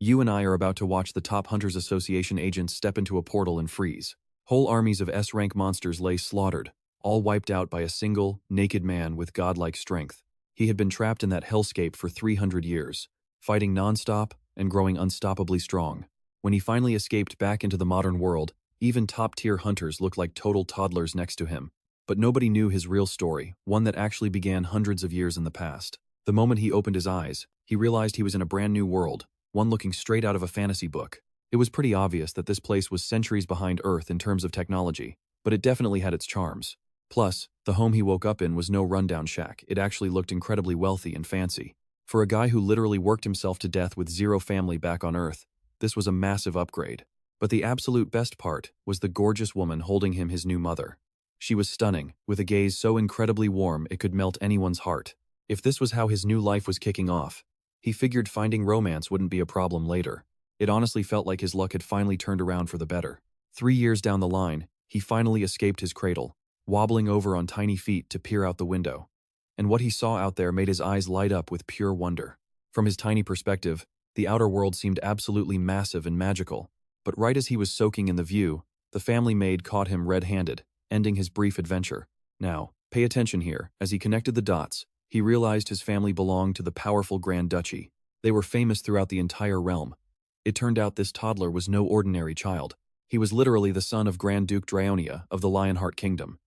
You and I are about to watch the top Hunters Association agents step into a portal and freeze. Whole armies of S-rank monsters lay slaughtered, all wiped out by a single, naked man with godlike strength. He had been trapped in that hellscape for 300 years, fighting non-stop and growing unstoppably strong. When he finally escaped back into the modern world, even top-tier hunters looked like total toddlers next to him. But nobody knew his real story, one that actually began hundreds of years in the past. The moment he opened his eyes, he realized he was in a brand new world, one looking straight out of a fantasy book. It was pretty obvious that this place was centuries behind Earth in terms of technology, but it definitely had its charms. Plus, the home he woke up in was no rundown shack. It actually looked incredibly wealthy and fancy. For a guy who literally worked himself to death with zero family back on Earth, this was a massive upgrade. But the absolute best part was the gorgeous woman holding him his new mother. She was stunning, with a gaze so incredibly warm it could melt anyone's heart. If this was how his new life was kicking off, he figured finding romance wouldn't be a problem later. It honestly felt like his luck had finally turned around for the better. 3 years down the line, he finally escaped his cradle, wobbling over on tiny feet to peer out the window. And what he saw out there made his eyes light up with pure wonder. From his tiny perspective, the outer world seemed absolutely massive and magical. But right as he was soaking in the view, the family maid caught him red-handed, ending his brief adventure. Now, pay attention here. As he connected the dots, he realized his family belonged to the powerful Grand Duchy. They were famous throughout the entire realm. It turned out this toddler was no ordinary child. He was literally the son of Grand Duke Draonia of the Lionheart Kingdom,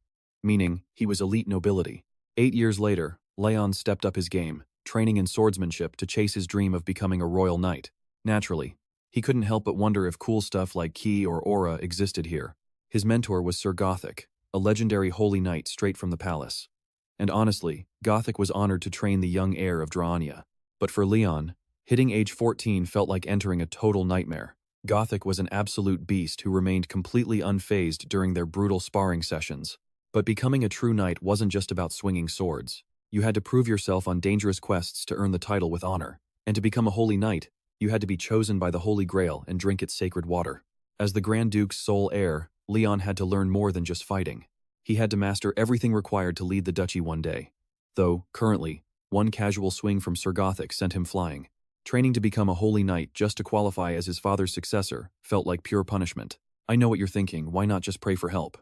meaning he was elite nobility. 8 years later, Leon stepped up his game, training in swordsmanship to chase his dream of becoming a royal knight. Naturally, he couldn't help but wonder if cool stuff like ki or aura existed here. His mentor was Sir Gothic, a legendary holy knight straight from the palace. And honestly, Gothic was honored to train the young heir of Draonia. But for Leon, hitting age 14 felt like entering a total nightmare. Gothic was an absolute beast who remained completely unfazed during their brutal sparring sessions. But becoming a true knight wasn't just about swinging swords. You had to prove yourself on dangerous quests to earn the title with honor. And to become a holy knight, you had to be chosen by the Holy Grail and drink its sacred water. As the Grand Duke's sole heir, Leon had to learn more than just fighting. He had to master everything required to lead the duchy one day. Though, currently, one casual swing from Sir Gothic sent him flying. Training to become a holy knight just to qualify as his father's successor felt like pure punishment. I know what you're thinking, why not just pray for help?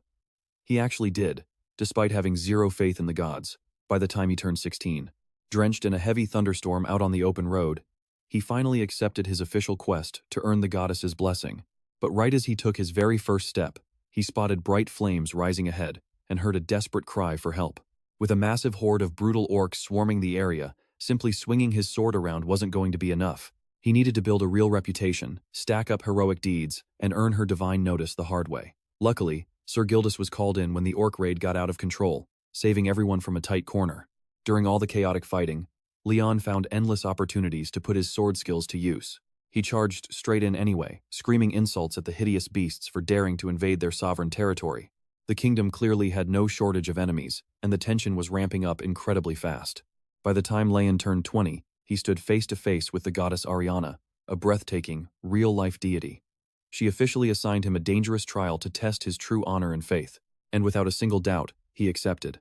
He actually did, despite having zero faith in the gods, by the time he turned 16. Drenched in a heavy thunderstorm out on the open road, he finally accepted his official quest to earn the goddess's blessing. But right as he took his very first step, he spotted bright flames rising ahead and heard a desperate cry for help. With a massive horde of brutal orcs swarming the area, simply swinging his sword around wasn't going to be enough. He needed to build a real reputation, stack up heroic deeds, and earn her divine notice the hard way. Luckily, Sir Gildas was called in when the orc raid got out of control, saving everyone from a tight corner. During all the chaotic fighting, Leon found endless opportunities to put his sword skills to use. He charged straight in anyway, screaming insults at the hideous beasts for daring to invade their sovereign territory. The kingdom clearly had no shortage of enemies, and the tension was ramping up incredibly fast. By the time Leon turned 20, he stood face to face with the goddess Ariana, a breathtaking, real-life deity. She officially assigned him a dangerous trial to test his true honor and faith, and without a single doubt, he accepted.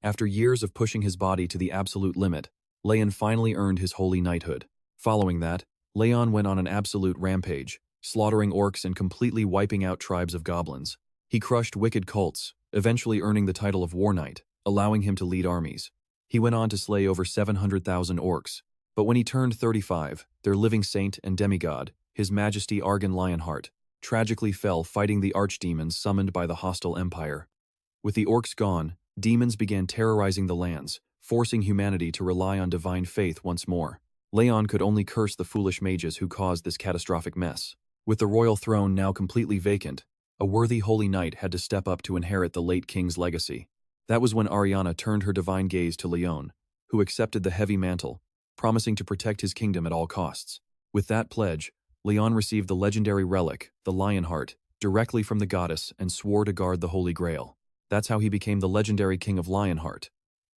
After years of pushing his body to the absolute limit, Leon finally earned his holy knighthood. Following that, Leon went on an absolute rampage, slaughtering orcs and completely wiping out tribes of goblins. He crushed wicked cults, eventually earning the title of War Knight, allowing him to lead armies. He went on to slay over 700,000 orcs. But when he turned 35, their living saint and demigod, His Majesty Argon Lionheart, tragically fell fighting the archdemons summoned by the hostile empire. With the orcs gone, demons began terrorizing the lands, forcing humanity to rely on divine faith once more. Leon could only curse the foolish mages who caused this catastrophic mess. With the royal throne now completely vacant, a worthy holy knight had to step up to inherit the late king's legacy. That was when Ariana turned her divine gaze to Leon, who accepted the heavy mantle, promising to protect his kingdom at all costs. With that pledge, Leon received the legendary relic, the Lionheart, directly from the goddess and swore to guard the Holy Grail. That's how he became the legendary King of Lionheart.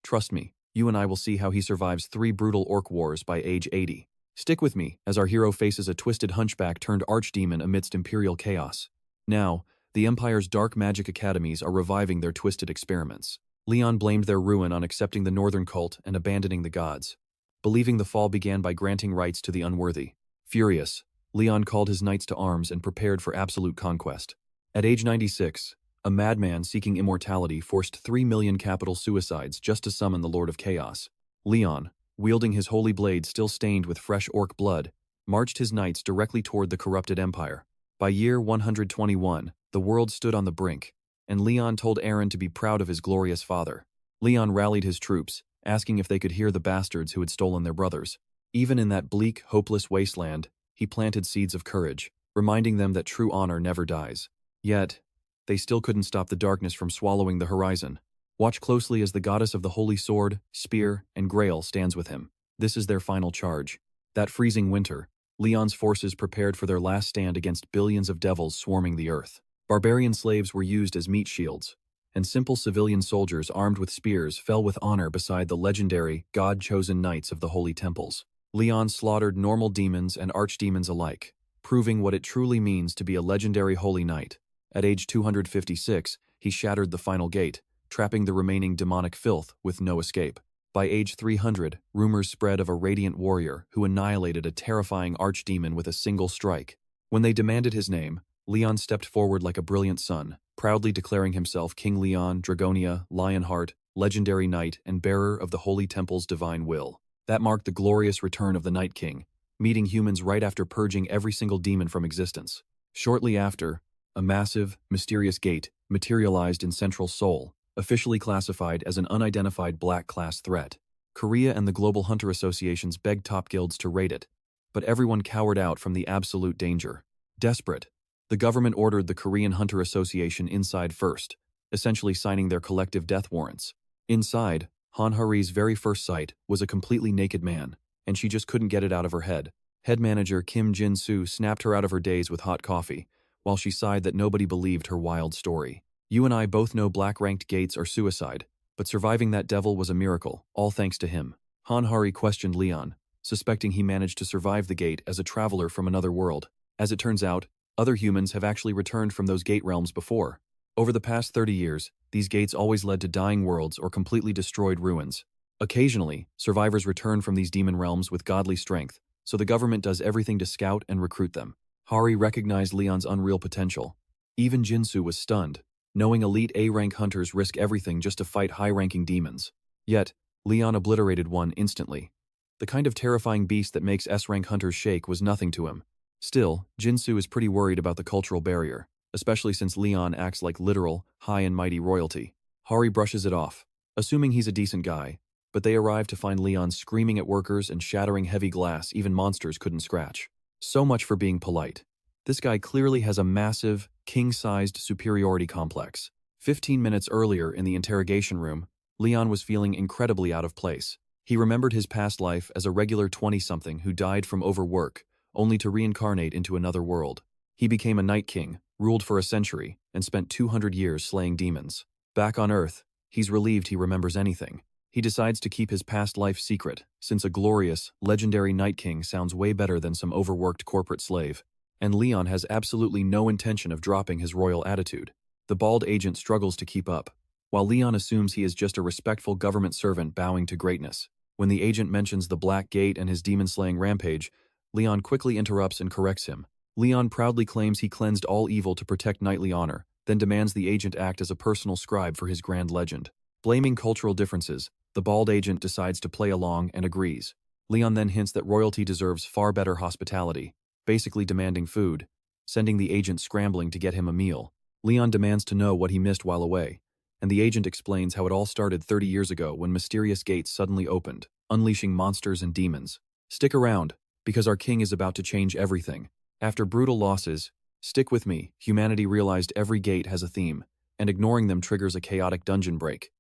Trust me, you and I will see how he survives 3 brutal orc wars by age 80. Stick with me as our hero faces a twisted hunchback turned archdemon amidst imperial chaos. Now, the Empire's dark magic academies are reviving their twisted experiments. Leon blamed their ruin on accepting the northern cult and abandoning the gods, believing the fall began by granting rights to the unworthy. Furious, Leon called his knights to arms and prepared for absolute conquest. At age 96, a madman seeking immortality forced 3 million capital suicides just to summon the Lord of Chaos. Leon, wielding his holy blade still stained with fresh orc blood, marched his knights directly toward the corrupted empire. By year 121, the world stood on the brink, and Leon told Aaron to be proud of his glorious father. Leon rallied his troops, asking if they could hear the bastards who had stolen their brothers. Even in that bleak, hopeless wasteland, he planted seeds of courage, reminding them that true honor never dies. Yet, they still couldn't stop the darkness from swallowing the horizon. Watch closely as the goddess of the holy sword, spear, and grail stands with him. This is their final charge. That freezing winter, Leon's forces prepared for their last stand against billions of devils swarming the earth. Barbarian slaves were used as meat shields, and simple civilian soldiers armed with spears fell with honor beside the legendary, God-chosen knights of the holy temples. Leon slaughtered normal demons and archdemons alike, proving what it truly means to be a legendary holy knight. At age 256, he shattered the final gate, trapping the remaining demonic filth with no escape. By age 300, rumors spread of a radiant warrior who annihilated a terrifying archdemon with a single strike. When they demanded his name, Leon stepped forward like a brilliant sun, proudly declaring himself King Leon Dragonia, Lionheart, legendary knight and bearer of the Holy Temple's divine will. That marked the glorious return of the Night King, meeting humans right after purging every single demon from existence. Shortly after, a massive, mysterious gate materialized in Central Seoul, officially classified as an unidentified black class threat. Korea and the Global Hunter Associations begged top guilds to raid it, but everyone cowered out from the absolute danger. Desperate, the government ordered the Korean Hunter Association inside first, essentially signing their collective death warrants. Inside, Han Hari's very first sight was a completely naked man, and she just couldn't get it out of her head. Head manager Kim Jin-soo snapped her out of her daze with hot coffee, while she sighed that nobody believed her wild story. You and I both know black-ranked gates are suicide, but surviving that devil was a miracle, all thanks to him. Han Hari questioned Leon, suspecting he managed to survive the gate as a traveler from another world. As it turns out, other humans have actually returned from those gate realms before. Over the past 30 years, these gates always led to dying worlds or completely destroyed ruins. Occasionally, survivors return from these demon realms with godly strength, so the government does everything to scout and recruit them. Hari recognized Leon's unreal potential. Even Jinsu was stunned, knowing elite A-rank hunters risk everything just to fight high-ranking demons. Yet, Leon obliterated one instantly. The kind of terrifying beast that makes S-rank hunters shake was nothing to him. Still, Jinsu is pretty worried about the cultural barrier, especially since Leon acts like literal, high and mighty royalty. Hari brushes it off, assuming he's a decent guy, but they arrive to find Leon screaming at workers and shattering heavy glass even monsters couldn't scratch. So much for being polite. This guy clearly has a massive, king-sized superiority complex. 15 minutes earlier in the interrogation room, Leon was feeling incredibly out of place. He remembered his past life as a regular 20-something who died from overwork, only to reincarnate into another world. He became a Night King, ruled for a century, and spent 200 years slaying demons. Back on Earth, he's relieved he remembers anything. He decides to keep his past life secret, since a glorious, legendary Night King sounds way better than some overworked corporate slave. And Leon has absolutely no intention of dropping his royal attitude. The bald agent struggles to keep up, while Leon assumes he is just a respectful government servant bowing to greatness. When the agent mentions the Black Gate and his demon-slaying rampage, Leon quickly interrupts and corrects him. Leon proudly claims he cleansed all evil to protect knightly honor, then demands the agent act as a personal scribe for his grand legend. Blaming cultural differences, the bald agent decides to play along and agrees. Leon then hints that royalty deserves far better hospitality, basically demanding food, sending the agent scrambling to get him a meal. Leon demands to know what he missed while away, and the agent explains how it all started 30 years ago when mysterious gates suddenly opened, unleashing monsters and demons. Stick around, because our king is about to change everything. After brutal losses, stick with me, humanity realized every gate has a theme, and ignoring them triggers a chaotic dungeon break.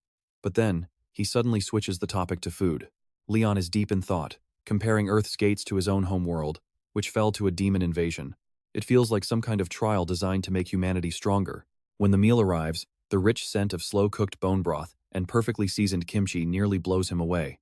But then, he suddenly switches the topic to food. Leon is deep in thought, comparing Earth's gates to his own homeworld, which fell to a demon invasion. It feels like some kind of trial designed to make humanity stronger. When the meal arrives, the rich scent of slow-cooked bone broth and perfectly seasoned kimchi nearly blows him away.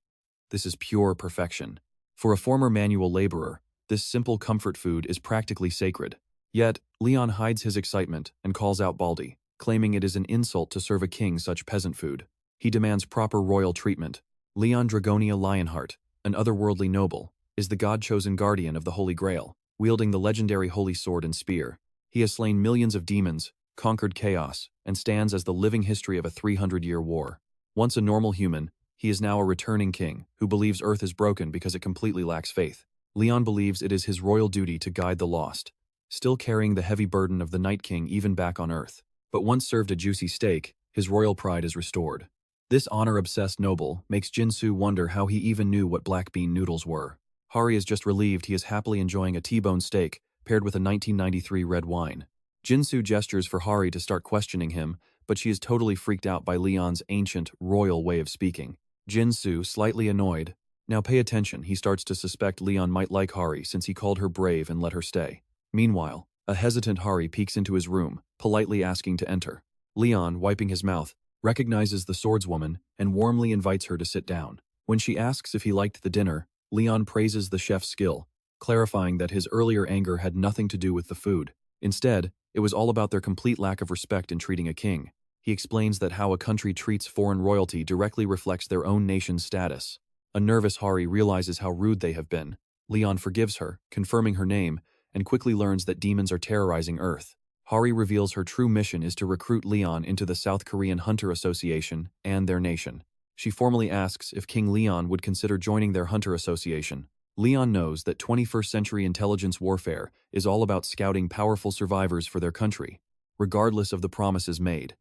This is pure perfection. For a former manual laborer, this simple comfort food is practically sacred. Yet, Leon hides his excitement and calls out Baldy, claiming it is an insult to serve a king such peasant food. He demands proper royal treatment. Leon Dragonia Lionheart, an otherworldly noble, is the god-chosen guardian of the Holy Grail. wielding the legendary holy sword and spear. He has slain millions of demons, conquered chaos, and stands as the living history of a 300-year war. Once a normal human, he is now a returning king who believes Earth is broken because it completely lacks faith. Leon believes it is his royal duty to guide the lost, still carrying the heavy burden of the Night King even back on Earth. But once served a juicy steak, his royal pride is restored. This honor-obsessed noble makes Jinsu wonder how he even knew what black bean noodles were. Hari is just relieved he is happily enjoying a T-bone steak paired with a 1993 red wine. Jinsu gestures for Hari to start questioning him, but she is totally freaked out by Leon's ancient, royal way of speaking. Jinsu, slightly annoyed. Now pay attention, he starts to suspect Leon might like Hari since he called her brave and let her stay. Meanwhile, a hesitant Hari peeks into his room, politely asking to enter. Leon, wiping his mouth, recognizes the swordswoman and warmly invites her to sit down. When she asks if he liked the dinner, Leon praises the chef's skill, clarifying that his earlier anger had nothing to do with the food. Instead, it was all about their complete lack of respect in treating a king. He explains that how a country treats foreign royalty directly reflects their own nation's status. A nervous Hari realizes how rude they have been. Leon forgives her, confirming her name, and quickly learns that demons are terrorizing Earth. Hari reveals her true mission is to recruit Leon into the South Korean Hunter Association and their nation. She formally asks if King Leon would consider joining their hunter association. Leon knows that 21st century intelligence warfare is all about scouting powerful survivors for their country, regardless of the promises made.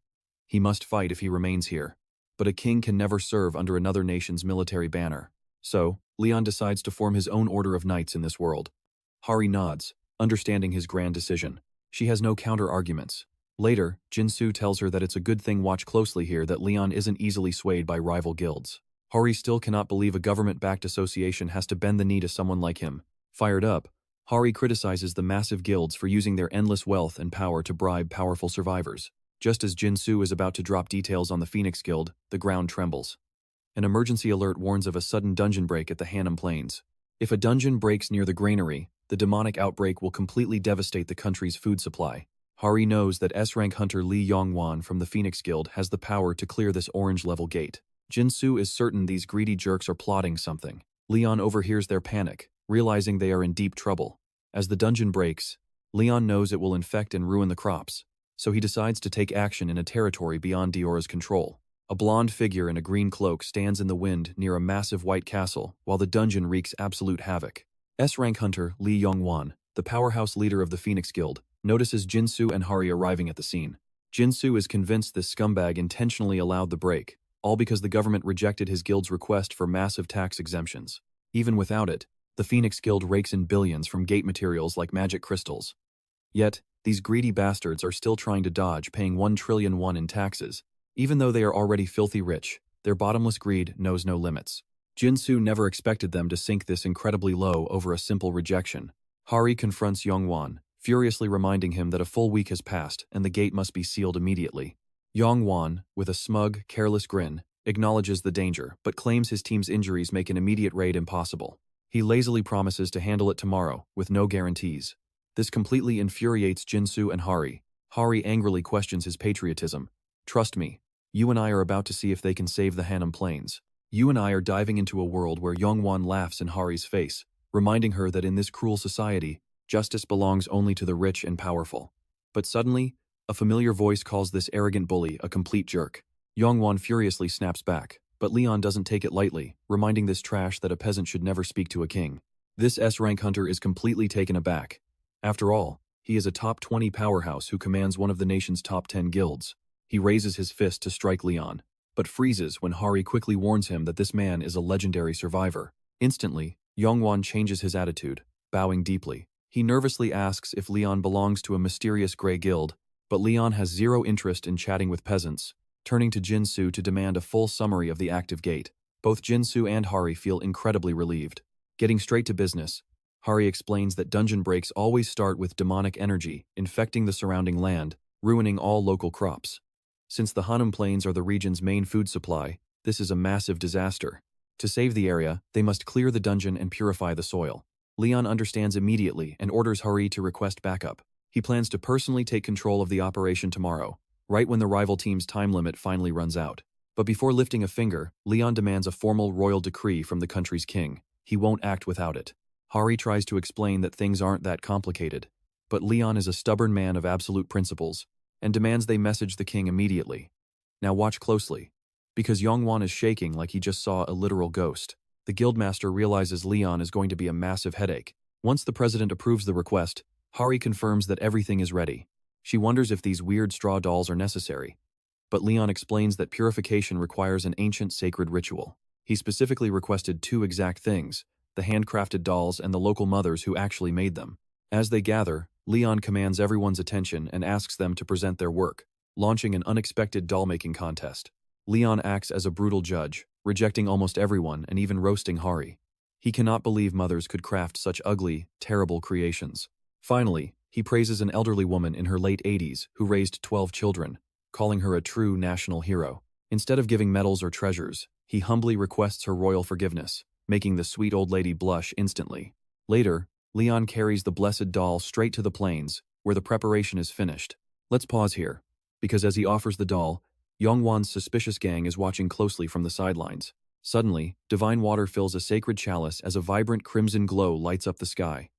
He must fight if he remains here, but a king can never serve under another nation's military banner. So, Leon decides to form his own order of knights in this world. Hari nods, understanding his grand decision. She has no counter-arguments. Later, Jinsu tells her that it's a good thing watch closely here that Leon isn't easily swayed by rival guilds. Hari still cannot believe a government-backed association has to bend the knee to someone like him. Fired up, Hari criticizes the massive guilds for using their endless wealth and power to bribe powerful survivors. Just as Jinsu is about to drop details on the Phoenix Guild, the ground trembles. An emergency alert warns of a sudden dungeon break at the Hanum Plains. If a dungeon breaks near the granary, the demonic outbreak will completely devastate the country's food supply. Hari knows that S-rank hunter Lee Yongwan from the Phoenix Guild has the power to clear this orange-level gate. Jinsu is certain these greedy jerks are plotting something. Leon overhears their panic, realizing they are in deep trouble. As the dungeon breaks, Leon knows it will infect and ruin the crops, so he decides to take action in a territory beyond Diora's control. A blonde figure in a green cloak stands in the wind near a massive white castle, while the dungeon wreaks absolute havoc. S-rank hunter Lee Yongwan, the powerhouse leader of the Phoenix Guild, notices Jinsu and Hari arriving at the scene. Jinsu is convinced this scumbag intentionally allowed the break, all because the government rejected his guild's request for massive tax exemptions. Even without it, the Phoenix Guild rakes in billions from gate materials like magic crystals. Yet, these greedy bastards are still trying to dodge paying 1 trillion won in taxes. Even though they are already filthy rich, their bottomless greed knows no limits. Jinsu never expected them to sink this incredibly low over a simple rejection. Hari confronts Yongwan, furiously reminding him that a full week has passed and the gate must be sealed immediately. Yongwan, with a smug, careless grin, acknowledges the danger but claims his team's injuries make an immediate raid impossible. He lazily promises to handle it tomorrow, with no guarantees. This completely infuriates Jinsu and Hari. Hari angrily questions his patriotism. "Trust me, you and I are about to see if they can save the Hanum Plains. You and I are diving into a world where Yongwan laughs in Hari's face, reminding her that in this cruel society, justice belongs only to the rich and powerful." But suddenly, a familiar voice calls this arrogant bully a complete jerk. Yongwan furiously snaps back, but Leon doesn't take it lightly, reminding this trash that a peasant should never speak to a king. This S-rank hunter is completely taken aback. After all, he is a top 20 powerhouse who commands one of the nation's top 10 guilds. He raises his fist to strike Leon, but freezes when Hari quickly warns him that this man is a legendary survivor. Instantly, Yongwan changes his attitude, bowing deeply. He nervously asks if Leon belongs to a mysterious gray guild, but Leon has zero interest in chatting with peasants, turning to Jinsu to demand a full summary of the active gate. Both Jinsu and Hari feel incredibly relieved. Getting straight to business, Hari explains that dungeon breaks always start with demonic energy, infecting the surrounding land, ruining all local crops. Since the Hanum Plains are the region's main food supply, this is a massive disaster. To save the area, they must clear the dungeon and purify the soil. Leon understands immediately and orders Hari to request backup. He plans to personally take control of the operation tomorrow, right when the rival team's time limit finally runs out. But before lifting a finger, Leon demands a formal royal decree from the country's king. He won't act without it. Hari tries to explain that things aren't that complicated, but Leon is a stubborn man of absolute principles and demands they message the king immediately. Now watch closely, because Yongwan is shaking like he just saw a literal ghost. The guildmaster realizes Leon is going to be a massive headache. Once the president approves the request, Hari confirms that everything is ready. She wonders if these weird straw dolls are necessary, but Leon explains that purification requires an ancient sacred ritual. He specifically requested two exact things: the handcrafted dolls and the local mothers who actually made them. As they gather, Leon commands everyone's attention and asks them to present their work, launching an unexpected doll-making contest. Leon acts as a brutal judge, rejecting almost everyone and even roasting Hari. He cannot believe mothers could craft such ugly, terrible creations. Finally, he praises an elderly woman in her late 80s who raised 12 children, calling her a true national hero. Instead of giving medals or treasures, he humbly requests her royal forgiveness, making the sweet old lady blush instantly. Later, Leon carries the blessed doll straight to the plains, where the preparation is finished. Let's pause here, because as he offers the doll, Yongwan's suspicious gang is watching closely from the sidelines. Suddenly, divine water fills a sacred chalice as a vibrant crimson glow lights up the sky.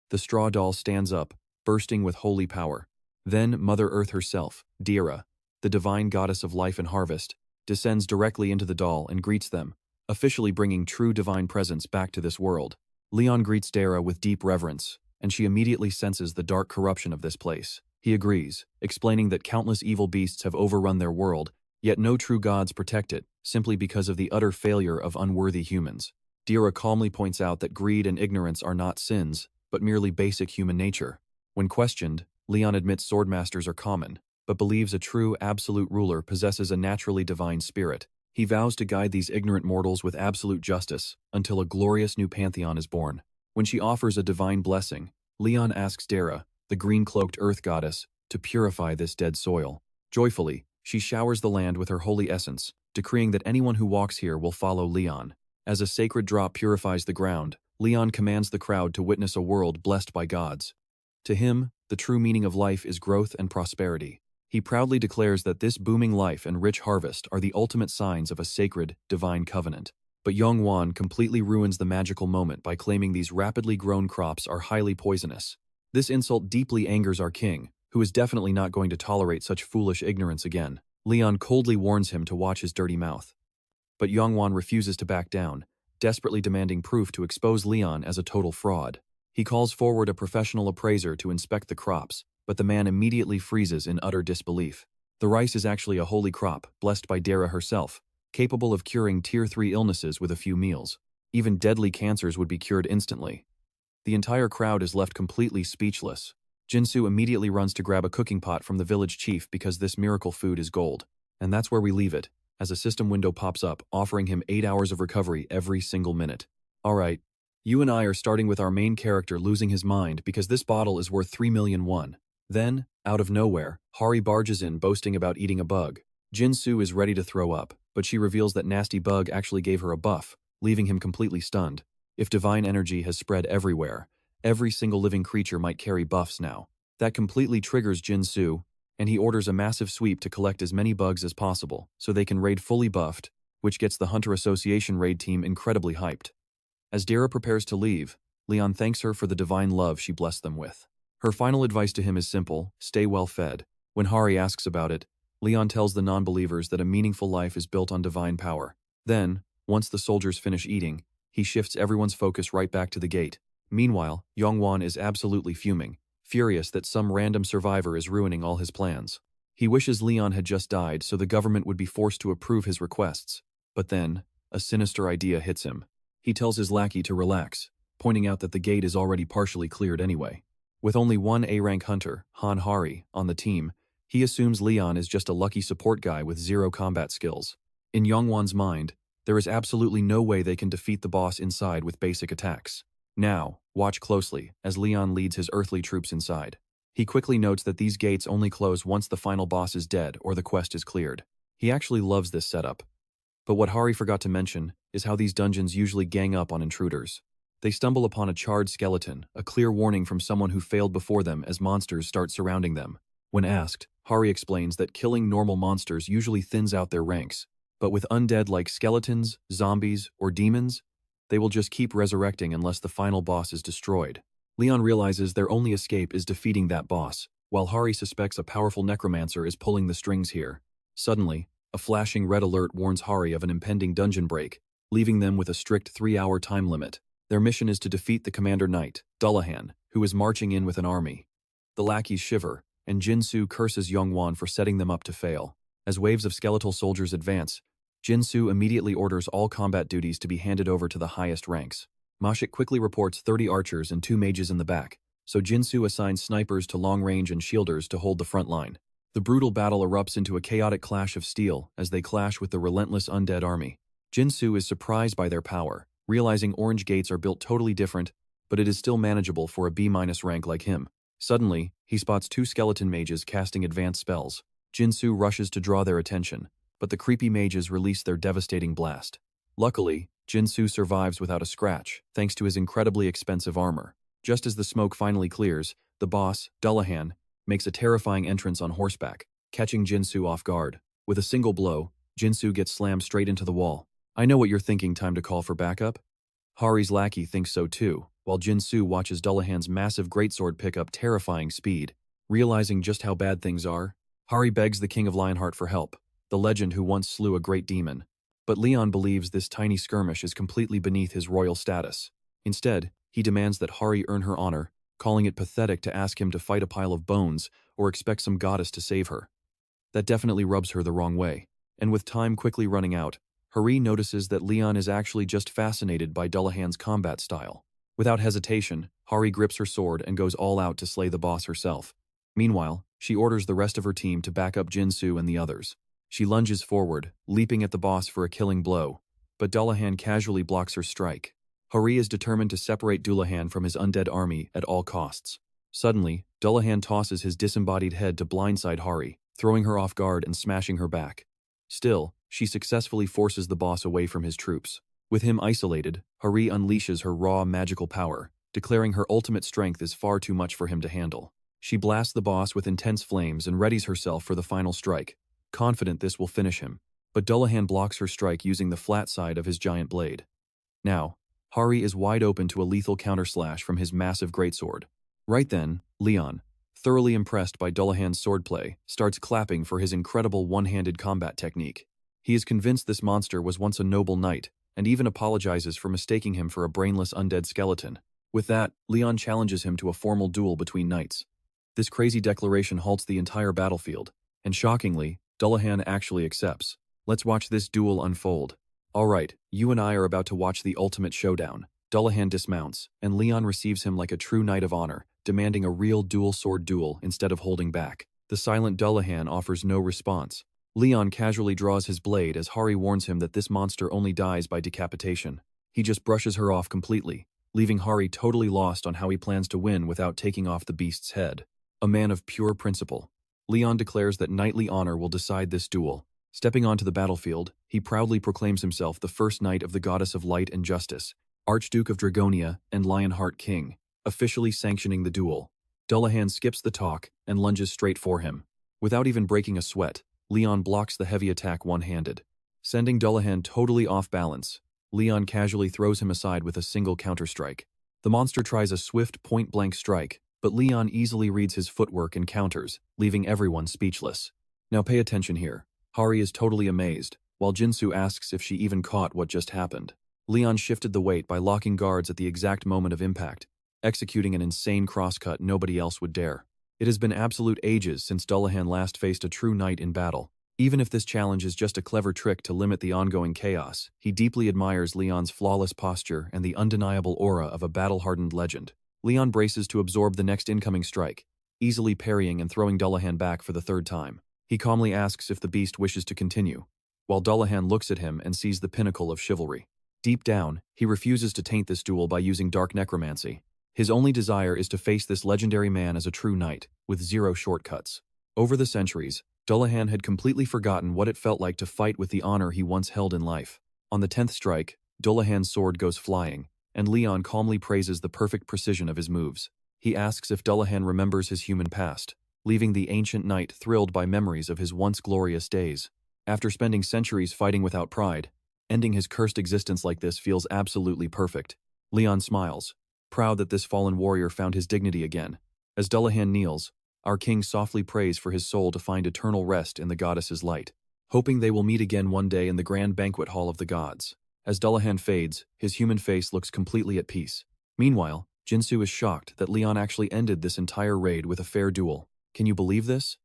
The straw doll stands up, bursting with holy power. Then Mother Earth herself, Dira, the divine goddess of life and harvest, descends directly into the doll and greets them, officially bringing true divine presence back to this world. Leon greets Dara with deep reverence, and she immediately senses the dark corruption of this place. He agrees, explaining that countless evil beasts have overrun their world, yet no true gods protect it, simply because of the utter failure of unworthy humans. Dira calmly points out that greed and ignorance are not sins, but merely basic human nature. When questioned, Leon admits swordmasters are common, but believes a true absolute ruler possesses a naturally divine spirit. He vows to guide these ignorant mortals with absolute justice until a glorious new pantheon is born. When she offers a divine blessing, Leon asks Dara, the green-cloaked earth goddess, to purify this dead soil. Joyfully, she showers the land with her holy essence, decreeing that anyone who walks here will follow Leon. As a sacred drop purifies the ground, Leon commands the crowd to witness a world blessed by gods. To him, the true meaning of life is growth and prosperity. He proudly declares that this booming life and rich harvest are the ultimate signs of a sacred, divine covenant. But Yongwan completely ruins the magical moment by claiming these rapidly grown crops are highly poisonous. This insult deeply angers our king, who is definitely not going to tolerate such foolish ignorance again. Leon coldly warns him to watch his dirty mouth. But Yongwan refuses to back down, desperately demanding proof to expose Leon as a total fraud. He calls forward a professional appraiser to inspect the crops, but the man immediately freezes in utter disbelief. The rice is actually a holy crop, blessed by Dara herself, capable of curing Tier 3 illnesses with a few meals. Even deadly cancers would be cured instantly. The entire crowd is left completely speechless. Jinsu immediately runs to grab a cooking pot from the village chief because this miracle food is gold. And that's where we leave it, as a system window pops up, offering him 8 hours of recovery every single minute. Alright, you and I are starting with our main character losing his mind because this bottle is worth 3 million won. Then, out of nowhere, Hari barges in boasting about eating a bug. Jinsu is ready to throw up, but she reveals that nasty bug actually gave her a buff, leaving him completely stunned. If divine energy has spread everywhere, every single living creature might carry buffs now. That completely triggers Jinsu, and he orders a massive sweep to collect as many bugs as possible, so they can raid fully buffed, which gets the Hunter Association raid team incredibly hyped. As Dara prepares to leave, Leon thanks her for the divine love she blessed them with. Her final advice to him is simple: stay well fed. When Hari asks about it, Leon tells the non-believers that a meaningful life is built on divine power. Then, once the soldiers finish eating, he shifts everyone's focus right back to the gate. Meanwhile, Yongwan is absolutely fuming, furious that some random survivor is ruining all his plans. He wishes Leon had just died so the government would be forced to approve his requests. But then, a sinister idea hits him. He tells his lackey to relax, pointing out that the gate is already partially cleared anyway. With only one A-rank hunter, Hari, on the team, he assumes Leon is just a lucky support guy with zero combat skills. In Yongwan's mind, there is absolutely no way they can defeat the boss inside with basic attacks. Now, watch closely as Leon leads his earthly troops inside. He quickly notes that these gates only close once the final boss is dead or the quest is cleared. He actually loves this setup. But what Hari forgot to mention is how these dungeons usually gang up on intruders. They stumble upon a charred skeleton, a clear warning from someone who failed before them as monsters start surrounding them. When asked, Hari explains that killing normal monsters usually thins out their ranks, but with undead like skeletons, zombies, or demons, They will just keep resurrecting unless the final boss is destroyed. Leon realizes their only escape is defeating that boss, while Hari suspects a powerful necromancer is pulling the strings here. Suddenly, a flashing red alert warns Hari of an impending dungeon break, leaving them with a strict 3-hour time limit. Their mission is to defeat the commander knight, Dullahan, who is marching in with an army. The lackeys shiver, and Jinsu curses Yongwan for setting them up to fail. As waves of skeletal soldiers advance, Jinsu immediately orders all combat duties to be handed over to the highest ranks. Mashik quickly reports 30 archers and 2 mages in the back, so Jinsu assigns snipers to long-range and shielders to hold the front line. The brutal battle erupts into a chaotic clash of steel as they clash with the relentless undead army. Jinsu is surprised by their power, realizing orange gates are built totally different, but it is still manageable for a B- rank like him. Suddenly, he spots 2 skeleton mages casting advanced spells. Jinsu rushes to draw their attention, but the creepy mages release their devastating blast. Luckily, Jinsu survives without a scratch, thanks to his incredibly expensive armor. Just as the smoke finally clears, the boss, Dullahan, makes a terrifying entrance on horseback, catching Jinsu off guard. With a single blow, Jinsu gets slammed straight into the wall. I know what you're thinking, time to call for backup? Hari's lackey thinks so too, while Jinsu watches Dullahan's massive greatsword pick up terrifying speed. Realizing just how bad things are, Hari begs the King of Lionheart for help, the legend who once slew a great demon. But Leon believes this tiny skirmish is completely beneath his royal status. Instead, he demands that Hari earn her honor, calling it pathetic to ask him to fight a pile of bones or expect some goddess to save her. That definitely rubs her the wrong way, and with time quickly running out, Hari notices that Leon is actually just fascinated by Dullahan's combat style. Without hesitation, Hari grips her sword and goes all out to slay the boss herself. Meanwhile, she orders the rest of her team to back up Jinsu and the others. She lunges forward, leaping at the boss for a killing blow, but Dullahan casually blocks her strike. Hari is determined to separate Dullahan from his undead army at all costs. Suddenly, Dullahan tosses his disembodied head to blindside Hari, throwing her off guard and smashing her back. Still, she successfully forces the boss away from his troops. With him isolated, Hari unleashes her raw magical power, declaring her ultimate strength is far too much for him to handle. She blasts the boss with intense flames and readies herself for the final strike, confident this will finish him. But Dullahan blocks her strike using the flat side of his giant blade. Now, Hari is wide open to a lethal counterslash from his massive greatsword. Right then, Leon, thoroughly impressed by Dullahan's swordplay, starts clapping for his incredible one-handed combat technique. He is convinced this monster was once a noble knight, and even apologizes for mistaking him for a brainless undead skeleton. With that, Leon challenges him to a formal duel between knights. This crazy declaration halts the entire battlefield, and shockingly, Dullahan actually accepts. Let's watch this duel unfold. Alright, you and I are about to watch the ultimate showdown. Dullahan dismounts, and Leon receives him like a true knight of honor, demanding a real dual sword duel instead of holding back. The silent Dullahan offers no response. Leon casually draws his blade as Hari warns him that this monster only dies by decapitation. He just brushes her off completely, leaving Hari totally lost on how he plans to win without taking off the beast's head. A man of pure principle, Leon declares that knightly honor will decide this duel. Stepping onto the battlefield, he proudly proclaims himself the first knight of the goddess of light and justice, Archduke of Draonia and Lionheart King, officially sanctioning the duel. Dullahan skips the talk and lunges straight for him. Without even breaking a sweat, Leon blocks the heavy attack one-handed. Sending Dullahan totally off balance, Leon casually throws him aside with a single counterstrike. The monster tries a swift point-blank strike, but Leon easily reads his footwork and counters, leaving everyone speechless. Now pay attention here. Hari is totally amazed, while Jinsu asks if she even caught what just happened. Leon shifted the weight by locking guards at the exact moment of impact, executing an insane crosscut nobody else would dare. It has been absolute ages since Dullahan last faced a true knight in battle. Even if this challenge is just a clever trick to limit the ongoing chaos, he deeply admires Leon's flawless posture and the undeniable aura of a battle-hardened legend. Leon braces to absorb the next incoming strike, easily parrying and throwing Dullahan back for the third time. He calmly asks if the beast wishes to continue, while Dullahan looks at him and sees the pinnacle of chivalry. Deep down, he refuses to taint this duel by using dark necromancy. His only desire is to face this legendary man as a true knight, with zero shortcuts. Over the centuries, Dullahan had completely forgotten what it felt like to fight with the honor he once held in life. On the 10th strike, Dullahan's sword goes flying, and Leon calmly praises the perfect precision of his moves. He asks if Dullahan remembers his human past, leaving the ancient knight thrilled by memories of his once glorious days. After spending centuries fighting without pride, Ending his cursed existence like this feels absolutely perfect. Leon smiles, proud that this fallen warrior found his dignity again. As Dullahan kneels, our king softly prays for his soul to find eternal rest in the goddess's light, hoping they will meet again one day in the grand banquet hall of the gods. As Dullahan fades, his human face looks completely at peace. Meanwhile, Jinsu is shocked that Leon actually ended this entire raid with a fair duel. Can you believe this?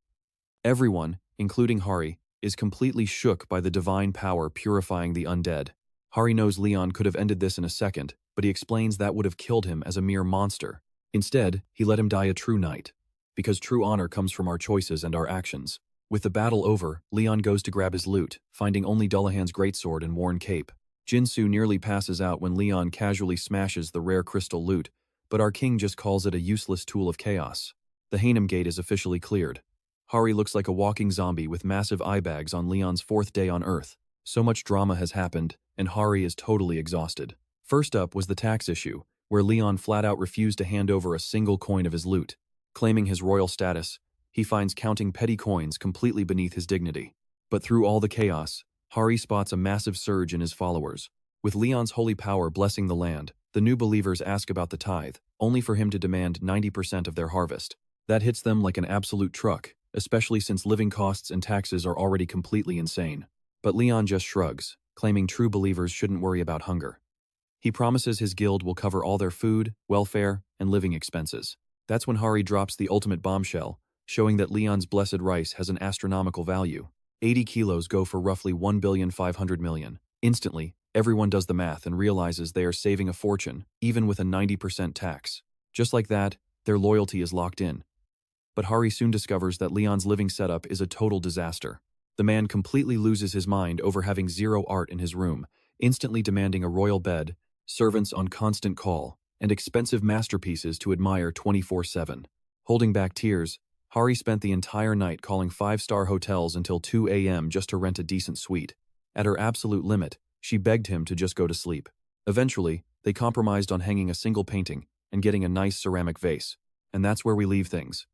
Everyone, including Hari, is completely shook by the divine power purifying the undead. Hari knows Leon could have ended this in a second, but he explains that would have killed him as a mere monster. Instead, he let him die a true knight. Because true honor comes from our choices and our actions. With the battle over, Leon goes to grab his loot, finding only Dullahan's greatsword and worn cape. Jinsu nearly passes out when Leon casually smashes the rare crystal loot, but our king just calls it a useless tool of chaos. The Hanum gate is officially cleared. Hari looks like a walking zombie with massive eye bags on Leon's 4th day on Earth. So much drama has happened, and Hari is totally exhausted. First up was the tax issue, where Leon flat out refused to hand over a single coin of his loot. Claiming his royal status, he finds counting petty coins completely beneath his dignity. But through all the chaos, Hari spots a massive surge in his followers. With Leon's holy power blessing the land, the new believers ask about the tithe, only for him to demand 90% of their harvest. That hits them like an absolute truck, especially since living costs and taxes are already completely insane. But Leon just shrugs, claiming true believers shouldn't worry about hunger. He promises his guild will cover all their food, welfare, and living expenses. That's when Hari drops the ultimate bombshell, showing that Leon's blessed rice has an astronomical value. 80 kilos go for roughly 1,500,000,000. Instantly, everyone does the math and realizes they are saving a fortune, even with a 90% tax. Just like that, their loyalty is locked in. But Hari soon discovers that Leon's living setup is a total disaster. The man completely loses his mind over having zero art in his room, instantly demanding a royal bed, servants on constant call, and expensive masterpieces to admire 24/7. Holding back tears, Hari spent the entire night calling 5-star hotels until 2 a.m. just to rent a decent suite. At her absolute limit, she begged him to just go to sleep. Eventually, they compromised on hanging a single painting and getting a nice ceramic vase. And that's where we leave things.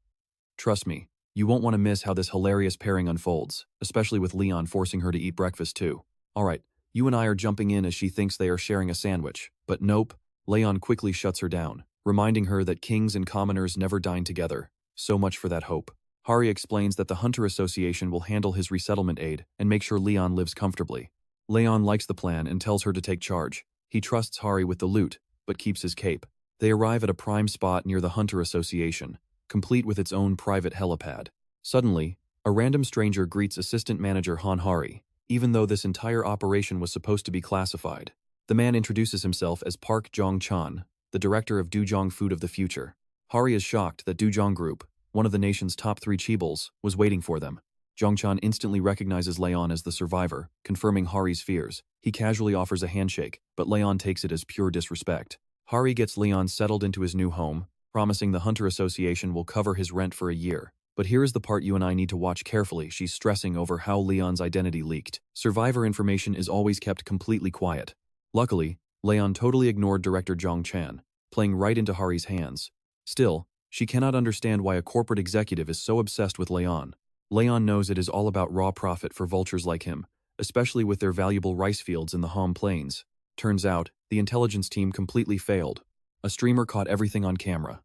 Trust me, you won't want to miss how this hilarious pairing unfolds, especially with Leon forcing her to eat breakfast too. Alright, you and I are jumping in as she thinks they are sharing a sandwich, but nope, Leon quickly shuts her down, reminding her that kings and commoners never dine together. So much for that hope. Hari explains that the Hunter Association will handle his resettlement aid and make sure Leon lives comfortably. Leon likes the plan and tells her to take charge. He trusts Hari with the loot, but keeps his cape. They arrive at a prime spot near the Hunter Association, complete with its own private helipad. Suddenly, a random stranger greets Assistant Manager Han Hari, even though this entire operation was supposed to be classified. The man introduces himself as Park Jong-chan, the director of Dujong Food of the Future. Hari is shocked that Dujong Group, one of the nation's top 3 chaebols, was waiting for them. Jong-chan instantly recognizes Leon as the survivor, confirming Hari's fears. He casually offers a handshake, but Leon takes it as pure disrespect. Hari gets Leon settled into his new home, promising the Hunter Association will cover his rent for a year. But here is the part you and I need to watch carefully. She's stressing over how Leon's identity leaked. Survivor information is always kept completely quiet. Luckily, Leon totally ignored Director Jong-chan, playing right into Hari's hands. Still, she cannot understand why a corporate executive is so obsessed with Leon. Leon knows it is all about raw profit for vultures like him, especially with their valuable rice fields in the Hanum Plains. Turns out, the intelligence team completely failed. A streamer caught everything on camera.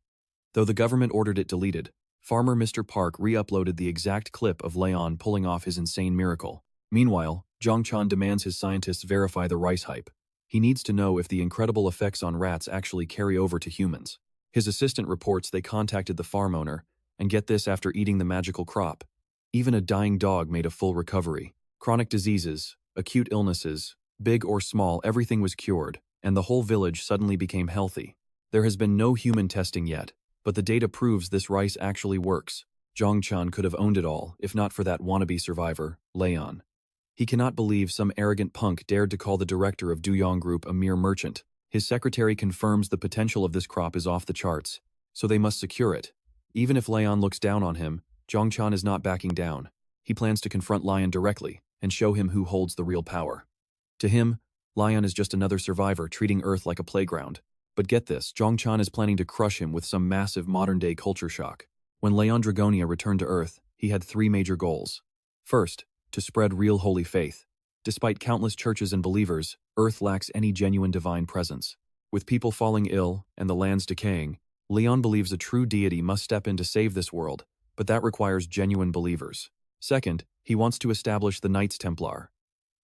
Though the government ordered it deleted, Farmer Mr. Park re-uploaded the exact clip of Leon pulling off his insane miracle. Meanwhile, Jong-chan demands his scientists verify the rice hype. He needs to know if the incredible effects on rats actually carry over to humans. His assistant reports they contacted the farm owner, and get this after eating the magical crop. Even a dying dog made a full recovery. Chronic diseases, acute illnesses, big or small, everything was cured, and the whole village suddenly became healthy. There has been no human testing yet, but the data proves this rice actually works. Jong-chan could have owned it all, if not for that wannabe survivor, Leon. He cannot believe some arrogant punk dared to call the director of Duyong Group a mere merchant. His secretary confirms the potential of this crop is off the charts, so they must secure it. Even if Leon looks down on him, Jong-chan is not backing down. He plans to confront Leon directly and show him who holds the real power. To him, Leon is just another survivor treating Earth like a playground. But get this, Jong-chan is planning to crush him with some massive modern-day culture shock. When Leon Dragonia returned to Earth, he had 3 major goals. First, to spread real holy faith. Despite countless churches and believers, Earth lacks any genuine divine presence. With people falling ill and the lands decaying, Leon believes a true deity must step in to save this world, but that requires genuine believers. Second, he wants to establish the Knights Templar.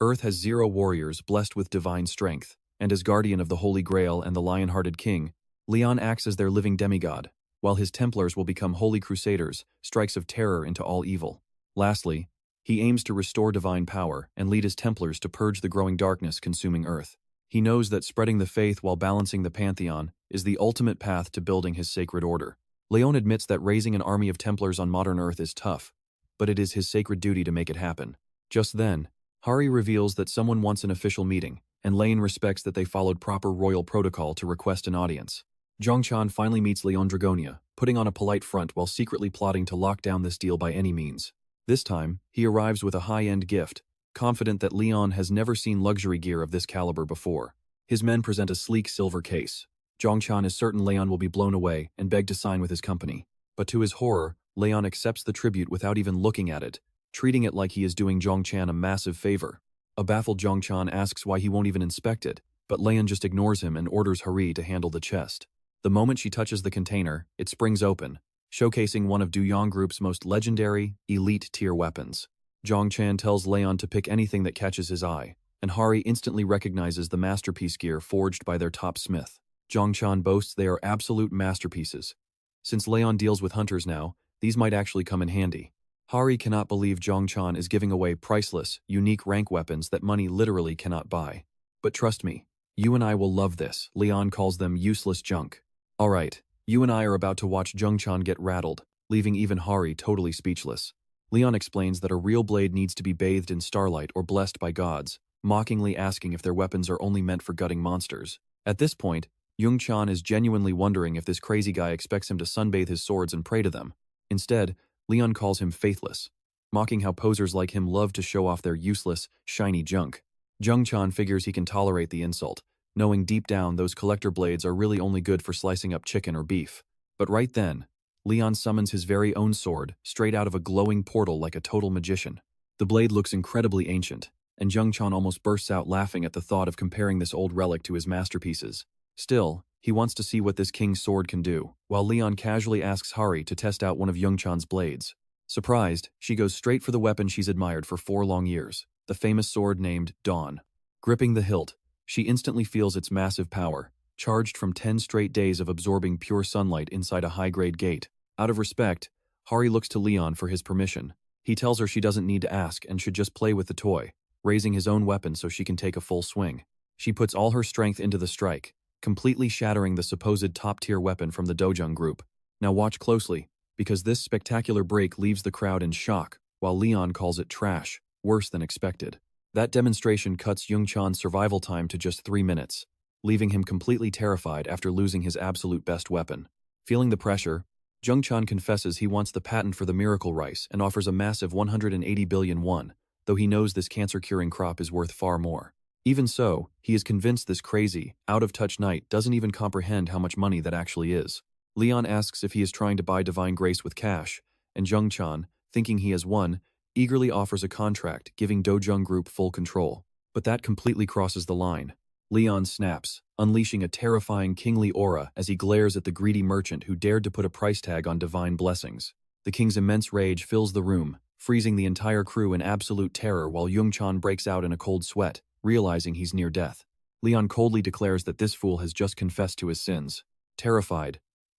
Earth has 0 warriors blessed with divine strength, and as guardian of the Holy Grail and the Lion-Hearted King, Leon acts as their living demigod, while his Templars will become holy crusaders, strikes of terror into all evil. Lastly, he aims to restore divine power and lead his Templars to purge the growing darkness consuming Earth. He knows that spreading the faith while balancing the pantheon is the ultimate path to building his sacred order. Leon admits that raising an army of Templars on modern Earth is tough, but it is his sacred duty to make it happen. Just then, Hari reveals that someone wants an official meeting, and Leon respects that they followed proper royal protocol to request an audience. Zhongchan finally meets Leon Dragonia, putting on a polite front while secretly plotting to lock down this deal by any means. This time, he arrives with a high-end gift, confident that Leon has never seen luxury gear of this caliber before. His men present a sleek silver case. Zhongchan is certain Leon will be blown away and beg to sign with his company. But to his horror, Leon accepts the tribute without even looking at it, treating it like he is doing Zhongchan a massive favor. A baffled Zhongchan asks why he won't even inspect it, but Leon just ignores him and orders Hari to handle the chest. The moment she touches the container, it springs open, showcasing one of Du Yang Group's most legendary, elite-tier weapons. Zhongchan tells Leon to pick anything that catches his eye, and Hari instantly recognizes the masterpiece gear forged by their top smith. Zhongchan boasts they are absolute masterpieces. Since Leon deals with hunters now, these might actually come in handy. Hari cannot believe Zhongchan is giving away priceless, unique rank weapons that money literally cannot buy. But trust me, you and I will love this. Leon calls them useless junk. Alright, you and I are about to watch Zhongchan get rattled, leaving even Hari totally speechless. Leon explains that a real blade needs to be bathed in starlight or blessed by gods, mockingly asking if their weapons are only meant for gutting monsters. At this point, Zhongchan is genuinely wondering if this crazy guy expects him to sunbathe his swords and pray to them. Instead, Leon calls him faithless, mocking how posers like him love to show off their useless, shiny junk. Zhongchan figures he can tolerate the insult, knowing deep down those collector blades are really only good for slicing up chicken or beef. But right then, Leon summons his very own sword, straight out of a glowing portal like a total magician. The blade looks incredibly ancient, and Zhongchan almost bursts out laughing at the thought of comparing this old relic to his masterpieces. Still, he wants to see what this king's sword can do, while Leon casually asks Hari to test out one of Zhongchan's blades. Surprised, she goes straight for the weapon she's admired for 4 long years, the famous sword named Dawn. Gripping the hilt, she instantly feels its massive power, charged from 10 straight days of absorbing pure sunlight inside a high-grade gate. Out of respect, Hari looks to Leon for his permission. He tells her she doesn't need to ask and should just play with the toy, raising his own weapon so she can take a full swing. She puts all her strength into the strike, completely shattering the supposed top-tier weapon from the Dojang group. Now watch closely, because this spectacular break leaves the crowd in shock, while Leon calls it trash, worse than expected. That demonstration cuts Zhongchan's survival time to just 3 minutes, leaving him completely terrified after losing his absolute best weapon. Feeling the pressure, Zhongchan confesses he wants the patent for the miracle rice and offers a massive 180 billion won, though he knows this cancer-curing crop is worth far more. Even so, he is convinced this crazy, out-of-touch knight doesn't even comprehend how much money that actually is. Leon asks if he is trying to buy divine grace with cash, and Zhongchan, thinking he has won, eagerly offers a contract giving Dojang Group full control. But that completely crosses the line. Leon snaps, unleashing a terrifying kingly aura as he glares at the greedy merchant who dared to put a price tag on divine blessings. The king's immense rage fills the room, freezing the entire crew in absolute terror while Zhongchan breaks out in a cold sweat, realizing he's near death. Leon coldly declares that this fool has just confessed to his sins. Terrified,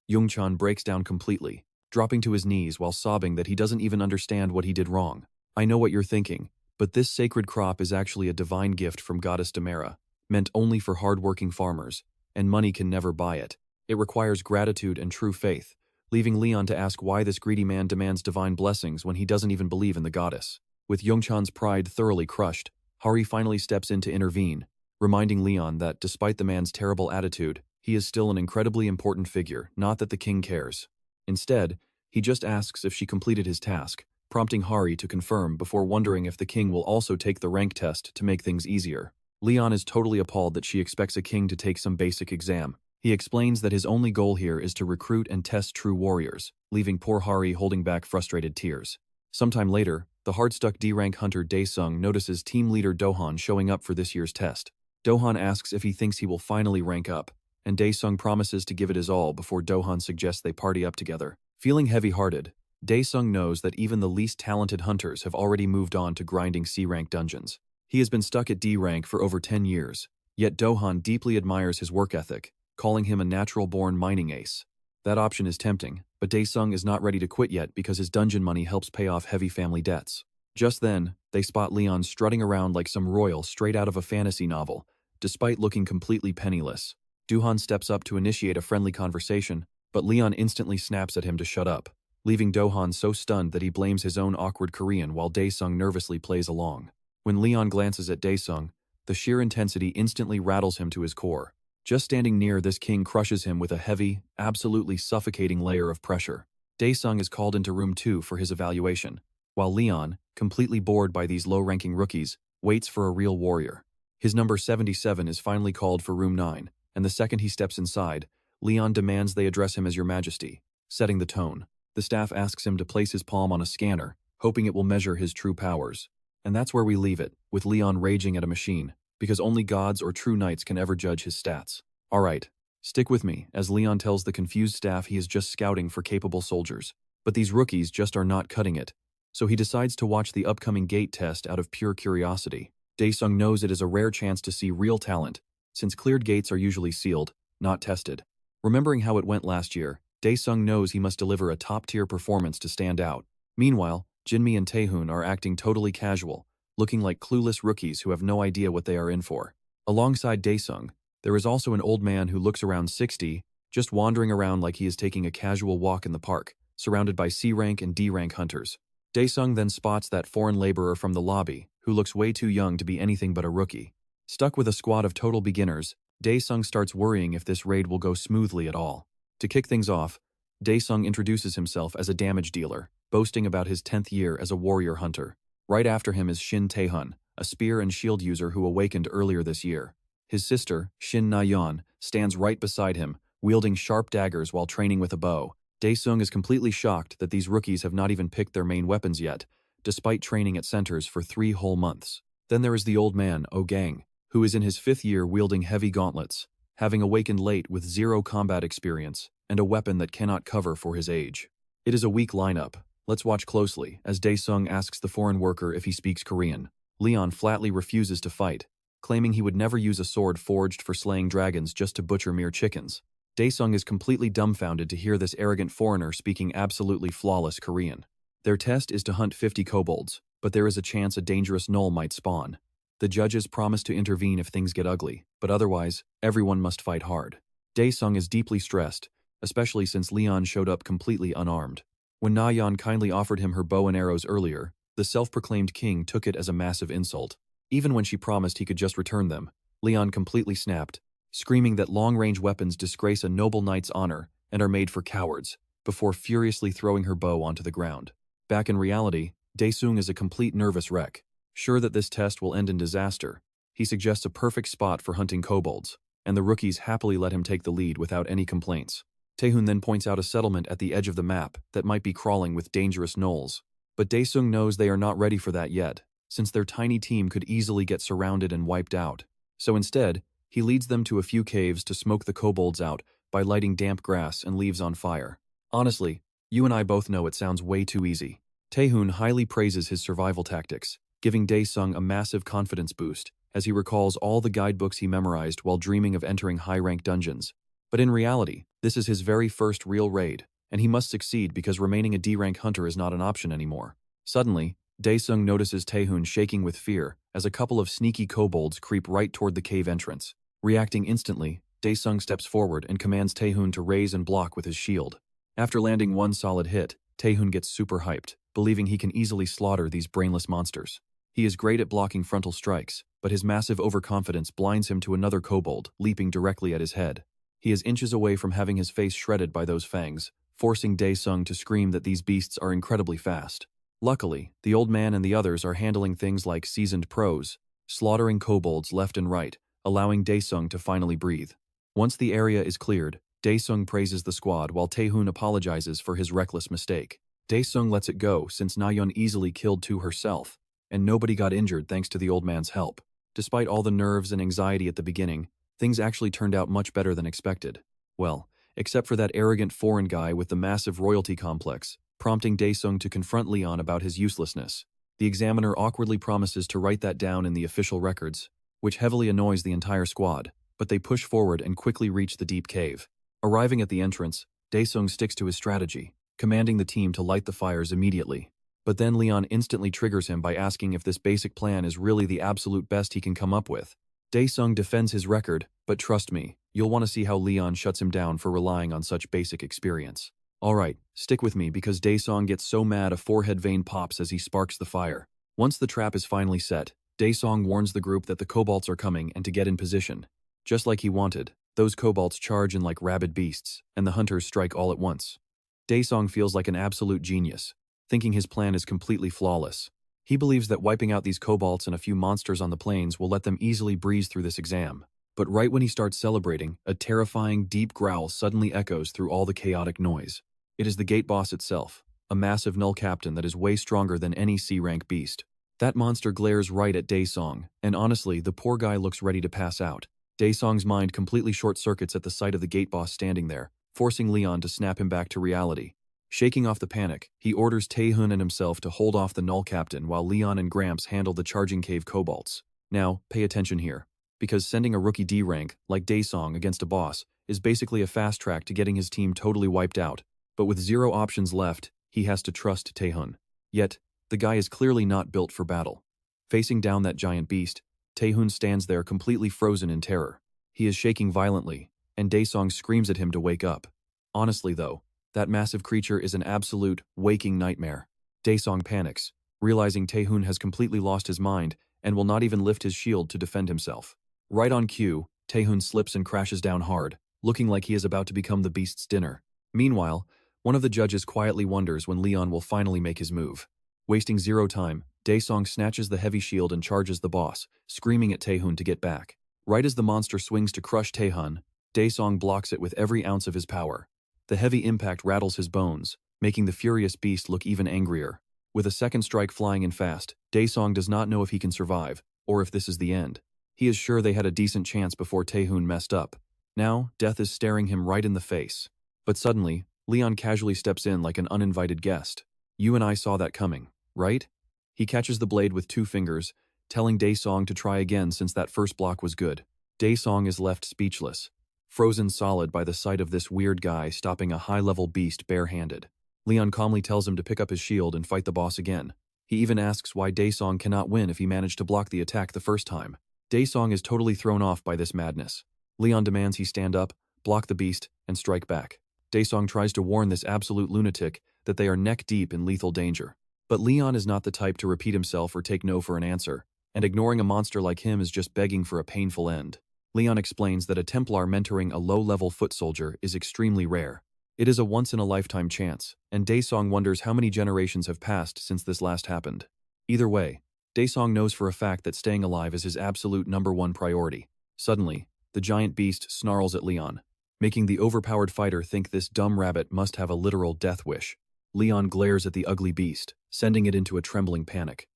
Zhongchan breaks down completely, dropping to his knees while sobbing that he doesn't even understand what he did wrong. I know what you're thinking, but this sacred crop is actually a divine gift from Goddess Demera, meant only for hard-working farmers, and money can never buy it. It requires gratitude and true faith, leaving Leon to ask why this greedy man demands divine blessings when he doesn't even believe in the goddess. With Zhongchan's pride thoroughly crushed, Hari finally steps in to intervene, reminding Leon that despite the man's terrible attitude, he is still an incredibly important figure, not that the king cares. Instead, he just asks if she completed his task, prompting Hari to confirm before wondering if the king will also take the rank test to make things easier. Leon is totally appalled that she expects a king to take some basic exam. He explains that his only goal here is to recruit and test true warriors, leaving poor Hari holding back frustrated tears. Sometime later, The hard-stuck D-rank hunter Daesung notices team leader Dohan showing up for this year's test. Dohan asks if he thinks he will finally rank up, and Daesung promises to give it his all before Dohan suggests they party up together. Feeling heavy-hearted, Daesung knows that even the least talented hunters have already moved on to grinding C-rank dungeons. He has been stuck at D-rank for over 10 years, yet Dohan deeply admires his work ethic, calling him a natural-born mining ace. That option is tempting, but Daesung is not ready to quit yet because his dungeon money helps pay off heavy family debts. Just then, they spot Leon strutting around like some royal straight out of a fantasy novel, despite looking completely penniless. Dohan steps up to initiate a friendly conversation, but Leon instantly snaps at him to shut up, leaving Dohan so stunned that he blames his own awkward Korean while Daesung nervously plays along. When Leon glances at Daesung, the sheer intensity instantly rattles him to his core. Just standing near this king crushes him with a heavy, absolutely suffocating layer of pressure. Daesung is called into room 2 for his evaluation, while Leon, completely bored by these low-ranking rookies, waits for a real warrior. His number 77 is finally called for room 9, and the second he steps inside, Leon demands they address him as Your Majesty, setting the tone. The staff asks him to place his palm on a scanner, hoping it will measure his true powers. And that's where we leave it, with Leon raging at a machine, because only gods or true knights can ever judge his stats. Alright, stick with me, as Leon tells the confused staff he is just scouting for capable soldiers. But these rookies just are not cutting it, so he decides to watch the upcoming gate test out of pure curiosity. Daesung knows it is a rare chance to see real talent, since cleared gates are usually sealed, not tested. Remembering how it went last year, Daesung knows he must deliver a top-tier performance to stand out. Meanwhile, Jinmi and Taehoon are acting totally casual, looking like clueless rookies who have no idea what they are in for. Alongside Daesung, there is also an old man who looks around 60, just wandering around like he is taking a casual walk in the park, surrounded by C-rank and D-rank hunters. Daesung then spots that foreign laborer from the lobby, who looks way too young to be anything but a rookie. Stuck with a squad of total beginners, Daesung starts worrying if this raid will go smoothly at all. To kick things off, Daesung introduces himself as a damage dealer, boasting about his 10th year as a warrior hunter. Right after him is Shin Taehun, a spear and shield user who awakened earlier this year. His sister, Shin Na-yeon, stands right beside him, wielding sharp daggers while training with a bow. Daesung is completely shocked that these rookies have not even picked their main weapons yet, despite training at centers for 3 whole months. Then there is the old man, Gang, who is in his 5th year wielding heavy gauntlets, having awakened late with 0 combat experience and a weapon that cannot cover for his age. It is a weak lineup. Let's watch closely, as Daesung asks the foreign worker if he speaks Korean. Leon flatly refuses to fight, claiming he would never use a sword forged for slaying dragons just to butcher mere chickens. Daesung is completely dumbfounded to hear this arrogant foreigner speaking absolutely flawless Korean. Their test is to hunt 50 kobolds, but there is a chance a dangerous null might spawn. The judges promise to intervene if things get ugly, but otherwise, everyone must fight hard. Daesung is deeply stressed, especially since Leon showed up completely unarmed. When Na-yeon kindly offered him her bow and arrows earlier, the self-proclaimed king took it as a massive insult. Even when she promised he could just return them, Leon completely snapped, screaming that long-range weapons disgrace a noble knight's honor and are made for cowards, before furiously throwing her bow onto the ground. Back in reality, Daesung is a complete nervous wreck. Sure that this test will end in disaster, he suggests a perfect spot for hunting kobolds, and the rookies happily let him take the lead without any complaints. Taehoon then points out a settlement at the edge of the map that might be crawling with dangerous gnolls. But Daesung knows they are not ready for that yet, since their tiny team could easily get surrounded and wiped out. So instead, he leads them to a few caves to smoke the kobolds out by lighting damp grass and leaves on fire. Honestly, you and I both know it sounds way too easy. Taehoon highly praises his survival tactics, giving Daesung a massive confidence boost as he recalls all the guidebooks he memorized while dreaming of entering high-rank dungeons. But in reality, this is his very first real raid, and he must succeed because remaining a D-rank hunter is not an option anymore. Suddenly, Daesung notices Taehoon shaking with fear as a couple of sneaky kobolds creep right toward the cave entrance. Reacting instantly, Daesung steps forward and commands Taehoon to raise and block with his shield. After landing one solid hit, Taehoon gets super hyped, believing he can easily slaughter these brainless monsters. He is great at blocking frontal strikes, but his massive overconfidence blinds him to another kobold leaping directly at his head. He is inches away from having his face shredded by those fangs, forcing Daesung to scream that these beasts are incredibly fast. Luckily, the old man and the others are handling things like seasoned pros, slaughtering kobolds left and right, allowing Daesung to finally breathe. Once the area is cleared, Daesung praises the squad while Taehoon apologizes for his reckless mistake. Daesung lets it go since Nayeon easily killed two herself, and nobody got injured thanks to the old man's help. Despite all the nerves and anxiety at the beginning, things actually turned out much better than expected. Well, except for that arrogant foreign guy with the massive royalty complex, prompting Daesung to confront Leon about his uselessness. The examiner awkwardly promises to write that down in the official records, which heavily annoys the entire squad, but they push forward and quickly reach the deep cave. Arriving at the entrance, Daesung sticks to his strategy, commanding the team to light the fires immediately. But then Leon instantly triggers him by asking if this basic plan is really the absolute best he can come up with. Daesung defends his record, but trust me, you'll want to see how Leon shuts him down for relying on such basic experience. Alright, stick with me because Daesung gets so mad a forehead vein pops as he sparks the fire. Once the trap is finally set, Daesung warns the group that the kobolds are coming and to get in position. Just like he wanted, those kobolds charge in like rabid beasts, and the hunters strike all at once. Daesung feels like an absolute genius, thinking his plan is completely flawless. He believes that wiping out these kobolds and a few monsters on the plains will let them easily breeze through this exam. But right when he starts celebrating, a terrifying, deep growl suddenly echoes through all the chaotic noise. It is the gate boss itself, a massive null captain that is way stronger than any C-rank beast. That monster glares right at Daesung, and honestly, the poor guy looks ready to pass out. Daesung's mind completely short-circuits at the sight of the gate boss standing there, forcing Leon to snap him back to reality. Shaking off the panic, he orders Taehun and himself to hold off the null captain while Leon and Gramps handle the charging cave kobolds. Now, pay attention here, because sending a rookie D rank, like Daesung, against a boss is basically a fast track to getting his team totally wiped out, but with zero options left, he has to trust Taehun. Yet, the guy is clearly not built for battle. Facing down that giant beast, Taehun stands there completely frozen in terror. He is shaking violently, and Daesung screams at him to wake up. Honestly though, that massive creature is an absolute, waking nightmare. Daesung panics, realizing Taehun has completely lost his mind and will not even lift his shield to defend himself. Right on cue, Taehun slips and crashes down hard, looking like he is about to become the beast's dinner. Meanwhile, one of the judges quietly wonders when Leon will finally make his move. Wasting zero time, Daesung snatches the heavy shield and charges the boss, screaming at Taehun to get back. Right as the monster swings to crush Taehun, Daesung blocks it with every ounce of his power. The heavy impact rattles his bones, making the furious beast look even angrier. With a second strike flying in fast, Daesung does not know if he can survive, or if this is the end. He is sure they had a decent chance before Taehun messed up. Now, death is staring him right in the face. But suddenly, Leon casually steps in like an uninvited guest. You and I saw that coming, right? He catches the blade with 2 fingers, telling Daesung to try again since that first block was good. Daesung is left speechless, frozen solid by the sight of this weird guy stopping a high-level beast barehanded. Leon calmly tells him to pick up his shield and fight the boss again. He even asks why Daesung cannot win if he managed to block the attack the first time. Daesung is totally thrown off by this madness. Leon demands he stand up, block the beast, and strike back. Daesung tries to warn this absolute lunatic that they are neck-deep in lethal danger. But Leon is not the type to repeat himself or take no for an answer, and ignoring a monster like him is just begging for a painful end. Leon explains that a Templar mentoring a low-level foot soldier is extremely rare. It is a once-in-a-lifetime chance, and Daesung wonders how many generations have passed since this last happened. Either way, Daesung knows for a fact that staying alive is his absolute #1 priority. Suddenly, the giant beast snarls at Leon, making the overpowered fighter think this dumb rabbit must have a literal death wish. Leon glares at the ugly beast, sending it into a trembling panic.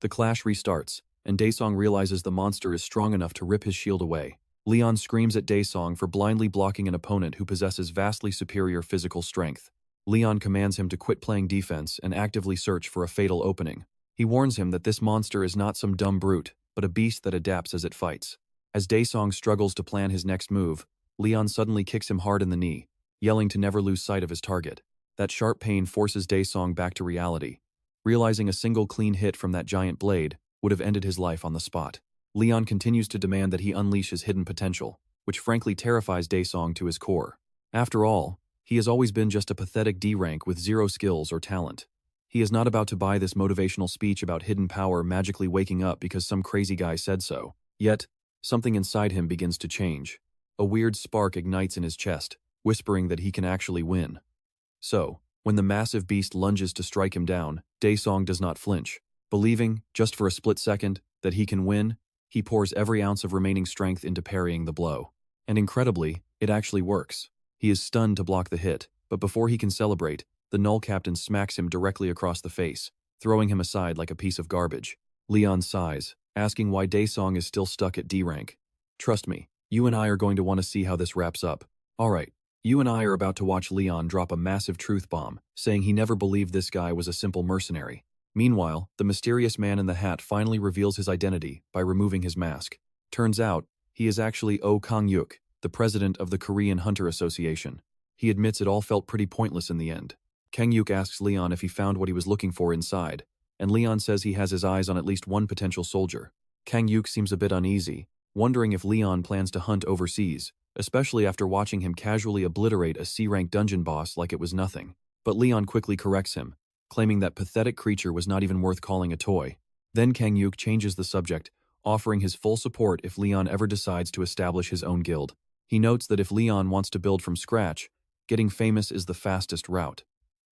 The clash restarts, and Daesung realizes the monster is strong enough to rip his shield away. Leon screams at Daesung for blindly blocking an opponent who possesses vastly superior physical strength. Leon commands him to quit playing defense and actively search for a fatal opening. He warns him that this monster is not some dumb brute, but a beast that adapts as it fights. As Daesung struggles to plan his next move, Leon suddenly kicks him hard in the knee, yelling to never lose sight of his target. That sharp pain forces Daesung back to reality, realizing a single clean hit from that giant blade would have ended his life on the spot. Leon continues to demand that he unleash his hidden potential, which frankly terrifies Daesung to his core. After all, he has always been just a pathetic D rank with zero skills or talent. He is not about to buy this motivational speech about hidden power magically waking up because some crazy guy said so. Yet, something inside him begins to change. A weird spark ignites in his chest, whispering that he can actually win. So, when the massive beast lunges to strike him down, Daesung does not flinch. Believing, just for a split second, that he can win, he pours every ounce of remaining strength into parrying the blow. And incredibly, it actually works. He is stunned to block the hit, but before he can celebrate, The null captain smacks him directly across the face, throwing him aside like a piece of garbage. Leon sighs, asking why Daesong is still stuck at D rank. Trust me, you and I are going to want to see how this wraps up. Alright, you and I are about to watch Leon drop a massive truth bomb, saying he never believed this guy was a simple mercenary. Meanwhile, the mysterious man in the hat finally reveals his identity by removing his mask. Turns out, he is actually Oh Kang-yuk, the president of the Korean Hunter Association. He admits it all felt pretty pointless in the end. Kang-yuk asks Leon if he found what he was looking for inside, and Leon says he has his eyes on at least one potential soldier. Kang-yuk seems a bit uneasy, wondering if Leon plans to hunt overseas, especially after watching him casually obliterate a C-rank dungeon boss like it was nothing. But Leon quickly corrects him, claiming that pathetic creature was not even worth calling a toy. Then Kang-yuk changes the subject, offering his full support if Leon ever decides to establish his own guild. He notes that if Leon wants to build from scratch, getting famous is the fastest route.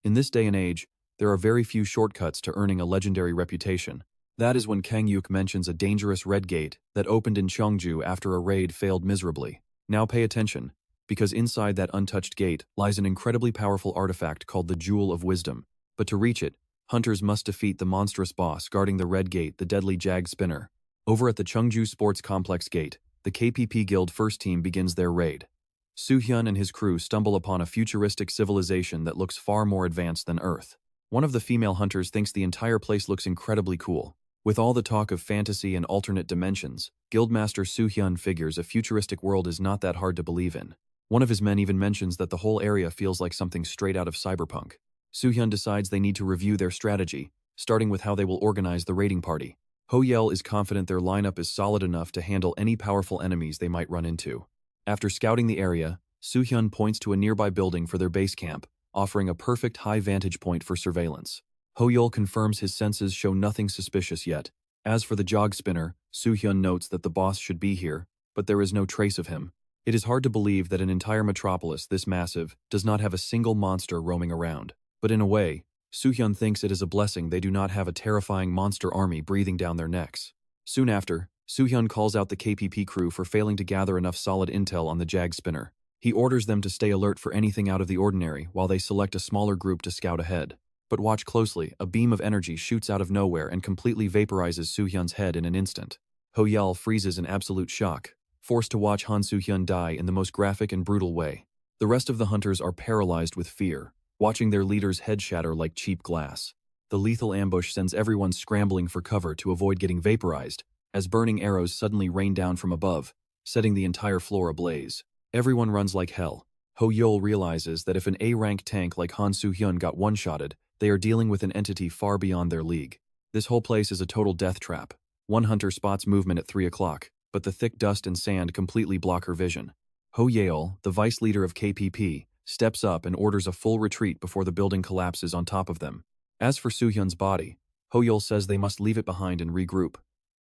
In this day and age, there are very few shortcuts to earning a legendary reputation. That is when Kang-yuk mentions a dangerous red gate that opened in Cheongju after a raid failed miserably. Now pay attention, because inside that untouched gate lies an incredibly powerful artifact called the Jewel of Wisdom. But to reach it, hunters must defeat the monstrous boss guarding the red gate, the deadly Jag Spinner. Over at the Cheongju Sports Complex gate, the KPP Guild first team begins their raid. Soo-hyun and his crew stumble upon a futuristic civilization that looks far more advanced than Earth. One of the female hunters thinks the entire place looks incredibly cool. With all the talk of fantasy and alternate dimensions, Guildmaster Soo-hyun figures a futuristic world is not that hard to believe in. One of his men even mentions that the whole area feels like something straight out of cyberpunk. Soo-hyun decides they need to review their strategy, starting with how they will organize the raiding party. Ho-yel is confident their lineup is solid enough to handle any powerful enemies they might run into. After scouting the area, Soo-hyun points to a nearby building for their base camp, offering a perfect high vantage point for surveillance. Ho-yel confirms his senses show nothing suspicious yet. As for the Jag Spinner, Soo-hyun notes that the boss should be here, but there is no trace of him. It is hard to believe that an entire metropolis this massive does not have a single monster roaming around. But in a way, Soo-hyun thinks it is a blessing they do not have a terrifying monster army breathing down their necks. Soon after, Soo-hyun calls out the KPP crew for failing to gather enough solid intel on the Jag Spinner. He orders them to stay alert for anything out of the ordinary while they select a smaller group to scout ahead. But watch closely, a beam of energy shoots out of nowhere and completely vaporizes Soo-hyun's head in an instant. Ho-yel freezes in absolute shock, forced to watch Han Soo-hyun die in the most graphic and brutal way. The rest of the hunters are paralyzed with fear, watching their leader's head shatter like cheap glass. The lethal ambush sends everyone scrambling for cover to avoid getting vaporized, as burning arrows suddenly rain down from above, setting the entire floor ablaze. Everyone runs like hell. Ho-yel realizes that if an A-rank tank like Han Soo-hyun got one-shotted, they are dealing with an entity far beyond their league. This whole place is a total death trap. One hunter spots movement at 3 o'clock, but the thick dust and sand completely block her vision. Ho-yel, the vice leader of KPP, steps up and orders a full retreat before the building collapses on top of them. As for Soo-hyun's body, Ho-yel says they must leave it behind and regroup,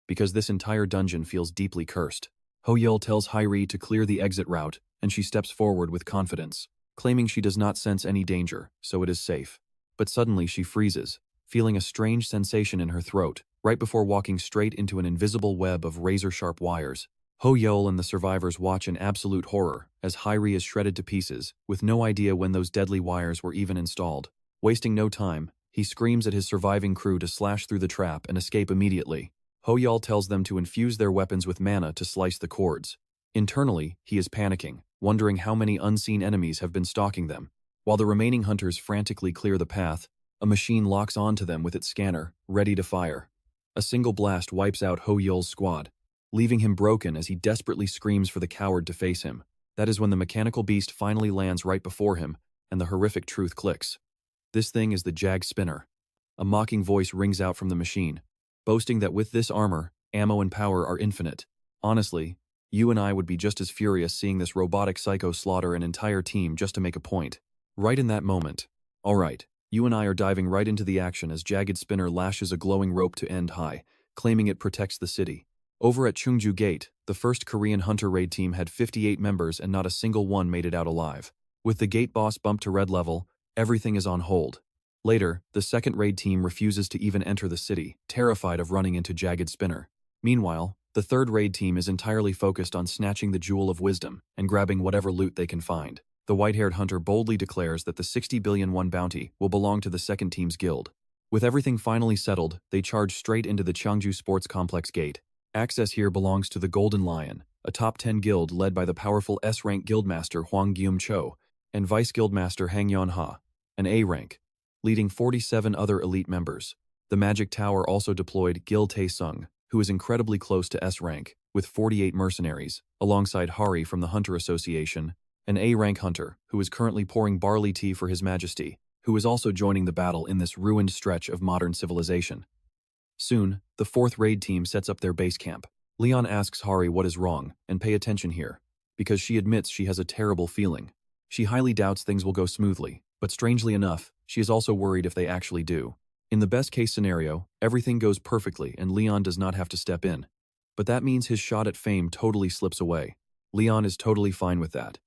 because this entire dungeon feels deeply cursed. Ho-yel tells Hairi to clear the exit route, and she steps forward with confidence, claiming she does not sense any danger, so it is safe. But suddenly she freezes, feeling a strange sensation in her throat, right before walking straight into an invisible web of razor-sharp wires. Ho-yel and the survivors watch in absolute horror as Hairi is shredded to pieces, with no idea when those deadly wires were even installed. Wasting no time, he screams at his surviving crew to slash through the trap and escape immediately. Ho-yel tells them to infuse their weapons with mana to slice the cords. Internally, he is panicking, wondering how many unseen enemies have been stalking them. While the remaining hunters frantically clear the path, a machine locks onto them with its scanner, ready to fire. A single blast wipes out Ho-yel's squad, leaving him broken as he desperately screams for the coward to face him. That is when the mechanical beast finally lands right before him, and the horrific truth clicks. This thing is the Jag Spinner. A mocking voice rings out from the machine, boasting that with this armor, ammo and power are infinite. Honestly, you and I would be just as furious seeing this robotic psycho slaughter an entire team just to make a point. Right in that moment. Alright, you and I are diving right into the action as Jagged Spinner lashes a glowing rope to end high, claiming it protects the city. Over at Cheongju Gate, the first Korean hunter raid team had 58 members and not a single one made it out alive. With the gate boss bumped to red level, everything is on hold. Later, the second raid team refuses to even enter the city, terrified of running into Jagged Spinner. Meanwhile, the third raid team is entirely focused on snatching the Jewel of Wisdom and grabbing whatever loot they can find. The white-haired hunter boldly declares that the 60 billion won bounty will belong to the second team's guild. With everything finally settled, they charge straight into the Cheongju Sports Complex gate. Access here belongs to the Golden Lion, a top 10 guild led by the powerful S-rank guildmaster Huang Gyum Cho and vice guildmaster Hang Yon Ha, an A rank, leading 47 other elite members. The Magic Tower also deployed Gil Tae-sung, who is incredibly close to S rank, with 48 mercenaries, alongside Hari from the Hunter Association, an A-rank hunter who is currently pouring barley tea for His Majesty, who is also joining the battle in this ruined stretch of modern civilization. Soon, the 4th raid team sets up their base camp. Leon asks Hari what is wrong, and pay attention here, because she admits she has a terrible feeling. She highly doubts things will go smoothly, but strangely enough, she is also worried if they actually do. In the best-case scenario, everything goes perfectly and Leon does not have to step in. But that means his shot at fame totally slips away. Leon is totally fine with that.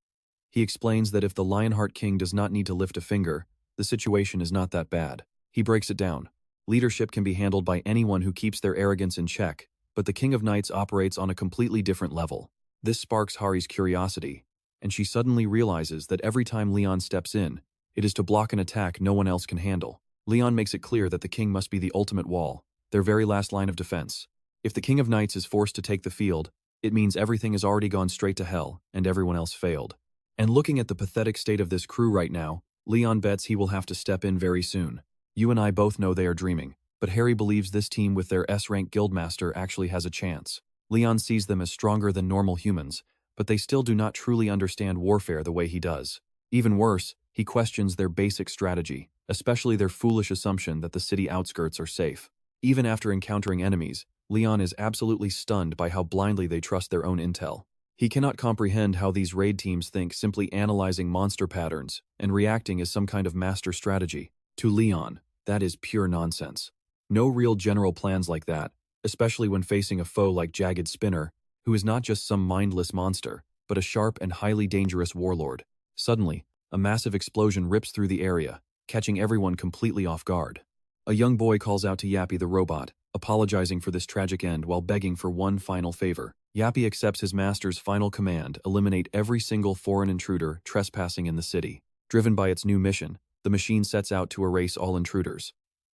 He explains that if the Lionheart King does not need to lift a finger, the situation is not that bad. He breaks it down. Leadership can be handled by anyone who keeps their arrogance in check, but the King of Knights operates on a completely different level. This sparks Hari's curiosity, and she suddenly realizes that every time Leon steps in, it is to block an attack no one else can handle. Leon makes it clear that the king must be the ultimate wall, their very last line of defense. If the King of Knights is forced to take the field, it means everything has already gone straight to hell and everyone else failed. And looking at the pathetic state of this crew right now, Leon bets he will have to step in very soon. You and I both know they are dreaming, but Harry believes this team with their S-rank guildmaster actually has a chance. Leon sees them as stronger than normal humans, but they still do not truly understand warfare the way he does. Even worse, he questions their basic strategy, especially their foolish assumption that the city outskirts are safe. Even after encountering enemies, Leon is absolutely stunned by how blindly they trust their own intel. He cannot comprehend how these raid teams think simply analyzing monster patterns and reacting is some kind of master strategy. To Leon, that is pure nonsense. No real general plans like that, especially when facing a foe like Jagged Spinner, who is not just some mindless monster, but a sharp and highly dangerous warlord. Suddenly, a massive explosion rips through the area, catching everyone completely off guard. A young boy calls out to Yappy the robot, apologizing for this tragic end while begging for one final favor. Yappy accepts his master's final command: eliminate every single foreign intruder trespassing in the city. Driven by its new mission, the machine sets out to erase all intruders.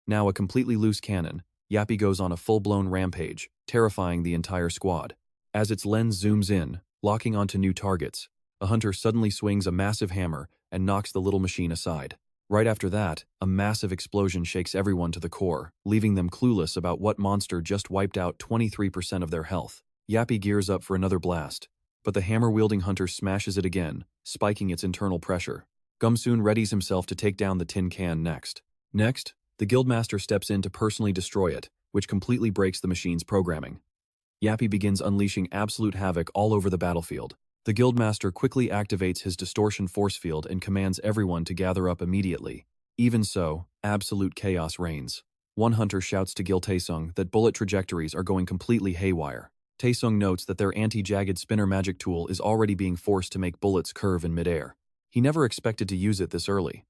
Now a completely loose cannon, Yappy goes on a full-blown rampage, terrifying the entire squad. As its lens zooms in, locking onto new targets, a hunter suddenly swings a massive hammer and knocks the little machine aside. Right after that, a massive explosion shakes everyone to the core, leaving them clueless about what monster just wiped out 23% of their health. Yappy gears up for another blast, but the hammer-wielding hunter smashes it again, spiking its internal pressure. Gumsoon readies himself to take down the tin can next. Next, the guildmaster steps in to personally destroy it, which completely breaks the machine's programming. Yappy begins unleashing absolute havoc all over the battlefield. The guildmaster quickly activates his distortion force field and commands everyone to gather up immediately. Even so, absolute chaos reigns. One hunter shouts to Gil Taesung that bullet trajectories are going completely haywire. Taesung notes that their anti-jagged spinner magic tool is already being forced to make bullets curve in midair. He never expected to use it this early.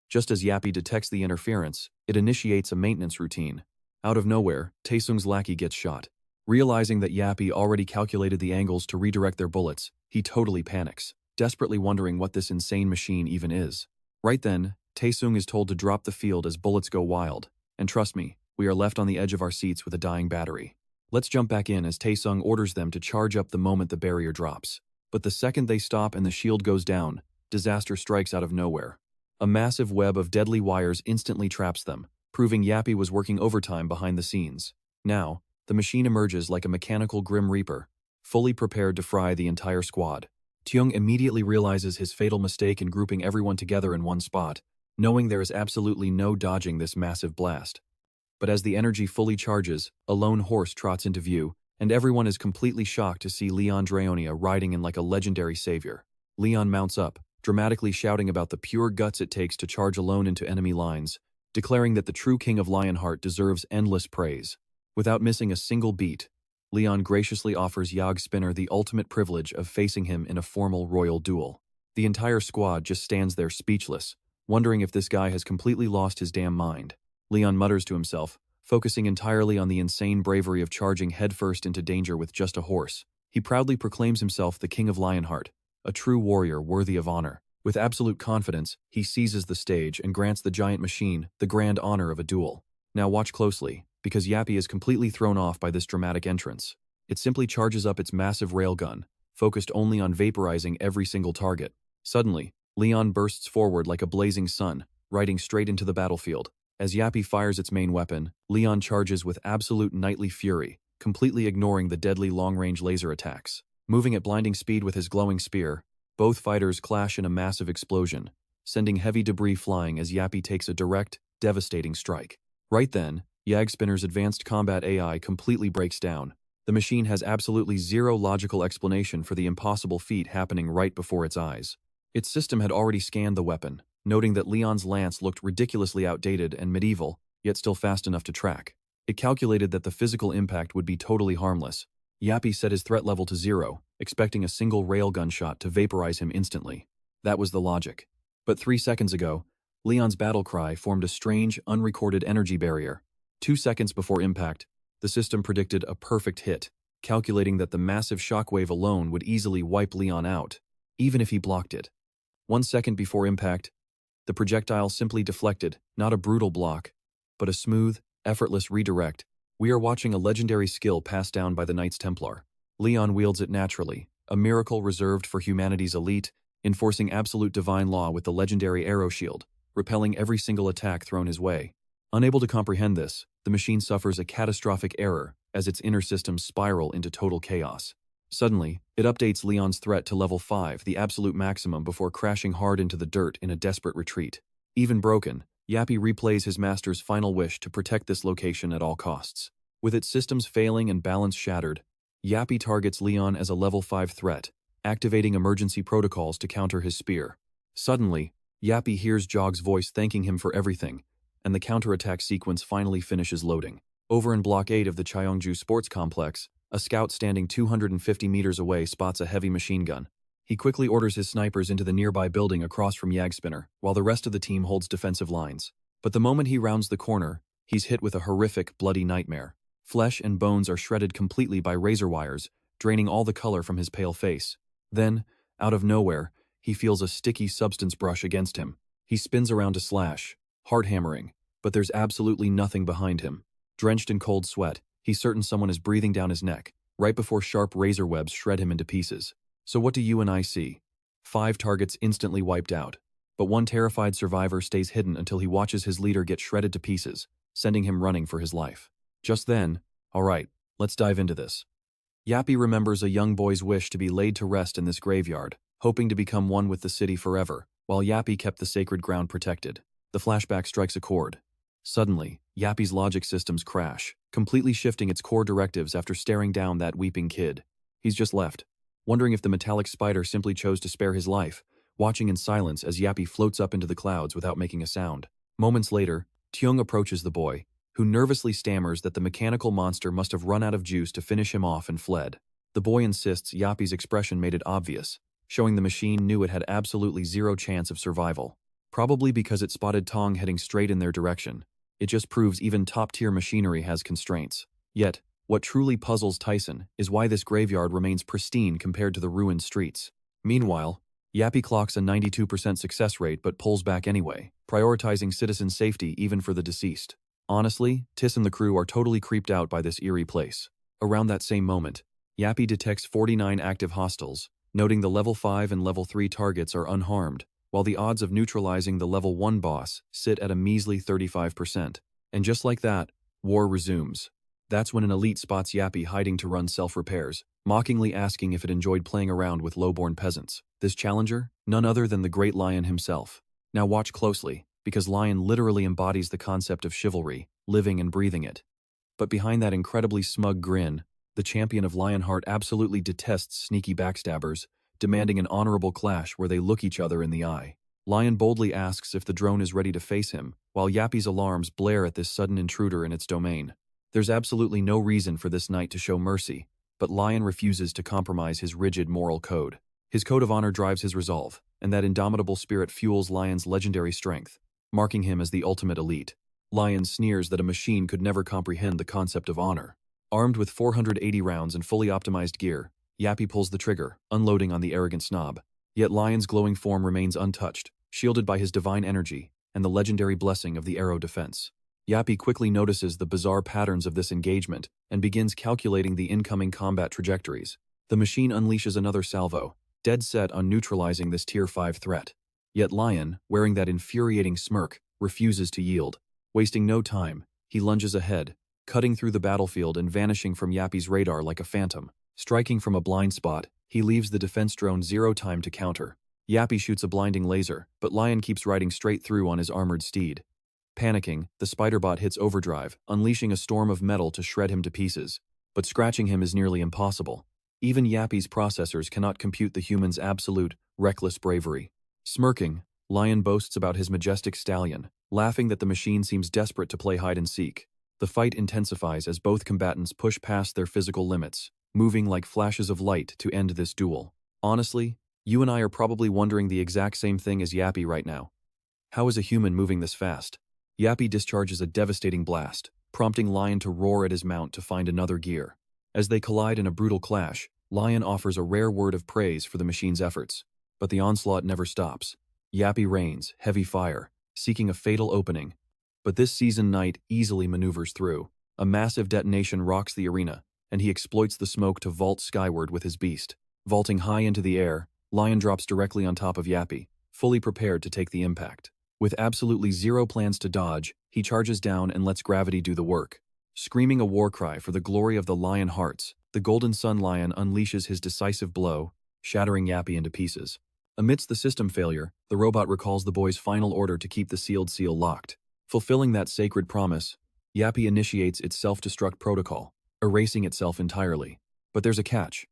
Just as Yappy detects the interference, it initiates a maintenance routine. Out of nowhere, Taesung's lackey gets shot. Realizing that Yappy already calculated the angles to redirect their bullets, he totally panics, desperately wondering what this insane machine even is. Right then, Taesung is told to drop the field as bullets go wild, and trust me, we are left on the edge of our seats with a dying battery. Let's jump back in as Taesung orders them to charge up the moment the barrier drops. But the second they stop and the shield goes down, disaster strikes out of nowhere. A massive web of deadly wires instantly traps them, proving Yappy was working overtime behind the scenes. Now, the machine emerges like a mechanical Grim Reaper, fully prepared to fry the entire squad. Teung immediately realizes his fatal mistake in grouping everyone together in one spot, knowing there is absolutely no dodging this massive blast. But as the energy fully charges, a lone horse trots into view, and everyone is completely shocked to see Leon Draonia riding in like a legendary savior. Leon mounts up, dramatically shouting about the pure guts it takes to charge alone into enemy lines, declaring that the true King of Lionheart deserves endless praise. Without missing a single beat, Leon graciously offers Yag Spinner the ultimate privilege of facing him in a formal royal duel. The entire squad just stands there speechless, wondering if this guy has completely lost his damn mind. Leon mutters to himself, focusing entirely on the insane bravery of charging headfirst into danger with just a horse. He proudly proclaims himself the King of Lionheart, a true warrior worthy of honor. With absolute confidence, he seizes the stage and grants the giant machine the grand honor of a duel. Now watch closely, because Yappy is completely thrown off by this dramatic entrance. It simply charges up its massive railgun, focused only on vaporizing every single target. Suddenly, Leon bursts forward like a blazing sun, riding straight into the battlefield. As Yappy fires its main weapon, Leon charges with absolute knightly fury, completely ignoring the deadly long-range laser attacks. Moving at blinding speed with his glowing spear, both fighters clash in a massive explosion, sending heavy debris flying as Yappy takes a direct, devastating strike. Right then, Yagspinner's advanced combat AI completely breaks down. The machine has absolutely zero logical explanation for the impossible feat happening right before its eyes. Its system had already scanned the weapon, noting that Leon's lance looked ridiculously outdated and medieval, yet still fast enough to track. It calculated that the physical impact would be totally harmless. Yappy set his threat level to 0, expecting a single railgun shot to vaporize him instantly. That was the logic. But 3 seconds ago, Leon's battle cry formed a strange, unrecorded energy barrier. 2 seconds before impact, the system predicted a perfect hit, calculating that the massive shockwave alone would easily wipe Leon out, even if he blocked it. 1 second before impact, the projectile simply deflected, not a brutal block, but a smooth, effortless redirect. We are watching a legendary skill passed down by the Knights Templar. Leon wields it naturally, a miracle reserved for humanity's elite, enforcing absolute divine law with the legendary arrow shield, repelling every single attack thrown his way. Unable to comprehend this, the machine suffers a catastrophic error as its inner systems spiral into total chaos. Suddenly, it updates Leon's threat to level 5, the absolute maximum, before crashing hard into the dirt in a desperate retreat. Even broken, Yappy replays his master's final wish to protect this location at all costs. With its systems failing and balance shattered, Yappy targets Leon as a level 5 threat, activating emergency protocols to counter his spear. Suddenly, Yappy hears Jog's voice thanking him for everything, and the counterattack sequence finally finishes loading. Over in Block 8 of the Cheongju Sports Complex, a scout standing 250 meters away spots a heavy machine gun. He quickly orders his snipers into the nearby building across from Yagspinner, while the rest of the team holds defensive lines. But the moment he rounds the corner, he's hit with a horrific, bloody nightmare. Flesh and bones are shredded completely by razor wires, draining all the color from his pale face. Then, out of nowhere, he feels a sticky substance brush against him. He spins around to slash, hard hammering, but there's absolutely nothing behind him. Drenched in cold sweat, he's certain someone is breathing down his neck, right before sharp razor webs shred him into pieces. So what do you and I see? 5 targets instantly wiped out, but one terrified survivor stays hidden until he watches his leader get shredded to pieces, sending him running for his life. Just then, alright, let's dive into this. Yappy remembers a young boy's wish to be laid to rest in this graveyard, hoping to become one with the city forever, while Yappy kept the sacred ground protected. The flashback strikes a chord. Suddenly, Yappy's logic systems crash, completely shifting its core directives after staring down that weeping kid. He's just left, wondering if the metallic spider simply chose to spare his life, watching in silence as Yappy floats up into the clouds without making a sound. Moments later, Tyung approaches the boy, who nervously stammers that the mechanical monster must have run out of juice to finish him off and fled. The boy insists Yappy's expression made it obvious, showing the machine knew it had absolutely zero chance of survival. Probably because it spotted Tong heading straight in their direction. It just proves even top-tier machinery has constraints. Yet, what truly puzzles Tyson is why this graveyard remains pristine compared to the ruined streets. Meanwhile, Yappy clocks a 92% success rate but pulls back anyway, prioritizing citizen safety even for the deceased. Honestly, Tis and the crew are totally creeped out by this eerie place. Around that same moment, Yappy detects 49 active hostiles, noting the level 5 and level 3 targets are unharmed, while the odds of neutralizing the level 1 boss sit at a measly 35%. And just like that, war resumes. That's when an elite spots Yappy hiding to run self-repairs, mockingly asking if it enjoyed playing around with low-born peasants. This challenger? None other than the Great Lion himself. Now watch closely, because Lion literally embodies the concept of chivalry, living and breathing it. But behind that incredibly smug grin, the champion of Lionheart absolutely detests sneaky backstabbers, demanding an honorable clash where they look each other in the eye. Lion boldly asks if the drone is ready to face him, while Yappy's alarms blare at this sudden intruder in its domain. There's absolutely no reason for this knight to show mercy, but Lion refuses to compromise his rigid moral code. His code of honor drives his resolve, and that indomitable spirit fuels Lion's legendary strength, marking him as the ultimate elite. Lion sneers that a machine could never comprehend the concept of honor. Armed with 480 rounds and fully optimized gear, Yappy pulls the trigger, unloading on the arrogant snob. Yet Lion's glowing form remains untouched, shielded by his divine energy and the legendary blessing of the arrow defense. Yappy quickly notices the bizarre patterns of this engagement and begins calculating the incoming combat trajectories. The machine unleashes another salvo, dead set on neutralizing this Tier 5 threat. Yet Lion, wearing that infuriating smirk, refuses to yield. Wasting no time, he lunges ahead, cutting through the battlefield and vanishing from Yappy's radar like a phantom. Striking from a blind spot, he leaves the defense drone zero time to counter. Yappy shoots a blinding laser, but Lion keeps riding straight through on his armored steed. Panicking, the Spiderbot hits overdrive, unleashing a storm of metal to shred him to pieces. But scratching him is nearly impossible. Even Yappy's processors cannot compute the human's absolute, reckless bravery. Smirking, Lion boasts about his majestic stallion, laughing that the machine seems desperate to play hide-and-seek. The fight intensifies as both combatants push past their physical limits, moving like flashes of light to end this duel. Honestly, you and I are probably wondering the exact same thing as Yappy right now. How is a human moving this fast? Yappy discharges a devastating blast, prompting Lion to roar at his mount to find another gear. As they collide in a brutal clash, Lion offers a rare word of praise for the machine's efforts. But the onslaught never stops. Yappy rains, heavy fire, seeking a fatal opening. But this seasoned knight easily maneuvers through. A massive detonation rocks the arena, and he exploits the smoke to vault skyward with his beast. Vaulting high into the air, Lion drops directly on top of Yappy, fully prepared to take the impact. With absolutely zero plans to dodge, he charges down and lets gravity do the work. Screaming a war cry for the glory of the lion hearts, the Golden Sun Lion unleashes his decisive blow, shattering Yappy into pieces. Amidst the system failure, the robot recalls the boy's final order to keep the sealed seal locked. Fulfilling that sacred promise, Yappy initiates its self-destruct protocol, erasing itself entirely. But there's a catch.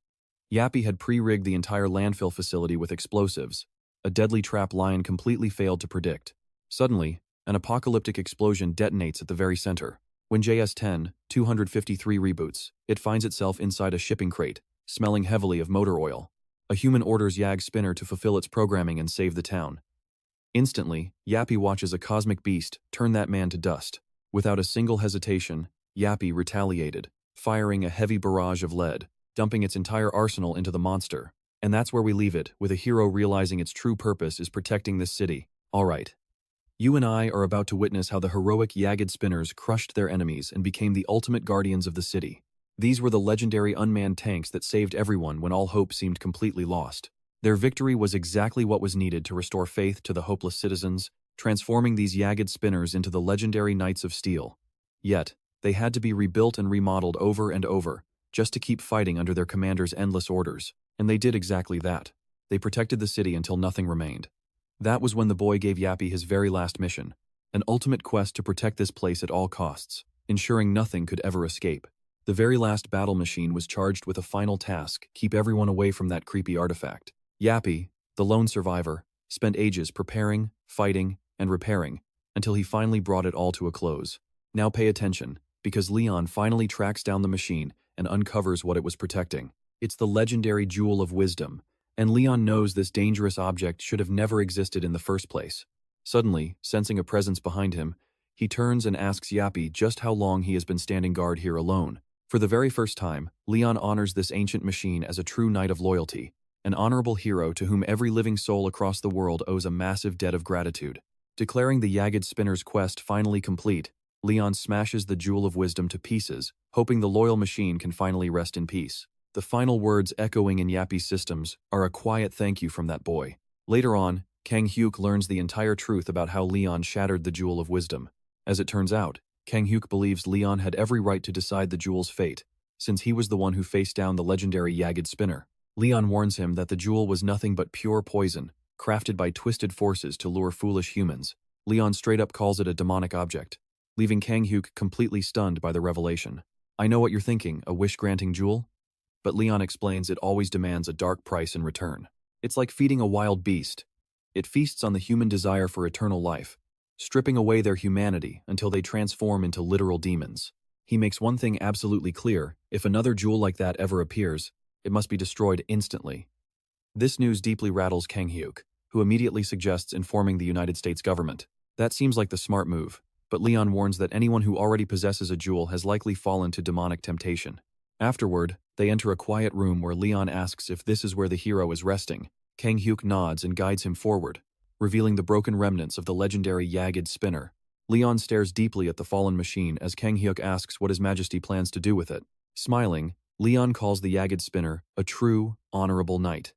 Yappy had pre-rigged the entire landfill facility with explosives, a deadly trap Lion completely failed to predict. Suddenly, an apocalyptic explosion detonates at the very center. When JS-10, 253 reboots, it finds itself inside a shipping crate, smelling heavily of motor oil. A human orders Yag Spinner to fulfill its programming and save the town. Instantly, Yappy watches a cosmic beast turn that man to dust. Without a single hesitation, Yappy retaliated, firing a heavy barrage of lead, dumping its entire arsenal into the monster. And that's where we leave it, with a hero realizing its true purpose is protecting this city. Alright. You and I are about to witness how the heroic Yagged Spinners crushed their enemies and became the ultimate guardians of the city. These were the legendary unmanned tanks that saved everyone when all hope seemed completely lost. Their victory was exactly what was needed to restore faith to the hopeless citizens, transforming these Yagged Spinners into the legendary Knights of Steel. Yet, they had to be rebuilt and remodeled over and over, just to keep fighting under their commander's endless orders. And they did exactly that. They protected the city until nothing remained. That was when the boy gave Yappy his very last mission, an ultimate quest to protect this place at all costs, ensuring nothing could ever escape. The very last battle machine was charged with a final task: keep everyone away from that creepy artifact. Yappy, the lone survivor, spent ages preparing, fighting, and repairing, until he finally brought it all to a close. Now pay attention, because Leon finally tracks down the machine and uncovers what it was protecting. It's the legendary Jewel of Wisdom, and Leon knows this dangerous object should have never existed in the first place. Suddenly, sensing a presence behind him, he turns and asks Yappy just how long he has been standing guard here alone. For the very first time, Leon honors this ancient machine as a true knight of loyalty, an honorable hero to whom every living soul across the world owes a massive debt of gratitude. Declaring the Yagged Spinner's quest finally complete, Leon smashes the Jewel of Wisdom to pieces, hoping the loyal machine can finally rest in peace. The final words echoing in Yappy's systems are a quiet thank you from that boy. Later on, Kang Hyuk learns the entire truth about how Leon shattered the Jewel of Wisdom. As it turns out, Kang Hyuk believes Leon had every right to decide the jewel's fate, since he was the one who faced down the legendary Yagged Spinner. Leon warns him that the jewel was nothing but pure poison, crafted by twisted forces to lure foolish humans. Leon straight up calls it a demonic object, leaving Kang Hyuk completely stunned by the revelation. I know what you're thinking, a wish-granting jewel? But Leon explains it always demands a dark price in return. It's like feeding a wild beast. It feasts on the human desire for eternal life, stripping away their humanity until they transform into literal demons. He makes one thing absolutely clear: if another jewel like that ever appears, it must be destroyed instantly. This news deeply rattles Kang Hyuk, who immediately suggests informing the United States government. That seems like the smart move, but Leon warns that anyone who already possesses a jewel has likely fallen to demonic temptation. Afterward, they enter a quiet room where Leon asks if this is where the hero is resting. Kang Hyuk nods and guides him forward, revealing the broken remnants of the legendary Yagid spinner. Leon stares deeply at the fallen machine as Kang Hyuk asks what His Majesty plans to do with it. Smiling, Leon calls the Yagid spinner a true, honorable knight.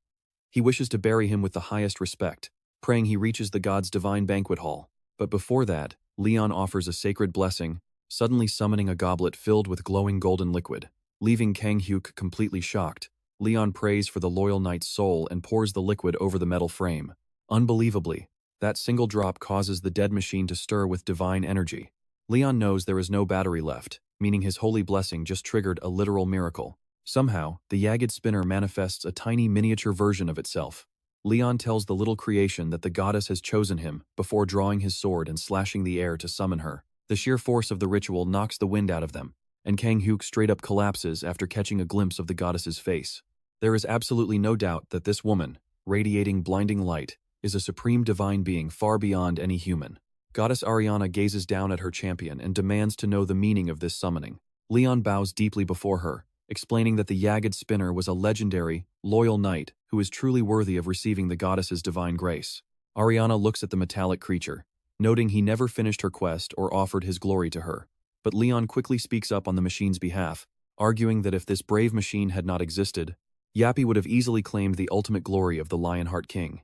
He wishes to bury him with the highest respect, praying he reaches the god's divine banquet hall. But before that, Leon offers a sacred blessing, suddenly summoning a goblet filled with glowing golden liquid. Leaving Kang Hyuk completely shocked, Leon prays for the loyal knight's soul and pours the liquid over the metal frame. Unbelievably, that single drop causes the dead machine to stir with divine energy. Leon knows there is no battery left, meaning his holy blessing just triggered a literal miracle. Somehow, the Yagid spinner manifests a tiny miniature version of itself. Leon tells the little creation that the goddess has chosen him before drawing his sword and slashing the air to summon her. The sheer force of the ritual knocks the wind out of them, and Kang Hyuk straight up collapses after catching a glimpse of the goddess's face. There is absolutely no doubt that this woman, radiating blinding light, is a supreme divine being far beyond any human. Goddess Ariana gazes down at her champion and demands to know the meaning of this summoning. Leon bows deeply before her, explaining that the Yagid spinner was a legendary, loyal knight who is truly worthy of receiving the goddess's divine grace. Ariana looks at the metallic creature, noting he never finished her quest or offered his glory to her. But Leon quickly speaks up on the machine's behalf, arguing that if this brave machine had not existed, Yappy would have easily claimed the ultimate glory of the Lionheart King.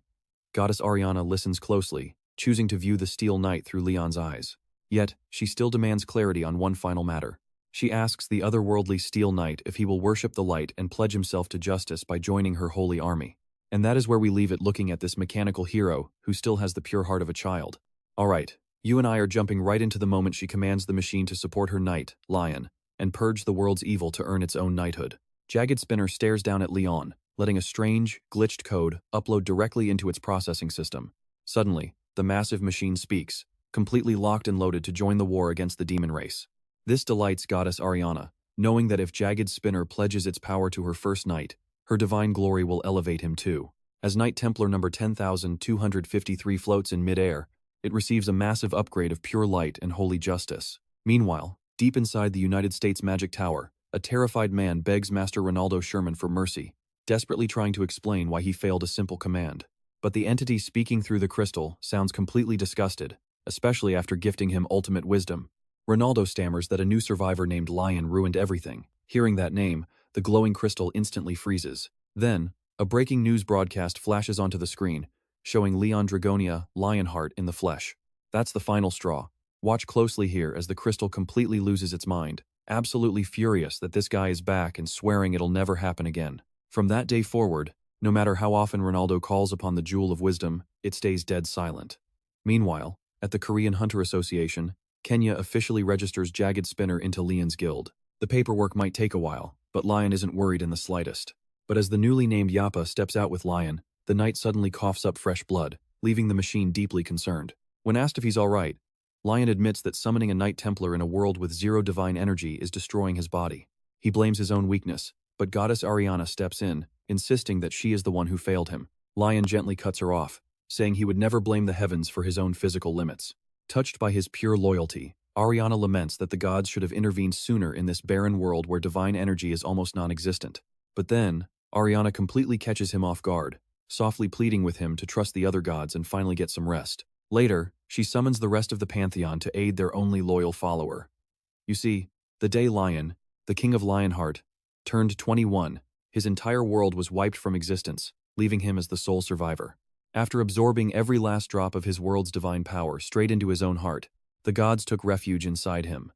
Goddess Ariana listens closely, choosing to view the Steel Knight through Leon's eyes. Yet, she still demands clarity on one final matter. She asks the otherworldly Steel Knight if he will worship the light and pledge himself to justice by joining her holy army. And that is where we leave it, looking at this mechanical hero who still has the pure heart of a child. Alright, you and I are jumping right into the moment she commands the machine to support her knight, Lion, and purge the world's evil to earn its own knighthood. Jagged Spinner stares down at Leon, letting a strange, glitched code upload directly into its processing system. Suddenly, the massive machine speaks, completely locked and loaded to join the war against the demon race. This delights Goddess Ariana, knowing that if Jagged Spinner pledges its power to her first knight, her divine glory will elevate him too. As Knight Templar number 10,253 floats in midair, it receives a massive upgrade of pure light and holy justice. Meanwhile, deep inside the United States Magic Tower, a terrified man begs Master Ronaldo Sherman for mercy, desperately trying to explain why he failed a simple command. But the entity speaking through the crystal sounds completely disgusted, especially after gifting him ultimate wisdom. Ronaldo stammers that a new survivor named Lion ruined everything. Hearing that name, the glowing crystal instantly freezes. Then, a breaking news broadcast flashes onto the screen, showing Leon Dragonia, Lionheart in the flesh. That's the final straw. Watch closely here as the crystal completely loses its mind, absolutely furious that this guy is back and swearing it'll never happen again. From that day forward, no matter how often Ronaldo calls upon the Jewel of Wisdom, it stays dead silent. Meanwhile, at the Korean Hunter Association, Kenya officially registers Jagged Spinner into Leon's guild. The paperwork might take a while, but Lion isn't worried in the slightest. But as the newly named Yappa steps out with Lion, the knight suddenly coughs up fresh blood, leaving the machine deeply concerned. When asked if he's alright, Lion admits that summoning a Knight Templar in a world with zero divine energy is destroying his body. He blames his own weakness, but Goddess Ariana steps in, insisting that she is the one who failed him. Lion gently cuts her off, saying he would never blame the heavens for his own physical limits. Touched by his pure loyalty, Ariana laments that the gods should have intervened sooner in this barren world where divine energy is almost non-existent. But then, Ariana completely catches him off guard, softly pleading with him to trust the other gods and finally get some rest. Later, she summons the rest of the pantheon to aid their only loyal follower. You see, the day Lion, the king of Lionheart, turned 21, his entire world was wiped from existence, leaving him as the sole survivor. After absorbing every last drop of his world's divine power straight into his own heart, the gods took refuge inside him.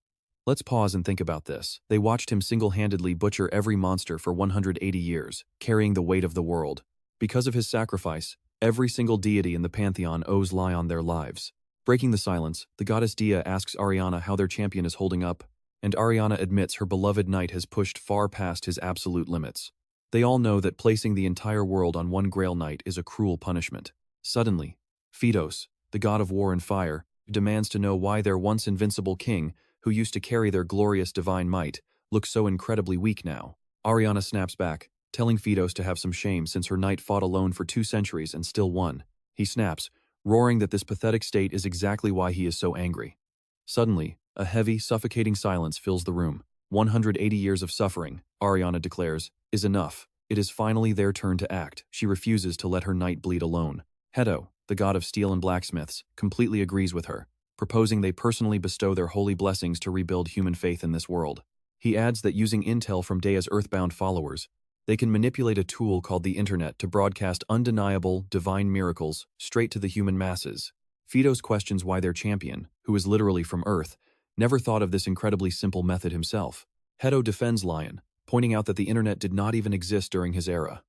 Let's pause and think about this. They watched him single-handedly butcher every monster for 180 years, carrying the weight of the world. Because of his sacrifice, every single deity in the pantheon owes Lion their lives. Breaking the silence, the goddess Dia asks Ariana how their champion is holding up, and Ariana admits her beloved knight has pushed far past his absolute limits. They all know that placing the entire world on one Grail Knight is a cruel punishment. Suddenly, Phaedos, the god of war and fire, demands to know why their once invincible king, who used to carry their glorious divine might, looks so incredibly weak now. Ariana snaps back, telling Phaedos to have some shame since her knight fought alone for 2 centuries and still won. He snaps, roaring that this pathetic state is exactly why he is so angry. Suddenly, a heavy, suffocating silence fills the room. 180 years of suffering, Ariana declares, is enough. It is finally their turn to act. She refuses to let her knight bleed alone. Hedo, the god of steel and blacksmiths, completely agrees with her, proposing they personally bestow their holy blessings to rebuild human faith in this world. He adds that using intel from Dea's earthbound followers, they can manipulate a tool called the Internet to broadcast undeniable, divine miracles straight to the human masses. Fidos questions why their champion, who is literally from Earth, never thought of this incredibly simple method himself. Hedo defends Lion, pointing out that the Internet did not even exist during his era.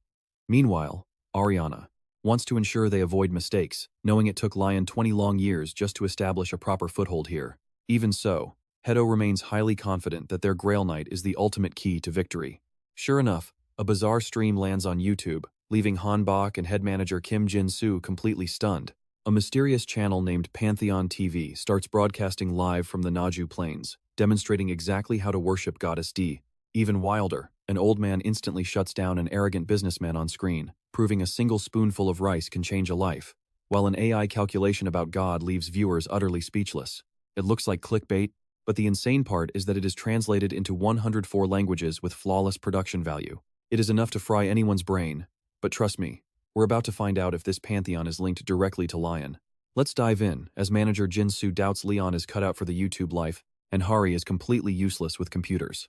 Meanwhile, Ariana wants to ensure they avoid mistakes, knowing it took Lion 20 long years just to establish a proper foothold here. Even so, Hedo remains highly confident that their Grail Knight is the ultimate key to victory. Sure enough, a bizarre stream lands on YouTube, leaving Hanbok and head manager Kim Jin-soo completely stunned. A mysterious channel named Pantheon TV starts broadcasting live from the Naju Plains, demonstrating exactly how to worship Goddess D. Even wilder, an old man instantly shuts down an arrogant businessman on screen, proving a single spoonful of rice can change a life, while an AI calculation about God leaves viewers utterly speechless. It looks like clickbait, but the insane part is that it is translated into 104 languages with flawless production value. It is enough to fry anyone's brain, but trust me, we're about to find out if this pantheon is linked directly to Lion. Let's dive in, as manager Jin-soo doubts Leon is cut out for the YouTube life, and Hari is completely useless with computers.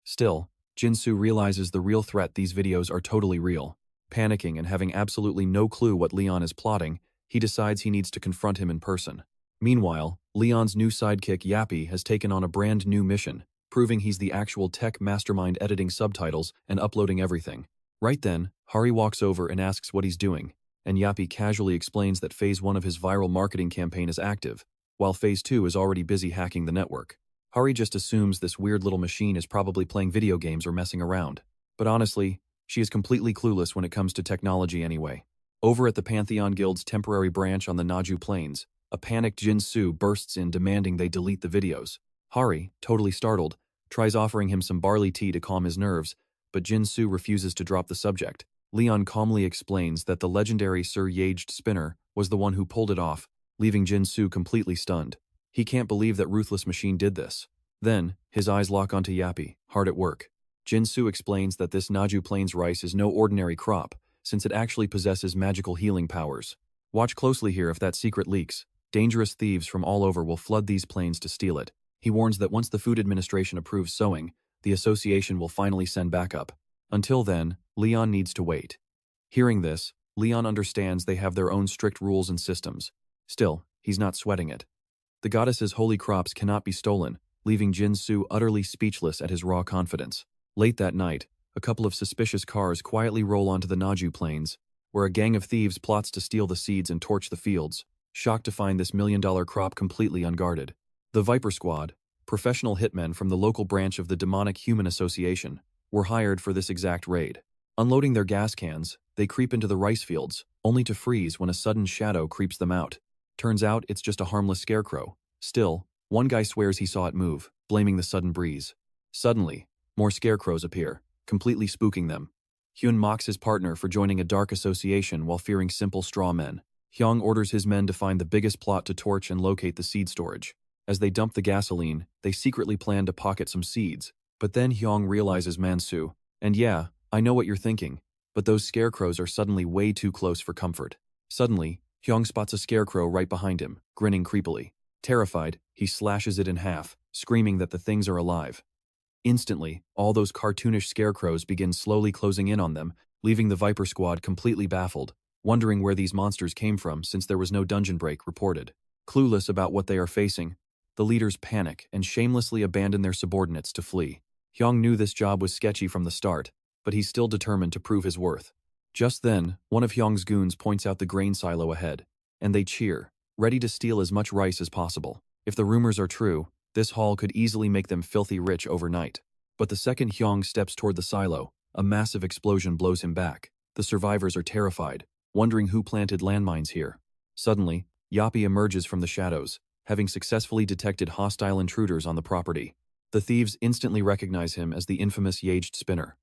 Still, Jin-soo realizes the real threat. These videos are totally real. Panicking and having absolutely no clue what Leon is plotting, he decides he needs to confront him in person. Meanwhile, Leon's new sidekick Yappy has taken on a brand new mission, proving he's the actual tech mastermind, editing subtitles and uploading everything. Right then, Hari walks over and asks what he's doing, and Yappy casually explains that Phase 1 of his viral marketing campaign is active, while Phase 2 is already busy hacking the network. Hari just assumes this weird little machine is probably playing video games or messing around. But honestly, she is completely clueless when it comes to technology anyway. Over at the Pantheon Guild's temporary branch on the Naju Plains, a panicked Jin-soo bursts in demanding they delete the videos. Hari, totally startled, tries offering him some barley tea to calm his nerves, but Jin-soo refuses to drop the subject. Leon calmly explains that the legendary Sir Yaged Spinner was the one who pulled it off, leaving Jin-soo completely stunned. He can't believe that ruthless machine did this. Then, his eyes lock onto Yappy, hard at work. Jin-soo explains that this Naju Plains rice is no ordinary crop, since it actually possesses magical healing powers. Watch closely here. If that secret leaks, dangerous thieves from all over will flood these plains to steal it. He warns that once the Food Administration approves sowing, the association will finally send backup. Until then, Leon needs to wait. Hearing this, Leon understands they have their own strict rules and systems. Still, he's not sweating it. The goddess's holy crops cannot be stolen, leaving Jin-soo utterly speechless at his raw confidence. Late that night, a couple of suspicious cars quietly roll onto the Naju Plains, where a gang of thieves plots to steal the seeds and torch the fields, shocked to find this million-dollar crop completely unguarded. The Viper Squad, professional hitmen from the local branch of the Demonic Human Association, were hired for this exact raid. Unloading their gas cans, they creep into the rice fields, only to freeze when a sudden shadow creeps them out. Turns out it's just a harmless scarecrow. Still, one guy swears he saw it move, blaming the sudden breeze. Suddenly, more scarecrows appear, completely spooking them. Hyun mocks his partner for joining a dark association while fearing simple straw men. Hyung orders his men to find the biggest plot to torch and locate the seed storage. As they dump the gasoline, they secretly plan to pocket some seeds. But then Hyung realizes Mansu. And yeah, I know what you're thinking, but those scarecrows are suddenly way too close for comfort. Suddenly, Hyung spots a scarecrow right behind him, grinning creepily. Terrified, he slashes it in half, screaming that the things are alive. Instantly, all those cartoonish scarecrows begin slowly closing in on them, leaving the Viper Squad completely baffled, wondering where these monsters came from since there was no dungeon break reported. Clueless about what they are facing, the leaders panic and shamelessly abandon their subordinates to flee. Hyung knew this job was sketchy from the start, but he's still determined to prove his worth. Just then, one of Hyung's goons points out the grain silo ahead, and they cheer, ready to steal as much rice as possible. If the rumors are true, this haul could easily make them filthy rich overnight. But the second Hyung steps toward the silo, a massive explosion blows him back. The survivors are terrified, wondering who planted landmines here. Suddenly, Yappy emerges from the shadows, having successfully detected hostile intruders on the property. The thieves instantly recognize him as the infamous Yaged Spinner.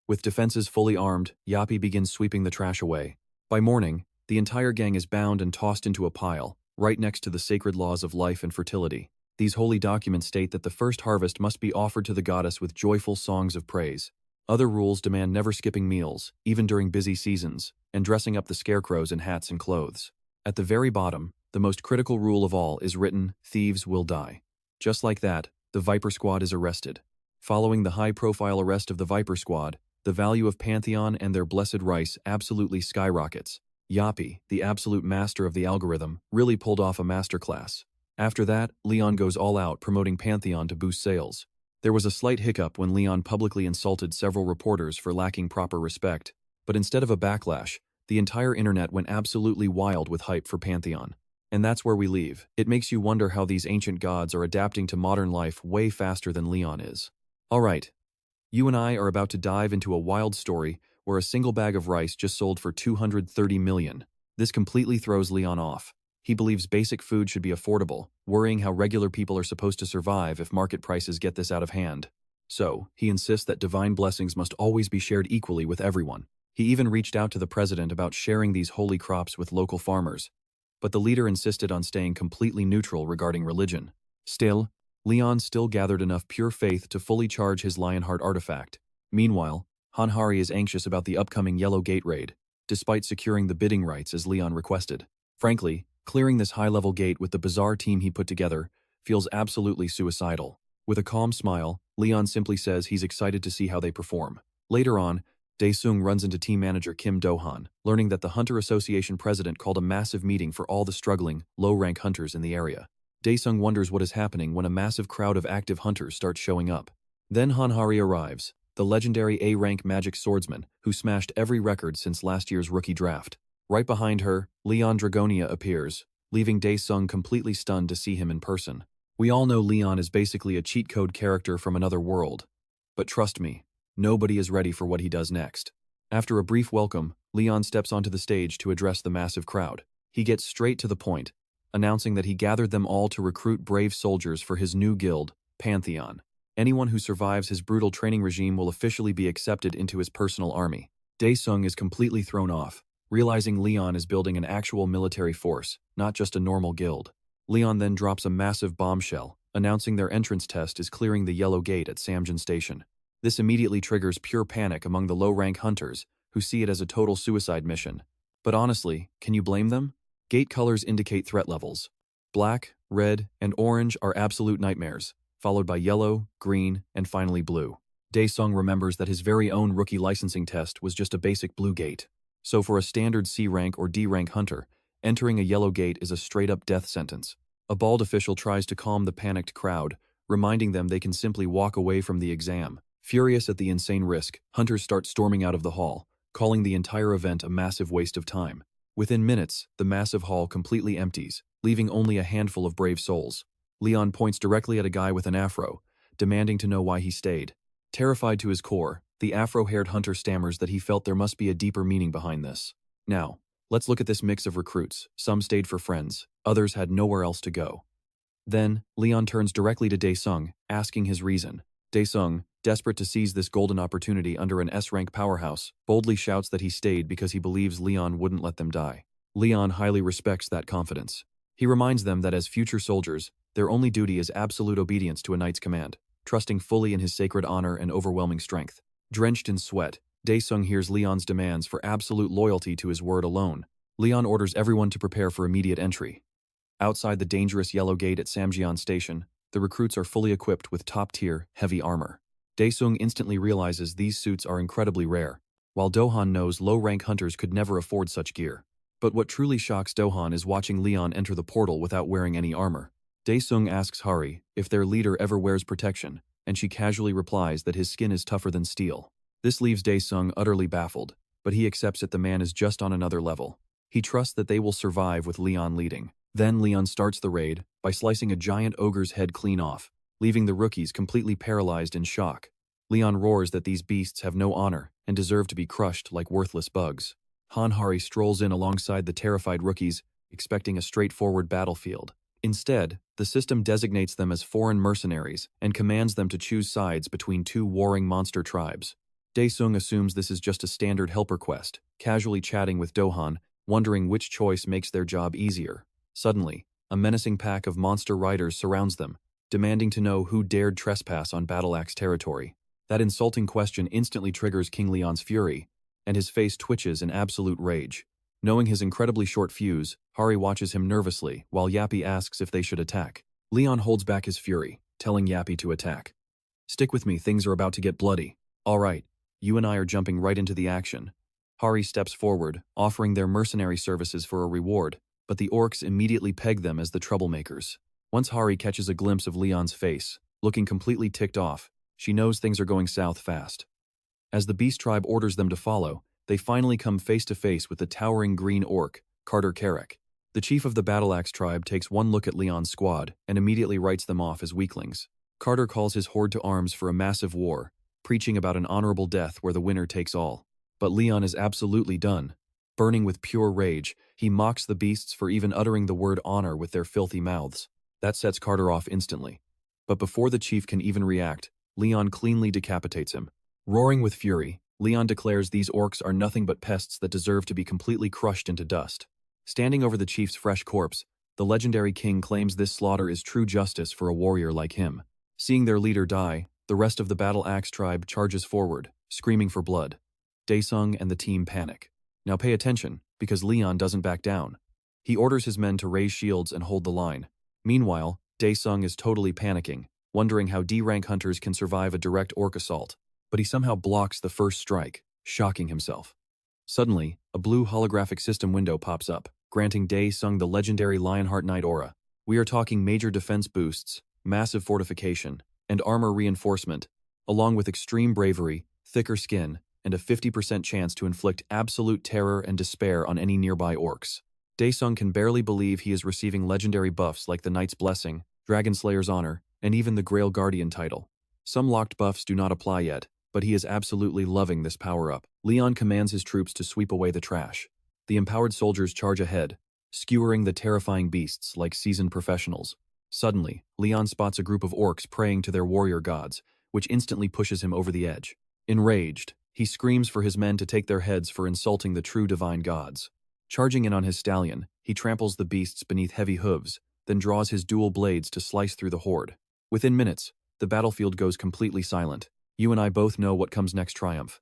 With defenses fully armed, Yappy begins sweeping the trash away. By morning, the entire gang is bound and tossed into a pile, right next to the sacred laws of life and fertility. These holy documents state that the first harvest must be offered to the goddess with joyful songs of praise. Other rules demand never skipping meals, even during busy seasons, and dressing up the scarecrows in hats and clothes. At the very bottom, the most critical rule of all is written: thieves will die. Just like that, the Viper Squad is arrested. Following the high-profile arrest of the Viper Squad, the value of Pantheon and their blessed rice absolutely skyrockets. Yappy, the absolute master of the algorithm, really pulled off a masterclass. After that, Leon goes all out promoting Pantheon to boost sales. There was a slight hiccup when Leon publicly insulted several reporters for lacking proper respect, but instead of a backlash, the entire internet went absolutely wild with hype for Pantheon. And that's where we leave. It makes you wonder how these ancient gods are adapting to modern life way faster than Leon is. Alright, you and I are about to dive into a wild story where a single bag of rice just sold for 230 million. This completely throws Leon off. He believes basic food should be affordable, worrying how regular people are supposed to survive if market prices get this out of hand. So, he insists that divine blessings must always be shared equally with everyone. He even reached out to the president about sharing these holy crops with local farmers. But the leader insisted on staying completely neutral regarding religion. Still, Leon still gathered enough pure faith to fully charge his Lionheart artifact. Meanwhile, Hanhari is anxious about the upcoming Yellow Gate raid, despite securing the bidding rights as Leon requested. Frankly, clearing this high-level gate with the bizarre team he put together feels absolutely suicidal. With a calm smile, Leon simply says he's excited to see how they perform. Later on, Dae-sung runs into team manager Kim Do-han, learning that the Hunter Association president called a massive meeting for all the struggling, low-rank hunters in the area. Dae-sung wonders what is happening when a massive crowd of active hunters starts showing up. Then Hanhari arrives, the legendary A-rank magic swordsman who smashed every record since last year's rookie draft. Right behind her, Leon Dragonia appears, leaving Dae-sung completely stunned to see him in person. We all know Leon is basically a cheat code character from another world. But trust me, nobody is ready for what he does next. After a brief welcome, Leon steps onto the stage to address the massive crowd. He gets straight to the point, announcing that he gathered them all to recruit brave soldiers for his new guild, Pantheon. Anyone who survives his brutal training regime will officially be accepted into his personal army. Dae-sung is completely thrown off, realizing Leon is building an actual military force, not just a normal guild. Leon then drops a massive bombshell, announcing their entrance test is clearing the Yellow Gate at Samjin Station. This immediately triggers pure panic among the low-rank hunters, who see it as a total suicide mission. But honestly, can you blame them? Gate colors indicate threat levels. Black, red, and orange are absolute nightmares, followed by yellow, green, and finally blue. Dae-sung remembers that his very own rookie licensing test was just a basic blue gate. So for a standard C-rank or D-rank hunter, entering a yellow gate is a straight-up death sentence. A bald official tries to calm the panicked crowd, reminding them they can simply walk away from the exam. Furious at the insane risk, hunters start storming out of the hall, calling the entire event a massive waste of time. Within minutes, the massive hall completely empties, leaving only a handful of brave souls. Leon points directly at a guy with an afro, demanding to know why he stayed. Terrified to his core, the afro-haired hunter stammers that he felt there must be a deeper meaning behind this. Now, let's look at this mix of recruits. Some stayed for friends, others had nowhere else to go. Then, Leon turns directly to Dae-sung, asking his reason. Dae-sung, desperate to seize this golden opportunity under an S-rank powerhouse, boldly shouts that he stayed because he believes Leon wouldn't let them die. Leon highly respects that confidence. He reminds them that as future soldiers, their only duty is absolute obedience to a knight's command, trusting fully in his sacred honor and overwhelming strength. Drenched in sweat, Dae-sung hears Leon's demands for absolute loyalty to his word alone. Leon orders everyone to prepare for immediate entry. Outside the dangerous Yellow Gate at Samjin Station, the recruits are fully equipped with top-tier, heavy armor. Dae-sung instantly realizes these suits are incredibly rare, while Do-han knows low-rank hunters could never afford such gear. But what truly shocks Do-han is watching Leon enter the portal without wearing any armor. Dae-sung asks Hari if their leader ever wears protection, and she casually replies that his skin is tougher than steel. This leaves Dae-sung utterly baffled, but he accepts that the man is just on another level. He trusts that they will survive with Leon leading. Then Leon starts the raid by slicing a giant ogre's head clean off, leaving the rookies completely paralyzed in shock. Leon roars that these beasts have no honor and deserve to be crushed like worthless bugs. Hanhari strolls in alongside the terrified rookies, expecting a straightforward battlefield. Instead, the system designates them as foreign mercenaries and commands them to choose sides between two warring monster tribes. Dae-sung assumes this is just a standard helper quest, casually chatting with Do-han, wondering which choice makes their job easier. Suddenly, a menacing pack of monster riders surrounds them, demanding to know who dared trespass on Battle Axe territory. That insulting question instantly triggers King Leon's fury, and his face twitches in absolute rage. Knowing his incredibly short fuse, Hari watches him nervously while Yappy asks if they should attack. Leon holds back his fury, telling Yappy to attack. "Stick with me, things are about to get bloody." "All right, you and I are jumping right into the action." Hari steps forward, offering their mercenary services for a reward, but the orcs immediately peg them as the troublemakers. Once Hari catches a glimpse of Leon's face, looking completely ticked off, she knows things are going south fast. As the Beast Tribe orders them to follow, they finally come face to face with the towering green orc, Carter Carrick. The chief of the Battle-Axe tribe takes one look at Leon's squad and immediately writes them off as weaklings. Carter calls his horde to arms for a massive war, preaching about an honorable death where the winner takes all. But Leon is absolutely done. Burning with pure rage, he mocks the beasts for even uttering the word honor with their filthy mouths. That sets Carter off instantly. But before the chief can even react, Leon cleanly decapitates him. Roaring with fury, Leon declares these orcs are nothing but pests that deserve to be completely crushed into dust. Standing over the chief's fresh corpse, the legendary king claims this slaughter is true justice for a warrior like him. Seeing their leader die, the rest of the Battle-Axe tribe charges forward, screaming for blood. Daesung and the team panic. Now pay attention, because Leon doesn't back down. He orders his men to raise shields and hold the line. Meanwhile, Daesung is totally panicking, wondering how D-rank hunters can survive a direct orc assault. But he somehow blocks the first strike, shocking himself. Suddenly, a blue holographic system window pops up, granting Daesung the legendary Lionheart Knight aura. We are talking major defense boosts, massive fortification, and armor reinforcement, along with extreme bravery, thicker skin, and a 50% chance to inflict absolute terror and despair on any nearby orcs. Daesung can barely believe he is receiving legendary buffs like the Knight's Blessing, Dragon Slayer's Honor, and even the Grail Guardian title. Some locked buffs do not apply yet, but he is absolutely loving this power-up. Leon commands his troops to sweep away the trash. The empowered soldiers charge ahead, skewering the terrifying beasts like seasoned professionals. Suddenly, Leon spots a group of orcs praying to their warrior gods, which instantly pushes him over the edge. Enraged, he screams for his men to take their heads for insulting the true divine gods. Charging in on his stallion, he tramples the beasts beneath heavy hooves, then draws his dual blades to slice through the horde. Within minutes, the battlefield goes completely silent. You and I both know what comes next. Triumph.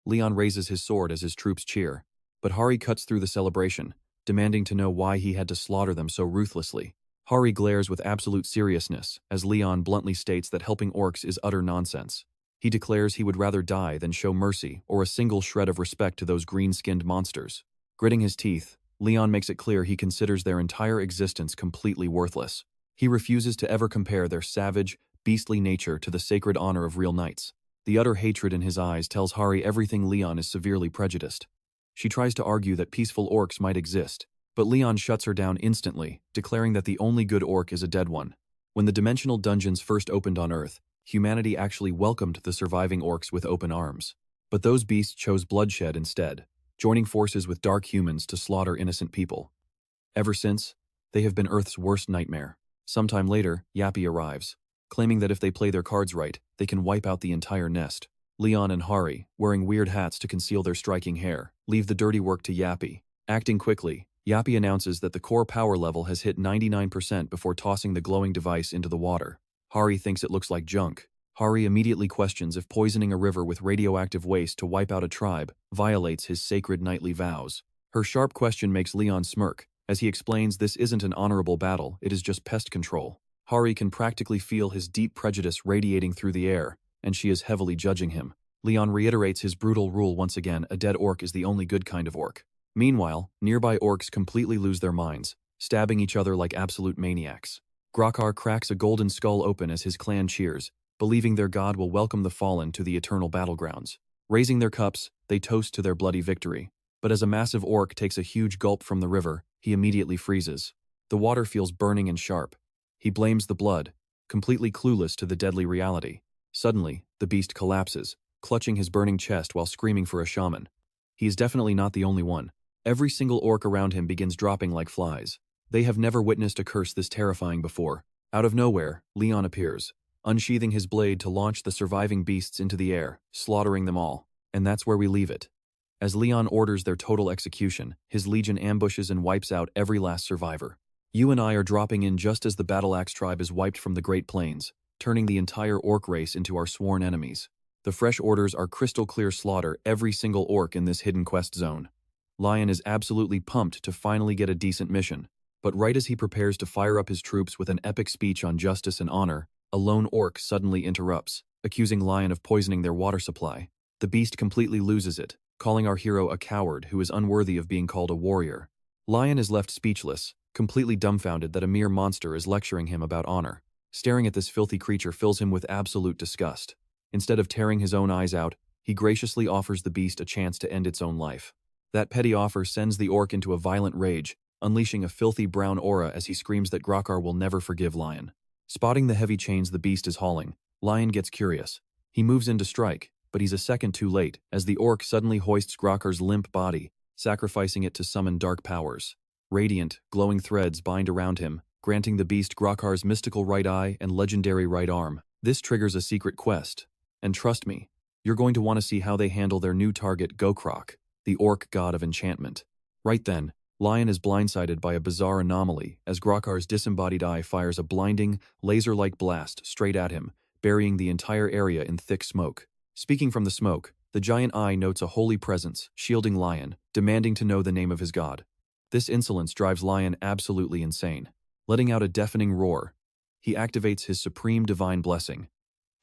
Leon raises his sword as his troops cheer, but Hari cuts through the celebration, demanding to know why he had to slaughter them so ruthlessly. Hari glares with absolute seriousness as Leon bluntly states that helping orcs is utter nonsense. He declares he would rather die than show mercy or a single shred of respect to those green-skinned monsters. Gritting his teeth, Leon makes it clear he considers their entire existence completely worthless. He refuses to ever compare their savage, beastly nature to the sacred honor of real knights. The utter hatred in his eyes tells Hari everything Leon is severely prejudiced. She tries to argue that peaceful orcs might exist, but Leon shuts her down instantly, declaring that the only good orc is a dead one. When the dimensional dungeons first opened on Earth, humanity actually welcomed the surviving orcs with open arms. But those beasts chose bloodshed instead, joining forces with dark humans to slaughter innocent people. Ever since, they have been Earth's worst nightmare. Sometime later, Yappy arrives, claiming that if they play their cards right, they can wipe out the entire nest. Leon and Hari, wearing weird hats to conceal their striking hair, leave the dirty work to Yappy. Acting quickly, Yappy announces that the core power level has hit 99% before tossing the glowing device into the water. Hari thinks it looks like junk. Hari immediately questions if poisoning a river with radioactive waste to wipe out a tribe violates his sacred knightly vows. Her sharp question makes Leon smirk, as he explains this isn't an honorable battle, it is just pest control. Hari can practically feel his deep prejudice radiating through the air, and she is heavily judging him. Leon reiterates his brutal rule once again: a dead orc is the only good kind of orc. Meanwhile, nearby orcs completely lose their minds, stabbing each other like absolute maniacs. Grakar cracks a golden skull open as his clan cheers, believing their god will welcome the fallen to the eternal battlegrounds. Raising their cups, they toast to their bloody victory. But as a massive orc takes a huge gulp from the river, he immediately freezes. The water feels burning and sharp. He blames the blood, completely clueless to the deadly reality. Suddenly, the beast collapses, clutching his burning chest while screaming for a shaman. He is definitely not the only one. Every single orc around him begins dropping like flies. They have never witnessed a curse this terrifying before. Out of nowhere, Leon appears, unsheathing his blade to launch the surviving beasts into the air, slaughtering them all. And that's where we leave it. As Leon orders their total execution, his legion ambushes and wipes out every last survivor. You and I are dropping in just as the Battle-Axe tribe is wiped from the Great Plains, turning the entire orc race into our sworn enemies. The fresh orders are crystal clear: slaughter every single orc in this hidden quest zone. Lion is absolutely pumped to finally get a decent mission, but right as he prepares to fire up his troops with an epic speech on justice and honor, a lone orc suddenly interrupts, accusing Lion of poisoning their water supply. The beast completely loses it, calling our hero a coward who is unworthy of being called a warrior. Lion is left speechless, completely dumbfounded that a mere monster is lecturing him about honor. Staring at this filthy creature fills him with absolute disgust. Instead of tearing his own eyes out, he graciously offers the beast a chance to end its own life. That petty offer sends the orc into a violent rage, unleashing a filthy brown aura as he screams that Grokkar will never forgive Lion. Spotting the heavy chains the beast is hauling, Lion gets curious. He moves in to strike, but he's a second too late, as the orc suddenly hoists Grokkar's limp body, sacrificing it to summon dark powers. Radiant, glowing threads bind around him, granting the beast Grokkar's mystical right eye and legendary right arm. This triggers a secret quest. And trust me, you're going to want to see how they handle their new target Gokrak, the orc god of enchantment. Right then, Lion is blindsided by a bizarre anomaly as Grokkar's disembodied eye fires a blinding, laser-like blast straight at him, burying the entire area in thick smoke. Speaking from the smoke, the giant eye notes a holy presence, shielding Lion, demanding to know the name of his god. This insolence drives Lion absolutely insane. Letting out a deafening roar, he activates his supreme divine blessing,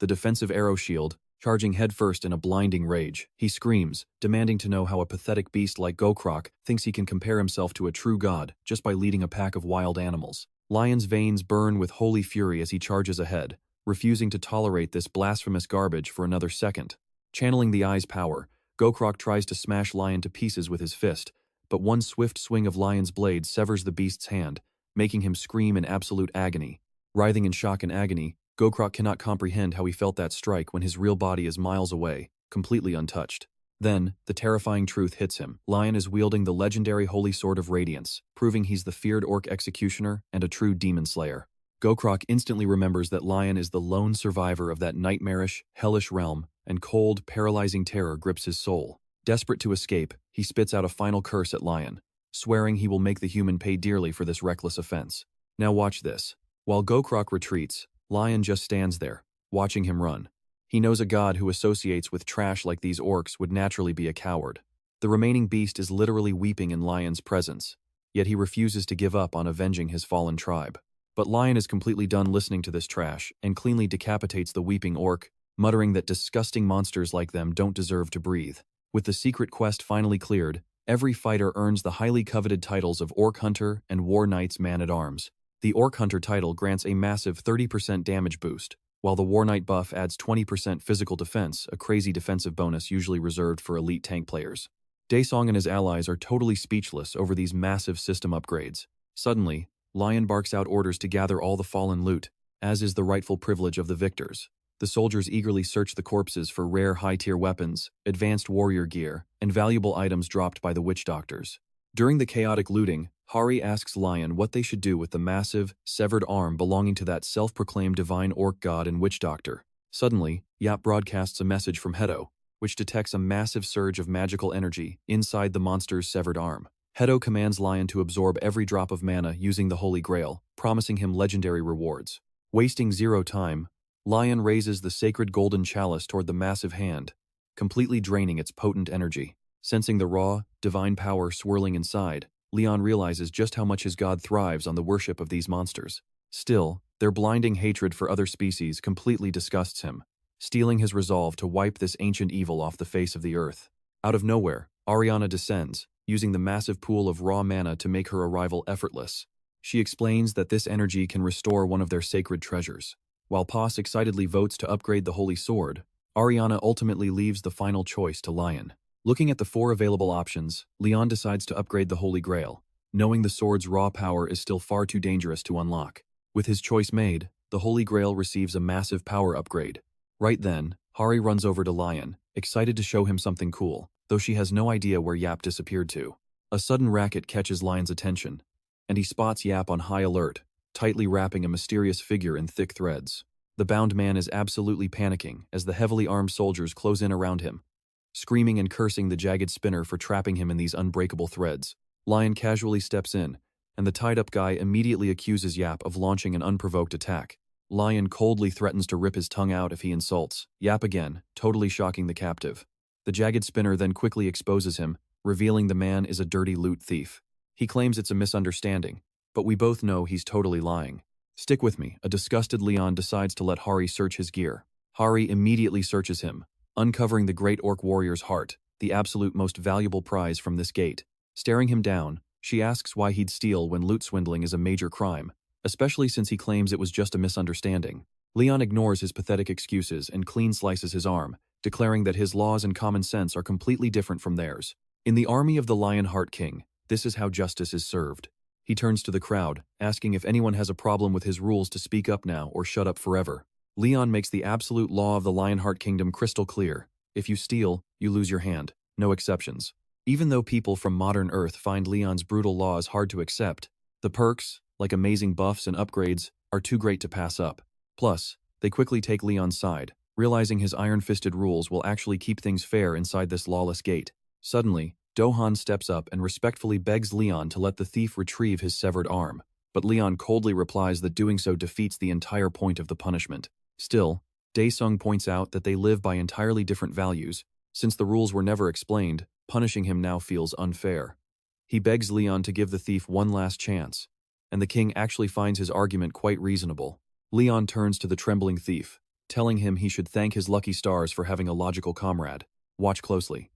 the defensive arrow shield, charging headfirst in a blinding rage. He screams, demanding to know how a pathetic beast like Gokrak thinks he can compare himself to a true god just by leading a pack of wild animals. Lion's veins burn with holy fury as he charges ahead, refusing to tolerate this blasphemous garbage for another second. Channeling the eye's power, Gokrak tries to smash Lion to pieces with his fist, but one swift swing of Lion's blade severs the beast's hand, making him scream in absolute agony. Writhing in shock and agony, Gokrak cannot comprehend how he felt that strike when his real body is miles away, completely untouched. Then, the terrifying truth hits him. Lion is wielding the legendary Holy Sword of Radiance, proving he's the feared orc executioner and a true demon slayer. Gokrak instantly remembers that Lion is the lone survivor of that nightmarish, hellish realm, and cold, paralyzing terror grips his soul. Desperate to escape, he spits out a final curse at Lion, swearing he will make the human pay dearly for this reckless offense. Now watch this. While Gokrak retreats, Lion just stands there, watching him run. He knows a god who associates with trash like these orcs would naturally be a coward. The remaining beast is literally weeping in Lion's presence, yet he refuses to give up on avenging his fallen tribe. But Lion is completely done listening to this trash and cleanly decapitates the weeping orc, muttering that disgusting monsters like them don't deserve to breathe. With the secret quest finally cleared, every fighter earns the highly coveted titles of Orc Hunter and War Knight's Man-at-Arms. The Orc Hunter title grants a massive 30% damage boost, while the War Knight buff adds 20% physical defense, a crazy defensive bonus usually reserved for elite tank players. Daesong and his allies are totally speechless over these massive system upgrades. Suddenly, Lion barks out orders to gather all the fallen loot, as is the rightful privilege of the victors. The soldiers eagerly search the corpses for rare high-tier weapons, advanced warrior gear, and valuable items dropped by the witch doctors. During the chaotic looting, Hari asks Lion what they should do with the massive, severed arm belonging to that self-proclaimed divine orc god and witch doctor. Suddenly, Yap broadcasts a message from Hedo, which detects a massive surge of magical energy inside the monster's severed arm. Hedo commands Lion to absorb every drop of mana using the Holy Grail, promising him legendary rewards. Wasting zero time, Lion raises the sacred golden chalice toward the massive hand, completely draining its potent energy. Sensing the raw, divine power swirling inside, Leon realizes just how much his god thrives on the worship of these monsters. Still, their blinding hatred for other species completely disgusts him, stealing his resolve to wipe this ancient evil off the face of the earth. Out of nowhere, Ariana descends, using the massive pool of raw mana to make her arrival effortless. She explains that this energy can restore one of their sacred treasures. While Pos excitedly votes to upgrade the Holy Sword, Ariana ultimately leaves the final choice to Lion. Looking at the 4 available options, Leon decides to upgrade the Holy Grail, knowing the sword's raw power is still far too dangerous to unlock. With his choice made, the Holy Grail receives a massive power upgrade. Right then, Hari runs over to Lion, excited to show him something cool, though she has no idea where Yap disappeared to. A sudden racket catches Lion's attention, and he spots Yap on high alert, tightly wrapping a mysterious figure in thick threads. The bound man is absolutely panicking as the heavily armed soldiers close in around him, screaming and cursing the jagged spinner for trapping him in these unbreakable threads. Lion casually steps in, and the tied-up guy immediately accuses Yap of launching an unprovoked attack. Lion coldly threatens to rip his tongue out if he insults. Yap again, totally shocking the captive. The jagged spinner then quickly exposes him, revealing the man is a dirty loot thief. He claims it's a misunderstanding, but we both know he's totally lying. Stick with me. A disgusted Leon decides to let Hari search his gear. Hari immediately searches him, uncovering the great orc warrior's heart, the absolute most valuable prize from this gate. Staring him down, she asks why he'd steal when loot swindling is a major crime, especially since he claims it was just a misunderstanding. Leon ignores his pathetic excuses and clean slices his arm, declaring that his laws and common sense are completely different from theirs. In the army of the Lionheart King, this is how justice is served. He turns to the crowd, asking if anyone has a problem with his rules to speak up now or shut up forever. Leon makes the absolute law of the Lionheart Kingdom crystal clear. If you steal, you lose your hand. No exceptions. Even though people from modern Earth find Leon's brutal laws hard to accept, the perks, like amazing buffs and upgrades, are too great to pass up. Plus, they quickly take Leon's side, realizing his iron-fisted rules will actually keep things fair inside this lawless gate. Suddenly, Dohan steps up and respectfully begs Leon to let the thief retrieve his severed arm, but Leon coldly replies that doing so defeats the entire point of the punishment. Still, Daesung points out that they live by entirely different values. Since the rules were never explained, punishing him now feels unfair. He begs Leon to give the thief one last chance, and the king actually finds his argument quite reasonable. Leon turns to the trembling thief, telling him he should thank his lucky stars for having a logical comrade. Watch closely.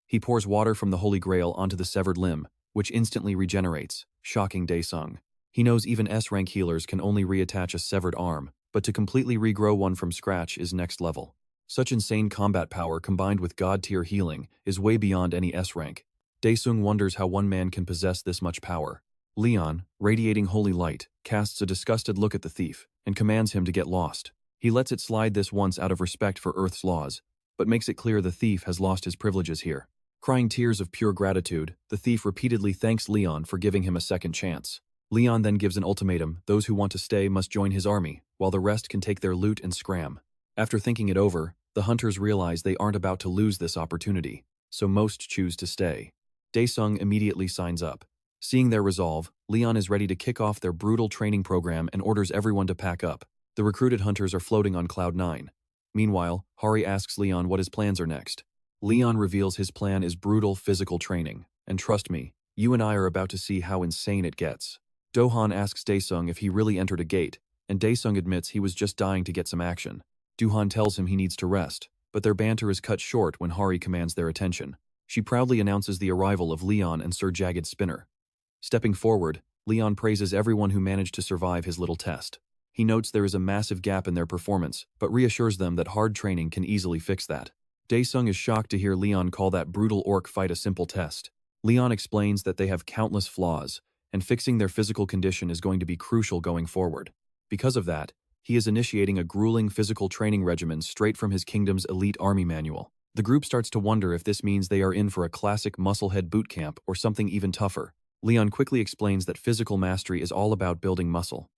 He pours water from the Holy Grail onto the severed limb, which instantly regenerates, shocking Daesung. He knows even S-rank healers can only reattach a severed arm, but to completely regrow one from scratch is next level. Such insane combat power combined with god-tier healing is way beyond any S-rank. Daesung wonders how one man can possess this much power. Leon, radiating holy light, casts a disgusted look at the thief and commands him to get lost. He lets it slide this once out of respect for Earth's laws, but makes it clear the thief has lost his privileges here. Crying tears of pure gratitude, the thief repeatedly thanks Leon for giving him a second chance. Leon then gives an ultimatum: those who want to stay must join his army, while the rest can take their loot and scram. After thinking it over, the hunters realize they aren't about to lose this opportunity, so most choose to stay. Daesung immediately signs up. Seeing their resolve, Leon is ready to kick off their brutal training program and orders everyone to pack up. The recruited hunters are floating on Cloud 9. Meanwhile, Hari asks Leon what his plans are next. Leon reveals his plan is brutal physical training, and trust me, you and I are about to see how insane it gets. Dohan asks Daesung if he really entered a gate, and Daesung admits he was just dying to get some action. Dohan tells him he needs to rest, but their banter is cut short when Hari commands their attention. She proudly announces the arrival of Leon and Sir Jagged Spinner. Stepping forward, Leon praises everyone who managed to survive his little test. He notes there is a massive gap in their performance, but reassures them that hard training can easily fix that. Daesung is shocked to hear Leon call that brutal orc fight a simple test. Leon explains that they have countless flaws, and fixing their physical condition is going to be crucial going forward. Because of that, he is initiating a grueling physical training regimen straight from his kingdom's elite army manual. The group starts to wonder if this means they are in for a classic musclehead boot camp or something even tougher. Leon quickly explains that physical mastery is all about building muscle.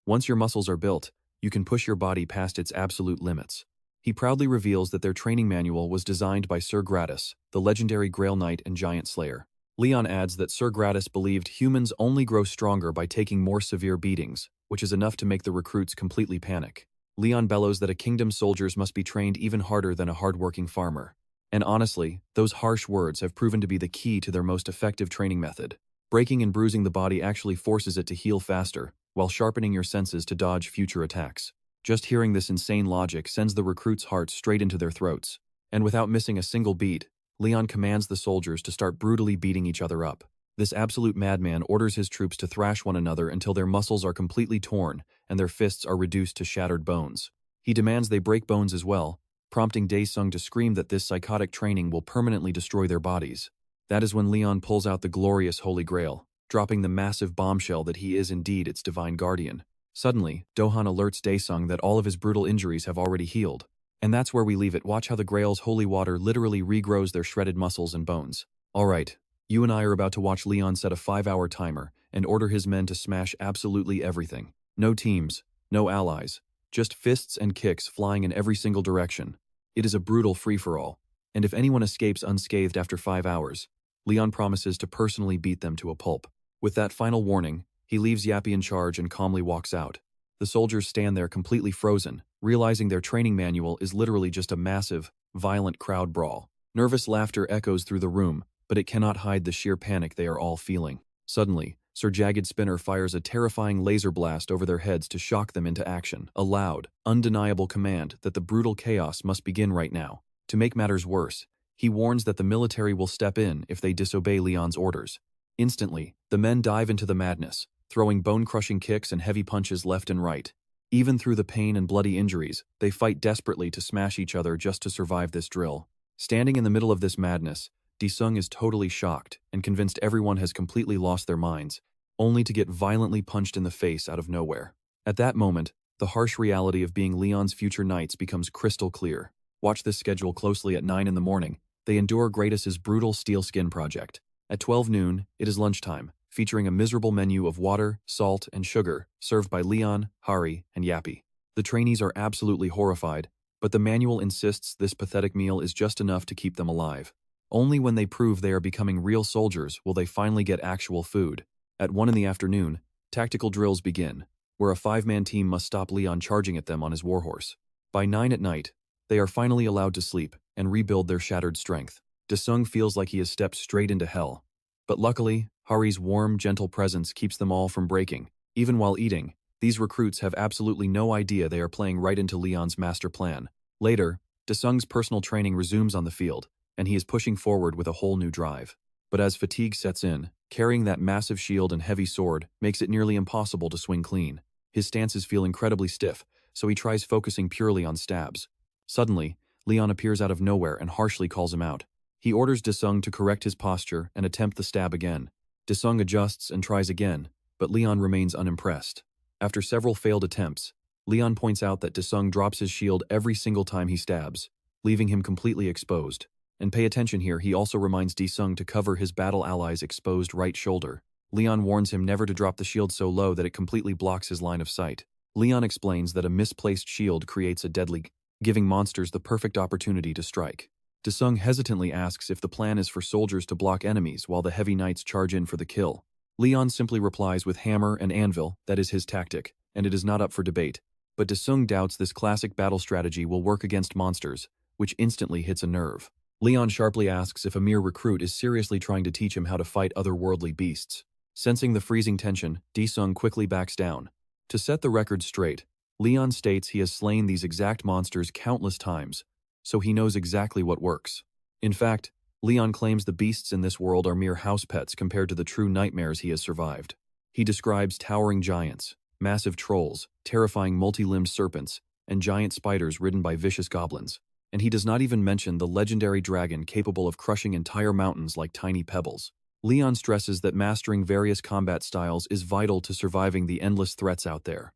Once your muscles are built, you can push your body past its absolute limits. He proudly reveals that their training manual was designed by Sir Gratis, the legendary Grail Knight and Giant Slayer. Leon adds that Sir Gratis believed humans only grow stronger by taking more severe beatings, which is enough to make the recruits completely panic. Leon bellows that a kingdom's soldiers must be trained even harder than a hard-working farmer. And honestly, those harsh words have proven to be the key to their most effective training method. Breaking and bruising the body actually forces it to heal faster, while sharpening your senses to dodge future attacks. Just hearing this insane logic sends the recruits' hearts straight into their throats. And without missing a single beat, Leon commands the soldiers to start brutally beating each other up. This absolute madman orders his troops to thrash one another until their muscles are completely torn and their fists are reduced to shattered bones. He demands they break bones as well, prompting Daesung to scream that this psychotic training will permanently destroy their bodies. That is when Leon pulls out the glorious Holy Grail, dropping the massive bombshell that he is indeed its divine guardian. Suddenly, Dohan alerts Daesung that all of his brutal injuries have already healed. And that's where we leave it. Watch how the Grail's holy water literally regrows their shredded muscles and bones. Alright, you and I are about to watch Leon set a 5-hour timer and order his men to smash absolutely everything. No teams, no allies, just fists and kicks flying in every single direction. It is a brutal free-for-all, and if anyone escapes unscathed after 5 hours, Leon promises to personally beat them to a pulp. With that final warning, he leaves Yappy in charge and calmly walks out. The soldiers stand there completely frozen, realizing their training manual is literally just a massive, violent crowd brawl. Nervous laughter echoes through the room, but it cannot hide the sheer panic they are all feeling. Suddenly, Sir Jagged Spinner fires a terrifying laser blast over their heads to shock them into action, a loud, undeniable command that the brutal chaos must begin right now. To make matters worse, he warns that the military will step in if they disobey Leon's orders. Instantly, the men dive into the madness, throwing bone-crushing kicks and heavy punches left and right. Even through the pain and bloody injuries, they fight desperately to smash each other just to survive this drill. Standing in the middle of this madness, Disung is totally shocked and convinced everyone has completely lost their minds, only to get violently punched in the face out of nowhere. At that moment, the harsh reality of being Leon's future knights becomes crystal clear. Watch this schedule closely at 9 in the morning. They endure Greatus's brutal steel skin project. At 12 noon, it is lunchtime, featuring a miserable menu of water, salt, and sugar, served by Leon, Hari, and Yappy. The trainees are absolutely horrified, but the manual insists this pathetic meal is just enough to keep them alive. Only when they prove they are becoming real soldiers will they finally get actual food. At 1 in the afternoon, tactical drills begin, where a 5-man team must stop Leon charging at them on his warhorse. By 9 at night, they are finally allowed to sleep and rebuild their shattered strength. Disung feels like he has stepped straight into hell. But luckily, Hari's warm, gentle presence keeps them all from breaking. Even while eating, these recruits have absolutely no idea they are playing right into Leon's master plan. Later, Disung's personal training resumes on the field, and he is pushing forward with a whole new drive. But as fatigue sets in, carrying that massive shield and heavy sword makes it nearly impossible to swing clean. His stances feel incredibly stiff, so he tries focusing purely on stabs. Suddenly, Leon appears out of nowhere and harshly calls him out. He orders Disung to correct his posture and attempt the stab again. Disung adjusts and tries again, but Leon remains unimpressed. After several failed attempts, Leon points out that Disung drops his shield every single time he stabs, leaving him completely exposed. And pay attention here, he also reminds Disung to cover his battle ally's exposed right shoulder. Leon warns him never to drop the shield so low that it completely blocks his line of sight. Leon explains that a misplaced shield creates a deadly, giving monsters the perfect opportunity to strike. Disung hesitantly asks if the plan is for soldiers to block enemies while the heavy knights charge in for the kill. Leon simply replies with hammer and anvil, that is his tactic, and it is not up for debate. But Disung doubts this classic battle strategy will work against monsters, which instantly hits a nerve. Leon sharply asks if a mere recruit is seriously trying to teach him how to fight otherworldly beasts. Sensing the freezing tension, Disung quickly backs down. To set the record straight, Leon states he has slain these exact monsters countless times, so he knows exactly what works. In fact, Leon claims the beasts in this world are mere house pets compared to the true nightmares he has survived. He describes towering giants, massive trolls, terrifying multi-limbed serpents, and giant spiders ridden by vicious goblins. And he does not even mention the legendary dragon capable of crushing entire mountains like tiny pebbles. Leon stresses that mastering various combat styles is vital to surviving the endless threats out there.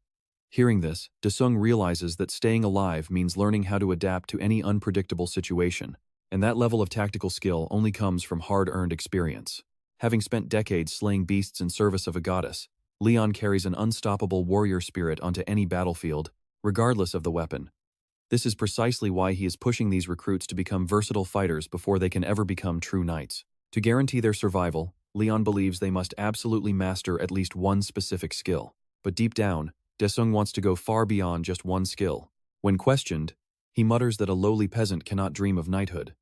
Hearing this, Disung realizes that staying alive means learning how to adapt to any unpredictable situation, and that level of tactical skill only comes from hard-earned experience. Having spent decades slaying beasts in service of a goddess, Leon carries an unstoppable warrior spirit onto any battlefield, regardless of the weapon. This is precisely why he is pushing these recruits to become versatile fighters before they can ever become true knights. To guarantee their survival, Leon believes they must absolutely master at least one specific skill. But deep down, Disung wants to go far beyond just one skill. When questioned, he mutters that a lowly peasant cannot dream of knighthood.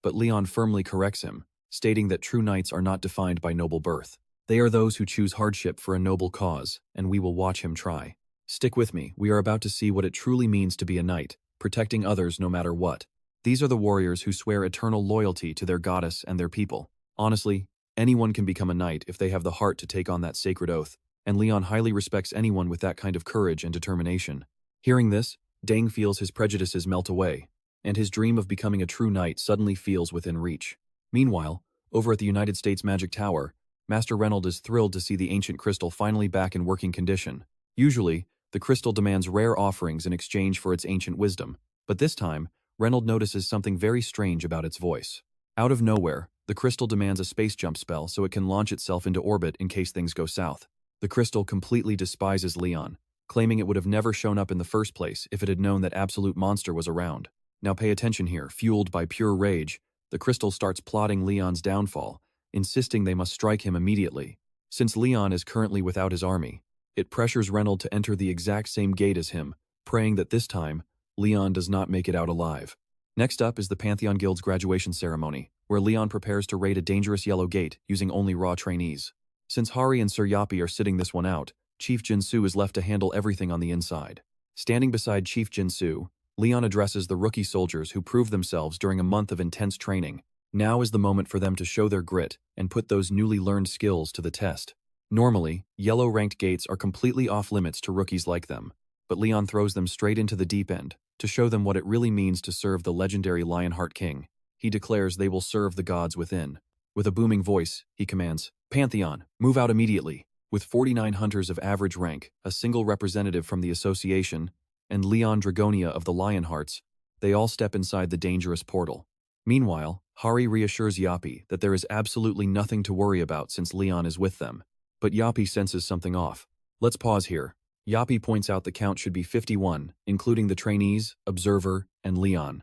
But Leon firmly corrects him, stating that true knights are not defined by noble birth. They are those who choose hardship for a noble cause, and we will watch him try. Stick with me, we are about to see what it truly means to be a knight, protecting others no matter what. These are the warriors who swear eternal loyalty to their goddess and their people. Honestly, anyone can become a knight if they have the heart to take on that sacred oath, and Leon highly respects anyone with that kind of courage and determination. Hearing this, Deng feels his prejudices melt away, and his dream of becoming a true knight suddenly feels within reach. Meanwhile, over at the United States Magic Tower, Master Reynold is thrilled to see the ancient crystal finally back in working condition. Usually, the crystal demands rare offerings in exchange for its ancient wisdom, but this time, Reynold notices something very strange about its voice. Out of nowhere, the crystal demands a space jump spell so it can launch itself into orbit in case things go south. The crystal completely despises Leon, claiming it would have never shown up in the first place if it had known that Absolute Monster was around. Now pay attention here, fueled by pure rage, the crystal starts plotting Leon's downfall, insisting they must strike him immediately. Since Leon is currently without his army, It pressures Reynold to enter the exact same gate as him, praying that this time, Leon does not make it out alive. Next up is the Pantheon Guild's graduation ceremony, where Leon prepares to raid a dangerous yellow gate using only raw trainees. Since Hari and Sir Yapi are sitting this one out, Chief Jinsu is left to handle everything on the inside. Standing beside Chief Jinsu, Leon addresses the rookie soldiers who proved themselves during a month of intense training. Now is the moment for them to show their grit and put those newly learned skills to the test. Normally, yellow-ranked gates are completely off-limits to rookies like them, but Leon throws them straight into the deep end to show them what it really means to serve the legendary Lionheart King. He declares they will serve the gods within. With a booming voice, he commands, "Pantheon, move out immediately." With 49 hunters of average rank, a single representative from the association, and Leon Dragonia of the Lionhearts, they all step inside the dangerous portal. Meanwhile, Hari reassures Yapi that there is absolutely nothing to worry about since Leon is with them. But Yapi senses something off. Let's pause here. Yapi points out the count should be 51, including the trainees, Observer, and Leon.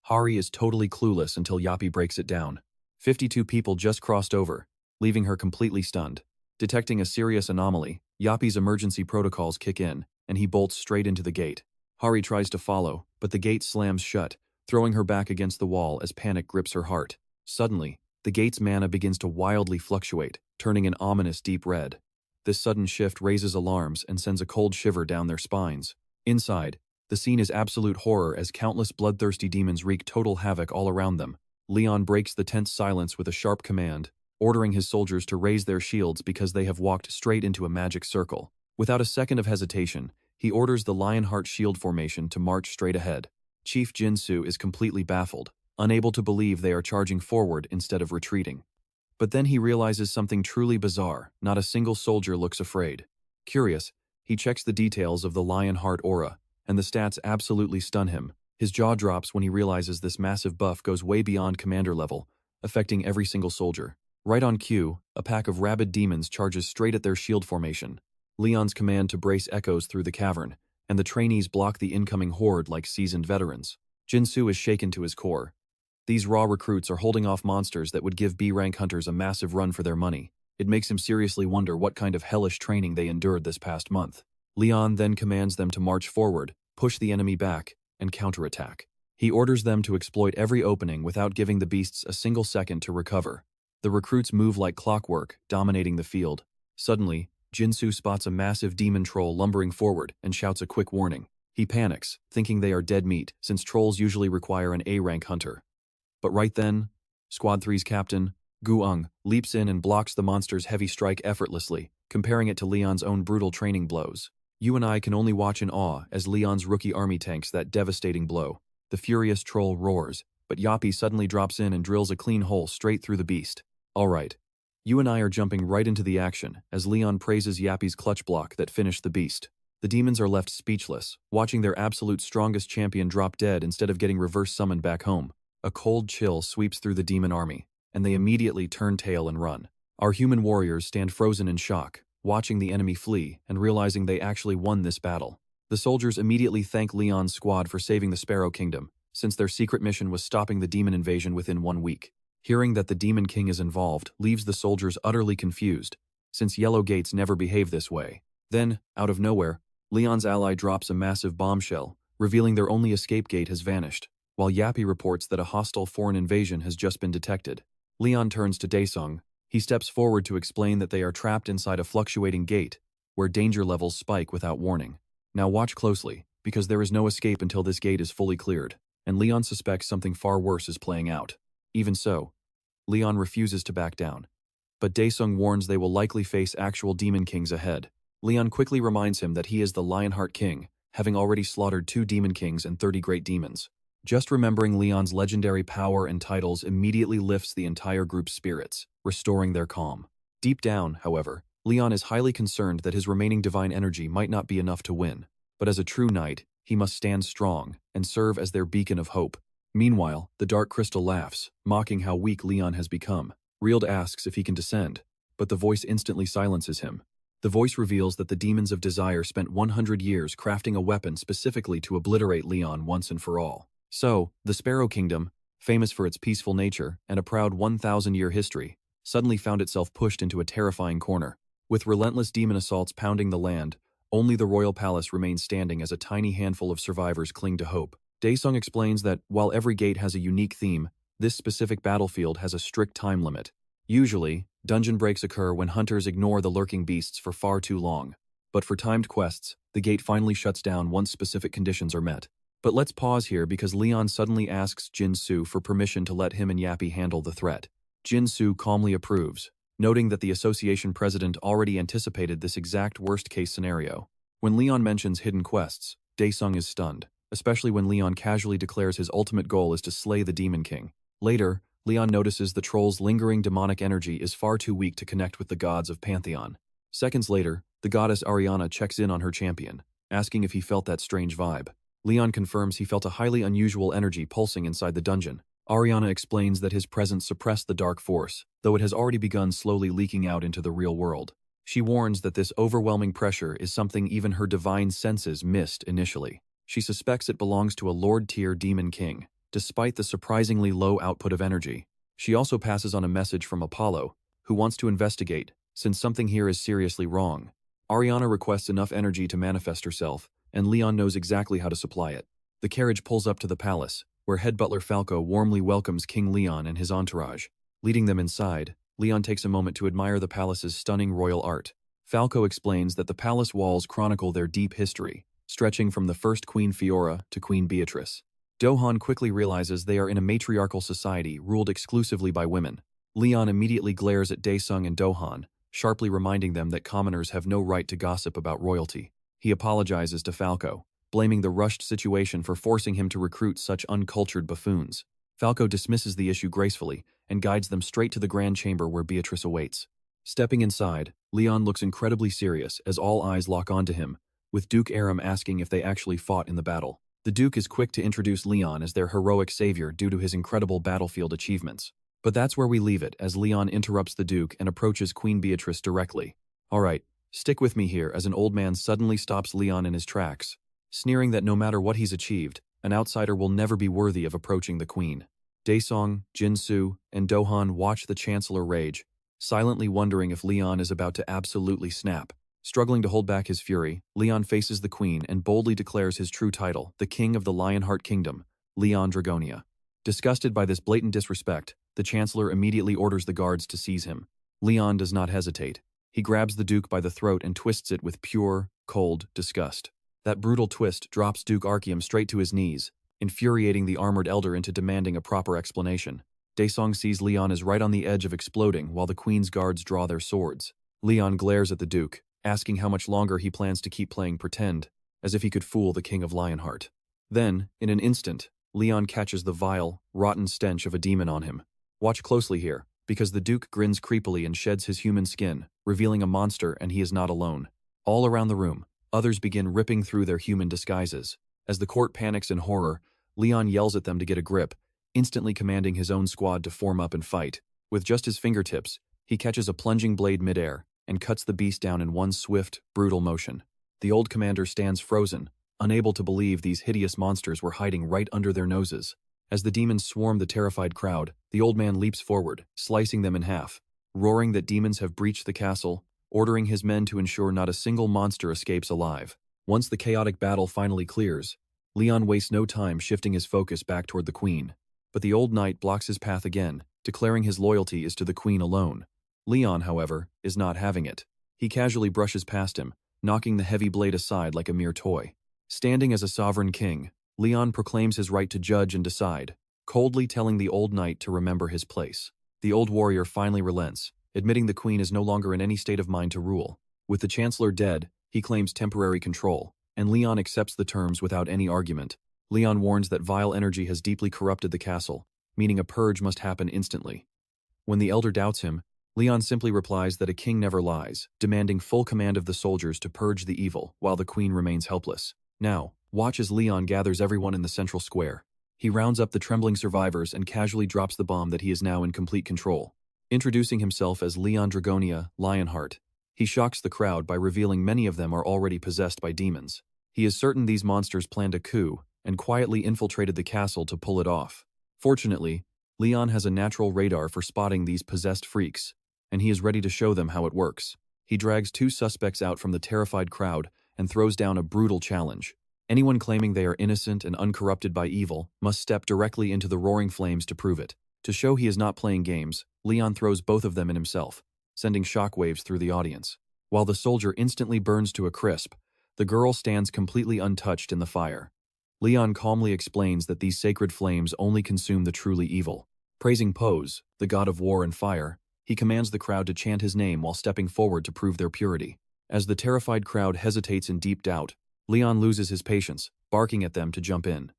Hari is totally clueless until Yapi breaks it down. 52 people just crossed over, leaving her completely stunned. Detecting a serious anomaly, Yapi's emergency protocols kick in, and he bolts straight into the gate. Hari tries to follow, but the gate slams shut, throwing her back against the wall as panic grips her heart. Suddenly, the gate's mana begins to wildly fluctuate, turning an ominous deep red. This sudden shift raises alarms and sends a cold shiver down their spines. Inside, the scene is absolute horror as countless bloodthirsty demons wreak total havoc all around them. Leon breaks the tense silence with a sharp command, ordering his soldiers to raise their shields because they have walked straight into a magic circle. Without a second of hesitation, he orders the Lionheart shield formation to march straight ahead. Chief Jinsu is completely baffled, unable to believe they are charging forward instead of retreating. But then he realizes something truly bizarre. Not a single soldier looks afraid. Curious, he checks the details of the Lionheart aura, and the stats absolutely stun him. His jaw drops when he realizes this massive buff goes way beyond commander level, affecting every single soldier. Right on cue, a pack of rabid demons charges straight at their shield formation. Leon's command to brace echoes through the cavern, and the trainees block the incoming horde like seasoned veterans. Jinsu is shaken to his core. These raw recruits are holding off monsters that would give B-rank hunters a massive run for their money. It makes him seriously wonder what kind of hellish training they endured this past month. Leon then commands them to march forward, push the enemy back, and counterattack. He orders them to exploit every opening without giving the beasts a single second to recover. The recruits move like clockwork, dominating the field. Suddenly, Jinsu spots a massive demon troll lumbering forward and shouts a quick warning. He panics, thinking they are dead meat, since trolls usually require an A-rank hunter. But right then, Squad 3's captain, Guang, leaps in and blocks the monster's heavy strike effortlessly, comparing it to Leon's own brutal training blows. You and I can only watch in awe as Leon's rookie army tanks that devastating blow. The furious troll roars, but Yapi suddenly drops in and drills a clean hole straight through the beast. Alright, you and I are jumping right into the action as Leon praises Yapi's clutch block that finished the beast. The demons are left speechless, watching their absolute strongest champion drop dead instead of getting reverse summoned back home. A cold chill sweeps through the demon army, and they immediately turn tail and run. Our human warriors stand frozen in shock, watching the enemy flee and realizing they actually won this battle. The soldiers immediately thank Leon's squad for saving the Sparrow Kingdom, since their secret mission was stopping the demon invasion within 1 week. Hearing that the Demon King is involved leaves the soldiers utterly confused, since Yellow Gates never behave this way. Then, out of nowhere, Leon's ally drops a massive bombshell, revealing their only escape gate has vanished, while Yapi reports that a hostile foreign invasion has just been detected. Leon turns to Daesung. He steps forward to explain that they are trapped inside a fluctuating gate, where danger levels spike without warning. Now watch closely, because there is no escape until this gate is fully cleared, and Leon suspects something far worse is playing out. Even so, Leon refuses to back down, but Daesung warns they will likely face actual demon kings ahead. Leon quickly reminds him that he is the Lionheart King, having already slaughtered 2 demon kings and 30 great demons. Just remembering Leon's legendary power and titles immediately lifts the entire group's spirits, restoring their calm. Deep down, however, Leon is highly concerned that his remaining divine energy might not be enough to win, but as a true knight, he must stand strong and serve as their beacon of hope. Meanwhile, the Dark Crystal laughs, mocking how weak Leon has become. Rield asks if he can descend, but the voice instantly silences him. The voice reveals that the demons of desire spent 100 years crafting a weapon specifically to obliterate Leon once and for all. So, the Sparrow Kingdom, famous for its peaceful nature and a proud 1,000-year history, suddenly found itself pushed into a terrifying corner. With relentless demon assaults pounding the land, only the royal palace remains standing as a tiny handful of survivors cling to hope. Daesung explains that, while every gate has a unique theme, this specific battlefield has a strict time limit. Usually, dungeon breaks occur when hunters ignore the lurking beasts for far too long. But for timed quests, the gate finally shuts down once specific conditions are met. But let's pause here because Leon suddenly asks Jin Su for permission to let him and Yappy handle the threat. Jin Su calmly approves, noting that the association president already anticipated this exact worst-case scenario. When Leon mentions hidden quests, Daesung is stunned, especially when Leon casually declares his ultimate goal is to slay the Demon King. Later, Leon notices the troll's lingering demonic energy is far too weak to connect with the gods of Pantheon. Seconds later, the goddess Ariana checks in on her champion, asking if he felt that strange vibe. Leon confirms he felt a highly unusual energy pulsing inside the dungeon. Ariana explains that his presence suppressed the dark force, though it has already begun slowly leaking out into the real world. She warns that this overwhelming pressure is something even her divine senses missed initially. She suspects it belongs to a Lord-tier Demon King, despite the surprisingly low output of energy. She also passes on a message from Apollo, who wants to investigate, since something here is seriously wrong. Ariana requests enough energy to manifest herself, and Leon knows exactly how to supply it. The carriage pulls up to the palace, where head butler Falco warmly welcomes King Leon and his entourage. Leading them inside, Leon takes a moment to admire the palace's stunning royal art. Falco explains that the palace walls chronicle their deep history, stretching from the first Queen Fiora to Queen Beatrice. Dohan quickly realizes they are in a matriarchal society ruled exclusively by women. Leon immediately glares at Daesung and Dohan, sharply reminding them that commoners have no right to gossip about royalty. He apologizes to Falco, blaming the rushed situation for forcing him to recruit such uncultured buffoons. Falco dismisses the issue gracefully and guides them straight to the grand chamber where Beatrice awaits. Stepping inside, Leon looks incredibly serious as all eyes lock onto him, with Duke Aram asking if they actually fought in the battle. The Duke is quick to introduce Leon as their heroic savior due to his incredible battlefield achievements. But that's where we leave it as Leon interrupts the Duke and approaches Queen Beatrice directly. Alright, stick with me here as an old man suddenly stops Leon in his tracks, sneering that no matter what he's achieved, an outsider will never be worthy of approaching the Queen. Daesung, Jin Su, and Dohan watch the Chancellor rage, silently wondering if Leon is about to absolutely snap. Struggling to hold back his fury, Leon faces the Queen and boldly declares his true title, the King of the Lionheart Kingdom, Leon Dragonia. Disgusted by this blatant disrespect, the Chancellor immediately orders the guards to seize him. Leon does not hesitate. He grabs the Duke by the throat and twists it with pure, cold disgust. That brutal twist drops Duke Archeum straight to his knees, infuriating the armored elder into demanding a proper explanation. Daesung sees Leon is right on the edge of exploding while the Queen's guards draw their swords. Leon glares at the Duke, asking how much longer he plans to keep playing pretend, as if he could fool the King of Lionheart. Then, in an instant, Leon catches the vile, rotten stench of a demon on him. Watch closely here, because the Duke grins creepily and sheds his human skin, revealing a monster, and he is not alone. All around the room, others begin ripping through their human disguises. As the court panics in horror, Leon yells at them to get a grip, instantly commanding his own squad to form up and fight. With just his fingertips, he catches a plunging blade midair and cuts the beast down in one swift, brutal motion. The old commander stands frozen, unable to believe these hideous monsters were hiding right under their noses. As the demons swarm the terrified crowd, the old man leaps forward, slicing them in half, roaring that demons have breached the castle, ordering his men to ensure not a single monster escapes alive. Once the chaotic battle finally clears, Leon wastes no time shifting his focus back toward the Queen. But the old knight blocks his path again, declaring his loyalty is to the Queen alone. Leon, however, is not having it. He casually brushes past him, knocking the heavy blade aside like a mere toy. Standing as a sovereign king, Leon proclaims his right to judge and decide, coldly telling the old knight to remember his place. The old warrior finally relents, admitting the Queen is no longer in any state of mind to rule. With the Chancellor dead, he claims temporary control, and Leon accepts the terms without any argument. Leon warns that vile energy has deeply corrupted the castle, meaning a purge must happen instantly. When the elder doubts him, Leon simply replies that a king never lies, demanding full command of the soldiers to purge the evil while the Queen remains helpless. Now, watch as Leon gathers everyone in the central square. He rounds up the trembling survivors and casually drops the bomb that he is now in complete control. Introducing himself as Leon Dragonia, Lionheart, he shocks the crowd by revealing many of them are already possessed by demons. He is certain these monsters planned a coup and quietly infiltrated the castle to pull it off. Fortunately, Leon has a natural radar for spotting these possessed freaks, and he is ready to show them how it works. He drags two suspects out from the terrified crowd and throws down a brutal challenge. Anyone claiming they are innocent and uncorrupted by evil must step directly into the roaring flames to prove it. To show he is not playing games, Leon throws both of them in himself, sending shockwaves through the audience. While the soldier instantly burns to a crisp, the girl stands completely untouched in the fire. Leon calmly explains that these sacred flames only consume the truly evil. Praising Pose, the god of war and fire, he commands the crowd to chant his name while stepping forward to prove their purity. As the terrified crowd hesitates in deep doubt, Leon loses his patience, barking at them to jump in.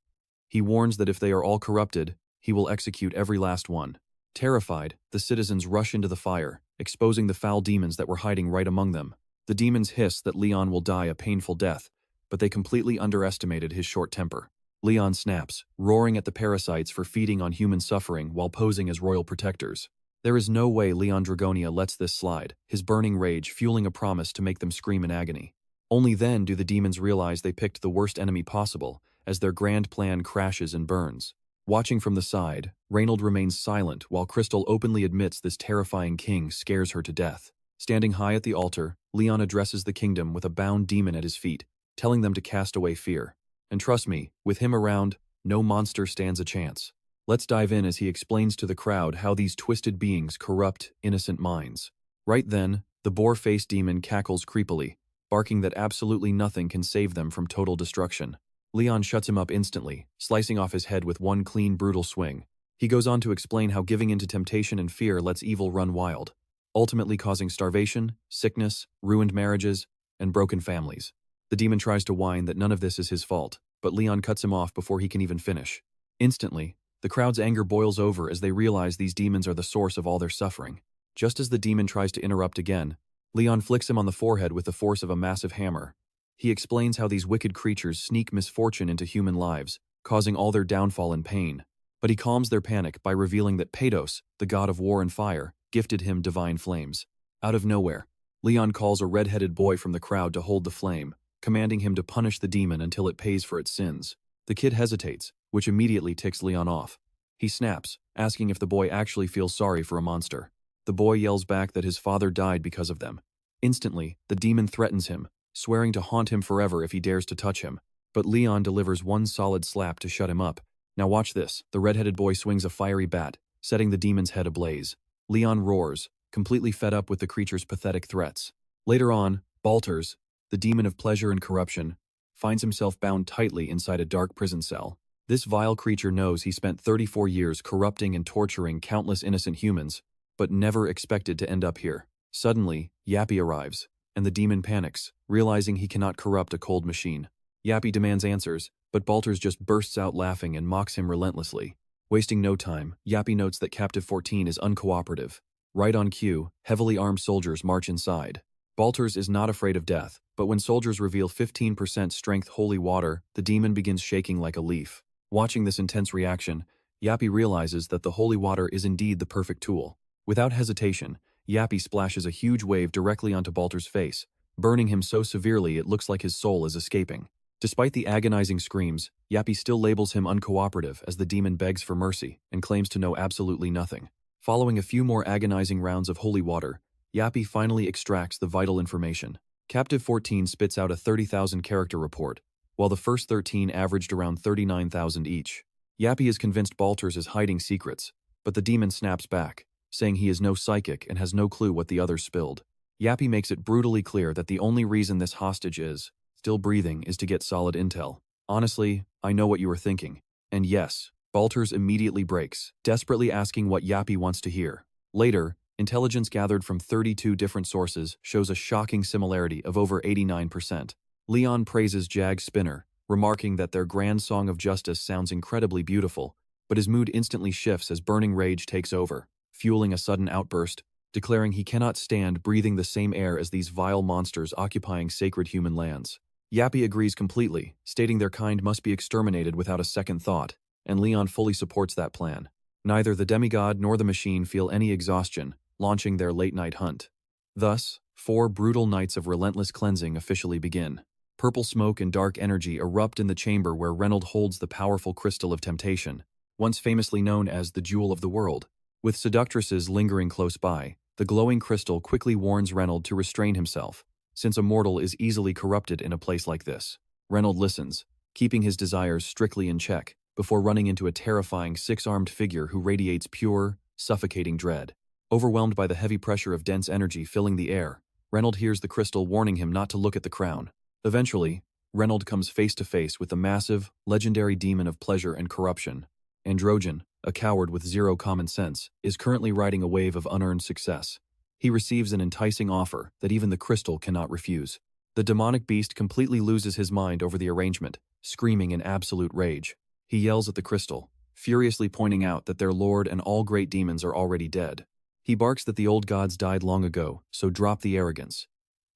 He warns that if they are all corrupted, he will execute every last one. Terrified, the citizens rush into the fire, exposing the foul demons that were hiding right among them. The demons hiss that Leon will die a painful death, but they completely underestimated his short temper. Leon snaps, roaring at the parasites for feeding on human suffering while posing as royal protectors. There is no way Leon Dragonia lets this slide, his burning rage fueling a promise to make them scream in agony. Only then do the demons realize they picked the worst enemy possible, as their grand plan crashes and burns. Watching from the side, Reynold remains silent while Crystal openly admits this terrifying king scares her to death. Standing high at the altar, Leon addresses the kingdom with a bound demon at his feet, telling them to cast away fear. And trust me, with him around, no monster stands a chance. Let's dive in as he explains to the crowd how these twisted beings corrupt innocent minds. Right then, the boar-faced demon cackles creepily, barking that absolutely nothing can save them from total destruction. Leon shuts him up instantly, slicing off his head with one clean, brutal swing. He goes on to explain how giving into temptation and fear lets evil run wild, ultimately causing starvation, sickness, ruined marriages, and broken families. The demon tries to whine that none of this is his fault, but Leon cuts him off before he can even finish. Instantly, the crowd's anger boils over as they realize these demons are the source of all their suffering. Just as the demon tries to interrupt again, Leon flicks him on the forehead with the force of a massive hammer. He explains how these wicked creatures sneak misfortune into human lives, causing all their downfall and pain. But he calms their panic by revealing that Pados, the god of war and fire, gifted him divine flames. Out of nowhere, Leon calls a red-headed boy from the crowd to hold the flame, commanding him to punish the demon until it pays for its sins. The kid hesitates, which immediately ticks Leon off. He snaps, asking if the boy actually feels sorry for a monster. The boy yells back that his father died because of them. Instantly, the demon threatens him, swearing to haunt him forever if he dares to touch him. But Leon delivers one solid slap to shut him up. Now watch this. The red-headed boy swings a fiery bat, setting the demon's head ablaze. Leon roars, completely fed up with the creature's pathetic threats. Later on, Balters, the demon of pleasure and corruption, finds himself bound tightly inside a dark prison cell. This vile creature knows he spent 34 years corrupting and torturing countless innocent humans, but never expected to end up here. Suddenly, Yappy arrives, and the demon panics, realizing he cannot corrupt a cold machine. Yappy demands answers, but Balters just bursts out laughing and mocks him relentlessly. Wasting no time, Yappy notes that Captive 14 is uncooperative. Right on cue, heavily armed soldiers march inside. Balters is not afraid of death, but when soldiers reveal 15% strength holy water, the demon begins shaking like a leaf. Watching this intense reaction, Yappy realizes that the holy water is indeed the perfect tool. Without hesitation, Yappy splashes a huge wave directly onto Balters' face, burning him so severely it looks like his soul is escaping. Despite the agonizing screams, Yappy still labels him uncooperative as the demon begs for mercy and claims to know absolutely nothing. Following a few more agonizing rounds of holy water, Yappy finally extracts the vital information. Captive 14 spits out a 30,000 character report, while the first 13 averaged around 39,000 each. Yappy is convinced Balters is hiding secrets, but the demon snaps back, saying he is no psychic and has no clue what the others spilled. Yappy makes it brutally clear that the only reason this hostage is still breathing is to get solid intel. Honestly, I know what you were thinking. And yes, Balters immediately breaks, desperately asking what Yappy wants to hear. Later, intelligence gathered from 32 different sources shows a shocking similarity of over 89%. Leon praises Jag Spinner, remarking that their grand song of justice sounds incredibly beautiful, but his mood instantly shifts as burning rage takes over, fueling a sudden outburst, declaring he cannot stand breathing the same air as these vile monsters occupying sacred human lands. Yappy agrees completely, stating their kind must be exterminated without a second thought, and Leon fully supports that plan. Neither the demigod nor the machine feel any exhaustion, launching their late-night hunt. Thus, 4 brutal nights of relentless cleansing officially begin. Purple smoke and dark energy erupt in the chamber where Reynold holds the powerful crystal of temptation, once famously known as the Jewel of the World. With seductresses lingering close by, The glowing crystal quickly warns Reynold to restrain himself, since a mortal is easily corrupted in a place like this. Reynold listens, keeping his desires strictly in check, before running into a terrifying six-armed figure who radiates pure, suffocating dread. Overwhelmed by the heavy pressure of dense energy filling the air, Reynold hears the crystal warning him not to look at the crown. Eventually, Reynold comes face to face with the massive, legendary demon of pleasure and corruption. Androgen, a coward with zero common sense, is currently riding a wave of unearned success. He receives an enticing offer that even the crystal cannot refuse. The demonic beast completely loses his mind over the arrangement, screaming in absolute rage. He yells at the crystal, furiously pointing out that their lord and all great demons are already dead. He barks that the old gods died long ago, so drop the arrogance.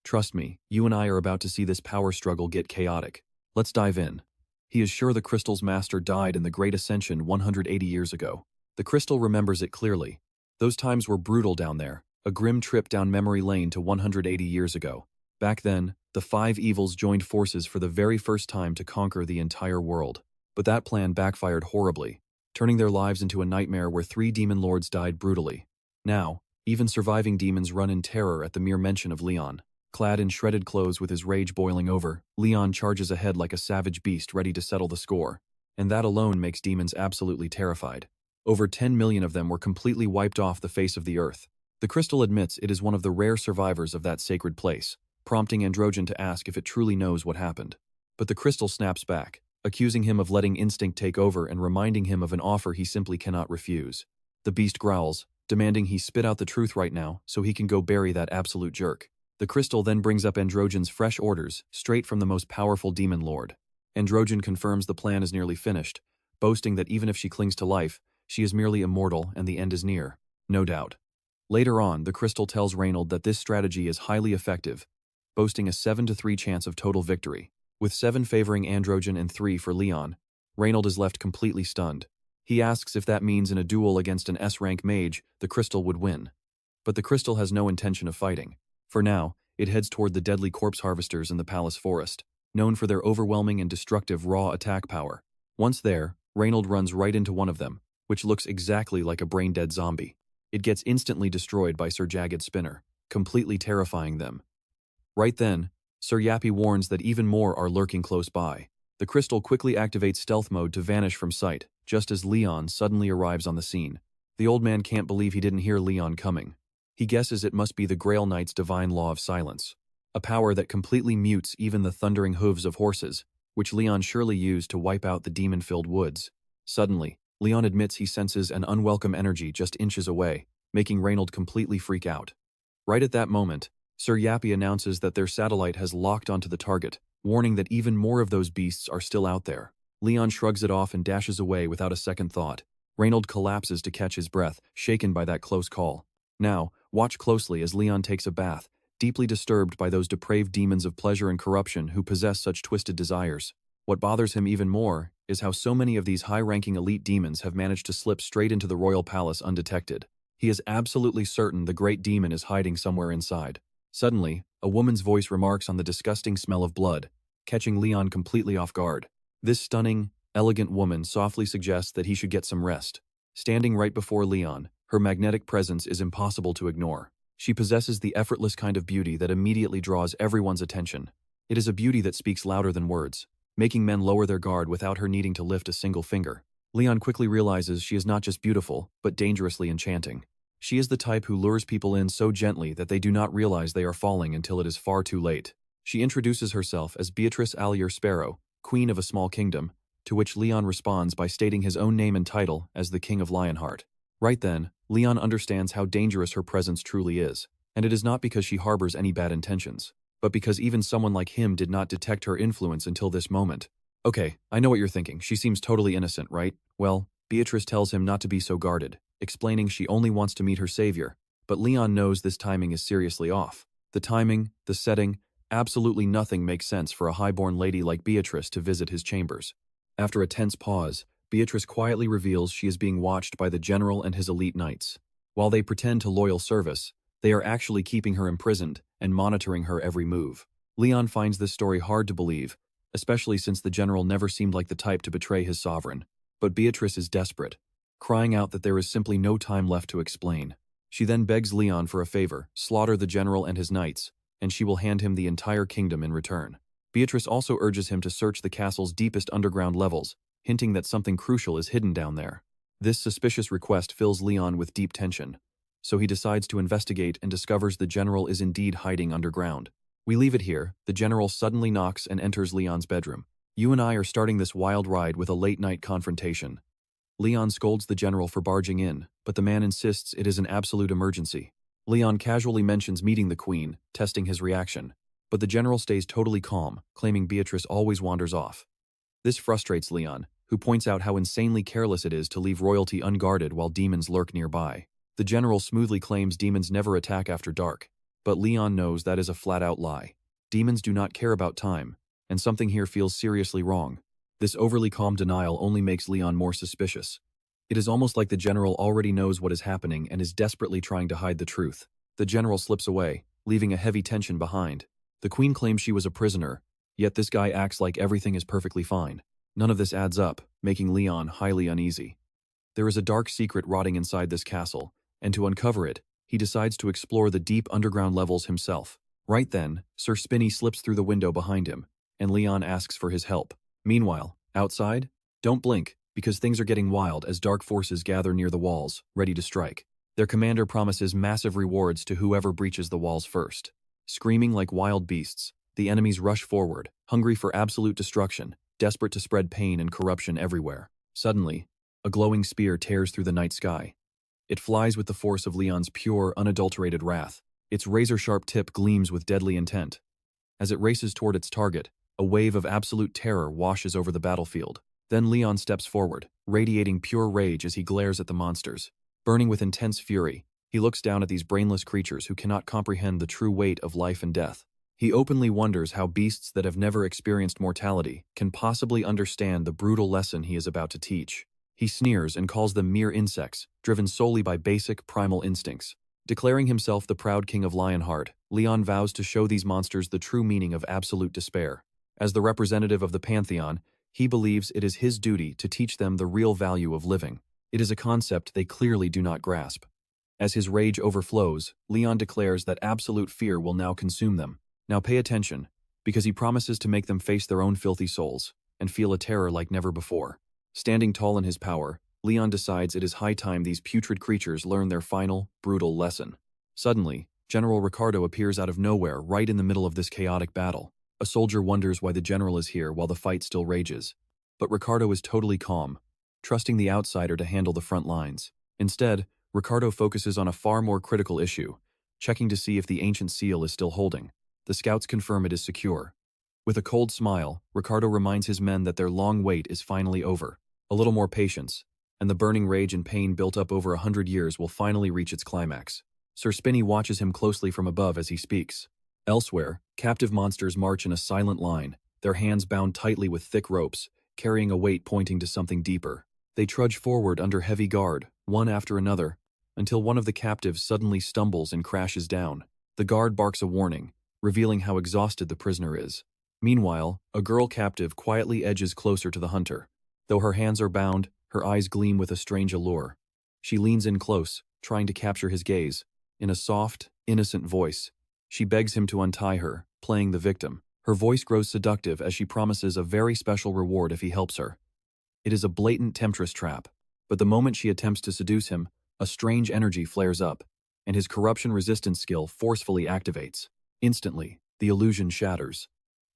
Trust me, you and I are about to see this power struggle get chaotic. Let's dive in. He is sure the crystal's master died in the Great Ascension 180 years ago. The crystal remembers it clearly. Those times were brutal down there, a grim trip down memory lane to 180 years ago. Back then, the five evils joined forces for the very first time to conquer the entire world. But that plan backfired horribly, turning their lives into a nightmare where 3 demon lords died brutally. Now, even surviving demons run in terror at the mere mention of Leon. Clad in shredded clothes with his rage boiling over, Leon charges ahead like a savage beast ready to settle the score. And that alone makes demons absolutely terrified. Over 10 million of them were completely wiped off the face of the earth. The crystal admits it is one of the rare survivors of that sacred place, prompting Androgen to ask if it truly knows what happened. But the crystal snaps back, accusing him of letting instinct take over and reminding him of an offer he simply cannot refuse. The beast growls, demanding he spit out the truth right now so he can go bury that absolute jerk. The crystal then brings up Androgen's fresh orders, straight from the most powerful demon lord. Androgen confirms the plan is nearly finished, boasting that even if she clings to life, she is merely immortal and the end is near. No doubt. Later on, the crystal tells Reynold that this strategy is highly effective, boasting a 7-3 chance of total victory. With 7 favoring Androgen and 3 for Leon, Reynold is left completely stunned. He asks if that means in a duel against an S-rank mage, the crystal would win. But the crystal has no intention of fighting. For now, it heads toward the deadly corpse harvesters in the palace forest, known for their overwhelming and destructive raw attack power. Once there, Reynold runs right into one of them, which looks exactly like a brain-dead zombie. It gets instantly destroyed by Sir Jagged Spinner, completely terrifying them. Right then, Sir Yappy warns that even more are lurking close by. The crystal quickly activates stealth mode to vanish from sight, just as Leon suddenly arrives on the scene. The old man can't believe he didn't hear Leon coming. He guesses it must be the Grail Knight's divine law of silence, a power that completely mutes even the thundering hooves of horses, which Leon surely used to wipe out the demon-filled woods. Suddenly, Leon admits he senses an unwelcome energy just inches away, making Reynold completely freak out. Right at that moment, Sir Yappy announces that their satellite has locked onto the target, warning that even more of those beasts are still out there. Leon shrugs it off and dashes away without a second thought. Reynold collapses to catch his breath, shaken by that close call. Now, watch closely as Leon takes a bath, deeply disturbed by those depraved demons of pleasure and corruption who possess such twisted desires. What bothers him even more is how so many of these high-ranking elite demons have managed to slip straight into the royal palace undetected. He is absolutely certain the great demon is hiding somewhere inside. Suddenly, a woman's voice remarks on the disgusting smell of blood, catching Leon completely off guard. This stunning, elegant woman softly suggests that he should get some rest. Standing right before Leon, her magnetic presence is impossible to ignore. She possesses the effortless kind of beauty that immediately draws everyone's attention. It is a beauty that speaks louder than words, making men lower their guard without her needing to lift a single finger. Leon quickly realizes she is not just beautiful, but dangerously enchanting. She is the type who lures people in so gently that they do not realize they are falling until it is far too late. She introduces herself as Beatrice Allier Sparrow, Queen of a Small Kingdom, to which Leon responds by stating his own name and title as the King of Lionheart. Right then, Leon understands how dangerous her presence truly is, and it is not because she harbors any bad intentions, but because even someone like him did not detect her influence until this moment. Okay, I know what you're thinking. She seems totally innocent, right? Well, Beatrice tells him not to be so guarded, explaining she only wants to meet her savior, but Leon knows this timing is seriously off. The timing, the setting, absolutely nothing makes sense for a highborn lady like Beatrice to visit his chambers. After a tense pause, Beatrice quietly reveals she is being watched by the general and his elite knights. While they pretend to loyal service, they are actually keeping her imprisoned and monitoring her every move. Leon finds this story hard to believe, especially since the general never seemed like the type to betray his sovereign. But Beatrice is desperate, crying out that there is simply no time left to explain. She then begs Leon for a favor, slaughter the general and his knights, and she will hand him the entire kingdom in return. Beatrice also urges him to search the castle's deepest underground levels, hinting that something crucial is hidden down there. This suspicious request fills Leon with deep tension, so he decides to investigate and discovers the general is indeed hiding underground. We leave it here. The general suddenly knocks and enters Leon's bedroom. You and I are starting this wild ride with a late-night confrontation. Leon scolds the general for barging in, but the man insists it is an absolute emergency. Leon casually mentions meeting the queen, testing his reaction, but the general stays totally calm, claiming Beatrice always wanders off. This frustrates Leon, who points out how insanely careless it is to leave royalty unguarded while demons lurk nearby. The general smoothly claims demons never attack after dark, but Leon knows that is a flat-out lie. Demons do not care about time, and something here feels seriously wrong. This overly calm denial only makes Leon more suspicious. It is almost like the general already knows what is happening and is desperately trying to hide the truth. The general slips away, leaving a heavy tension behind. The queen claims she was a prisoner, yet this guy acts like everything is perfectly fine. None of this adds up, making Leon highly uneasy. There is a dark secret rotting inside this castle, and to uncover it, he decides to explore the deep underground levels himself. Right then, Sir Spinny slips through the window behind him, and Leon asks for his help. Meanwhile, outside, don't blink, because things are getting wild as dark forces gather near the walls, ready to strike. Their commander promises massive rewards to whoever breaches the walls first. Screaming like wild beasts, the enemies rush forward, hungry for absolute destruction, desperate to spread pain and corruption everywhere. Suddenly, a glowing spear tears through the night sky. It flies with the force of Leon's pure, unadulterated wrath. Its razor-sharp tip gleams with deadly intent. As it races toward its target, a wave of absolute terror washes over the battlefield. Then Leon steps forward, radiating pure rage as he glares at the monsters. Burning with intense fury, he looks down at these brainless creatures who cannot comprehend the true weight of life and death. He openly wonders how beasts that have never experienced mortality can possibly understand the brutal lesson he is about to teach. He sneers and calls them mere insects, driven solely by basic, primal instincts. Declaring himself the proud king of Lionheart, Leon vows to show these monsters the true meaning of absolute despair. As the representative of the Pantheon, he believes it is his duty to teach them the real value of living. It is a concept they clearly do not grasp. As his rage overflows, Leon declares that absolute fear will now consume them. Now pay attention, because he promises to make them face their own filthy souls, and feel a terror like never before. Standing tall in his power, Leon decides it is high time these putrid creatures learn their final, brutal lesson. Suddenly, General Ricardo appears out of nowhere right in the middle of this chaotic battle. A soldier wonders why the general is here while the fight still rages. But Ricardo is totally calm, trusting the outsider to handle the front lines. Instead, Ricardo focuses on a far more critical issue, checking to see if the ancient seal is still holding. The scouts confirm it is secure. With a cold smile, Ricardo reminds his men that their long wait is finally over. A little more patience, and the burning rage and pain built up over 100 years will finally reach its climax. Sir Spinny watches him closely from above as he speaks. Elsewhere, captive monsters march in a silent line, their hands bound tightly with thick ropes, carrying a weight pointing to something deeper. They trudge forward under heavy guard, one after another, until one of the captives suddenly stumbles and crashes down. The guard barks a warning, revealing how exhausted the prisoner is. Meanwhile, a girl captive quietly edges closer to the hunter. Though her hands are bound, her eyes gleam with a strange allure. She leans in close, trying to capture his gaze. In a soft, innocent voice, she begs him to untie her, playing the victim. Her voice grows seductive as she promises a very special reward if he helps her. It is a blatant temptress trap, but the moment she attempts to seduce him, a strange energy flares up, and his corruption resistance skill forcefully activates. Instantly, the illusion shatters.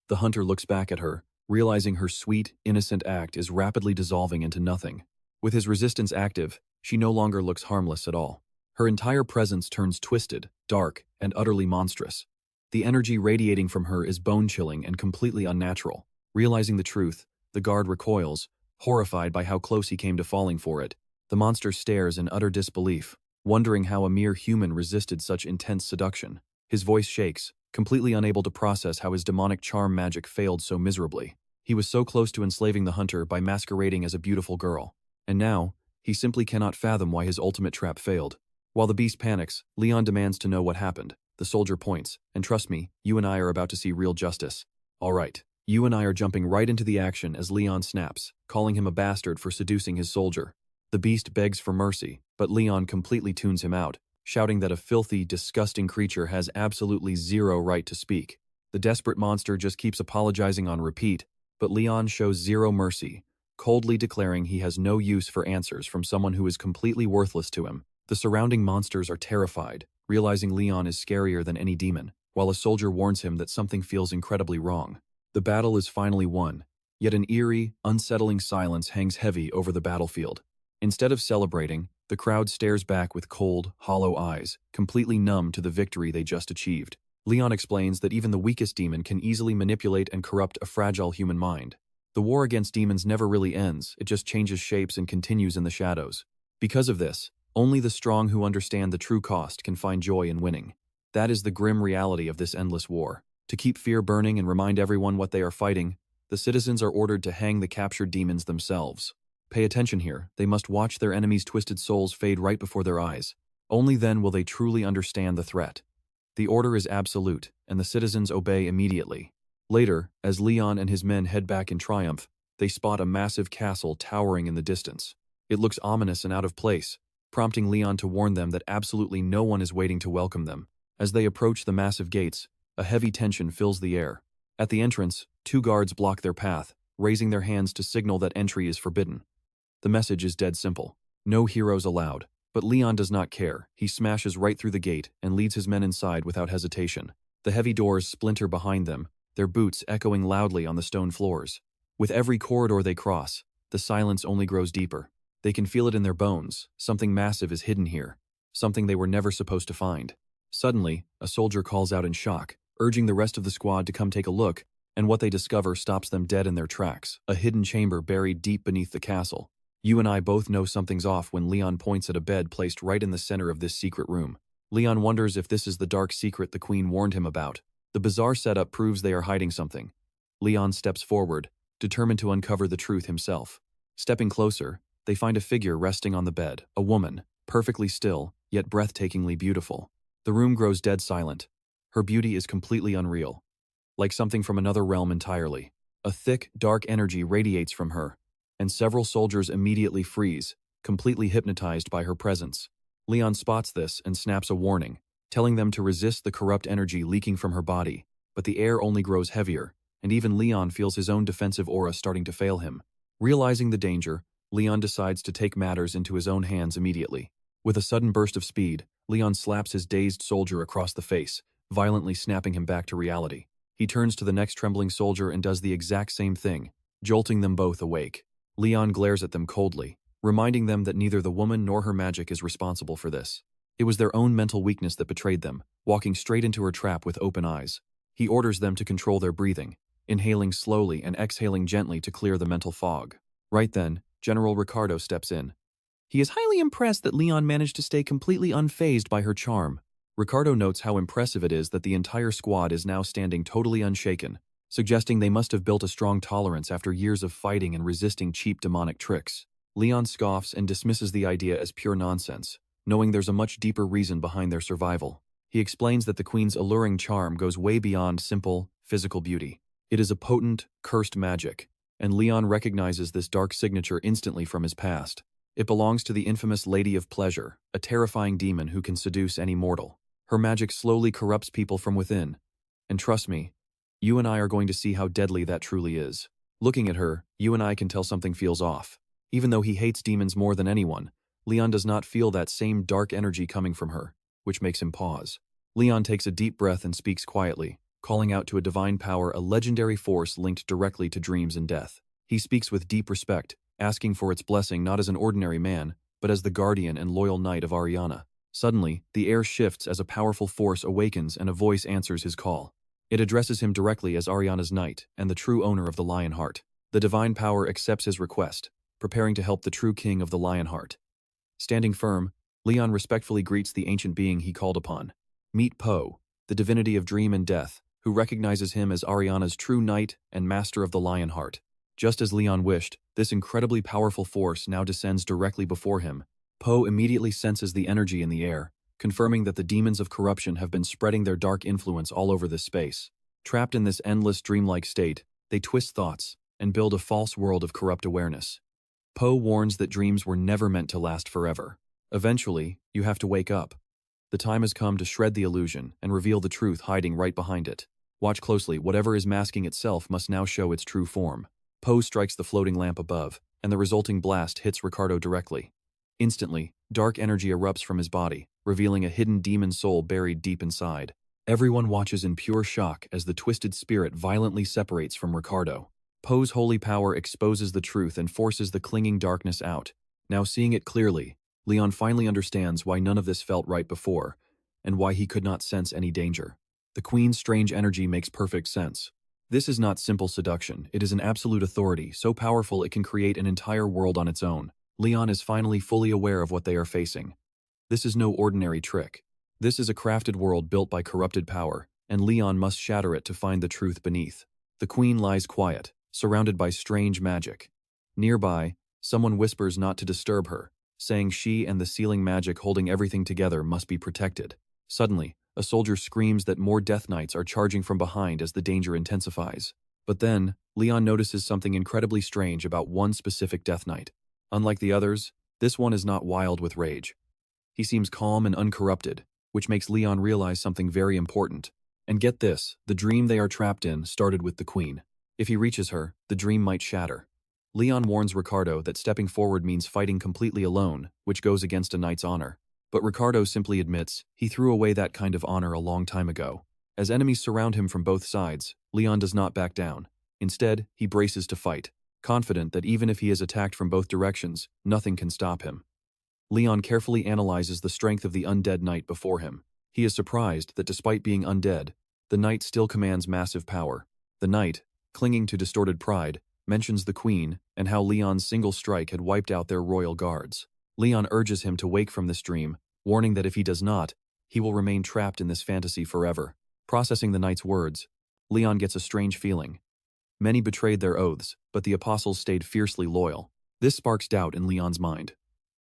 The hunter looks back at her, realizing her sweet, innocent act is rapidly dissolving into nothing. With his resistance active, she no longer looks harmless at all. Her entire presence turns twisted, dark, and utterly monstrous. The energy radiating from her is bone-chilling and completely unnatural. Realizing the truth, the guard recoils, horrified by how close he came to falling for it. The monster stares in utter disbelief, wondering how a mere human resisted such intense seduction. His voice shakes, completely unable to process how his demonic charm magic failed so miserably. He was so close to enslaving the hunter by masquerading as a beautiful girl. And now, he simply cannot fathom why his ultimate trap failed. While the beast panics, Leon demands to know what happened. The soldier points, and trust me, you and I are about to see real justice. All right, you and I are jumping right into the action as Leon snaps, calling him a bastard for seducing his soldier. The beast begs for mercy, but Leon completely tunes him out, shouting that a filthy, disgusting creature has absolutely zero right to speak. The desperate monster just keeps apologizing on repeat, but Leon shows zero mercy, coldly declaring he has no use for answers from someone who is completely worthless to him. The surrounding monsters are terrified, realizing Leon is scarier than any demon, while a soldier warns him that something feels incredibly wrong. The battle is finally won, yet an eerie, unsettling silence hangs heavy over the battlefield. Instead of celebrating, the crowd stares back with cold, hollow eyes, completely numb to the victory they just achieved. Leon explains that even the weakest demon can easily manipulate and corrupt a fragile human mind. The war against demons never really ends, it just changes shapes and continues in the shadows. Because of this, only the strong who understand the true cost can find joy in winning. That is the grim reality of this endless war. To keep fear burning and remind everyone what they are fighting, the citizens are ordered to hang the captured demons themselves. Pay attention here, they must watch their enemies' twisted souls fade right before their eyes. Only then will they truly understand the threat. The order is absolute, and the citizens obey immediately. Later, as Leon and his men head back in triumph, they spot a massive castle towering in the distance. It looks ominous and out of place, prompting Leon to warn them that absolutely no one is waiting to welcome them. As they approach the massive gates, a heavy tension fills the air. At the entrance, 2 guards block their path, raising their hands to signal that entry is forbidden. The message is dead simple. No heroes allowed. But Leon does not care. He smashes right through the gate and leads his men inside without hesitation. The heavy doors splinter behind them, their boots echoing loudly on the stone floors. With every corridor they cross, the silence only grows deeper. They can feel it in their bones. Something massive is hidden here. Something they were never supposed to find. Suddenly, a soldier calls out in shock, urging the rest of the squad to come take a look, and what they discover stops them dead in their tracks. A hidden chamber buried deep beneath the castle. You and I both know something's off when Leon points at a bed placed right in the center of this secret room. Leon wonders if this is the dark secret the Queen warned him about. The bizarre setup proves they are hiding something. Leon steps forward, determined to uncover the truth himself. Stepping closer, they find a figure resting on the bed, a woman, perfectly still, yet breathtakingly beautiful. The room grows dead silent. Her beauty is completely unreal, like something from another realm entirely. A thick, dark energy radiates from her, and several soldiers immediately freeze, completely hypnotized by her presence. Leon spots this and snaps a warning, telling them to resist the corrupt energy leaking from her body, but the air only grows heavier, and even Leon feels his own defensive aura starting to fail him. Realizing the danger, Leon decides to take matters into his own hands immediately. With a sudden burst of speed, Leon slaps his dazed soldier across the face, violently snapping him back to reality. He turns to the next trembling soldier and does the exact same thing, jolting them both awake. Leon glares at them coldly, reminding them that neither the woman nor her magic is responsible for this. It was their own mental weakness that betrayed them, walking straight into her trap with open eyes. He orders them to control their breathing, inhaling slowly and exhaling gently to clear the mental fog. Right then, General Ricardo steps in. He is highly impressed that Leon managed to stay completely unfazed by her charm. Ricardo notes how impressive it is that the entire squad is now standing totally unshaken, suggesting they must have built a strong tolerance after years of fighting and resisting cheap demonic tricks. Leon scoffs and dismisses the idea as pure nonsense, knowing there's a much deeper reason behind their survival. He explains that the Queen's alluring charm goes way beyond simple, physical beauty. It is a potent, cursed magic, and Leon recognizes this dark signature instantly from his past. It belongs to the infamous Lady of Pleasure, a terrifying demon who can seduce any mortal. Her magic slowly corrupts people from within. And trust me, you and I are going to see how deadly that truly is. Looking at her, you and I can tell something feels off. Even though he hates demons more than anyone, Leon does not feel that same dark energy coming from her, which makes him pause. Leon takes a deep breath and speaks quietly, calling out to a divine power, a legendary force linked directly to dreams and death. He speaks with deep respect, asking for its blessing not as an ordinary man, but as the guardian and loyal knight of Ariana. Suddenly, the air shifts as a powerful force awakens and a voice answers his call. It addresses him directly as Ariana's knight and the true owner of the Lionheart. The divine power accepts his request, preparing to help the true king of the Lionheart. Standing firm, Leon respectfully greets the ancient being he called upon. Meet Po, the divinity of dream and death, who recognizes him as Ariana's true knight and master of the Lionheart. Just as Leon wished, this incredibly powerful force now descends directly before him. Po immediately senses the energy in the air, confirming that the demons of corruption have been spreading their dark influence all over this space. Trapped in this endless dreamlike state, they twist thoughts and build a false world of corrupt awareness. Po warns that dreams were never meant to last forever. Eventually, you have to wake up. The time has come to shred the illusion and reveal the truth hiding right behind it. Watch closely, whatever is masking itself must now show its true form. Poe strikes the floating lamp above, and the resulting blast hits Ricardo directly. Instantly, dark energy erupts from his body, revealing a hidden demon soul buried deep inside. Everyone watches in pure shock as the twisted spirit violently separates from Ricardo. Poe's holy power exposes the truth and forces the clinging darkness out. Now seeing it clearly, Leon finally understands why none of this felt right before, and why he could not sense any danger. The Queen's strange energy makes perfect sense. This is not simple seduction, it is an absolute authority, so powerful it can create an entire world on its own. Leon is finally fully aware of what they are facing. This is no ordinary trick. This is a crafted world built by corrupted power, and Leon must shatter it to find the truth beneath. The Queen lies quiet, surrounded by strange magic. Nearby, someone whispers not to disturb her, saying she and the sealing magic holding everything together must be protected. Suddenly, a soldier screams that more Death Knights are charging from behind as the danger intensifies. But then, Leon notices something incredibly strange about one specific Death Knight. Unlike the others, this one is not wild with rage. He seems calm and uncorrupted, which makes Leon realize something very important. And get this, the dream they are trapped in started with the Queen. If he reaches her, the dream might shatter. Leon warns Ricardo that stepping forward means fighting completely alone, which goes against a knight's honor. But Ricardo simply admits he threw away that kind of honor a long time ago. As enemies surround him from both sides, Leon does not back down. Instead, he braces to fight, confident that even if he is attacked from both directions, nothing can stop him. Leon carefully analyzes the strength of the undead knight before him. He is surprised that despite being undead, the knight still commands massive power. The knight, clinging to distorted pride, mentions the Queen and how Leon's single strike had wiped out their royal guards. Leon urges him to wake from this dream, warning that if he does not, he will remain trapped in this fantasy forever. Processing the knight's words, Leon gets a strange feeling. Many betrayed their oaths, but the apostles stayed fiercely loyal. This sparks doubt in Leon's mind.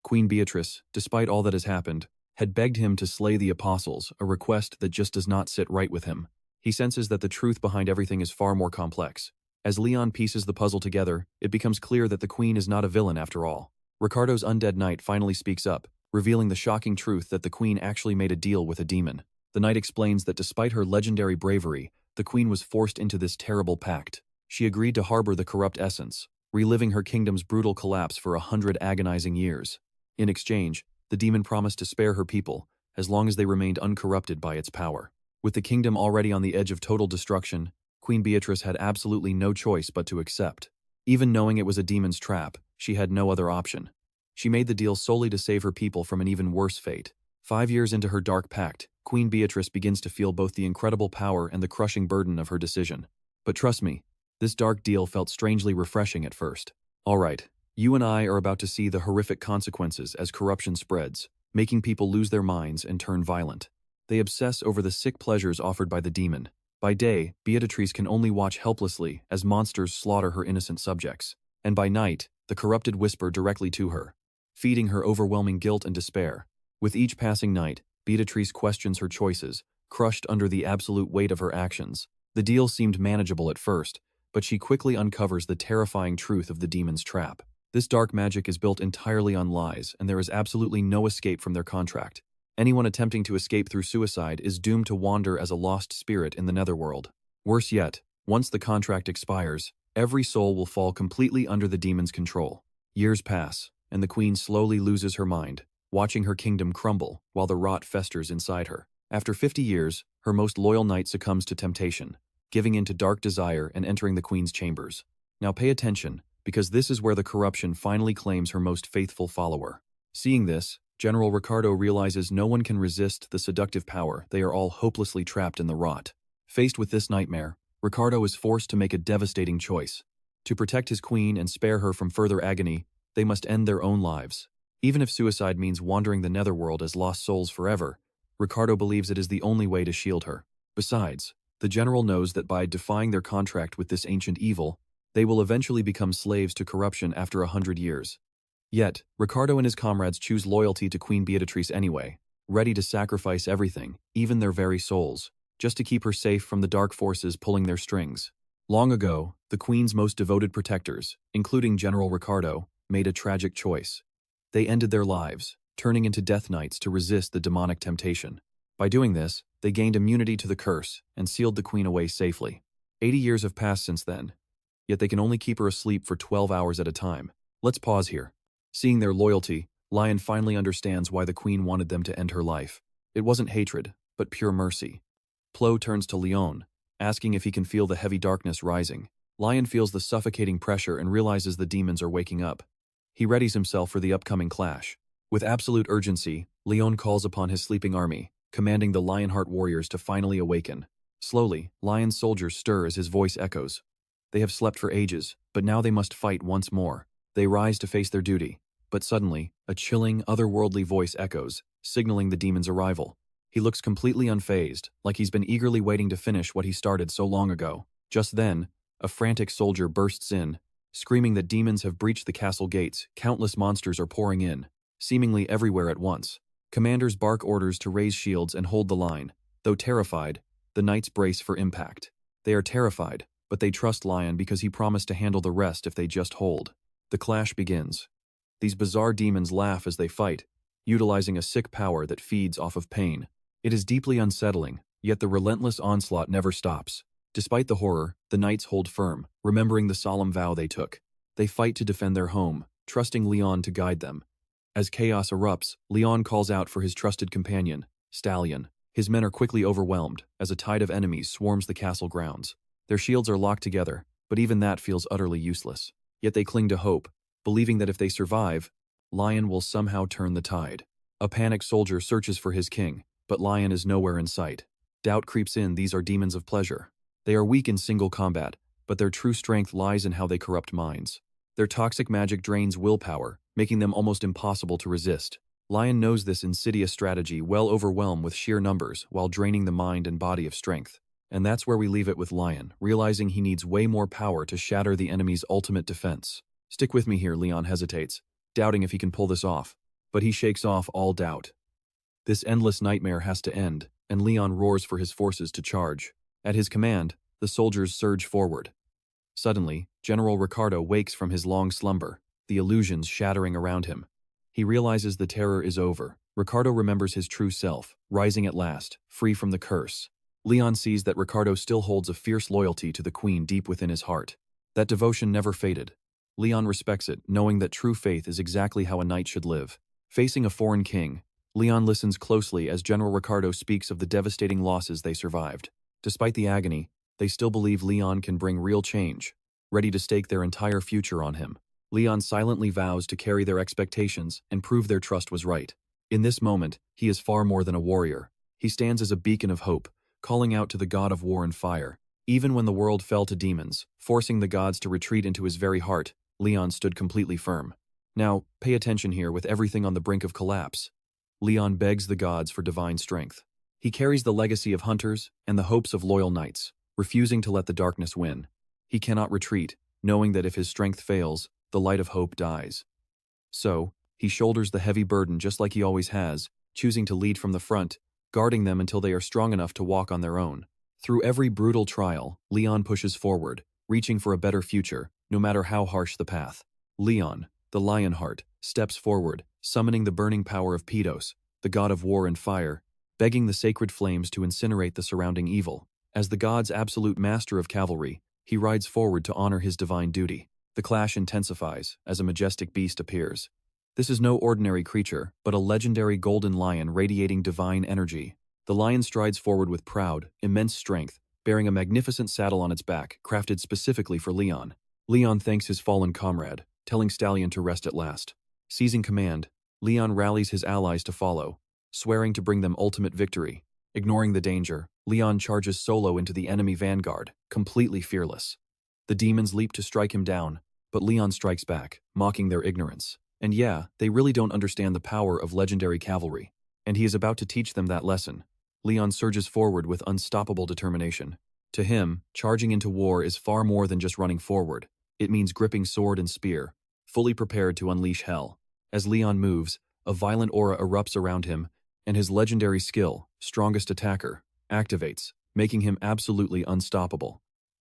Queen Beatrice, despite all that has happened, had begged him to slay the apostles, a request that just does not sit right with him. He senses that the truth behind everything is far more complex. As Leon pieces the puzzle together, it becomes clear that the Queen is not a villain after all. Ricardo's undead knight finally speaks up, revealing the shocking truth that the Queen actually made a deal with a demon. The knight explains that despite her legendary bravery, the Queen was forced into this terrible pact. She agreed to harbor the corrupt essence, reliving her kingdom's brutal collapse for 100 agonizing years. In exchange, the demon promised to spare her people, as long as they remained uncorrupted by its power. With the kingdom already on the edge of total destruction, Queen Beatrice had absolutely no choice but to accept. Even knowing it was a demon's trap, she had no other option. She made the deal solely to save her people from an even worse fate. 5 years into her dark pact, Queen Beatrice begins to feel both the incredible power and the crushing burden of her decision. But trust me, this dark deal felt strangely refreshing at first. Alright, you and I are about to see the horrific consequences as corruption spreads, making people lose their minds and turn violent. They obsess over the sick pleasures offered by the demon. By day, Beatrice can only watch helplessly as monsters slaughter her innocent subjects. And by night, the corrupted whisper directly to her, feeding her overwhelming guilt and despair. With each passing night, Beatrice questions her choices, crushed under the absolute weight of her actions. The deal seemed manageable at first, but she quickly uncovers the terrifying truth of the demon's trap. This dark magic is built entirely on lies, and there is absolutely no escape from their contract. Anyone attempting to escape through suicide is doomed to wander as a lost spirit in the netherworld. Worse yet, once the contract expires, every soul will fall completely under the demon's control. Years pass, and the Queen slowly loses her mind, watching her kingdom crumble while the rot festers inside her. After 50 years, her most loyal knight succumbs to temptation, giving in to dark desire and entering the Queen's chambers. Now pay attention, because this is where the corruption finally claims her most faithful follower. Seeing this, General Ricardo realizes no one can resist the seductive power. They are all hopelessly trapped in the rot. Faced with this nightmare, Ricardo is forced to make a devastating choice. To protect his queen and spare her from further agony, they must end their own lives. Even if suicide means wandering the netherworld as lost souls forever, Ricardo believes it is the only way to shield her. Besides, the general knows that by defying their contract with this ancient evil, they will eventually become slaves to corruption after 100 years. Yet, Ricardo and his comrades choose loyalty to Queen Beatrice anyway, ready to sacrifice everything, even their very souls, just to keep her safe from the dark forces pulling their strings. Long ago, the Queen's most devoted protectors, including General Ricardo, made a tragic choice. They ended their lives, turning into Death Knights to resist the demonic temptation. By doing this, they gained immunity to the curse and sealed the queen away safely. 80 years have passed since then, yet they can only keep her asleep for 12 hours at a time. Let's pause here. Seeing their loyalty, Lion finally understands why the queen wanted them to end her life. It wasn't hatred, but pure mercy. Plo turns to Leon, asking if he can feel the heavy darkness rising. Lion feels the suffocating pressure and realizes the demons are waking up. He readies himself for the upcoming clash. With absolute urgency, Leon calls upon his sleeping army, commanding the Lionheart warriors to finally awaken. Slowly, Lion's soldiers stir as his voice echoes. They have slept for ages, but now they must fight once more. They rise to face their duty. But suddenly, a chilling, otherworldly voice echoes, signaling the demon's arrival. He looks completely unfazed, like he's been eagerly waiting to finish what he started so long ago. Just then, a frantic soldier bursts in, screaming that demons have breached the castle gates. Countless monsters are pouring in, seemingly everywhere at once. Commanders bark orders to raise shields and hold the line. Though terrified, the knights brace for impact. They are terrified, but they trust Lion because he promised to handle the rest if they just hold. The clash begins. These bizarre demons laugh as they fight, utilizing a sick power that feeds off of pain. It is deeply unsettling, yet the relentless onslaught never stops. Despite the horror, the knights hold firm, remembering the solemn vow they took. They fight to defend their home, trusting Leon to guide them. As chaos erupts, Leon calls out for his trusted companion, Stallion. His men are quickly overwhelmed, as a tide of enemies swarms the castle grounds. Their shields are locked together, but even that feels utterly useless. Yet they cling to hope, believing that if they survive, Lion will somehow turn the tide. A panicked soldier searches for his king, but Lion is nowhere in sight. Doubt creeps in. These are demons of pleasure. They are weak in single combat, but their true strength lies in how they corrupt minds. Their toxic magic drains willpower, making them almost impossible to resist. Lion knows this insidious strategy well, overwhelmed with sheer numbers while draining the mind and body of strength. And that's where we leave it with Lion, realizing he needs way more power to shatter the enemy's ultimate defense. Stick with me here, Leon hesitates, doubting if he can pull this off. But he shakes off all doubt. This endless nightmare has to end, and Leon roars for his forces to charge. At his command, the soldiers surge forward. Suddenly, General Ricardo wakes from his long slumber, the illusions shattering around him. He realizes the terror is over. Ricardo remembers his true self, rising at last, free from the curse. Leon sees that Ricardo still holds a fierce loyalty to the queen deep within his heart. That devotion never faded. Leon respects it, knowing that true faith is exactly how a knight should live. Facing a foreign king, Leon listens closely as General Ricardo speaks of the devastating losses they survived. Despite the agony, they still believe Leon can bring real change, ready to stake their entire future on him. Leon silently vows to carry their expectations and prove their trust was right. In this moment, he is far more than a warrior. He stands as a beacon of hope, calling out to the god of war and fire. Even when the world fell to demons, forcing the gods to retreat into his very heart, Leon stood completely firm. Now, pay attention here. With everything on the brink of collapse, Leon begs the gods for divine strength. He carries the legacy of hunters and the hopes of loyal knights, refusing to let the darkness win. He cannot retreat, knowing that if his strength fails, the light of hope dies. So, he shoulders the heavy burden just like he always has, choosing to lead from the front, guarding them until they are strong enough to walk on their own. Through every brutal trial, Leon pushes forward, reaching for a better future, no matter how harsh the path. Leon, the Lionheart, steps forward, summoning the burning power of Pedos, the god of war and fire, begging the sacred flames to incinerate the surrounding evil. As the god's absolute master of cavalry, he rides forward to honor his divine duty. The clash intensifies as a majestic beast appears. This is no ordinary creature, but a legendary golden lion radiating divine energy. The lion strides forward with proud, immense strength, bearing a magnificent saddle on its back, crafted specifically for Leon. Leon thanks his fallen comrade, telling Stallion to rest at last. Seizing command, Leon rallies his allies to follow, swearing to bring them ultimate victory. Ignoring the danger, Leon charges solo into the enemy vanguard, completely fearless. The demons leap to strike him down, but Leon strikes back, mocking their ignorance. And yeah, they really don't understand the power of legendary cavalry, and he is about to teach them that lesson. Leon surges forward with unstoppable determination. To him, charging into war is far more than just running forward. It means gripping sword and spear, fully prepared to unleash hell. As Leon moves, a violent aura erupts around him, and his legendary skill, Strongest Attacker, activates, making him absolutely unstoppable.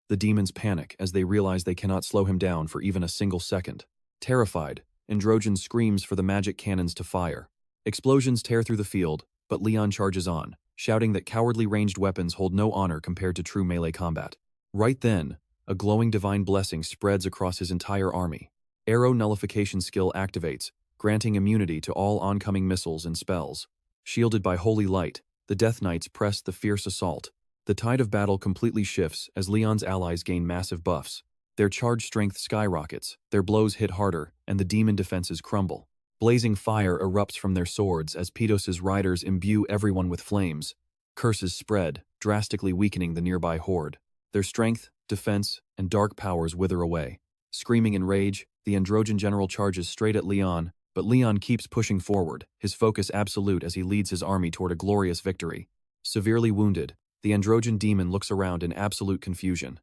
The demons panic as they realize they cannot slow him down for even a single second. Terrified, Androgen screams for the magic cannons to fire. Explosions tear through the field, but Leon charges on, shouting that cowardly ranged weapons hold no honor compared to true melee combat. Right then, a glowing divine blessing spreads across his entire army. Arrow nullification skill activates, granting immunity to all oncoming missiles and spells. Shielded by holy light, the Death Knights press the fierce assault. The tide of battle completely shifts as Leon's allies gain massive buffs. Their charge strength skyrockets, their blows hit harder, and the demon defenses crumble. Blazing fire erupts from their swords as Pedos's riders imbue everyone with flames. Curses spread, drastically weakening the nearby horde. Their strength, defense, and dark powers wither away. Screaming in rage, the Androgen general charges straight at Leon, but Leon keeps pushing forward, his focus absolute as he leads his army toward a glorious victory. Severely wounded, the Androgen demon looks around in absolute confusion.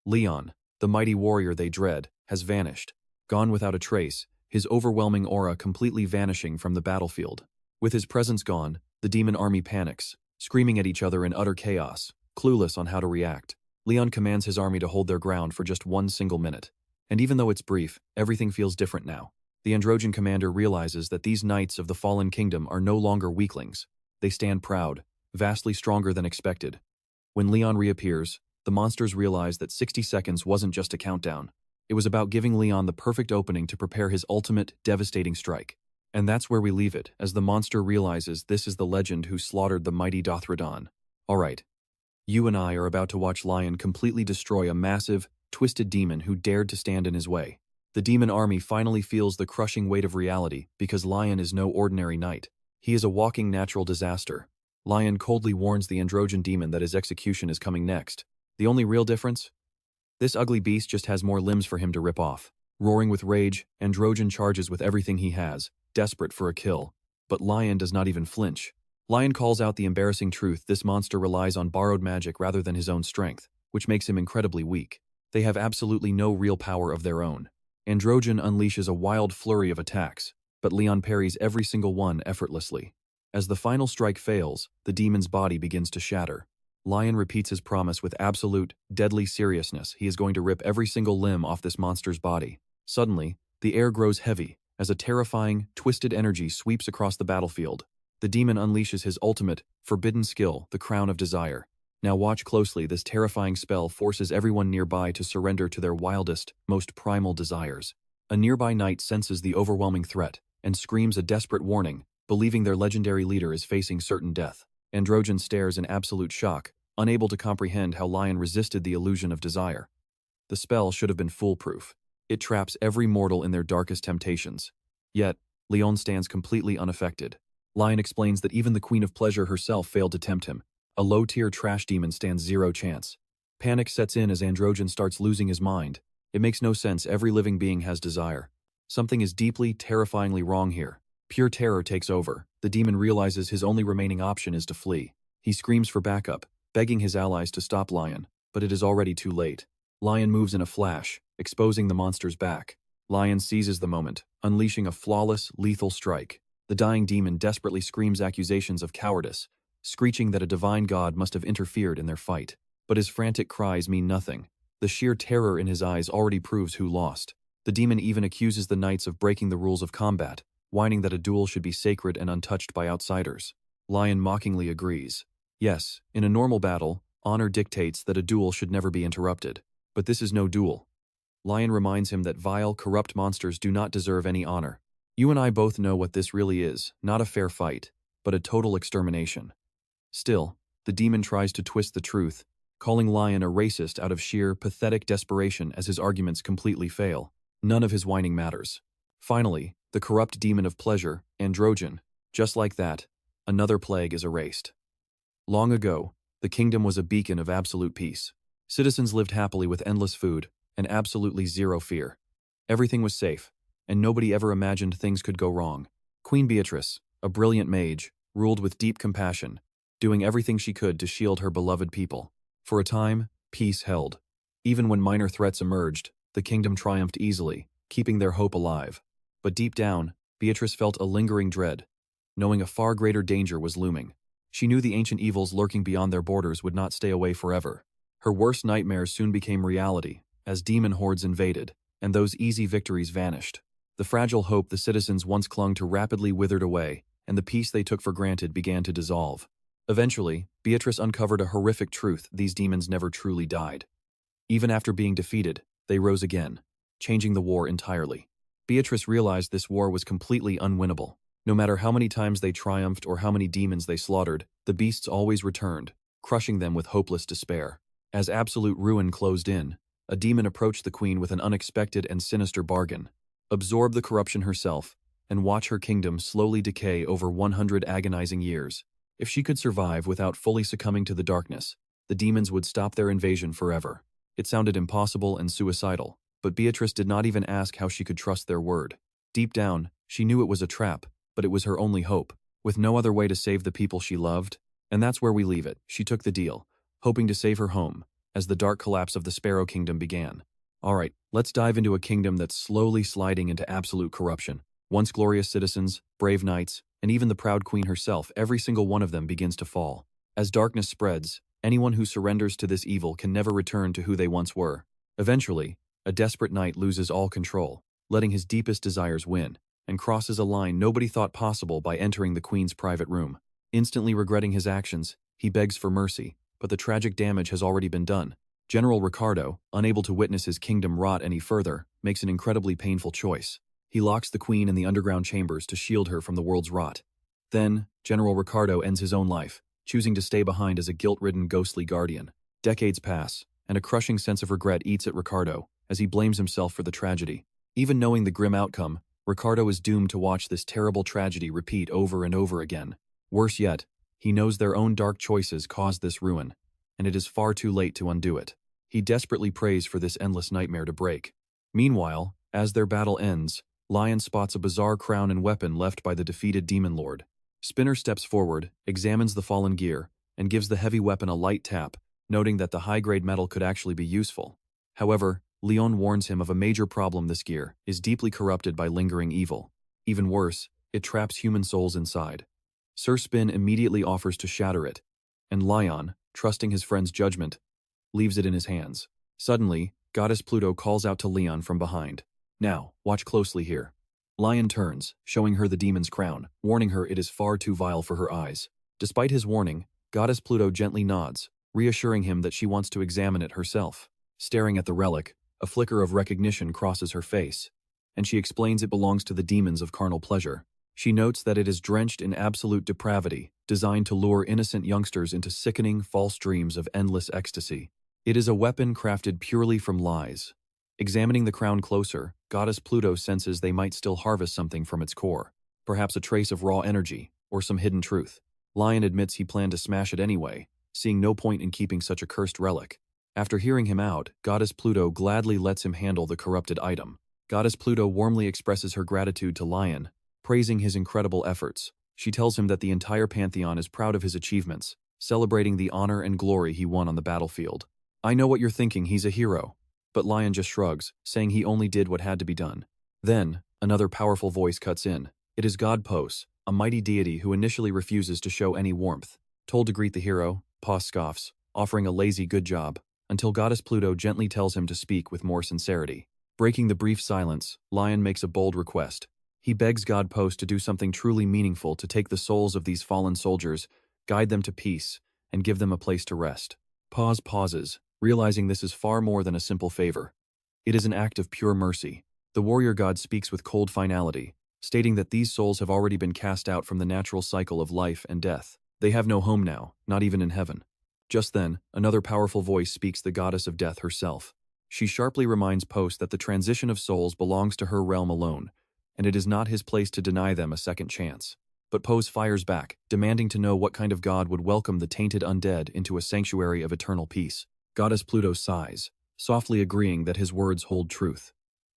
Leon, the mighty warrior they dread, has vanished. Gone without a trace, his overwhelming aura completely vanishing from the battlefield. With his presence gone, the demon army panics, screaming at each other in utter chaos, clueless on how to react. Leon commands his army to hold their ground for just 1 single minute. And even though it's brief, everything feels different now. The Androgen commander realizes that these knights of the fallen kingdom are no longer weaklings. They stand proud, vastly stronger than expected. When Leon reappears, the monsters realize that 60 seconds wasn't just a countdown. It was about giving Leon the perfect opening to prepare his ultimate, devastating strike. And that's where we leave it, as the monster realizes this is the legend who slaughtered the mighty Dothradon. Alright. You and I are about to watch Lion completely destroy a massive, twisted demon who dared to stand in his way. The demon army finally feels the crushing weight of reality because Lion is no ordinary knight. He is a walking natural disaster. Lion coldly warns the Androgen demon that his execution is coming next. The only real difference? This ugly beast just has more limbs for him to rip off. Roaring with rage, Androgen charges with everything he has, desperate for a kill. But Lion does not even flinch. Lion calls out the embarrassing truth: this monster relies on borrowed magic rather than his own strength, which makes him incredibly weak. They have absolutely no real power of their own. Androgen unleashes a wild flurry of attacks, but Leon parries every single one effortlessly. As the final strike fails, the demon's body begins to shatter. Lion repeats his promise with absolute, deadly seriousness. He is going to rip every single limb off this monster's body. Suddenly, the air grows heavy, as a terrifying, twisted energy sweeps across the battlefield. The demon unleashes his ultimate, forbidden skill, the Crown of Desire. Now watch closely. This terrifying spell forces everyone nearby to surrender to their wildest, most primal desires. A nearby knight senses the overwhelming threat, and screams a desperate warning, believing their legendary leader is facing certain death. Androgen stares in absolute shock, unable to comprehend how Lion resisted the illusion of desire. The spell should have been foolproof. It traps every mortal in their darkest temptations. Yet, Leon stands completely unaffected. Lion explains that even the Queen of Pleasure herself failed to tempt him. A low-tier trash demon stands zero chance. Panic sets in as Androgen starts losing his mind. It makes no sense. Every living being has desire. Something is deeply, terrifyingly wrong here. Pure terror takes over. The demon realizes his only remaining option is to flee. He screams for backup, begging his allies to stop Lion, but it is already too late. Lion moves in a flash, exposing the monster's back. Lion seizes the moment, unleashing a flawless, lethal strike. The dying demon desperately screams accusations of cowardice, screeching that a divine god must have interfered in their fight. But his frantic cries mean nothing. The sheer terror in his eyes already proves who lost. The demon even accuses the knights of breaking the rules of combat, whining that a duel should be sacred and untouched by outsiders. Lion mockingly agrees. Yes, in a normal battle, honor dictates that a duel should never be interrupted. But this is no duel. Lion reminds him that vile, corrupt monsters do not deserve any honor. You and I both know what this really is, not a fair fight, but a total extermination. Still, the demon tries to twist the truth, calling Lion a racist out of sheer, pathetic desperation as his arguments completely fail. None of his whining matters. Finally, the corrupt demon of pleasure, Androgen, just like that, another plague is erased. Long ago, the kingdom was a beacon of absolute peace. Citizens lived happily with endless food and absolutely zero fear. Everything was safe, and nobody ever imagined things could go wrong. Queen Beatrice, a brilliant mage, ruled with deep compassion, doing everything she could to shield her beloved people. For a time, peace held. Even when minor threats emerged, the kingdom triumphed easily, keeping their hope alive. But deep down, Beatrice felt a lingering dread, knowing a far greater danger was looming. She knew the ancient evils lurking beyond their borders would not stay away forever. Her worst nightmares soon became reality, as demon hordes invaded, and those easy victories vanished. The fragile hope the citizens once clung to rapidly withered away, and the peace they took for granted began to dissolve. Eventually, Beatrice uncovered a horrific truth: these demons never truly died. Even after being defeated, they rose again, changing the war entirely. Beatrice realized this war was completely unwinnable. No matter how many times they triumphed or how many demons they slaughtered, the beasts always returned, crushing them with hopeless despair. As absolute ruin closed in, a demon approached the queen with an unexpected and sinister bargain: absorb the corruption herself, and watch her kingdom slowly decay over 100 agonizing years. If she could survive without fully succumbing to the darkness, the demons would stop their invasion forever. It sounded impossible and suicidal, but Beatrice did not even ask how she could trust their word. Deep down, she knew it was a trap, but it was her only hope, with no other way to save the people she loved. And that's where we leave it. She took the deal, hoping to save her home, as the dark collapse of the Sparrow Kingdom began. Alright, let's dive into a kingdom that's slowly sliding into absolute corruption. Once glorious citizens, brave knights, and even the proud queen herself, every single one of them begins to fall. As darkness spreads, anyone who surrenders to this evil can never return to who they once were. Eventually, a desperate knight loses all control, letting his deepest desires win, and crosses a line nobody thought possible by entering the queen's private room. Instantly regretting his actions, he begs for mercy, but the tragic damage has already been done. General Ricardo, unable to witness his kingdom rot any further, makes an incredibly painful choice. He locks the queen in the underground chambers to shield her from the world's rot. Then, General Ricardo ends his own life, choosing to stay behind as a guilt-ridden ghostly guardian. Decades pass, and a crushing sense of regret eats at Ricardo as he blames himself for the tragedy. Even knowing the grim outcome, Ricardo is doomed to watch this terrible tragedy repeat over and over again. Worse yet, he knows their own dark choices caused this ruin, and it is far too late to undo it. He desperately prays for this endless nightmare to break. Meanwhile, as their battle ends, Lion spots a bizarre crown and weapon left by the defeated demon lord. Spinner steps forward, examines the fallen gear, and gives the heavy weapon a light tap, noting that the high-grade metal could actually be useful. However, Leon warns him of a major problem: this gear is deeply corrupted by lingering evil. Even worse, it traps human souls inside. Sir Spin immediately offers to shatter it, and Lion, trusting his friend's judgment, leaves it in his hands. Suddenly, Goddess Pluto calls out to Leon from behind. Now, watch closely here. Lion turns, showing her the demon's crown, warning her it is far too vile for her eyes. Despite his warning, Goddess Pluto gently nods, reassuring him that she wants to examine it herself. Staring at the relic, a flicker of recognition crosses her face, and she explains it belongs to the demons of carnal pleasure. She notes that it is drenched in absolute depravity, designed to lure innocent youngsters into sickening, false dreams of endless ecstasy. It is a weapon crafted purely from lies. Examining the crown closer, Goddess Pluto senses they might still harvest something from its core, perhaps a trace of raw energy, or some hidden truth. Lion admits he planned to smash it anyway, seeing no point in keeping such a cursed relic. After hearing him out, Goddess Pluto gladly lets him handle the corrupted item. Goddess Pluto warmly expresses her gratitude to Lion, praising his incredible efforts. She tells him that the entire Pantheon is proud of his achievements, celebrating the honor and glory he won on the battlefield. I know what you're thinking, he's a hero. But Lion just shrugs, saying he only did what had to be done. Then, another powerful voice cuts in. It is God Pos, a mighty deity who initially refuses to show any warmth. Told to greet the hero, Pos scoffs, offering a lazy good job, until Goddess Pluto gently tells him to speak with more sincerity. Breaking the brief silence, Lion makes a bold request. He begs God Pos to do something truly meaningful to take the souls of these fallen soldiers, guide them to peace, and give them a place to rest. Pos pauses, realizing this is far more than a simple favor. It is an act of pure mercy. The warrior god speaks with cold finality, stating that these souls have already been cast out from the natural cycle of life and death. They have no home now, not even in heaven. Just then, another powerful voice speaks, the goddess of death herself. She sharply reminds Pos that the transition of souls belongs to her realm alone, and it is not his place to deny them a second chance. But Pos fires back, demanding to know what kind of god would welcome the tainted undead into a sanctuary of eternal peace. Goddess Pluto sighs, softly agreeing that his words hold truth.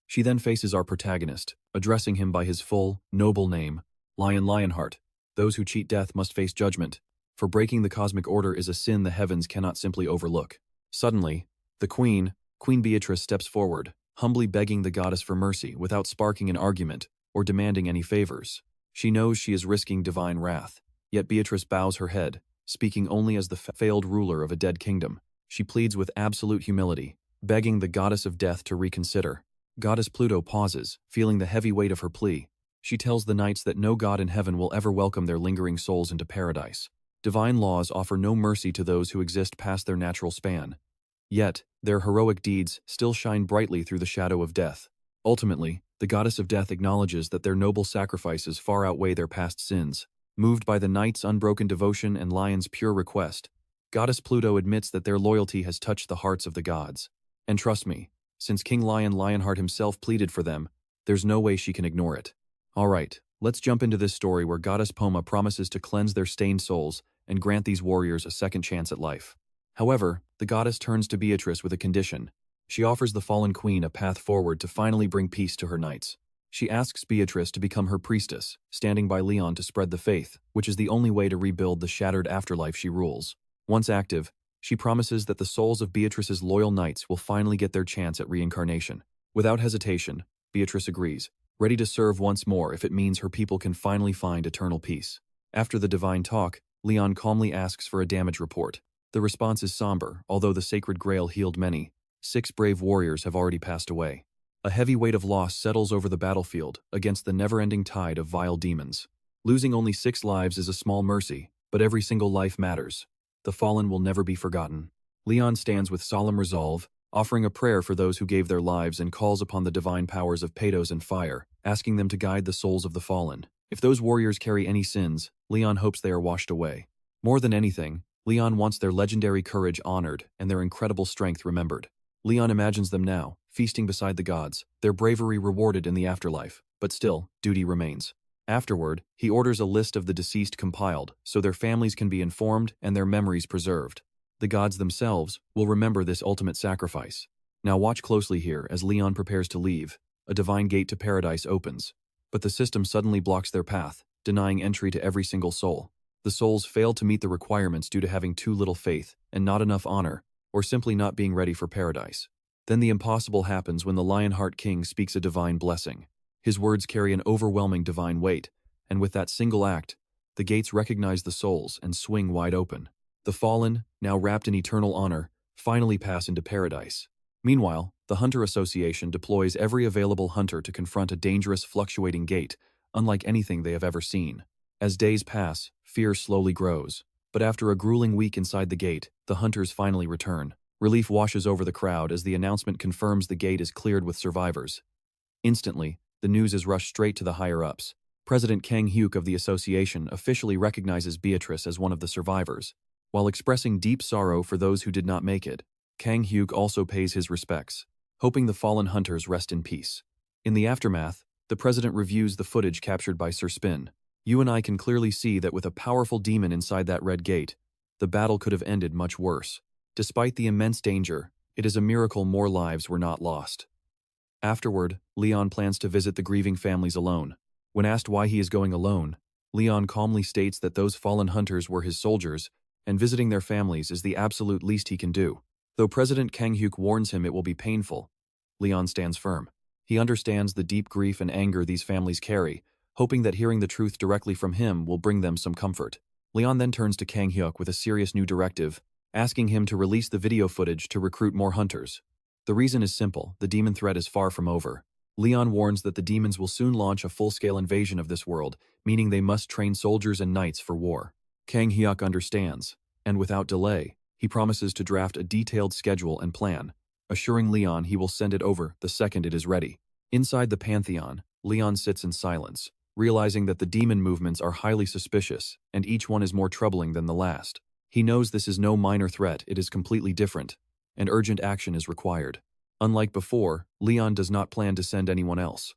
She then faces our protagonist, addressing him by his full, noble name, Lion Lionheart. Those who cheat death must face judgment, for breaking the cosmic order is a sin the heavens cannot simply overlook. Suddenly, the Queen Beatrice steps forward, humbly begging the goddess for mercy without sparking an argument or demanding any favors. She knows she is risking divine wrath, yet Beatrice bows her head, speaking only as the failed ruler of a dead kingdom. She pleads with absolute humility, begging the goddess of death to reconsider. Goddess Pluto pauses, feeling the heavy weight of her plea, She tells the knights that no god in heaven will ever welcome their lingering souls into paradise. Divine laws offer no mercy to those who exist past their natural span. Yet, their heroic deeds still shine brightly through the shadow of death. Ultimately, the goddess of death acknowledges that their noble sacrifices far outweigh their past sins. Moved by the knights' unbroken devotion and Lion's pure request, Goddess Pluto admits that their loyalty has touched the hearts of the gods. And trust me, since King Lionheart himself pleaded for them, there's no way she can ignore it. Alright, let's jump into this story where Goddess Poma promises to cleanse their stained souls and grant these warriors a second chance at life. However, the goddess turns to Beatrice with a condition. She offers the fallen queen a path forward to finally bring peace to her knights. She asks Beatrice to become her priestess, standing by Leon to spread the faith, which is the only way to rebuild the shattered afterlife she rules. Once active, she promises that the souls of Beatrice's loyal knights will finally get their chance at reincarnation. Without hesitation, Beatrice agrees, ready to serve once more if it means her people can finally find eternal peace. After the divine talk, Leon calmly asks for a damage report. The response is somber. Although the Sacred Grail healed many, 6 brave warriors have already passed away. A heavy weight of loss settles over the battlefield against the never-ending tide of vile demons. Losing only 6 lives is a small mercy, but every single life matters. The fallen will never be forgotten. Leon stands with solemn resolve, offering a prayer for those who gave their lives and calls upon the divine powers of Patos and fire, asking them to guide the souls of the fallen. If those warriors carry any sins, Leon hopes they are washed away. More than anything, Leon wants their legendary courage honored and their incredible strength remembered. Leon imagines them now, feasting beside the gods, their bravery rewarded in the afterlife, but still, duty remains. Afterward, he orders a list of the deceased compiled so their families can be informed and their memories preserved. The gods themselves will remember this ultimate sacrifice. Now watch closely here as Leon prepares to leave. A divine gate to paradise opens, but the system suddenly blocks their path, denying entry to every single soul. The souls fail to meet the requirements due to having too little faith and not enough honor, or simply not being ready for paradise. Then the impossible happens when the Lionheart King speaks a divine blessing. His words carry an overwhelming divine weight, and with that single act, the gates recognize the souls and swing wide open. The fallen, now wrapped in eternal honor, finally pass into paradise. Meanwhile, the Hunter Association deploys every available hunter to confront a dangerous fluctuating gate, unlike anything they have ever seen. As days pass, fear slowly grows. But after a grueling week inside the gate, the hunters finally return. Relief washes over the crowd as the announcement confirms the gate is cleared with survivors. Instantly, the news is rushed straight to the higher-ups. President Kang Hyuk of the association officially recognizes Beatrice as one of the survivors. While expressing deep sorrow for those who did not make it, Kang Hyuk also pays his respects, hoping the fallen hunters rest in peace. In the aftermath, the president reviews the footage captured by Sir Spin. You and I can clearly see that with a powerful demon inside that red gate, the battle could have ended much worse. Despite the immense danger, it is a miracle more lives were not lost. Afterward, Leon plans to visit the grieving families alone. When asked why he is going alone, Leon calmly states that those fallen hunters were his soldiers, and visiting their families is the absolute least he can do. Though President Kang Hyuk warns him it will be painful, Leon stands firm. He understands the deep grief and anger these families carry, hoping that hearing the truth directly from him will bring them some comfort. Leon then turns to Kang Hyuk with a serious new directive, asking him to release the video footage to recruit more hunters. The reason is simple: the demon threat is far from over. Leon warns that the demons will soon launch a full-scale invasion of this world, meaning they must train soldiers and knights for war. Kang Hyuk understands, and without delay, he promises to draft a detailed schedule and plan, assuring Leon he will send it over the second it is ready. Inside the Pantheon, Leon sits in silence, realizing that the demon movements are highly suspicious, and each one is more troubling than the last. He knows this is no minor threat, it is completely different, and urgent action is required. Unlike before, Leon does not plan to send anyone else.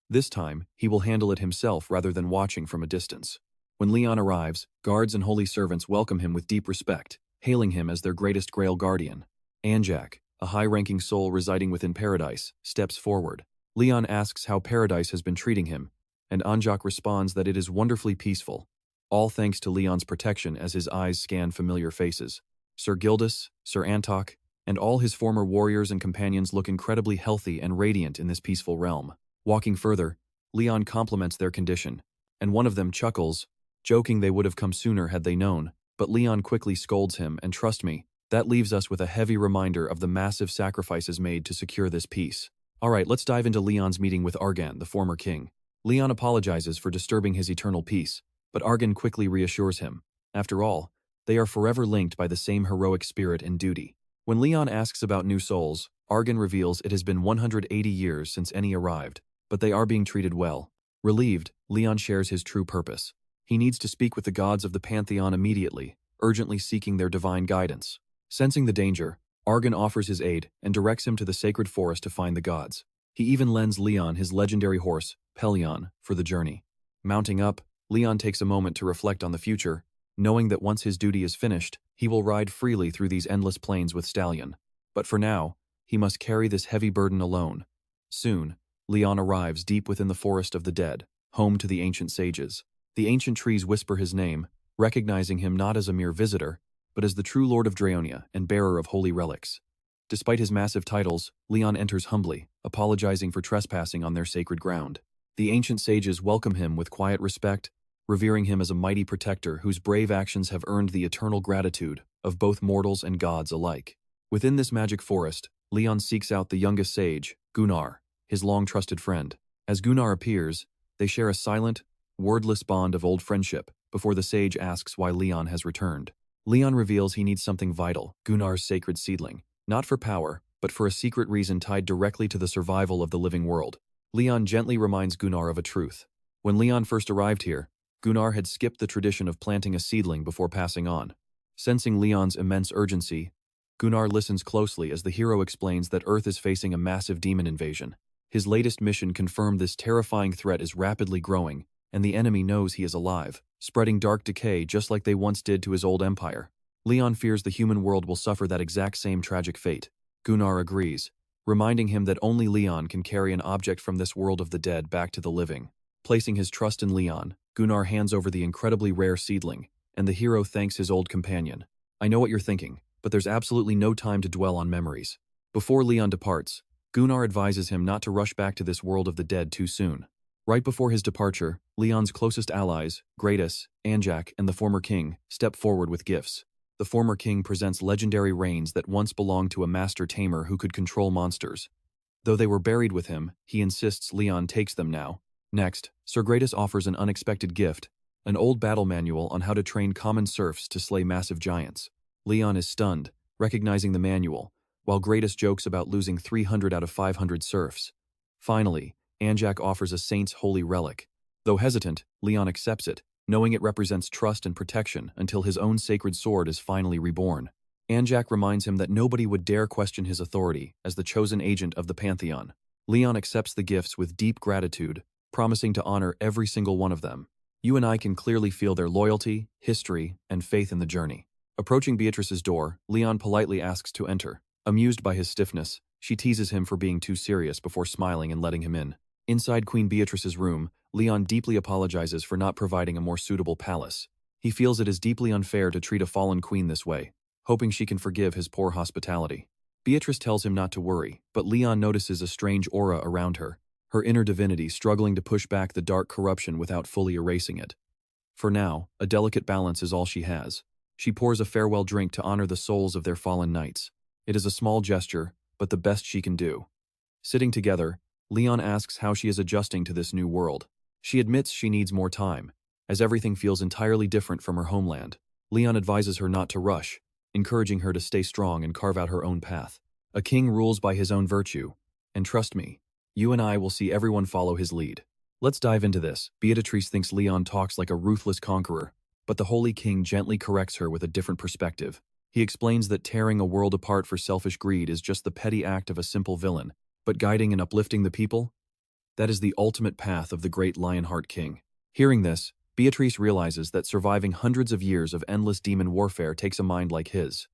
This time, he will handle it himself rather than watching from a distance. When Leon arrives, guards and holy servants welcome him with deep respect, hailing him as their greatest Grail guardian. Anjak, a high-ranking soul residing within paradise, steps forward. Leon asks how paradise has been treating him, and Anjak responds that it is wonderfully peaceful, all thanks to Leon's protection as his eyes scan familiar faces. Sir Gildas, Sir Antok, and all his former warriors and companions look incredibly healthy and radiant in this peaceful realm. Walking further, Leon compliments their condition, and one of them chuckles, joking they would have come sooner had they known, but Leon quickly scolds him, and trust me, that leaves us with a heavy reminder of the massive sacrifices made to secure this peace. Alright, let's dive into Leon's meeting with Argan, the former king. Leon apologizes for disturbing his eternal peace, but Argon quickly reassures him. After all, they are forever linked by the same heroic spirit and duty. When Leon asks about new souls, Argon reveals it has been 180 years since any arrived, but they are being treated well. Relieved, Leon shares his true purpose. He needs to speak with the gods of the Pantheon immediately, urgently seeking their divine guidance. Sensing the danger, Argon offers his aid and directs him to the sacred forest to find the gods. He even lends Leon his legendary horse, Pelion, for the journey. Mounting up, Leon takes a moment to reflect on the future, knowing that once his duty is finished, he will ride freely through these endless plains with Stallion. But for now, he must carry this heavy burden alone. Soon, Leon arrives deep within the forest of the dead, home to the ancient sages. The ancient trees whisper his name, recognizing him not as a mere visitor, but as the true Lord of Draonia and bearer of holy relics. Despite his massive titles, Leon enters humbly, apologizing for trespassing on their sacred ground. The ancient sages welcome him with quiet respect, revering him as a mighty protector whose brave actions have earned the eternal gratitude of both mortals and gods alike. Within this magic forest, Leon seeks out the youngest sage, Gunnar, his long-trusted friend. As Gunnar appears, they share a silent, wordless bond of old friendship before the sage asks why Leon has returned. Leon reveals he needs something vital, Gunnar's sacred seedling, not for power, but for a secret reason tied directly to the survival of the living world. Leon gently reminds Gunnar of a truth. When Leon first arrived here, Gunnar had skipped the tradition of planting a seedling before passing on. Sensing Leon's immense urgency, Gunnar listens closely as the hero explains that Earth is facing a massive demon invasion. His latest mission confirmed this terrifying threat is rapidly growing, and the enemy knows he is alive, spreading dark decay just like they once did to his old empire. Leon fears the human world will suffer that exact same tragic fate. Gunnar agrees, reminding him that only Leon can carry an object from this world of the dead back to the living. Placing his trust in Leon, Gunnar hands over the incredibly rare seedling, and the hero thanks his old companion. I know what you're thinking, but there's absolutely no time to dwell on memories. Before Leon departs, Gunnar advises him not to rush back to this world of the dead too soon. Right before his departure, Leon's closest allies, Gratus, Anjak, and the former king, step forward with gifts. The former king presents legendary reins that once belonged to a master tamer who could control monsters. Though they were buried with him, he insists Leon takes them now. Next, Sir Gratus offers an unexpected gift, an old battle manual on how to train common serfs to slay massive giants. Leon is stunned, recognizing the manual, while Gratus jokes about losing 300 out of 500 serfs. Finally, Anjak offers a saint's holy relic. Though hesitant, Leon accepts it, knowing it represents trust and protection until his own sacred sword is finally reborn. Anjak reminds him that nobody would dare question his authority as the chosen agent of the Pantheon. Leon accepts the gifts with deep gratitude, promising to honor every single one of them. You and I can clearly feel their loyalty, history, and faith in the journey. Approaching Beatrice's door, Leon politely asks to enter. Amused by his stiffness, she teases him for being too serious before smiling and letting him in. Inside Queen Beatrice's room, Leon deeply apologizes for not providing a more suitable palace. He feels it is deeply unfair to treat a fallen queen this way, hoping she can forgive his poor hospitality. Beatrice tells him not to worry, but Leon notices a strange aura around her, her inner divinity struggling to push back the dark corruption without fully erasing it. For now, a delicate balance is all she has. She pours a farewell drink to honor the souls of their fallen knights. It is a small gesture, but the best she can do. Sitting together, Leon asks how she is adjusting to this new world. She admits she needs more time, as everything feels entirely different from her homeland. Leon advises her not to rush, encouraging her to stay strong and carve out her own path. A king rules by his own virtue, and trust me, you and I will see everyone follow his lead. Let's dive into this. Beatrice thinks Leon talks like a ruthless conqueror, but the Holy King gently corrects her with a different perspective. He explains that tearing a world apart for selfish greed is just the petty act of a simple villain, but guiding and uplifting the people? That is the ultimate path of the great Lionheart King. Hearing this, Beatrice realizes that surviving hundreds of years of endless demon warfare takes a mind like his.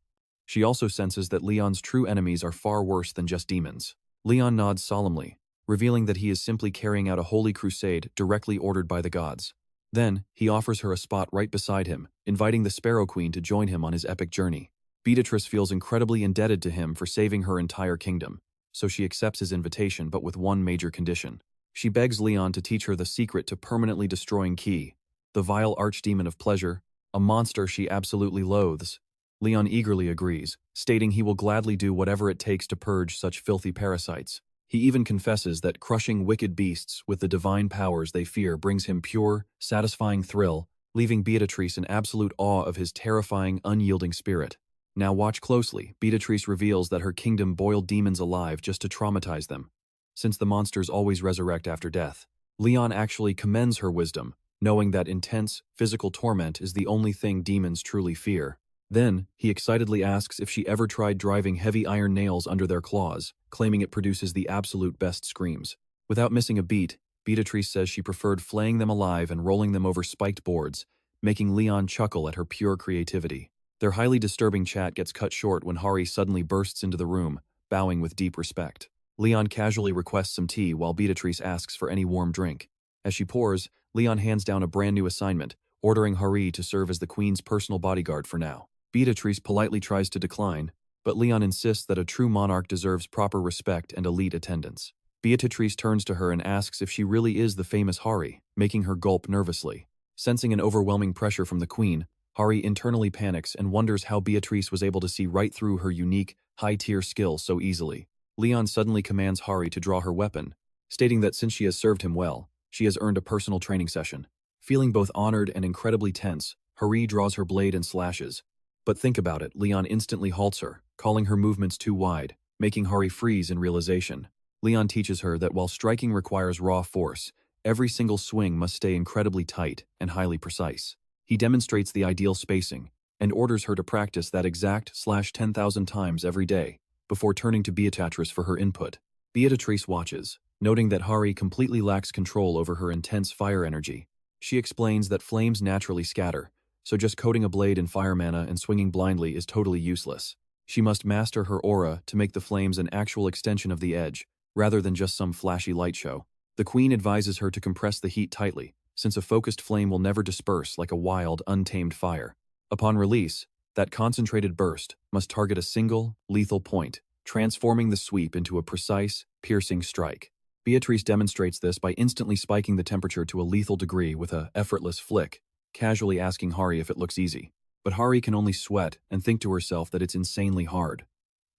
She also senses that Leon's true enemies are far worse than just demons. Leon nods solemnly, revealing that he is simply carrying out a holy crusade directly ordered by the gods. Then, he offers her a spot right beside him, inviting the Sparrow Queen to join him on his epic journey. Beatrice feels incredibly indebted to him for saving her entire kingdom, so she accepts his invitation but with one major condition. She begs Leon to teach her the secret to permanently destroying Ki, the vile archdemon of pleasure, a monster she absolutely loathes. Leon eagerly agrees, stating he will gladly do whatever it takes to purge such filthy parasites. He even confesses that crushing wicked beasts with the divine powers they fear brings him pure, satisfying thrill, leaving Beatrice in absolute awe of his terrifying, unyielding spirit. Now watch closely. Beatrice reveals that her kingdom boiled demons alive just to traumatize them, since the monsters always resurrect after death. Leon actually commends her wisdom, knowing that intense, physical torment is the only thing demons truly fear. Then, he excitedly asks if she ever tried driving heavy iron nails under their claws, claiming it produces the absolute best screams. Without missing a beat, Beatrice says she preferred flaying them alive and rolling them over spiked boards, making Leon chuckle at her pure creativity. Their highly disturbing chat gets cut short when Hari suddenly bursts into the room, bowing with deep respect. Leon casually requests some tea while Beatrice asks for any warm drink. As she pours, Leon hands down a brand new assignment, ordering Hari to serve as the queen's personal bodyguard for now. Beatrice politely tries to decline, but Leon insists that a true monarch deserves proper respect and elite attendance. Beatrice turns to her and asks if she really is the famous Hari, making her gulp nervously. Sensing an overwhelming pressure from the queen, Hari internally panics and wonders how Beatrice was able to see right through her unique, high-tier skill so easily. Leon suddenly commands Hari to draw her weapon, stating that since she has served him well, she has earned a personal training session. Feeling both honored and incredibly tense, Hari draws her blade and slashes. But think about it, Leon instantly halts her, calling her movements too wide, making Hari freeze in realization. Leon teaches her that while striking requires raw force, every single swing must stay incredibly tight and highly precise. He demonstrates the ideal spacing, and orders her to practice that exact /10,000 times every day, before turning to Beatrice for her input. Beatrice watches, noting that Hari completely lacks control over her intense fire energy. She explains that flames naturally scatter, so just coating a blade in fire mana and swinging blindly is totally useless. She must master her aura to make the flames an actual extension of the edge, rather than just some flashy light show. The queen advises her to compress the heat tightly, since a focused flame will never disperse like a wild, untamed fire. Upon release, that concentrated burst must target a single, lethal point, transforming the sweep into a precise, piercing strike. Beatrice demonstrates this by instantly spiking the temperature to a lethal degree with a effortless flick, casually asking Hari if it looks easy. But Hari can only sweat and think to herself that it's insanely hard.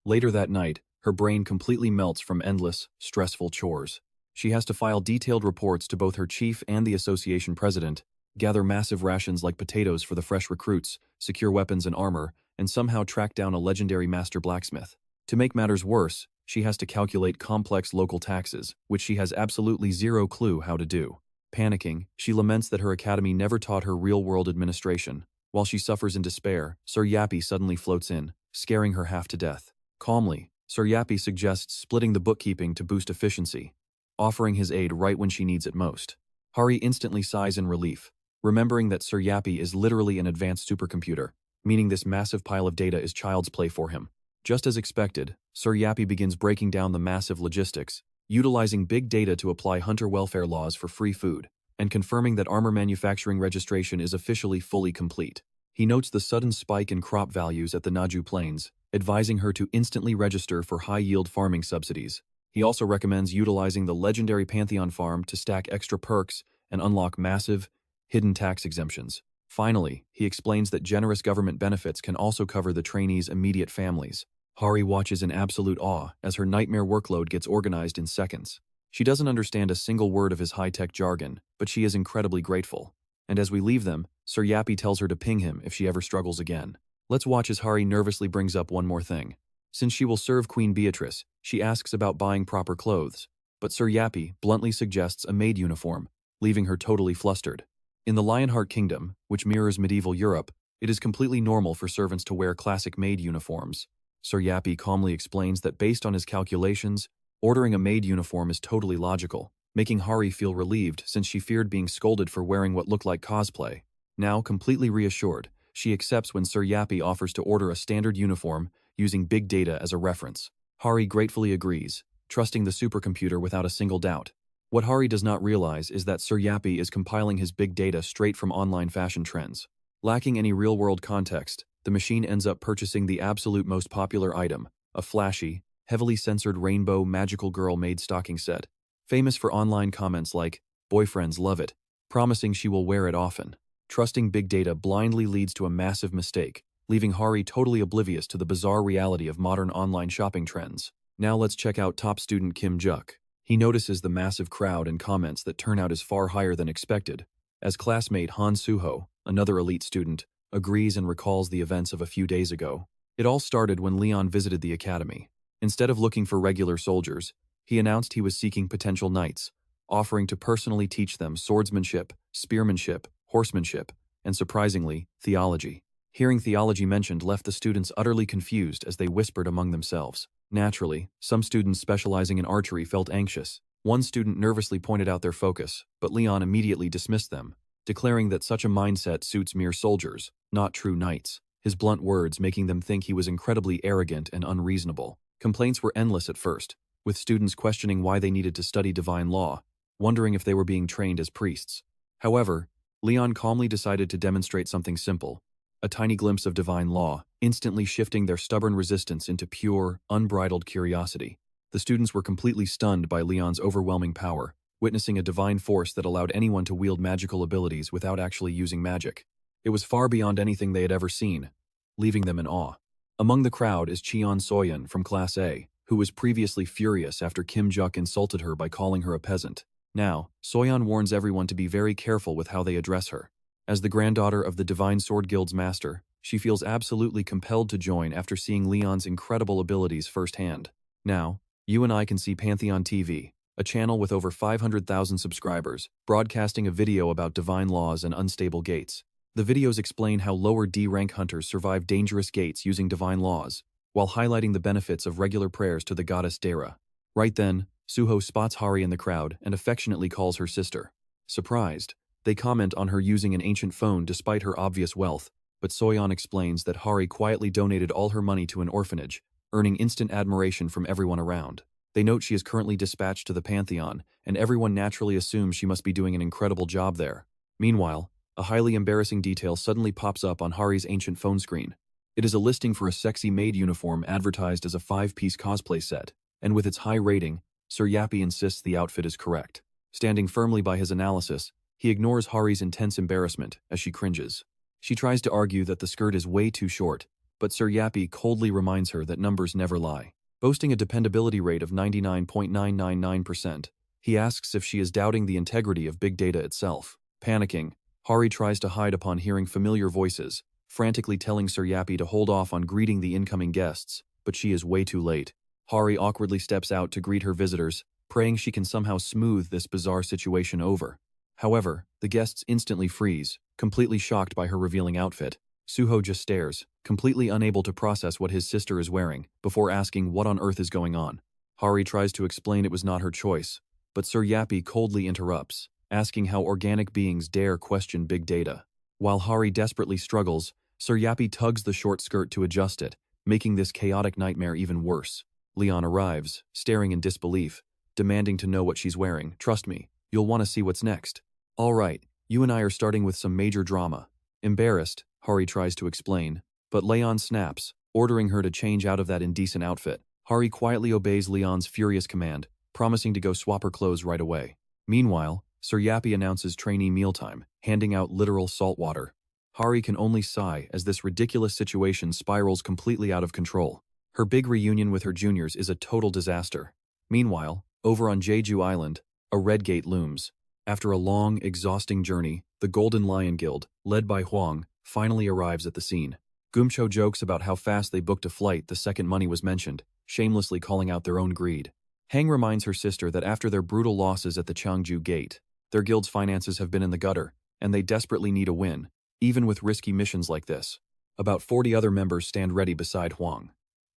Later that night, her brain completely melts from endless, stressful chores. She has to file detailed reports to both her chief and the association president, gather massive rations like potatoes for the fresh recruits, secure weapons and armor, and somehow track down a legendary master blacksmith. To make matters worse, she has to calculate complex local taxes, which she has absolutely zero clue how to do. Panicking, she laments that her academy never taught her real-world administration. While she suffers in despair, Sir Yappy suddenly floats in, scaring her half to death. Calmly, Sir Yappy suggests splitting the bookkeeping to boost efficiency, offering his aid right when she needs it most. Hari instantly sighs in relief, remembering that Sir Yappy is literally an advanced supercomputer, meaning this massive pile of data is child's play for him. Just as expected, Sir Yappy begins breaking down the massive logistics, utilizing big data to apply hunter welfare laws for free food, and confirming that armor manufacturing registration is officially fully complete. He notes the sudden spike in crop values at the Naju Plains, advising her to instantly register for high-yield farming subsidies. He also recommends utilizing the legendary Pantheon farm to stack extra perks and unlock massive, hidden tax exemptions. Finally, he explains that generous government benefits can also cover the trainees' immediate families. Hari watches in absolute awe as her nightmare workload gets organized in seconds. She doesn't understand a single word of his high-tech jargon, but she is incredibly grateful. And as we leave them, Sir Yappy tells her to ping him if she ever struggles again. Let's watch as Hari nervously brings up one more thing. Since she will serve Queen Beatrice, she asks about buying proper clothes, but Sir Yappy bluntly suggests a maid uniform, leaving her totally flustered. In the Lionheart Kingdom, which mirrors medieval Europe, it is completely normal for servants to wear classic maid uniforms. Sir Yappy calmly explains that based on his calculations, ordering a maid uniform is totally logical, making Hari feel relieved since she feared being scolded for wearing what looked like cosplay. Now, completely reassured, she accepts when Sir Yappy offers to order a standard uniform using big data as a reference. Hari gratefully agrees, trusting the supercomputer without a single doubt. What Hari does not realize is that Sir Yappy is compiling his big data straight from online fashion trends. Lacking any real-world context, the machine ends up purchasing the absolute most popular item, a flashy, heavily censored rainbow magical girl maid stocking set, famous for online comments like, "Boyfriends love it," promising she will wear it often. Trusting big data blindly leads to a massive mistake, leaving Hari totally oblivious to the bizarre reality of modern online shopping trends. Now let's check out top student Kim Juk. He notices the massive crowd and comments that turnout is far higher than expected. As classmate Han Suho, another elite student, agrees and recalls the events of a few days ago. It all started when Leon visited the academy. Instead of looking for regular soldiers, he announced he was seeking potential knights, offering to personally teach them swordsmanship, spearmanship, horsemanship, and surprisingly, theology. Hearing theology mentioned left the students utterly confused as they whispered among themselves. Naturally, some students specializing in archery felt anxious. One student nervously pointed out their focus, but Leon immediately dismissed them, declaring that such a mindset suits mere soldiers, not true knights, his blunt words making them think he was incredibly arrogant and unreasonable. Complaints were endless at first, with students questioning why they needed to study divine law, wondering if they were being trained as priests. However, Leon calmly decided to demonstrate something simple, a tiny glimpse of divine law, instantly shifting their stubborn resistance into pure, unbridled curiosity. The students were completely stunned by Leon's overwhelming power, witnessing a divine force that allowed anyone to wield magical abilities without actually using magic. It was far beyond anything they had ever seen, leaving them in awe. Among the crowd is Cheon Soyeon from Class A, who was previously furious after Kim Juk insulted her by calling her a peasant. Now, Soyeon warns everyone to be very careful with how they address her. As the granddaughter of the Divine Sword Guild's master, she feels absolutely compelled to join after seeing Leon's incredible abilities firsthand. Now, you and I can see Pantheon TV, a channel with over 500,000 subscribers, broadcasting a video about divine laws and unstable gates. The videos explain how lower D rank hunters survive dangerous gates using divine laws, while highlighting the benefits of regular prayers to the goddess Dara. Right then, Suho spots Hari in the crowd and affectionately calls her sister. Surprised, they comment on her using an ancient phone despite her obvious wealth, but Soyeon explains that Hari quietly donated all her money to an orphanage, earning instant admiration from everyone around. They note she is currently dispatched to the Pantheon, and everyone naturally assumes she must be doing an incredible job there. Meanwhile, a highly embarrassing detail suddenly pops up on Hari's ancient phone screen. It is a listing for a sexy maid uniform advertised as a 5-piece cosplay set, and with its high rating, Sir Yappy insists the outfit is correct. Standing firmly by his analysis, he ignores Hari's intense embarrassment as she cringes. She tries to argue that the skirt is way too short, but Sir Yappy coldly reminds her that numbers never lie. Boasting a dependability rate of 99.999%, he asks if she is doubting the integrity of big data itself. Panicking, Hari tries to hide upon hearing familiar voices, frantically telling Sir Yappy to hold off on greeting the incoming guests, but she is way too late. Hari awkwardly steps out to greet her visitors, praying she can somehow smooth this bizarre situation over. However, the guests instantly freeze, completely shocked by her revealing outfit. Suho just stares, completely unable to process what his sister is wearing, before asking what on earth is going on. Hari tries to explain it was not her choice, but Sir Yappy coldly interrupts, asking how organic beings dare question big data. While Hari desperately struggles, Sir Yappy tugs the short skirt to adjust it, making this chaotic nightmare even worse. Leon arrives, staring in disbelief, demanding to know what she's wearing. Trust me, you'll want to see what's next. All right, you and I are starting with some major drama. Embarrassed, Hari tries to explain, but Leon snaps, ordering her to change out of that indecent outfit. Hari quietly obeys Leon's furious command, promising to go swap her clothes right away. Meanwhile, Sir Yappy announces trainee mealtime, handing out literal salt water. Hari can only sigh as this ridiculous situation spirals completely out of control. Her big reunion with her juniors is a total disaster. Meanwhile, over on Jeju Island, a red gate looms. After a long, exhausting journey, the Golden Lion Guild, led by Huang, finally arrives at the scene. Gumcho jokes about how fast they booked a flight the second money was mentioned, shamelessly calling out their own greed. Hang reminds her sister that after their brutal losses at the Changju Gate, their guild's finances have been in the gutter, and they desperately need a win, even with risky missions like this. About 40 other members stand ready beside Huang.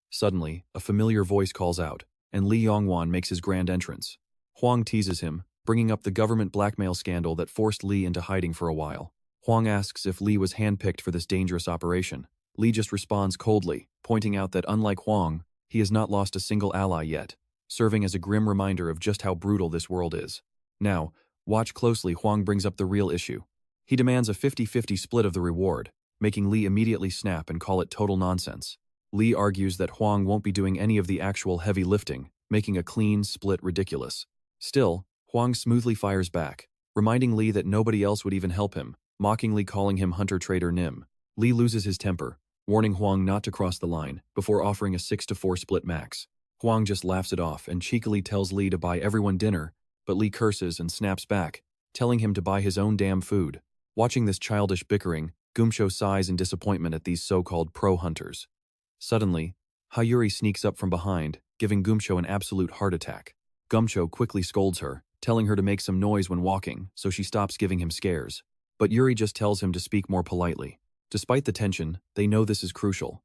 Suddenly, a familiar voice calls out, and Li Yongwan makes his grand entrance. Huang teases him, bringing up the government blackmail scandal that forced Li into hiding for a while. Huang asks if Li was handpicked for this dangerous operation. Li just responds coldly, pointing out that unlike Huang, he has not lost a single ally yet, serving as a grim reminder of just how brutal this world is. Now, watch closely. Huang brings up the real issue. He demands a 50-50 split of the reward, making Li immediately snap and call it total nonsense. Li argues that Huang won't be doing any of the actual heavy lifting, making a clean split ridiculous. Still, Huang smoothly fires back, reminding Li that nobody else would even help him, mockingly calling him hunter-trader Nim. Li loses his temper, warning Huang not to cross the line, before offering a 6-4 split max. Huang just laughs it off and cheekily tells Li to buy everyone dinner, but Li curses and snaps back, telling him to buy his own damn food. Watching this childish bickering, Gumsho sighs in disappointment at these so-called pro-hunters. Suddenly, Hayuri sneaks up from behind, giving Gumsho an absolute heart attack. Gumsho quickly scolds her, telling her to make some noise when walking, so she stops giving him scares. But Yuri just tells him to speak more politely. Despite the tension, they know this is crucial.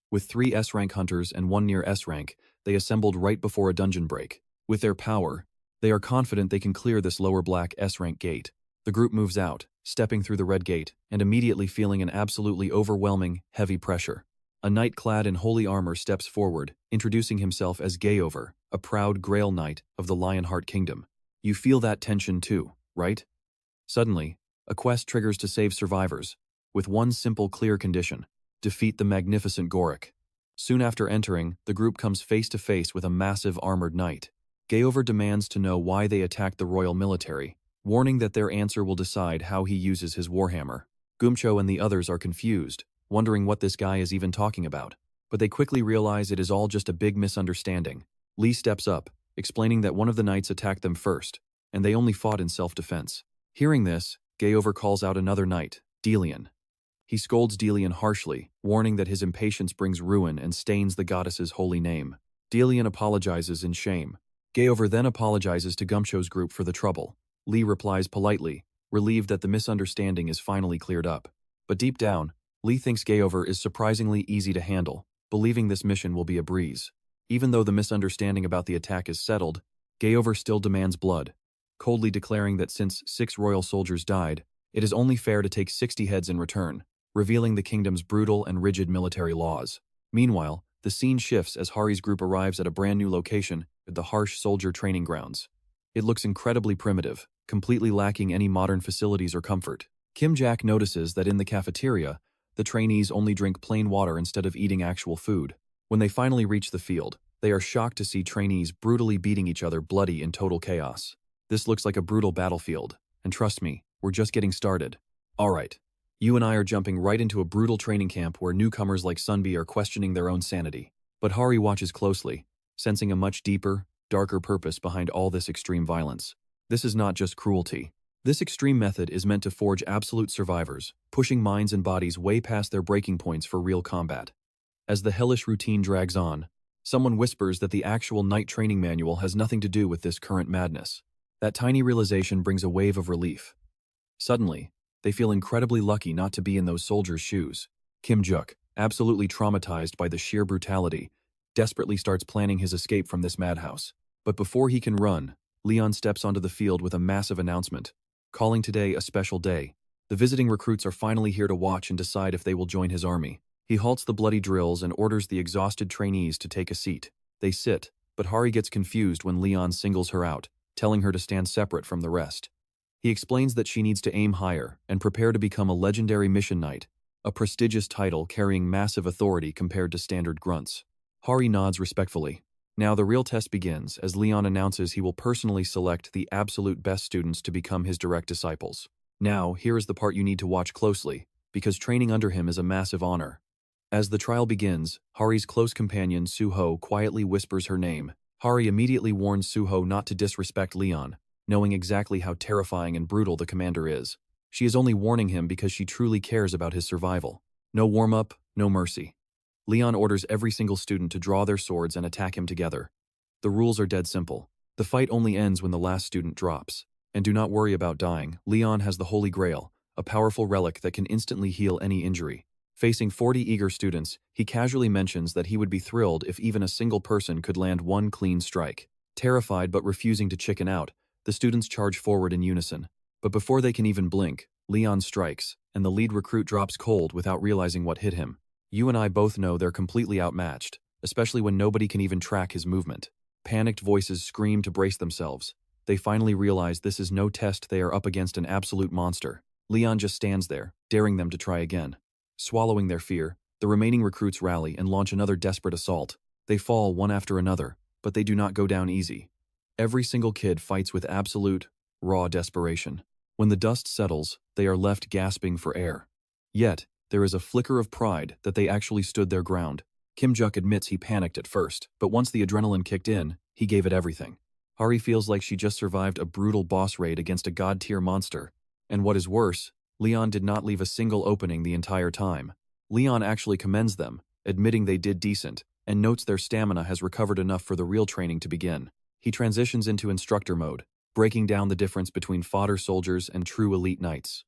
With 3 S-rank hunters and 1 near S-rank, they assembled right before a dungeon break. With their power, they are confident they can clear this lower black S-rank gate. The group moves out, stepping through the red gate, and immediately feeling an absolutely overwhelming, heavy pressure. A knight clad in holy armor steps forward, introducing himself as Gayover, a proud Grail Knight of the Lionheart Kingdom. You feel that tension too, right? Suddenly, a quest triggers to save survivors, with one simple clear condition: defeat the magnificent Goric. Soon after entering, the group comes face to face with a massive armored knight. Gayover demands to know why they attacked the royal military, warning that their answer will decide how he uses his warhammer. Gumsho and the others are confused, wondering what this guy is even talking about. But they quickly realize it is all just a big misunderstanding. Li steps up, explaining that one of the knights attacked them first, and they only fought in self-defense. Hearing this, Gayover calls out another knight, Delian. He scolds Delian harshly, warning that his impatience brings ruin and stains the goddess's holy name. Delian apologizes in shame. Gayover then apologizes to Gumsho's group for the trouble. Li replies politely, relieved that the misunderstanding is finally cleared up. But deep down, Li thinks Gayover is surprisingly easy to handle, believing this mission will be a breeze. Even though the misunderstanding about the attack is settled, Gayover still demands blood, coldly declaring that since 6 royal soldiers died, it is only fair to take 60 heads in return, revealing the kingdom's brutal and rigid military laws. Meanwhile, the scene shifts as Hari's group arrives at a brand new location, the harsh soldier training grounds. It looks incredibly primitive, completely lacking any modern facilities or comfort. Kim Jack notices that in the cafeteria, the trainees only drink plain water instead of eating actual food. When they finally reach the field, they are shocked to see trainees brutally beating each other bloody in total chaos. This looks like a brutal battlefield, and trust me, we're just getting started. Alright, you and I are jumping right into a brutal training camp where newcomers like Sunbi are questioning their own sanity. But Hari watches closely, sensing a much deeper, darker purpose behind all this extreme violence. This is not just cruelty. This extreme method is meant to forge absolute survivors, pushing minds and bodies way past their breaking points for real combat. As the hellish routine drags on, someone whispers that the actual knight training manual has nothing to do with this current madness. That tiny realization brings a wave of relief. Suddenly, they feel incredibly lucky not to be in those soldiers' shoes. Kim Juk, absolutely traumatized by the sheer brutality, desperately starts planning his escape from this madhouse. But before he can run, Leon steps onto the field with a massive announcement, calling today a special day. The visiting recruits are finally here to watch and decide if they will join his army. He halts the bloody drills and orders the exhausted trainees to take a seat. They sit, but Hari gets confused when Leon singles her out, telling her to stand separate from the rest. He explains that she needs to aim higher and prepare to become a legendary mission knight, a prestigious title carrying massive authority compared to standard grunts. Hari nods respectfully. Now the real test begins as Leon announces he will personally select the absolute best students to become his direct disciples. Now, here is the part you need to watch closely, because training under him is a massive honor. As the trial begins, Hari's close companion Suho quietly whispers her name. Hari immediately warns Suho not to disrespect Leon, knowing exactly how terrifying and brutal the commander is. She is only warning him because she truly cares about his survival. No warm-up, no mercy. Leon orders every single student to draw their swords and attack him together. The rules are dead simple. The fight only ends when the last student drops. And do not worry about dying. Leon has the Holy Grail, a powerful relic that can instantly heal any injury. Facing 40 eager students, he casually mentions that he would be thrilled if even a single person could land one clean strike. Terrified but refusing to chicken out, the students charge forward in unison. But before they can even blink, Leon strikes, and the lead recruit drops cold without realizing what hit him. You and I both know they're completely outmatched, especially when nobody can even track his movement. Panicked voices scream to brace themselves. They finally realize this is no test, they are up against an absolute monster. Leon just stands there, daring them to try again. Swallowing their fear, the remaining recruits rally and launch another desperate assault. They fall one after another, but they do not go down easy. Every single kid fights with absolute, raw desperation. When the dust settles, they are left gasping for air. Yet, there is a flicker of pride that they actually stood their ground. Kim Juk admits he panicked at first, but once the adrenaline kicked in, he gave it everything. Hari feels like she just survived a brutal boss raid against a god-tier monster. And what is worse, Leon did not leave a single opening the entire time. Leon actually commends them, admitting they did decent, and notes their stamina has recovered enough for the real training to begin. He transitions into instructor mode, breaking down the difference between fodder soldiers and true elite knights.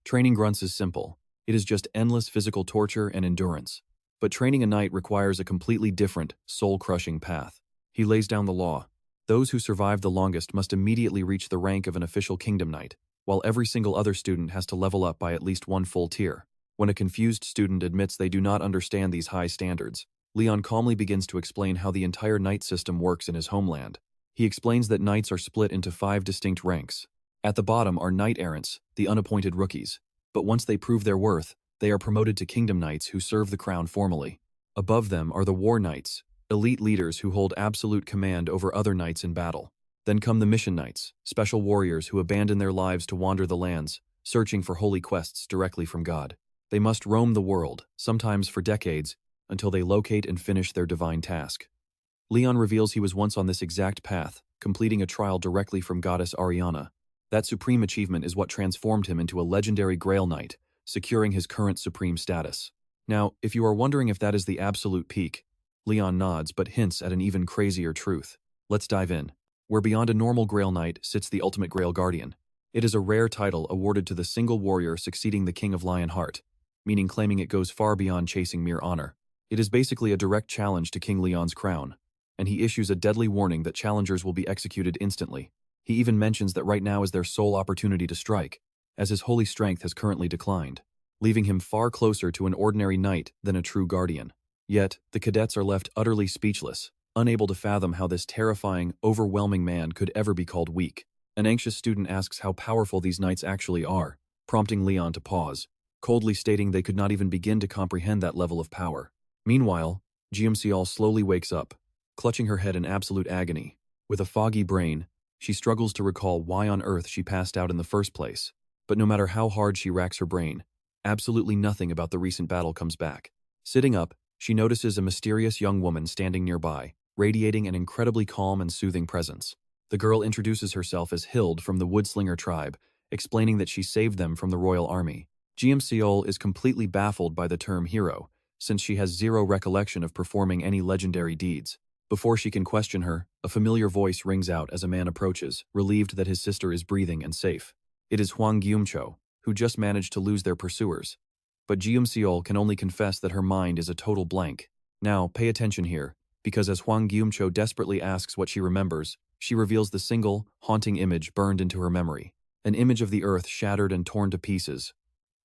Training grunts is simple. It is just endless physical torture and endurance. But training a knight requires a completely different, soul-crushing path. He lays down the law. Those who survive the longest must immediately reach the rank of an official kingdom knight, while every single other student has to level up by at least one full tier. When a confused student admits they do not understand these high standards, Leon calmly begins to explain how the entire knight system works in his homeland. He explains that knights are split into 5 distinct ranks. At the bottom are knight-errants, the unappointed rookies, but once they prove their worth, they are promoted to kingdom knights who serve the crown formally. Above them are the war knights, elite leaders who hold absolute command over other knights in battle. Then come the mission knights, special warriors who abandon their lives to wander the lands, searching for holy quests directly from God. They must roam the world, sometimes for decades, until they locate and finish their divine task. Leon reveals he was once on this exact path, completing a trial directly from goddess Ariana. That supreme achievement is what transformed him into a legendary Grail Knight, securing his current supreme status. Now, if you are wondering if that is the absolute peak, Leon nods but hints at an even crazier truth. Let's dive in. Where beyond a normal Grail Knight sits the ultimate Grail Guardian. It is a rare title awarded to the single warrior succeeding the King of Lionheart, meaning claiming it goes far beyond chasing mere honor. It is basically a direct challenge to King Leon's crown, and he issues a deadly warning that challengers will be executed instantly. He even mentions that right now is their sole opportunity to strike, as his holy strength has currently declined, leaving him far closer to an ordinary knight than a true guardian. Yet, the cadets are left utterly speechless, unable to fathom how this terrifying, overwhelming man could ever be called weak. An anxious student asks how powerful these knights actually are, prompting Leon to pause, coldly stating they could not even begin to comprehend that level of power. Meanwhile, Jeomseol slowly wakes up, clutching her head in absolute agony. With a foggy brain, she struggles to recall why on earth she passed out in the first place. But no matter how hard she racks her brain, absolutely nothing about the recent battle comes back. Sitting up, she notices a mysterious young woman standing nearby, radiating an incredibly calm and soothing presence. The girl introduces herself as Hild from the Woodslinger tribe, explaining that she saved them from the royal army. Jeomseol is completely baffled by the term hero, since she has zero recollection of performing any legendary deeds. Before she can question her, a familiar voice rings out as a man approaches, relieved that his sister is breathing and safe. It is Hwang Gyumcho, who just managed to lose their pursuers. But Jeomseol can only confess that her mind is a total blank. Now, pay attention here, because as Hwang Gyumcho desperately asks what she remembers, she reveals the single, haunting image burned into her memory. An image of the earth shattered and torn to pieces.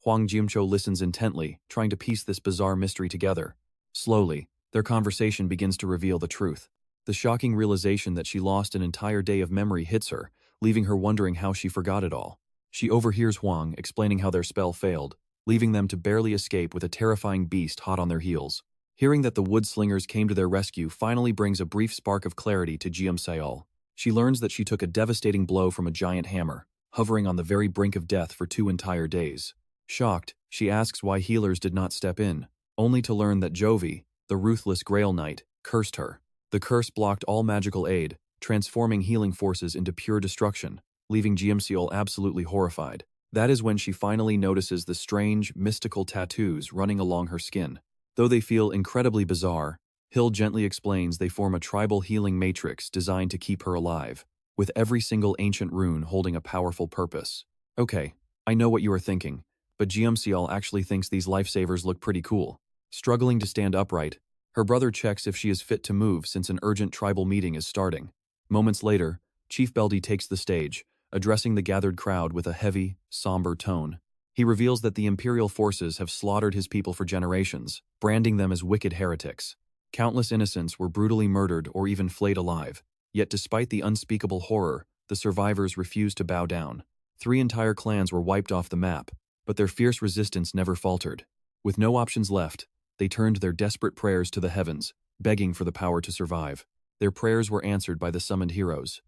Hwang Gyumcho listens intently, trying to piece this bizarre mystery together. Slowly, their conversation begins to reveal the truth. The shocking realization that she lost an entire day of memory hits her, leaving her wondering how she forgot it all. She overhears Hwang explaining how their spell failed, leaving them to barely escape with a terrifying beast hot on their heels. Hearing that the Woodslingers came to their rescue finally brings a brief spark of clarity to Jeomseol. She learns that she took a devastating blow from a giant hammer, hovering on the very brink of death for 2 entire days. Shocked, she asks why healers did not step in, only to learn that Jovi, the ruthless Grail Knight, cursed her. The curse blocked all magical aid, transforming healing forces into pure destruction, leaving Jeomseol absolutely horrified. That is when she finally notices the strange, mystical tattoos running along her skin. Though they feel incredibly bizarre, Hill gently explains they form a tribal healing matrix designed to keep her alive, with every single ancient rune holding a powerful purpose. Okay, I know what you are thinking, but Jeomseol actually thinks these lifesavers look pretty cool. Struggling to stand upright, her brother checks if she is fit to move since an urgent tribal meeting is starting. Moments later, Chief Beldy takes the stage, addressing the gathered crowd with a heavy, somber tone. He reveals that the Imperial forces have slaughtered his people for generations, branding them as wicked heretics. Countless innocents were brutally murdered or even flayed alive, yet despite the unspeakable horror, the survivors refused to bow down. 3 entire clans were wiped off the map, but their fierce resistance never faltered. With no options left, they turned their desperate prayers to the heavens, begging for the power to survive. Their prayers were answered by the summoned heroes.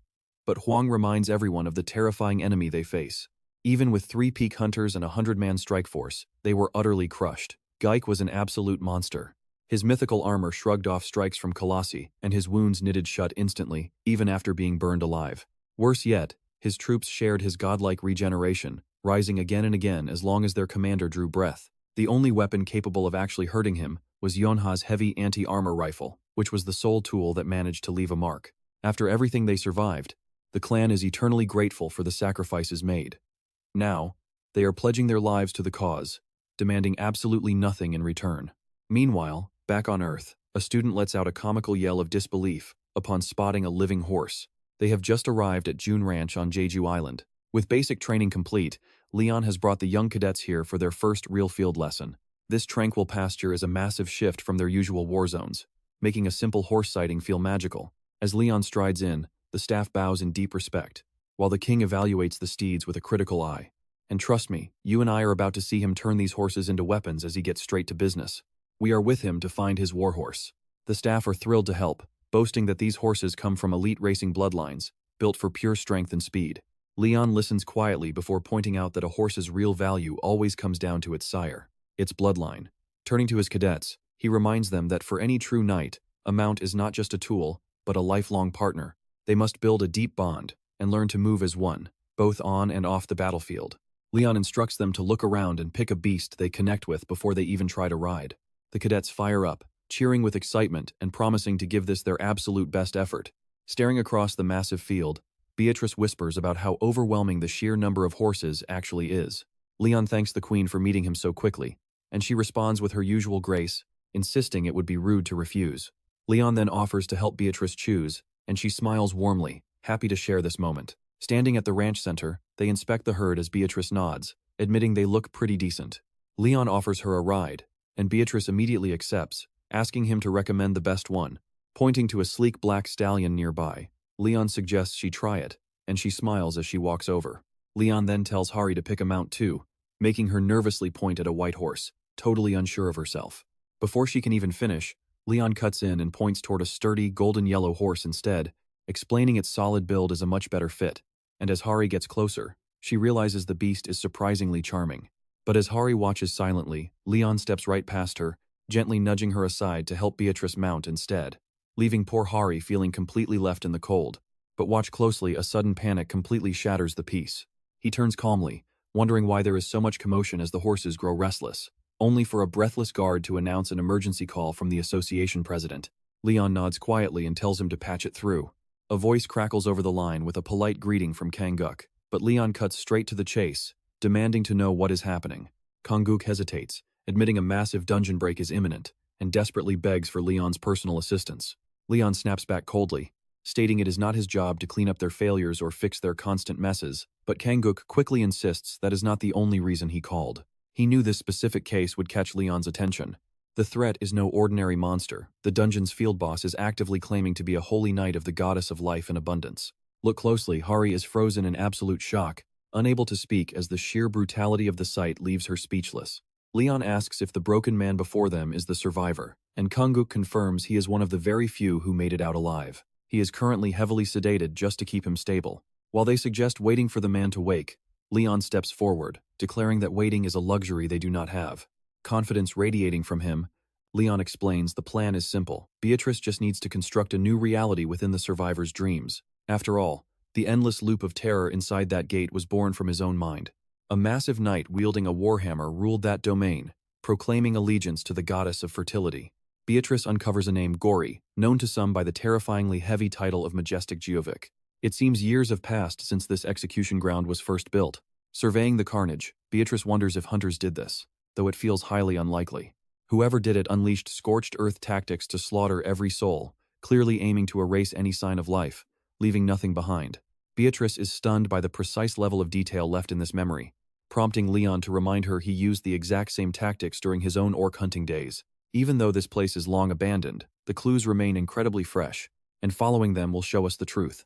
But Hwang reminds everyone of the terrifying enemy they face. Even with 3 peak hunters and a 100-man strike force, they were utterly crushed. Geik was an absolute monster. His mythical armor shrugged off strikes from Colossi, and his wounds knitted shut instantly, even after being burned alive. Worse yet, his troops shared his godlike regeneration, rising again and again as long as their commander drew breath. The only weapon capable of actually hurting him was Yonha's heavy anti-armor rifle, which was the sole tool that managed to leave a mark. After everything they survived, the clan is eternally grateful for the sacrifices made. Now, they are pledging their lives to the cause, demanding absolutely nothing in return. Meanwhile, back on Earth, a student lets out a comical yell of disbelief upon spotting a living horse. They have just arrived at June Ranch on Jeju Island. With basic training complete, Leon has brought the young cadets here for their first real field lesson. This tranquil pasture is a massive shift from their usual war zones, making a simple horse sighting feel magical. As Leon strides in, the staff bows in deep respect, while the king evaluates the steeds with a critical eye. And trust me, you and I are about to see him turn these horses into weapons as he gets straight to business. We are with him to find his warhorse. The staff are thrilled to help, boasting that these horses come from elite racing bloodlines, built for pure strength and speed. Leon listens quietly before pointing out that a horse's real value always comes down to its sire, its bloodline. Turning to his cadets, he reminds them that for any true knight, a mount is not just a tool, but a lifelong partner. They must build a deep bond and learn to move as one, both on and off the battlefield. Leon instructs them to look around and pick a beast they connect with before they even try to ride. The cadets fire up, cheering with excitement and promising to give this their absolute best effort. Staring across the massive field, Beatrice whispers about how overwhelming the sheer number of horses actually is. Leon thanks the queen for meeting him so quickly, and she responds with her usual grace, insisting it would be rude to refuse. Leon then offers to help Beatrice choose, and she smiles warmly, happy to share this moment. Standing at the ranch center, they inspect the herd as Beatrice nods, admitting they look pretty decent. Leon offers her a ride, and Beatrice immediately accepts, asking him to recommend the best one. Pointing to a sleek black stallion nearby, Leon suggests she try it, and she smiles as she walks over. Leon then tells Hari to pick a mount too, making her nervously point at a white horse, totally unsure of herself. Before she can even finish, Leon cuts in and points toward a sturdy golden yellow horse instead, explaining its solid build is a much better fit. And as Hari gets closer, she realizes the beast is surprisingly charming. But as Hari watches silently, Leon steps right past her, gently nudging her aside to help Beatrice mount instead, leaving poor Hari feeling completely left in the cold. But watch closely, a sudden panic completely shatters the peace. He turns calmly, wondering why there is so much commotion as the horses grow restless, only for a breathless guard to announce an emergency call from the association president. Leon nods quietly and tells him to patch it through. A voice crackles over the line with a polite greeting from Kanguk, but Leon cuts straight to the chase, demanding to know what is happening. Kanguk hesitates, admitting a massive dungeon break is imminent, and desperately begs for Leon's personal assistance. Leon snaps back coldly, stating it is not his job to clean up their failures or fix their constant messes, but Kanguk quickly insists that is not the only reason he called. He knew this specific case would catch Leon's attention. The threat is no ordinary monster. The dungeon's field boss is actively claiming to be a holy knight of the goddess of life and abundance. Look closely, Hari is frozen in absolute shock, unable to speak as the sheer brutality of the sight leaves her speechless. Leon asks if the broken man before them is the survivor, and Kanguk confirms he is one of the very few who made it out alive. He is currently heavily sedated just to keep him stable. While they suggest waiting for the man to wake, Leon steps forward, declaring that waiting is a luxury they do not have. Confidence radiating from him, Leon explains the plan is simple. Beatrice just needs to construct a new reality within the survivor's dreams. After all, the endless loop of terror inside that gate was born from his own mind. A massive knight wielding a warhammer ruled that domain, proclaiming allegiance to the goddess of fertility. Beatrice uncovers a name, Gori, known to some by the terrifyingly heavy title of Majestic Geovic. It seems years have passed since this execution ground was first built. Surveying the carnage, Beatrice wonders if hunters did this, though it feels highly unlikely. Whoever did it unleashed scorched earth tactics to slaughter every soul, clearly aiming to erase any sign of life, leaving nothing behind. Beatrice is stunned by the precise level of detail left in this memory, prompting Leon to remind her he used the exact same tactics during his own orc hunting days. Even though this place is long abandoned, the clues remain incredibly fresh, and following them will show us the truth.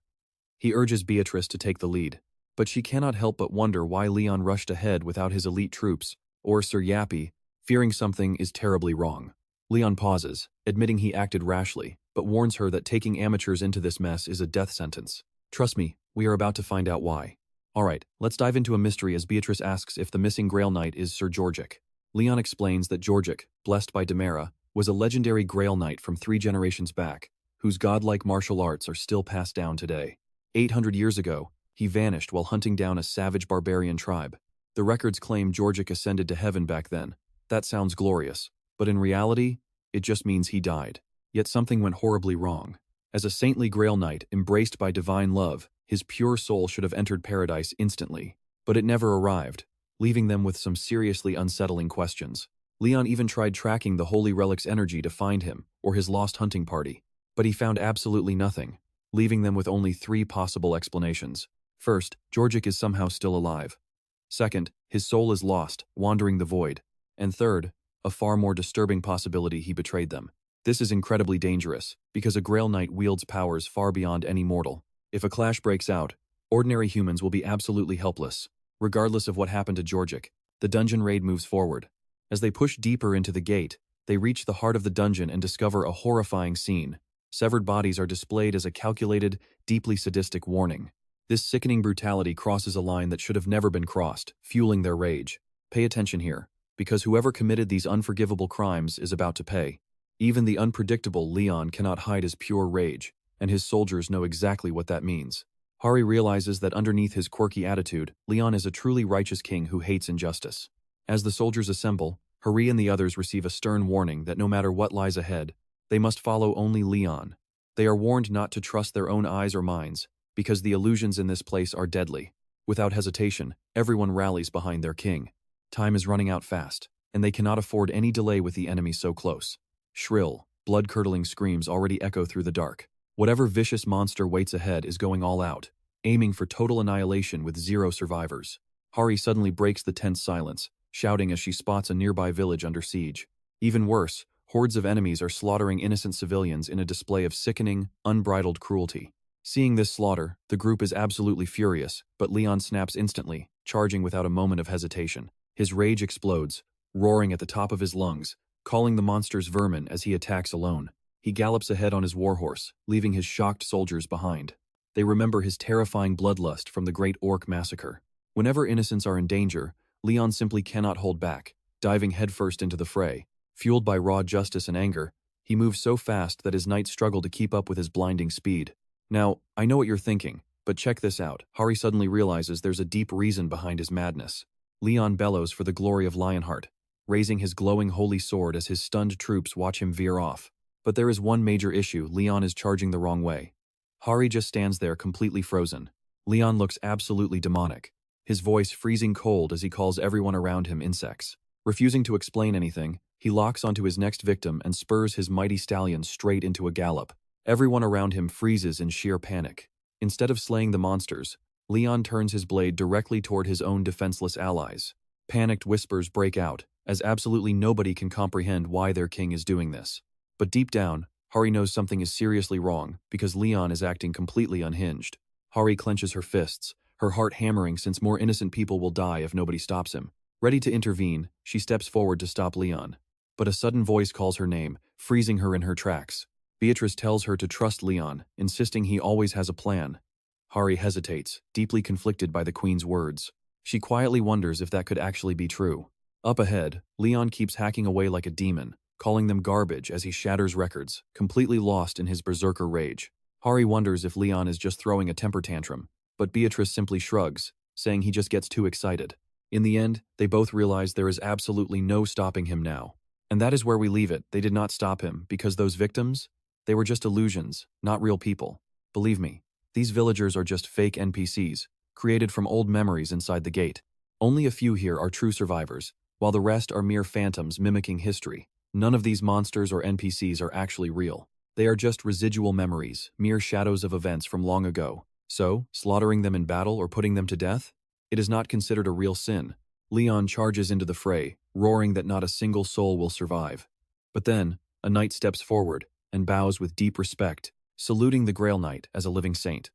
He urges Beatrice to take the lead, but she cannot help but wonder why Leon rushed ahead without his elite troops, or Sir Yappy, fearing something is terribly wrong. Leon pauses, admitting he acted rashly, but warns her that taking amateurs into this mess is a death sentence. Trust me, we are about to find out why. Alright, let's dive into a mystery as Beatrice asks if the missing Grail Knight is Sir Georgic. Leon explains that Georgic, blessed by Demera, was a legendary Grail Knight from 3 generations back, whose godlike martial arts are still passed down today. 800 years ago, he vanished while hunting down a savage barbarian tribe. The records claim Georgic ascended to heaven back then. That sounds glorious, but in reality, it just means he died. Yet something went horribly wrong. As a saintly Grail Knight embraced by divine love, his pure soul should have entered paradise instantly. But it never arrived, leaving them with some seriously unsettling questions. Leon even tried tracking the Holy Relic's energy to find him, or his lost hunting party. But he found absolutely nothing, leaving them with only 3 possible explanations. First, Georgic is somehow still alive. Second, his soul is lost, wandering the void. And third, a far more disturbing possibility, he betrayed them. This is incredibly dangerous, because a Grail Knight wields powers far beyond any mortal. If a clash breaks out, ordinary humans will be absolutely helpless. Regardless of what happened to Georgic, the dungeon raid moves forward. As they push deeper into the gate, they reach the heart of the dungeon and discover a horrifying scene. Severed bodies are displayed as a calculated, deeply sadistic warning. This sickening brutality crosses a line that should have never been crossed, fueling their rage. Pay attention here, because whoever committed these unforgivable crimes is about to pay. Even the unpredictable Leon cannot hide his pure rage, and his soldiers know exactly what that means. Hari realizes that underneath his quirky attitude, Leon is a truly righteous king who hates injustice. As the soldiers assemble, Hari and the others receive a stern warning that no matter what lies ahead, they must follow only Leon. They are warned not to trust their own eyes or minds, because the illusions in this place are deadly. Without hesitation, everyone rallies behind their king. Time is running out fast, and they cannot afford any delay with the enemy so close. Shrill, blood-curdling screams already echo through the dark. Whatever vicious monster waits ahead is going all out, aiming for total annihilation with 0 survivors. Hari suddenly breaks the tense silence, shouting as she spots a nearby village under siege. Even worse, hordes of enemies are slaughtering innocent civilians in a display of sickening, unbridled cruelty. Seeing this slaughter, the group is absolutely furious, but Leon snaps instantly, charging without a moment of hesitation. His rage explodes, roaring at the top of his lungs, calling the monsters vermin as he attacks alone. He gallops ahead on his warhorse, leaving his shocked soldiers behind. They remember his terrifying bloodlust from the Great Orc Massacre. Whenever innocents are in danger, Leon simply cannot hold back, diving headfirst into the fray. Fueled by raw justice and anger, he moves so fast that his knights struggle to keep up with his blinding speed. Now, I know what you're thinking, but check this out. Hari suddenly realizes there's a deep reason behind his madness. Leon bellows for the glory of Lionheart, raising his glowing holy sword as his stunned troops watch him veer off. But there is one major issue: Leon is charging the wrong way. Hari just stands there completely frozen. Leon looks absolutely demonic, his voice freezing cold as he calls everyone around him insects. Refusing to explain anything, he locks onto his next victim and spurs his mighty stallion straight into a gallop. Everyone around him freezes in sheer panic. Instead of slaying the monsters, Leon turns his blade directly toward his own defenseless allies. Panicked whispers break out, as absolutely nobody can comprehend why their king is doing this. But deep down, Hari knows something is seriously wrong, because Leon is acting completely unhinged. Hari clenches her fists, her heart hammering since more innocent people will die if nobody stops him. Ready to intervene, she steps forward to stop Leon. But a sudden voice calls her name, freezing her in her tracks. Beatrice tells her to trust Leon, insisting he always has a plan. Hari hesitates, deeply conflicted by the queen's words. She quietly wonders if that could actually be true. Up ahead, Leon keeps hacking away like a demon, calling them garbage as he shatters records, completely lost in his berserker rage. Hari wonders if Leon is just throwing a temper tantrum, but Beatrice simply shrugs, saying he just gets too excited. In the end, they both realize there is absolutely no stopping him now. And that is where we leave it. They did not stop him, because those victims, they were just illusions, not real people. Believe me, these villagers are just fake NPCs, created from old memories inside the gate. Only a few here are true survivors, while the rest are mere phantoms mimicking history. None of these monsters or NPCs are actually real. They are just residual memories, mere shadows of events from long ago. So, slaughtering them in battle or putting them to death? It is not considered a real sin. Leon charges into the fray, roaring that not a single soul will survive. But then, a knight steps forward and bows with deep respect, saluting the Grail Knight as a living saint.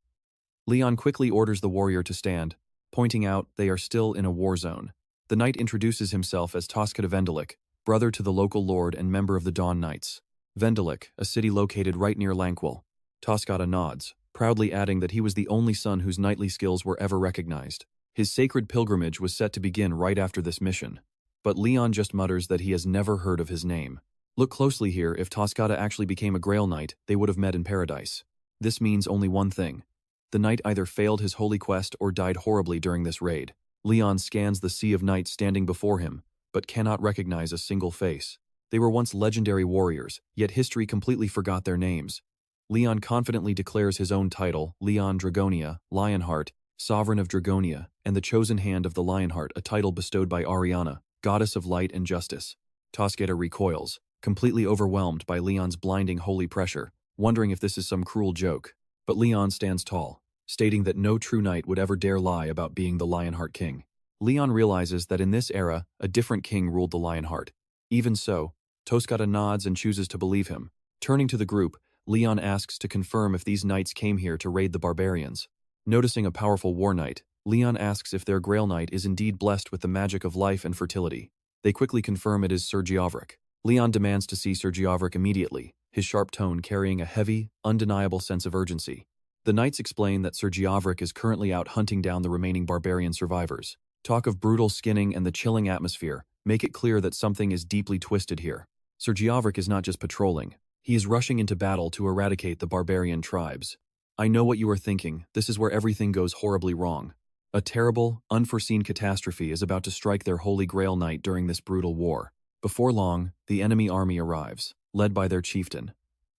Leon quickly orders the warrior to stand, pointing out they are still in a war zone. The knight introduces himself as Toskata Vendelik, brother to the local lord and member of the Dawn Knights. Vendelik, a city located right near Lankwell. Toskata nods, proudly adding that he was the only son whose knightly skills were ever recognized. His sacred pilgrimage was set to begin right after this mission. But Leon just mutters that he has never heard of his name. Look closely here. If Toscata actually became a Grail Knight, they would have met in paradise. This means only one thing. The knight either failed his holy quest or died horribly during this raid. Leon scans the sea of knights standing before him, but cannot recognize a single face. They were once legendary warriors, yet history completely forgot their names. Leon confidently declares his own title, Leon Dragonia, Lionheart, Sovereign of Dragonia, and the chosen hand of the Lionheart, a title bestowed by Ariana, Goddess of Light and Justice. Toscata recoils, completely overwhelmed by Leon's blinding holy pressure, wondering if this is some cruel joke. But Leon stands tall, stating that no true knight would ever dare lie about being the Lionheart King. Leon realizes that in this era, a different king ruled the Lionheart. Even so, Toscata nods and chooses to believe him. Turning to the group, Leon asks to confirm if these knights came here to raid the barbarians. Noticing a powerful war knight, Leon asks if their Grail Knight is indeed blessed with the magic of life and fertility. They quickly confirm it is Sir Geovric. Leon demands to see Sir Geovric immediately, his sharp tone carrying a heavy, undeniable sense of urgency. The knights explain that Sir Geovric is currently out hunting down the remaining barbarian survivors. Talk of brutal skinning and the chilling atmosphere make it clear that something is deeply twisted here. Sir Geovric is not just patrolling. He is rushing into battle to eradicate the barbarian tribes. I know what you are thinking. This is where everything goes horribly wrong. A terrible, unforeseen catastrophe is about to strike their Holy Grail Knight during this brutal war. Before long, the enemy army arrives, led by their chieftain.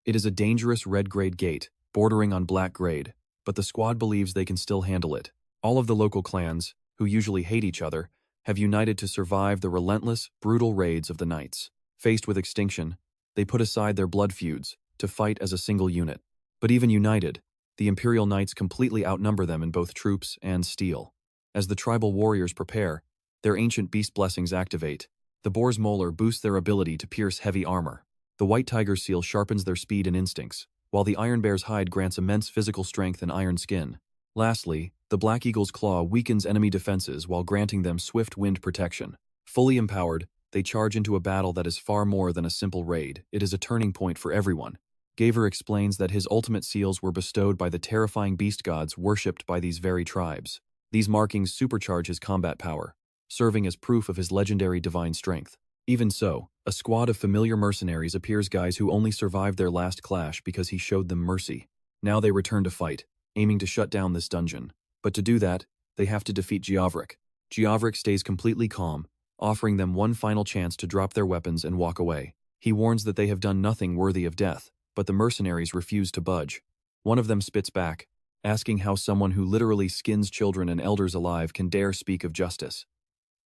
It is a dangerous red-grade gate, bordering on black-grade, but the squad believes they can still handle it. All of the local clans, who usually hate each other, have united to survive the relentless, brutal raids of the knights. Faced with extinction, they put aside their blood feuds to fight as a single unit. But even united, the Imperial Knights completely outnumber them in both troops and steel. As the tribal warriors prepare, their ancient beast blessings activate. The boar's molar boosts their ability to pierce heavy armor. The white tiger's seal sharpens their speed and instincts, while the iron bear's hide grants immense physical strength and iron skin. Lastly, the black eagle's claw weakens enemy defenses while granting them swift wind protection. Fully empowered, they charge into a battle that is far more than a simple raid. It is a turning point for everyone. Gaver explains that his ultimate seals were bestowed by the terrifying beast gods worshipped by these very tribes. These markings supercharge his combat power, serving as proof of his legendary divine strength. Even so, a squad of familiar mercenaries appears, guys who only survived their last clash because he showed them mercy. Now they return to fight, aiming to shut down this dungeon. But to do that, they have to defeat Geovric. Geovric stays completely calm, offering them one final chance to drop their weapons and walk away. He warns that they have done nothing worthy of death, but the mercenaries refuse to budge. One of them spits back, asking how someone who literally skins children and elders alive can dare speak of justice.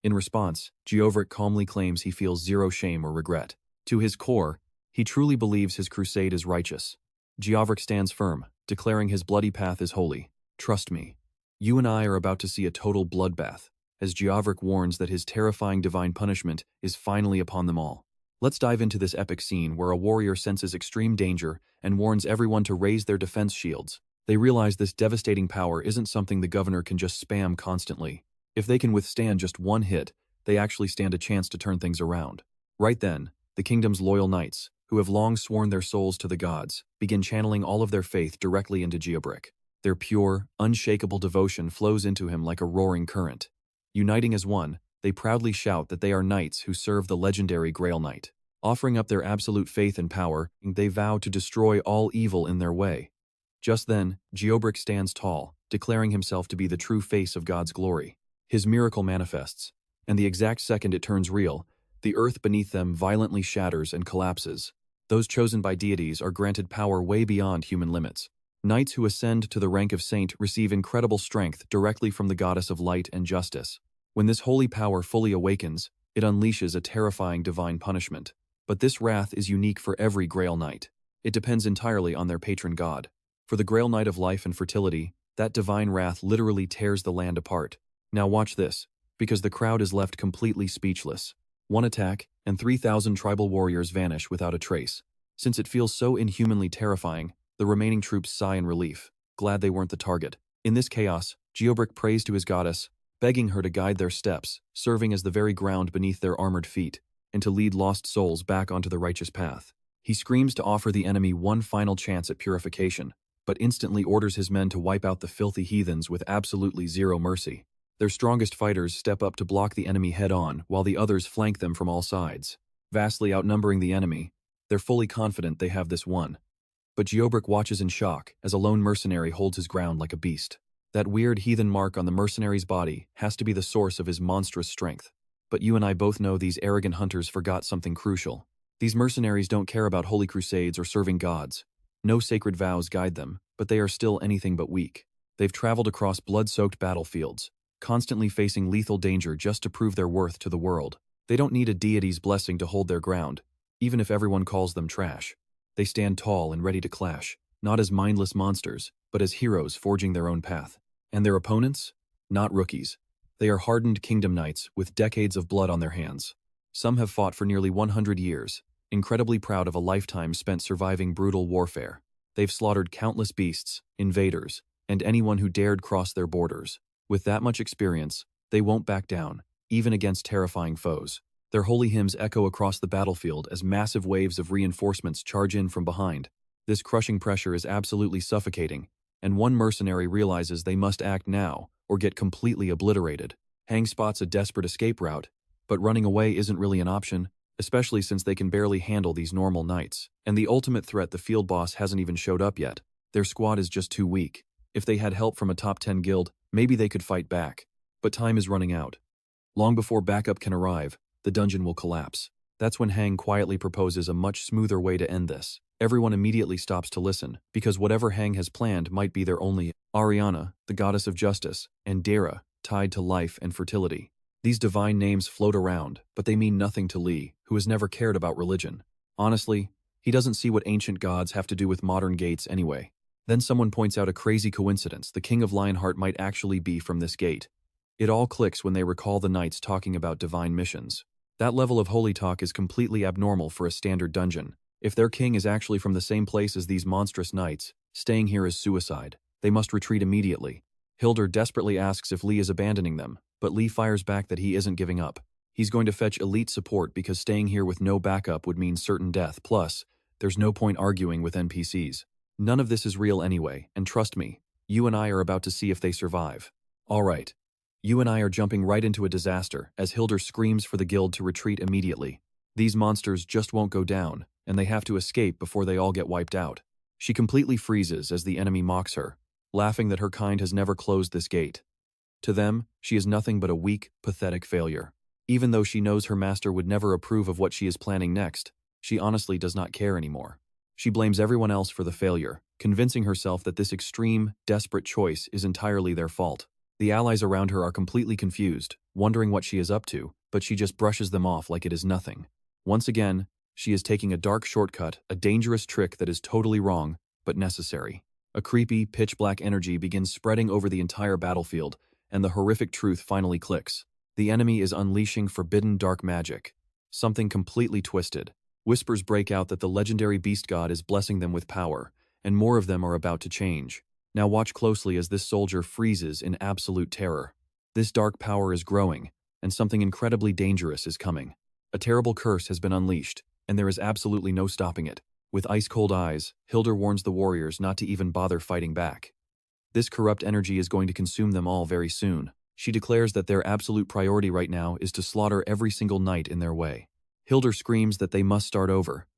In response, Geovric calmly claims he feels zero shame or regret. To his core, he truly believes his crusade is righteous. Geovric stands firm, declaring his bloody path is holy. Trust me. You and I are about to see a total bloodbath, as Geovric warns that his terrifying divine punishment is finally upon them all. Let's dive into this epic scene where a warrior senses extreme danger and warns everyone to raise their defense shields. They realize this devastating power isn't something the governor can just spam constantly. If they can withstand just one hit, they actually stand a chance to turn things around. Right then, the kingdom's loyal knights, who have long sworn their souls to the gods, begin channeling all of their faith directly into Geovric. Their pure, unshakable devotion flows into him like a roaring current. Uniting as one, they proudly shout that they are knights who serve the legendary Grail Knight. Offering up their absolute faith and power, they vow to destroy all evil in their way. Just then, Geovric stands tall, declaring himself to be the true face of God's glory. His miracle manifests, and the exact second it turns real, the earth beneath them violently shatters and collapses. Those chosen by deities are granted power way beyond human limits. Knights who ascend to the rank of saint receive incredible strength directly from the goddess of light and justice. When this holy power fully awakens, it unleashes a terrifying divine punishment. But this wrath is unique for every Grail Knight. It depends entirely on their patron god. For the Grail Knight of life and fertility, that divine wrath literally tears the land apart. Now watch this, because the crowd is left completely speechless. One attack, and 3,000 tribal warriors vanish without a trace. Since it feels so inhumanly terrifying, the remaining troops sigh in relief, glad they weren't the target. In this chaos, Geovric prays to his goddess, begging her to guide their steps, serving as the very ground beneath their armored feet, and to lead lost souls back onto the righteous path. He screams to offer the enemy one final chance at purification, but instantly orders his men to wipe out the filthy heathens with absolutely zero mercy. Their strongest fighters step up to block the enemy head-on, while the others flank them from all sides. Vastly outnumbering the enemy, They're fully confident they have this won. But Geobrick watches in shock as a lone mercenary holds his ground like a beast. That weird heathen mark on the mercenary's body has to be the source of his monstrous strength. But you and I both know these arrogant hunters forgot something crucial. These mercenaries don't care about holy crusades or serving gods. No sacred vows guide them, but they are still anything but weak. They've traveled across blood-soaked battlefields, constantly facing lethal danger just to prove their worth to the world. They don't need a deity's blessing to hold their ground, even if everyone calls them trash. They stand tall and ready to clash, not as mindless monsters, but as heroes forging their own path. And their opponents? Not rookies. They are hardened kingdom knights with decades of blood on their hands. Some have fought for nearly 100 years, incredibly proud of a lifetime spent surviving brutal warfare. They've slaughtered countless beasts, invaders, and anyone who dared cross their borders. With that much experience, they won't back down, even against terrifying foes. Their holy hymns echo across the battlefield as massive waves of reinforcements charge in from behind. This crushing pressure is absolutely suffocating, and one mercenary realizes they must act now or get completely obliterated. Hang spots a desperate escape route, but running away isn't really an option, especially since they can barely handle these normal knights. And the ultimate threat, the field boss, hasn't even showed up yet. Their squad is just too weak. If they had help from a top 10 guild, maybe they could fight back. But time is running out. Long before backup can arrive, the dungeon will collapse. That's when Hang quietly proposes a much smoother way to end this. Everyone immediately stops to listen, because whatever Hang has planned might be their only. Ariana, the goddess of justice, and Dara, tied to life and fertility. These divine names float around, but they mean nothing to Lee, who has never cared about religion. Honestly, he doesn't see what ancient gods have to do with modern gates anyway. Then someone points out a crazy coincidence: the King of Lionheart might actually be from this gate. It all clicks when they recall the knights talking about divine missions. That level of holy talk is completely abnormal for a standard dungeon. If their king is actually from the same place as these monstrous knights, staying here is suicide. They must retreat immediately. Hildur desperately asks if Lee is abandoning them, but Lee fires back that he isn't giving up. He's going to fetch elite support because staying here with no backup would mean certain death. Plus, there's no point arguing with NPCs. None of this is real anyway, and trust me, you and I are about to see if they survive. Alright. You and I are jumping right into a disaster as Hildur screams for the guild to retreat immediately. These monsters just won't go down, and they have to escape before they all get wiped out. She completely freezes as the enemy mocks her, laughing that her kind has never closed this gate. To them, she is nothing but a weak, pathetic failure. Even though she knows her master would never approve of what she is planning next, she honestly does not care anymore. She blames everyone else for the failure, convincing herself that this extreme, desperate choice is entirely their fault. The allies around her are completely confused, wondering what she is up to, but she just brushes them off like it is nothing. Once again, she is taking a dark shortcut, a dangerous trick that is totally wrong, but necessary. A creepy, pitch-black energy begins spreading over the entire battlefield, and the horrific truth finally clicks. The enemy is unleashing forbidden dark magic. Something completely twisted. Whispers break out that the legendary beast god is blessing them with power, and more of them are about to change. Now watch closely as this soldier freezes in absolute terror. This dark power is growing, and something incredibly dangerous is coming. A terrible curse has been unleashed, and there is absolutely no stopping it. With ice-cold eyes, Hildur warns the warriors not to even bother fighting back. This corrupt energy is going to consume them all very soon. She declares that their absolute priority right now is to slaughter every single knight in their way. Hildur screams that they must start over.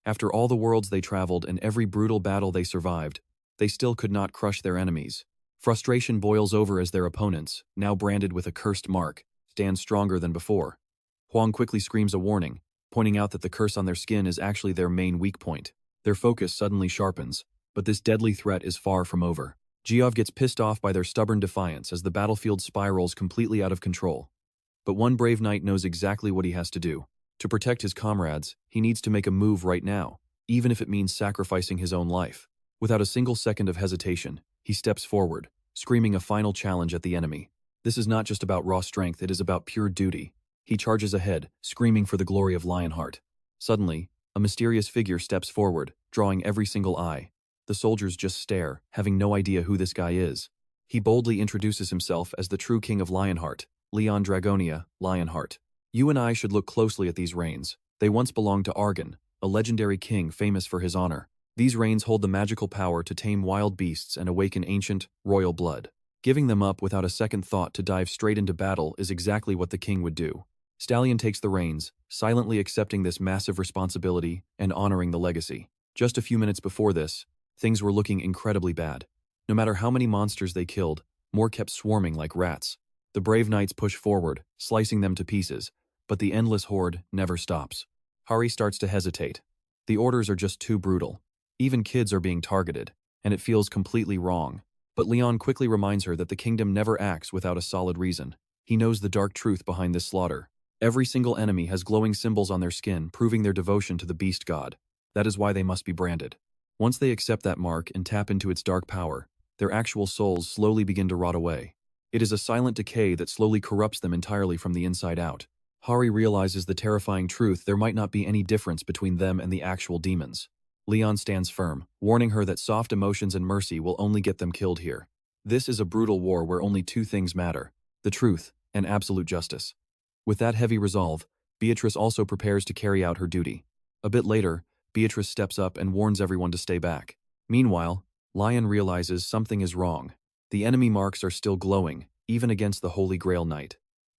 After all the worlds they traveled and every brutal battle they survived, they still could not crush their enemies. Frustration boils over as their opponents, now branded with a cursed mark, stand stronger than before. Huang quickly screams a warning, pointing out that the curse on their skin is actually their main weak point. Their focus suddenly sharpens, but this deadly threat is far from over. Geov gets pissed off by their stubborn defiance as the battlefield spirals completely out of control. But one brave knight knows exactly what he has to do. To protect his comrades, he needs to make a move right now, even if it means sacrificing his own life. Without a single second of hesitation, he steps forward, screaming a final challenge at the enemy. This is not just about raw strength, it is about pure duty. He charges ahead, screaming for the glory of Lionheart. Suddenly, a mysterious figure steps forward, drawing every single eye. The soldiers just stare, having no idea who this guy is. He boldly introduces himself as the true king of Lionheart, Leon Dragonia, Lionheart. You and I should look closely at these reigns. They once belonged to Argon, a legendary king famous for his honor. These reigns hold the magical power to tame wild beasts and awaken ancient, royal blood. Giving them up without a second thought to dive straight into battle is exactly what the king would do. Stallion takes the reins, silently accepting this massive responsibility and honoring the legacy. Just a few minutes before this, things were looking incredibly bad. No matter how many monsters they killed, more kept swarming like rats. The brave knights push forward, slicing them to pieces, but the endless horde never stops. Hari starts to hesitate. The orders are just too brutal. Even kids are being targeted, and it feels completely wrong. But Leon quickly reminds her that the kingdom never acts without a solid reason. He knows the dark truth behind this slaughter. Every single enemy has glowing symbols on their skin, proving their devotion to the beast god. That is why they must be branded. Once they accept that mark and tap into its dark power, their actual souls slowly begin to rot away. It is a silent decay that slowly corrupts them entirely from the inside out. Hari realizes the terrifying truth: there might not be any difference between them and the actual demons. Leon stands firm, warning her that soft emotions and mercy will only get them killed here. This is a brutal war where only two things matter: the truth and absolute justice. With that heavy resolve, Beatrice also prepares to carry out her duty. A bit later, Beatrice steps up and warns everyone to stay back. Meanwhile, Lion realizes something is wrong. The enemy marks are still glowing, even against the Holy Grail Knight.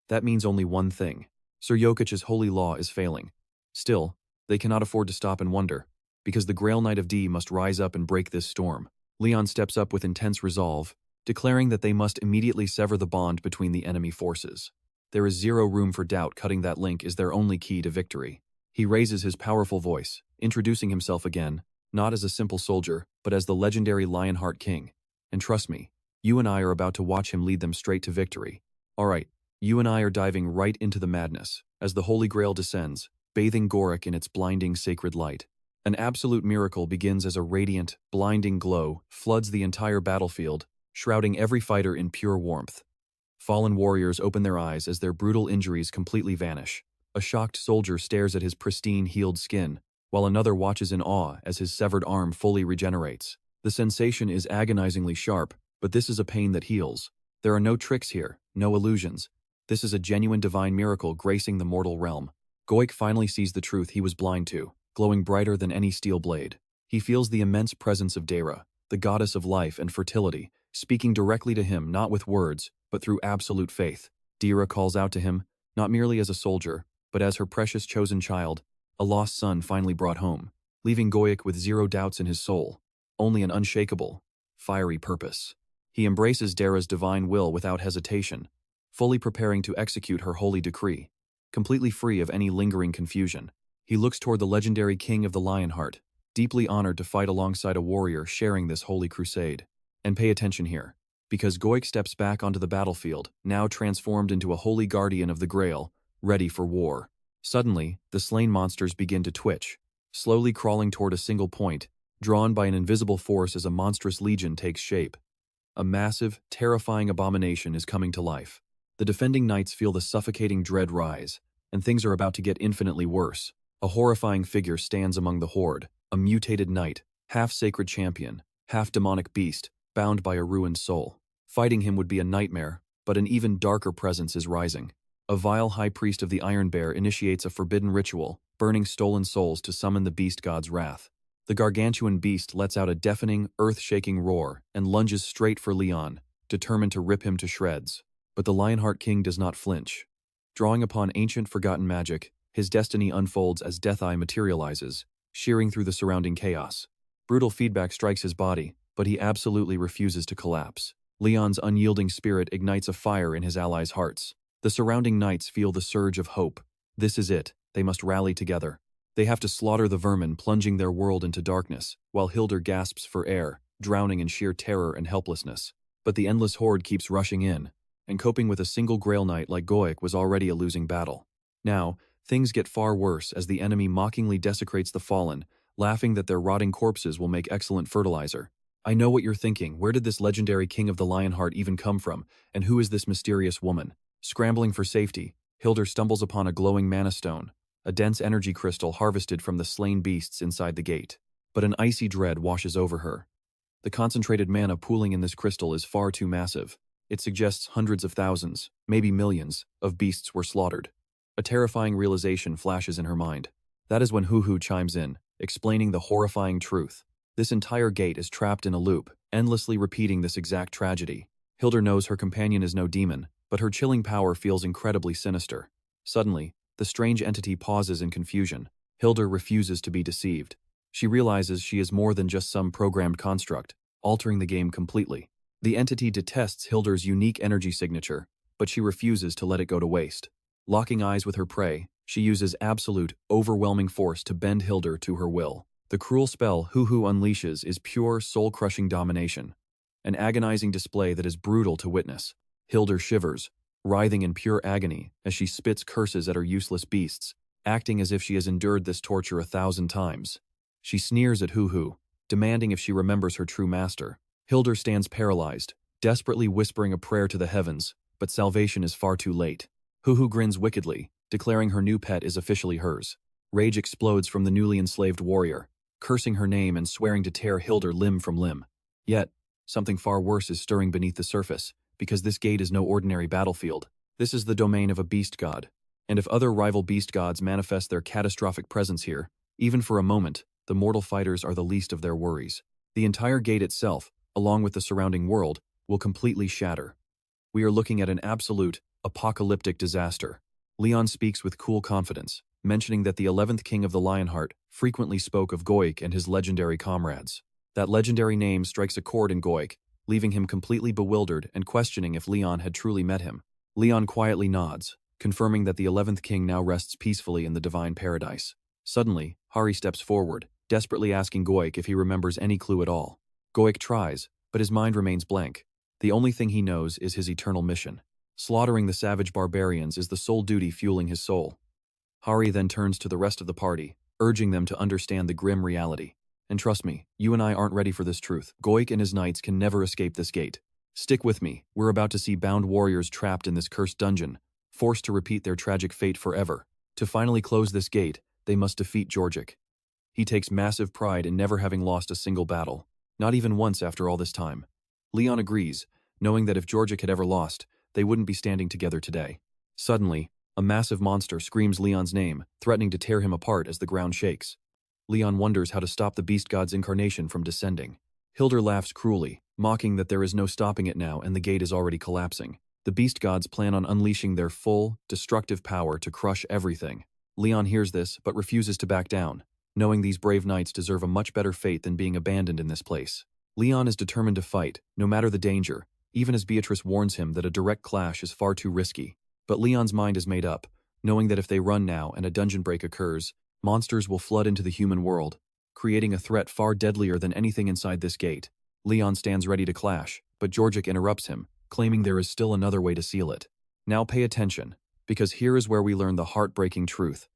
That means only one thing: Sir Yokic's holy law is failing. Still, they cannot afford to stop and wonder, because the Grail Knight of D must rise up and break this storm. Leon steps up with intense resolve, declaring that they must immediately sever the bond between the enemy forces. There is zero room for doubt. Cutting that link is their only key to victory. He raises his powerful voice, introducing himself again, not as a simple soldier, but as the legendary Lionheart King. And trust me, you and I are about to watch him lead them straight to victory. Alright, you and I are diving right into the madness, as the Holy Grail descends, bathing Gorik in its blinding sacred light. An absolute miracle begins as a radiant, blinding glow floods the entire battlefield, shrouding every fighter in pure warmth. Fallen warriors open their eyes as their brutal injuries completely vanish. A shocked soldier stares at his pristine, healed skin, while another watches in awe as his severed arm fully regenerates. The sensation is agonizingly sharp, but this is a pain that heals. There are no tricks here, no illusions. This is a genuine divine miracle gracing the mortal realm. Goik finally sees the truth he was blind to, glowing brighter than any steel blade. He feels the immense presence of Dara, the goddess of life and fertility, speaking directly to him, not with words, but through absolute faith. Dara calls out to him, not merely as a soldier, but as her precious chosen child, a lost son finally brought home, leaving Goik with zero doubts in his soul, only an unshakable, fiery purpose. He embraces Dara's divine will without hesitation, fully preparing to execute her holy decree, completely free of any lingering confusion. He looks toward the legendary king of the Lionheart, deeply honored to fight alongside a warrior sharing this holy crusade. And pay attention here, because Goik steps back onto the battlefield, now transformed into a holy guardian of the Grail, ready for war. Suddenly, the slain monsters begin to twitch, slowly crawling toward a single point, drawn by an invisible force as a monstrous legion takes shape. A massive, terrifying abomination is coming to life. The defending knights feel the suffocating dread rise, and things are about to get infinitely worse. A horrifying figure stands among the horde, a mutated knight, half-sacred champion, half-demonic beast, bound by a ruined soul. Fighting him would be a nightmare, but an even darker presence is rising. A vile high priest of the Iron Bear initiates a forbidden ritual, burning stolen souls to summon the beast god's wrath. The gargantuan beast lets out a deafening, earth-shaking roar and lunges straight for Leon, determined to rip him to shreds. But the Lionheart King does not flinch. Drawing upon ancient forgotten magic, his destiny unfolds as Death-Eye materializes, shearing through the surrounding chaos. Brutal feedback strikes his body, but he absolutely refuses to collapse. Leon's unyielding spirit ignites a fire in his allies' hearts. The surrounding knights feel the surge of hope. This is it. They must rally together. They have to slaughter the vermin, plunging their world into darkness, while Hildur gasps for air, drowning in sheer terror and helplessness. But the endless horde keeps rushing in, and coping with a single Grail Knight like Goik was already a losing battle. Now, things get far worse as the enemy mockingly desecrates the fallen, laughing that their rotting corpses will make excellent fertilizer. I know what you're thinking: where did this legendary king of the Lionheart even come from, and who is this mysterious woman? Scrambling for safety, Hildur stumbles upon a glowing mana stone, a dense energy crystal harvested from the slain beasts inside the gate. But an icy dread washes over her. The concentrated mana pooling in this crystal is far too massive. It suggests hundreds of thousands, maybe millions, of beasts were slaughtered. A terrifying realization flashes in her mind. That is when Huhu chimes in, explaining the horrifying truth. This entire gate is trapped in a loop, endlessly repeating this exact tragedy. Hildur knows her companion is no demon, but her chilling power feels incredibly sinister. Suddenly, the strange entity pauses in confusion. Hilda refuses to be deceived. She realizes she is more than just some programmed construct, altering the game completely. The entity detests Hilda's unique energy signature, but she refuses to let it go to waste. Locking eyes with her prey, she uses absolute, overwhelming force to bend Hilda to her will. The cruel spell Huhu unleashes is pure, soul-crushing domination. An agonizing display that is brutal to witness. Hilda shivers, writhing in pure agony as she spits curses at her useless beasts, acting as if she has endured this torture 1,000 times. She sneers at Huhu, demanding if she remembers her true master. Hilda stands paralyzed, desperately whispering a prayer to the heavens, but salvation is far too late. Huhu grins wickedly, declaring her new pet is officially hers. Rage explodes from the newly enslaved warrior, cursing her name and swearing to tear Hilda limb from limb. Yet, something far worse is stirring beneath the surface, because this gate is no ordinary battlefield. This is the domain of a beast god. And if other rival beast gods manifest their catastrophic presence here, even for a moment, the mortal fighters are the least of their worries. The entire gate itself, along with the surrounding world, will completely shatter. We are looking at an absolute, apocalyptic disaster. Leon speaks with cool confidence, mentioning that the 11th king of the Lionheart frequently spoke of Goik and his legendary comrades. That legendary name strikes a chord in Goik, leaving him completely bewildered and questioning if Leon had truly met him. Leon quietly nods, confirming that the 11th king now rests peacefully in the divine paradise. Suddenly, Hari steps forward, desperately asking Goik if he remembers any clue at all. Goik tries, but his mind remains blank. The only thing he knows is his eternal mission. Slaughtering the savage barbarians is the sole duty fueling his soul. Hari then turns to the rest of the party, urging them to understand the grim reality. And trust me, you and I aren't ready for this truth. Goik and his knights can never escape this gate. Stick with me, we're about to see bound warriors trapped in this cursed dungeon, forced to repeat their tragic fate forever. To finally close this gate, they must defeat Georgic. He takes massive pride in never having lost a single battle, not even once after all this time. Leon agrees, knowing that if Georgic had ever lost, they wouldn't be standing together today. Suddenly, a massive monster screams Leon's name, threatening to tear him apart as the ground shakes. Leon wonders how to stop the beast god's incarnation from descending. Hilda laughs cruelly, mocking that there is no stopping it now and the gate is already collapsing. The beast gods plan on unleashing their full, destructive power to crush everything. Leon hears this but refuses to back down, knowing these brave knights deserve a much better fate than being abandoned in this place. Leon is determined to fight, no matter the danger, even as Beatrice warns him that a direct clash is far too risky. But Leon's mind is made up, knowing that if they run now and a dungeon break occurs, monsters will flood into the human world, creating a threat far deadlier than anything inside this gate. Leon stands ready to clash, but Georgic interrupts him, claiming there is still another way to seal it. Now pay attention, because here is where we learn the heartbreaking truth.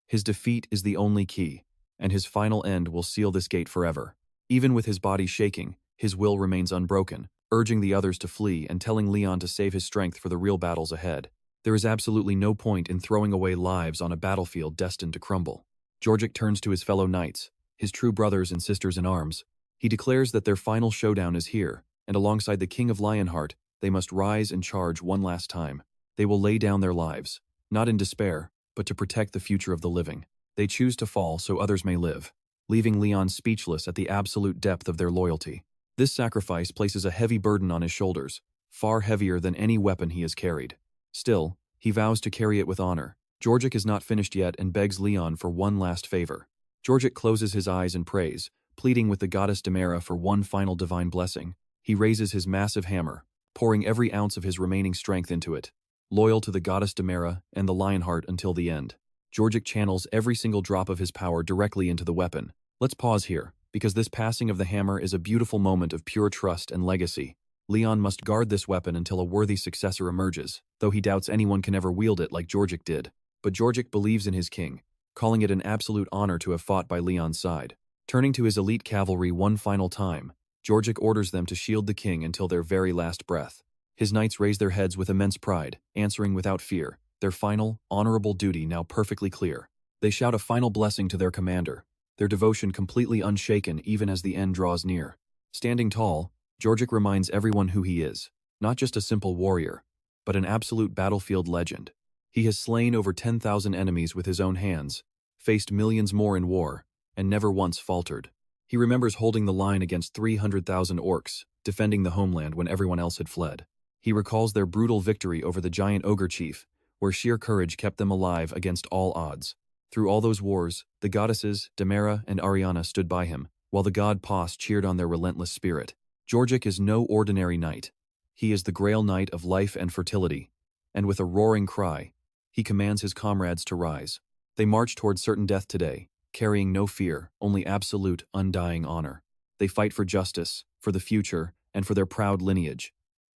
His defeat is the only key, and his final end will seal this gate forever. Even with his body shaking, his will remains unbroken, urging the others to flee and telling Leon to save his strength for the real battles ahead. There is absolutely no point in throwing away lives on a battlefield destined to crumble. Georgic turns to his fellow knights, his true brothers and sisters in arms. He declares that their final showdown is here, and alongside the King of Lionheart, they must rise and charge one last time. They will lay down their lives, not in despair, but to protect the future of the living. They choose to fall so others may live, leaving Leon speechless at the absolute depth of their loyalty. This sacrifice places a heavy burden on his shoulders, far heavier than any weapon he has carried. Still, he vows to carry it with honor. Georgic is not finished yet and begs Leon for one last favor. Georgic closes his eyes and prays, pleading with the goddess Demera for one final divine blessing. He raises his massive hammer, pouring every ounce of his remaining strength into it, loyal to the goddess Demera and the Lionheart until the end. Georgic channels every single drop of his power directly into the weapon. Let's pause here, because this passing of the hammer is a beautiful moment of pure trust and legacy. Leon must guard this weapon until a worthy successor emerges, though he doubts anyone can ever wield it like Georgic did. But Georgic believes in his king, calling it an absolute honor to have fought by Leon's side. Turning to his elite cavalry one final time, Georgic orders them to shield the king until their very last breath. His knights raise their heads with immense pride, answering without fear, their final, honorable duty now perfectly clear. They shout a final blessing to their commander, their devotion completely unshaken even as the end draws near. Standing tall, Georgic reminds everyone who he is, not just a simple warrior, but an absolute battlefield legend. He has slain over 10,000 enemies with his own hands, faced millions more in war, and never once faltered. He remembers holding the line against 300,000 orcs, defending the homeland when everyone else had fled. He recalls their brutal victory over the giant ogre chief, where sheer courage kept them alive against all odds. Through all those wars, the goddesses, Demera and Ariana stood by him, while the god Pos cheered on their relentless spirit. Georgic is no ordinary knight. He is the Grail Knight of life and fertility, and with a roaring cry, he commands his comrades to rise. They march toward certain death today, carrying no fear, only absolute, undying honor. They fight for justice, for the future, and for their proud lineage.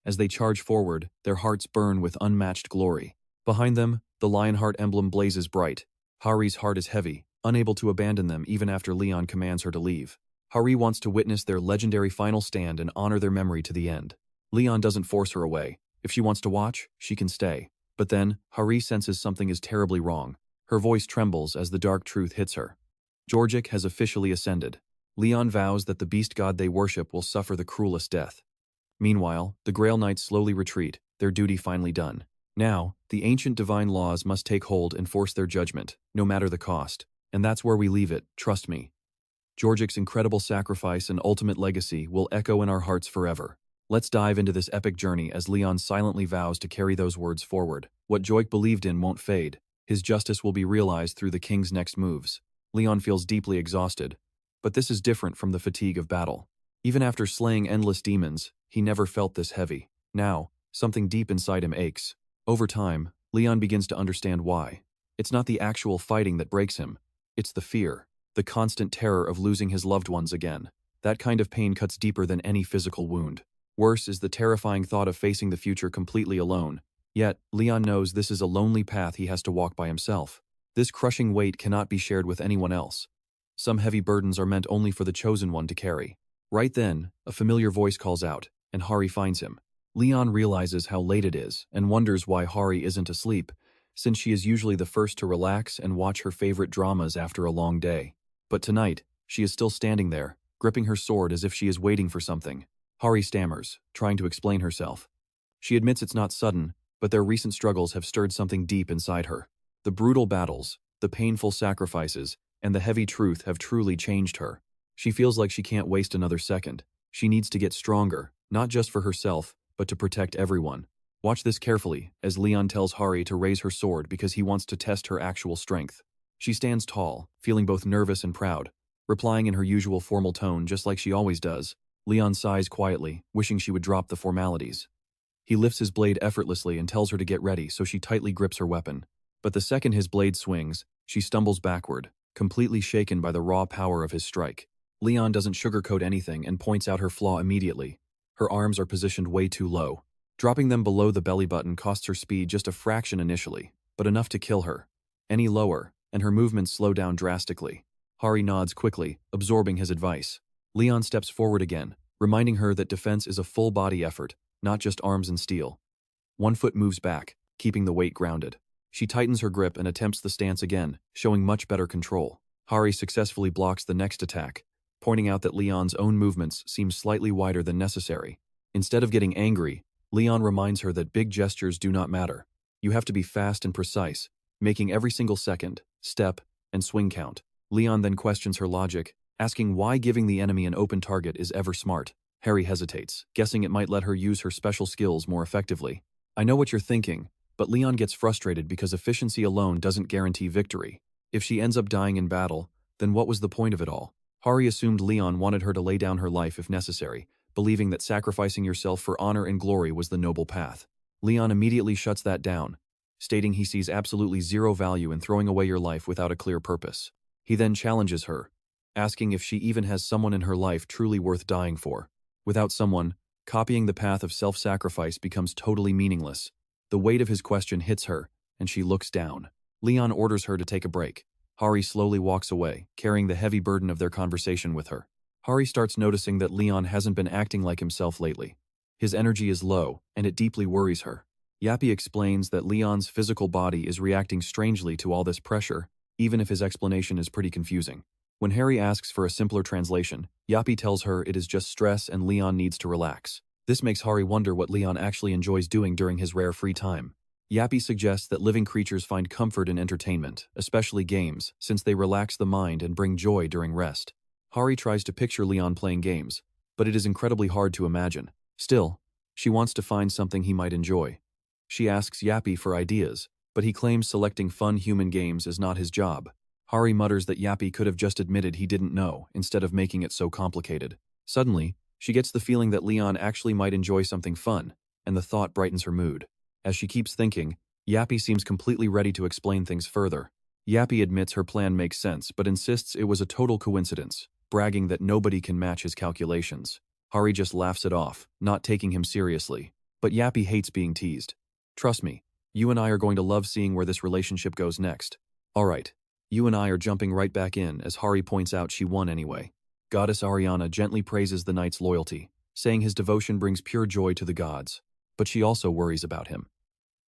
As they charge forward, their hearts burn with unmatched glory. Behind them, the Lionheart emblem blazes bright. Hari's heart is heavy, unable to abandon them even after Leon commands her to leave. Hari wants to witness their legendary final stand and honor their memory to the end. Leon doesn't force her away. If she wants to watch, she can stay. But then, Hari senses something is terribly wrong. Her voice trembles as the dark truth hits her. Georgic has officially ascended. Leon vows that the beast god they worship will suffer the cruelest death. Meanwhile, the Grail Knights slowly retreat, their duty finally done. Now, the ancient divine laws must take hold and force their judgment, no matter the cost. And that's where we leave it, trust me. Georgic's incredible sacrifice and ultimate legacy will echo in our hearts forever. Let's dive into this epic journey as Leon silently vows to carry those words forward. What Joik believed in won't fade. His justice will be realized through the king's next moves. Leon feels deeply exhausted, but this is different from the fatigue of battle. Even after slaying endless demons, he never felt this heavy. Now, something deep inside him aches. Over time, Leon begins to understand why. It's not the actual fighting that breaks him. It's the fear, the constant terror of losing his loved ones again. That kind of pain cuts deeper than any physical wound. Worse is the terrifying thought of facing the future completely alone. Yet, Leon knows this is a lonely path he has to walk by himself. This crushing weight cannot be shared with anyone else. Some heavy burdens are meant only for the chosen one to carry. Right then, a familiar voice calls out, and Hari finds him. Leon realizes how late it is and wonders why Hari isn't asleep, since she is usually the first to relax and watch her favorite dramas after a long day. But tonight, she is still standing there, gripping her sword as if she is waiting for something. Hari stammers, trying to explain herself. She admits it's not sudden, but their recent struggles have stirred something deep inside her. The brutal battles, the painful sacrifices, and the heavy truth have truly changed her. She feels like she can't waste another second. She needs to get stronger, not just for herself, but to protect everyone. Watch this carefully, as Leon tells Hari to raise her sword because he wants to test her actual strength. She stands tall, feeling both nervous and proud. Replying in her usual formal tone just like she always does, Leon sighs quietly, wishing she would drop the formalities. He lifts his blade effortlessly and tells her to get ready, so she tightly grips her weapon. But the second his blade swings, she stumbles backward, completely shaken by the raw power of his strike. Leon doesn't sugarcoat anything and points out her flaw immediately. Her arms are positioned way too low. Dropping them below the belly button costs her speed just a fraction initially, but enough to kill her. Any lower, and her movements slow down drastically. Hari nods quickly, absorbing his advice. Leon steps forward again, reminding her that defense is a full-body effort, not just arms and steel. One foot moves back, keeping the weight grounded. She tightens her grip and attempts the stance again, showing much better control. Hari successfully blocks the next attack, pointing out that Leon's own movements seem slightly wider than necessary. Instead of getting angry, Leon reminds her that big gestures do not matter. You have to be fast and precise, making every single second, step, and swing count. Leon then questions her logic, asking why giving the enemy an open target is ever smart. Hari hesitates, guessing it might let her use her special skills more effectively. I know what you're thinking, but Leon gets frustrated because efficiency alone doesn't guarantee victory. If she ends up dying in battle, then what was the point of it all? Hari assumed Leon wanted her to lay down her life if necessary, believing that sacrificing yourself for honor and glory was the noble path. Leon immediately shuts that down, stating he sees absolutely zero value in throwing away your life without a clear purpose. He then challenges her, asking if she even has someone in her life truly worth dying for. Without someone, copying the path of self-sacrifice becomes totally meaningless. The weight of his question hits her, and she looks down. Leon orders her to take a break. Hari slowly walks away, carrying the heavy burden of their conversation with her. Hari starts noticing that Leon hasn't been acting like himself lately. His energy is low, and it deeply worries her. Yappy explains that Leon's physical body is reacting strangely to all this pressure, even if his explanation is pretty confusing. When Hari asks for a simpler translation, Yappy tells her it is just stress and Leon needs to relax. This makes Hari wonder what Leon actually enjoys doing during his rare free time. Yappy suggests that living creatures find comfort in entertainment, especially games, since they relax the mind and bring joy during rest. Hari tries to picture Leon playing games, but it is incredibly hard to imagine. Still, she wants to find something he might enjoy. She asks Yappy for ideas, but he claims selecting fun human games is not his job. Hari mutters that Yappy could have just admitted he didn't know, instead of making it so complicated. Suddenly, she gets the feeling that Leon actually might enjoy something fun, and the thought brightens her mood. As she keeps thinking, Yappy seems completely ready to explain things further. Yappy admits her plan makes sense, but insists it was a total coincidence, bragging that nobody can match his calculations. Hari just laughs it off, not taking him seriously. But Yappy hates being teased. Trust me, you and I are going to love seeing where this relationship goes next. Alright, you and I are jumping right back in as Hari points out she won anyway. Goddess Ariana gently praises the knight's loyalty, saying his devotion brings pure joy to the gods. But she also worries about him.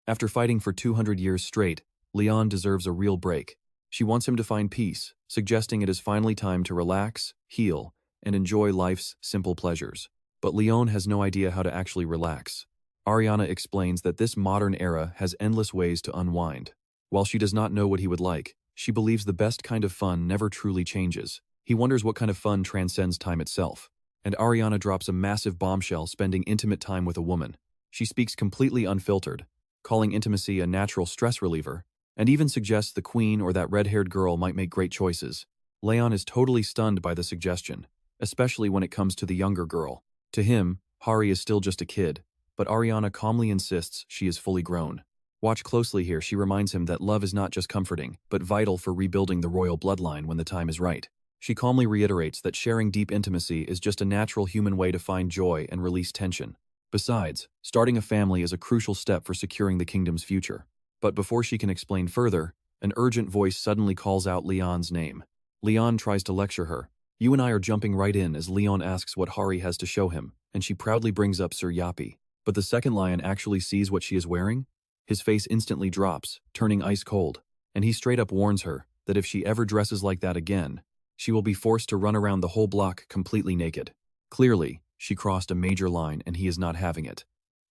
After fighting for 200 years straight, Leon deserves a real break. She wants him to find peace, suggesting it is finally time to relax, heal, and enjoy life's simple pleasures. But Leon has no idea how to actually relax. Ariana explains that this modern era has endless ways to unwind. While she does not know what he would like, she believes the best kind of fun never truly changes. He wonders what kind of fun transcends time itself. And Ariana drops a massive bombshell spending intimate time with a woman. She speaks completely unfiltered, calling intimacy a natural stress reliever, and even suggests the queen or that red-haired girl might make great choices. Leon is totally stunned by the suggestion, especially when it comes to the younger girl. To him, Hari is still just a kid, but Ariana calmly insists she is fully grown. Watch closely here, she reminds him that love is not just comforting, but vital for rebuilding the royal bloodline when the time is right. She calmly reiterates that sharing deep intimacy is just a natural human way to find joy and release tension. Besides, starting a family is a crucial step for securing the kingdom's future. But before she can explain further, an urgent voice suddenly calls out Leon's name. Leon tries to lecture her. You and I are jumping right in as Leon asks what Hari has to show him, and she proudly brings up Sir Yappy. But the second lion actually sees what she is wearing. His face instantly drops, turning ice cold, and he straight up warns her that if she ever dresses like that again, she will be forced to run around the whole block completely naked. Clearly, she crossed a major line and he is not having it.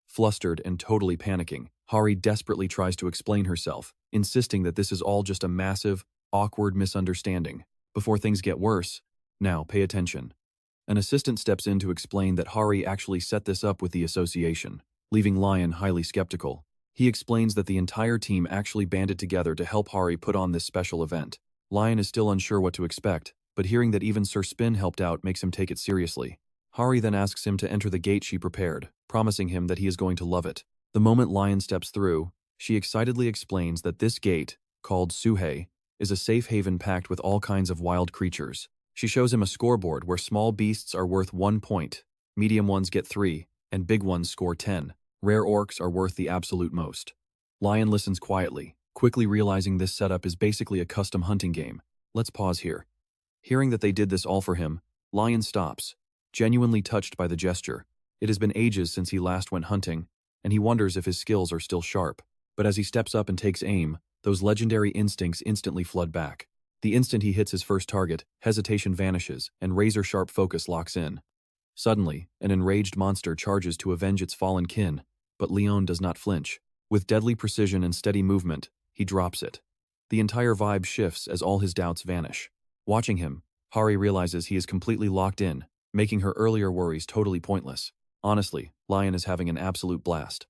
Flustered and totally panicking, Hari desperately tries to explain herself, insisting that this is all just a massive, awkward misunderstanding. Before things get worse, now pay attention. An assistant steps in to explain that Hari actually set this up with the association, leaving Lion highly skeptical. He explains that the entire team actually banded together to help Hari put on this special event. Lion is still unsure what to expect, but hearing that even Sir Spin helped out makes him take it seriously. Hari then asks him to enter the gate she prepared, promising him that he is going to love it. The moment Lion steps through, she excitedly explains that this gate, called Suhei, is a safe haven packed with all kinds of wild creatures. She shows him a scoreboard where small beasts are worth 1 point, medium ones get 3, and big ones score 10. Rare orcs are worth the absolute most. Lion listens quietly, quickly realizing this setup is basically a custom hunting game. Let's pause here. Hearing that they did this all for him, Lion stops, genuinely touched by the gesture. It has been ages since he last went hunting, and he wonders if his skills are still sharp. But as he steps up and takes aim, those legendary instincts instantly flood back. The instant he hits his first target, hesitation vanishes, and razor-sharp focus locks in. Suddenly, an enraged monster charges to avenge its fallen kin, but Leon does not flinch. With deadly precision and steady movement, he drops it. The entire vibe shifts as all his doubts vanish. Watching him, Hari realizes he is completely locked in, making her earlier worries totally pointless. Honestly, Lion is having an absolute blast.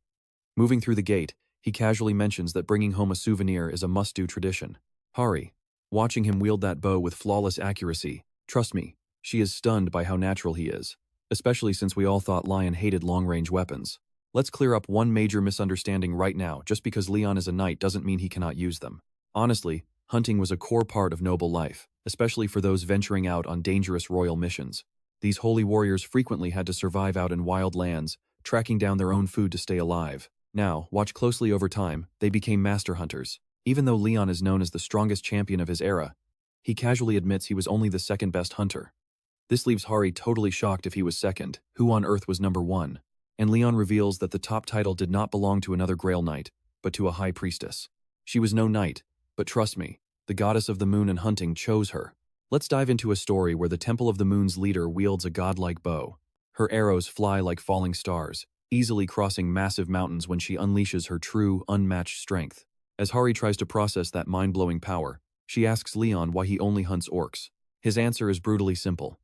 Moving through the gate, he casually mentions that bringing home a souvenir is a must-do tradition. Hari, watching him wield that bow with flawless accuracy, trust me, she is stunned by how natural he is, especially since we all thought Lion hated long-range weapons. Let's clear up one major misunderstanding right now. Just because Leon is a knight doesn't mean he cannot use them. Honestly, hunting was a core part of noble life, especially for those venturing out on dangerous royal missions. These holy warriors frequently had to survive out in wild lands, tracking down their own food to stay alive. Now, watch closely over time, they became master hunters. Even though Leon is known as the strongest champion of his era, he casually admits he was only the second best hunter. This leaves Hari totally shocked if he was second. Who on earth was number 1? And Leon reveals that the top title did not belong to another Grail Knight, but to a high priestess. She was no knight, but trust me, the goddess of the moon and hunting chose her. Let's dive into a story where the Temple of the Moon's leader wields a godlike bow. Her arrows fly like falling stars, easily crossing massive mountains when she unleashes her true, unmatched strength. As Hari tries to process that mind-blowing power, she asks Leon why he only hunts orcs. His answer is brutally simple.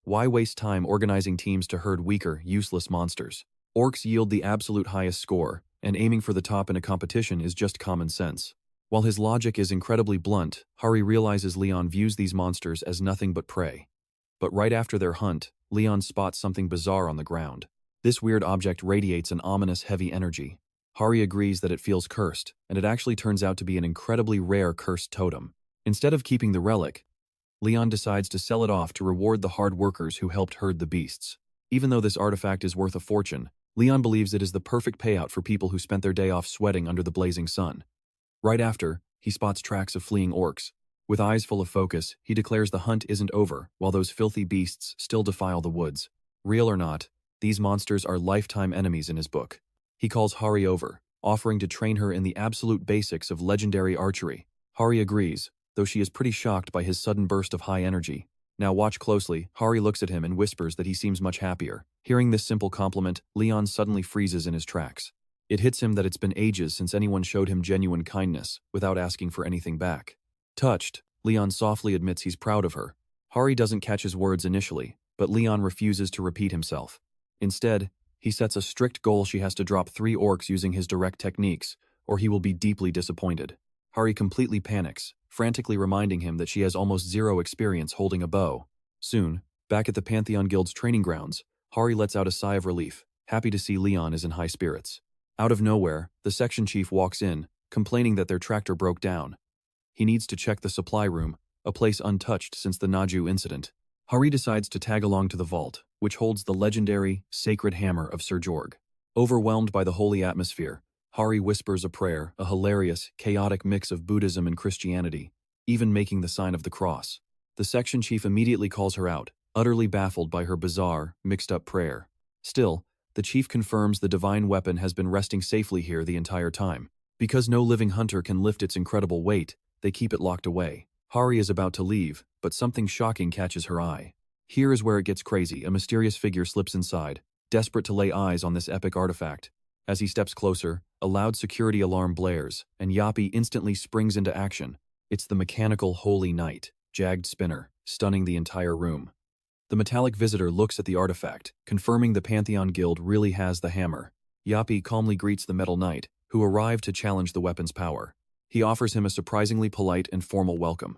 Why waste time organizing teams to herd weaker, useless monsters? Orcs yield the absolute highest score, and aiming for the top in a competition is just common sense. While his logic is incredibly blunt, Hari realizes Leon views these monsters as nothing but prey. But right after their hunt, Leon spots something bizarre on the ground. This weird object radiates an ominous heavy energy. Hari agrees that it feels cursed, and it actually turns out to be an incredibly rare cursed totem. Instead of keeping the relic, Leon decides to sell it off to reward the hard workers who helped herd the beasts. Even though this artifact is worth a fortune, Leon believes it is the perfect payout for people who spent their day off sweating under the blazing sun. Right after, he spots tracks of fleeing orcs. With eyes full of focus, he declares the hunt isn't over, while those filthy beasts still defile the woods. Real or not, these monsters are lifetime enemies in his book. He calls Hari over, offering to train her in the absolute basics of legendary archery. Hari agrees, though she is pretty shocked by his sudden burst of high energy. Now watch closely. Hari looks at him and whispers that he seems much happier. Hearing this simple compliment, Leon suddenly freezes in his tracks. It hits him that it's been ages since anyone showed him genuine kindness, without asking for anything back. Touched, Leon softly admits he's proud of her. Hari doesn't catch his words initially, but Leon refuses to repeat himself. Instead, he sets a strict goal: she has to drop 3 orcs using his direct techniques, or he will be deeply disappointed. Hari completely panics, frantically reminding him that she has almost zero experience holding a bow. Soon, back at the Pantheon Guild's training grounds, Hari lets out a sigh of relief, happy to see Leon is in high spirits. Out of nowhere, the section chief walks in, complaining that their tractor broke down. He needs to check the supply room, a place untouched since the Naju incident. Hari decides to tag along to the vault, which holds the legendary, sacred hammer of Sir Jorg. Overwhelmed by the holy atmosphere, Hari whispers a prayer, a hilarious, chaotic mix of Buddhism and Christianity, even making the sign of the cross. The section chief immediately calls her out, utterly baffled by her bizarre, mixed-up prayer. Still, the chief confirms the divine weapon has been resting safely here the entire time. Because no living hunter can lift its incredible weight, they keep it locked away. Hari is about to leave, but something shocking catches her eye. Here is where it gets crazy. A mysterious figure slips inside, desperate to lay eyes on this epic artifact. As he steps closer, a loud security alarm blares, and Yapi instantly springs into action. It's the mechanical Holy Knight, Jagged Spinner, stunning the entire room. The metallic visitor looks at the artifact, confirming the Pantheon Guild really has the hammer. Yapi calmly greets the Metal Knight, who arrived to challenge the weapon's power. He offers him a surprisingly polite and formal welcome.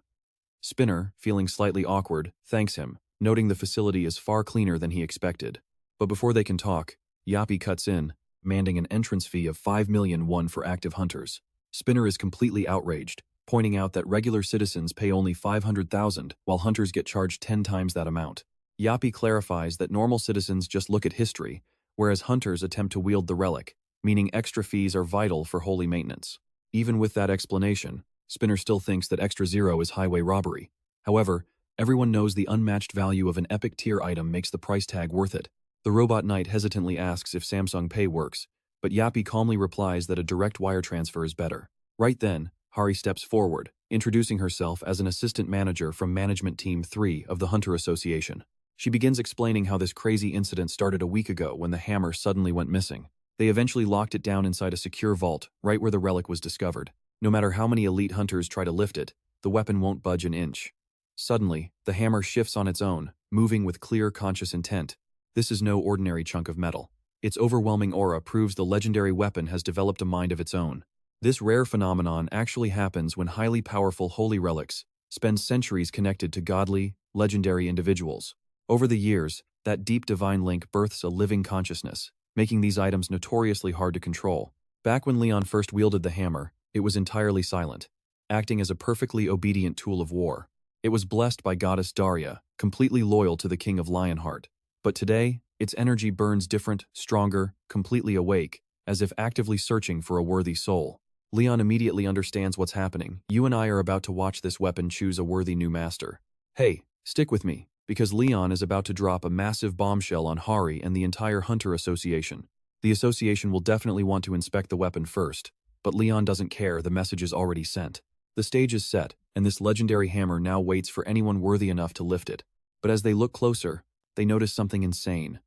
Spinner, feeling slightly awkward, thanks him, noting the facility is far cleaner than he expected. But before they can talk, Yapi cuts in, demanding an entrance fee of 5 million won for active hunters. Spinner is completely outraged, pointing out that regular citizens pay only 500,000, while hunters get charged 10 times that amount. Yapi clarifies that normal citizens just look at history, whereas hunters attempt to wield the relic, meaning extra fees are vital for holy maintenance. Even with that explanation, Spinner still thinks that extra zero is highway robbery. However, everyone knows the unmatched value of an epic tier item makes the price tag worth it. The robot knight hesitantly asks if Samsung Pay works, but Yapi calmly replies that a direct wire transfer is better. Right then, Hari steps forward, introducing herself as an assistant manager from Management Team 3 of the Hunter Association. She begins explaining how this crazy incident started a week ago when the hammer suddenly went missing. They eventually locked it down inside a secure vault, right where the relic was discovered. No matter how many elite hunters try to lift it, the weapon won't budge an inch. Suddenly, the hammer shifts on its own, moving with clear, conscious intent. This is no ordinary chunk of metal. Its overwhelming aura proves the legendary weapon has developed a mind of its own. This rare phenomenon actually happens when highly powerful holy relics spend centuries connected to godly, legendary individuals. Over the years, that deep divine link births a living consciousness, making these items notoriously hard to control. Back when Leon first wielded the hammer, it was entirely silent, acting as a perfectly obedient tool of war. It was blessed by goddess Daria, completely loyal to the king of Lionheart. But today, its energy burns different, stronger, completely awake, as if actively searching for a worthy soul. Leon immediately understands what's happening. You and I are about to watch this weapon choose a worthy new master. Hey, stick with me, because Leon is about to drop a massive bombshell on Hari and the entire Hunter Association. The association will definitely want to inspect the weapon first, but Leon doesn't care, the message is already sent. The stage is set, and this legendary hammer now waits for anyone worthy enough to lift it. But as they look closer, they notice something insane.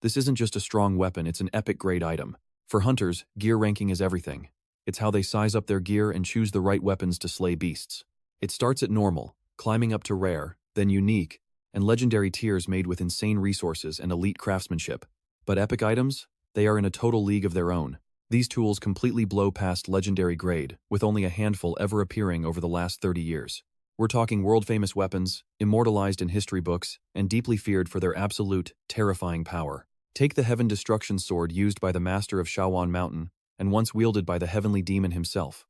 This isn't just a strong weapon, it's an epic grade item. For hunters, gear ranking is everything. It's how they size up their gear and choose the right weapons to slay beasts. It starts at normal, climbing up to rare, then unique, and legendary tiers made with insane resources and elite craftsmanship. But epic items? They are in a total league of their own. These tools completely blow past legendary grade, with only a handful ever appearing over the last 30 years. We're talking world-famous weapons, immortalized in history books, and deeply feared for their absolute, terrifying power. Take the Heaven Destruction Sword used by the Master of Shawan Mountain, and once wielded by the Heavenly Demon himself.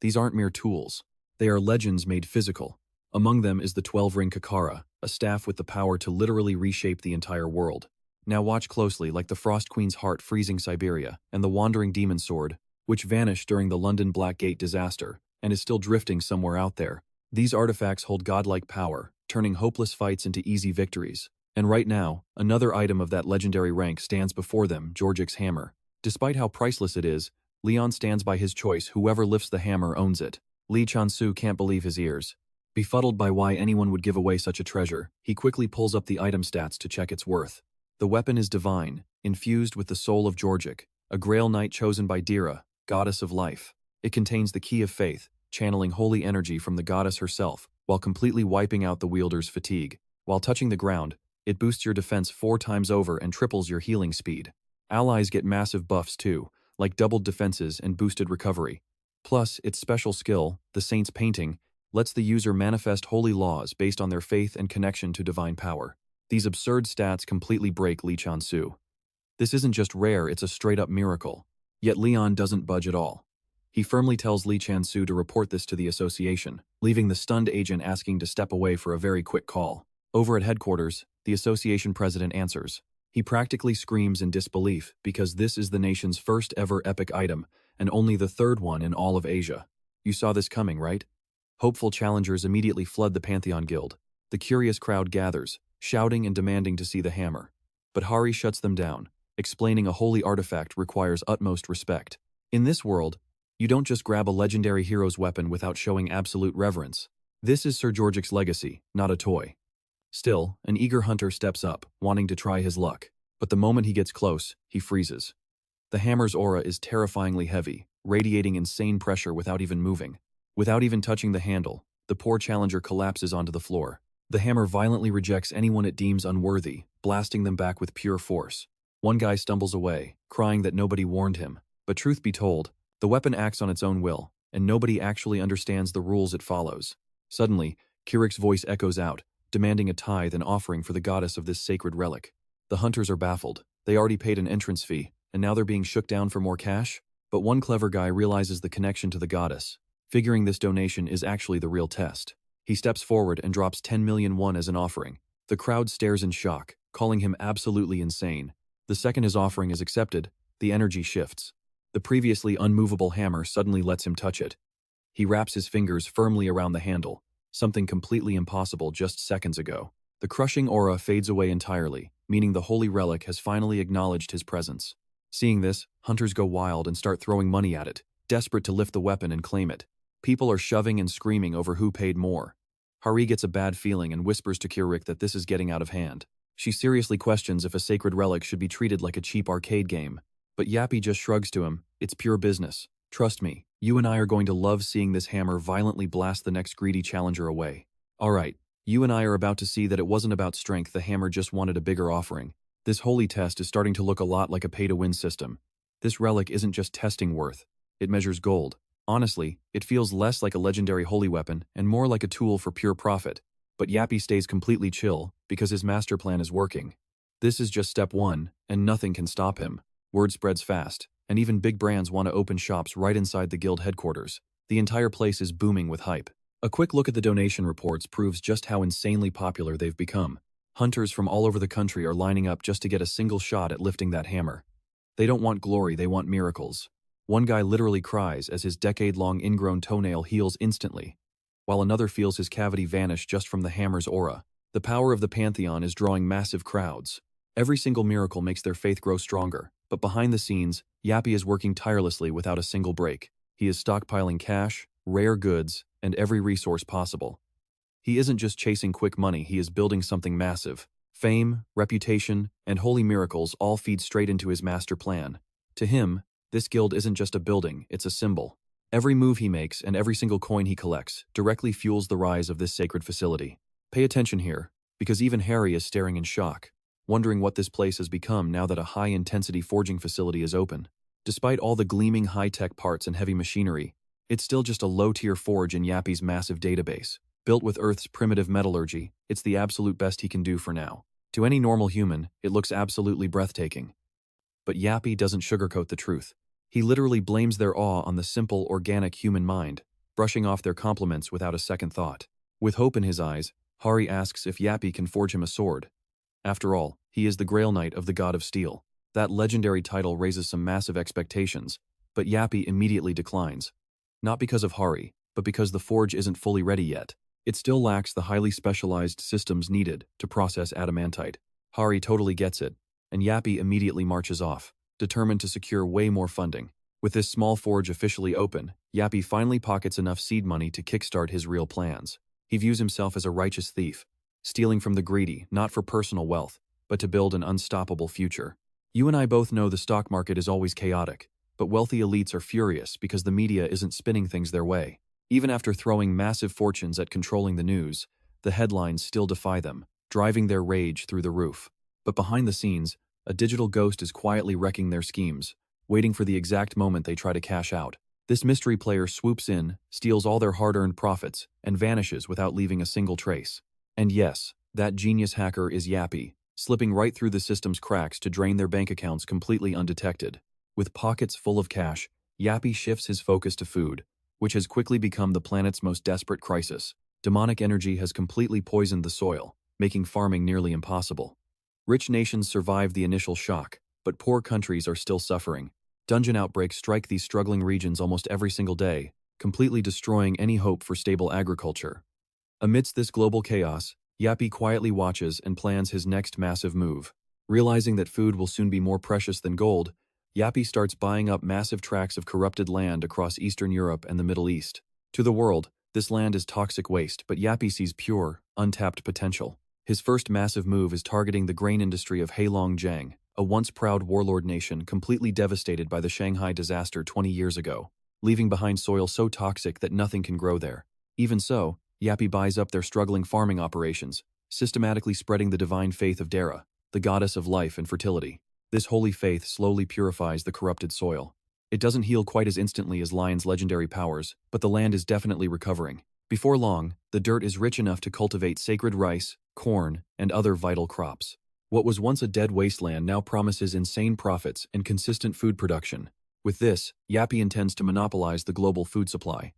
These aren't mere tools. They are legends made physical. Among them is the 12-ring Kakara, a staff with the power to literally reshape the entire world. Now watch closely, like the Frost Queen's heart freezing Siberia, and the Wandering Demon Sword, which vanished during the London Blackgate disaster, and is still drifting somewhere out there. These artifacts hold godlike power, turning hopeless fights into easy victories. And right now, another item of that legendary rank stands before them, Georgic's hammer. Despite how priceless it is, Leon stands by his choice. Whoever lifts the hammer owns it. Li Chansu can't believe his ears. Befuddled by why anyone would give away such a treasure, he quickly pulls up the item stats to check its worth. The weapon is divine, infused with the soul of Georgic, a Grail Knight chosen by Dira, goddess of life. It contains the key of faith, channeling holy energy from the goddess herself, while completely wiping out the wielder's fatigue. While touching the ground, it boosts your defense 4 times over and triples your healing speed. Allies get massive buffs too, like doubled defenses and boosted recovery. Plus, its special skill, the Saint's Painting, lets the user manifest holy laws based on their faith and connection to divine power. These absurd stats completely break Li Chansu. This isn't just rare, it's a straight-up miracle. Yet Leon doesn't budge at all. He firmly tells Li Chansu to report this to the association, leaving the stunned agent asking to step away for a very quick call. Over at headquarters, the association president answers. He practically screams in disbelief because this is the nation's first ever epic item, and only the 3rd one in all of Asia. You saw this coming, right? Hopeful challengers immediately flood the Pantheon Guild. The curious crowd gathers, shouting and demanding to see the hammer. But Hari shuts them down, explaining a holy artifact requires utmost respect. In this world, you don't just grab a legendary hero's weapon without showing absolute reverence. This is Sir Georgic's legacy, not a toy. Still, an eager hunter steps up, wanting to try his luck. But the moment he gets close, he freezes. The hammer's aura is terrifyingly heavy, radiating insane pressure without even moving. Without even touching the handle, the poor challenger collapses onto the floor. The hammer violently rejects anyone it deems unworthy, blasting them back with pure force. One guy stumbles away, crying that nobody warned him. But truth be told, the weapon acts on its own will, and nobody actually understands the rules it follows. Suddenly, Kirik's voice echoes out, demanding a tithe and offering for the goddess of this sacred relic. The hunters are baffled. They already paid an entrance fee, and now they're being shook down for more cash? But one clever guy realizes the connection to the goddess, figuring this donation is actually the real test. He steps forward and drops 10 million won as an offering. The crowd stares in shock, calling him absolutely insane. The second his offering is accepted, the energy shifts. The previously unmovable hammer suddenly lets him touch it. He wraps his fingers firmly around the handle, something completely impossible just seconds ago. The crushing aura fades away entirely, meaning the holy relic has finally acknowledged his presence. Seeing this, hunters go wild and start throwing money at it, desperate to lift the weapon and claim it. People are shoving and screaming over who paid more. Hari gets a bad feeling and whispers to Kirik that this is getting out of hand. She seriously questions if a sacred relic should be treated like a cheap arcade game. But Yappy just shrugs to him. It's pure business. Trust me, you and I are going to love seeing this hammer violently blast the next greedy challenger away. Alright, you and I are about to see that it wasn't about strength, the hammer just wanted a bigger offering. This holy test is starting to look a lot like a pay-to-win system. This relic isn't just testing worth, it measures gold. Honestly, it feels less like a legendary holy weapon and more like a tool for pure profit. But Yappy stays completely chill because his master plan is working. This is just step 1, and nothing can stop him. Word spreads fast, and even big brands want to open shops right inside the guild headquarters. The entire place is booming with hype. A quick look at the donation reports proves just how insanely popular they've become. Hunters from all over the country are lining up just to get a single shot at lifting that hammer. They don't want glory, they want miracles. One guy literally cries as his decade-long ingrown toenail heals instantly, while another feels his cavity vanish just from the hammer's aura. The power of the Pantheon is drawing massive crowds. Every single miracle makes their faith grow stronger, but behind the scenes, Yappy is working tirelessly without a single break. He is stockpiling cash, rare goods, and every resource possible. He isn't just chasing quick money, he is building something massive. Fame, reputation, and holy miracles all feed straight into his master plan. To him, this guild isn't just a building, it's a symbol. Every move he makes and every single coin he collects directly fuels the rise of this sacred facility. Pay attention here, because even Harry is staring in shock, wondering what this place has become now that a high-intensity forging facility is open. Despite all the gleaming high-tech parts and heavy machinery, it's still just a low-tier forge in Yappy's massive database. Built with Earth's primitive metallurgy, it's the absolute best he can do for now. To any normal human, it looks absolutely breathtaking. But Yappy doesn't sugarcoat the truth. He literally blames their awe on the simple, organic human mind, brushing off their compliments without a second thought. With hope in his eyes, Hari asks if Yappy can forge him a sword. After all, he is the Grail Knight of the God of Steel. That legendary title raises some massive expectations, but Yappy immediately declines. Not because of Hari, but because the forge isn't fully ready yet. It still lacks the highly specialized systems needed to process adamantite. Hari totally gets it, and Yappy immediately marches off, determined to secure way more funding. With this small forge officially open, Yappy finally pockets enough seed money to kickstart his real plans. He views himself as a righteous thief, stealing from the greedy, not for personal wealth, but to build an unstoppable future. You and I both know the stock market is always chaotic, but wealthy elites are furious because the media isn't spinning things their way. Even after throwing massive fortunes at controlling the news, the headlines still defy them, driving their rage through the roof. But behind the scenes, a digital ghost is quietly wrecking their schemes, waiting for the exact moment they try to cash out. This mystery player swoops in, steals all their hard-earned profits, and vanishes without leaving a single trace. And yes, that genius hacker is Yappy, slipping right through the system's cracks to drain their bank accounts completely undetected. With pockets full of cash, Yappy shifts his focus to food, which has quickly become the planet's most desperate crisis. Demonic energy has completely poisoned the soil, making farming nearly impossible. Rich nations survive the initial shock, but poor countries are still suffering. Dungeon outbreaks strike these struggling regions almost every single day, completely destroying any hope for stable agriculture. Amidst this global chaos, Yappy quietly watches and plans his next massive move. Realizing that food will soon be more precious than gold, Yappy starts buying up massive tracts of corrupted land across Eastern Europe and the Middle East. To the world, this land is toxic waste, but Yappy sees pure, untapped potential. His first massive move is targeting the grain industry of Heilongjiang, a once proud warlord nation completely devastated by the Shanghai disaster 20 years ago, leaving behind soil so toxic that nothing can grow there. Even so, Yappy buys up their struggling farming operations, systematically spreading the divine faith of Dara, the goddess of life and fertility. This holy faith slowly purifies the corrupted soil. It doesn't heal quite as instantly as Lion's legendary powers, but the land is definitely recovering. Before long, the dirt is rich enough to cultivate sacred rice, corn, and other vital crops. What was once a dead wasteland now promises insane profits and consistent food production. With this, Yappy intends to monopolize the global food supply.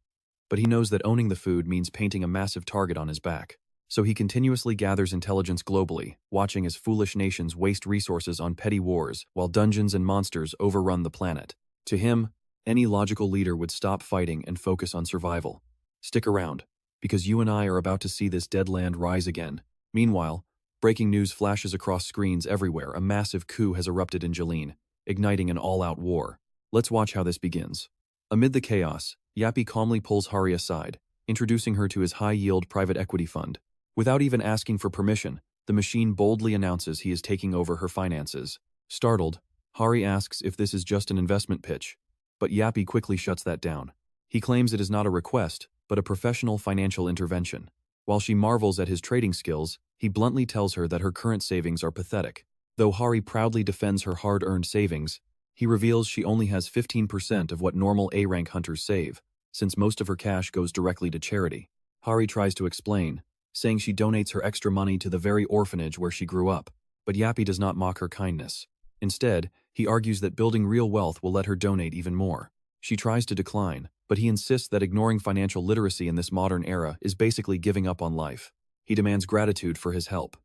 But he knows that owning the food means painting a massive target on his back. So he continuously gathers intelligence globally, watching as foolish nations waste resources on petty wars while dungeons and monsters overrun the planet. To him, any logical leader would stop fighting and focus on survival. Stick around, because you and I are about to see this dead land rise again. Meanwhile, breaking news flashes across screens everywhere. A massive coup has erupted in Jilin, igniting an all-out war. Let's watch how this begins. Amid the chaos, Yappy calmly pulls Hari aside, introducing her to his high-yield private equity fund. Without even asking for permission, the machine boldly announces he is taking over her finances. Startled, Hari asks if this is just an investment pitch, but Yappy quickly shuts that down. He claims it is not a request, but a professional financial intervention. While she marvels at his trading skills, he bluntly tells her that her current savings are pathetic. Though Hari proudly defends her hard-earned savings, he reveals she only has 15% of what normal A-rank hunters save, since most of her cash goes directly to charity. Hari tries to explain, saying she donates her extra money to the very orphanage where she grew up, but Yappy does not mock her kindness. Instead, he argues that building real wealth will let her donate even more. She tries to decline, but he insists that ignoring financial literacy in this modern era is basically giving up on life. He demands gratitude for his help.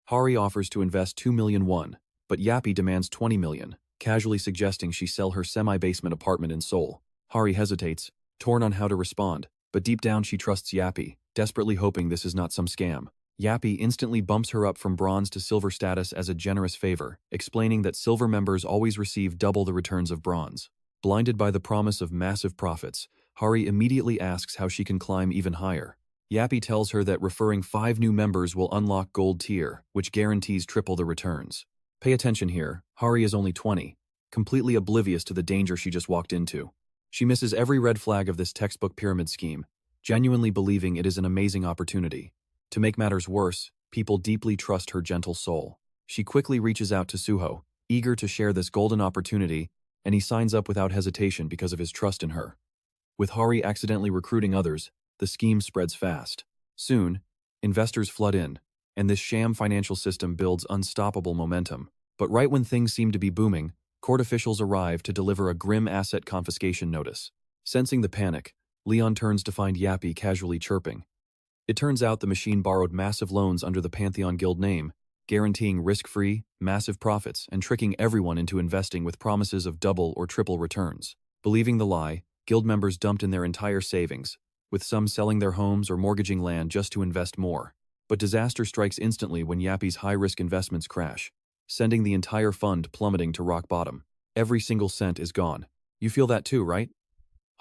Hari offers to invest 2 million won, but Yappy demands 20 million, casually suggesting she sell her semi-basement apartment in Seoul. Hari hesitates, torn on how to respond, but deep down she trusts Yappy, desperately hoping this is not some scam. Yappy instantly bumps her up from bronze to silver status as a generous favor, explaining that silver members always receive double the returns of bronze. Blinded by the promise of massive profits, Hari immediately asks how she can climb even higher. Yappy tells her that referring 5 new members will unlock gold tier, which guarantees triple the returns. Pay attention here, Hari is only 20, completely oblivious to the danger she just walked into. She misses every red flag of this textbook pyramid scheme, genuinely believing it is an amazing opportunity. To make matters worse, people deeply trust her gentle soul. She quickly reaches out to Suho, eager to share this golden opportunity, and he signs up without hesitation because of his trust in her. With Hari accidentally recruiting others, the scheme spreads fast. Soon, investors flood in, and this sham financial system builds unstoppable momentum. But right when things seem to be booming, court officials arrive to deliver a grim asset confiscation notice. Sensing the panic, Leon turns to find Yappy casually chirping. It turns out the machine borrowed massive loans under the Pantheon Guild name, guaranteeing risk-free, massive profits and tricking everyone into investing with promises of double or triple returns. Believing the lie, guild members dumped in their entire savings, with some selling their homes or mortgaging land just to invest more. But disaster strikes instantly when Yappy's high-risk investments crash, sending the entire fund plummeting to rock bottom. Every single cent is gone. You feel that too, right?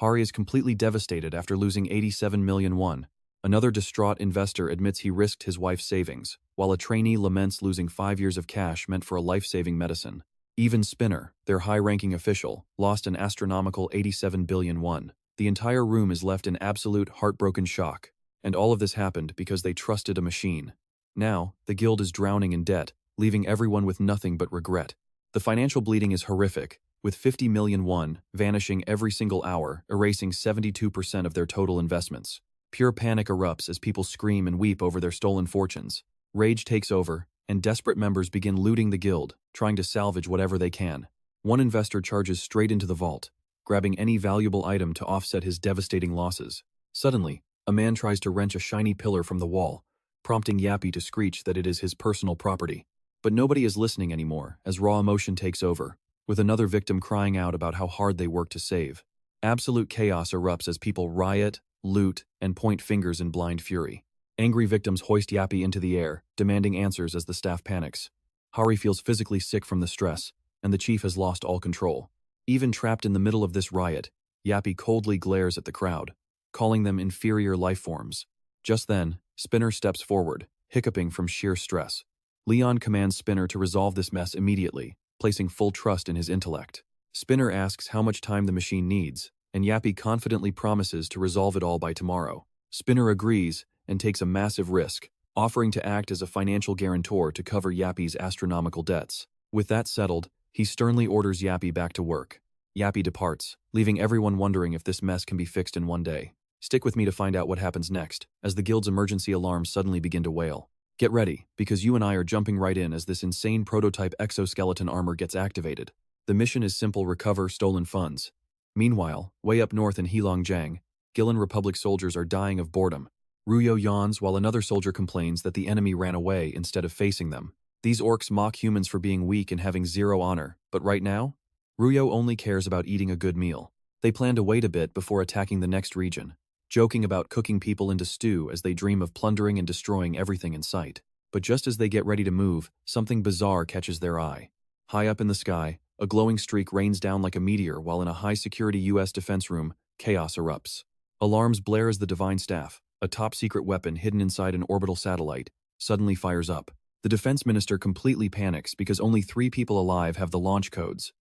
Hari is completely devastated after losing 87 million won. Another distraught investor admits he risked his wife's savings, while a trainee laments losing 5 years of cash meant for a life-saving medicine. Even Spinner, their high-ranking official, lost an astronomical 87 billion won. The entire room is left in absolute heartbroken shock, and all of this happened because they trusted a machine. Now, the guild is drowning in debt, leaving everyone with nothing but regret. The financial bleeding is horrific, with 50 million won vanishing every single hour, erasing 72% of their total investments. Pure panic erupts as people scream and weep over their stolen fortunes. Rage takes over, and desperate members begin looting the guild, trying to salvage whatever they can. One investor charges straight into the vault, grabbing any valuable item to offset his devastating losses. Suddenly, a man tries to wrench a shiny pillar from the wall, prompting Yappy to screech that it is his personal property. But nobody is listening anymore as raw emotion takes over, with another victim crying out about how hard they worked to save. Absolute chaos erupts as people riot, loot, and point fingers in blind fury. Angry victims hoist Yappy into the air, demanding answers as the staff panics. Hari feels physically sick from the stress, and the chief has lost all control. Even trapped in the middle of this riot, Yappy coldly glares at the crowd, calling them inferior life forms. Just then, Spinner steps forward, hiccuping from sheer stress. Leon commands Spinner to resolve this mess immediately, placing full trust in his intellect. Spinner asks how much time the machine needs, and Yappy confidently promises to resolve it all by tomorrow. Spinner agrees and takes a massive risk, offering to act as a financial guarantor to cover Yappy's astronomical debts. With that settled, he sternly orders Yappy back to work. Yappy departs, leaving everyone wondering if this mess can be fixed in one day. Stick with me to find out what happens next, as the guild's emergency alarms suddenly begin to wail. Get ready, because you and I are jumping right in as this insane prototype exoskeleton armor gets activated. The mission is simple: recover stolen funds. Meanwhile, way up north in Heilongjiang, Gillen Republic soldiers are dying of boredom. Ruyo yawns while another soldier complains that the enemy ran away instead of facing them. These orcs mock humans for being weak and having zero honor, but right now, Ruyo only cares about eating a good meal. They plan to wait a bit before attacking the next region, joking about cooking people into stew as they dream of plundering and destroying everything in sight. But just as they get ready to move, something bizarre catches their eye. High up in the sky, a glowing streak rains down like a meteor while in a high-security U.S. defense room, chaos erupts. Alarms blare as the Divine Staff, a top-secret weapon hidden inside an orbital satellite, suddenly fires up. The defense minister completely panics because only 3 people alive have the launch codes.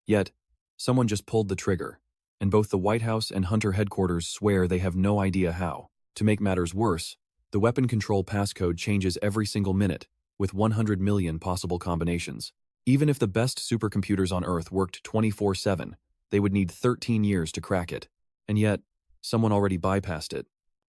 Yet, someone just pulled the trigger, and both the White House and Hunter headquarters swear they have no idea how. To make matters worse, the weapon control passcode changes every single minute, with 100 million possible combinations. Even if the best supercomputers on Earth worked 24/7, they would need 13 years to crack it. And yet, someone already bypassed it.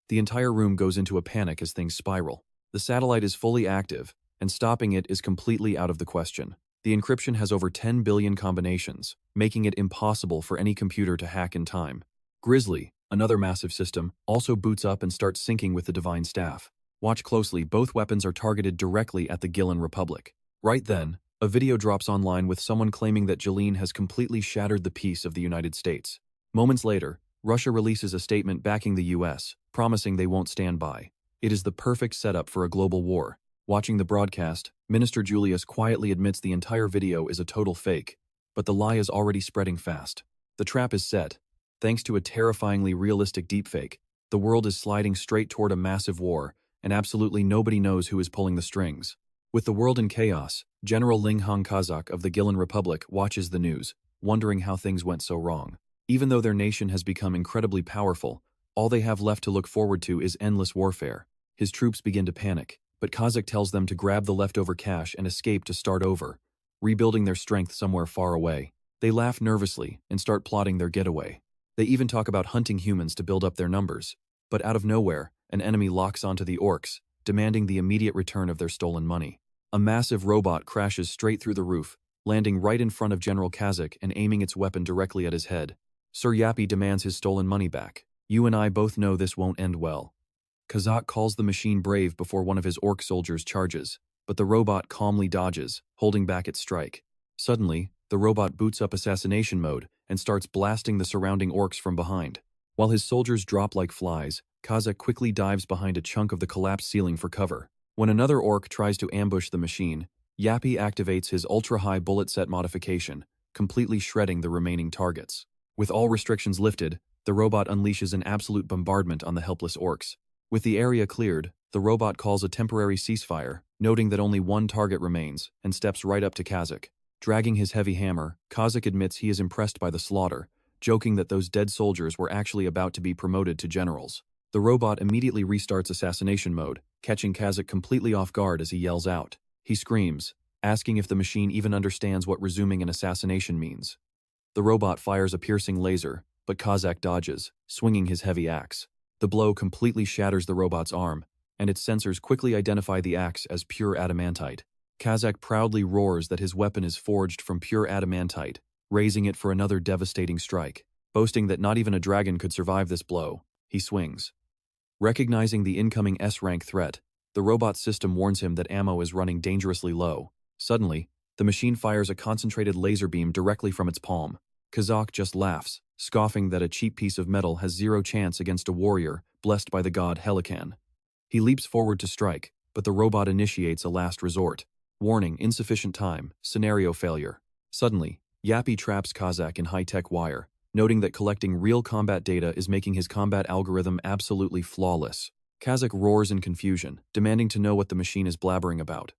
The entire room goes into a panic as things spiral. The satellite is fully active, and stopping it is completely out of the question. The encryption has over 10 billion combinations, making it impossible for any computer to hack in time. Grizzly, another massive system, also boots up and starts syncing with the Divine Staff. Watch closely, both weapons are targeted directly at the Gillen Republic. Right then, a video drops online with someone claiming that Jolene has completely shattered the peace of the United States. Moments later, Russia releases a statement backing the US, promising they won't stand by. It is the perfect setup for a global war. Watching the broadcast, Minister Julius quietly admits the entire video is a total fake, but the lie is already spreading fast. The trap is set. Thanks to a terrifyingly realistic deepfake, the world is sliding straight toward a massive war, and absolutely nobody knows who is pulling the strings. With the world in chaos, General Ling Hong Kazak of the Gillen Republic watches the news, wondering how things went so wrong. Even though their nation has become incredibly powerful, all they have left to look forward to is endless warfare. His troops begin to panic, but Kazak tells them to grab the leftover cash and escape to start over, rebuilding their strength somewhere far away. They laugh nervously and start plotting their getaway. They even talk about hunting humans to build up their numbers. But out of nowhere, an enemy locks onto the orcs, demanding the immediate return of their stolen money. A massive robot crashes straight through the roof, landing right in front of General Kazakh and aiming its weapon directly at his head. Sir Yappy demands his stolen money back. You and I both know this won't end well. Kazakh calls the machine brave before one of his orc soldiers charges, but the robot calmly dodges, holding back its strike. Suddenly, the robot boots up assassination mode and starts blasting the surrounding orcs from behind. While his soldiers drop like flies, Kazakh quickly dives behind a chunk of the collapsed ceiling for cover. When another orc tries to ambush the machine, Yappy activates his ultra-high bullet set modification, completely shredding the remaining targets. With all restrictions lifted, the robot unleashes an absolute bombardment on the helpless orcs. With the area cleared, the robot calls a temporary ceasefire, noting that only one target remains, and steps right up to Kazakh. Dragging his heavy hammer, Kazakh admits he is impressed by the slaughter, joking that those dead soldiers were actually about to be promoted to generals. The robot immediately restarts assassination mode, catching Kazakh completely off guard as he yells out. He screams, asking if the machine even understands what resuming an assassination means. The robot fires a piercing laser, but Kazakh dodges, swinging his heavy axe. The blow completely shatters the robot's arm, and its sensors quickly identify the axe as pure adamantite. Kazakh proudly roars that his weapon is forged from pure adamantite, raising it for another devastating strike. Boasting that not even a dragon could survive this blow, he swings. Recognizing the incoming S-rank threat, the robot system warns him that ammo is running dangerously low. Suddenly, the machine fires a concentrated laser beam directly from its palm. Kazakh just laughs, scoffing that a cheap piece of metal has zero chance against a warrior blessed by the god Helican. He leaps forward to strike, but the robot initiates a last resort. Warning, insufficient time, scenario failure. Suddenly, Yappy traps Kazakh in high-tech wire, noting that collecting real combat data is making his combat algorithm absolutely flawless. Kazakh roars in confusion, demanding to know what the machine is blabbering about.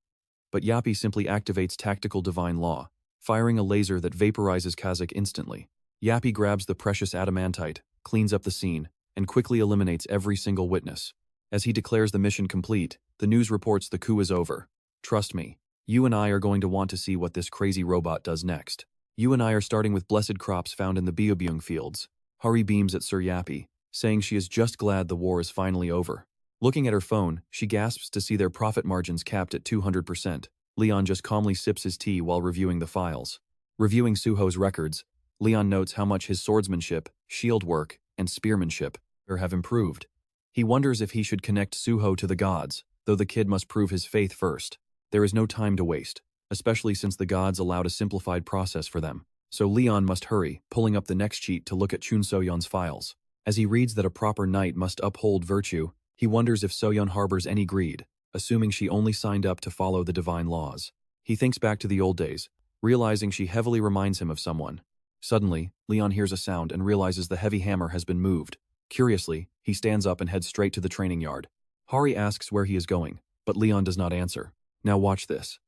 But Yappy simply activates tactical divine law, firing a laser that vaporizes Kazakh instantly. Yappy grabs the precious adamantite, cleans up the scene, and quickly eliminates every single witness. As he declares the mission complete, the news reports the coup is over. Trust me, you and I are going to want to see what this crazy robot does next. You and I are starting with blessed crops found in the Biobyung fields. Hari beams at Sir Yappy, saying she is just glad the war is finally over. Looking at her phone, she gasps to see their profit margins capped at 200%. Leon just calmly sips his tea while reviewing the files. Reviewing Suho's records, Leon notes how much his swordsmanship, shield work, and spearmanship have improved. He wonders if he should connect Suho to the gods, though the kid must prove his faith first. There is no time to waste, especially since the gods allowed a simplified process for them. So Leon must hurry, pulling up the next sheet to look at Chun Soyeon's files. As he reads that a proper knight must uphold virtue, he wonders if Soyeon harbors any greed, assuming she only signed up to follow the divine laws. He thinks back to the old days, realizing she heavily reminds him of someone. Suddenly, Leon hears a sound and realizes the heavy hammer has been moved. Curiously, he stands up and heads straight to the training yard. Hari asks where he is going, but Leon does not answer. Now watch this.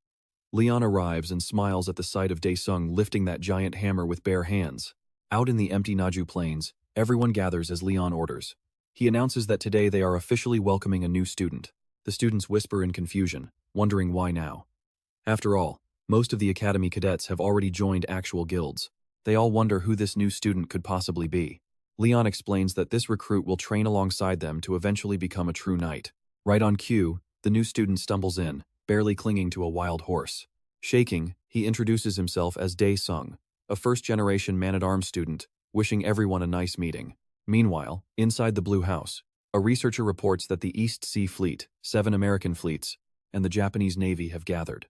Leon arrives and smiles at the sight of Daesung lifting that giant hammer with bare hands. Out in the empty Naju Plains, everyone gathers as Leon orders. He announces that today they are officially welcoming a new student. The students whisper in confusion, wondering why now. After all, most of the academy cadets have already joined actual guilds. They all wonder who this new student could possibly be. Leon explains that this recruit will train alongside them to eventually become a true knight. Right on cue, the new student stumbles in, barely clinging to a wild horse. Shaking, he introduces himself as Daesung, a first-generation man-at-arms student, wishing everyone a nice meeting. Meanwhile, inside the Blue House, a researcher reports that the East Sea Fleet, 7 American fleets, and the Japanese Navy have gathered.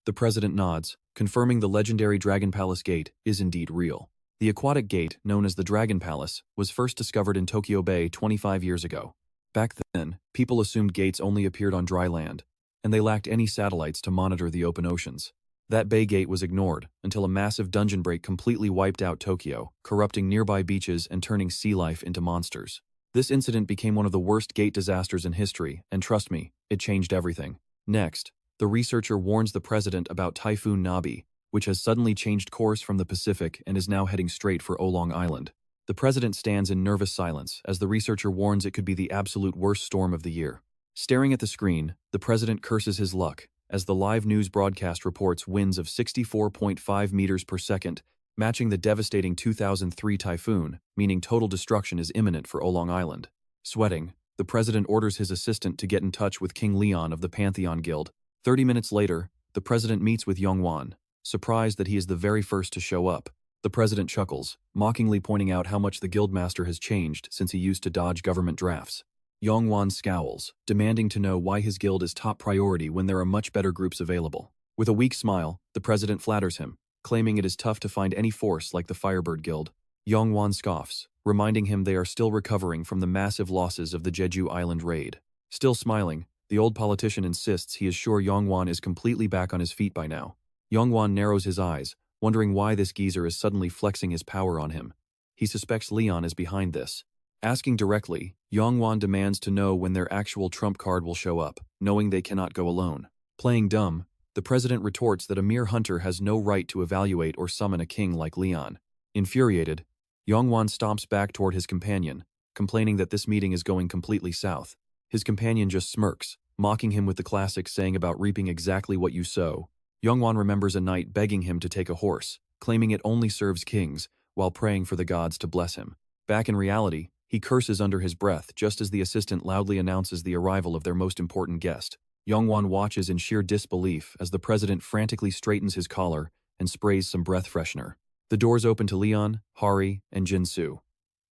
The president nods, confirming the legendary Dragon Palace Gate is indeed real. The aquatic gate, known as the Dragon Palace, was first discovered in Tokyo Bay 25 years ago. Back then, people assumed gates only appeared on dry land, and they lacked any satellites to monitor the open oceans. That bay gate was ignored until a massive dungeon break completely wiped out Tokyo, corrupting nearby beaches and turning sea life into monsters. This incident became one of the worst gate disasters in history, and trust me, it changed everything. Next, the researcher warns the president about Typhoon Nabi, which has suddenly changed course from the Pacific and is now heading straight for Oolong Island. The president stands in nervous silence as the researcher warns it could be the absolute worst storm of the year. Staring at the screen, the president curses his luck as the live news broadcast reports winds of 64.5 meters per second matching the devastating 2003 typhoon, meaning total destruction is imminent for Oolong Island. Sweating, the president orders his assistant to get in touch with King Leon of the Pantheon Guild. 30 minutes later, the president meets with Yongwan, surprised that he is the very first to show up. The president chuckles, mockingly pointing out how much the guildmaster has changed since he used to dodge government drafts. Yongwan scowls, demanding to know why his guild is top priority when there are much better groups available. With a weak smile, the president flatters him, claiming it is tough to find any force like the Firebird Guild. Yongwan scoffs, reminding him they are still recovering from the massive losses of the Jeju Island raid. Still smiling, the old politician insists he is sure Yongwan is completely back on his feet by now. Yongwan narrows his eyes, wondering why this geezer is suddenly flexing his power on him. He suspects Leon is behind this. Asking directly, Yongwan demands to know when their actual trump card will show up, knowing they cannot go alone. Playing dumb, the president retorts that a mere hunter has no right to evaluate or summon a king like Leon. Infuriated, Yongwan stomps back toward his companion, complaining that this meeting is going completely south. His companion just smirks, mocking him with the classic saying about reaping exactly what you sow. Yongwan remembers a knight begging him to take a horse, claiming it only serves kings, while praying for the gods to bless him. Back in reality, he curses under his breath just as the assistant loudly announces the arrival of their most important guest. Yongwan watches in sheer disbelief as the president frantically straightens his collar and sprays some breath freshener. The doors open to Leon, Hari, and Jinsu.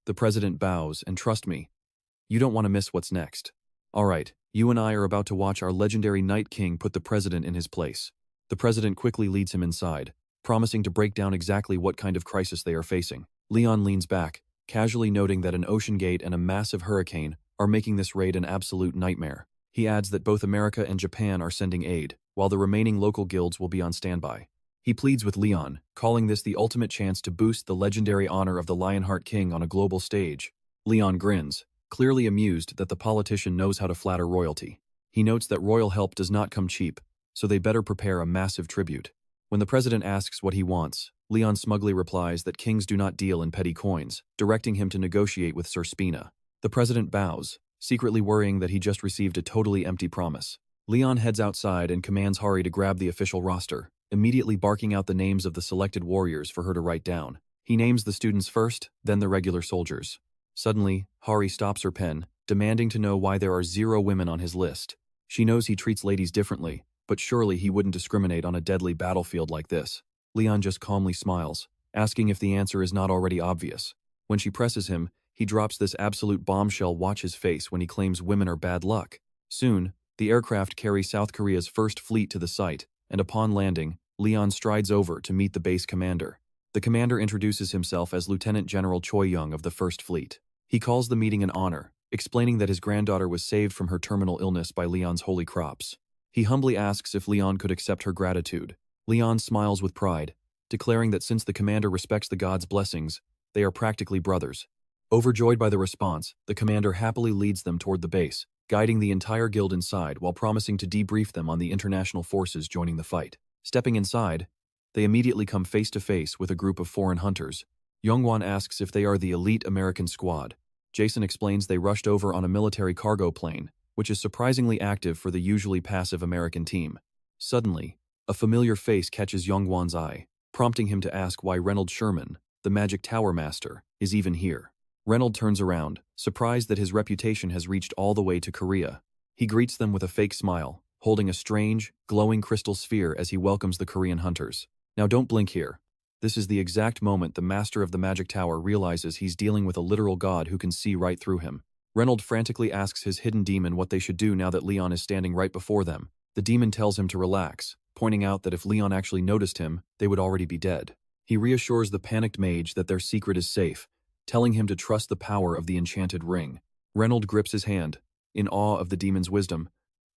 The president bows and trust me, you don't want to miss what's next. Alright, you and I are about to watch our legendary Night King put the president in his place. The president quickly leads him inside, promising to break down exactly what kind of crisis they are facing. Leon leans back, casually noting that an ocean gate and a massive hurricane are making this raid an absolute nightmare. He adds that both America and Japan are sending aid, while the remaining local guilds will be on standby. He pleads with Leon, calling this the ultimate chance to boost the legendary honor of the Lionheart King on a global stage. Leon grins, clearly amused that the politician knows how to flatter royalty. He notes that royal help does not come cheap, so they better prepare a massive tribute. When the president asks what he wants, Leon smugly replies that kings do not deal in petty coins, directing him to negotiate with Sir Spina. The president bows, secretly worrying that he just received a totally empty promise. Leon heads outside and commands Hari to grab the official roster, immediately barking out the names of the selected warriors for her to write down. He names the students first, then the regular soldiers. Suddenly, Hari stops her pen, demanding to know why there are 0 women on his list. She knows he treats ladies differently, but surely he wouldn't discriminate on a deadly battlefield like this. Leon just calmly smiles, asking if the answer is not already obvious. When she presses him, he drops this absolute bombshell watch his face when he claims women are bad luck. Soon, the aircraft carry South Korea's first fleet to the site, and upon landing, Leon strides over to meet the base commander. The commander introduces himself as Lieutenant General Choi Young of the First Fleet. He calls the meeting an honor, explaining that his granddaughter was saved from her terminal illness by Leon's holy crops. He humbly asks if Leon could accept her gratitude. Leon smiles with pride, declaring that since the commander respects the gods' blessings, they are practically brothers. Overjoyed by the response, the commander happily leads them toward the base, guiding the entire guild inside while promising to debrief them on the international forces joining the fight. Stepping inside, they immediately come face to face with a group of foreign hunters. Yongwan asks if they are the elite American squad. Jason explains they rushed over on a military cargo plane, which is surprisingly active for the usually passive American team. Suddenly, a familiar face catches Yongwan's eye, prompting him to ask why Reynold Sherman, the Magic Tower Master, is even here. Reynold turns around, surprised that his reputation has reached all the way to Korea. He greets them with a fake smile, holding a strange, glowing crystal sphere as he welcomes the Korean hunters. Now don't blink here. This is the exact moment the master of the Magic Tower realizes he's dealing with a literal god who can see right through him. Reynold frantically asks his hidden demon what they should do now that Leon is standing right before them. The demon tells him to relax, pointing out that if Leon actually noticed him, they would already be dead. He reassures the panicked mage that their secret is safe, telling him to trust the power of the enchanted ring. Reynold grips his hand, in awe of the demon's wisdom,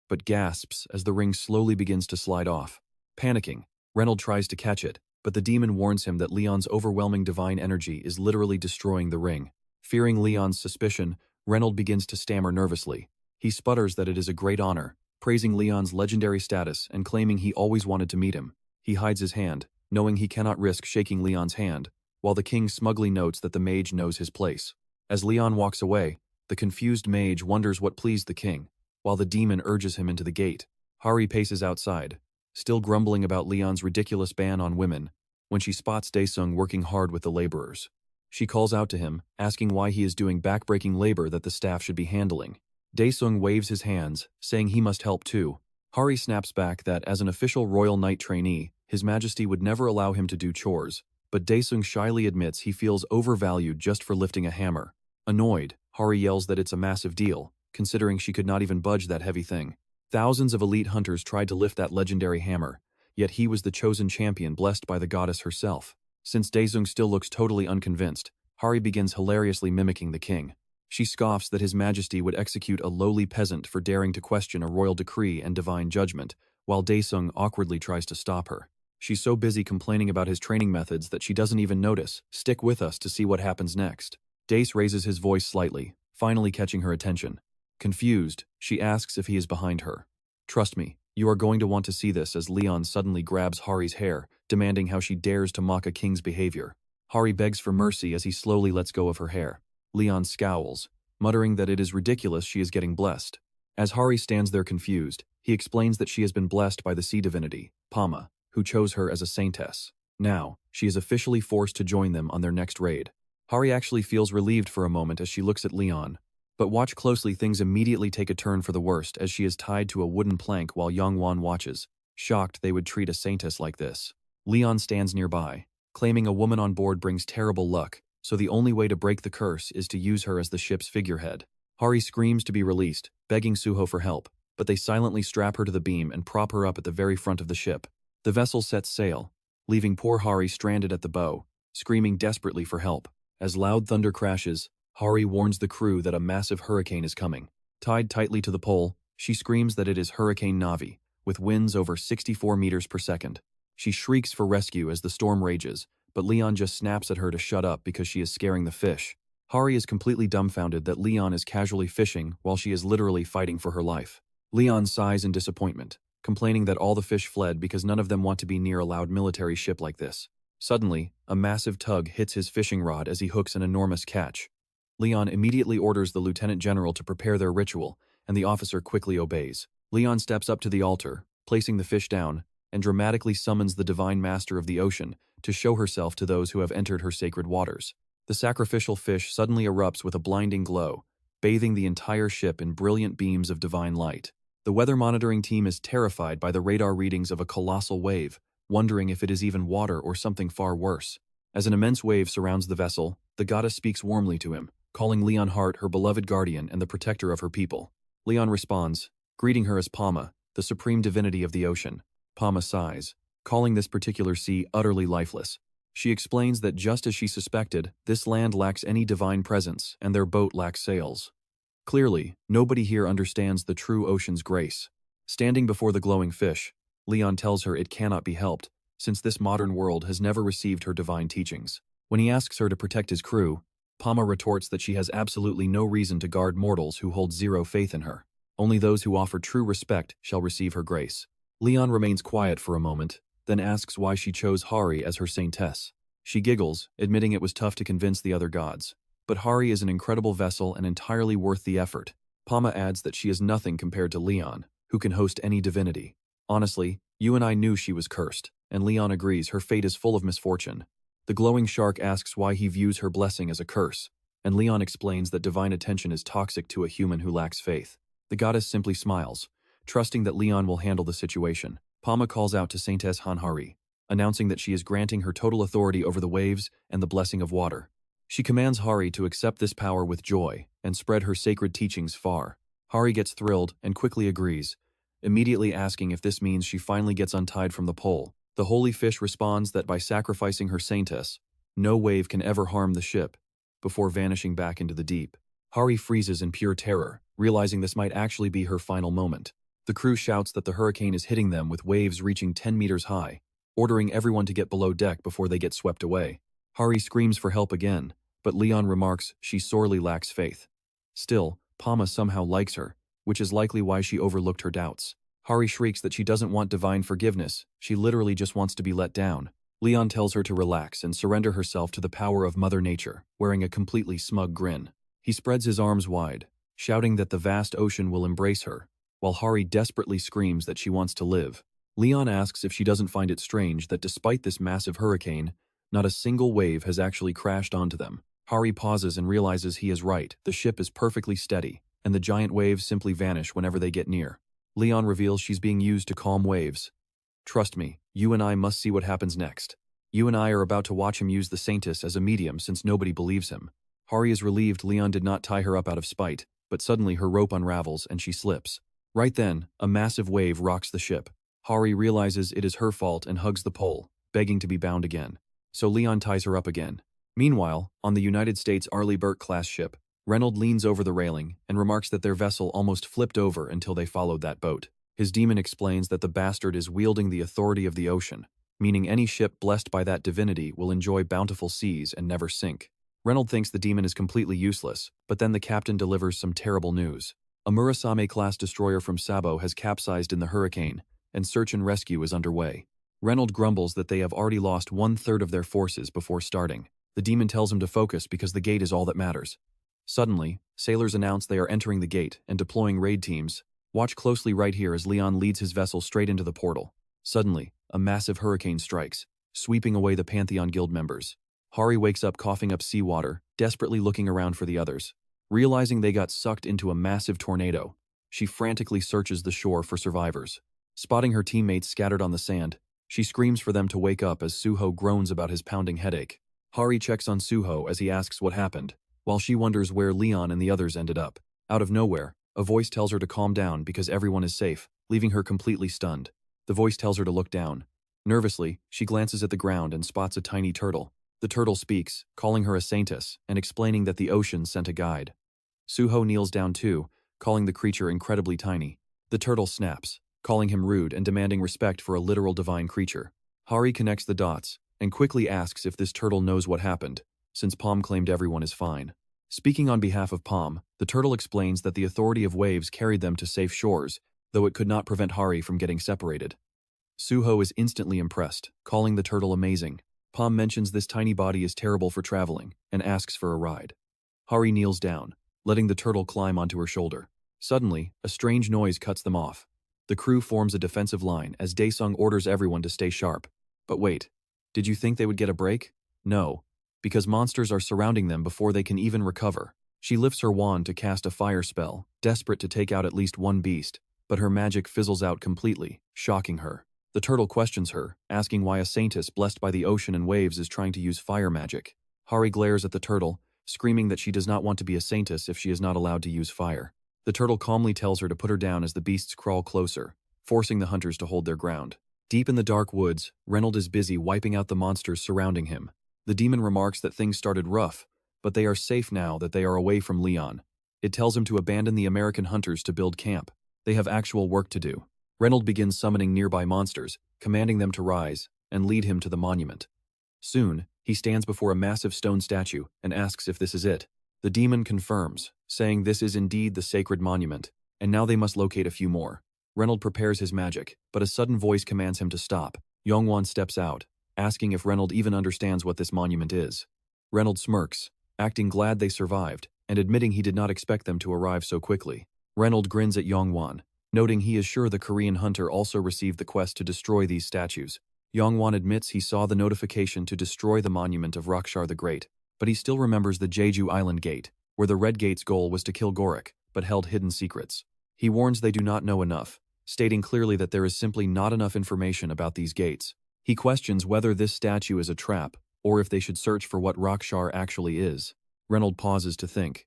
but gasps as the ring slowly begins to slide off. Panicking, Reynold tries to catch it, but the demon warns him that Leon's overwhelming divine energy is literally destroying the ring. Fearing Leon's suspicion, Reynold begins to stammer nervously. He sputters that it is a great honor, praising Leon's legendary status and claiming he always wanted to meet him. He hides his hand, knowing he cannot risk shaking Leon's hand, while the king smugly notes that the mage knows his place. As Leon walks away, the confused mage wonders what pleased the king, while the demon urges him into the gate. Hari paces outside, still grumbling about Leon's ridiculous ban on women, when she spots Daesung working hard with the laborers. She calls out to him, asking why he is doing backbreaking labor that the staff should be handling. Daesung waves his hands, saying he must help too. Hari snaps back that as an official royal knight trainee, His Majesty would never allow him to do chores, but Daesung shyly admits he feels overvalued just for lifting a hammer. Annoyed, Hari yells that it's a massive deal, considering she could not even budge that heavy thing. Thousands of elite hunters tried to lift that legendary hammer, yet he was the chosen champion blessed by the goddess herself. Since Daesung still looks totally unconvinced, Hari begins hilariously mimicking the king. She scoffs that His Majesty would execute a lowly peasant for daring to question a royal decree and divine judgment, while Daesung awkwardly tries to stop her. She's so busy complaining about his training methods that she doesn't even notice. Stick with us to see what happens next. Dace raises his voice slightly, finally catching her attention. Confused, she asks if he is behind her. Trust me, you are going to want to see this as Leon suddenly grabs Hari's hair, demanding how she dares to mock a king's behavior. Hari begs for mercy as he slowly lets go of her hair. Leon scowls, muttering that it is ridiculous she is getting blessed. As Hari stands there confused, he explains that she has been blessed by the sea divinity, Pama, who chose her as a saintess. Now, she is officially forced to join them on their next raid. Hari actually feels relieved for a moment as she looks at Leon. But watch closely, things immediately take a turn for the worst as she is tied to a wooden plank while Yongwan watches, shocked they would treat a saintess like this. Leon stands nearby, claiming a woman on board brings terrible luck, so the only way to break the curse is to use her as the ship's figurehead. Hari screams to be released, begging Suho for help, but they silently strap her to the beam and prop her up at the very front of the ship. The vessel sets sail, leaving poor Hari stranded at the bow, screaming desperately for help. As loud thunder crashes, Hari warns the crew that a massive hurricane is coming. Tied tightly to the pole, she screams that it is Hurricane Navi, with winds over 64 meters per second. She shrieks for rescue as the storm rages, but Leon just snaps at her to shut up because she is scaring the fish. Hari is completely dumbfounded that Leon is casually fishing while she is literally fighting for her life. Leon sighs in disappointment, complaining that all the fish fled because none of them want to be near a loud military ship like this. Suddenly, a massive tug hits his fishing rod as he hooks an enormous catch. Leon immediately orders the lieutenant general to prepare their ritual, and the officer quickly obeys. Leon steps up to the altar, placing the fish down, and dramatically summons the divine master of the ocean to show herself to those who have entered her sacred waters. The sacrificial fish suddenly erupts with a blinding glow, bathing the entire ship in brilliant beams of divine light. The weather monitoring team is terrified by the radar readings of a colossal wave, wondering if it is even water or something far worse. As an immense wave surrounds the vessel, the goddess speaks warmly to him, calling Leon Hart her beloved guardian and the protector of her people. Leon responds, greeting her as Pama, the supreme divinity of the ocean. Pama sighs, calling this particular sea utterly lifeless. She explains that just as she suspected, this land lacks any divine presence and their boat lacks sails. Clearly, nobody here understands the true ocean's grace. Standing before the glowing fish, Leon tells her it cannot be helped, since this modern world has never received her divine teachings. When he asks her to protect his crew, Pama retorts that she has absolutely no reason to guard mortals who hold zero faith in her. Only those who offer true respect shall receive her grace. Leon remains quiet for a moment, then asks why she chose Hari as her saintess. She giggles, admitting it was tough to convince the other gods. But Hari is an incredible vessel and entirely worth the effort. Pama adds that she is nothing compared to Leon, who can host any divinity. Honestly, you and I knew she was cursed, and Leon agrees her fate is full of misfortune. The glowing shark asks why he views her blessing as a curse, and Leon explains that divine attention is toxic to a human who lacks faith. The goddess simply smiles, trusting that Leon will handle the situation. Pama calls out to Saintess Hanhari, announcing that she is granting her total authority over the waves and the blessing of water. She commands Hari to accept this power with joy and spread her sacred teachings far. Hari gets thrilled and quickly agrees, immediately asking if this means she finally gets untied from the pole. The holy fish responds that by sacrificing her saintess, no wave can ever harm the ship, before vanishing back into the deep. Hari freezes in pure terror, realizing this might actually be her final moment. The crew shouts that the hurricane is hitting them with waves reaching 10 meters high, ordering everyone to get below deck before they get swept away. Hari screams for help again, but Leon remarks she sorely lacks faith. Still, Pama somehow likes her, which is likely why she overlooked her doubts. Hari shrieks that she doesn't want divine forgiveness, she literally just wants to be let down. Leon tells her to relax and surrender herself to the power of Mother Nature, wearing a completely smug grin. He spreads his arms wide, shouting that the vast ocean will embrace her, while Hari desperately screams that she wants to live. Leon asks if she doesn't find it strange that despite this massive hurricane, not a single wave has actually crashed onto them. Hari pauses and realizes he is right. The ship is perfectly steady, and the giant waves simply vanish whenever they get near. Leon reveals she's being used to calm waves. Trust me, you and I must see what happens next. You and I are about to watch him use the Saintess as a medium since nobody believes him. Hari is relieved Leon did not tie her up out of spite, but suddenly her rope unravels and she slips. Right then, a massive wave rocks the ship. Hari realizes it is her fault and hugs the pole, begging to be bound again. So Leon ties her up again. Meanwhile, on the United States Arleigh Burke-class ship, Reynolds leans over the railing and remarks that their vessel almost flipped over until they followed that boat. His demon explains that the bastard is wielding the authority of the ocean, meaning any ship blessed by that divinity will enjoy bountiful seas and never sink. Reynolds thinks the demon is completely useless, but then the captain delivers some terrible news. A Murasame-class destroyer from Sabo has capsized in the hurricane, and search and rescue is underway. Reynolds grumbles that they have already lost 1/3 of their forces before starting. The demon tells him to focus because the gate is all that matters. Suddenly, sailors announce they are entering the gate and deploying raid teams. Watch closely right here as Leon leads his vessel straight into the portal. Suddenly, a massive hurricane strikes, sweeping away the Pantheon Guild members. Hari wakes up coughing up seawater, desperately looking around for the others. Realizing they got sucked into a massive tornado, she frantically searches the shore for survivors. Spotting her teammates scattered on the sand, she screams for them to wake up as Suho groans about his pounding headache. Hari checks on Suho as he asks what happened, while she wonders where Leon and the others ended up. Out of nowhere, a voice tells her to calm down because everyone is safe, leaving her completely stunned. The voice tells her to look down. Nervously, she glances at the ground and spots a tiny turtle. The turtle speaks, calling her a saintess and explaining that the ocean sent a guide. Suho kneels down too, calling the creature incredibly tiny. The turtle snaps, calling him rude and demanding respect for a literal divine creature. Hari connects the dots and quickly asks if this turtle knows what happened, since Palm claimed everyone is fine. Speaking on behalf of Palm, the turtle explains that the authority of waves carried them to safe shores, though it could not prevent Hari from getting separated. Suho is instantly impressed, calling the turtle amazing. Palm mentions this tiny body is terrible for traveling and asks for a ride. Hari kneels down, letting the turtle climb onto her shoulder. Suddenly, a strange noise cuts them off. The crew forms a defensive line as Daesung orders everyone to stay sharp. But wait, did you think they would get a break? No, because monsters are surrounding them before they can even recover. She lifts her wand to cast a fire spell, desperate to take out at least one beast, but her magic fizzles out completely, shocking her. The turtle questions her, asking why a saintess blessed by the ocean and waves is trying to use fire magic. Hari glares at the turtle, screaming that she does not want to be a saintess if she is not allowed to use fire. The turtle calmly tells her to put her down as the beasts crawl closer, forcing the hunters to hold their ground. Deep in the dark woods, Reynolds is busy wiping out the monsters surrounding him. The demon remarks that things started rough, but they are safe now that they are away from Leon. It tells him to abandon the American hunters to build camp. They have actual work to do. Reynolds begins summoning nearby monsters, commanding them to rise, and lead him to the monument. Soon, he stands before a massive stone statue and asks if this is it. The demon confirms, saying this is indeed the sacred monument, and now they must locate a few more. Reynolds prepares his magic, but a sudden voice commands him to stop. Yongwon steps out, asking if Reynolds even understands what this monument is. Reynolds smirks, acting glad they survived, and admitting he did not expect them to arrive so quickly. Reynolds grins at Yongwon, noting he is sure the Korean hunter also received the quest to destroy these statues. Yongwon admits he saw the notification to destroy the monument of Rakshar the Great, but he still remembers the Jeju Island Gate, where the Red Gate's goal was to kill Gorik, but held hidden secrets. He warns they do not know enough, stating clearly that there is simply not enough information about these gates. He questions whether this statue is a trap, or if they should search for what Rakshar actually is. Reynolds pauses to think.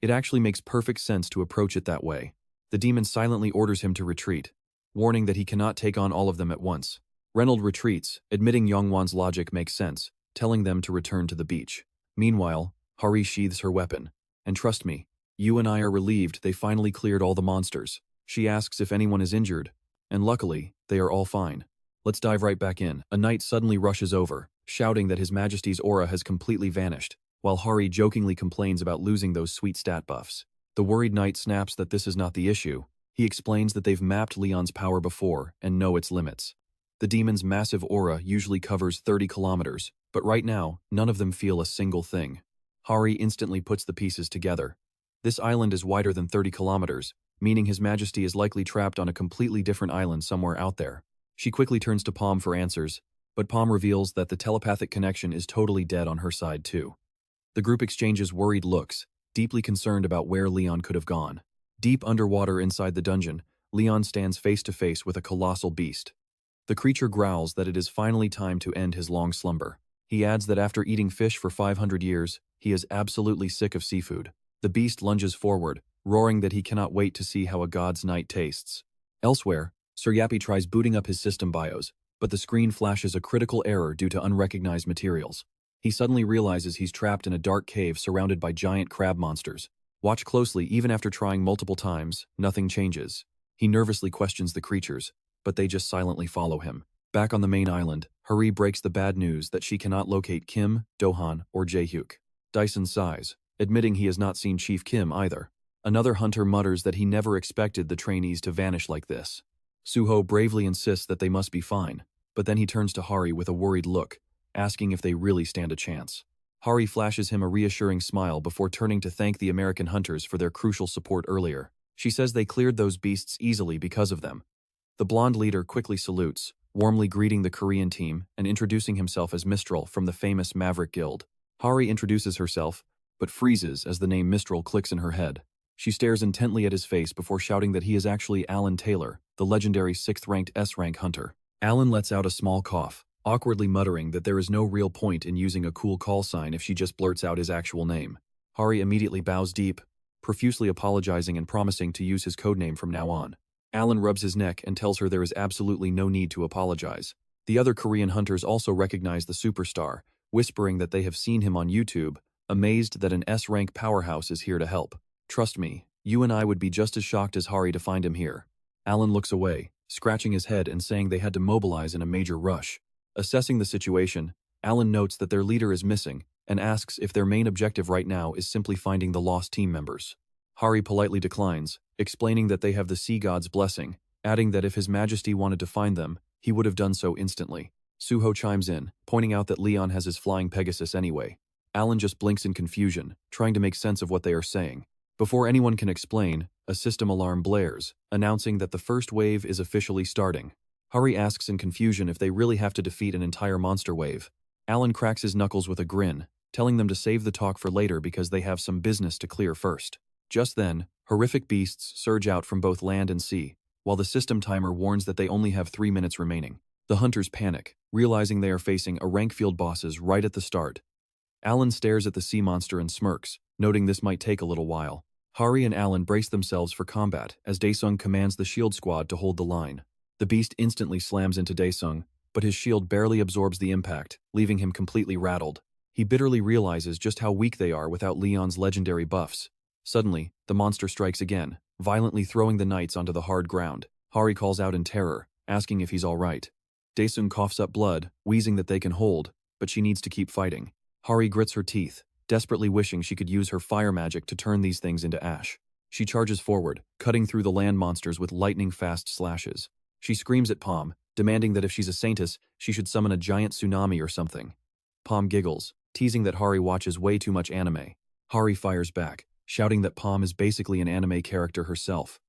It actually makes perfect sense to approach it that way. The demon silently orders him to retreat, warning that he cannot take on all of them at once. Reynolds retreats, admitting Yongwon's logic makes sense, telling them to return to the beach. Meanwhile, Hari sheathes her weapon. And trust me, you and I are relieved they finally cleared all the monsters. She asks if anyone is injured, and luckily, they are all fine. Let's dive right back in. A knight suddenly rushes over, shouting that His Majesty's aura has completely vanished, while Hari jokingly complains about losing those sweet stat buffs. The worried knight snaps that this is not the issue. He explains that they've mapped Leon's power before and know its limits. The demon's massive aura usually covers 30 kilometers, but right now, none of them feel a single thing. Hari instantly puts the pieces together. This island is wider than 30 kilometers, meaning His Majesty is likely trapped on a completely different island somewhere out there. She quickly turns to Palm for answers, but Palm reveals that the telepathic connection is totally dead on her side too. The group exchanges worried looks, deeply concerned about where Leon could have gone. Deep underwater inside the dungeon, Leon stands face to face with a colossal beast. The creature growls that it is finally time to end his long slumber. He adds that after eating fish for 500 years, he is absolutely sick of seafood. The beast lunges forward, roaring that he cannot wait to see how a god's night tastes. Elsewhere, Sir Yappy tries booting up his system BIOS, but the screen flashes a critical error due to unrecognized materials. He suddenly realizes he's trapped in a dark cave surrounded by giant crab monsters. Watch closely. Even after trying multiple times, nothing changes. He nervously questions the creatures, but they just silently follow him. Back on the main island, Hari breaks the bad news that she cannot locate Kim, Dohan, or Jaehyuk. Dyson sighs, admitting he has not seen Chief Kim either. Another hunter mutters that he never expected the trainees to vanish like this. Suho bravely insists that they must be fine, but then he turns to Hari with a worried look, asking if they really stand a chance. Hari flashes him a reassuring smile before turning to thank the American hunters for their crucial support earlier. She says they cleared those beasts easily because of them. The blonde leader quickly salutes, warmly greeting the Korean team and introducing himself as Mistral from the famous Maverick Guild. Hari introduces herself, but freezes as the name Mistral clicks in her head. She stares intently at his face before shouting that he is actually Alan Taylor, the legendary 6th-ranked S-rank hunter. Alan lets out a small cough, awkwardly muttering that there is no real point in using a cool call sign if she just blurts out his actual name. Hari immediately bows deep, profusely apologizing and promising to use his codename from now on. Alan rubs his neck and tells her there is absolutely no need to apologize. The other Korean hunters also recognize the superstar, whispering that they have seen him on YouTube, amazed that an S-rank powerhouse is here to help. Trust me, you and I would be just as shocked as Hari to find him here. Alan looks away, scratching his head and saying they had to mobilize in a major rush. Assessing the situation, Alan notes that their leader is missing and asks if their main objective right now is simply finding the lost team members. Hari politely declines, explaining that they have the sea god's blessing, adding that if His Majesty wanted to find them, he would have done so instantly. Suho chimes in, pointing out that Leon has his flying Pegasus anyway. Alan just blinks in confusion, trying to make sense of what they are saying. Before anyone can explain, a system alarm blares, announcing that the first wave is officially starting. Hari asks in confusion if they really have to defeat an entire monster wave. Alan cracks his knuckles with a grin, telling them to save the talk for later because they have some business to clear first. Just then, horrific beasts surge out from both land and sea, while the system timer warns that they only have 3 minutes remaining. The hunters panic, realizing they are facing a rank field bosses right at the start. Alan stares at the sea monster and smirks, noting this might take a little while. Hari and Alan brace themselves for combat as Daesung commands the shield squad to hold the line. The beast instantly slams into Daesung, but his shield barely absorbs the impact, leaving him completely rattled. He bitterly realizes just how weak they are without Leon's legendary buffs. Suddenly, the monster strikes again, violently throwing the knights onto the hard ground. Hari calls out in terror, asking if he's all right. Daesung coughs up blood, wheezing that they can hold, but she needs to keep fighting. Hari grits her teeth, desperately wishing she could use her fire magic to turn these things into ash. She charges forward, cutting through the land monsters with lightning-fast slashes. She screams at Palm, demanding that if she's a saintess, she should summon a giant tsunami or something. Palm giggles, teasing that Hari watches way too much anime. Hari fires back, shouting that Palm is basically an anime character herself.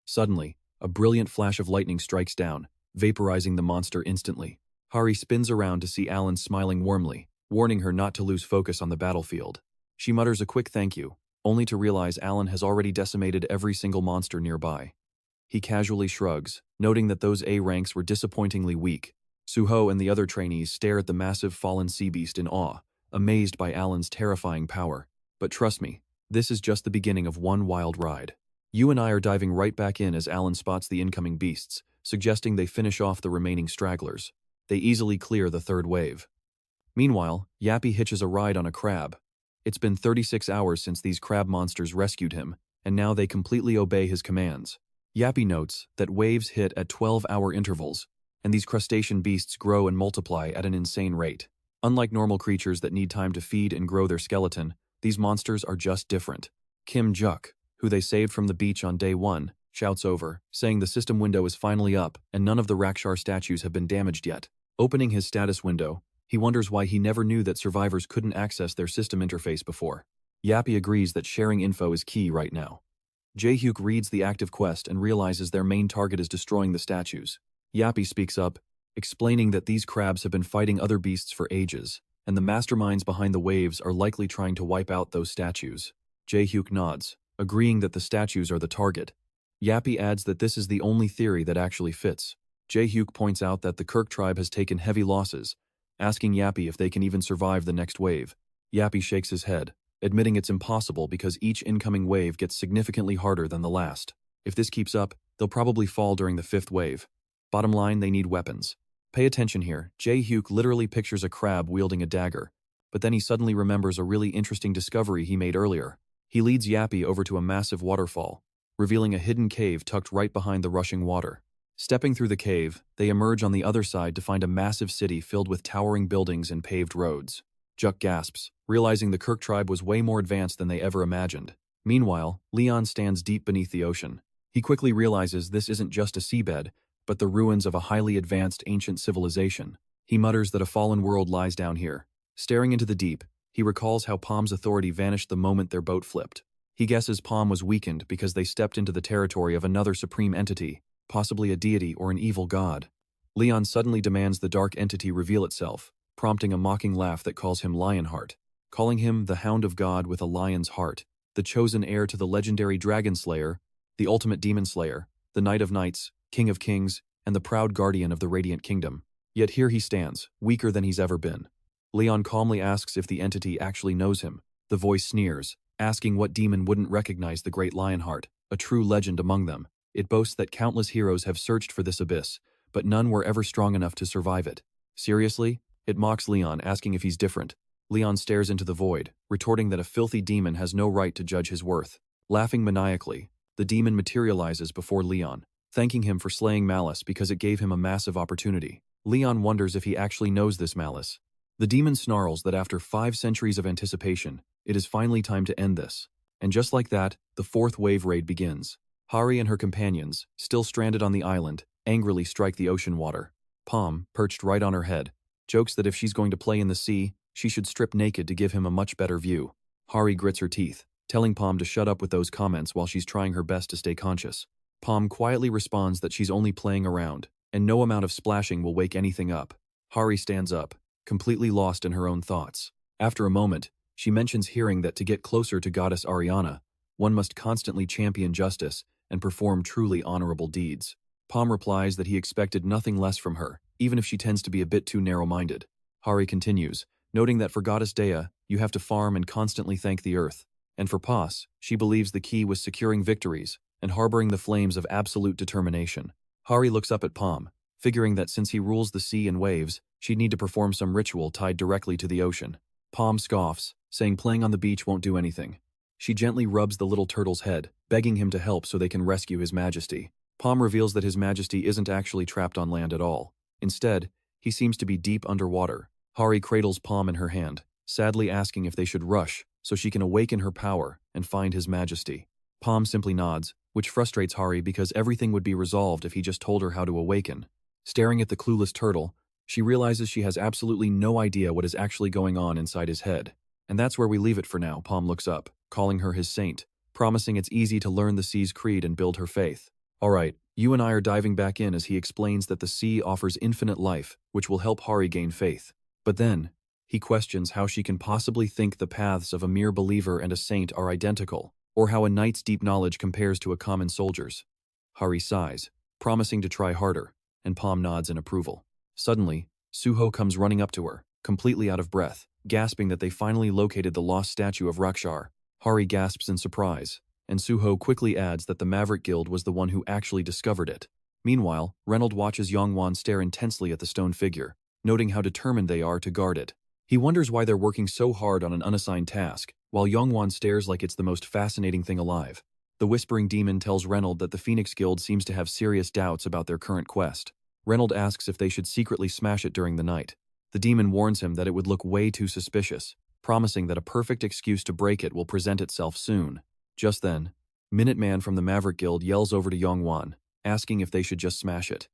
Suddenly, a brilliant flash of lightning strikes down, vaporizing the monster instantly. Hari spins around to see Alan smiling warmly, warning her not to lose focus on the battlefield. She mutters a quick thank you, only to realize Alan has already decimated every single monster nearby. He casually shrugs, noting that those A ranks were disappointingly weak. Suho and the other trainees stare at the massive fallen sea beast in awe, amazed by Alan's terrifying power. But trust me, this is just the beginning of one wild ride. You and I are diving right back in as Alan spots the incoming beasts, suggesting they finish off the remaining stragglers. They easily clear the third wave. Meanwhile, Yappy hitches a ride on a crab. It's been 36 hours since these crab monsters rescued him, and now they completely obey his commands. Yappy notes that waves hit at 12-hour intervals, and these crustacean beasts grow and multiply at an insane rate. Unlike normal creatures that need time to feed and grow their skeleton, these monsters are just different. Kim Juk, who they saved from the beach on day 1, shouts over, saying the system window is finally up and none of the Rakshar statues have been damaged yet. Opening his status window, he wonders why he never knew that survivors couldn't access their system interface before. Yappy agrees that sharing info is key right now. Jaehyuk reads the active quest and realizes their main target is destroying the statues. Yappy speaks up, explaining that these crabs have been fighting other beasts for ages, and the masterminds behind the waves are likely trying to wipe out those statues. Jae-hyuk nods, agreeing that the statues are the target. Yappy adds that this is the only theory that actually fits. Jae-hyuk points out that the Kirk tribe has taken heavy losses, asking Yappy if they can even survive the next wave. Yappy shakes his head, admitting it's impossible because each incoming wave gets significantly harder than the last. If this keeps up, they'll probably fall during the 5th wave. Bottom line, they need weapons. Pay attention here, Jae-hyuk literally pictures a crab wielding a dagger, but then he suddenly remembers a really interesting discovery he made earlier. He leads Yappy over to a massive waterfall, revealing a hidden cave tucked right behind the rushing water. Stepping through the cave, they emerge on the other side to find a massive city filled with towering buildings and paved roads. Juk gasps, realizing the Kirk tribe was way more advanced than they ever imagined. Meanwhile, Leon stands deep beneath the ocean. He quickly realizes this isn't just a seabed, but the ruins of a highly advanced ancient civilization. He mutters that a fallen world lies down here. Staring into the deep, he recalls how Palm's authority vanished the moment their boat flipped. He guesses Palm was weakened because they stepped into the territory of another supreme entity, possibly a deity or an evil god. Leon suddenly demands the dark entity reveal itself, prompting a mocking laugh that calls him Lionheart, calling him the Hound of God with a lion's heart, the chosen heir to the legendary Dragon Slayer, the ultimate demon slayer, the Knight of Knights, King of Kings, and the proud guardian of the Radiant Kingdom. Yet here he stands, weaker than he's ever been. Leon calmly asks if the entity actually knows him. The voice sneers, asking what demon wouldn't recognize the great Lionheart, a true legend among them. It boasts that countless heroes have searched for this abyss, but none were ever strong enough to survive it. Seriously? It mocks Leon, asking if he's different. Leon stares into the void, retorting that a filthy demon has no right to judge his worth. Laughing maniacally, the demon materializes before Leon, thanking him for slaying Malice because it gave him a massive opportunity. Leon wonders if he actually knows this Malice. The demon snarls that after 5 centuries of anticipation, it is finally time to end this. And just like that, the 4th wave raid begins. Hari and her companions, still stranded on the island, angrily strike the ocean water. Palm, perched right on her head, jokes that if she's going to play in the sea, she should strip naked to give him a much better view. Hari grits her teeth, telling Palm to shut up with those comments while she's trying her best to stay conscious. Palm quietly responds that she's only playing around, and no amount of splashing will wake anything up. Hari stands up, completely lost in her own thoughts. After a moment, she mentions hearing that to get closer to Goddess Ariana, one must constantly champion justice and perform truly honorable deeds. Palm replies that he expected nothing less from her, even if she tends to be a bit too narrow-minded. Hari continues, noting that for Goddess Dea, you have to farm and constantly thank the earth. And for Pas, she believes the key was securing victories and harboring the flames of absolute determination. Hari looks up at Palm, figuring that since he rules the sea and waves, she'd need to perform some ritual tied directly to the ocean. Palm scoffs, saying playing on the beach won't do anything. She gently rubs the little turtle's head, begging him to help so they can rescue His Majesty. Palm reveals that His Majesty isn't actually trapped on land at all. Instead, he seems to be deep underwater. Hari cradles Palm in her hand, sadly asking if they should rush so she can awaken her power and find His Majesty. Palm simply nods, which frustrates Hari because everything would be resolved if he just told her how to awaken. Staring at the clueless turtle, she realizes she has absolutely no idea what is actually going on inside his head. And that's where we leave it for now. Palm looks up, calling her his saint, promising it's easy to learn the sea's creed and build her faith. Alright, you and I are diving back in as he explains that the sea offers infinite life, which will help Hari gain faith. But then, he questions how she can possibly think the paths of a mere believer and a saint are identical, or how a knight's deep knowledge compares to a common soldier's. Hari sighs, promising to try harder, and Palm nods in approval. Suddenly, Suho comes running up to her, completely out of breath, gasping that they finally located the lost statue of Rakshar. Hari gasps in surprise, and Suho quickly adds that the Maverick Guild was the one who actually discovered it. Meanwhile, Reynold watches Yongwan stare intensely at the stone figure, noting how determined they are to guard it. He wonders why they're working so hard on an unassigned task, while Yongwan stares like it's the most fascinating thing alive. The Whispering Demon tells Reynold that the Phoenix Guild seems to have serious doubts about their current quest. Reynold asks if they should secretly smash it during the night. The demon warns him that it would look way too suspicious, promising that a perfect excuse to break it will present itself soon. Just then, Minuteman from the Maverick Guild yells over to Yongwan, asking if they should just smash it.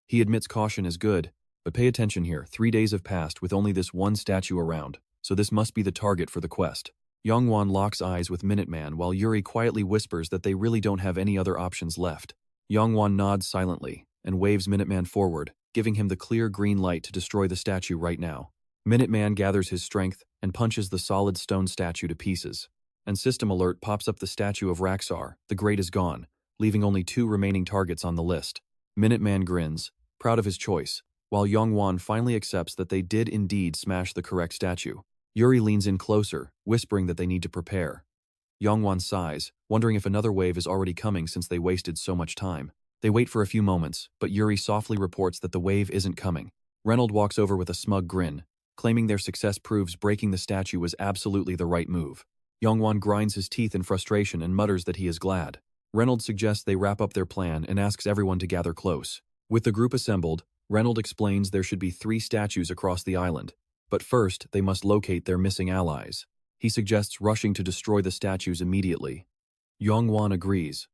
He admits caution is good, but pay attention here, 3 days have passed with only this one statue around, so this must be the target for the quest. Yongwan locks eyes with Minuteman while Yuri quietly whispers that they really don't have any other options left. Yongwan nods silently, and waves Minuteman forward, giving him the clear green light to destroy the statue right now. Minuteman gathers his strength and punches the solid stone statue to pieces. And system alert pops up the statue of Raxar, the Great is gone, leaving only 2 remaining targets on the list. Minuteman grins, proud of his choice, while Yongwan finally accepts that they did indeed smash the correct statue. Yuri leans in closer, whispering that they need to prepare. Yongwan sighs, wondering if another wave is already coming since they wasted so much time. They wait for a few moments, but Yuri softly reports that the wave isn't coming. Reynold walks over with a smug grin, claiming their success proves breaking the statue was absolutely the right move. Yongwan grinds his teeth in frustration and mutters that he is glad. Reynold suggests they wrap up their plan and asks everyone to gather close. With the group assembled, Reynold explains there should be 3 statues across the island, but first they must locate their missing allies. He suggests rushing to destroy the statues immediately. Yongwan agrees,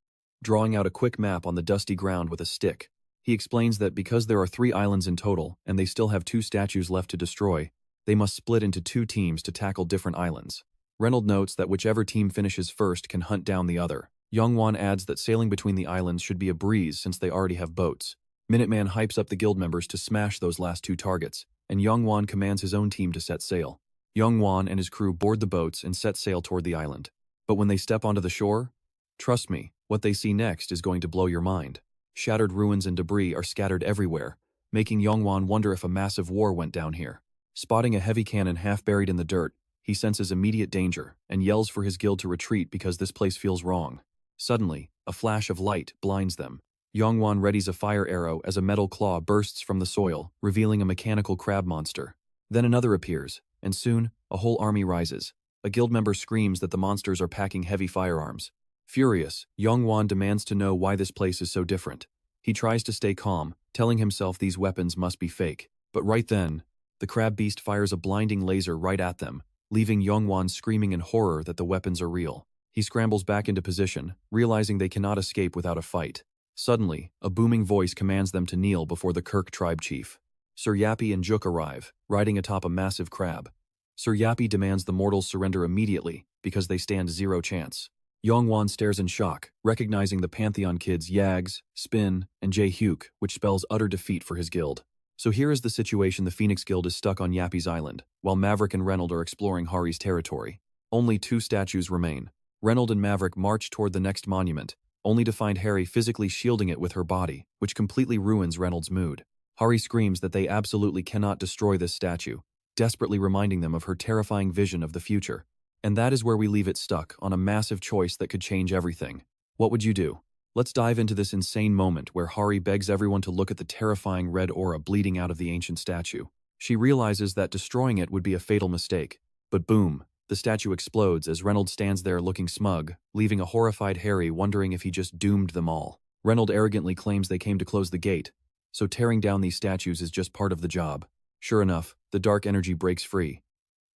drawing out a quick map on the dusty ground with a stick. He explains that because there are 3 islands in total and they still have 2 statues left to destroy, they must split into 2 teams to tackle different islands. Reynold notes that whichever team finishes first can hunt down the other. Yongwan adds that sailing between the islands should be a breeze since they already have boats. Minuteman hypes up the guild members to smash those last 2 targets, and Yongwan commands his own team to set sail. Yongwan and his crew board the boats and set sail toward the island. But when they step onto the shore, trust me, what they see next is going to blow your mind. Shattered ruins and debris are scattered everywhere, making Yongwan wonder if a massive war went down here. Spotting a heavy cannon half buried in the dirt, he senses immediate danger and yells for his guild to retreat because this place feels wrong. Suddenly, a flash of light blinds them. Yongwan readies a fire arrow as a metal claw bursts from the soil, revealing a mechanical crab monster. Then another appears, and soon, a whole army rises. A guild member screams that the monsters are packing heavy firearms. Furious, Yongwan demands to know why this place is so different. He tries to stay calm, telling himself these weapons must be fake. But right then, the crab beast fires a blinding laser right at them, leaving Yongwan screaming in horror that the weapons are real. He scrambles back into position, realizing they cannot escape without a fight. Suddenly, a booming voice commands them to kneel before the Kirk tribe chief. Sir Yappy and Juk arrive, riding atop a massive crab. Sir Yappy demands the mortals surrender immediately because they stand 0 chance. Yongwan stares in shock, recognizing the Pantheon kids Yags, Spin, and Jae-hyuk, which spells utter defeat for his guild. So here is the situation: the Phoenix Guild is stuck on Yappy's island, while Maverick and Reynold are exploring Hari's territory. Only 2 statues remain. Reynold and Maverick march toward the next monument, only to find Hari physically shielding it with her body, which completely ruins Reynold's mood. Hari screams that they absolutely cannot destroy this statue, desperately reminding them of her terrifying vision of the future. And that is where we leave it, stuck on a massive choice that could change everything. What would you do? Let's dive into this insane moment where Hari begs everyone to look at the terrifying red aura bleeding out of the ancient statue. She realizes that destroying it would be a fatal mistake. But boom, the statue explodes as Reynold stands there looking smug, leaving a horrified Hari wondering if he just doomed them all. Reynold arrogantly claims they came to close the gate, so tearing down these statues is just part of the job. Sure enough, the dark energy breaks free.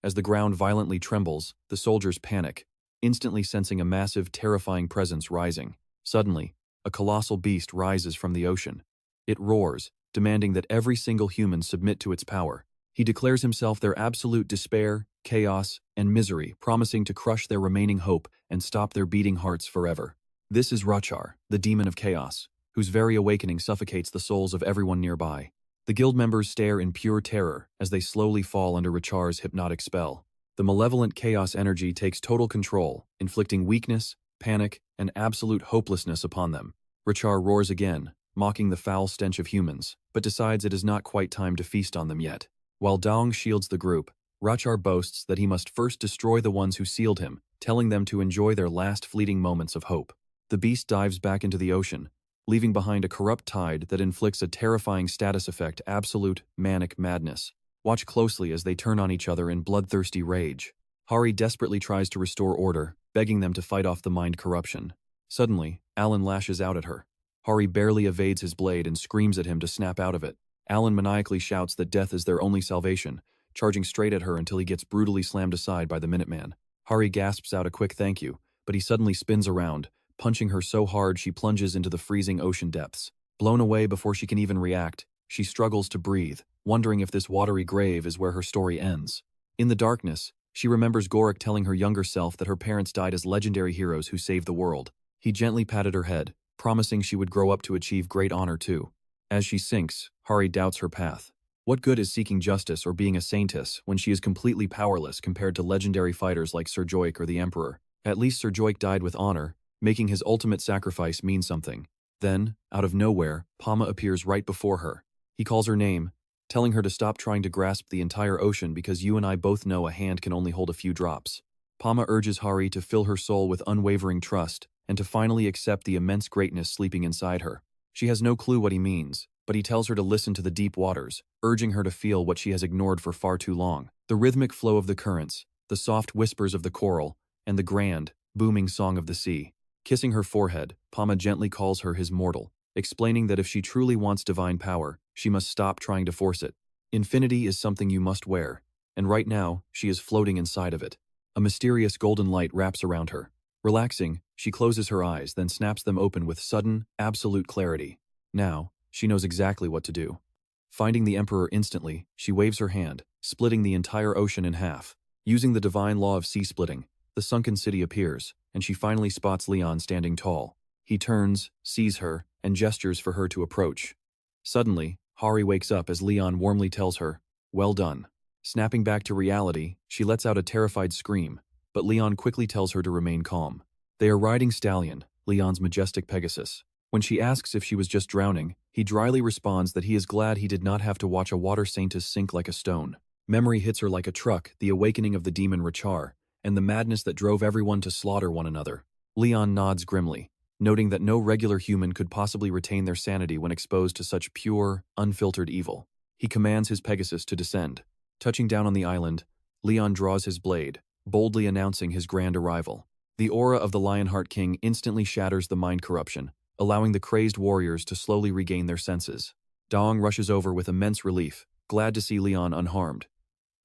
As the ground violently trembles, the soldiers panic, instantly sensing a massive, terrifying presence rising. Suddenly, a colossal beast rises from the ocean. It roars, demanding that every single human submit to its power. He declares himself their absolute despair, chaos, and misery, promising to crush their remaining hope and stop their beating hearts forever. This is Rachar, the demon of chaos, whose very awakening suffocates the souls of everyone nearby. The guild members stare in pure terror as they slowly fall under Rachar's hypnotic spell. The malevolent chaos energy takes total control, inflicting weakness, panic, and absolute hopelessness upon them. Rachar roars again, mocking the foul stench of humans, but decides it is not quite time to feast on them yet. While Daong shields the group, Rachar boasts that he must first destroy the ones who sealed him, telling them to enjoy their last fleeting moments of hope. The beast dives back into the ocean, leaving behind a corrupt tide that inflicts a terrifying status effect: absolute, manic madness. Watch closely as they turn on each other in bloodthirsty rage. Hari desperately tries to restore order, begging them to fight off the mind corruption. Suddenly, Alan lashes out at her. Hari barely evades his blade and screams at him to snap out of it. Alan maniacally shouts that death is their only salvation, charging straight at her until he gets brutally slammed aside by the Minuteman. Hari gasps out a quick thank you, but he suddenly spins around, punching her so hard she plunges into the freezing ocean depths. Blown away before she can even react, she struggles to breathe, wondering if this watery grave is where her story ends. In the darkness, she remembers Gorik telling her younger self that her parents died as legendary heroes who saved the world. He gently patted her head, promising she would grow up to achieve great honor too. As she sinks, Hari doubts her path. What good is seeking justice or being a saintess when she is completely powerless compared to legendary fighters like Sir Joik or the Emperor? At least Sir Joik died with honor, making his ultimate sacrifice mean something. Then, out of nowhere, Pama appears right before her. He calls her name, telling her to stop trying to grasp the entire ocean because you and I both know a hand can only hold a few drops. Pama urges Hari to fill her soul with unwavering trust and to finally accept the immense greatness sleeping inside her. She has no clue what he means, but he tells her to listen to the deep waters, urging her to feel what she has ignored for far too long. The rhythmic flow of the currents, the soft whispers of the coral, and the grand, booming song of the sea. Kissing her forehead, Pama gently calls her his mortal, explaining that if she truly wants divine power, she must stop trying to force it. Infinity is something you must wear, and right now, she is floating inside of it. A mysterious golden light wraps around her. Relaxing, she closes her eyes, then snaps them open with sudden, absolute clarity. Now, she knows exactly what to do. Finding the Emperor instantly, she waves her hand, splitting the entire ocean in half. Using the divine law of sea splitting, the sunken city appears, and she finally spots Leon standing tall. He turns, sees her, and gestures for her to approach. Suddenly, Hari wakes up as Leon warmly tells her, "Well done." Snapping back to reality, she lets out a terrified scream, but Leon quickly tells her to remain calm. They are riding Stallion, Leon's majestic Pegasus. When she asks if she was just drowning, he dryly responds that he is glad he did not have to watch a water saintess sink like a stone. Memory hits her like a truck, the awakening of the demon Rachar, and the madness that drove everyone to slaughter one another. Leon nods grimly, noting that no regular human could possibly retain their sanity when exposed to such pure, unfiltered evil. He commands his Pegasus to descend. Touching down on the island, Leon draws his blade, boldly announcing his grand arrival. The aura of the Lionheart King instantly shatters the mind corruption, allowing the crazed warriors to slowly regain their senses. Dong rushes over with immense relief, glad to see Leon unharmed.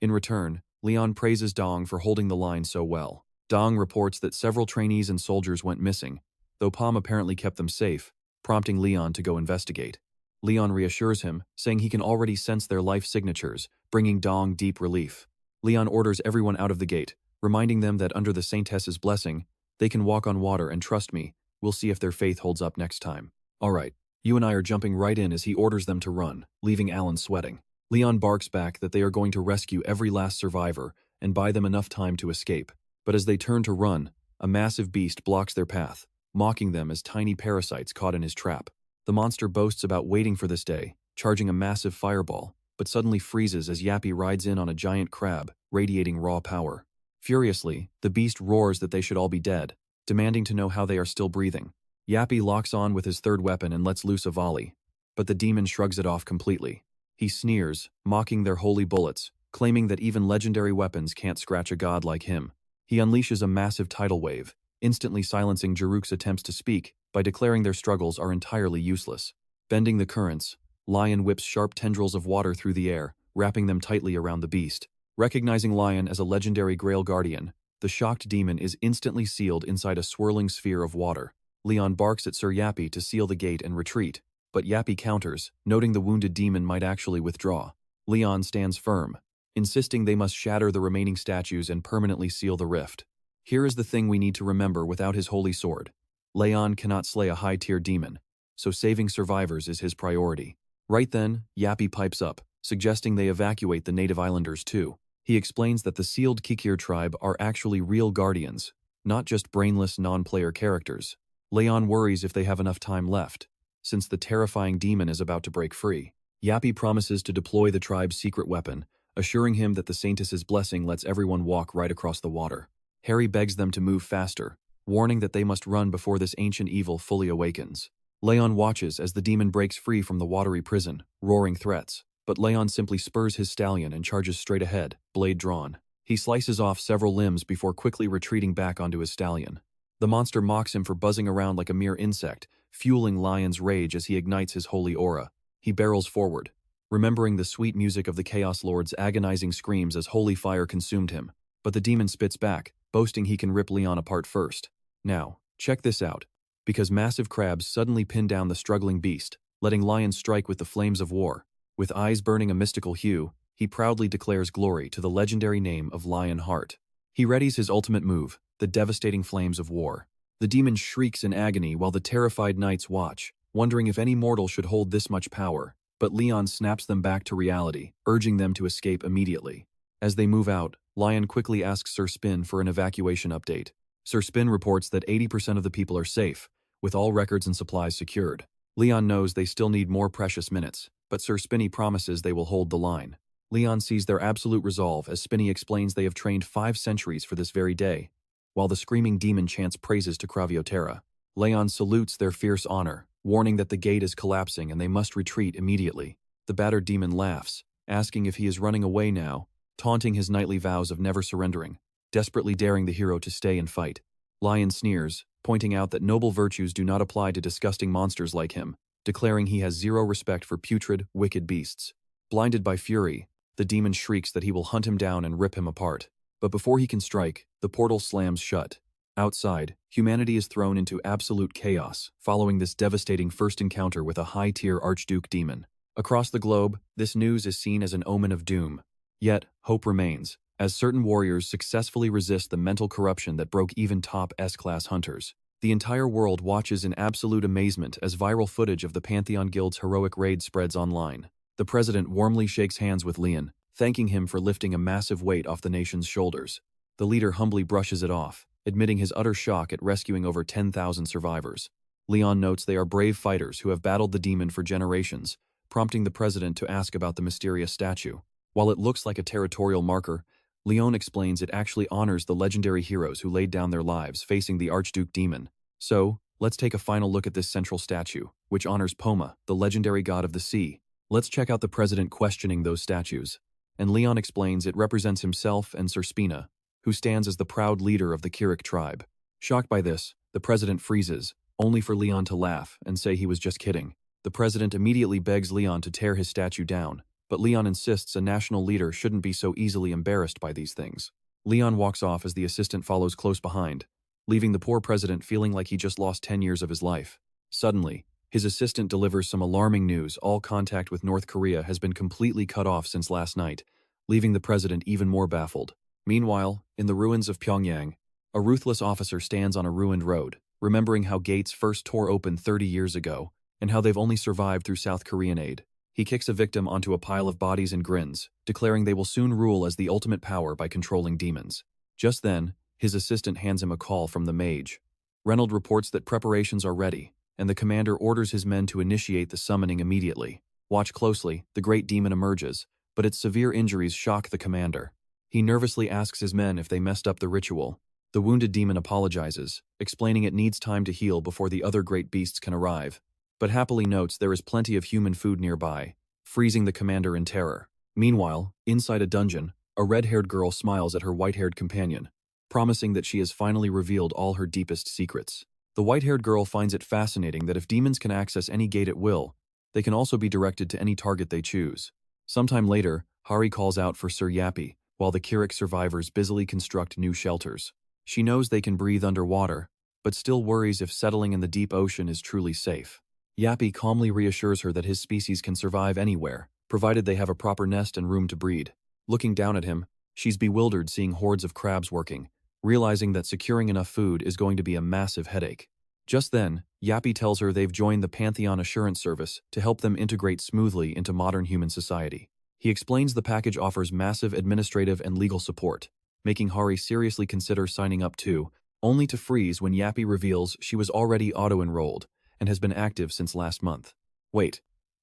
In return, Leon praises Dong for holding the line so well. Dong reports that several trainees and soldiers went missing, though Palm apparently kept them safe, prompting Leon to go investigate. Leon reassures him, saying he can already sense their life signatures, bringing Dong deep relief. Leon orders everyone out of the gate, reminding them that under the Saintess's blessing, they can walk on water and trust me, we'll see if their faith holds up next time. Alright, you and I are jumping right in as he orders them to run, leaving Alan sweating. Leon barks back that they are going to rescue every last survivor and buy them enough time to escape. But as they turn to run, a massive beast blocks their path, mocking them as tiny parasites caught in his trap. The monster boasts about waiting for this day, charging a massive fireball, but suddenly freezes as Yappy rides in on a giant crab, radiating raw power. Furiously, the beast roars that they should all be dead, demanding to know how they are still breathing. Yappy locks on with his third weapon and lets loose a volley, but the demon shrugs it off completely. He sneers, mocking their holy bullets, claiming that even legendary weapons can't scratch a god like him. He unleashes a massive tidal wave, instantly silencing Jaruk's attempts to speak by declaring their struggles are entirely useless. Bending the currents, Lion whips sharp tendrils of water through the air, wrapping them tightly around the beast. Recognizing Lion as a legendary Grail Guardian, the shocked demon is instantly sealed inside a swirling sphere of water. Leon barks at Sir Yappy to seal the gate and retreat, but Yappy counters, noting the wounded demon might actually withdraw. Leon stands firm, insisting they must shatter the remaining statues and permanently seal the rift. Here is the thing we need to remember without his holy sword. Leon cannot slay a high-tier demon, so saving survivors is his priority. Right then, Yappy pipes up, suggesting they evacuate the native islanders too. He explains that the sealed Kikir tribe are actually real guardians, not just brainless non-player characters. Leon worries if they have enough time left, since the terrifying demon is about to break free. Yappy promises to deploy the tribe's secret weapon, assuring him that the Saintess's blessing lets everyone walk right across the water. Harry begs them to move faster, warning that they must run before this ancient evil fully awakens. Leon watches as the demon breaks free from the watery prison, roaring threats, but Leon simply spurs his stallion and charges straight ahead, blade drawn. He slices off several limbs before quickly retreating back onto his stallion. The monster mocks him for buzzing around like a mere insect, fueling Lion's rage as he ignites his holy aura. He barrels forward, remembering the sweet music of the Chaos Lord's agonizing screams as holy fire consumed him. But the demon spits back, boasting he can rip Leon apart first. Now, check this out. Because massive crabs suddenly pin down the struggling beast, letting Lion strike with the flames of war. With eyes burning a mystical hue, he proudly declares glory to the legendary name of Lionheart. He readies his ultimate move, the devastating flames of war. The demon shrieks in agony while the terrified knights watch, wondering if any mortal should hold this much power, but Leon snaps them back to reality, urging them to escape immediately. As they move out, Lion quickly asks Sir Spin for an evacuation update. Sir Spin reports that 80% of the people are safe, with all records and supplies secured. Leon knows they still need more precious minutes, but Sir Spinny promises they will hold the line. Leon sees their absolute resolve as Spinny explains they have trained 5 centuries for this very day, while the screaming demon chants praises to Cravioterra. Leon salutes their fierce honor, warning that the gate is collapsing and they must retreat immediately. The battered demon laughs, asking if he is running away now, taunting his knightly vows of never surrendering, desperately daring the hero to stay and fight. Lion sneers, pointing out that noble virtues do not apply to disgusting monsters like him, declaring he has zero respect for putrid, wicked beasts. Blinded by fury, the demon shrieks that he will hunt him down and rip him apart. But before he can strike, the portal slams shut. Outside, humanity is thrown into absolute chaos, following this devastating first encounter with a high-tier Archduke demon. Across the globe, this news is seen as an omen of doom. Yet, hope remains, as certain warriors successfully resist the mental corruption that broke even top S-class hunters. The entire world watches in absolute amazement as viral footage of the Pantheon Guild's heroic raid spreads online. The president warmly shakes hands with Leon, thanking him for lifting a massive weight off the nation's shoulders. The leader humbly brushes it off, admitting his utter shock at rescuing over 10,000 survivors. Leon notes they are brave fighters who have battled the demon for generations, prompting the president to ask about the mysterious statue. While it looks like a territorial marker, Leon explains it actually honors the legendary heroes who laid down their lives facing the Archduke demon. So, let's take a final look at this central statue, which honors Poma, the legendary god of the sea. Let's check out the president questioning those statues. And Leon explains it represents himself and Sir Spina, who stands as the proud leader of the Kirik tribe. Shocked by this, the president freezes, only for Leon to laugh and say he was just kidding. The president immediately begs Leon to tear his statue down, but Leon insists a national leader shouldn't be so easily embarrassed by these things. Leon walks off as the assistant follows close behind, leaving the poor president feeling like he just lost 10 years of his life. Suddenly, his assistant delivers some alarming news. All contact with North Korea has been completely cut off since last night, leaving the president even more baffled. Meanwhile, in the ruins of Pyongyang, a ruthless officer stands on a ruined road, remembering how gates first tore open 30 years ago, and how they've only survived through South Korean aid. He kicks a victim onto a pile of bodies and grins, declaring they will soon rule as the ultimate power by controlling demons. Just then, his assistant hands him a call from the mage. Reynold reports that preparations are ready, and the commander orders his men to initiate the summoning immediately. Watch closely, the great demon emerges, but its severe injuries shock the commander. He nervously asks his men if they messed up the ritual. The wounded demon apologizes, explaining it needs time to heal before the other great beasts can arrive, but happily notes there is plenty of human food nearby, freezing the commander in terror. Meanwhile, inside a dungeon, a red-haired girl smiles at her white-haired companion, promising that she has finally revealed all her deepest secrets. The white-haired girl finds it fascinating that if demons can access any gate at will, they can also be directed to any target they choose. Sometime later, Hari calls out for Sir Yappy, while the Kirik survivors busily construct new shelters. She knows they can breathe underwater, but still worries if settling in the deep ocean is truly safe. Yappy calmly reassures her that his species can survive anywhere, provided they have a proper nest and room to breed. Looking down at him, she's bewildered seeing hordes of crabs working, realizing that securing enough food is going to be a massive headache. Just then, Yappy tells her they've joined the Pantheon Assurance Service to help them integrate smoothly into modern human society. He explains the package offers massive administrative and legal support, making Hari seriously consider signing up too, only to freeze when Yappy reveals she was already auto-enrolled and has been active since last month. Wait,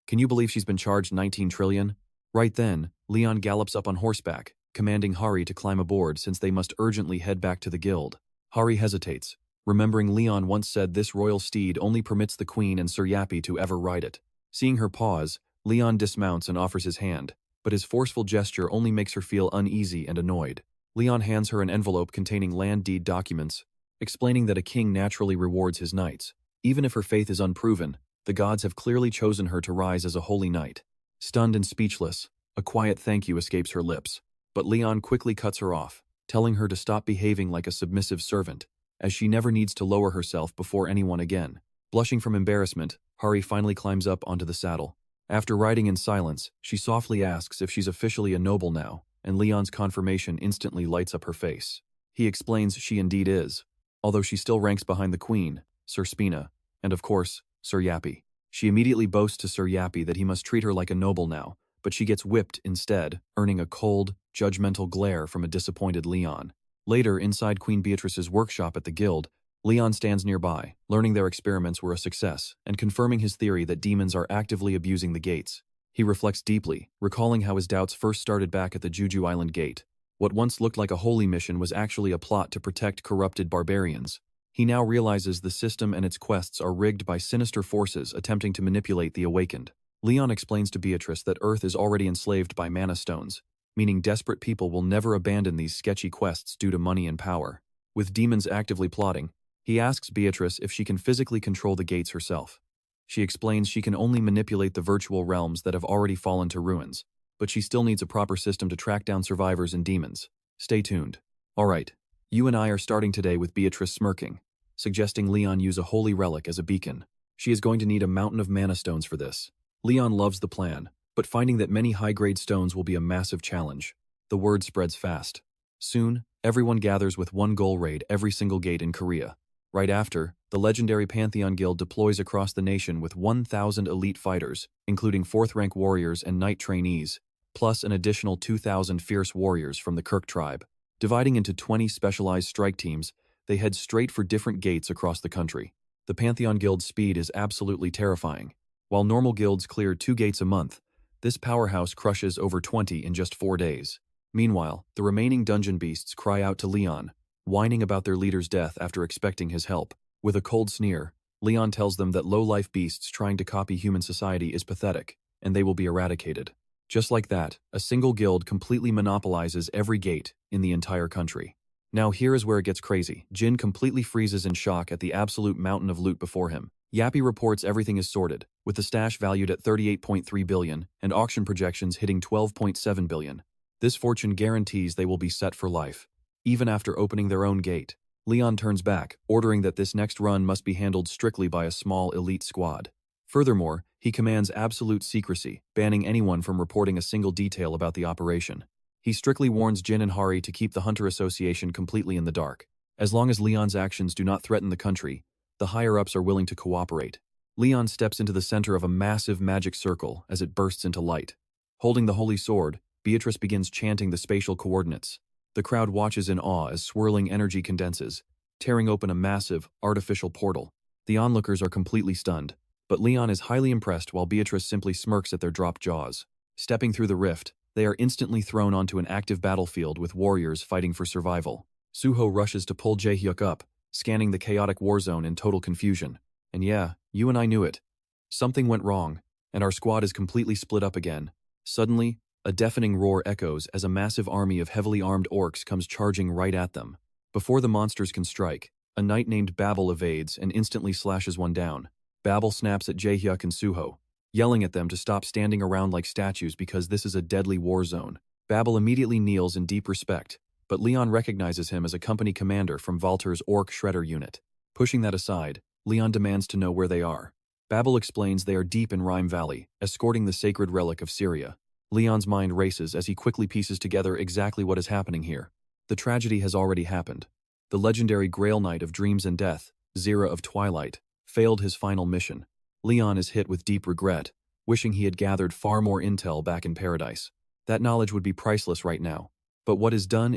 can you believe she's been charged 19 trillion? Right then, Leon gallops up on horseback, commanding Hari to climb aboard since they must urgently head back to the guild. Hari hesitates, remembering Leon once said this royal steed only permits the queen and Sir Yappy to ever ride it. Seeing her pause, Leon dismounts and offers his hand, but his forceful gesture only makes her feel uneasy and annoyed. Leon hands her an envelope containing land deed documents, explaining that a king naturally rewards his knights. Even if her faith is unproven, the gods have clearly chosen her to rise as a holy knight. Stunned and speechless, a quiet thank you escapes her lips, but Leon quickly cuts her off, telling her to stop behaving like a submissive servant, as she never needs to lower herself before anyone again. Blushing from embarrassment, Hari finally climbs up onto the saddle. After riding in silence, she softly asks if she's officially a noble now, and Leon's confirmation instantly lights up her face. He explains she indeed is, although she still ranks behind the queen, Sir Spina, and of course, Sir Yappy. She immediately boasts to Sir Yappy that he must treat her like a noble now, but she gets whipped instead, earning a cold, judgmental glare from a disappointed Leon. Later, inside Queen Beatrice's workshop at the guild, Leon stands nearby, learning their experiments were a success, and confirming his theory that demons are actively abusing the gates. He reflects deeply, recalling how his doubts first started back at the Juju Island gate. What once looked like a holy mission was actually a plot to protect corrupted barbarians. He now realizes the system and its quests are rigged by sinister forces attempting to manipulate the awakened. Leon explains to Beatrice that Earth is already enslaved by mana stones, meaning desperate people will never abandon these sketchy quests due to money and power. With demons actively plotting, he asks Beatrice if she can physically control the gates herself. She explains she can only manipulate the virtual realms that have already fallen to ruins, but she still needs a proper system to track down survivors and demons. Stay tuned. Alright, you and I are starting today with Beatrice smirking, suggesting Leon use a holy relic as a beacon. She is going to need a mountain of mana stones for this. Leon loves the plan, but finding that many high-grade stones will be a massive challenge. The word spreads fast. Soon, everyone gathers with one goal: raid every single gate in Korea. Right after, the legendary Pantheon Guild deploys across the nation with 1,000 elite fighters, including 4th-rank warriors and knight trainees, plus an additional 2,000 fierce warriors from the Kirk tribe. Dividing into 20 specialized strike teams, they head straight for different gates across the country. The Pantheon Guild's speed is absolutely terrifying. While normal guilds clear 2 gates a month, this powerhouse crushes over 20 in just 4 days. Meanwhile, the remaining dungeon beasts cry out to Leon, whining about their leader's death after expecting his help. With a cold sneer, Leon tells them that low-life beasts trying to copy human society is pathetic, and they will be eradicated. Just like that, a single guild completely monopolizes every gate in the entire country. Now here is where it gets crazy. Jin completely freezes in shock at the absolute mountain of loot before him. Yappy reports everything is sorted, with the stash valued at 38.3 billion and auction projections hitting 12.7 billion. This fortune guarantees they will be set for life. Even after opening their own gate, Leon turns back, ordering that this next run must be handled strictly by a small elite squad. Furthermore, he commands absolute secrecy, banning anyone from reporting a single detail about the operation. He strictly warns Jin and Hari to keep the Hunter Association completely in the dark. As long as Leon's actions do not threaten the country, the higher-ups are willing to cooperate. Leon steps into the center of a massive magic circle as it bursts into light. Holding the holy sword, Beatrice begins chanting the spatial coordinates. The crowd watches in awe as swirling energy condenses, tearing open a massive, artificial portal. The onlookers are completely stunned, but Leon is highly impressed while Beatrice simply smirks at their dropped jaws. Stepping through the rift, they are instantly thrown onto an active battlefield with warriors fighting for survival. Suho rushes to pull Jaehyuk up, scanning the chaotic war zone in total confusion. And yeah, you and I knew it. Something went wrong, and our squad is completely split up again. Suddenly, a deafening roar echoes as a massive army of heavily armed orcs comes charging right at them. Before the monsters can strike, a knight named Babel evades and instantly slashes one down. Babel snaps at Jaehyuk and Suho, yelling at them to stop standing around like statues because this is a deadly war zone. Babel immediately kneels in deep respect, but Leon recognizes him as a company commander from Valter's Orc Shredder unit. Pushing that aside, Leon demands to know where they are. Babel explains they are deep in Rime Valley, escorting the sacred relic of Syria. Leon's mind races as he quickly pieces together exactly what is happening here. The tragedy has already happened. The legendary Grail Knight of Dreams and Death, Zira of Twilight, failed his final mission. Leon is hit with deep regret, wishing he had gathered far more intel back in paradise. That knowledge would be priceless right now. But what is done,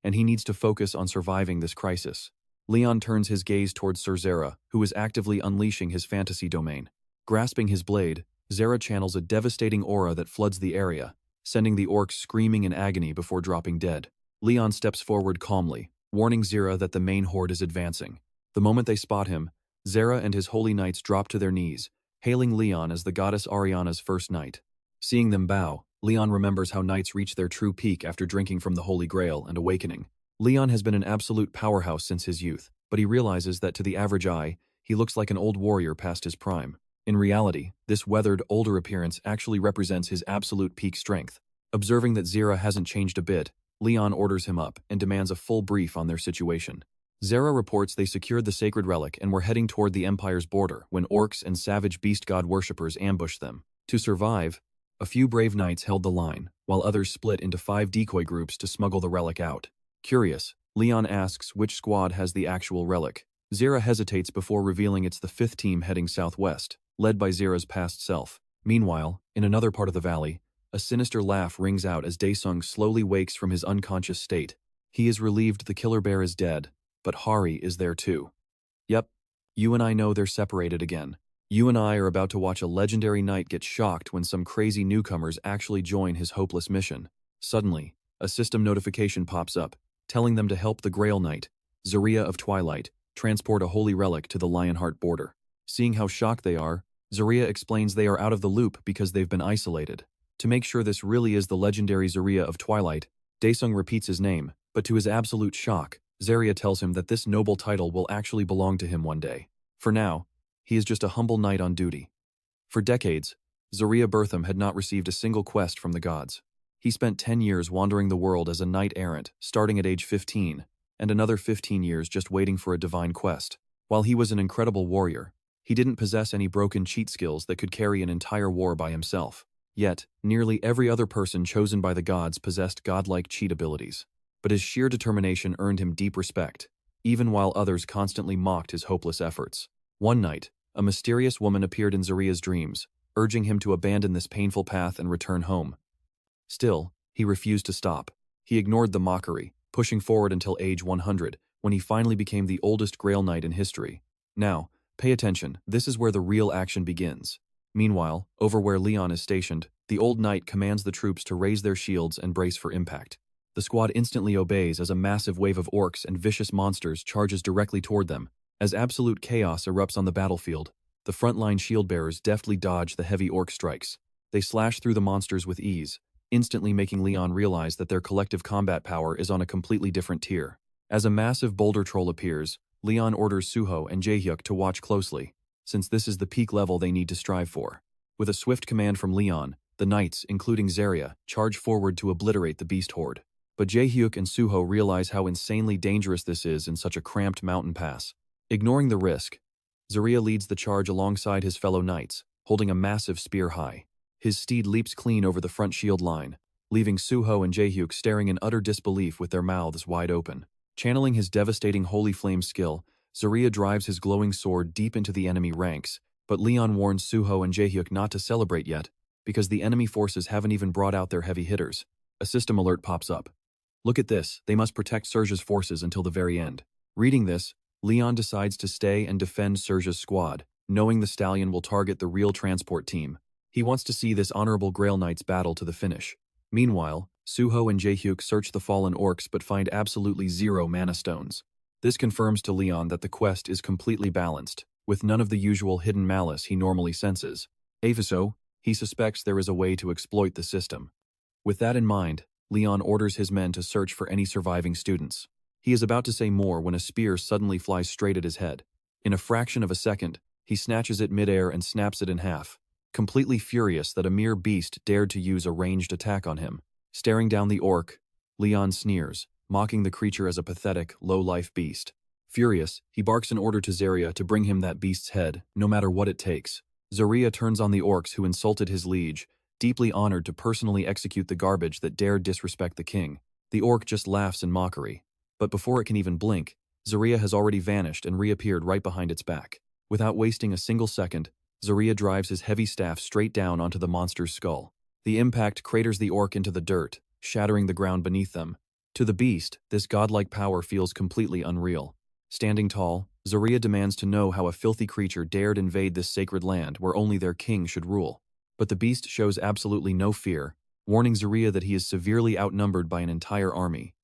and he needs to focus on surviving this crisis. Leon turns his gaze towards Sir Zera, who is actively unleashing his fantasy domain. Grasping his blade, Zera channels a devastating aura that floods the area, sending the orcs screaming in agony before dropping dead. Leon steps forward calmly, warning Zera that the main horde is advancing. The moment they spot him, Zera and his holy knights drop to their knees, hailing Leon as the goddess Ariana's first knight. Seeing them bow, Leon remembers how knights reach their true peak after drinking from the Holy Grail and awakening. Leon has been an absolute powerhouse since his youth, but he realizes that to the average eye, he looks like an old warrior past his prime. In reality, this weathered, older appearance actually represents his absolute peak strength. Observing that Zera hasn't changed a bit, Leon orders him up and demands a full brief on their situation. Zera reports they secured the sacred relic and were heading toward the Empire's border when orcs and savage beast god worshippers ambushed them. To survive, a few brave knights held the line, while others split into 5 decoy groups to smuggle the relic out. Curious, Leon asks which squad has the actual relic. Zera hesitates before revealing it's the 5th team heading southwest. led by Zera's past self. Meanwhile, in another part of the valley, a sinister laugh rings out as Daesung slowly wakes from his unconscious state. He is relieved the killer bear is dead, but Hari is there too. Yep, you and I know they're separated again. You and I are about to watch a legendary knight get shocked when some crazy newcomers actually join his hopeless mission. Suddenly, a system notification pops up, telling them to help the Grail Knight, Zarya of Twilight, transport a holy relic to the Lionheart border. Seeing how shocked they are, Zarya explains they are out of the loop because they've been isolated. To make sure this really is the legendary Zarya of Twilight, Daesung repeats his name, but to his absolute shock, Zarya tells him that this noble title will actually belong to him one day. For now, he is just a humble knight on duty. For decades, Zarya Bertham had not received a single quest from the gods. He spent 10 years wandering the world as a knight-errant, starting at age 15, and another 15 years just waiting for a divine quest. While he was an incredible warrior, he didn't possess any broken cheat skills that could carry an entire war by himself. Yet, nearly every other person chosen by the gods possessed godlike cheat abilities. But his sheer determination earned him deep respect, even while others constantly mocked his hopeless efforts. One night, a mysterious woman appeared in Zarya's dreams, urging him to abandon this painful path and return home. Still, he refused to stop. He ignored the mockery, pushing forward until age 100, when he finally became the oldest Grail Knight in history. Now, pay attention, this is where the real action begins. Meanwhile, over where Leon is stationed, the old knight commands the troops to raise their shields and brace for impact. The squad instantly obeys as a massive wave of orcs and vicious monsters charges directly toward them. As absolute chaos erupts on the battlefield, the frontline shield-bearers deftly dodge the heavy orc strikes. They slash through the monsters with ease, instantly making Leon realize that their collective combat power is on a completely different tier. As a massive boulder troll appears, Leon orders Suho and Jaehyuk to watch closely, since this is the peak level they need to strive for. With a swift command from Leon, the knights, including Zarya, charge forward to obliterate the beast horde. But Jaehyuk and Suho realize how insanely dangerous this is in such a cramped mountain pass. Ignoring the risk, Zarya leads the charge alongside his fellow knights, holding a massive spear high. His steed leaps clean over the front shield line, leaving Suho and Jaehyuk staring in utter disbelief with their mouths wide open. Channeling his devastating Holy Flame skill, Zarya drives his glowing sword deep into the enemy ranks, but Leon warns Suho and Jaehyuk not to celebrate yet, because the enemy forces haven't even brought out their heavy hitters. A system alert pops up. Look at this, they must protect Serge's forces until the very end. Reading this, Leon decides to stay and defend Serge's squad, knowing the stallion will target the real transport team. He wants to see this honorable Grail Knight's battle to the finish. Meanwhile, Suho and Jaehyuk search the fallen orcs but find absolutely zero mana stones. This confirms to Leon that the quest is completely balanced, with none of the usual hidden malice he normally senses. So, he suspects there is a way to exploit the system. With that in mind, Leon orders his men to search for any surviving students. He is about to say more when a spear suddenly flies straight at his head. In a fraction of a second, he snatches it midair and snaps it in half, completely furious that a mere beast dared to use a ranged attack on him. Staring down the orc, Leon sneers, mocking the creature as a pathetic, low-life beast. Furious, he barks an order to Zarya to bring him that beast's head, no matter what it takes. Zarya turns on the orcs who insulted his liege, deeply honored to personally execute the garbage that dared disrespect the king. The orc just laughs in mockery. But before it can even blink, Zarya has already vanished and reappeared right behind its back. Without wasting a single second, Zarya drives his heavy staff straight down onto the monster's skull. The impact craters the orc into the dirt, shattering the ground beneath them. To the beast, this godlike power feels completely unreal. Standing tall, Zarya demands to know how a filthy creature dared invade this sacred land where only their king should rule. But the beast shows absolutely no fear, warning Zarya that he is severely outnumbered by an entire army.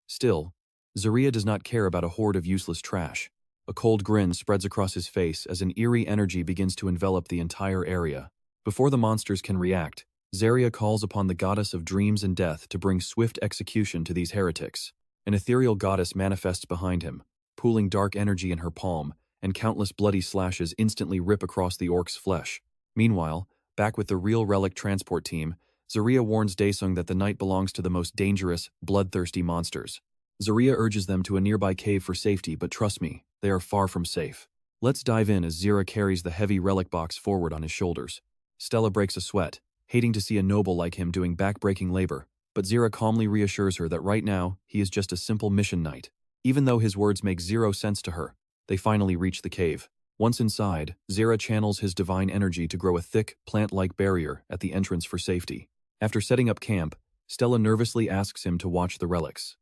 Still, Zarya does not care about a horde of useless trash. A cold grin spreads across his face as an eerie energy begins to envelop the entire area. Before the monsters can react, Zarya calls upon the goddess of dreams and death to bring swift execution to these heretics. An ethereal goddess manifests behind him, pooling dark energy in her palm, and countless bloody slashes instantly rip across the orc's flesh. Meanwhile, back with the real relic transport team, Zarya warns Daesung that the night belongs to the most dangerous, bloodthirsty monsters. Zarya urges them to a nearby cave for safety, but trust me, they are far from safe. Let's dive in as Zira carries the heavy relic box forward on his shoulders. Stella breaks a sweat, hating to see a noble like him doing back-breaking labor, but Zira calmly reassures her that right now, he is just a simple mission knight. Even though his words make zero sense to her, they finally reach the cave. Once inside, Zera channels his divine energy to grow a thick, plant-like barrier at the entrance for safety. After setting up camp, Stella nervously asks him to watch the relics.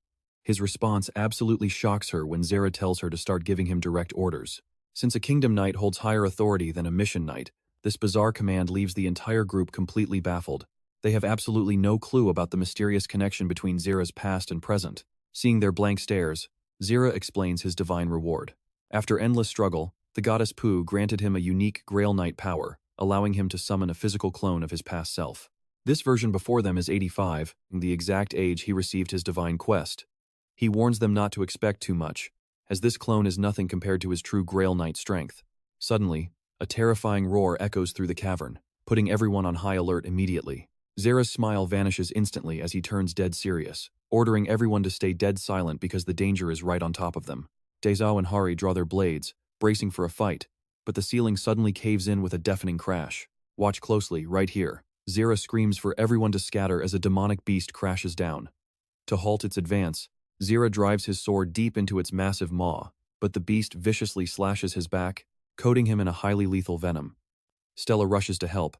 His response absolutely shocks her when Zera tells her to start giving him direct orders. Since a Kingdom Knight holds higher authority than a Mission Knight, this bizarre command leaves the entire group completely baffled. They have absolutely no clue about the mysterious connection between Zera's past and present. Seeing their blank stares, Zera explains his divine reward. After endless struggle, the goddess Pu granted him a unique Grail Knight power, allowing him to summon a physical clone of his past self. This version before them is 85, the exact age he received his divine quest. He warns them not to expect too much, as this clone is nothing compared to his true Grail Knight strength. Suddenly, a terrifying roar echoes through the cavern, putting everyone on high alert immediately. Zera's smile vanishes instantly as he turns dead serious, ordering everyone to stay dead silent because the danger is right on top of them. Dezao and Hari draw their blades, bracing for a fight, but the ceiling suddenly caves in with a deafening crash. Watch closely, right here. Zera screams for everyone to scatter as a demonic beast crashes down. To halt its advance, Zera drives his sword deep into its massive maw, but the beast viciously slashes his back, coating him in a highly lethal venom. Stella rushes to help,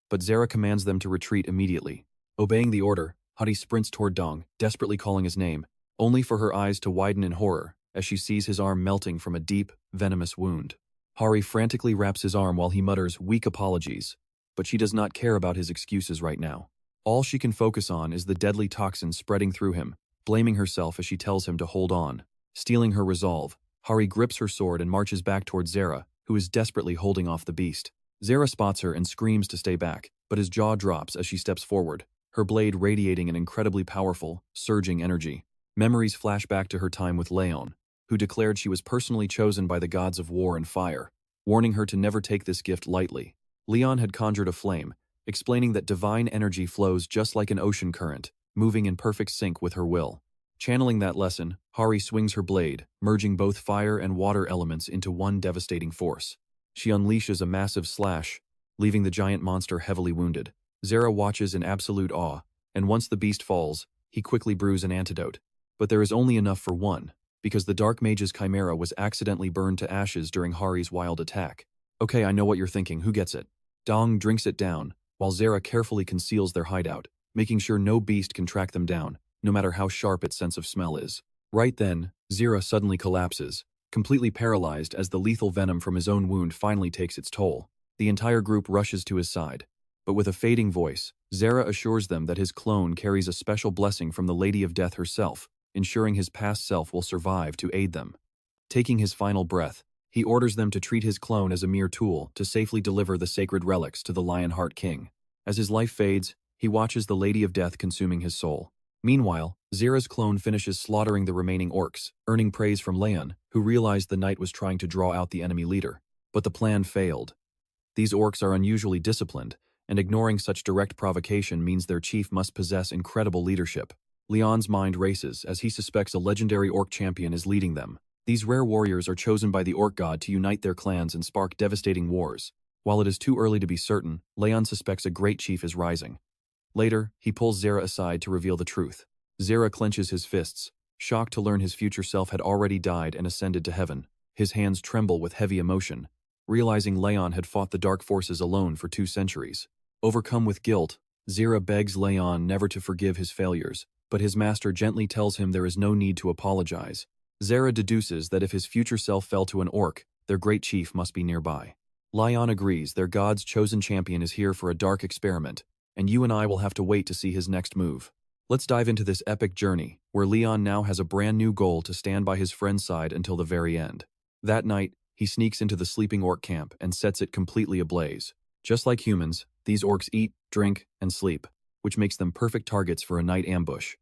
but Zera commands them to retreat immediately. Obeying the order, Hari sprints toward Dong, desperately calling his name, only for her eyes to widen in horror as she sees his arm melting from a deep, venomous wound. Hari frantically wraps his arm while he mutters weak apologies, but she does not care about his excuses right now. All she can focus on is the deadly toxin spreading through him, blaming herself as she tells him to hold on. Stealing her resolve, Hari grips her sword and marches back toward Zera, who is desperately holding off the beast. Zera spots her and screams to stay back, but his jaw drops as she steps forward, her blade radiating an incredibly powerful, surging energy. Memories flash back to her time with Leon, who declared she was personally chosen by the gods of war and fire, warning her to never take this gift lightly. Leon had conjured a flame, explaining that divine energy flows just like an ocean current, moving in perfect sync with her will. Channeling that lesson, Hari swings her blade, merging both fire and water elements into one devastating force. She unleashes a massive slash, leaving the giant monster heavily wounded. Zera watches in absolute awe, and once the beast falls, he quickly brews an antidote. But there is only enough for one, because the Dark Mage's chimera was accidentally burned to ashes during Hari's wild attack. Okay, I know what you're thinking, who gets it? Dong drinks it down, while Zera carefully conceals their hideout, making sure no beast can track them down, no matter how sharp its sense of smell is. Right then, Zera suddenly collapses, completely paralyzed as the lethal venom from his own wound finally takes its toll. The entire group rushes to his side, but with a fading voice, Zera assures them that his clone carries a special blessing from the Lady of Death herself, ensuring his past self will survive to aid them. Taking his final breath, he orders them to treat his clone as a mere tool to safely deliver the sacred relics to the Lionheart King. As his life fades, he watches the Lady of Death consuming his soul. Meanwhile, Zera's clone finishes slaughtering the remaining orcs, earning praise from Leon, who realized the knight was trying to draw out the enemy leader. But the plan failed. These orcs are unusually disciplined, and ignoring such direct provocation means their chief must possess incredible leadership. Leon's mind races as he suspects a legendary orc champion is leading them. These rare warriors are chosen by the orc god to unite their clans and spark devastating wars. While it is too early to be certain, Leon suspects a great chief is rising. Later, he pulls Zera aside to reveal the truth. Zera clenches his fists, shocked to learn his future self had already died and ascended to heaven. His hands tremble with heavy emotion, realizing Leon had fought the dark forces alone for 2 centuries. Overcome with guilt, Zera begs Leon never to forgive his failures, but his master gently tells him there is no need to apologize. Zera deduces that if his future self fell to an orc, their great chief must be nearby. Leon agrees their god's chosen champion is here for a dark experiment, and you and I will have to wait to see his next move. Let's dive into this epic journey, where Leon now has a brand new goal to stand by his friend's side until the very end. That night, he sneaks into the sleeping orc camp and sets it completely ablaze. Just like humans, these orcs eat, drink, and sleep, which makes them perfect targets for a night ambush.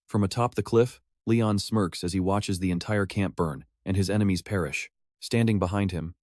From atop the cliff, Leon smirks as he watches the entire camp burn and his enemies perish. Standing behind him,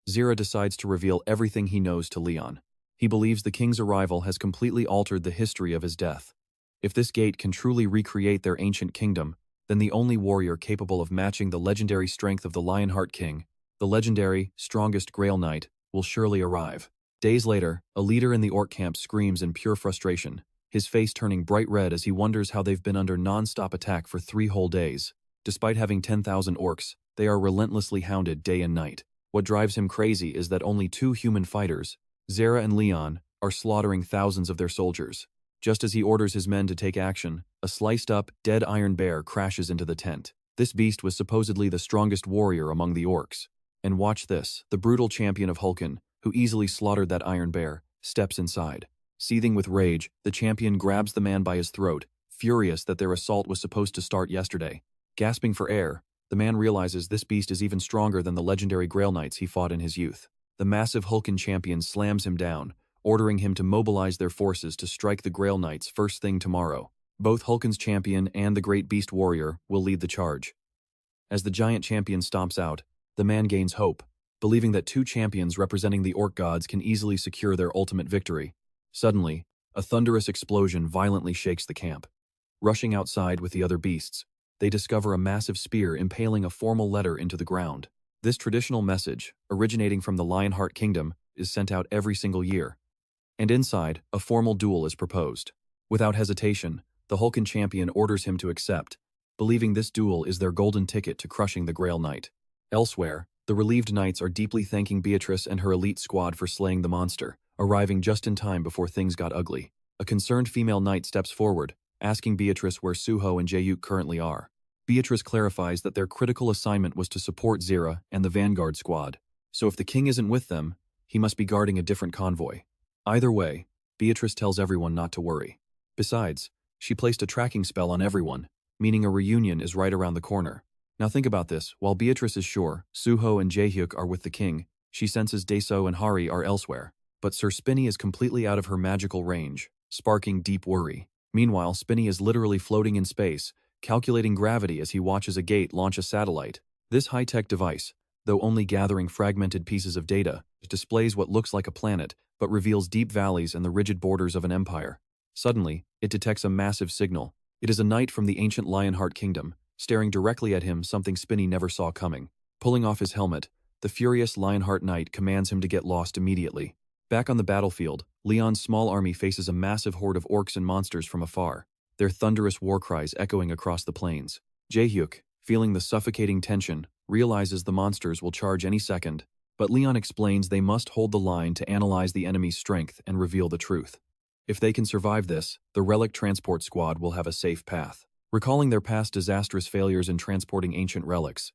Zera decides to reveal everything he knows to Leon. He believes the king's arrival has completely altered the history of his death. If this gate can truly recreate their ancient kingdom, then the only warrior capable of matching the legendary strength of the Lionheart King, the legendary, strongest Grail Knight, will surely arrive. Days later, a leader in the orc camp screams in pure frustration, his face turning bright red as he wonders how they've been under non-stop attack for 3 whole days. Despite having 10,000 orcs, they are relentlessly hounded day and night. What drives him crazy is that only two human fighters, Zera and Leon, are slaughtering thousands of their soldiers. Just as he orders his men to take action, a sliced-up, dead iron bear crashes into the tent. This beast was supposedly the strongest warrior among the orcs. And watch this, the brutal champion of Hulken, who easily slaughtered that iron bear, steps inside. Seething with rage, the champion grabs the man by his throat, furious that their assault was supposed to start yesterday. Gasping for air, the man realizes this beast is even stronger than the legendary Grail Knights he fought in his youth. The massive Hulken champion slams him down, ordering him to mobilize their forces to strike the Grail Knights first thing tomorrow. Both Hulken's champion and the great beast warrior will lead the charge. As the giant champion stomps out, the man gains hope, believing that two champions representing the orc gods can easily secure their ultimate victory. Suddenly, a thunderous explosion violently shakes the camp. Rushing outside with the other beasts, they discover a massive spear impaling a formal letter into the ground. This traditional message, originating from the Lionheart Kingdom, is sent out every single year. And inside, a formal duel is proposed. Without hesitation, the Hulken champion orders him to accept, believing this duel is their golden ticket to crushing the Grail Knight. Elsewhere, the relieved knights are deeply thanking Beatrice and her elite squad for slaying the monster, arriving just in time before things got ugly. A concerned female knight steps forward, asking Beatrice where Suho and Jaehyuk currently are. Beatrice clarifies that their critical assignment was to support Zera and the Vanguard squad, so if the king isn't with them, he must be guarding a different convoy. Either way, Beatrice tells everyone not to worry. Besides, she placed a tracking spell on everyone, meaning a reunion is right around the corner. Now think about this, while Beatrice is sure Suho and Jaehyuk are with the king, she senses Daeso and Hari are elsewhere. But Sir Spinny is completely out of her magical range, sparking deep worry. Meanwhile, Spinny is literally floating in space, calculating gravity as he watches a gate launch a satellite. This high-tech device, though only gathering fragmented pieces of data, displays what looks like a planet, but reveals deep valleys and the rigid borders of an empire. Suddenly, it detects a massive signal. It is a knight from the ancient Lionheart Kingdom, staring directly at him, something Spinny never saw coming. Pulling off his helmet, the furious Lionheart Knight commands him to get lost immediately. Back on the battlefield, Leon's small army faces a massive horde of orcs and monsters from afar, their thunderous war cries echoing across the plains. Jaehyuk, feeling the suffocating tension, realizes the monsters will charge any second, but Leon explains they must hold the line to analyze the enemy's strength and reveal the truth. If they can survive this, the relic transport squad will have a safe path. Recalling their past disastrous failures in transporting ancient relics,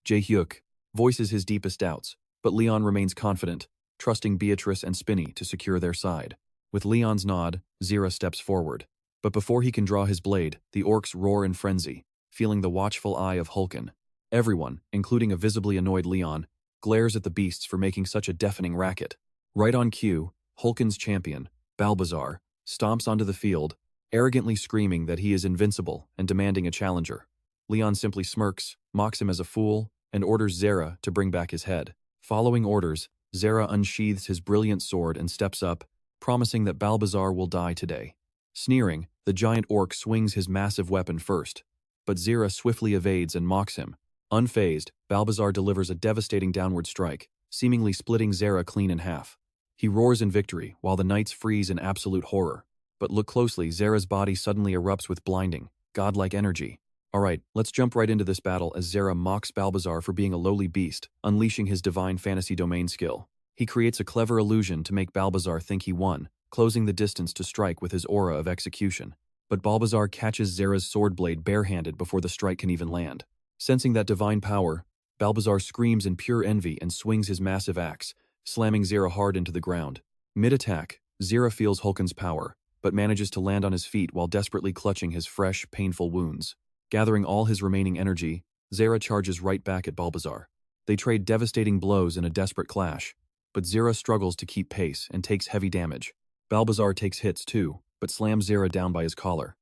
Jaehyuk voices his deepest doubts, but Leon remains confident, trusting Beatrice and Spinny to secure their side. With Leon's nod, Zera steps forward. But before he can draw his blade, the orcs roar in frenzy, feeling the watchful eye of Hulken. Everyone, including a visibly annoyed Leon, glares at the beasts for making such a deafening racket. Right on cue, Hulken's champion, Balbazar, stomps onto the field, arrogantly screaming that he is invincible and demanding a challenger. Leon simply smirks, mocks him as a fool, and orders Zera to bring back his head. Following orders, Zera unsheathes his brilliant sword and steps up, promising that Balbazar will die today. Sneering, the giant orc swings his massive weapon first, but Zera swiftly evades and mocks him. Unfazed, Balbazar delivers a devastating downward strike, seemingly splitting Zera clean in half. He roars in victory, while the knights freeze in absolute horror. But look closely, Zera's body suddenly erupts with blinding, godlike energy. Alright, let's jump right into this battle as Zera mocks Balbazar for being a lowly beast, unleashing his divine fantasy domain skill. He creates a clever illusion to make Balbazar think he won, closing the distance to strike with his aura of execution. But Balbazar catches Zera's sword blade barehanded before the strike can even land. Sensing that divine power, Balbazar screams in pure envy and swings his massive axe, slamming Zera hard into the ground. Mid-attack, Zera feels Hulken's power, but manages to land on his feet while desperately clutching his fresh, painful wounds. Gathering all his remaining energy, Zera charges right back at Balbazar. They trade devastating blows in a desperate clash, but Zera struggles to keep pace and takes heavy damage. Balbazar takes hits too, but slams Zera down by his collar.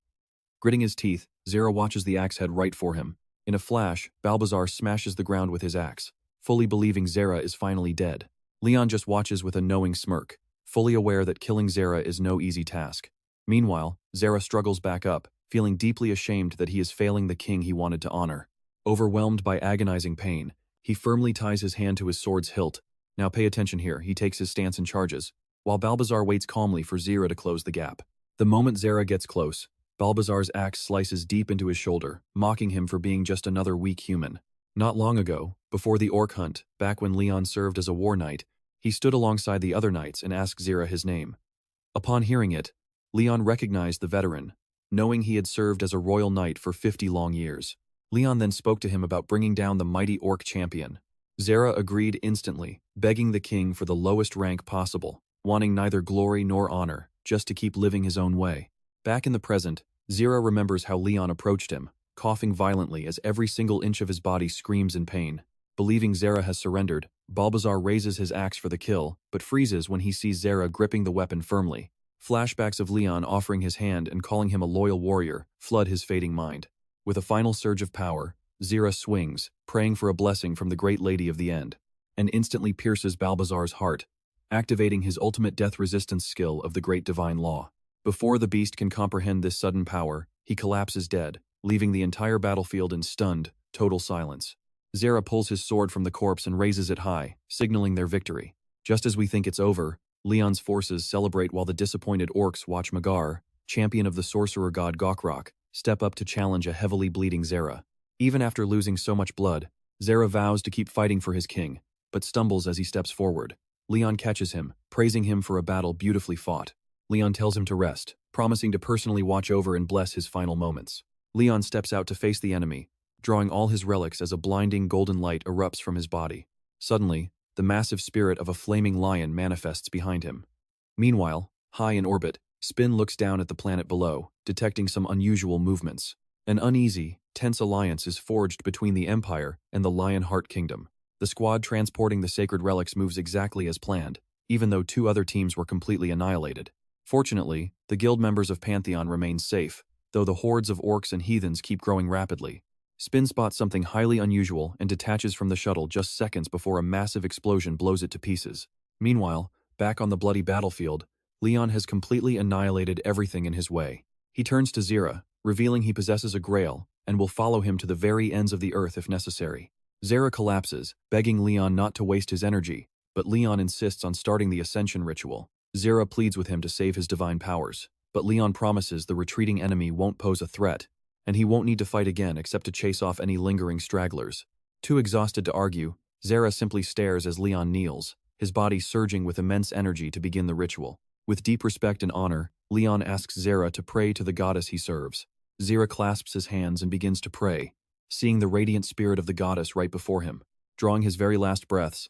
Gritting his teeth, Zera watches the axe head right for him. In a flash, Balbazar smashes the ground with his axe, fully believing Zera is finally dead. Leon just watches with a knowing smirk, fully aware that killing Zera is no easy task. Meanwhile, Zera struggles back up, feeling deeply ashamed that he is failing the king he wanted to honor. Overwhelmed by agonizing pain, he firmly ties his hand to his sword's hilt. Now pay attention here, he takes his stance and charges, while Balbazar waits calmly for Zera to close the gap. The moment Zera gets close, Balbazar's axe slices deep into his shoulder, mocking him for being just another weak human. Not long ago, before the orc hunt, back when Leon served as a war knight, he stood alongside the other knights and asked Zira his name. Upon hearing it, Leon recognized the veteran, knowing he had served as a royal knight for 50 long years. Leon then spoke to him about bringing down the mighty orc champion. Zira agreed instantly, begging the king for the lowest rank possible, wanting neither glory nor honor, just to keep living his own way. Back in the present, Zira remembers how Leon approached him, coughing violently as every single inch of his body screams in pain. Believing Zira has surrendered, Balbazar raises his axe for the kill, but freezes when he sees Zira gripping the weapon firmly. Flashbacks of Leon offering his hand and calling him a loyal warrior flood his fading mind. With a final surge of power, Zira swings, praying for a blessing from the Great Lady of the End, and instantly pierces Balbazar's heart, activating his ultimate death resistance skill of the Great Divine Law. Before the beast can comprehend this sudden power, he collapses dead, leaving the entire battlefield in stunned, total silence. Zira pulls his sword from the corpse and raises it high, signaling their victory. Just as we think it's over, Leon's forces celebrate while the disappointed orcs watch Magar, champion of the sorcerer god Gokrok, step up to challenge a heavily bleeding Zira. Even after losing so much blood, Zira vows to keep fighting for his king, but stumbles as he steps forward. Leon catches him, praising him for a battle beautifully fought. Leon tells him to rest, promising to personally watch over and bless his final moments. Leon steps out to face the enemy, drawing all his relics as a blinding golden light erupts from his body. Suddenly, the massive spirit of a flaming lion manifests behind him. Meanwhile, high in orbit, Spin looks down at the planet below, detecting some unusual movements. An uneasy, tense alliance is forged between the Empire and the Lionheart Kingdom. The squad transporting the sacred relics moves exactly as planned, even though two other teams were completely annihilated. Fortunately, the guild members of Pantheon remain safe, though the hordes of orcs and heathens keep growing rapidly. Spin spots something highly unusual and detaches from the shuttle just seconds before a massive explosion blows it to pieces. Meanwhile, back on the bloody battlefield, Leon has completely annihilated everything in his way. He turns to Zira, revealing he possesses a grail, and will follow him to the very ends of the earth if necessary. Zira collapses, begging Leon not to waste his energy, but Leon insists on starting the ascension ritual. Zira pleads with him to save his divine powers, but Leon promises the retreating enemy won't pose a threat, and he won't need to fight again except to chase off any lingering stragglers. Too exhausted to argue, Zira simply stares as Leon kneels, his body surging with immense energy to begin the ritual. With deep respect and honor, Leon asks Zira to pray to the goddess he serves. Zira clasps his hands and begins to pray, seeing the radiant spirit of the goddess right before him. Drawing his very last breaths,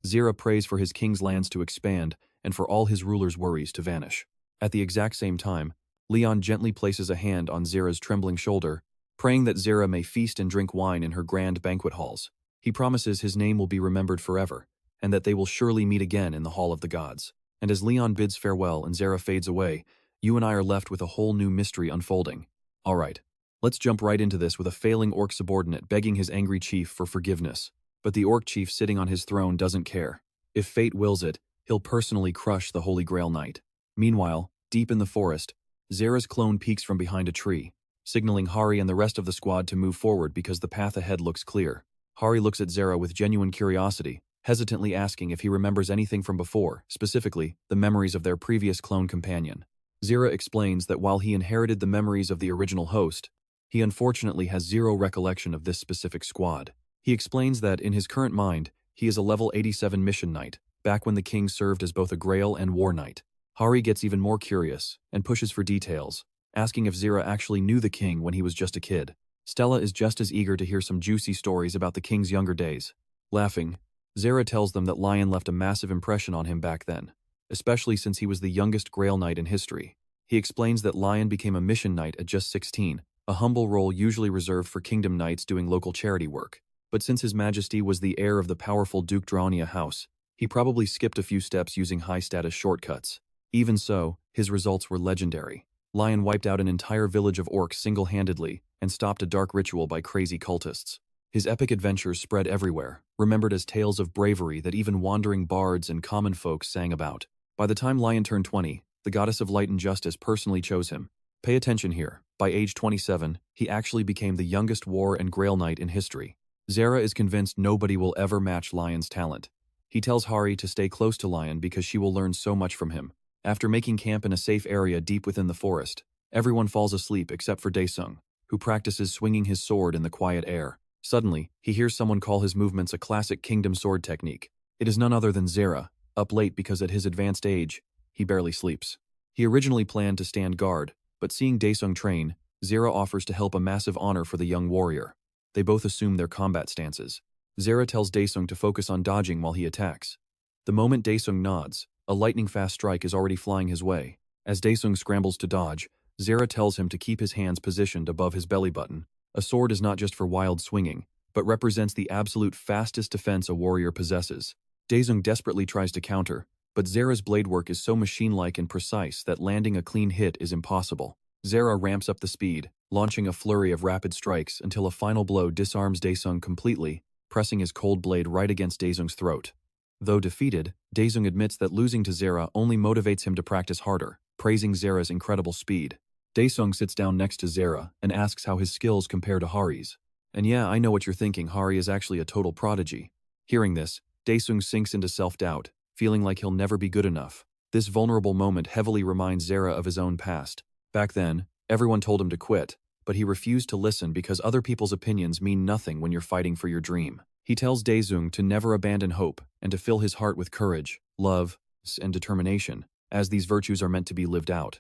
Zira prays for his king's lands to expand and for all his rulers' worries to vanish. At the exact same time, Leon gently places a hand on Zira's trembling shoulder, praying that Zira may feast and drink wine in her grand banquet halls. He promises his name will be remembered forever, and that they will surely meet again in the Hall of the Gods. And as Leon bids farewell and Zira fades away, you and I are left with a whole new mystery unfolding. Alright, let's jump right into this with a failing orc subordinate begging his angry chief for forgiveness. But the orc chief sitting on his throne doesn't care. If fate wills it, he'll personally crush the Holy Grail Knight. Meanwhile, deep in the forest, Zira's clone peeks from behind a tree, signaling Hari and the rest of the squad to move forward because the path ahead looks clear. Hari looks at Zira with genuine curiosity, hesitantly asking if he remembers anything from before, specifically, the memories of their previous clone companion. Zira explains that while he inherited the memories of the original host, he unfortunately has zero recollection of this specific squad. He explains that, in his current mind, he is a level 87 mission knight, back when the king served as both a Grail and War Knight. Hari gets even more curious, and pushes for details, asking if Zira actually knew the king when he was just a kid. Stella is just as eager to hear some juicy stories about the king's younger days. Laughing, Zira tells them that Lion left a massive impression on him back then, especially since he was the youngest Grail Knight in history. He explains that Lion became a mission knight at just 16, a humble role usually reserved for kingdom knights doing local charity work. But since His Majesty was the heir of the powerful Duke Draonia house, he probably skipped a few steps using high-status shortcuts. Even so, his results were legendary. Lion wiped out an entire village of orcs single-handedly and stopped a dark ritual by crazy cultists. His epic adventures spread everywhere, remembered as tales of bravery that even wandering bards and common folk sang about. By the time Lion turned 20, the goddess of light and justice personally chose him. Pay attention here. By age 27, he actually became the youngest war and Grail Knight in history. Zira is convinced nobody will ever match Lion's talent. He tells Hari to stay close to Lion because she will learn so much from him. After making camp in a safe area deep within the forest, everyone falls asleep except for Daesung, who practices swinging his sword in the quiet air. Suddenly, he hears someone call his movements a classic kingdom sword technique. It is none other than Zera, up late because at his advanced age, he barely sleeps. He originally planned to stand guard, but seeing Daesung train, Zera offers to help a massive honor for the young warrior. They both assume their combat stances. Zera tells Daesung to focus on dodging while he attacks. The moment Daesung nods, a lightning-fast strike is already flying his way. As Daesung scrambles to dodge, Zera tells him to keep his hands positioned above his belly button. A sword is not just for wild swinging, but represents the absolute fastest defense a warrior possesses. Daesung desperately tries to counter, but Zera's blade work is so machine-like and precise that landing a clean hit is impossible. Zera ramps up the speed, launching a flurry of rapid strikes until a final blow disarms Daesung completely, pressing his cold blade right against Daesung's throat. Though defeated, Daesung admits that losing to Zera only motivates him to practice harder, praising Zera's incredible speed. Daesung sits down next to Zera and asks how his skills compare to Hari's. And yeah, I know what you're thinking, Hari is actually a total prodigy. Hearing this, Daesung sinks into self-doubt, feeling like he'll never be good enough. This vulnerable moment heavily reminds Zera of his own past. Back then, everyone told him to quit, but he refused to listen because other people's opinions mean nothing when you're fighting for your dream. He tells Daesung to never abandon hope and to fill his heart with courage, love, and determination, as these virtues are meant to be lived out.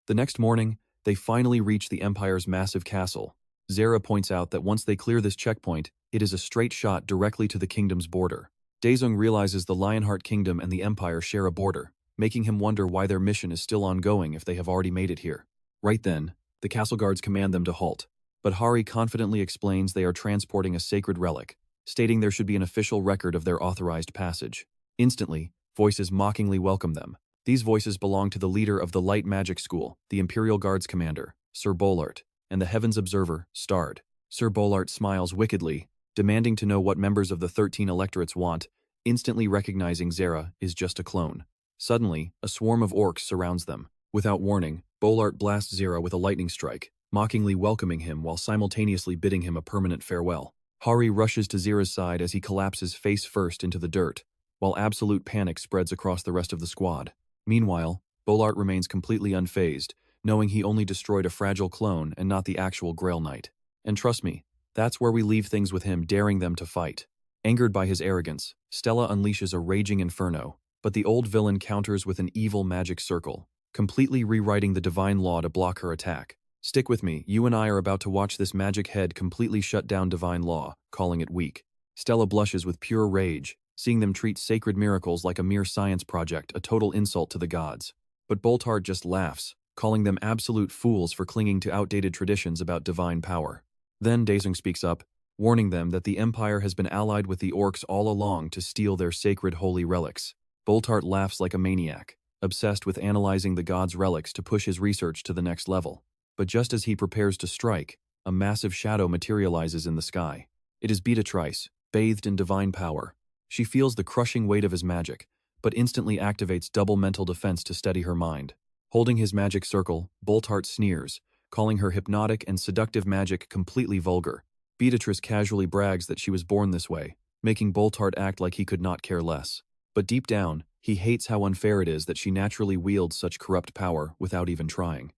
The next morning, they finally reach the Empire's massive castle. Zera points out that once they clear this checkpoint, it is a straight shot directly to the kingdom's border. Daesung realizes the Lionheart Kingdom and the Empire share a border, making him wonder why their mission is still ongoing if they have already made it here. Right then, the castle guards command them to halt, but Hari confidently explains they are transporting a sacred relic, stating there should be an official record of their authorized passage. Instantly, voices mockingly welcome them. These voices belong to the leader of the Light Magic School, the Imperial Guards Commander, Sir Bolart, and the Heavens Observer, Starred. Sir Bolart smiles wickedly, demanding to know what members of the 13 electorates want, instantly recognizing Zera is just a clone. Suddenly, a swarm of orcs surrounds them. Without warning, Bolart blasts Zera with a lightning strike, mockingly welcoming him while simultaneously bidding him a permanent farewell. Hari rushes to Zera's side as he collapses face first into the dirt, while absolute panic spreads across the rest of the squad. Meanwhile, Bolart remains completely unfazed, knowing he only destroyed a fragile clone and not the actual Grail Knight. And trust me, that's where we leave things with him daring them to fight. Angered by his arrogance, Stella unleashes a raging inferno, but the old villain counters with an evil magic circle, completely rewriting the divine law to block her attack. Stick with me, you and I are about to watch this magic head completely shut down divine law, calling it weak. Stella blushes with pure rage, seeing them treat sacred miracles like a mere science project, a total insult to the gods. But Boltard just laughs, calling them absolute fools for clinging to outdated traditions about divine power. Then Daesung speaks up, warning them that the Empire has been allied with the orcs all along to steal their sacred holy relics. Boltart laughs like a maniac, obsessed with analyzing the gods' relics to push his research to the next level. But just as he prepares to strike, a massive shadow materializes in the sky. It is Beatrice, bathed in divine power. She feels the crushing weight of his magic, but instantly activates double mental defense to steady her mind. Holding his magic circle, Boltart sneers, calling her hypnotic and seductive magic completely vulgar. Beatrice casually brags that she was born this way, making Boltart act like he could not care less. But deep down, he hates how unfair it is that she naturally wields such corrupt power without even trying.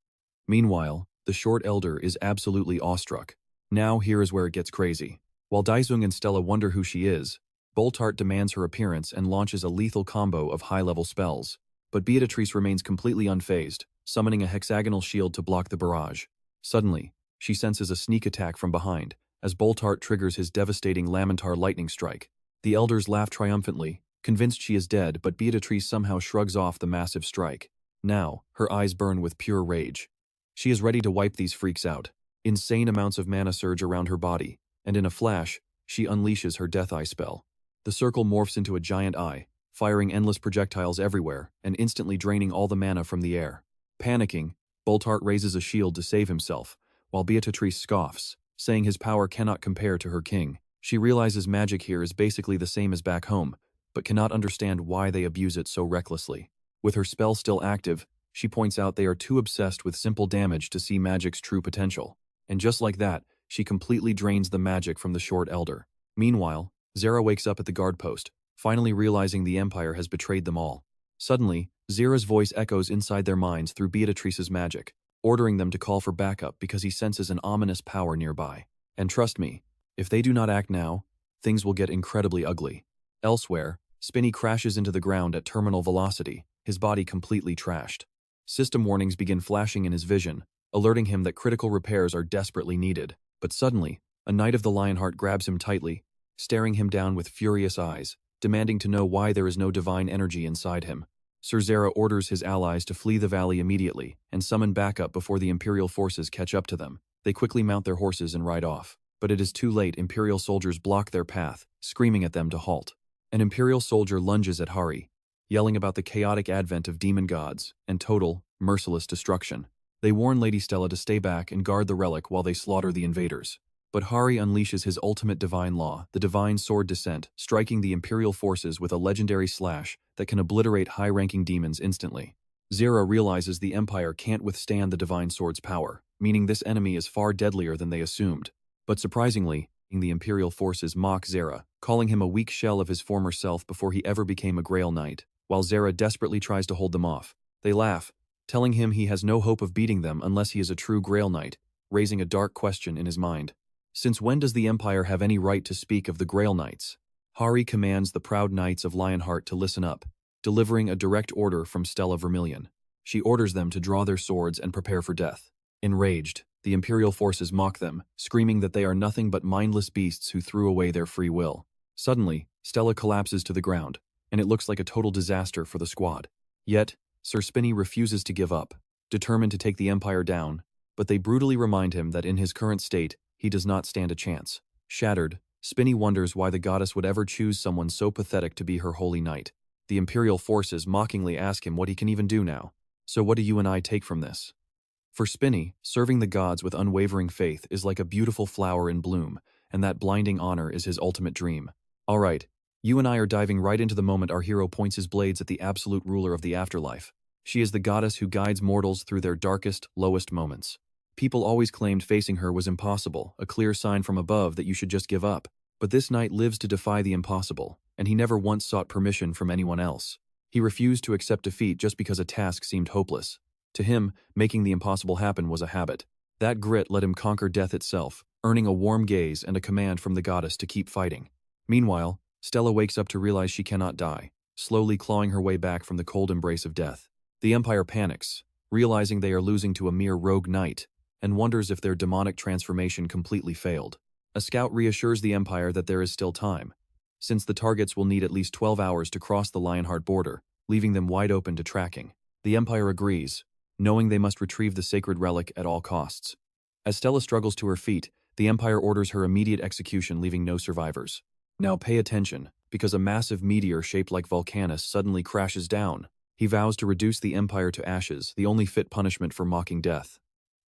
Meanwhile, the short elder is absolutely awestruck. Now here is where it gets crazy. While Daesung and Stella wonder who she is, Boltart demands her appearance and launches a lethal combo of high-level spells. But Beatrice remains completely unfazed, summoning a hexagonal shield to block the barrage. Suddenly, she senses a sneak attack from behind, as Boltart triggers his devastating Lamentar lightning strike. The elders laugh triumphantly, convinced she is dead, but Beatrice somehow shrugs off the massive strike. Now, her eyes burn with pure rage. She is ready to wipe these freaks out. Insane amounts of mana surge around her body, and in a flash, she unleashes her Death Eye spell. The circle morphs into a giant eye, firing endless projectiles everywhere and instantly draining all the mana from the air. Panicking, Boltart raises a shield to save himself, while Beatrice scoffs, saying his power cannot compare to her king. She realizes magic here is basically the same as back home, but cannot understand why they abuse it so recklessly. With her spell still active, she points out they are too obsessed with simple damage to see magic's true potential. And just like that, she completely drains the magic from the short elder. Meanwhile, Zera wakes up at the guard post, finally realizing the Empire has betrayed them all. Suddenly, Zera's voice echoes inside their minds through Beatrice's magic, ordering them to call for backup because he senses an ominous power nearby. And trust me, If they do not act now, things will get incredibly ugly. Elsewhere, Spinny crashes into the ground at terminal velocity, his body completely trashed. System warnings begin flashing in his vision, alerting him that critical repairs are desperately needed. But suddenly, a Knight of the Lionheart grabs him tightly, staring him down with furious eyes, demanding to know why there is no divine energy inside him. Sir Zera orders his allies to flee the valley immediately and summon backup before the Imperial forces catch up to them. They quickly mount their horses and ride off. But it is too late. Imperial soldiers block their path, screaming at them to halt. An Imperial soldier lunges at Hari, yelling about the chaotic advent of demon gods and total, merciless destruction. They warn Lady Stella to stay back and guard the relic while they slaughter the invaders. But Hari unleashes his ultimate divine law, the Divine Sword Descent, striking the Imperial forces with a legendary slash that can obliterate high-ranking demons instantly. Zera realizes the Empire can't withstand the Divine Sword's power, meaning this enemy is far deadlier than they assumed. But surprisingly, the Imperial forces mock Zera, calling him a weak shell of his former self before he ever became a Grail Knight, while Zera desperately tries to hold them off. They laugh, telling him he has no hope of beating them unless he is a true Grail Knight, raising a dark question in his mind. Since when does the Empire have any right to speak of the Grail Knights? Hari commands the proud Knights of Lionheart to listen up, delivering a direct order from Stella Vermilion. She orders them to draw their swords and prepare for death. Enraged, the Imperial forces mock them, screaming that they are nothing but mindless beasts who threw away their free will. Suddenly, Stella collapses to the ground, and it looks like a total disaster for the squad. Yet, Sir Spinny refuses to give up, determined to take the Empire down, but they brutally remind him that in his current state, he does not stand a chance. Shattered, Spinny wonders why the goddess would ever choose someone so pathetic to be her holy knight. The Imperial forces mockingly ask him what he can even do now. So what do you and I take from this? For Spinny, serving the gods with unwavering faith is like a beautiful flower in bloom, and that blinding honor is his ultimate dream. Alright, you and I are diving right into the moment our hero points his blades at the absolute ruler of the afterlife. She is the goddess who guides mortals through their darkest, lowest moments. People always claimed facing her was impossible, a clear sign from above that you should just give up. But this knight lives to defy the impossible, and he never once sought permission from anyone else. He refused to accept defeat just because a task seemed hopeless. To him, making the impossible happen was a habit. That grit let him conquer death itself, earning a warm gaze and a command from the goddess to keep fighting. Meanwhile, Stella wakes up to realize she cannot die, slowly clawing her way back from the cold embrace of death. The Empire panics, realizing they are losing to a mere rogue knight, and wonders if their demonic transformation completely failed. A scout reassures the Empire that there is still time, since the targets will need at least 12 hours to cross the Lionheart border, leaving them wide open to tracking. The Empire agrees, knowing they must retrieve the sacred relic at all costs. As Stella struggles to her feet, the Empire orders her immediate execution, leaving no survivors. Now pay attention, because a massive meteor shaped like Volcanus suddenly crashes down. He vows to reduce the Empire to ashes, the only fit punishment for mocking death.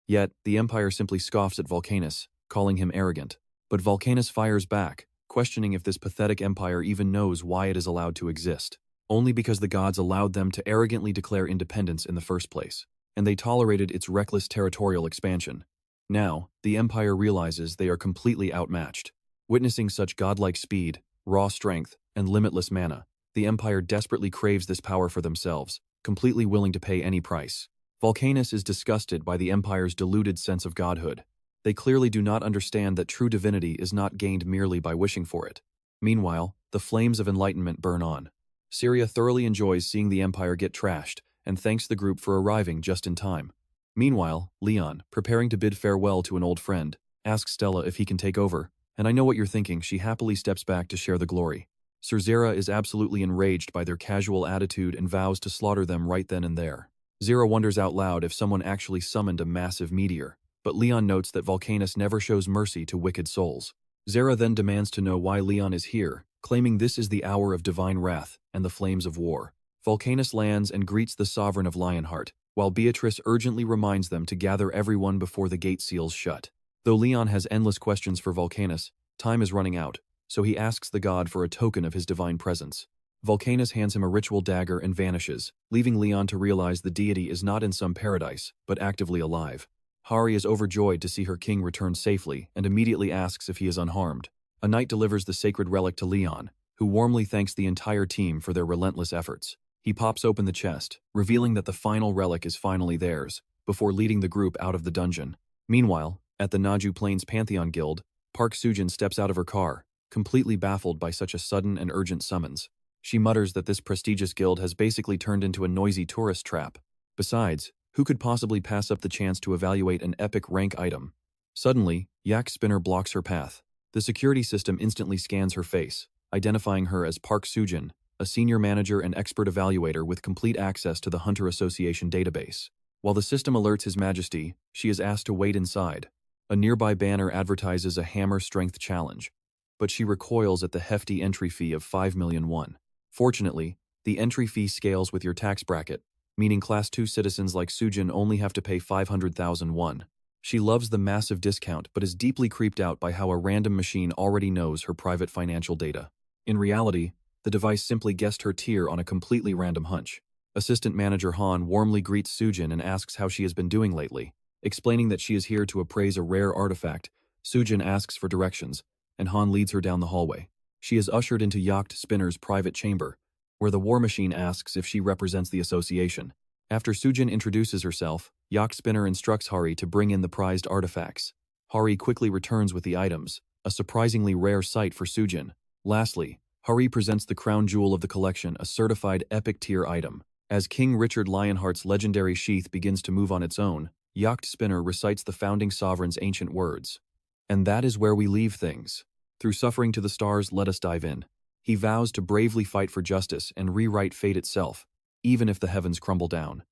Yet, the Empire simply scoffs at Volcanus, calling him arrogant. But Volcanus fires back, questioning if this pathetic empire even knows why it is allowed to exist. Only because the gods allowed them to arrogantly declare independence in the first place, and they tolerated its reckless territorial expansion. Now, the Empire realizes they are completely outmatched. Witnessing such godlike speed, raw strength, and limitless mana, the Empire desperately craves this power for themselves, completely willing to pay any price. Volcanus is disgusted by the Empire's deluded sense of godhood. They clearly do not understand that true divinity is not gained merely by wishing for it. Meanwhile, the flames of enlightenment burn on. Syria thoroughly enjoys seeing the Empire get trashed, and thanks the group for arriving just in time. Meanwhile, Leon, preparing to bid farewell to an old friend, asks Stella if he can take over, and I know what you're thinking. She happily steps back to share the glory. Sir Zera is absolutely enraged by their casual attitude and vows to slaughter them right then and there. Zera wonders out loud if someone actually summoned a massive meteor, but Leon notes that Volcanus never shows mercy to wicked souls. Zera then demands to know why Leon is here, claiming this is the hour of divine wrath and the flames of war. Volcanus lands and greets the sovereign of Lionheart, while Beatrice urgently reminds them to gather everyone before the gate seals shut. Though Leon has endless questions for Volcanus, time is running out, so he asks the god for a token of his divine presence. Volcanus hands him a ritual dagger and vanishes, leaving Leon to realize the deity is not in some paradise, but actively alive. Hari is overjoyed to see her king return safely and immediately asks if he is unharmed. A knight delivers the sacred relic to Leon, who warmly thanks the entire team for their relentless efforts. He pops open the chest, revealing that the final relic is finally theirs, before leading the group out of the dungeon. Meanwhile, at the Hanum Plains Pantheon Guild, Park Sujin steps out of her car, completely baffled by such a sudden and urgent summons. She mutters that this prestigious guild has basically turned into a noisy tourist trap. Besides, who could possibly pass up the chance to evaluate an epic rank item? Suddenly, Yak Spinner blocks her path. The security system instantly scans her face, identifying her as Park Sujin, a senior manager and expert evaluator with complete access to the Hunter Association database. While the system alerts His Majesty, she is asked to wait inside. A nearby banner advertises a hammer strength challenge, but she recoils at the hefty entry fee of 5 million won. Fortunately, the entry fee scales with your tax bracket, meaning Class 2 citizens like Sujin only have to pay 500,000 won. She loves the massive discount but is deeply creeped out by how a random machine already knows her private financial data. In reality, the device simply guessed her tier on a completely random hunch. Assistant Manager Han warmly greets Sujin and asks how she has been doing lately. Explaining that she is here to appraise a rare artifact, Sujin asks for directions, and Han leads her down the hallway. She is ushered into Yacht Spinner's private chamber, where the war machine asks if she represents the association. After Sujin introduces herself, Yacht Spinner instructs Hari to bring in the prized artifacts. Hari quickly returns with the items, a surprisingly rare sight for Sujin. Lastly, Hari presents the crown jewel of the collection, a certified epic tier item. As King Richard Lionheart's legendary sheath begins to move on its own, Yacht Spinner recites the founding sovereign's ancient words. And that is where we leave things. Through suffering to the stars, let us dive in. He vows to bravely fight for justice and rewrite fate itself, even if the heavens crumble down.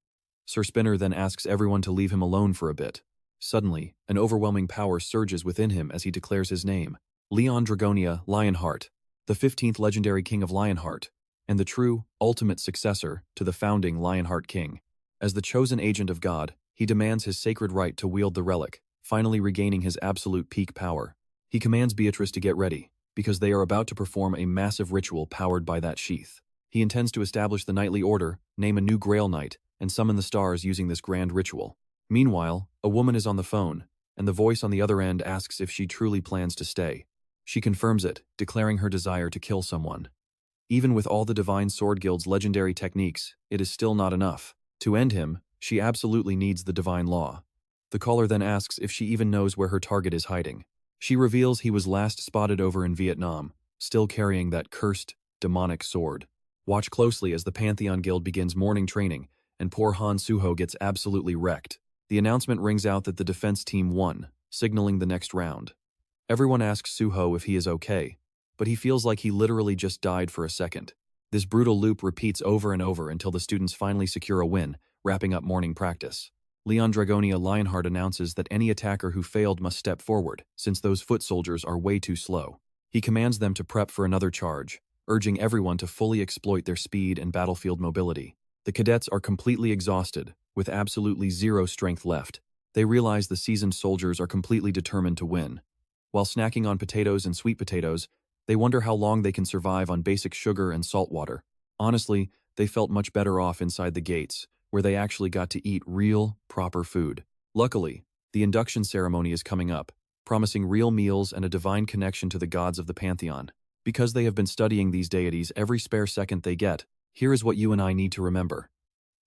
Sir Spinner then asks everyone to leave him alone for a bit. Suddenly, an overwhelming power surges within him as he declares his name. Leon Dragonia Lionheart, the 15th legendary king of Lionheart, and the true, ultimate successor to the founding Lionheart king. As the chosen agent of God, he demands his sacred right to wield the relic, finally regaining his absolute peak power. He commands Beatrice to get ready, because they are about to perform a massive ritual powered by that sheath. He intends to establish the knightly order, name a new Grail Knight, and summon the stars using this grand ritual. Meanwhile, a woman is on the phone, and the voice on the other end asks if she truly plans to stay. She confirms it, declaring her desire to kill someone. Even with all the Divine Sword Guild's legendary techniques, it is still not enough. To end him, she absolutely needs the divine law. The caller then asks if she even knows where her target is hiding. She reveals he was last spotted over in Vietnam, still carrying that cursed, demonic sword. Watch closely as the Pantheon Guild begins morning training, and poor Han Suho gets absolutely wrecked. The announcement rings out that the defense team won, signaling the next round. Everyone asks Suho if he is okay, but he feels like he literally just died for a second. This brutal loop repeats over and over until the students finally secure a win, wrapping up morning practice. Leon Dragonia Lionheart announces that any attacker who failed must step forward, since those foot soldiers are way too slow. He commands them to prep for another charge, urging everyone to fully exploit their speed and battlefield mobility. The cadets are completely exhausted, with absolutely zero strength left. They realize the seasoned soldiers are completely determined to win. While snacking on potatoes and sweet potatoes, they wonder how long they can survive on basic sugar and salt water. Honestly, they felt much better off inside the gates, where they actually got to eat real, proper food. Luckily, the induction ceremony is coming up, promising real meals and a divine connection to the gods of the Pantheon. Because they have been studying these deities every spare second they get, here is what you and I need to remember.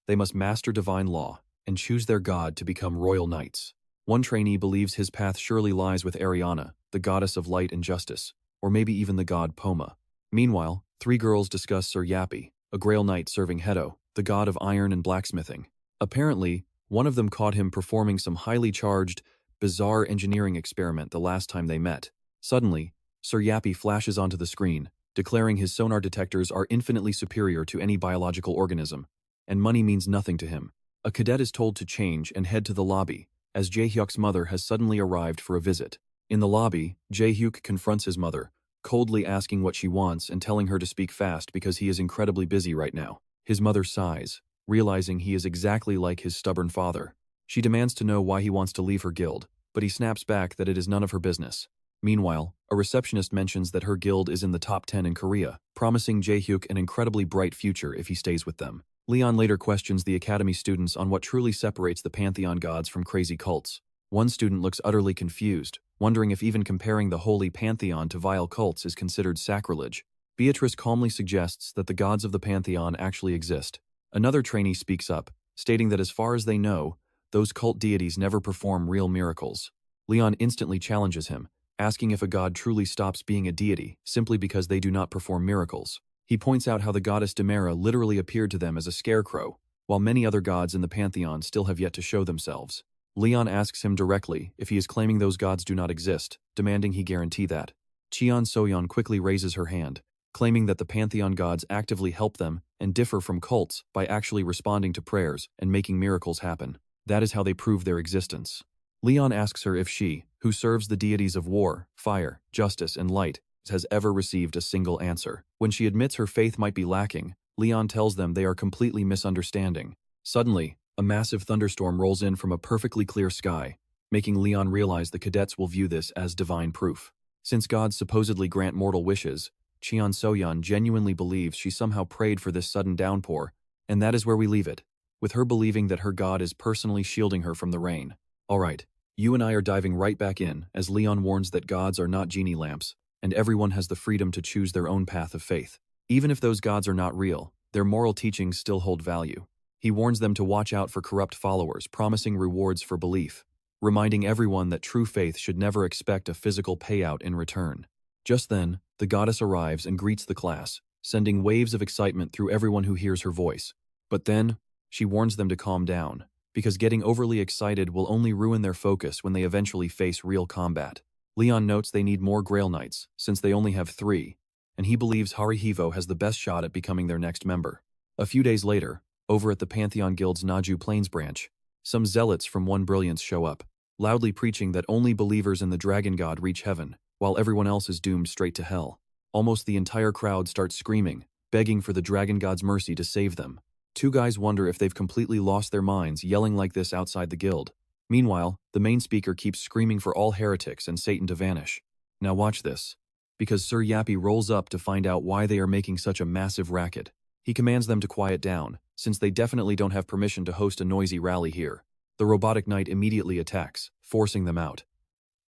They must master divine law and choose their god to become royal knights. One trainee believes his path surely lies with Ariana, the goddess of light and justice, or maybe even the god Poma. Meanwhile, 3 girls discuss Sir Yappy, a Grail Knight serving Hedo, the god of iron and blacksmithing. Apparently, one of them caught him performing some highly charged, bizarre engineering experiment the last time they met. Suddenly, Sir Yappy flashes onto the screen, declaring his sonar detectors are infinitely superior to any biological organism, and money means nothing to him. A cadet is told to change and head to the lobby, as Jae-hyuk's mother has suddenly arrived for a visit. In the lobby, Jae-hyuk confronts his mother, coldly asking what she wants and telling her to speak fast because he is incredibly busy right now. His mother sighs, realizing he is exactly like his stubborn father. She demands to know why he wants to leave her guild, but he snaps back that it is none of her business. Meanwhile, a receptionist mentions that her guild is in the top 10 in Korea, promising Jae-hyuk an incredibly bright future if he stays with them. Leon later questions the academy students on what truly separates the Pantheon gods from crazy cults. One student looks utterly confused, wondering if even comparing the holy Pantheon to vile cults is considered sacrilege. Beatrice calmly suggests that the gods of the Pantheon actually exist. Another trainee speaks up, stating that as far as they know, those cult deities never perform real miracles. Leon instantly challenges him, asking if a god truly stops being a deity simply because they do not perform miracles. He points out how the goddess Demera literally appeared to them as a scarecrow, while many other gods in the pantheon still have yet to show themselves. Leon asks him directly if he is claiming those gods do not exist, demanding he guarantee that. Cheon Soyeon quickly raises her hand, claiming that the pantheon gods actively help them and differ from cults by actually responding to prayers and making miracles happen. That is how they prove their existence. Leon asks her if she, who serves the deities of war, fire, justice, and light, has ever received a single answer. When she admits her faith might be lacking, Leon tells them they are completely misunderstanding. Suddenly, a massive thunderstorm rolls in from a perfectly clear sky, making Leon realize the cadets will view this as divine proof. Since gods supposedly grant mortal wishes, Cheon Soyeon genuinely believes she somehow prayed for this sudden downpour, and that is where we leave it, with her believing that her god is personally shielding her from the rain. Alright, you and I are diving right back in, as Leon warns that gods are not genie lamps, and everyone has the freedom to choose their own path of faith. Even if those gods are not real, their moral teachings still hold value. He warns them to watch out for corrupt followers, promising rewards for belief, reminding everyone that true faith should never expect a physical payout in return. Just then, the goddess arrives and greets the class, sending waves of excitement through everyone who hears her voice. But then, she warns them to calm down, because getting overly excited will only ruin their focus when they eventually face real combat. Leon notes they need more Grail Knights, since they only have 3, and he believes Harihivo has the best shot at becoming their next member. A few days later, over at the Pantheon Guild's Naju Plains branch, some zealots from One Brilliance show up, loudly preaching that only believers in the Dragon God reach heaven, while everyone else is doomed straight to hell. Almost the entire crowd starts screaming, begging for the Dragon God's mercy to save them. 2 guys wonder if they've completely lost their minds yelling like this outside the guild. Meanwhile, the main speaker keeps screaming for all heretics and Satan to vanish. Now watch this, because Sir Yappy rolls up to find out why they are making such a massive racket. He commands them to quiet down, since they definitely don't have permission to host a noisy rally here. The robotic knight immediately attacks, forcing them out.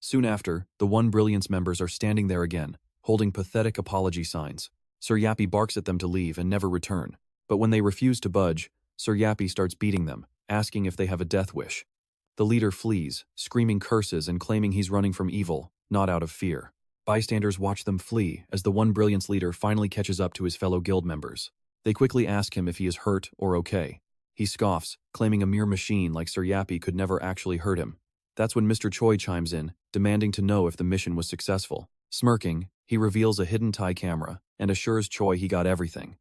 Soon after, the One Brilliance members are standing there again, holding pathetic apology signs. Sir Yappy barks at them to leave and never return. But when they refuse to budge, Sir Yappy starts beating them, asking if they have a death wish. The leader flees, screaming curses and claiming he's running from evil, not out of fear. Bystanders watch them flee as the One Brilliance leader finally catches up to his fellow guild members. They quickly ask him if he is hurt or okay. He scoffs, claiming a mere machine like Sir Yappy could never actually hurt him. That's when Mr. Choi chimes in, demanding to know if the mission was successful. Smirking, he reveals a hidden Thai camera and assures Choi he got everything.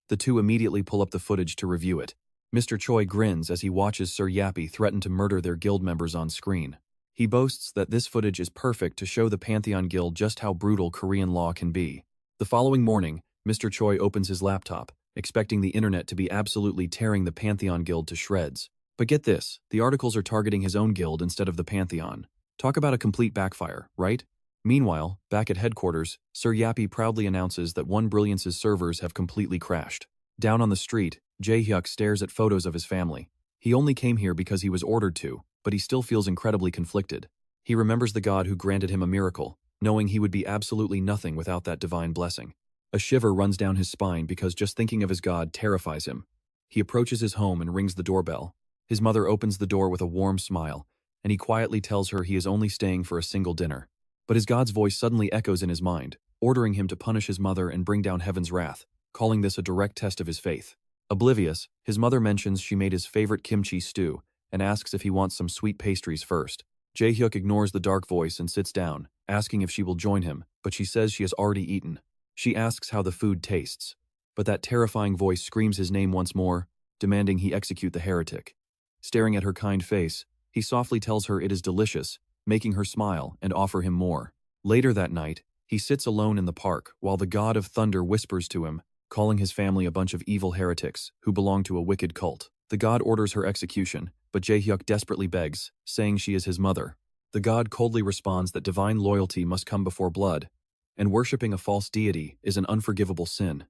The two immediately pull up the footage to review it. Mr. Choi grins as he watches Sir Yappy threaten to murder their guild members on screen. He boasts that this footage is perfect to show the Pantheon Guild just how brutal Korean law can be. The following morning, Mr. Choi opens his laptop, expecting the internet to be absolutely tearing the Pantheon Guild to shreds. But get this, the articles are targeting his own guild instead of the Pantheon. Talk about a complete backfire, right? Meanwhile, back at headquarters, Sir Yappy proudly announces that One Brilliance's servers have completely crashed. Down on the street, Jae-hyuk stares at photos of his family. He only came here because he was ordered to, but he still feels incredibly conflicted. He remembers the god who granted him a miracle, knowing he would be absolutely nothing without that divine blessing. A shiver runs down his spine because just thinking of his god terrifies him. He approaches his home and rings the doorbell. His mother opens the door with a warm smile, and he quietly tells her he is only staying for a single dinner. But his god's voice suddenly echoes in his mind, ordering him to punish his mother and bring down heaven's wrath, calling this a direct test of his faith. Oblivious, his mother mentions she made his favorite kimchi stew and asks if he wants some sweet pastries first. Jae-hyuk ignores the dark voice and sits down, asking if she will join him, but she says she has already eaten. She asks how the food tastes, but that terrifying voice screams his name once more, demanding he execute the heretic. Staring at her kind face, he softly tells her it is delicious, making her smile and offer him more. Later that night, he sits alone in the park while the god of thunder whispers to him, calling his family a bunch of evil heretics who belong to a wicked cult. The god orders her execution, but Jae-hyuk desperately begs, saying she is his mother. The god coldly responds that divine loyalty must come before blood, and worshipping a false deity is an unforgivable sin.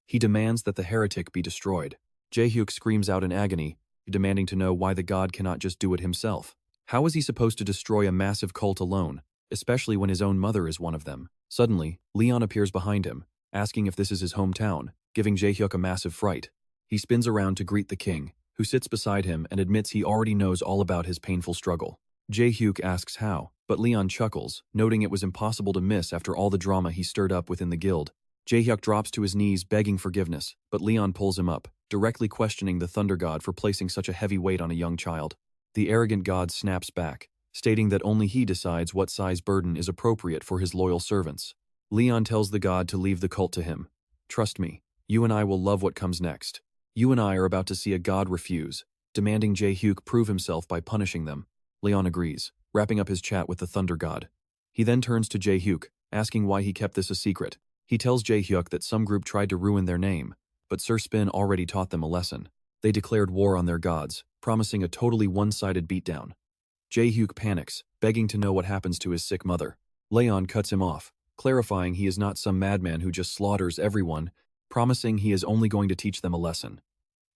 He demands that the heretic be destroyed. Jae-hyuk screams out in agony, demanding to know why the god cannot just do it himself. How is he supposed to destroy a massive cult alone, especially when his own mother is one of them? Suddenly, Leon appears behind him, asking if this is his hometown, giving Jae-hyuk a massive fright. He spins around to greet the king, who sits beside him and admits he already knows all about his painful struggle. Jae-hyuk asks how, but Leon chuckles, noting it was impossible to miss after all the drama he stirred up within the guild. Jae-hyuk drops to his knees begging forgiveness, but Leon pulls him up, directly questioning the Thunder God for placing such a heavy weight on a young child. The arrogant god snaps back, stating that only he decides what size burden is appropriate for his loyal servants. Leon tells the god to leave the cult to him. Trust me, you and I will love what comes next. You and I are about to see a god refuse, demanding Jae-hyuk prove himself by punishing them. Leon agrees, wrapping up his chat with the Thunder God. He then turns to Jae-hyuk, asking why he kept this a secret. He tells Jae-hyuk that some group tried to ruin their name, but Sir Spin already taught them a lesson. They declared war on their gods, promising a totally one-sided beatdown. Jae-hyuk panics, begging to know what happens to his sick mother. Leon cuts him off, clarifying he is not some madman who just slaughters everyone, promising he is only going to teach them a lesson.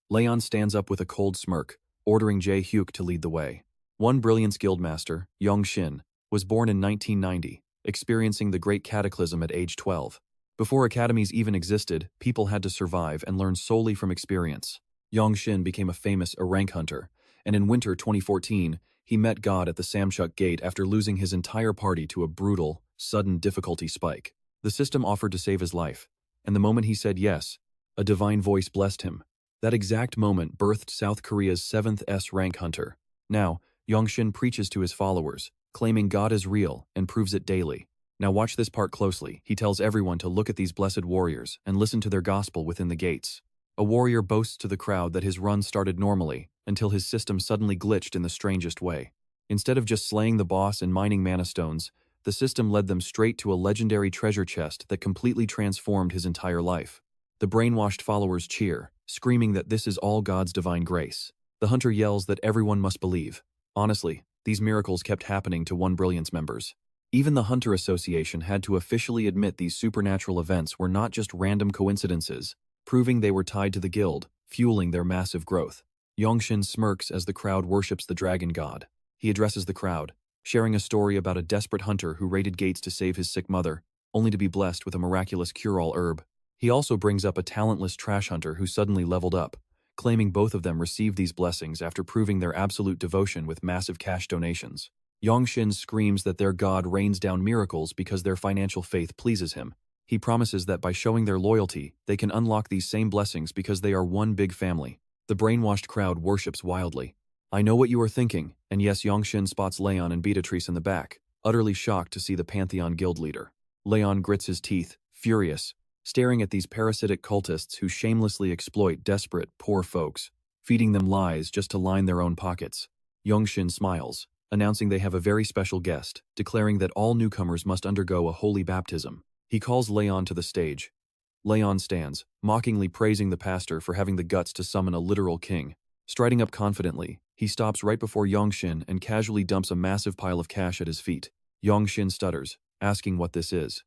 Leon stands up with a cold smirk, ordering Jae-hyuk to lead the way. One Brilliance Guildmaster, Young-shin, was born in 1990, experiencing the Great Cataclysm at age 12. Before academies even existed, people had to survive and learn solely from experience. Young-shin became a famous rank hunter, and in winter 2014, he met God at the Samchuk Gate after losing his entire party to a brutal, sudden difficulty spike. The system offered to save his life, and the moment he said yes, a divine voice blessed him. That exact moment birthed South Korea's 7th S rank hunter. Now, Young-shin preaches to his followers, claiming God is real and proves it daily. Now watch this part closely. He tells everyone to look at these blessed warriors and listen to their gospel within the gates. A warrior boasts to the crowd that his run started normally until his system suddenly glitched in the strangest way. Instead of just slaying the boss and mining mana stones, the system led them straight to a legendary treasure chest that completely transformed his entire life. The brainwashed followers cheer, screaming that this is all God's divine grace. The hunter yells that everyone must believe. Honestly, these miracles kept happening to One Brilliance members. Even the Hunter Association had to officially admit these supernatural events were not just random coincidences, proving they were tied to the guild, fueling their massive growth. Young-shin smirks as the crowd worships the dragon god. He addresses the crowd, sharing a story about a desperate hunter who raided gates to save his sick mother, only to be blessed with a miraculous cure-all herb. He also brings up a talentless trash hunter who suddenly leveled up, claiming both of them received these blessings after proving their absolute devotion with massive cash donations. Young-shin screams that their god rains down miracles because their financial faith pleases him. He promises that by showing their loyalty, they can unlock these same blessings because they are one big family. The brainwashed crowd worships wildly. I know what you are thinking, and yes, Young-shin spots Leon and Beatrice in the back, utterly shocked to see the Pantheon guild leader. Leon grits his teeth, furious, staring at these parasitic cultists who shamelessly exploit desperate, poor folks, feeding them lies just to line their own pockets. Young-shin smiles, announcing they have a very special guest, declaring that all newcomers must undergo a holy baptism. He calls Leon to the stage. Leon stands, mockingly praising the pastor for having the guts to summon a literal king. Striding up confidently, he stops right before Young-shin and casually dumps a massive pile of cash at his feet. Young-shin stutters, asking what this is.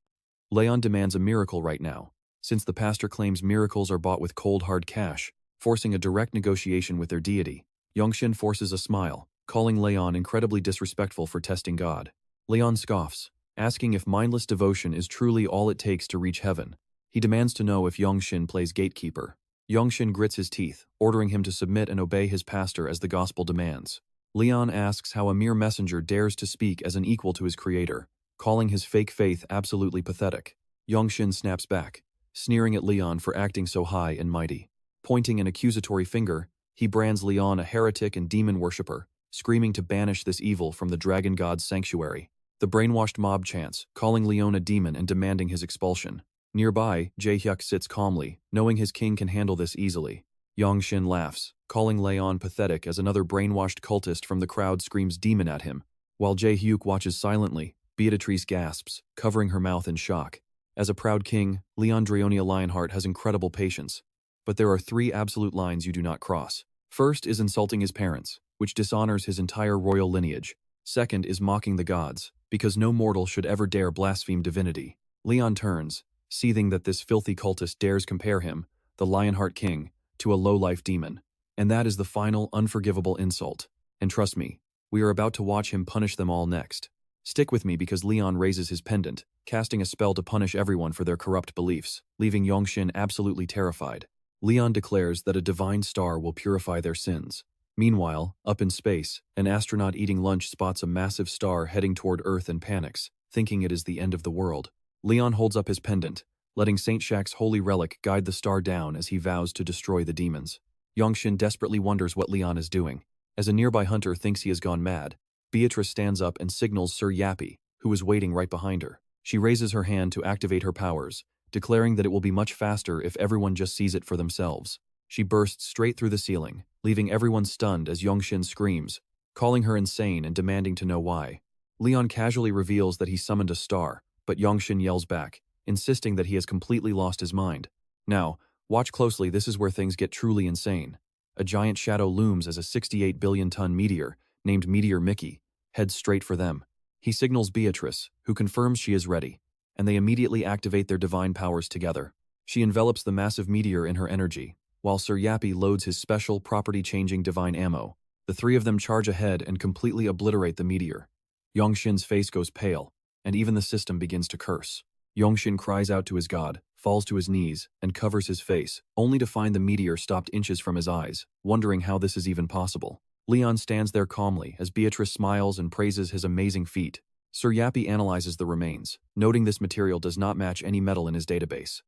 Leon demands a miracle right now, since the pastor claims miracles are bought with cold hard cash, forcing a direct negotiation with their deity. Young-shin forces a smile, calling Leon incredibly disrespectful for testing God. Leon scoffs, asking if mindless devotion is truly all it takes to reach heaven. He demands to know if Young-shin plays gatekeeper. Young-shin grits his teeth, ordering him to submit and obey his pastor as the gospel demands. Leon asks how a mere messenger dares to speak as an equal to his creator, calling his fake faith absolutely pathetic. Young-shin snaps back, sneering at Leon for acting so high and mighty. Pointing an accusatory finger, he brands Leon a heretic and demon worshipper, screaming to banish this evil from the dragon god's sanctuary. The brainwashed mob chants, calling Leon a demon and demanding his expulsion. Nearby, Jae-hyuk sits calmly, knowing his king can handle this easily. Young-shin laughs, calling Leon pathetic as another brainwashed cultist from the crowd screams demon at him. While Jae-hyuk watches silently, Beatrice gasps, covering her mouth in shock. As a proud king, Leon Draonia Lionheart has incredible patience. But there are 3 absolute lines you do not cross. First is insulting his parents, which dishonors his entire royal lineage. Second is mocking the gods, because no mortal should ever dare blaspheme divinity. Leon turns, seething that this filthy cultist dares compare him, the Lionheart King, to a low-life demon. And that is the final, unforgivable insult. And trust me, we are about to watch him punish them all next. Stick with me because Leon raises his pendant, casting a spell to punish everyone for their corrupt beliefs, leaving Young-shin absolutely terrified. Leon declares that a divine star will purify their sins. Meanwhile, up in space, an astronaut eating lunch spots a massive star heading toward Earth and panics, thinking it is the end of the world. Leon holds up his pendant, letting Saint Shak's holy relic guide the star down as he vows to destroy the demons. Yongshin desperately wonders what Leon is doing. As a nearby hunter thinks he has gone mad, Beatrice stands up and signals Sir Yappy, who is waiting right behind her. She raises her hand to activate her powers, declaring that it will be much faster if everyone just sees it for themselves. She bursts straight through the ceiling, leaving everyone stunned as Yongshin screams, calling her insane and demanding to know why. Leon casually reveals that he summoned a star, but Yongshin yells back, insisting that he has completely lost his mind. Now, watch closely, this is where things get truly insane. A giant shadow looms as a 68 billion-ton meteor, named Meteor Mickey, heads straight for them. He signals Beatrice, who confirms she is ready, and they immediately activate their divine powers together. She envelops the massive meteor in her energy, while Sir Yappy loads his special property-changing divine ammo. The three of them charge ahead and completely obliterate the meteor. Yongshin's face goes pale, and even the system begins to curse. Yongshin cries out to his god, falls to his knees, and covers his face, only to find the meteor stopped inches from his eyes, wondering how this is even possible. Leon stands there calmly as Beatrice smiles and praises his amazing feat. Sir Yappy analyzes the remains, noting this material does not match any metal in his database.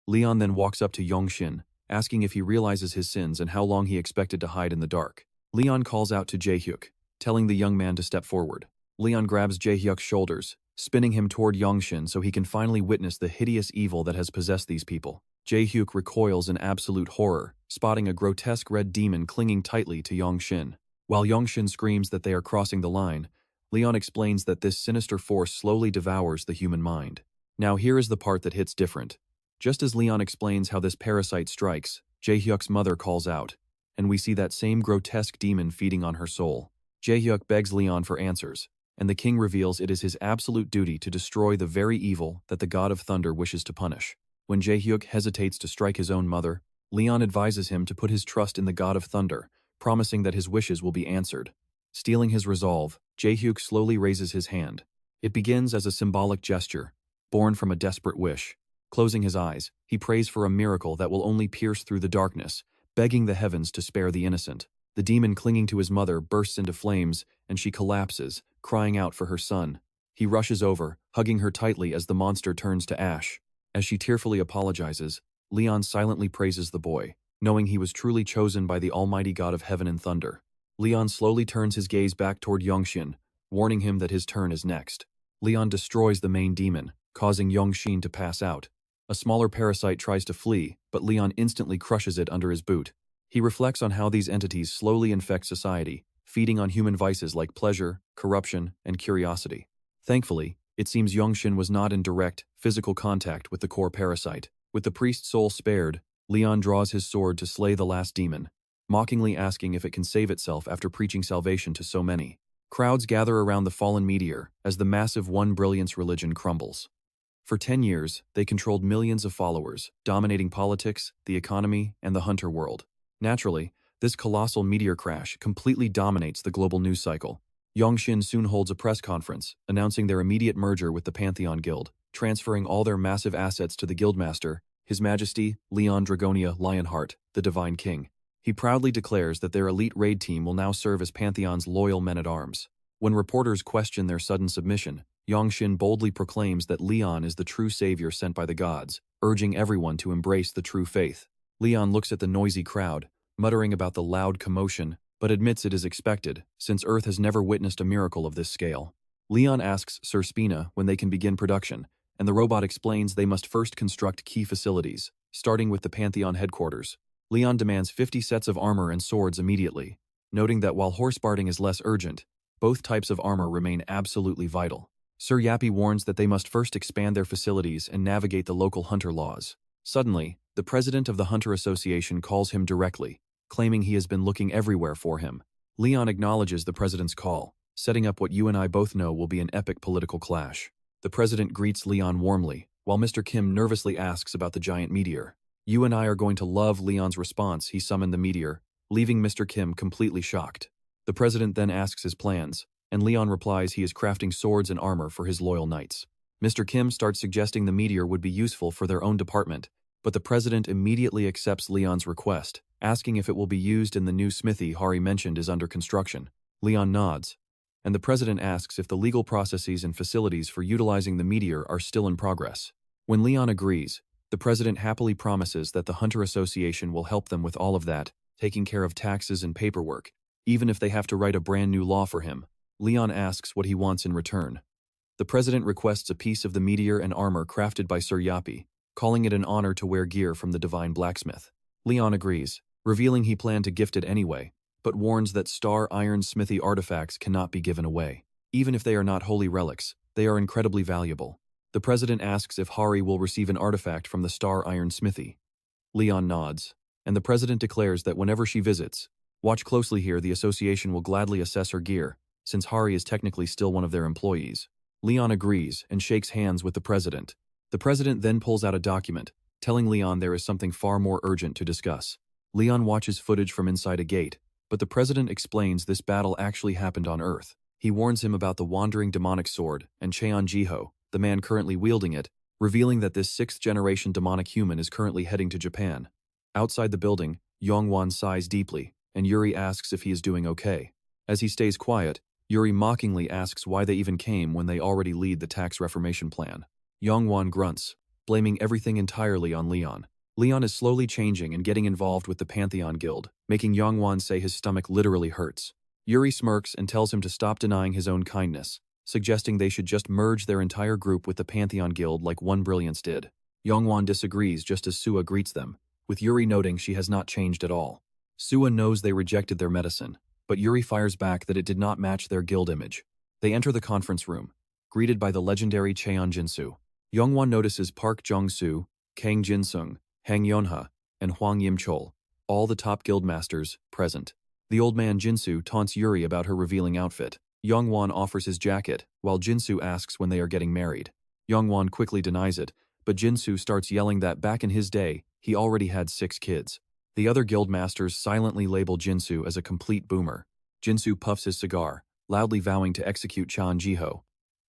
Leon then walks up to Yongshin, asking if he realizes his sins and how long he expected to hide in the dark. Leon calls out to Jaehyuk, telling the young man to step forward. Leon grabs Jaehyuk's shoulders, spinning him toward Yongshin so he can finally witness the hideous evil that has possessed these people. Jaehyuk recoils in absolute horror, spotting a grotesque red demon clinging tightly to Yongshin. While Yongshin screams that they are crossing the line, Leon explains that this sinister force slowly devours the human mind. Now here is the part that hits different. Just as Leon explains how this parasite strikes, Jaehyuk's mother calls out, and we see that same grotesque demon feeding on her soul. Jaehyuk begs Leon for answers, and the king reveals it is his absolute duty to destroy the very evil that the god of thunder wishes to punish. When Jaehyuk hesitates to strike his own mother, Leon advises him to put his trust in the god of thunder, promising that his wishes will be answered. Stealing his resolve, Jaehyuk slowly raises his hand. It begins as a symbolic gesture, born from a desperate wish. Closing his eyes, he prays for a miracle that will only pierce through the darkness, begging the heavens to spare the innocent. The demon clinging to his mother bursts into flames, and she collapses, crying out for her son. He rushes over, hugging her tightly as the monster turns to ash. As she tearfully apologizes, Leon silently praises the boy, knowing he was truly chosen by the almighty god of heaven and thunder. Leon slowly turns his gaze back toward Yongshin, warning him that his turn is next. Leon destroys the main demon, causing Yongshin to pass out. A smaller parasite tries to flee, but Leon instantly crushes it under his boot. He reflects on how these entities slowly infect society, feeding on human vices like pleasure, corruption, and curiosity. Thankfully, it seems Yongshin was not in direct, physical contact with the core parasite. With the priest's soul spared, Leon draws his sword to slay the last demon, mockingly asking if it can save itself after preaching salvation to so many. Crowds gather around the fallen meteor as the massive One Brilliance religion crumbles. For 10 years, they controlled millions of followers, dominating politics, the economy, and the hunter world. Naturally, this colossal meteor crash completely dominates the global news cycle. Yongshin soon holds a press conference, announcing their immediate merger with the Pantheon Guild, transferring all their massive assets to the Guildmaster, His Majesty Leon Dragonia Lionheart, the Divine King. He proudly declares that their elite raid team will now serve as Pantheon's loyal men-at-arms. When reporters question their sudden submission, Yongshin boldly proclaims that Leon is the true savior sent by the gods, urging everyone to embrace the true faith. Leon looks at the noisy crowd, muttering about the loud commotion, but admits it is expected, since Earth has never witnessed a miracle of this scale. Leon asks Sir Spina when they can begin production, and the robot explains they must first construct key facilities, starting with the Pantheon headquarters. Leon demands 50 sets of armor and swords immediately, noting that while horsebarding is less urgent, both types of armor remain absolutely vital. Sir Yappy warns that they must first expand their facilities and navigate the local hunter laws. Suddenly, the president of the Hunter Association calls him directly, claiming he has been looking everywhere for him. Leon acknowledges the president's call, setting up what you and I both know will be an epic political clash. The president greets Leon warmly, while Mr. Kim nervously asks about the giant meteor. You and I are going to love Leon's response. He summoned the meteor, leaving Mr. Kim completely shocked. The president then asks his plans, and Leon replies he is crafting swords and armor for his loyal knights. Mr. Kim starts suggesting the meteor would be useful for their own department, but the president immediately accepts Leon's request, asking if it will be used in the new smithy Hari mentioned is under construction. Leon nods, and the president asks if the legal processes and facilities for utilizing the meteor are still in progress. When Leon agrees, the president happily promises that the Hunter Association will help them with all of that, taking care of taxes and paperwork, even if they have to write a brand new law for him. Leon asks what he wants in return. The president requests a piece of the meteor and armor crafted by Sir Yapi, calling it an honor to wear gear from the divine blacksmith. Leon agrees, revealing he planned to gift it anyway, but warns that star iron smithy artifacts cannot be given away. Even if they are not holy relics, they are incredibly valuable. The president asks if Hari will receive an artifact from the star iron smithy. Leon nods, and the president declares that whenever she visits, watch closely here, the association will gladly assess her gear, since Hari is technically still one of their employees. Leon agrees and shakes hands with the president. The president then pulls out a document, telling Leon there is something far more urgent to discuss. Leon watches footage from inside a gate, but the president explains this battle actually happened on Earth. He warns him about the wandering demonic sword and Cheon Jiho, the man currently wielding it, revealing that this 6th-generation demonic human is currently heading to Japan. Outside the building, Yongwon sighs deeply, and Yuri asks if he is doing okay. As he stays quiet, Yuri mockingly asks why they even came when they already lead the tax reformation plan. Yongwon grunts, blaming everything entirely on Leon. Leon is slowly changing and getting involved with the Pantheon Guild, making Yongwon say his stomach literally hurts. Yuri smirks and tells him to stop denying his own kindness, suggesting they should just merge their entire group with the Pantheon Guild like One Brilliance did. Yongwon disagrees just as Sua greets them, with Yuri noting she has not changed at all. Sua knows they rejected their medicine, but Yuri fires back that it did not match their guild image. They enter the conference room, greeted by the legendary Cheon Jinsu. Yongwon notices Park Jong-soo, Kang Jin-sung, Hang Yonha, and Hwang Yim-chol, all the top guildmasters, present. The old man Jinsu taunts Yuri about her revealing outfit. Yongwon offers his jacket, while Jinsu asks when they are getting married. Yongwon quickly denies it, but Jinsu starts yelling that back in his day, he already had 6 kids. The other guildmasters silently label Jinsu as a complete boomer. Jinsu puffs his cigar, loudly vowing to execute Cheon Jiho.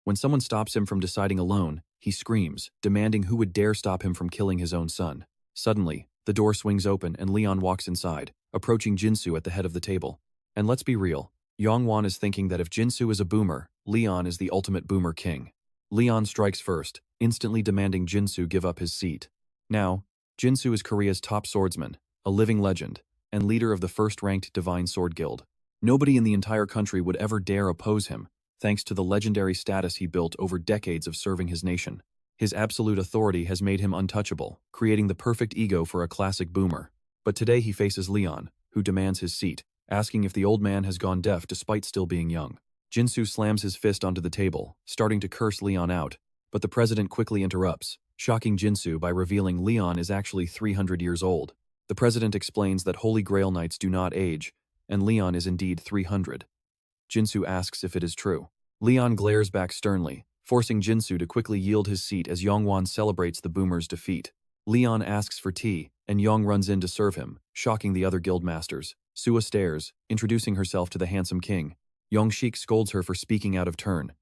When someone stops him from deciding alone, he screams, demanding who would dare stop him from killing his own son. Suddenly, the door swings open and Leon walks inside, approaching Jinsu at the head of the table. And let's be real, Yongwon is thinking that if Jinsu is a boomer, Leon is the ultimate boomer king. Leon strikes first, instantly demanding Jinsu give up his seat. Now, Jinsu is Korea's top swordsman, a living legend, and leader of the first-ranked Divine Sword Guild. Nobody in the entire country would ever dare oppose him, thanks to the legendary status he built over decades of serving his nation. His absolute authority has made him untouchable, creating the perfect ego for a classic boomer. But today he faces Leon, who demands his seat, asking if the old man has gone deaf despite still being young. Jinsu slams his fist onto the table, starting to curse Leon out, but the president quickly interrupts, shocking Jinsu by revealing Leon is actually 300 years old. The president explains that Holy Grail Knights do not age, and Leon is indeed 300. Jinsu asks if it is true. Leon glares back sternly, forcing Jinsu to quickly yield his seat as Yongwon celebrates the boomer's defeat. Leon asks for tea, and Yong runs in to serve him, shocking the other guildmasters. Sua stares, introducing herself to the handsome king. Yongshik scolds her for speaking out of turn,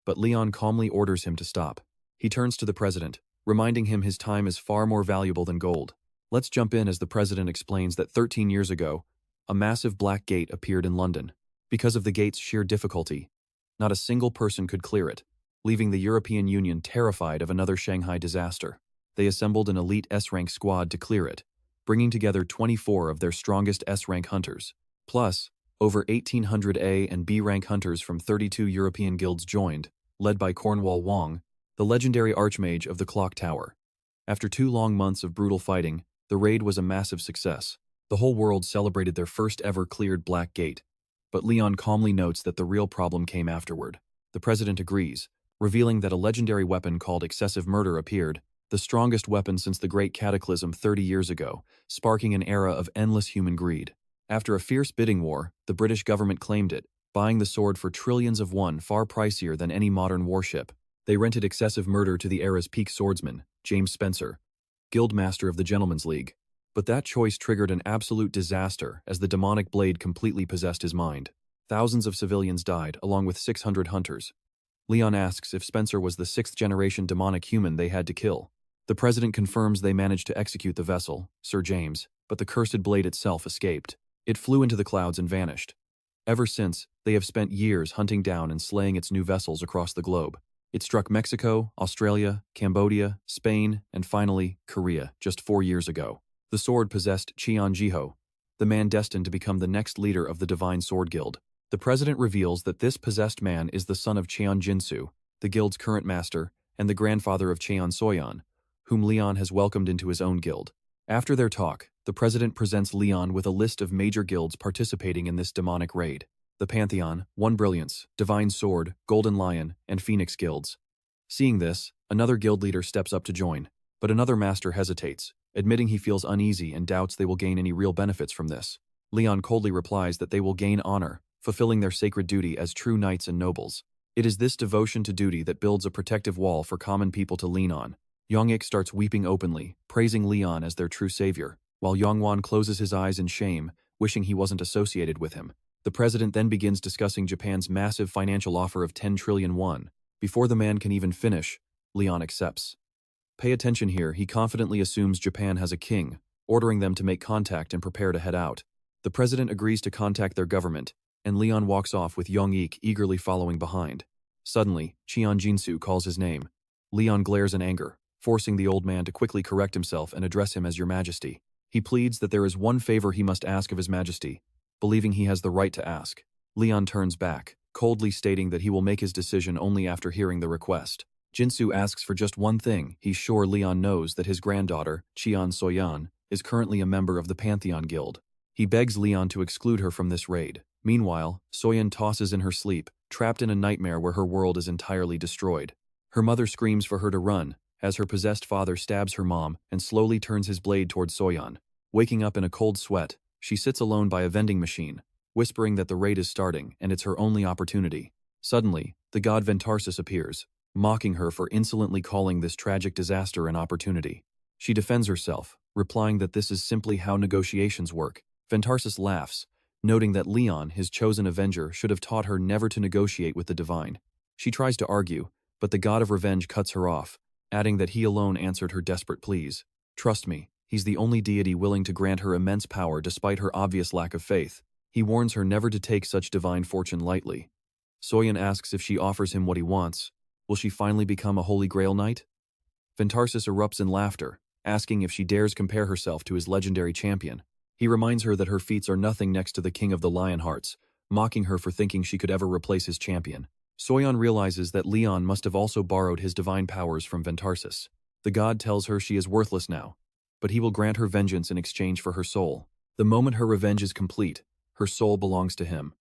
but Leon calmly orders him to stop. He turns to the president, reminding him his time is far more valuable than gold. Let's jump in as the president explains that 13 years ago, a massive black gate appeared in London. Because of the gate's sheer difficulty, not a single person could clear it, leaving the European Union terrified of another Shanghai disaster. They assembled an elite S-rank squad to clear it, bringing together 24 of their strongest S-rank hunters. Plus, over 1,800 A and B-rank hunters from 32 European guilds joined, led by Cornwall Wong, the legendary archmage of the Clock Tower. After 2 long months of brutal fighting, the raid was a massive success. The whole world celebrated their first ever cleared Black Gate. But Leon calmly notes that the real problem came afterward. The president agrees, revealing that a legendary weapon called excessive murder appeared, the strongest weapon since the Great Cataclysm 30 years ago, sparking an era of endless human greed. After a fierce bidding war, the British government claimed it, buying the sword for trillions of won, far pricier than any modern warship. They rented excessive murder to the era's peak swordsman, James Spencer, guildmaster of the Gentlemen's League. But that choice triggered an absolute disaster as the demonic blade completely possessed his mind. Thousands of civilians died, along with 600 hunters. Leon asks if Spencer was the 6th-generation demonic human they had to kill. The president confirms they managed to execute the vessel, Sir James, but the cursed blade itself escaped. It flew into the clouds and vanished. Ever since, they have spent years hunting down and slaying its new vessels across the globe. It struck Mexico, Australia, Cambodia, Spain, and finally, Korea, just 4 years ago. The sword possessed Cheon Jiho, the man destined to become the next leader of the Divine Sword Guild. The president reveals that this possessed man is the son of Cheon Jinsu, the guild's current master, and the grandfather of Cheon Soyeon, whom Leon has welcomed into his own guild. After their talk, the president presents Leon with a list of major guilds participating in this demonic raid: the Pantheon, One Brilliance, Divine Sword, Golden Lion, and Phoenix guilds. Seeing this, another guild leader steps up to join, but another master hesitates, admitting he feels uneasy and doubts they will gain any real benefits from this. Leon coldly replies that they will gain honor, fulfilling their sacred duty as true knights and nobles. It is this devotion to duty that builds a protective wall for common people to lean on. Yong-ik starts weeping openly, praising Leon as their true savior, while Yong-won closes his eyes in shame, wishing he wasn't associated with him. The president then begins discussing Japan's massive financial offer of 10 trillion won. Before the man can even finish, Leon accepts. Pay attention here, he confidently assumes Japan has a king, ordering them to make contact and prepare to head out. The president agrees to contact their government, and Leon walks off with Yong-ik eagerly following behind. Suddenly, Cheon Jinsu calls his name. Leon glares in anger, forcing the old man to quickly correct himself and address him as Your Majesty. He pleads that there is one favor he must ask of His Majesty, believing he has the right to ask. Leon turns back, coldly stating that he will make his decision only after hearing the request. Jinsu asks for just one thing. He's sure Leon knows that his granddaughter, Cheon Soyeon, is currently a member of the Pantheon Guild. He begs Leon to exclude her from this raid. Meanwhile, Soyeon tosses in her sleep, trapped in a nightmare where her world is entirely destroyed. Her mother screams for her to run, as her possessed father stabs her mom and slowly turns his blade towards Soyeon. Waking up in a cold sweat, she sits alone by a vending machine, whispering that the raid is starting and it's her only opportunity. Suddenly, the god Ventarsis appears, mocking her for insolently calling this tragic disaster an opportunity. She defends herself, replying that this is simply how negotiations work. Ventarsis laughs, noting that Leon, his chosen avenger, should have taught her never to negotiate with the divine. She tries to argue, but the god of revenge cuts her off, adding that he alone answered her desperate pleas. Trust me, he's the only deity willing to grant her immense power despite her obvious lack of faith. He warns her never to take such divine fortune lightly. Soyeon asks if she offers him what he wants. Will she finally become a Holy Grail Knight? Ventarsis erupts in laughter, asking if she dares compare herself to his legendary champion. He reminds her that her feats are nothing next to the King of the Lionhearts, mocking her for thinking she could ever replace his champion. Soyeon realizes that Leon must have also borrowed his divine powers from Ventarsis. The god tells her she is worthless now, but he will grant her vengeance in exchange for her soul. The moment her revenge is complete, her soul belongs to him.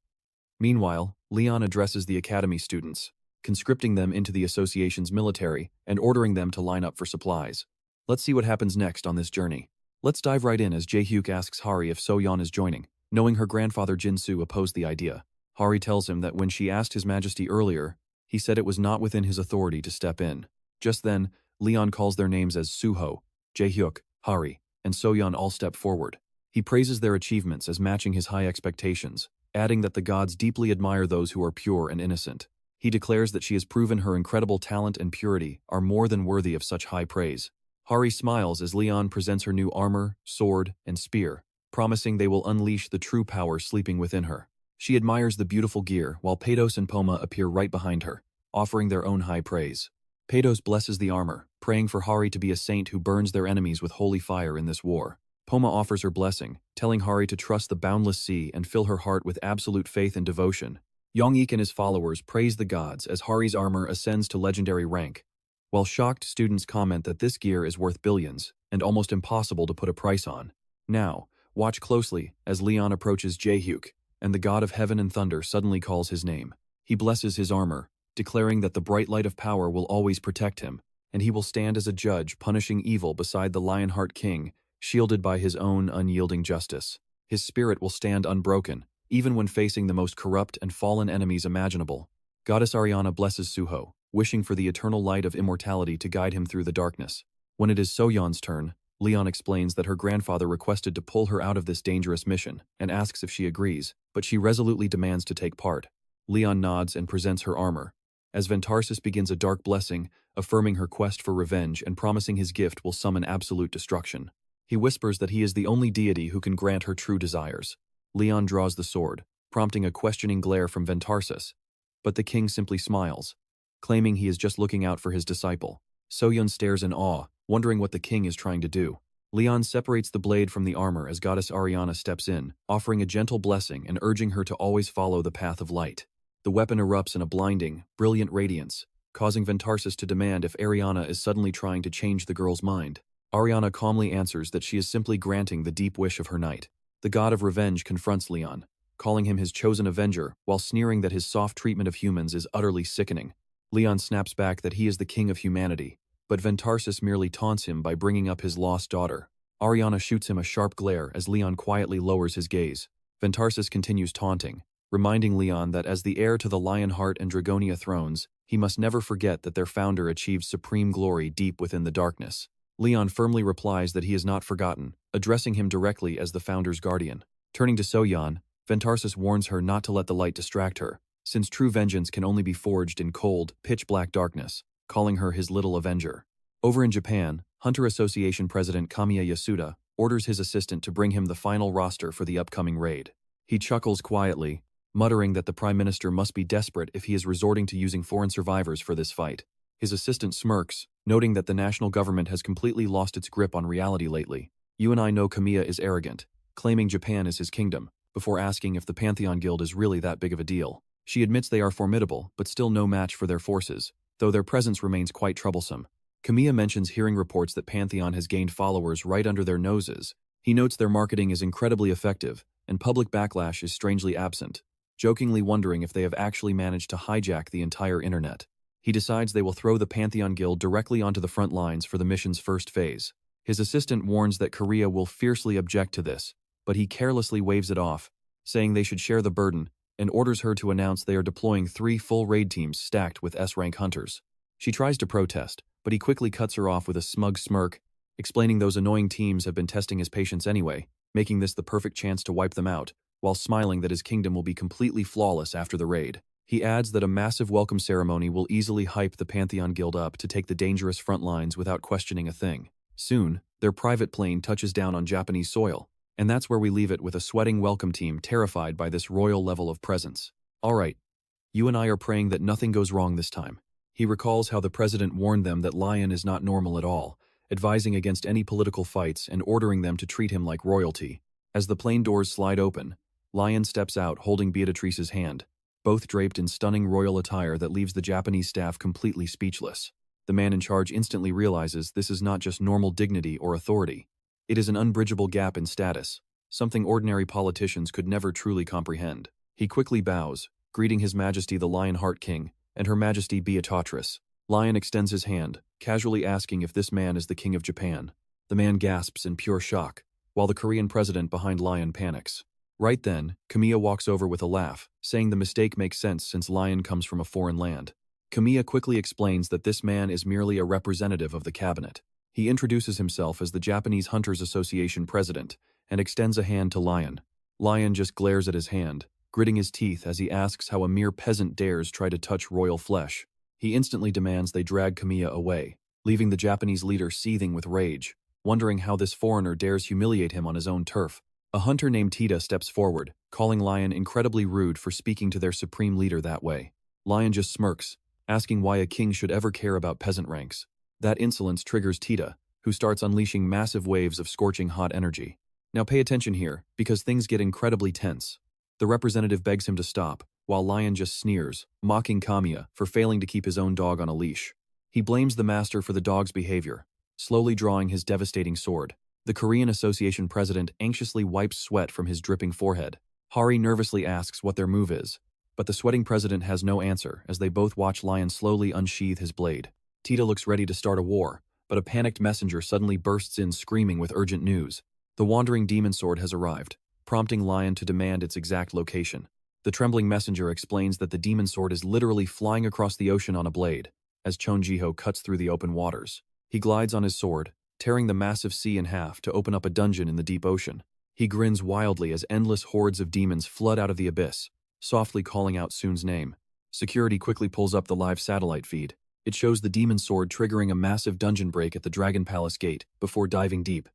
Meanwhile, Leon addresses the academy students, conscripting them into the association's military and ordering them to line up for supplies. Let's see what happens next on this journey. Let's dive right in as Jae-hyuk asks Hari if Soyeon is joining. Knowing her grandfather Jinsu opposed the idea, Hari tells him that when she asked His Majesty earlier, he said it was not within his authority to step in. Just then, Leon calls their names as Suho, Jae-hyuk, Hari, and Soyeon all step forward. He praises their achievements as matching his high expectations, adding that the gods deeply admire those who are pure and innocent. He declares that she has proven her incredible talent and purity are more than worthy of such high praise. Hari smiles as Leon presents her new armor, sword, and spear, promising they will unleash the true power sleeping within her. She admires the beautiful gear, while Pados and Poma appear right behind her, offering their own high praise. Pados blesses the armor, praying for Hari to be a saint who burns their enemies with holy fire in this war. Poma offers her blessing, telling Hari to trust the boundless sea and fill her heart with absolute faith and devotion. Yong-ik and his followers praise the gods as Hari's armor ascends to legendary rank, while shocked students comment that this gear is worth billions and almost impossible to put a price on. Now, watch closely as Leon approaches Jae-hyuk, and the god of heaven and thunder suddenly calls his name. He blesses his armor, declaring that the bright light of power will always protect him, and he will stand as a judge punishing evil beside the Lionheart King, shielded by his own unyielding justice. His spirit will stand unbroken, even when facing the most corrupt and fallen enemies imaginable. Goddess Ariana blesses Suho, wishing for the eternal light of immortality to guide him through the darkness. When it is Soyeon's turn, Leon explains that her grandfather requested to pull her out of this dangerous mission and asks if she agrees, but she resolutely demands to take part. Leon nods and presents her armor. As Ventarsis begins a dark blessing, affirming her quest for revenge and promising his gift will summon absolute destruction. He whispers that he is the only deity who can grant her true desires. Leon draws the sword, prompting a questioning glare from Ventarsis. But the king simply smiles, claiming he is just looking out for his disciple. Soyun stares in awe, wondering what the king is trying to do. Leon separates the blade from the armor as goddess Ariana steps in, offering a gentle blessing and urging her to always follow the path of light. The weapon erupts in a blinding, brilliant radiance, causing Ventarsis to demand if Ariana is suddenly trying to change the girl's mind. Ariana calmly answers that she is simply granting the deep wish of her knight. The god of revenge confronts Leon, calling him his chosen avenger while sneering that his soft treatment of humans is utterly sickening. Leon snaps back that he is the king of humanity, but Ventarsis merely taunts him by bringing up his lost daughter. Ariana shoots him a sharp glare as Leon quietly lowers his gaze. Ventarsis continues taunting, reminding Leon that as the heir to the Lionheart and Dragonia thrones, he must never forget that their founder achieved supreme glory deep within the darkness. Leon firmly replies that he is not forgotten, addressing him directly as the founder's guardian. Turning to Soyeon, Ventarsis warns her not to let the light distract her, since true vengeance can only be forged in cold, pitch-black darkness, calling her his little avenger. Over in Japan, Hunter Association President Kamiya Yasuda orders his assistant to bring him the final roster for the upcoming raid. He chuckles quietly, muttering that the Prime Minister must be desperate if he is resorting to using foreign survivors for this fight. His assistant smirks, noting that the national government has completely lost its grip on reality lately. You and I know Kamiya is arrogant, claiming Japan is his kingdom, before asking if the Pantheon Guild is really that big of a deal. She admits they are formidable, but still no match for their forces, though their presence remains quite troublesome. Kamiya mentions hearing reports that Pantheon has gained followers right under their noses. He notes their marketing is incredibly effective, and public backlash is strangely absent, jokingly wondering if they have actually managed to hijack the entire internet. He decides they will throw the Pantheon Guild directly onto the front lines for the mission's first phase. His assistant warns that Korea will fiercely object to this, but he carelessly waves it off, saying they should share the burden, and orders her to announce they are deploying 3 full raid teams stacked with S-rank hunters. She tries to protest, but he quickly cuts her off with a smug smirk, explaining those annoying teams have been testing his patience anyway, making this the perfect chance to wipe them out, while smiling that his kingdom will be completely flawless after the raid. He adds that a massive welcome ceremony will easily hype the Pantheon Guild up to take the dangerous front lines without questioning a thing. Soon, their private plane touches down on Japanese soil, and that's where we leave it with a sweating welcome team terrified by this royal level of presence. Alright, you and I are praying that nothing goes wrong this time. He recalls how the president warned them that Lion is not normal at all, advising against any political fights and ordering them to treat him like royalty. As the plane doors slide open, Lion steps out holding Beatrice's hand, both draped in stunning royal attire that leaves the Japanese staff completely speechless. The man in charge instantly realizes this is not just normal dignity or authority. It is an unbridgeable gap in status, something ordinary politicians could never truly comprehend. He quickly bows, greeting His Majesty the Lionheart King and Her Majesty Beatrice. Lion extends his hand, casually asking if this man is the King of Japan. The man gasps in pure shock, while the Korean president behind Lion panics. Right then, Kamiya walks over with a laugh, saying the mistake makes sense since Lion comes from a foreign land. Kamiya quickly explains that this man is merely a representative of the cabinet. He introduces himself as the Japanese Hunters Association president and extends a hand to Lion. Lion just glares at his hand, gritting his teeth as he asks how a mere peasant dares try to touch royal flesh. He instantly demands they drag Kamiya away, leaving the Japanese leader seething with rage, wondering how this foreigner dares humiliate him on his own turf. A hunter named Tita steps forward, calling Lion incredibly rude for speaking to their supreme leader that way. Lion just smirks, asking why a king should ever care about peasant ranks. That insolence triggers Tita, who starts unleashing massive waves of scorching hot energy. Now pay attention here, because things get incredibly tense. The representative begs him to stop, while Lion just sneers, mocking Kamiya for failing to keep his own dog on a leash. He blames the master for the dog's behavior, slowly drawing his devastating sword. The Korean Association president anxiously wipes sweat from his dripping forehead. Hari nervously asks what their move is, but the sweating president has no answer as they both watch Lion slowly unsheath his blade. Tita looks ready to start a war, but a panicked messenger suddenly bursts in screaming with urgent news. The wandering demon sword has arrived, prompting Lion to demand its exact location. The trembling messenger explains that the demon sword is literally flying across the ocean on a blade, as Chonjiho cuts through the open waters. He glides on his sword, tearing the massive sea in half to open up a dungeon in the deep ocean. He grins wildly as endless hordes of demons flood out of the abyss, softly calling out Soon's name. Security quickly pulls up the live satellite feed, It shows the demon sword triggering a massive dungeon break at the Dragon Palace gate before diving deep.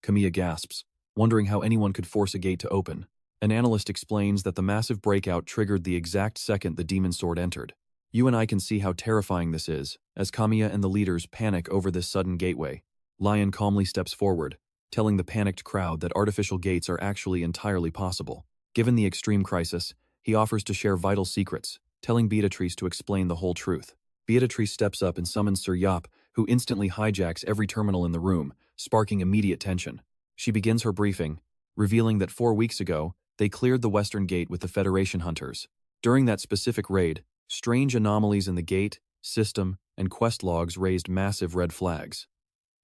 Kamiya gasps, wondering how anyone could force a gate to open. An analyst explains that the massive breakout triggered the exact second the demon sword entered. You and I can see how terrifying this is, as Kamiya and the leaders panic over this sudden gateway. Lion calmly steps forward, telling the panicked crowd that artificial gates are actually entirely possible. Given the extreme crisis, he offers to share vital secrets, telling Beatrice to explain the whole truth. Beatrice steps up and summons Sir Yop, who instantly hijacks every terminal in the room, sparking immediate tension. She begins her briefing, revealing that 4 weeks ago, they cleared the Western Gate with the Federation hunters. During that specific raid, strange anomalies in the gate, system, and quest logs raised massive red flags.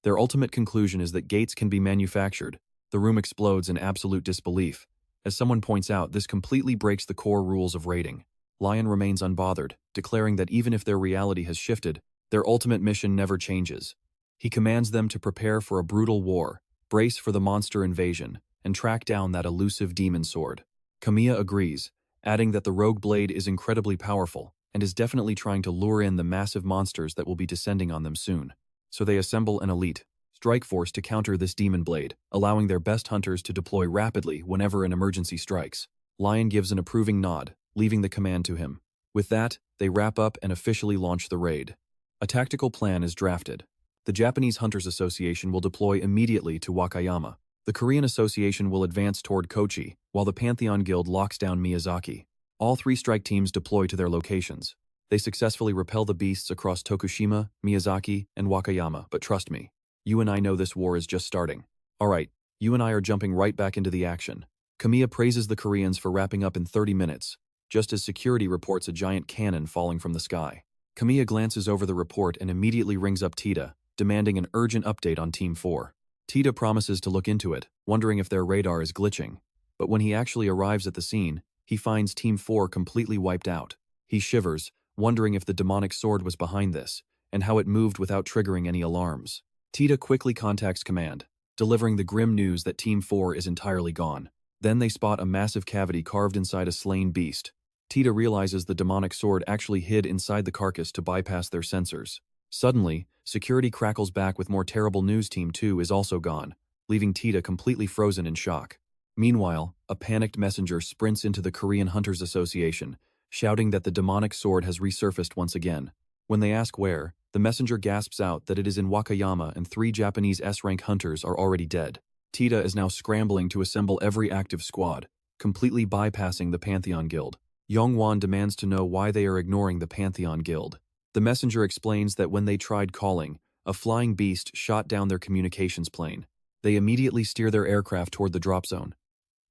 Their ultimate conclusion is that gates can be manufactured. The room explodes in absolute disbelief. As someone points out, this completely breaks the core rules of raiding. Lion remains unbothered, declaring that even if their reality has shifted, their ultimate mission never changes. He commands them to prepare for a brutal war, brace for the monster invasion, and track down that elusive demon sword. Kamiya agrees, adding that the rogue blade is incredibly powerful and is definitely trying to lure in the massive monsters that will be descending on them soon. So they assemble an elite strike force to counter this demon blade, allowing their best hunters to deploy rapidly whenever an emergency strikes. Lion gives an approving nod, leaving the command to him. With that, they wrap up and officially launch the raid. A tactical plan is drafted. The Japanese Hunters Association will deploy immediately to Wakayama. The Korean Association will advance toward Kochi, while the Pantheon Guild locks down Miyazaki. All 3 strike teams deploy to their locations. They successfully repel the beasts across Tokushima, Miyazaki, and Wakayama, but trust me, you and I know this war is just starting. Alright, you and I are jumping right back into the action. Kamiya praises the Koreans for wrapping up in 30 minutes, just as security reports a giant cannon falling from the sky. Kamiya glances over the report and immediately rings up Tita, demanding an urgent update on Team 4. Tita promises to look into it, wondering if their radar is glitching. But when he actually arrives at the scene, he finds Team 4 completely wiped out. He shivers, wondering if the demonic sword was behind this, and how it moved without triggering any alarms. Tita quickly contacts Command, delivering the grim news that Team 4 is entirely gone. Then they spot a massive cavity carved inside a slain beast. Tita realizes the demonic sword actually hid inside the carcass to bypass their sensors. Suddenly, security crackles back with more terrible news. Team 2 is also gone, leaving Tita completely frozen in shock. Meanwhile, a panicked messenger sprints into the Korean Hunters Association, shouting that the demonic sword has resurfaced once again. When they ask where, the messenger gasps out that it is in Wakayama and 3 Japanese S-rank hunters are already dead. Tita is now scrambling to assemble every active squad, completely bypassing the Pantheon Guild. Yongwon demands to know why they are ignoring the Pantheon Guild. The messenger explains that when they tried calling, a flying beast shot down their communications plane. They immediately steer their aircraft toward the drop zone.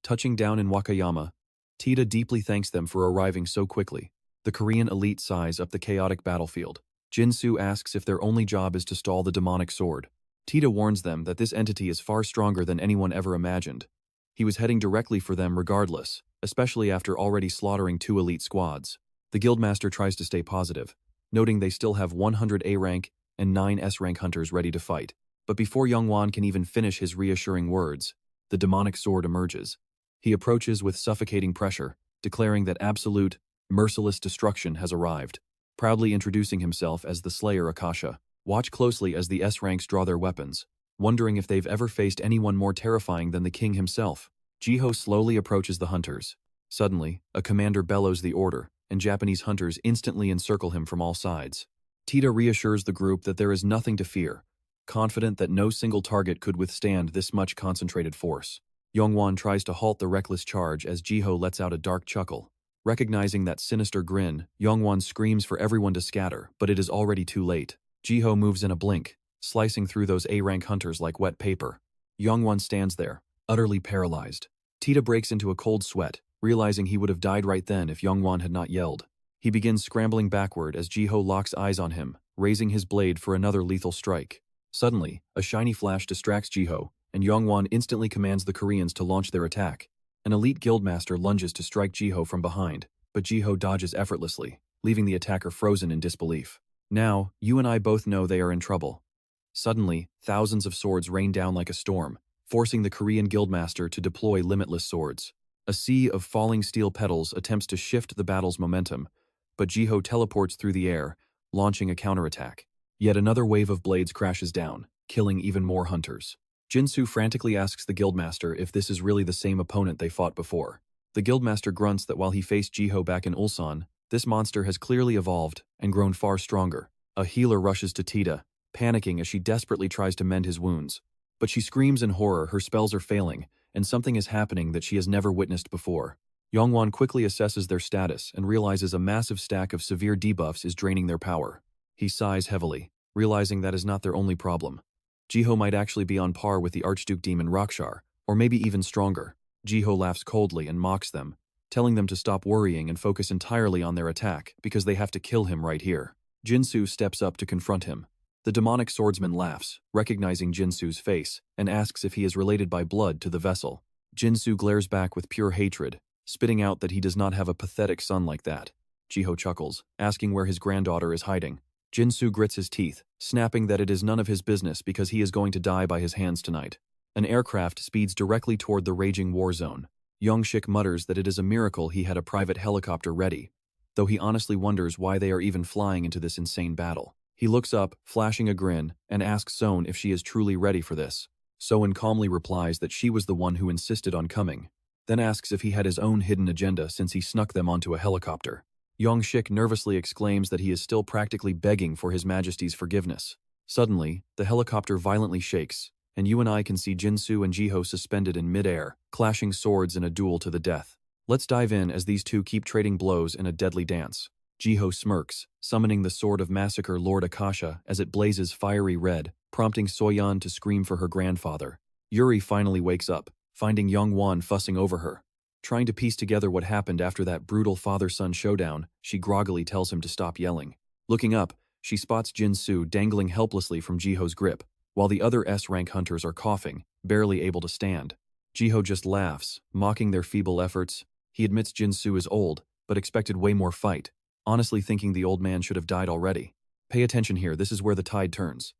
Touching down in Wakayama, Tita deeply thanks them for arriving so quickly. The Korean elite size up the chaotic battlefield. Jinsu asks if their only job is to stall the demonic sword. Tita warns them that this entity is far stronger than anyone ever imagined. He was heading directly for them regardless, especially after already slaughtering 2 elite squads. The guildmaster tries to stay positive, noting they still have 100 A-rank and 9 S-rank hunters ready to fight. But before Yongwon can even finish his reassuring words, the demonic sword emerges. He approaches with suffocating pressure, declaring that absolute, merciless destruction has arrived, proudly introducing himself as the Slayer Akasha. Watch closely as the S-ranks draw their weapons, wondering if they've ever faced anyone more terrifying than the king himself. Jiho slowly approaches the hunters. Suddenly, a commander bellows the order, and Japanese hunters instantly encircle him from all sides. Tita reassures the group that there is nothing to fear, confident that no single target could withstand this much concentrated force. Yongwon tries to halt the reckless charge as Jiho lets out a dark chuckle. Recognizing that sinister grin, Yongwon screams for everyone to scatter, but it is already too late. Jiho moves in a blink, slicing through those A-rank hunters like wet paper. Yongwon stands there, utterly paralyzed. Tita breaks into a cold sweat, realizing he would have died right then if Yongwon had not yelled. He begins scrambling backward as Jiho locks eyes on him, raising his blade for another lethal strike. Suddenly, a shiny flash distracts Jiho, and Yongwon instantly commands the Koreans to launch their attack. An elite guildmaster lunges to strike Jiho from behind, but Jiho dodges effortlessly, leaving the attacker frozen in disbelief. Now, you and I both know they are in trouble. Suddenly, thousands of swords rain down like a storm, forcing the Korean guildmaster to deploy limitless swords. A sea of falling steel petals attempts to shift the battle's momentum, but Jiho teleports through the air, launching a counterattack. Yet another wave of blades crashes down, killing even more hunters. Jinsu frantically asks the guildmaster if this is really the same opponent they fought before. The guildmaster grunts that while he faced Jiho back in Ulsan, this monster has clearly evolved and grown far stronger. A healer rushes to Tita, panicking as she desperately tries to mend his wounds. But she screams in horror, her spells are failing, and something is happening that she has never witnessed before. Yongwon quickly assesses their status and realizes a massive stack of severe debuffs is draining their power. He sighs heavily, realizing that is not their only problem. Jiho might actually be on par with the Archduke Demon Rakshar, or maybe even stronger. Jiho laughs coldly and mocks them, telling them to stop worrying and focus entirely on their attack because they have to kill him right here. Jinsu steps up to confront him. The demonic swordsman laughs, recognizing Jinsu's face, and asks if he is related by blood to the vessel. Jinsu glares back with pure hatred, spitting out that he does not have a pathetic son like that. Jiho chuckles, asking where his granddaughter is hiding. Jinsu grits his teeth, snapping that it is none of his business because he is going to die by his hands tonight. An aircraft speeds directly toward the raging war zone. Yongshik mutters that it is a miracle he had a private helicopter ready, though he honestly wonders why they are even flying into this insane battle. He looks up, flashing a grin, and asks Sohn if she is truly ready for this. Sohn calmly replies that she was the one who insisted on coming, then asks if he had his own hidden agenda since he snuck them onto a helicopter. Yongshik nervously exclaims that he is still practically begging for His Majesty's forgiveness. Suddenly, the helicopter violently shakes, and you and I can see Jinsu and Jiho suspended in mid-air, clashing swords in a duel to the death. Let's dive in as these two keep trading blows in a deadly dance. Jiho smirks, summoning the Sword of Massacre Lord Akasha as it blazes fiery red, prompting Soyeon to scream for her grandfather. Yuri finally wakes up, finding Yongwon fussing over her. Trying to piece together what happened after that brutal father-son showdown, she groggily tells him to stop yelling. Looking up, she spots Jinsu dangling helplessly from Jiho's grip, while the other S-rank hunters are coughing, barely able to stand. Jiho just laughs, mocking their feeble efforts. He admits Jinsu is old, but expected way more fight, honestly thinking the old man should have died already. Pay attention here, this is where the tide turns.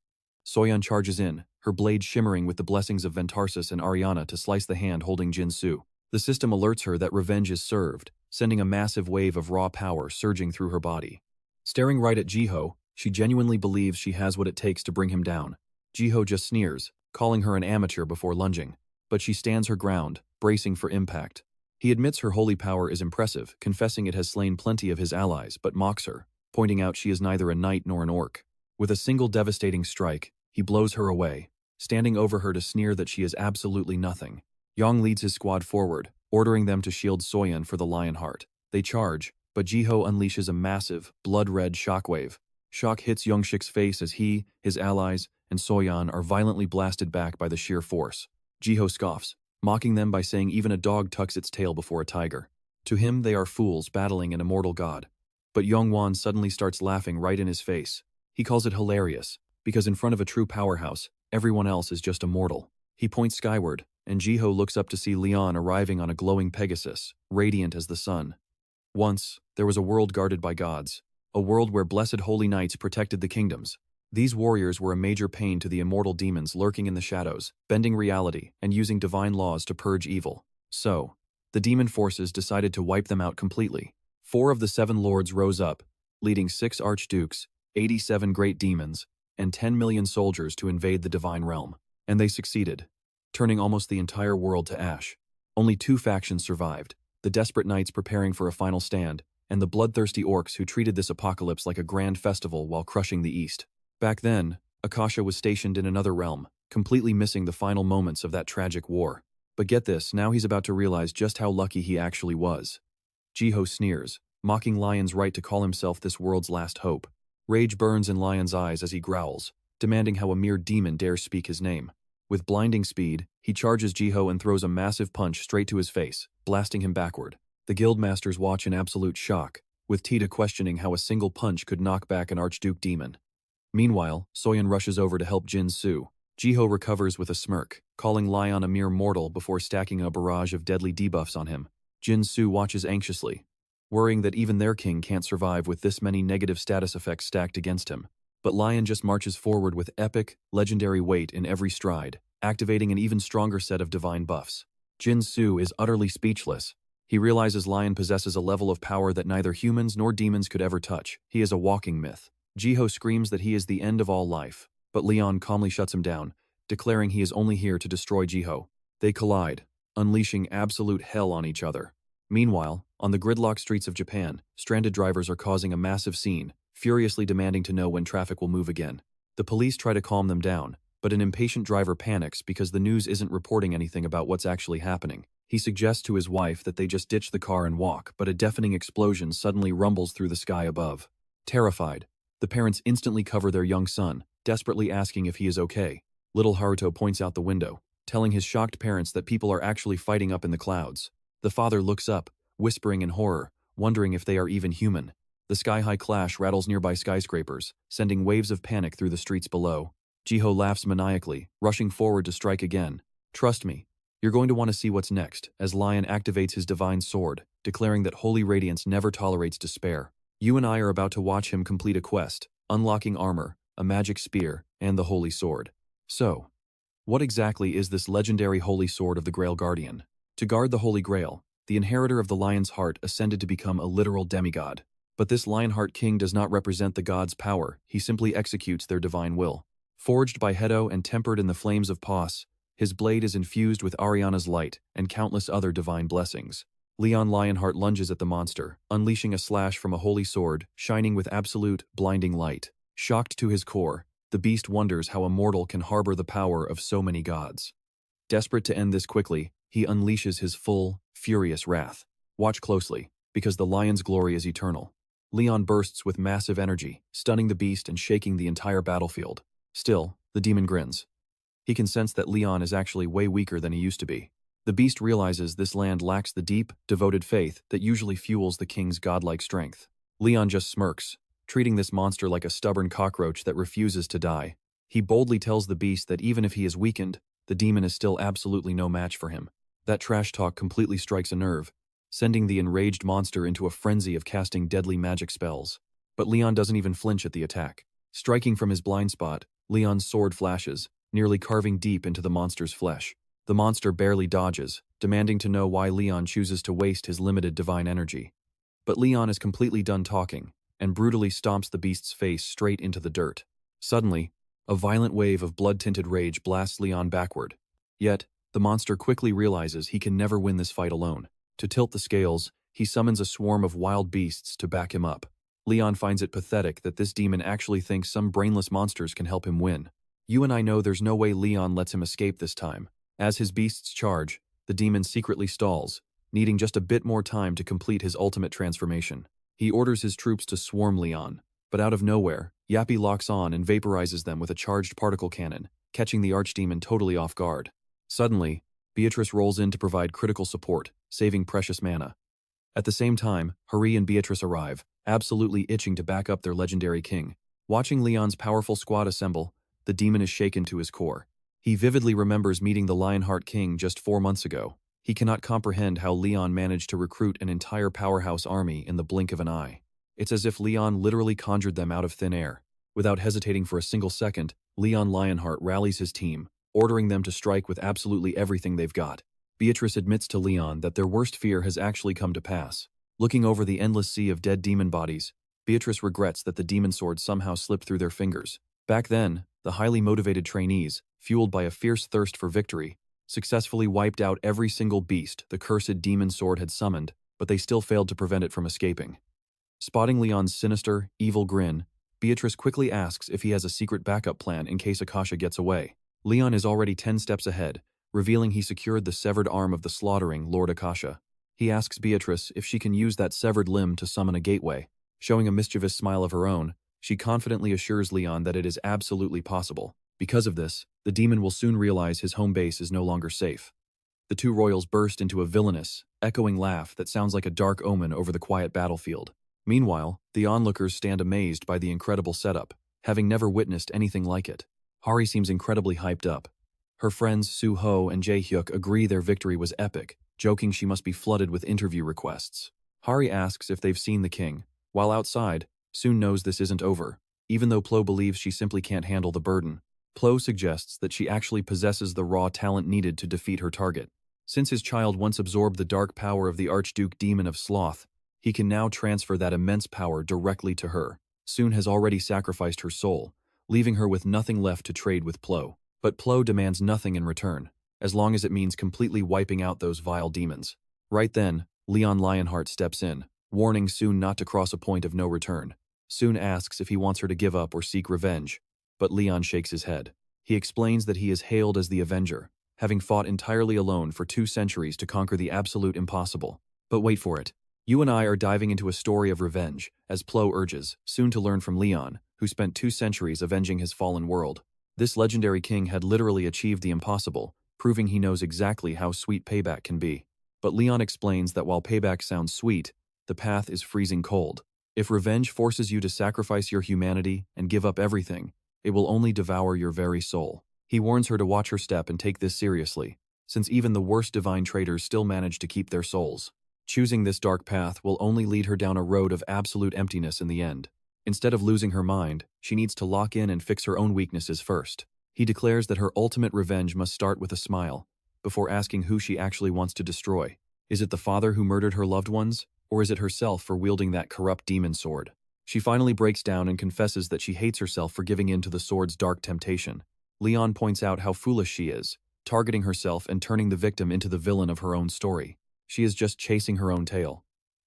Soyeon charges in, her blade shimmering with the blessings of Ventarsis and Ariana to slice the hand holding Jinsu. The system alerts her that revenge is served, sending a massive wave of raw power surging through her body. Staring right at Jiho, she genuinely believes she has what it takes to bring him down. Jiho just sneers, calling her an amateur before lunging, but she stands her ground, bracing for impact. He admits her holy power is impressive, confessing it has slain plenty of his allies, but mocks her, pointing out she is neither a knight nor an orc. With a single devastating strike, he blows her away, standing over her to sneer that she is absolutely nothing. Yang leads his squad forward, ordering them to shield Soyeon for the Lionheart. They charge, but Jiho unleashes a massive, blood-red shockwave. Shock hits Yongshik's face as he, his allies, and Soyeon are violently blasted back by the sheer force. Jiho scoffs, mocking them by saying even a dog tucks its tail before a tiger. To him, they are fools battling an immortal god. But Yongwon suddenly starts laughing right in his face. He calls it hilarious, because in front of a true powerhouse, everyone else is just a mortal. He points skyward, and Jiho looks up to see Leon arriving on a glowing Pegasus, radiant as the sun. Once, there was a world guarded by gods, a world where blessed holy knights protected the kingdoms. These warriors were a major pain to the immortal demons lurking in the shadows, bending reality and using divine laws to purge evil. So, the demon forces decided to wipe them out completely. 4 of the 7 lords rose up, leading 6 archdukes, 87 great demons, and 10 million soldiers to invade the divine realm. And they succeeded, turning almost the entire world to ash. Only 2 factions survived, the desperate knights preparing for a final stand, and the bloodthirsty orcs who treated this apocalypse like a grand festival while crushing the East. Back then, Akasha was stationed in another realm, completely missing the final moments of that tragic war. But get this, now he's about to realize just how lucky he actually was. Jiho sneers, mocking Lion's right to call himself this world's last hope. Rage burns in Lion's eyes as he growls, demanding how a mere demon dares speak his name. With blinding speed, he charges Jiho and throws a massive punch straight to his face, blasting him backward. The guildmasters watch in absolute shock, with Tita questioning how a single punch could knock back an Archduke demon. Meanwhile, Soyeon rushes over to help Jinsu. Jiho recovers with a smirk, calling Lion a mere mortal before stacking a barrage of deadly debuffs on him. Jinsu watches anxiously, worrying that even their king can't survive with this many negative status effects stacked against him. But Lion just marches forward with epic, legendary weight in every stride, activating an even stronger set of divine buffs. Jinsu is utterly speechless. He realizes Lion possesses a level of power that neither humans nor demons could ever touch. He is a walking myth. Jiho screams that he is the end of all life, but Leon calmly shuts him down, declaring he is only here to destroy Jiho. They collide, unleashing absolute hell on each other. Meanwhile, on the gridlock streets of Japan, stranded drivers are causing a massive scene, furiously demanding to know when traffic will move again. The police try to calm them down, but an impatient driver panics because the news isn't reporting anything about what's actually happening. He suggests to his wife that they just ditch the car and walk, but a deafening explosion suddenly rumbles through the sky above. Terrified, the parents instantly cover their young son, desperately asking if he is okay. Little Haruto points out the window, telling his shocked parents that people are actually fighting up in the clouds. The father looks up, whispering in horror, wondering if they are even human. The sky-high clash rattles nearby skyscrapers, sending waves of panic through the streets below. Jiho laughs maniacally, rushing forward to strike again. Trust me, you're going to want to see what's next, as Lion activates his divine sword, declaring that Holy Radiance never tolerates despair. You and I are about to watch him complete a quest, unlocking armor, a magic spear, and the Holy Sword. So, what exactly is this legendary Holy Sword of the Grail Guardian? To guard the Holy Grail, the inheritor of the Lion's Heart ascended to become a literal demigod. But this Lionheart King does not represent the gods' power, he simply executes their divine will. Forged by Hedo and tempered in the flames of Pos, his blade is infused with Ariana's light and countless other divine blessings. Leon Lionheart lunges at the monster, unleashing a slash from a holy sword, shining with absolute, blinding light. Shocked to his core, the beast wonders how a mortal can harbor the power of so many gods. Desperate to end this quickly, he unleashes his full, furious wrath. Watch closely, because the lion's glory is eternal. Leon bursts with massive energy, stunning the beast and shaking the entire battlefield. Still, the demon grins. He can sense that Leon is actually way weaker than he used to be. The beast realizes this land lacks the deep, devoted faith that usually fuels the king's godlike strength. Leon just smirks, treating this monster like a stubborn cockroach that refuses to die. He boldly tells the beast that even if he is weakened, the demon is still absolutely no match for him. That trash talk completely strikes a nerve, sending the enraged monster into a frenzy of casting deadly magic spells. But Leon doesn't even flinch at the attack. Striking from his blind spot, Leon's sword flashes, nearly carving deep into the monster's flesh. The monster barely dodges, demanding to know why Leon chooses to waste his limited divine energy. But Leon is completely done talking, and brutally stomps the beast's face straight into the dirt. Suddenly, a violent wave of blood-tinted rage blasts Leon backward. Yet, the monster quickly realizes he can never win this fight alone. To tilt the scales, he summons a swarm of wild beasts to back him up. Leon finds it pathetic that this demon actually thinks some brainless monsters can help him win. You and I know there's no way Leon lets him escape this time. As his beasts charge, the demon secretly stalls, needing just a bit more time to complete his ultimate transformation. He orders his troops to swarm Leon, but out of nowhere, Yappy locks on and vaporizes them with a charged particle cannon, catching the archdemon totally off guard. Suddenly, Beatrice rolls in to provide critical support, saving precious mana. At the same time, Hari and Beatrice arrive, absolutely itching to back up their legendary king. Watching Leon's powerful squad assemble, the demon is shaken to his core. He vividly remembers meeting the Lionheart King just 4 months ago. He cannot comprehend how Leon managed to recruit an entire powerhouse army in the blink of an eye. It's as if Leon literally conjured them out of thin air. Without hesitating for a single second, Leon Lionheart rallies his team, ordering them to strike with absolutely everything they've got. Beatrice admits to Leon that their worst fear has actually come to pass. Looking over the endless sea of dead demon bodies, Beatrice regrets that the demon sword somehow slipped through their fingers. Back then, the highly motivated trainees, fueled by a fierce thirst for victory, successfully wiped out every single beast the cursed demon sword had summoned, but they still failed to prevent it from escaping. Spotting Leon's sinister, evil grin, Beatrice quickly asks if he has a secret backup plan in case Akasha gets away. Leon is already 10 steps ahead, revealing he secured the severed arm of the slaughtering Lord Akasha. He asks Beatrice if she can use that severed limb to summon a gateway. Showing a mischievous smile of her own, she confidently assures Leon that it is absolutely possible. Because of this, the demon will soon realize his home base is no longer safe. The two royals burst into a villainous, echoing laugh that sounds like a dark omen over the quiet battlefield. Meanwhile, the onlookers stand amazed by the incredible setup, having never witnessed anything like it. Hari seems incredibly hyped up. Her friends Su-ho and Jae-hyuk agree their victory was epic, joking she must be flooded with interview requests. Hari asks if they've seen the king, while outside, Soon knows this isn't over, even though Plo believes she simply can't handle the burden. Plo suggests that she actually possesses the raw talent needed to defeat her target. Since his child once absorbed the dark power of the Archduke Demon of Sloth, he can now transfer that immense power directly to her. soon has already sacrificed her soul, leaving her with nothing left to trade with Plo. But Plo demands nothing in return, as long as it means completely wiping out those vile demons. Right then, Leon Lionheart steps in, warning Soon not to cross a point of no return. Soon asks if he wants her to give up or seek revenge, but Leon shakes his head. He explains that he is hailed as the Avenger, having fought entirely alone for 2 centuries to conquer the absolute impossible. But wait for it. You and I are diving into a story of revenge, as Plo urges, Soon to learn from Leon, who spent 2 centuries avenging his fallen world. This legendary king had literally achieved the impossible, proving he knows exactly how sweet payback can be. But Leon explains that while payback sounds sweet, the path is freezing cold. If revenge forces you to sacrifice your humanity and give up everything, it will only devour your very soul. He warns her to watch her step and take this seriously, since even the worst divine traitors still manage to keep their souls. Choosing this dark path will only lead her down a road of absolute emptiness in the end. Instead of losing her mind, she needs to lock in and fix her own weaknesses first. He declares that her ultimate revenge must start with a smile, before asking who she actually wants to destroy. Is it the father who murdered her loved ones, or is it herself for wielding that corrupt demon sword? She finally breaks down and confesses that she hates herself for giving in to the sword's dark temptation. Leon points out how foolish she is, targeting herself and turning the victim into the villain of her own story. She is just chasing her own tail.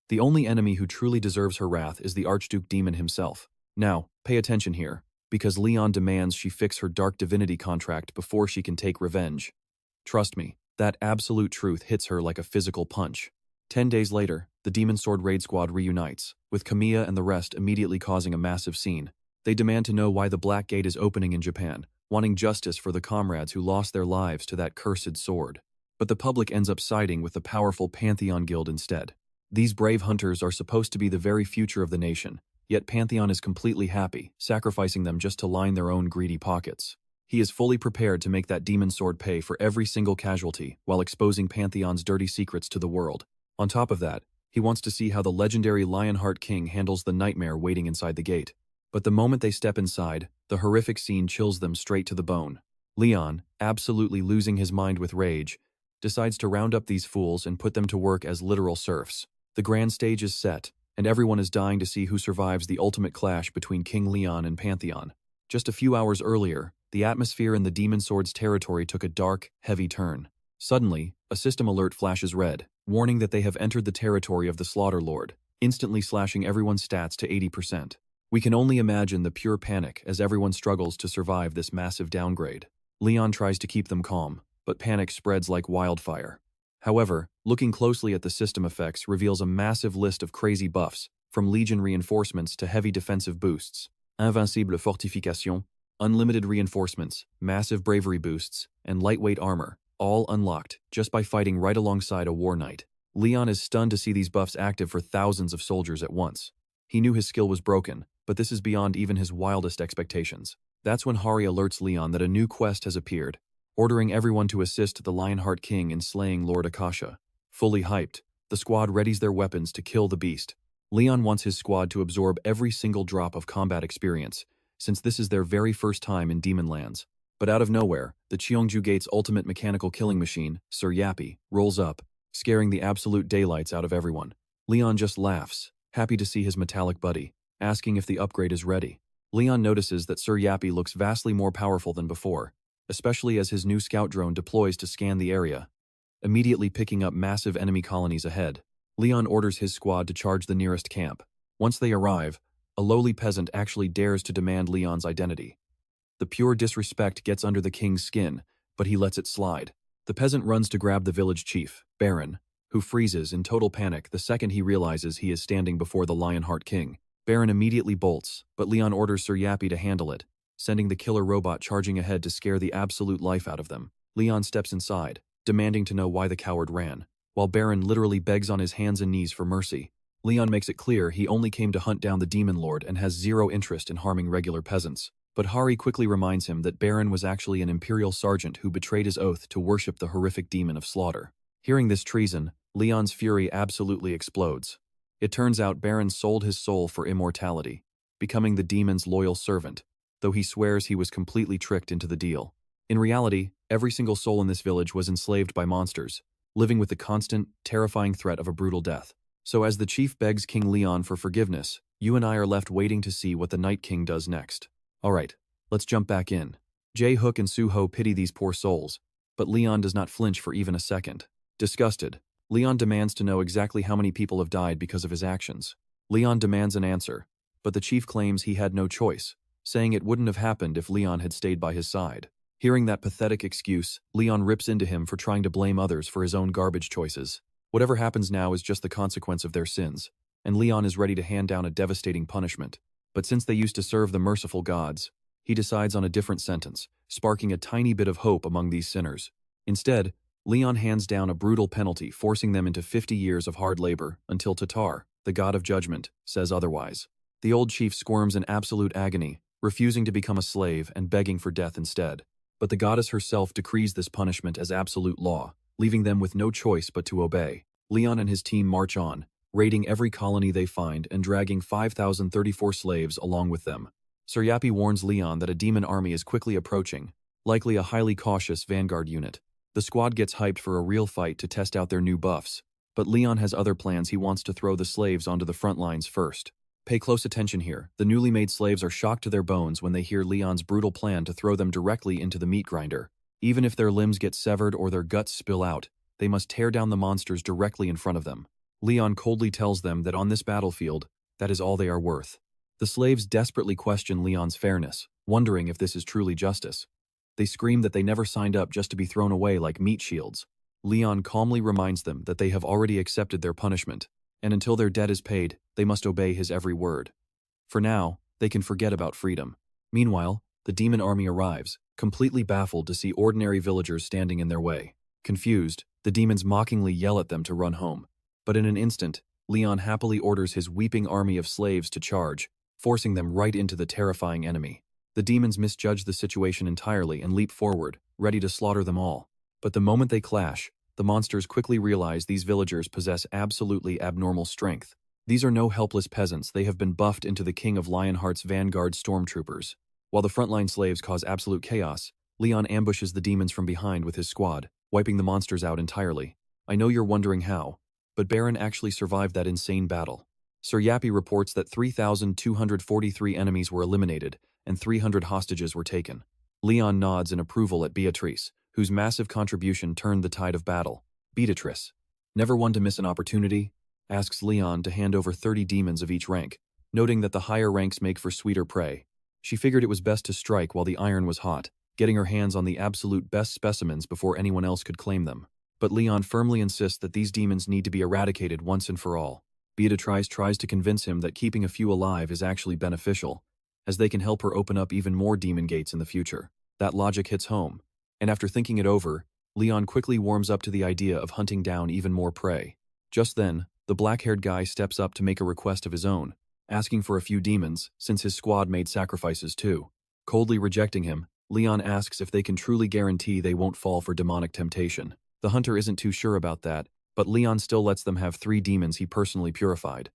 The only enemy who truly deserves her wrath is the Archduke Demon himself. Now, pay attention here, because Leon demands she fix her dark divinity contract before she can take revenge. Trust me, that absolute truth hits her like a physical punch. 10 days later, the Demon Sword raid squad reunites, with Kamiya and the rest immediately causing a massive scene. They demand to know why the Black Gate is opening in Japan, wanting justice for the comrades who lost their lives to that cursed sword. But the public ends up siding with the powerful Pantheon Guild instead. These brave hunters are supposed to be the very future of the nation, yet Pantheon is completely happy, sacrificing them just to line their own greedy pockets. He is fully prepared to make that demon sword pay for every single casualty while exposing Pantheon's dirty secrets to the world. On top of that, he wants to see how the legendary Lionheart King handles the nightmare waiting inside the gate. But the moment they step inside, the horrific scene chills them straight to the bone. Leon, absolutely losing his mind with rage, decides to round up these fools and put them to work as literal serfs. The grand stage is set, and everyone is dying to see who survives the ultimate clash between King Leon and Pantheon. Just a few hours earlier, the atmosphere in the Demon Sword's territory took a dark, heavy turn. Suddenly, a system alert flashes red, warning that they have entered the territory of the Slaughter Lord, instantly slashing everyone's stats to 80%. We can only imagine the pure panic as everyone struggles to survive this massive downgrade. Leon tries to keep them calm, but panic spreads like wildfire. However, looking closely at the system effects reveals a massive list of crazy buffs, from Legion reinforcements to heavy defensive boosts, Invincible Fortification, unlimited reinforcements, massive bravery boosts, and lightweight armor, all unlocked just by fighting right alongside a war knight. Leon is stunned to see these buffs active for thousands of soldiers at once. He knew his skill was broken, but this is beyond even his wildest expectations. That's when Hari alerts Leon that a new quest has appeared, ordering everyone to assist the Lionheart King in slaying Lord Akasha. Fully hyped, the squad readies their weapons to kill the beast. Leon wants his squad to absorb every single drop of combat experience, since this is their very first time in Demon Lands. But out of nowhere, the Cheongju Gate's ultimate mechanical killing machine, Sir Yappy, rolls up, scaring the absolute daylights out of everyone. Leon just laughs, happy to see his metallic buddy, asking if the upgrade is ready. Leon notices that Sir Yappy looks vastly more powerful than before, especially as his new scout drone deploys to scan the area, immediately picking up massive enemy colonies ahead. Leon orders his squad to charge the nearest camp. Once they arrive, a lowly peasant actually dares to demand Leon's identity. The pure disrespect gets under the king's skin, but he lets it slide. The peasant runs to grab the village chief, Baron, who freezes in total panic the second he realizes he is standing before the Lionheart King. Baron immediately bolts, but Leon orders Sir Yappy to handle it, sending the killer robot charging ahead to scare the absolute life out of them. Leon steps inside, demanding to know why the coward ran, while Baron literally begs on his hands and knees for mercy. Leon makes it clear he only came to hunt down the Demon Lord and has zero interest in harming regular peasants. But Hari quickly reminds him that Baron was actually an imperial sergeant who betrayed his oath to worship the horrific demon of slaughter. Hearing this treason, Leon's fury absolutely explodes. It turns out Baron sold his soul for immortality, becoming the demon's loyal servant, though he swears he was completely tricked into the deal. In reality, every single soul in this village was enslaved by monsters, living with the constant, terrifying threat of a brutal death. So as the chief begs King Leon for forgiveness, You and I are left waiting to see what the Night King does next. Alright, let's jump back in. Jae-hook and Soo-ho pity these poor souls, but Leon does not flinch for even a second. Disgusted, Leon demands to know exactly how many people have died because of his actions. Leon demands an answer, but the chief claims he had no choice, saying it wouldn't have happened if Leon had stayed by his side. Hearing that pathetic excuse, Leon rips into him for trying to blame others for his own garbage choices. Whatever happens now is just the consequence of their sins, and Leon is ready to hand down a devastating punishment. But since they used to serve the merciful gods, he decides on a different sentence, sparking a tiny bit of hope among these sinners. Instead, Leon hands down a brutal penalty, forcing them into 50 years of hard labor, until Tatar, the god of judgment, says otherwise. The old chief squirms in absolute agony, refusing to become a slave and begging for death instead. But the goddess herself decrees this punishment as absolute law, leaving them with no choice but to obey. Leon and his team march on, raiding every colony they find and dragging 5,034 slaves along with them. Suryapi warns Leon that a demon army is quickly approaching, likely a highly cautious vanguard unit. The squad gets hyped for a real fight to test out their new buffs, but Leon has other plans. He wants to throw the slaves onto the front lines first. Pay close attention here. The newly made slaves are shocked to their bones when they hear Leon's brutal plan to throw them directly into the meat grinder. Even if their limbs get severed or their guts spill out, they must tear down the monsters directly in front of them. Leon coldly tells them that on this battlefield, that is all they are worth. The slaves desperately question Leon's fairness, wondering if this is truly justice. They scream that they never signed up just to be thrown away like meat shields. Leon calmly reminds them that they have already accepted their punishment, and until their debt is paid, they must obey his every word. For now, they can forget about freedom. Meanwhile, the demon army arrives, completely baffled to see ordinary villagers standing in their way. Confused, the demons mockingly yell at them to run home. But in an instant, Leon happily orders his weeping army of slaves to charge, forcing them right into the terrifying enemy. The demons misjudge the situation entirely and leap forward, ready to slaughter them all. But the moment they clash, the monsters quickly realize these villagers possess absolutely abnormal strength. These are no helpless peasants. They have been buffed into the King of Lionheart's vanguard stormtroopers. While the frontline slaves cause absolute chaos, Leon ambushes the demons from behind with his squad, wiping the monsters out entirely. I know you're wondering how, but Baron actually survived that insane battle. Suryapi reports that 3,243 enemies were eliminated and 300 hostages were taken. Leon nods in approval at Beatrice, whose massive contribution turned the tide of battle. Beatrice, never one to miss an opportunity, asks Leon to hand over 30 demons of each rank, noting that the higher ranks make for sweeter prey. She figured it was best to strike while the iron was hot, getting her hands on the absolute best specimens before anyone else could claim them. But Leon firmly insists that these demons need to be eradicated once and for all. Beatrice tries to convince him that keeping a few alive is actually beneficial, as they can help her open up even more demon gates in the future. That logic hits home, and after thinking it over, Leon quickly warms up to the idea of hunting down even more prey. Just then, the black-haired guy steps up to make a request of his own, asking for a few demons, since his squad made sacrifices too. Coldly rejecting him, Leon asks if they can truly guarantee they won't fall for demonic temptation. The hunter isn't too sure about that, but Leon still lets them have 3 demons he personally purified.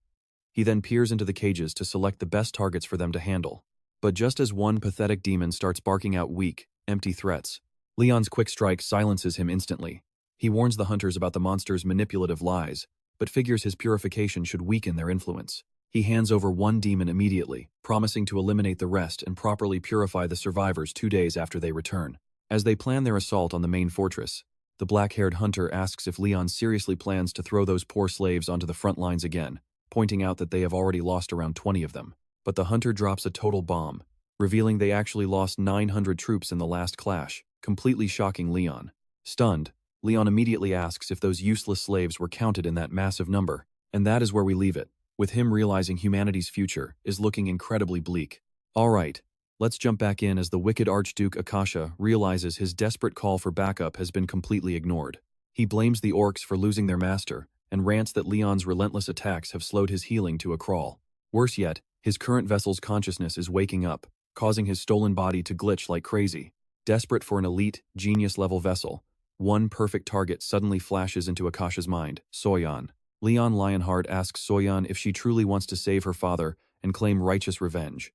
He then peers into the cages to select the best targets for them to handle. But just as one pathetic demon starts barking out weak, empty threats, Leon's quick strike silences him instantly. He warns the hunters about the monster's manipulative lies, but figures his purification should weaken their influence. He hands over 1 demon immediately, promising to eliminate the rest and properly purify the survivors 2 days after they return. As they plan their assault on the main fortress, the black-haired hunter asks if Leon seriously plans to throw those poor slaves onto the front lines again, pointing out that they have already lost around 20 of them. But the hunter drops a total bomb, revealing they actually lost 900 troops in the last clash, completely shocking Leon. Stunned, Leon immediately asks if those useless slaves were counted in that massive number, and that is where we leave it, with him realizing humanity's future is looking incredibly bleak. Alright, let's jump back in as the wicked Archduke Akasha realizes his desperate call for backup has been completely ignored. He blames the orcs for losing their master, and rants that Leon's relentless attacks have slowed his healing to a crawl. Worse yet, his current vessel's consciousness is waking up, causing his stolen body to glitch like crazy. Desperate for an elite, genius-level vessel, one perfect target suddenly flashes into Akasha's mind: Soyeon. Leon Lionheart asks Soyeon if she truly wants to save her father and claim righteous revenge.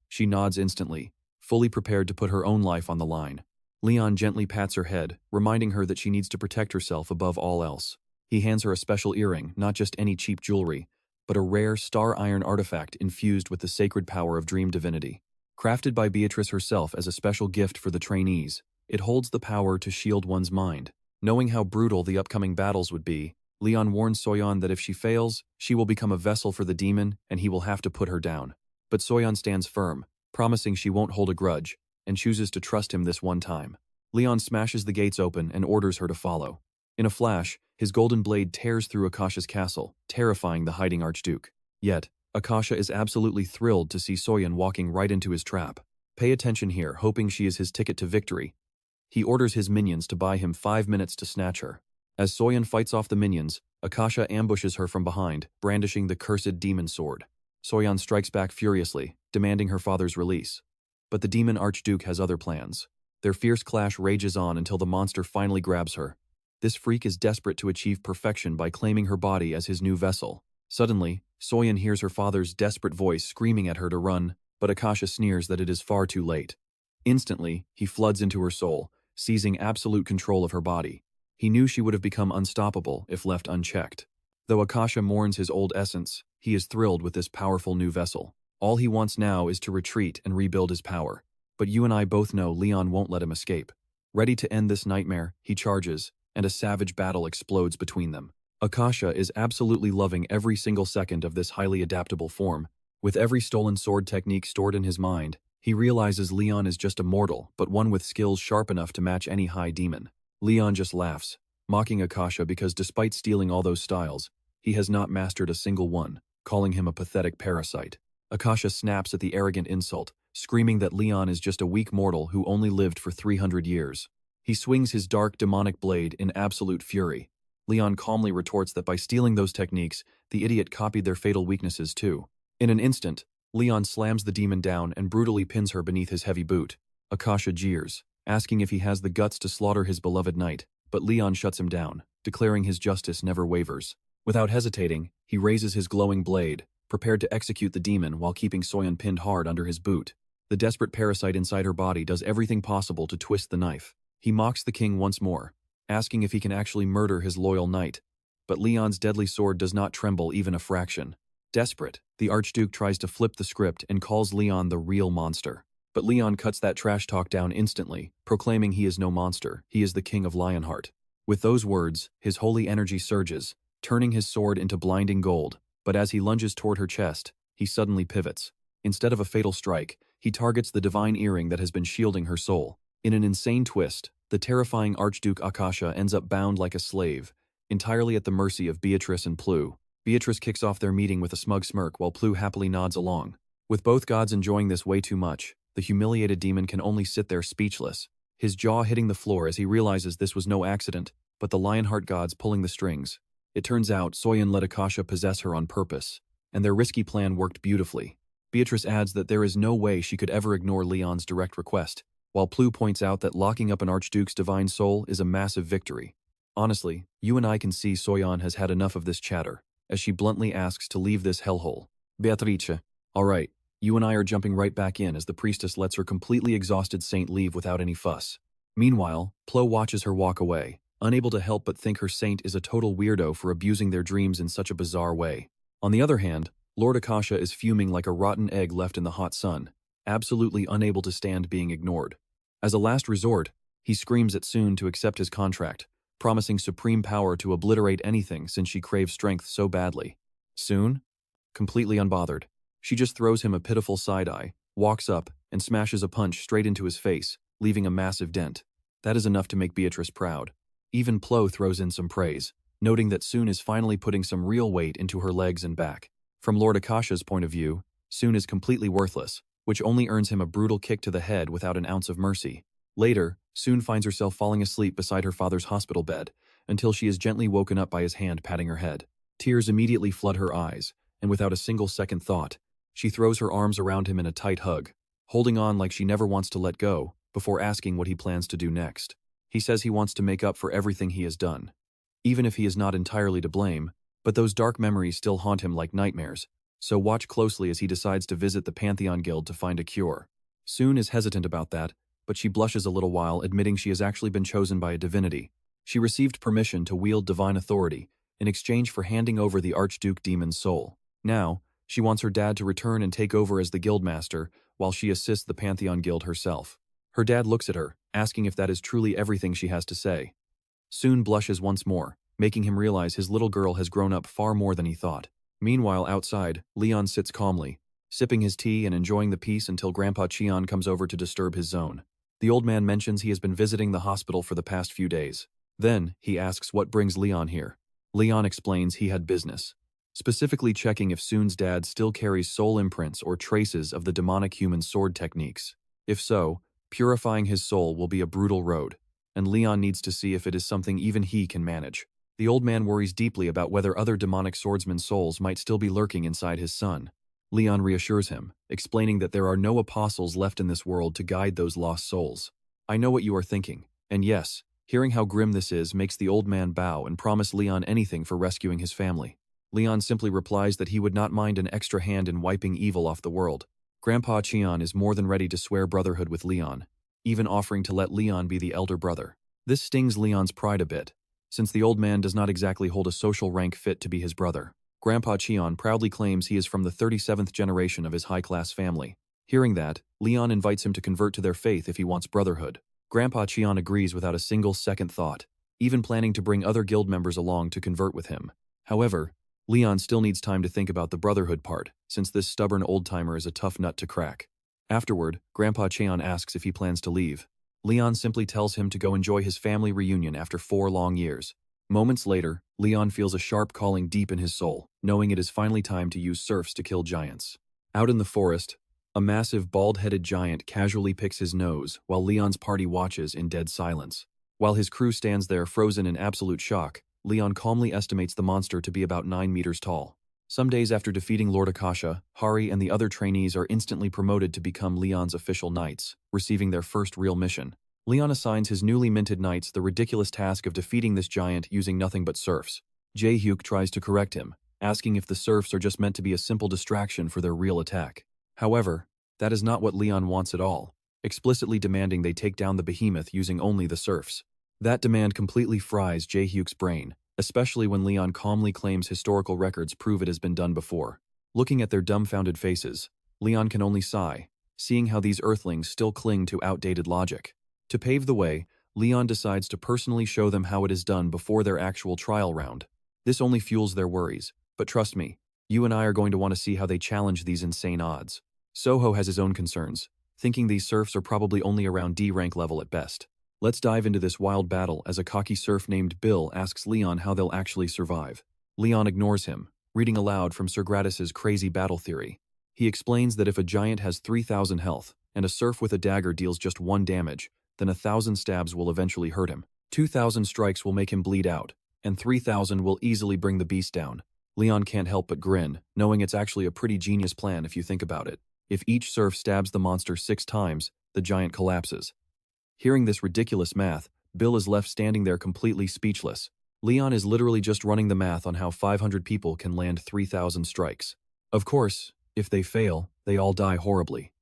She nods instantly, fully prepared to put her own life on the line. Leon gently pats her head, reminding her that she needs to protect herself above all else. He hands her a special earring, not just any cheap jewelry, but a rare star iron artifact infused with the sacred power of dream divinity. Crafted by Beatrice herself as a special gift for the trainees, it holds the power to shield one's mind. Knowing how brutal the upcoming battles would be, Leon warns Soyeon that if she fails, she will become a vessel for the demon and he will have to put her down. But Soyeon stands firm, promising she won't hold a grudge, and chooses to trust him this one time. Leon smashes the gates open and orders her to follow. In a flash, his golden blade tears through Akasha's castle, terrifying the hiding Archduke. Yet, Akasha is absolutely thrilled to see Soyeon walking right into his trap. Pay attention here, hoping she is his ticket to victory. He orders his minions to buy him 5 minutes to snatch her. As Soyeon fights off the minions, Akasha ambushes her from behind, brandishing the cursed demon sword. Soyeon strikes back furiously, demanding her father's release. But the demon Archduke has other plans. Their fierce clash rages on until the monster finally grabs her. This freak is desperate to achieve perfection by claiming her body as his new vessel. Suddenly, Soyeon hears her father's desperate voice screaming at her to run, but Akasha sneers that it is far too late. Instantly, he floods into her soul, seizing absolute control of her body. He knew she would have become unstoppable if left unchecked. Though Akasha mourns his old essence, he is thrilled with this powerful new vessel. All he wants now is to retreat and rebuild his power. But you and I both know Leon won't let him escape. Ready to end this nightmare, he charges, and a savage battle explodes between them. Akasha is absolutely loving every single second of this highly adaptable form. With every stolen sword technique stored in his mind, he realizes Leon is just a mortal, but one with skills sharp enough to match any high demon. Leon just laughs, mocking Akasha because despite stealing all those styles, he has not mastered a single one, calling him a pathetic parasite. Akasha snaps at the arrogant insult, screaming that Leon is just a weak mortal who only lived for 300 years. He swings his dark demonic blade in absolute fury. Leon calmly retorts that by stealing those techniques, the idiot copied their fatal weaknesses too. In an instant, Leon slams the demon down and brutally pins her beneath his heavy boot. Akasha jeers, asking if he has the guts to slaughter his beloved knight, but Leon shuts him down, declaring his justice never wavers. Without hesitating, he raises his glowing blade, prepared to execute the demon while keeping Soyeon pinned hard under his boot. The desperate parasite inside her body does everything possible to twist the knife. He mocks the king once more, asking if he can actually murder his loyal knight. But Leon's deadly sword does not tremble even a fraction. Desperate, the Archduke tries to flip the script and calls Leon the real monster. But Leon cuts that trash talk down instantly, proclaiming he is no monster, he is the king of Lionheart. With those words, his holy energy surges, turning his sword into blinding gold, but as he lunges toward her chest, he suddenly pivots. Instead of a fatal strike, he targets the divine earring that has been shielding her soul. In an insane twist, the terrifying Archduke Akasha ends up bound like a slave, entirely at the mercy of Beatrice and Plu. Beatrice kicks off their meeting with a smug smirk while Plu happily nods along. With both gods enjoying this way too much, the humiliated demon can only sit there speechless, his jaw hitting the floor as he realizes this was no accident, but the Lionheart gods pulling the strings. It turns out Soyeon let Akasha possess her on purpose, and their risky plan worked beautifully. Beatrice adds that there is no way she could ever ignore Leon's direct request, while Plu points out that locking up an Archduke's divine soul is a massive victory. Honestly, you and I can see Soyeon has had enough of this chatter, as she bluntly asks to leave this hellhole. Beatrice, alright, you and I are jumping right back in as the priestess lets her completely exhausted saint leave without any fuss. Meanwhile, Plo watches her walk away, unable to help but think her saint is a total weirdo for abusing their dreams in such a bizarre way. On the other hand, Lord Akasha is fuming like a rotten egg left in the hot sun, absolutely unable to stand being ignored. As a last resort, he screams at Soon to accept his contract, promising supreme power to obliterate anything since she craves strength so badly. Soon? Completely unbothered. She just throws him a pitiful side-eye, walks up, and smashes a punch straight into his face, leaving a massive dent. That is enough to make Beatrice proud. Even Plo throws in some praise, noting that Soon is finally putting some real weight into her legs and back. From Lord Akasha's point of view, Soon is completely worthless, which only earns him a brutal kick to the head without an ounce of mercy. Later, Soon finds herself falling asleep beside her father's hospital bed, until she is gently woken up by his hand patting her head. Tears immediately flood her eyes, and without a single second thought, she throws her arms around him in a tight hug, holding on like she never wants to let go, before asking what he plans to do next. He says he wants to make up for everything he has done. Even if he is not entirely to blame, but those dark memories still haunt him like nightmares, so watch closely as he decides to visit the Pantheon Guild to find a cure. Soon is hesitant about that, but she blushes a little while admitting she has actually been chosen by a divinity. She received permission to wield divine authority in exchange for handing over the Archduke Demon's soul. Now, she wants her dad to return and take over as the guildmaster, while she assists the Pantheon Guild herself. Her dad looks at her, asking if that is truly everything she has to say. Soon blushes once more, making him realize his little girl has grown up far more than he thought. Meanwhile, outside, Leon sits calmly, sipping his tea and enjoying the peace until Grandpa Cheon comes over to disturb his zone. The old man mentions he has been visiting the hospital for the past few days. Then, he asks what brings Leon here. Leon explains he had business, specifically checking if Soon's dad still carries soul imprints or traces of the demonic human sword techniques. If so, purifying his soul will be a brutal road, and Leon needs to see if it is something even he can manage. The old man worries deeply about whether other demonic swordsmen's souls might still be lurking inside his son. Leon reassures him, explaining that there are no apostles left in this world to guide those lost souls. I know what you are thinking, and yes, hearing how grim this is makes the old man bow and promise Leon anything for rescuing his family. Leon simply replies that he would not mind an extra hand in wiping evil off the world. Grandpa Cheon is more than ready to swear brotherhood with Leon, even offering to let Leon be the elder brother. This stings Leon's pride a bit, since the old man does not exactly hold a social rank fit to be his brother. Grandpa Cheon proudly claims he is from the 37th generation of his high-class family. Hearing that, Leon invites him to convert to their faith if he wants brotherhood. Grandpa Cheon agrees without a single second thought, even planning to bring other guild members along to convert with him. However, Leon still needs time to think about the brotherhood part, since this stubborn old-timer is a tough nut to crack. Afterward, Grandpa Cheon asks if he plans to leave. Leon simply tells him to go enjoy his family reunion after 4 long years. Moments later, Leon feels a sharp calling deep in his soul, knowing it is finally time to use serfs to kill giants. Out in the forest, a massive bald-headed giant casually picks his nose while Leon's party watches in dead silence. While his crew stands there frozen in absolute shock, Leon calmly estimates the monster to be about 9 meters tall. Some days after defeating Lord Akasha, Hari and the other trainees are instantly promoted to become Leon's official knights, receiving their first real mission. Leon assigns his newly minted knights the ridiculous task of defeating this giant using nothing but serfs. Jae-hyuk tries to correct him, asking if the serfs are just meant to be a simple distraction for their real attack. However, that is not what Leon wants at all, explicitly demanding they take down the behemoth using only the serfs. That demand completely fries Jae-hyuk's brain, especially when Leon calmly claims historical records prove it has been done before. Looking at their dumbfounded faces, Leon can only sigh, seeing how these earthlings still cling to outdated logic. To pave the way, Leon decides to personally show them how it is done before their actual trial round. This only fuels their worries, but trust me, you and I are going to want to see how they challenge these insane odds. Soho has his own concerns, thinking these serfs are probably only around D rank level at best. Let's dive into this wild battle as a cocky serf named Bill asks Leon how they'll actually survive. Leon ignores him, reading aloud from Sir Gratis's crazy battle theory. He explains that if a giant has 3,000 health, and a serf with a dagger deals just 1 damage, then 1,000 stabs will eventually hurt him. 2,000 strikes will make him bleed out, and 3,000 will easily bring the beast down. Leon can't help but grin, knowing it's actually a pretty genius plan if you think about it. If each serf stabs the monster 6 times, the giant collapses. Hearing this ridiculous math, Bill is left standing there completely speechless. Leon is literally just running the math on how 500 people can land 3,000 strikes. Of course, if they fail, they all die horribly.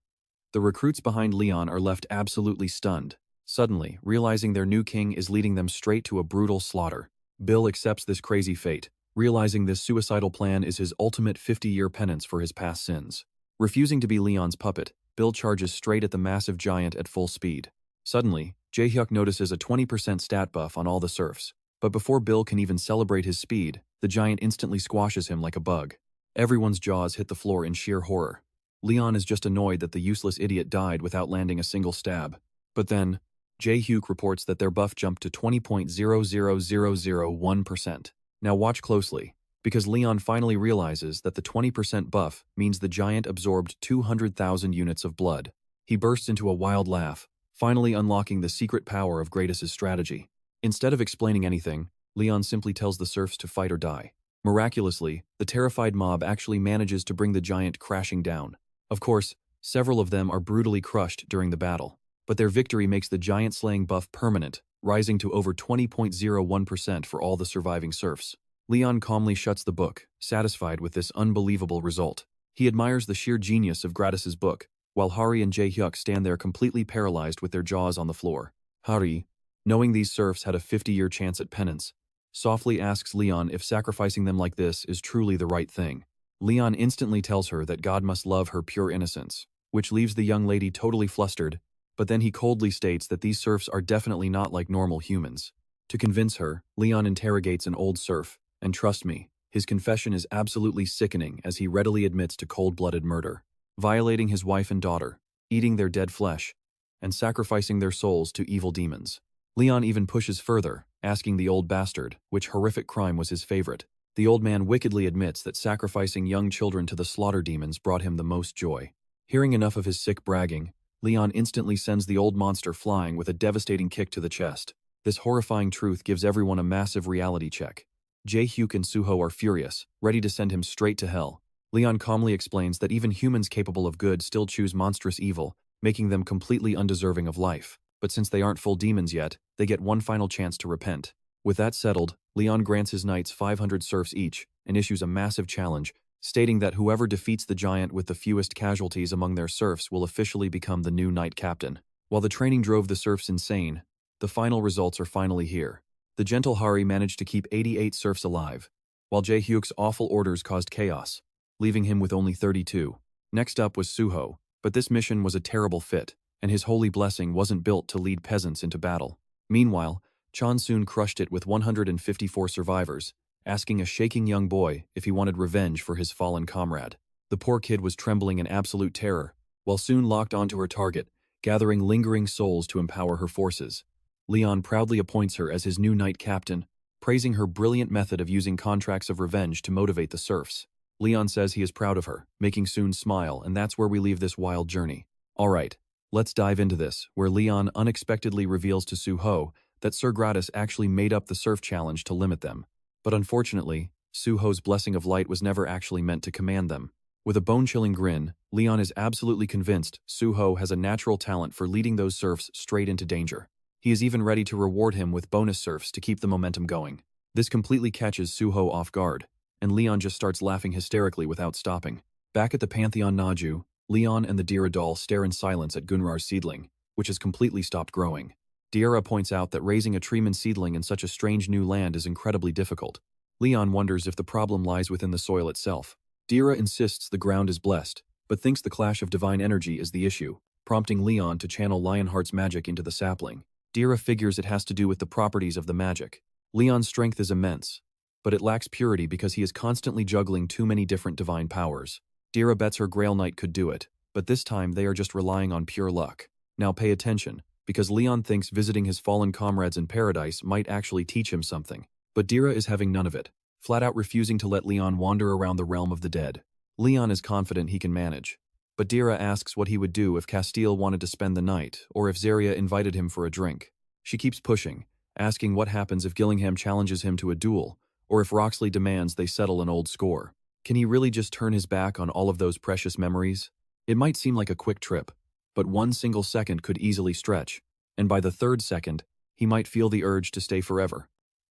The recruits behind Leon are left absolutely stunned, suddenly realizing their new king is leading them straight to a brutal slaughter. Bill accepts this crazy fate, realizing this suicidal plan is his ultimate 50-year penance for his past sins. Refusing to be Leon's puppet, Bill charges straight at the massive giant at full speed. Suddenly, Jae-hyuk notices a 20% stat buff on all the serfs, but before Bill can even celebrate his speed, the giant instantly squashes him like a bug. Everyone's jaws hit the floor in sheer horror. Leon is just annoyed that the useless idiot died without landing a single stab. But then, Jae-hyuk reports that their buff jumped to 20.00001%. Now watch closely, because Leon finally realizes that the 20% buff means the giant absorbed 200,000 units of blood. He bursts into a wild laugh, finally unlocking the secret power of Gratis's strategy. Instead of explaining anything, Leon simply tells the serfs to fight or die. Miraculously, the terrified mob actually manages to bring the giant crashing down. Of course, several of them are brutally crushed during the battle, but their victory makes the giant-slaying buff permanent, rising to over 20.01% for all the surviving serfs. Leon calmly shuts the book, satisfied with this unbelievable result. He admires the sheer genius of Gratis's book, while Hari and Jae-hyuk stand there completely paralyzed with their jaws on the floor. Hari, knowing these serfs had a 50-year chance at penance, softly asks Leon if sacrificing them like this is truly the right thing. Leon instantly tells her that God must love her pure innocence, which leaves the young lady totally flustered, but then he coldly states that these serfs are definitely not like normal humans. To convince her, Leon interrogates an old serf, and trust me, his confession is absolutely sickening as he readily admits to cold-blooded murder, violating his wife and daughter, eating their dead flesh, and sacrificing their souls to evil demons. Leon even pushes further, asking the old bastard which horrific crime was his favorite. The old man wickedly admits that sacrificing young children to the slaughter demons brought him the most joy. Hearing enough of his sick bragging, Leon instantly sends the old monster flying with a devastating kick to the chest. This horrifying truth gives everyone a massive reality check. Jae-hyuk and Suho are furious, ready to send him straight to hell. Leon calmly explains that even humans capable of good still choose monstrous evil, making them completely undeserving of life. But since they aren't full demons yet, they get one final chance to repent. With that settled, Leon grants his knights 500 serfs each, and issues a massive challenge, stating that whoever defeats the giant with the fewest casualties among their serfs will officially become the new knight captain. While the training drove the serfs insane, the final results are finally here. The gentle Hari managed to keep 88 serfs alive, while Jae-hyuk's awful orders caused chaos, leaving him with only 32. Next up was Suho, but this mission was a terrible fit, and his holy blessing wasn't built to lead peasants into battle. Meanwhile, Chon soon crushed it with 154 survivors, asking a shaking young boy if he wanted revenge for his fallen comrade. The poor kid was trembling in absolute terror, while soon locked onto her target, gathering lingering souls to empower her forces. Leon proudly appoints her as his new knight captain, praising her brilliant method of using contracts of revenge to motivate the serfs. Leon says he is proud of her, making Soon smile, and that's where we leave this wild journey. Alright, let's dive into this, where Leon unexpectedly reveals to Suho that Sir Gratis actually made up the serf challenge to limit them. But unfortunately, Suho's blessing of light was never actually meant to command them. With a bone-chilling grin, Leon is absolutely convinced Suho has a natural talent for leading those serfs straight into danger. He is even ready to reward him with bonus serfs to keep the momentum going. This completely catches Suho off guard, and Leon just starts laughing hysterically without stopping. Back at the Pantheon Naju, Leon and the Dira doll stare in silence at Gunrar's seedling, which has completely stopped growing. Dira points out that raising a treeman seedling in such a strange new land is incredibly difficult. Leon wonders if the problem lies within the soil itself. Dira insists the ground is blessed, but thinks the clash of divine energy is the issue, prompting Leon to channel Lionheart's magic into the sapling. Dira figures it has to do with the properties of the magic. Leon's strength is immense, but it lacks purity because he is constantly juggling too many different divine powers. Dira bets her Grail Knight could do it, but this time they are just relying on pure luck. Now pay attention, because Leon thinks visiting his fallen comrades in paradise might actually teach him something. But Dira is having none of it, flat out refusing to let Leon wander around the realm of the dead. Leon is confident he can manage, but Dira asks what he would do if Castile wanted to spend the night, or if Zaria invited him for a drink. She keeps pushing, asking what happens if Gillingham challenges him to a duel, or if Roxley demands they settle an old score. Can he really just turn his back on all of those precious memories? It might seem like a quick trip, but one single second could easily stretch, and by the third second, he might feel the urge to stay forever.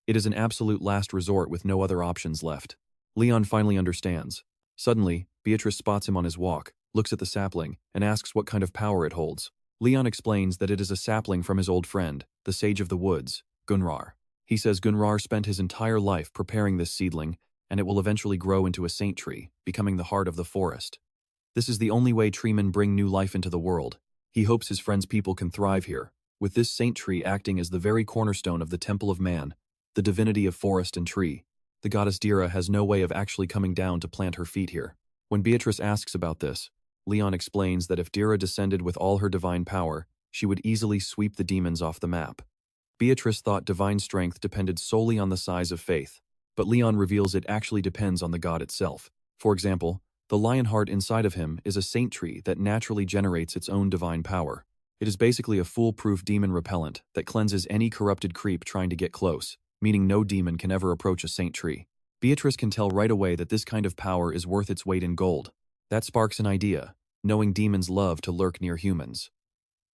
It is an absolute last resort with no other options left. Leon finally understands. Suddenly, Beatrice spots him on his walk, looks at the sapling, and asks what kind of power it holds. Leon explains that it is a sapling from his old friend, the Sage of the Woods, Gunrar. He says Gunrar spent his entire life preparing this seedling, and it will eventually grow into a saint tree, becoming the heart of the forest. This is the only way treemen bring new life into the world. He hopes his friend's people can thrive here, with this saint tree acting as the very cornerstone of the Temple of Man, the divinity of forest and tree. The goddess Dira has no way of actually coming down to plant her feet here. When Beatrice asks about this, Leon explains that if Dira descended with all her divine power, she would easily sweep the demons off the map. Beatrice thought divine strength depended solely on the size of faith, but Leon reveals it actually depends on the god itself. For example, the Lionheart inside of him is a saint tree that naturally generates its own divine power. It is basically a foolproof demon repellent that cleanses any corrupted creep trying to get close, meaning no demon can ever approach a saint tree. Beatrice can tell right away that this kind of power is worth its weight in gold. That sparks an idea, knowing demons love to lurk near humans.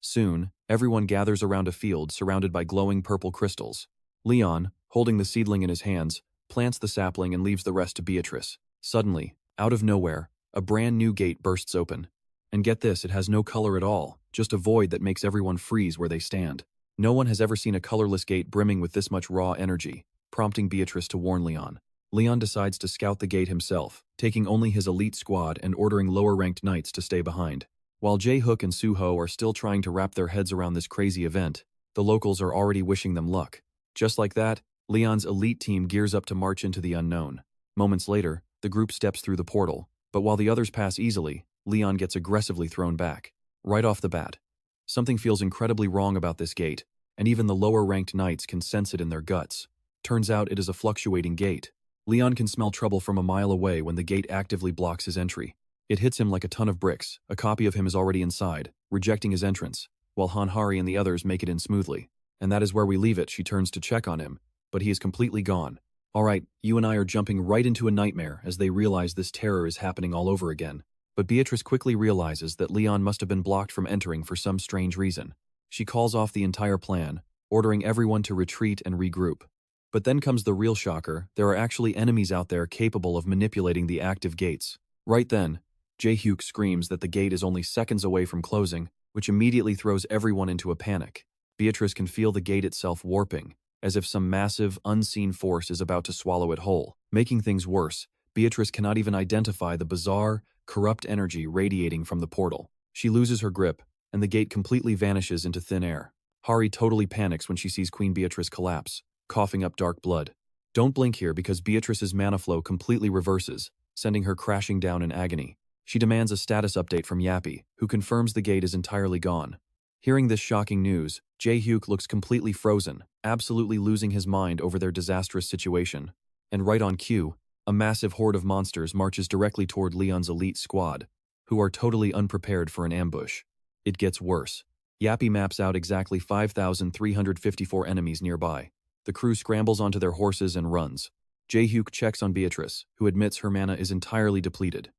Soon, everyone gathers around a field surrounded by glowing purple crystals. Leon, holding the seedling in his hands, plants the sapling and leaves the rest to Beatrice. Suddenly, out of nowhere, a brand new gate bursts open. And get this, it has no color at all, just a void that makes everyone freeze where they stand. No one has ever seen a colorless gate brimming with this much raw energy, prompting Beatrice to warn Leon. Leon decides to scout the gate himself, taking only his elite squad and ordering lower-ranked knights to stay behind. While Jae-hook and Suho are still trying to wrap their heads around this crazy event, the locals are already wishing them luck. Just like that, Leon's elite team gears up to march into the unknown. Moments later, the group steps through the portal, but while the others pass easily, Leon gets aggressively thrown back. Right off the bat, something feels incredibly wrong about this gate, and even the lower-ranked knights can sense it in their guts. Turns out it is a fluctuating gate. Leon can smell trouble from a mile away when the gate actively blocks his entry. It hits him like a ton of bricks. A copy of him is already inside, rejecting his entrance, while Hanhari and the others make it in smoothly. And that is where we leave it. She turns to check on him, but he is completely gone. Alright, you and I are jumping right into a nightmare as they realize this terror is happening all over again. But Beatrice quickly realizes that Leon must have been blocked from entering for some strange reason. She calls off the entire plan, ordering everyone to retreat and regroup. But then comes the real shocker: there are actually enemies out there capable of manipulating the active gates. Right then, Jae-hook screams that the gate is only seconds away from closing, which immediately throws everyone into a panic. Beatrice can feel the gate itself warping, as if some massive, unseen force is about to swallow it whole. Making things worse, Beatrice cannot even identify the bizarre, corrupt energy radiating from the portal. She loses her grip, and the gate completely vanishes into thin air. Hari totally panics when she sees Queen Beatrice collapse, coughing up dark blood. Don't blink here because Beatrice's mana flow completely reverses, sending her crashing down in agony. She demands a status update from Yappy, who confirms the gate is entirely gone. Hearing this shocking news, Jae-hook looks completely frozen, absolutely losing his mind over their disastrous situation. And right on cue, a massive horde of monsters marches directly toward Leon's elite squad, who are totally unprepared for an ambush. It gets worse. Yappy maps out exactly 5,354 enemies nearby. The crew scrambles onto their horses and runs. Jae-hook checks on Beatrice, who admits her mana is entirely depleted.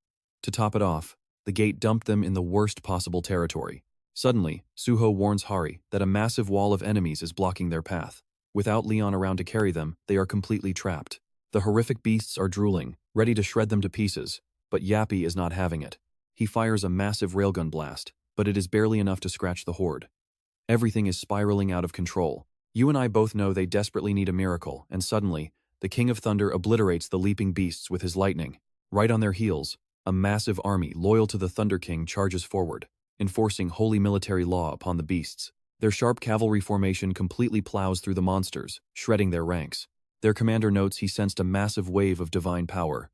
To top it off, the gate dumped them in the worst possible territory. Suddenly, Suho warns Hari that a massive wall of enemies is blocking their path. Without Leon around to carry them, they are completely trapped. The horrific beasts are drooling, ready to shred them to pieces, but Yappy is not having it. He fires a massive railgun blast, but it is barely enough to scratch the horde. Everything is spiraling out of control. You and I both know they desperately need a miracle, and suddenly, the King of Thunder obliterates the leaping beasts with his lightning. Right on their heels, a massive army loyal to the Thunder King charges forward, enforcing holy military law upon the beasts. Their sharp cavalry formation completely plows through the monsters, shredding their ranks. Their commander notes he sensed a massive wave of divine power,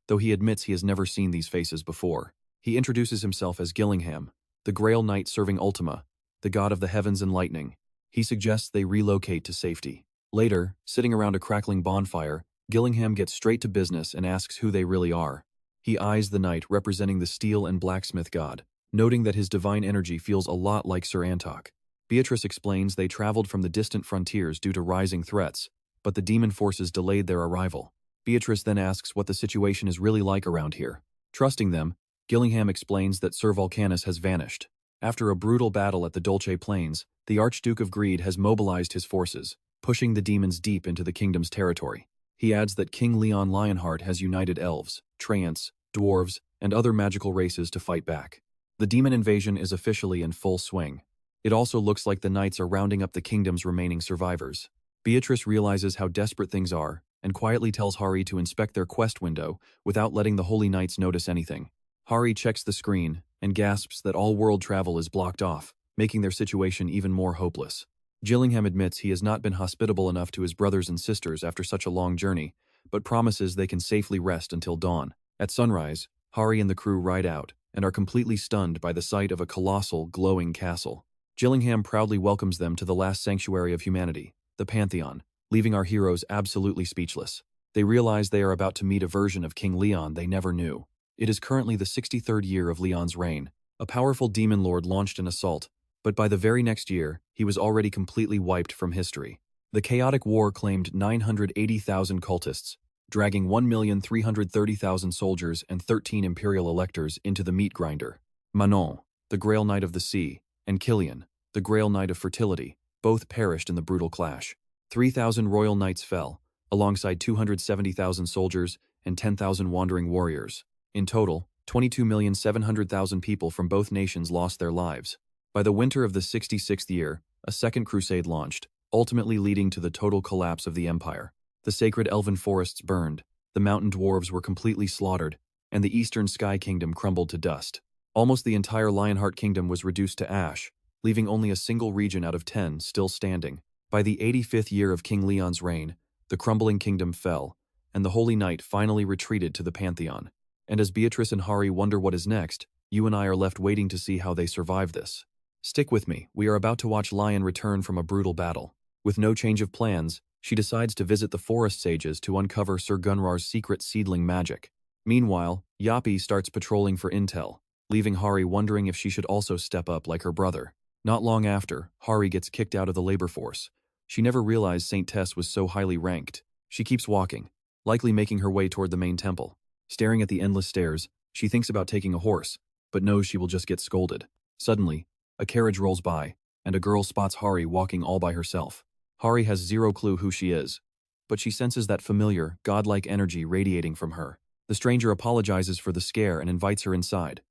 though he admits he has never seen these faces before. He introduces himself as Gillingham, the Grail Knight serving Ultima, the god of the heavens and lightning. He suggests they relocate to safety. Later, sitting around a crackling bonfire, Gillingham gets straight to business and asks who they really are. He eyes the knight representing the steel and blacksmith god, noting that his divine energy feels a lot like Sir Antok. Beatrice explains they traveled from the distant frontiers due to rising threats, but the demon forces delayed their arrival. Beatrice then asks what the situation is really like around here. Trusting them, Gillingham explains that Sir Vulcanus has vanished. After a brutal battle at the Dolce Plains, the Archduke of Greed has mobilized his forces, pushing the demons deep into the kingdom's territory. He adds that King Leon Lionheart has united elves, treants, dwarves, and other magical races to fight back. The demon invasion is officially in full swing. It also looks like the knights are rounding up the kingdom's remaining survivors. Beatrice realizes how desperate things are, and quietly tells Hari to inspect their quest window without letting the Holy Knights notice anything. Hari checks the screen and gasps that all world travel is blocked off, making their situation even more hopeless. Gillingham admits he has not been hospitable enough to his brothers and sisters after such a long journey, but promises they can safely rest until dawn. At sunrise, Hari and the crew ride out, and are completely stunned by the sight of a colossal, glowing castle. Gillingham proudly welcomes them to the last sanctuary of humanity, the Pantheon, leaving our heroes absolutely speechless. They realize they are about to meet a version of King Leon they never knew. It is currently the 63rd year of Leon's reign. A powerful demon lord launched an assault, but by the very next year, he was already completely wiped from history. The chaotic war claimed 980,000 cultists, dragging 1,330,000 soldiers and 13 imperial electors into the meat grinder. Manon, the Grail Knight of the Sea, and Killian, the Grail Knight of Fertility, both perished in the brutal clash. 3,000 royal knights fell, alongside 270,000 soldiers and 10,000 wandering warriors. In total, 22,700,000 people from both nations lost their lives. By the winter of the 66th year, a second crusade launched, ultimately leading to the total collapse of the empire. The sacred elven forests burned, The mountain dwarves were completely slaughtered, and the eastern Sky Kingdom crumbled to dust. Almost the entire Lionheart Kingdom was reduced to ash, leaving only a single region out of 10 still standing. By the 85th year of King Leon's reign, the crumbling kingdom fell, and the Holy Knight finally retreated to the Pantheon. And as Beatrice and Hari wonder what is next, you and I are left waiting to see how they survive this. Stick with me, we are about to watch Lion return from a brutal battle. With no change of plans, she decides to visit the forest sages to uncover Sir Gunrar's secret seedling magic. Meanwhile, Yapi starts patrolling for intel, leaving Hari wondering if she should also step up like her brother. Not long after, Hari gets kicked out of the labor force. She never realized Saint Tess was so highly ranked. She keeps walking, likely making her way toward the main temple. Staring at the endless stairs, she thinks about taking a horse, but knows she will just get scolded. Suddenly, a carriage rolls by, and a girl spots Hari walking all by herself. Hari has zero clue who she is, but she senses that familiar, godlike energy radiating from her. The stranger apologizes for the scare and invites her inside.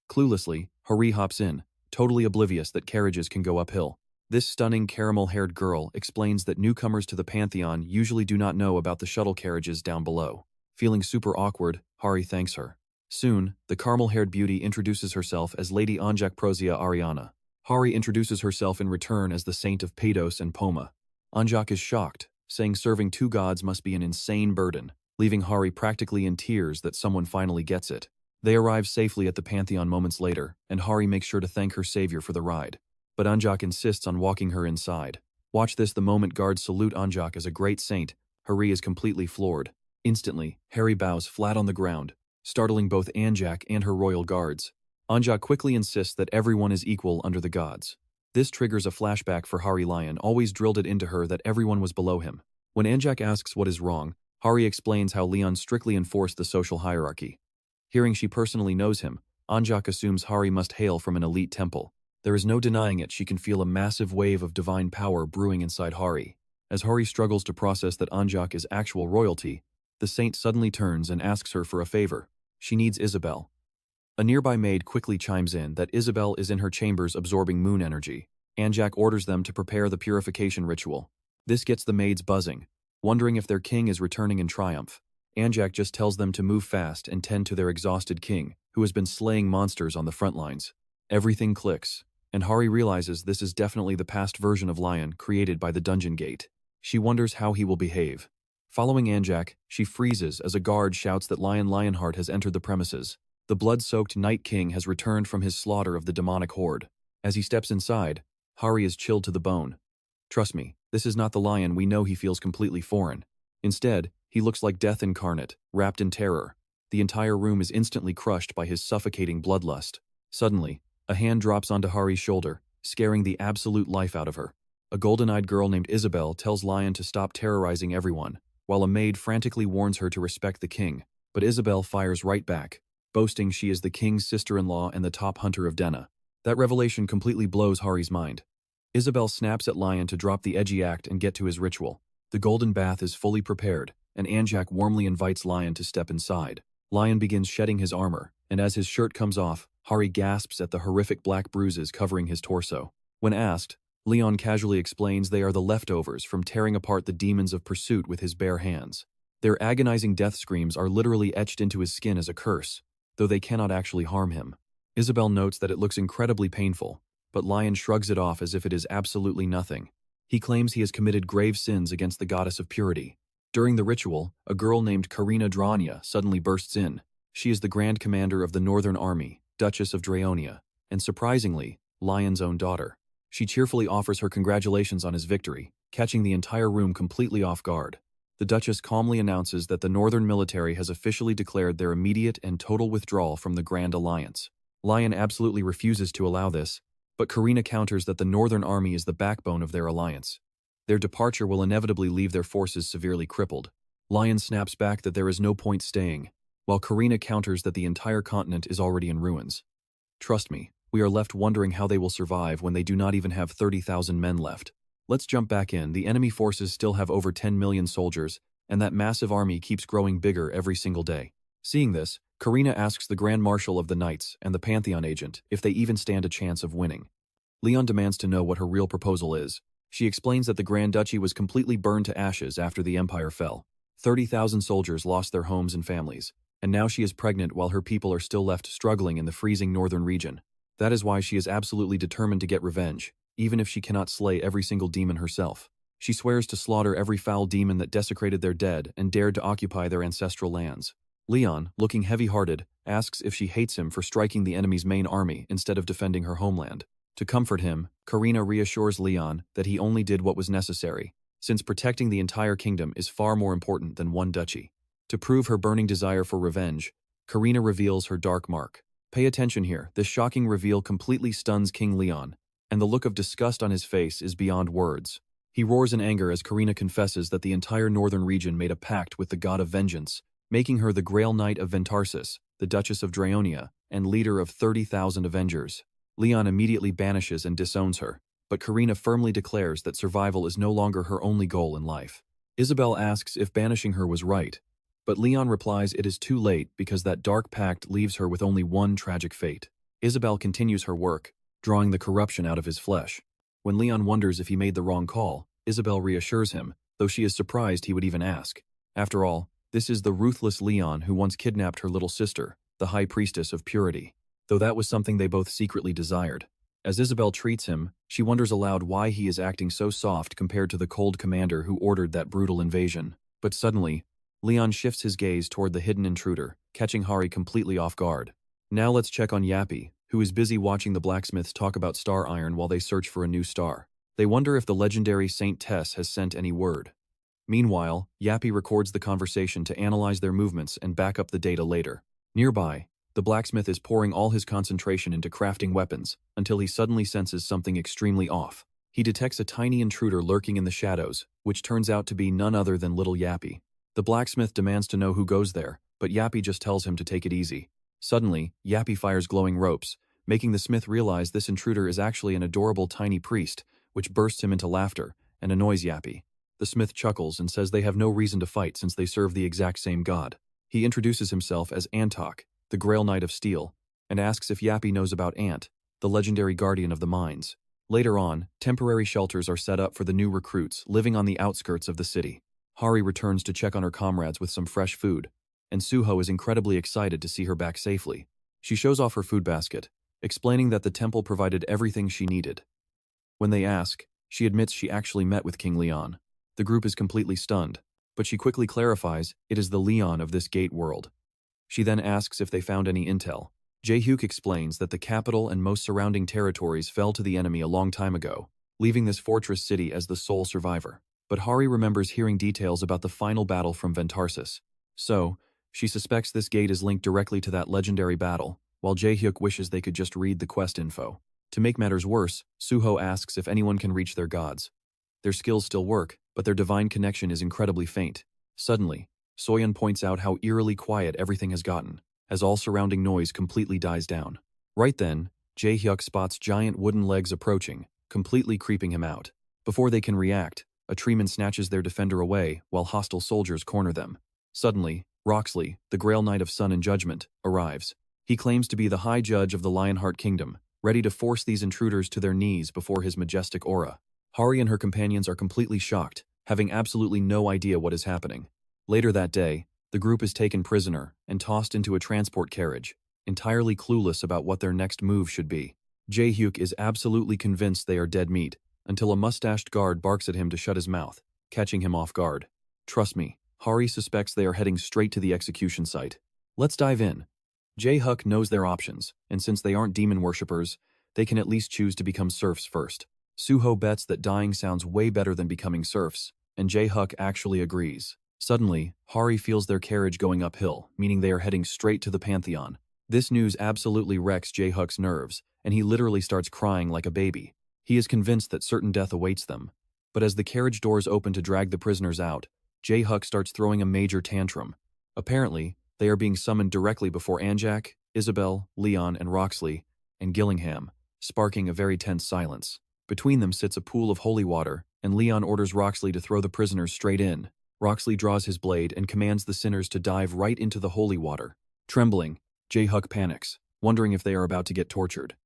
Cluelessly, Hari hops in, totally oblivious that carriages can go uphill. This stunning caramel-haired girl explains that newcomers to the Pantheon usually do not know about the shuttle carriages down below. Feeling super awkward, Hari thanks her. Soon, the caramel-haired beauty introduces herself as Lady Anjak Prozia Ariana. Hari introduces herself in return as the Saint of Pados and Poma. Anjak is shocked, saying serving two gods must be an insane burden, leaving Hari practically in tears that someone finally gets it. They arrive safely at the Pantheon moments later, and Hari makes sure to thank her savior for the ride. But Anjak insists on walking her inside. Watch this: the moment guards salute Anjak as a great saint, Hari is completely floored. Instantly, Hari bows flat on the ground, startling both Anjak and her royal guards. Anjak quickly insists that everyone is equal under the gods. This triggers a flashback for Hari. Lion always drilled it into her that everyone was below him. When Anjak asks what is wrong, Hari explains how Leon strictly enforced the social hierarchy. Hearing she personally knows him, Anjak assumes Hari must hail from an elite temple. There is no denying it, she can feel a massive wave of divine power brewing inside Hari. As Hari struggles to process that Anjak is actual royalty, the saint suddenly turns and asks her for a favor. She needs Isabel. A nearby maid quickly chimes in that Isabel is in her chambers absorbing moon energy. Anjak orders them to prepare the purification ritual. This gets the maids buzzing, wondering if their king is returning in triumph. Anjak just tells them to move fast and tend to their exhausted king, who has been slaying monsters on the front lines. Everything clicks, and Hari realizes this is definitely the past version of Lion created by the dungeon gate. She wonders how he will behave. Following Anjak, she freezes as a guard shouts that Lionheart has entered the premises. The blood-soaked Night King has returned from his slaughter of the demonic horde. As he steps inside, Hari is chilled to the bone. Trust me, this is not the Lion we know. He feels completely foreign. Instead, he looks like death incarnate, wrapped in terror. The entire room is instantly crushed by his suffocating bloodlust. Suddenly, a hand drops onto Hari's shoulder, scaring the absolute life out of her. A golden-eyed girl named Isabel tells Lion to stop terrorizing everyone, while a maid frantically warns her to respect the king. But Isabel fires right back, boasting she is the king's sister-in-law and the top hunter of Denna. That revelation completely blows Hari's mind. Isabel snaps at Lion to drop the edgy act and get to his ritual. The golden bath is fully prepared, and Anjak warmly invites Lion to step inside. Lion begins shedding his armor, and as his shirt comes off, Hari gasps at the horrific black bruises covering his torso. When asked, Leon casually explains they are the leftovers from tearing apart the demons of pursuit with his bare hands. Their agonizing death screams are literally etched into his skin as a curse, though they cannot actually harm him. Isabel notes that it looks incredibly painful, but Lion shrugs it off as if it is absolutely nothing. He claims he has committed grave sins against the goddess of purity. During the ritual, a girl named Grand Duke Draonia suddenly bursts in. She is the Grand Commander of the Northern Army, Duchess of Draonia, and surprisingly, Lion's own daughter. She cheerfully offers her congratulations on his victory, catching the entire room completely off guard. The Duchess calmly announces that the Northern military has officially declared their immediate and total withdrawal from the Grand Alliance. Lion absolutely refuses to allow this, but Karina counters that the Northern Army is the backbone of their alliance. Their departure will inevitably leave their forces severely crippled. Lion snaps back that there is no point staying, while Karina counters that the entire continent is already in ruins. Trust me, we are left wondering how they will survive when they do not even have 30,000 men left. Let's jump back in. The enemy forces still have over 10 million soldiers, and that massive army keeps growing bigger every single day. Seeing this, Karina asks the Grand Marshal of the Knights and the Pantheon agent if they even stand a chance of winning. Leon demands to know what her real proposal is. She explains that the Grand Duchy was completely burned to ashes after the Empire fell. 30,000 soldiers lost their homes and families, and now she is pregnant while her people are still left struggling in the freezing northern region. That is why she is absolutely determined to get revenge, even if she cannot slay every single demon herself. She swears to slaughter every foul demon that desecrated their dead and dared to occupy their ancestral lands. Leon, looking heavy-hearted, asks if she hates him for striking the enemy's main army instead of defending her homeland. To comfort him, Karina reassures Leon that he only did what was necessary, since protecting the entire kingdom is far more important than one duchy. To prove her burning desire for revenge, Karina reveals her dark mark. Pay attention here, this shocking reveal completely stuns King Leon, and the look of disgust on his face is beyond words. He roars in anger as Karina confesses that the entire northern region made a pact with the god of vengeance, making her the Grail Knight of Ventarsis, the Duchess of Draonia, and leader of 30,000 Avengers. Leon immediately banishes and disowns her, but Karina firmly declares that survival is no longer her only goal in life. Isabel asks if banishing her was right, but Leon replies it is too late because that dark pact leaves her with only one tragic fate. Isabel continues her work, drawing the corruption out of his flesh. When Leon wonders if he made the wrong call, Isabel reassures him, though she is surprised he would even ask. After all, this is the ruthless Leon who once kidnapped her little sister, the High Priestess of Purity, though that was something they both secretly desired. As Isabel treats him, she wonders aloud why he is acting so soft compared to the cold commander who ordered that brutal invasion. But suddenly, Leon shifts his gaze toward the hidden intruder, catching Hari completely off guard. Now let's check on Yappy, who is busy watching the blacksmiths talk about star iron while they search for a new star. They wonder if the legendary Saint Tess has sent any word. Meanwhile, Yappy records the conversation to analyze their movements and back up the data later. Nearby, the blacksmith is pouring all his concentration into crafting weapons until he suddenly senses something extremely off. He detects a tiny intruder lurking in the shadows, which turns out to be none other than little Yappy. The blacksmith demands to know who goes there, but Yappy just tells him to take it easy. Suddenly, Yappy fires glowing ropes, making the smith realize this intruder is actually an adorable tiny priest, which bursts him into laughter and annoys Yappy. The smith chuckles and says they have no reason to fight since they serve the exact same god. He introduces himself as Antok, the Grail Knight of Steel, and asks if Yappy knows about Ant, the legendary guardian of the mines. Later on, temporary shelters are set up for the new recruits living on the outskirts of the city. Hari returns to check on her comrades with some fresh food, and Suho is incredibly excited to see her back safely. She shows off her food basket, explaining that the temple provided everything she needed. When they ask, she admits she actually met with King Leon. The group is completely stunned, but she quickly clarifies it is the Leon of this gate world. She then asks if they found any intel. Jae-hyuk explains that the capital and most surrounding territories fell to the enemy a long time ago, leaving this fortress city as the sole survivor. But Hari remembers hearing details about the final battle from Ventarsis. So, she suspects this gate is linked directly to that legendary battle, while Jae-hyuk wishes they could just read the quest info. To make matters worse, Suho asks if anyone can reach their gods. Their skills still work, but their divine connection is incredibly faint. Suddenly, Soyeon points out how eerily quiet everything has gotten, as all surrounding noise completely dies down. Right then, Jae-hyuk spots giant wooden legs approaching, completely creeping him out. Before they can react, a treeman snatches their defender away while hostile soldiers corner them. Suddenly, Roxley, the Grail Knight of Sun and Judgment, arrives. He claims to be the High Judge of the Lionheart Kingdom, ready to force these intruders to their knees before his majestic aura. Hari and her companions are completely shocked, having absolutely no idea what is happening. Later that day, the group is taken prisoner and tossed into a transport carriage, entirely clueless about what their next move should be. Jae-hyuk is absolutely convinced they are dead meat, until a mustached guard barks at him to shut his mouth, catching him off guard. Trust me, Hari suspects they are heading straight to the execution site. Let's dive in. Jae-hyuk knows their options, and since they aren't demon worshippers, they can at least choose to become serfs first. Suho bets that dying sounds way better than becoming serfs, and Jae-hyuk actually agrees. Suddenly, Hari feels their carriage going uphill, meaning they are heading straight to the Pantheon. This news absolutely wrecks Jae-hyuk's nerves, and he literally starts crying like a baby. He is convinced that certain death awaits them. But as the carriage doors open to drag the prisoners out, Jae-hyuk starts throwing a major tantrum. Apparently, they are being summoned directly before Anjak, Isabel, Leon, and Roxley, and Gillingham, sparking a very tense silence. Between them sits a pool of holy water, and Leon orders Roxley to throw the prisoners straight in. Roxley draws his blade and commands the sinners to dive right into the holy water. Trembling, Jae-hyuk panics, wondering if they are about to get tortured.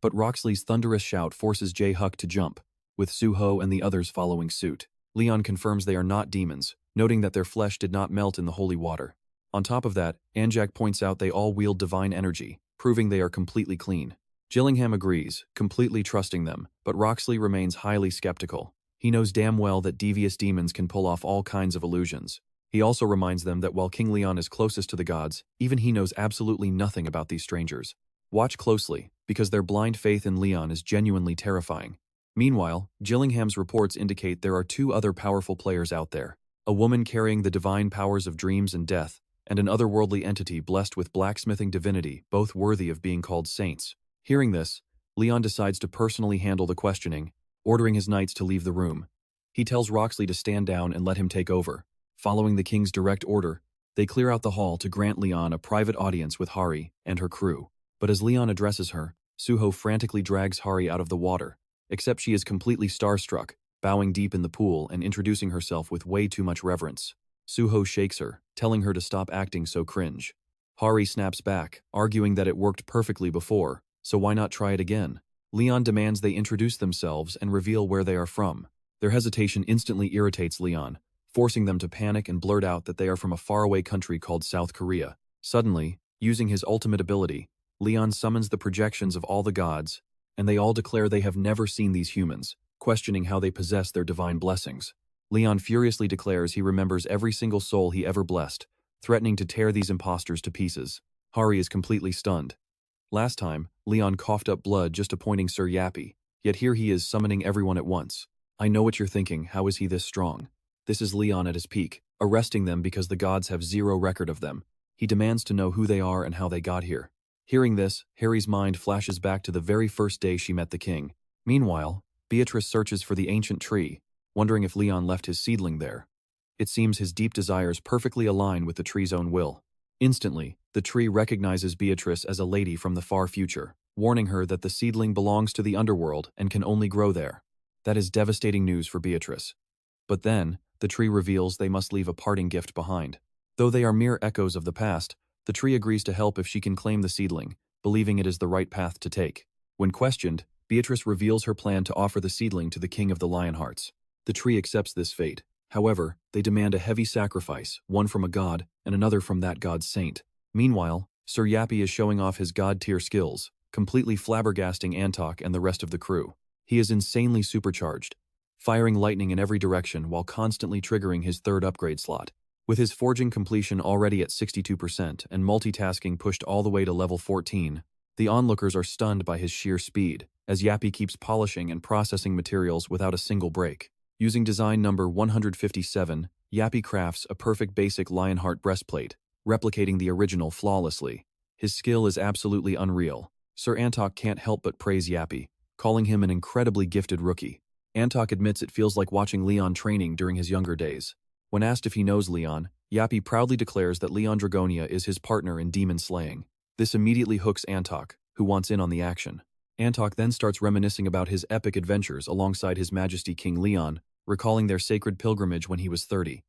But Roxley's thunderous shout forces Jae-hyuk to jump, with Suho and the others following suit. Leon confirms they are not demons, noting that their flesh did not melt in the holy water. On top of that, Anjak points out they all wield divine energy, proving they are completely clean. Gillingham agrees, completely trusting them, but Roxley remains highly skeptical. He knows damn well that devious demons can pull off all kinds of illusions. He also reminds them that while King Leon is closest to the gods, even he knows absolutely nothing about these strangers. Watch closely, because their blind faith in Leon is genuinely terrifying. Meanwhile, Gillingham's reports indicate there are two other powerful players out there. A woman carrying the divine powers of dreams and death, and an otherworldly entity blessed with blacksmithing divinity, both worthy of being called saints. Hearing this, Leon decides to personally handle the questioning, ordering his knights to leave the room. He tells Roxley to stand down and let him take over. Following the king's direct order, they clear out the hall to grant Leon a private audience with Hari and her crew. But as Leon addresses her, Suho frantically drags Hari out of the water, except she is completely starstruck, bowing deep in the pool and introducing herself with way too much reverence. Suho shakes her, telling her to stop acting so cringe. Hari snaps back, arguing that it worked perfectly before, so why not try it again? Leon demands they introduce themselves and reveal where they are from. Their hesitation instantly irritates Leon, forcing them to panic and blurt out that they are from a faraway country called South Korea. Suddenly, using his ultimate ability, Leon summons the projections of all the gods, and they all declare they have never seen these humans, questioning how they possess their divine blessings. Leon furiously declares he remembers every single soul he ever blessed, threatening to tear these imposters to pieces. Hari is completely stunned. Last time, Leon coughed up blood just appointing Sir Yappy, yet here he is summoning everyone at once. I know what you're thinking, how is he this strong? This is Leon at his peak, arresting them because the gods have zero record of them. He demands to know who they are and how they got here. Hearing this, Harry's mind flashes back to the very first day she met the king. Meanwhile, Beatrice searches for the ancient tree, wondering if Leon left his seedling there. It seems his deep desires perfectly align with the tree's own will. Instantly, the tree recognizes Beatrice as a lady from the far future, warning her that the seedling belongs to the underworld and can only grow there. That is devastating news for Beatrice. But then, the tree reveals they must leave a parting gift behind. Though they are mere echoes of the past, the tree agrees to help if she can claim the seedling, believing it is the right path to take. When questioned, Beatrice reveals her plan to offer the seedling to the king of the Lionhearts. The tree accepts this fate. However, they demand a heavy sacrifice, one from a god and another from that god's saint. Meanwhile, Sir Yappy is showing off his god-tier skills, completely flabbergasting Antok and the rest of the crew. He is insanely supercharged, firing lightning in every direction while constantly triggering his third upgrade slot. With his forging completion already at 62% and multitasking pushed all the way to level 14, the onlookers are stunned by his sheer speed, as Yappy keeps polishing and processing materials without a single break. Using design number 157, Yappy crafts a perfect basic Lionheart breastplate, replicating the original flawlessly. His skill is absolutely unreal. Sir Antok can't help but praise Yappy, calling him an incredibly gifted rookie. Antok admits it feels like watching Leon training during his younger days. When asked if he knows Leon, Yappy proudly declares that Leon Dragonia is his partner in demon slaying. This immediately hooks Antok, who wants in on the action. Antok then starts reminiscing about his epic adventures alongside His Majesty King Leon, recalling their sacred pilgrimage when he was 30.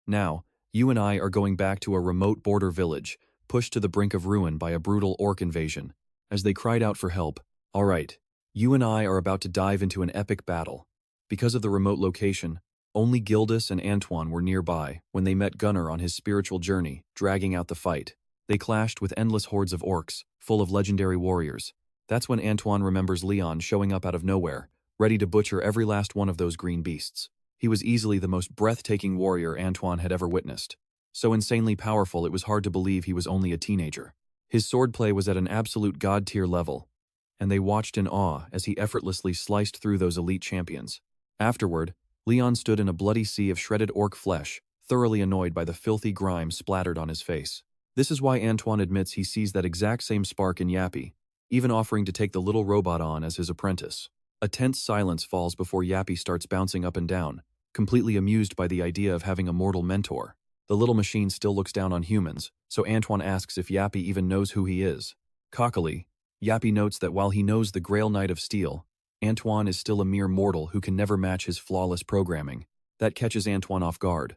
Now, you and I are going back to a remote border village, pushed to the brink of ruin by a brutal orc invasion. As they cried out for help, "All right, you and I are about to dive into an epic battle." Because of the remote location, only Gildas and Antoine were nearby when they met Gunnar on his spiritual journey, dragging out the fight. They clashed with endless hordes of orcs, full of legendary warriors. That's when Antoine remembers Leon showing up out of nowhere, ready to butcher every last one of those green beasts. He was easily the most breathtaking warrior Antoine had ever witnessed. So insanely powerful it was hard to believe he was only a teenager. His swordplay was at an absolute god-tier level, and they watched in awe as he effortlessly sliced through those elite champions. Afterward, Leon stood in a bloody sea of shredded orc flesh, thoroughly annoyed by the filthy grime splattered on his face. This is why Antoine admits he sees that exact same spark in Yappy, even offering to take the little robot on as his apprentice. A tense silence falls before Yappy starts bouncing up and down, completely amused by the idea of having a mortal mentor. The little machine still looks down on humans, so Antoine asks if Yappy even knows who he is. Cockily, Yappy notes that while he knows the Grail Knight of Steel, Antoine is still a mere mortal who can never match his flawless programming. That catches Antoine off guard.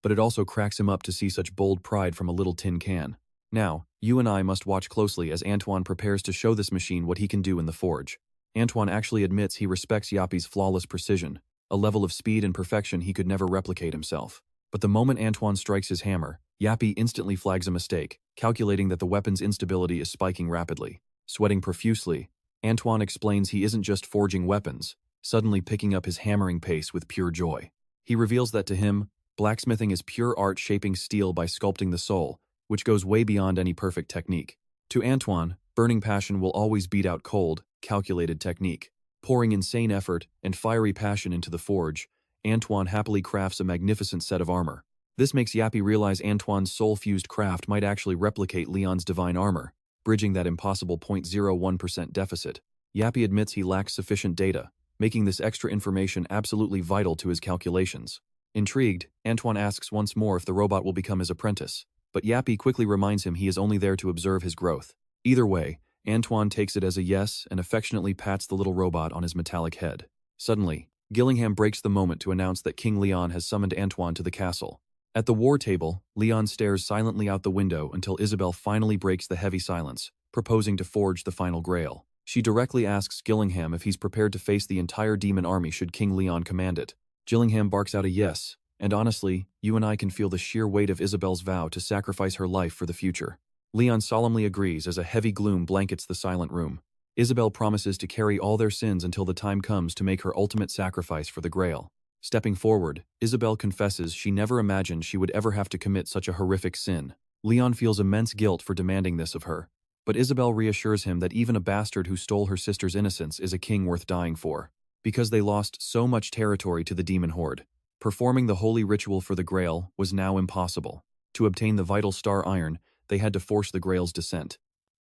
But it also cracks him up to see such bold pride from a little tin can. Now, you and I must watch closely as Antoine prepares to show this machine what he can do in the forge. Antoine actually admits he respects Yappy's flawless precision, a level of speed and perfection he could never replicate himself. But the moment Antoine strikes his hammer, Yappy instantly flags a mistake, calculating that the weapon's instability is spiking rapidly. Sweating profusely, Antoine explains he isn't just forging weapons, suddenly picking up his hammering pace with pure joy. He reveals that to him, blacksmithing is pure art shaping steel by sculpting the soul, which goes way beyond any perfect technique. To Antoine, burning passion will always beat out cold, calculated technique. Pouring insane effort and fiery passion into the forge, Antoine happily crafts a magnificent set of armor. This makes Yappy realize Antoine's soul-fused craft might actually replicate Leon's divine armor, bridging that impossible 0.01% deficit. Yappy admits he lacks sufficient data, making this extra information absolutely vital to his calculations. Intrigued, Antoine asks once more if the robot will become his apprentice, but Yappy quickly reminds him he is only there to observe his growth. Either way, Antoine takes it as a yes and affectionately pats the little robot on his metallic head. Suddenly, Gillingham breaks the moment to announce that King Leon has summoned Antoine to the castle. At the war table, Leon stares silently out the window until Isabel finally breaks the heavy silence, proposing to forge the final grail. She directly asks Gillingham if he's prepared to face the entire demon army should King Leon command it. Gillingham barks out a yes, and honestly, you and I can feel the sheer weight of Isabel's vow to sacrifice her life for the future. Leon solemnly agrees as a heavy gloom blankets the silent room. Isabel promises to carry all their sins until the time comes to make her ultimate sacrifice for the Grail. Stepping forward, Isabel confesses she never imagined she would ever have to commit such a horrific sin. Leon feels immense guilt for demanding this of her, but Isabel reassures him that even a bastard who stole her sister's innocence is a king worth dying for, because they lost so much territory to the demon horde. Performing the holy ritual for the Grail was now impossible. To obtain the vital star iron, they had to force the Grail's descent.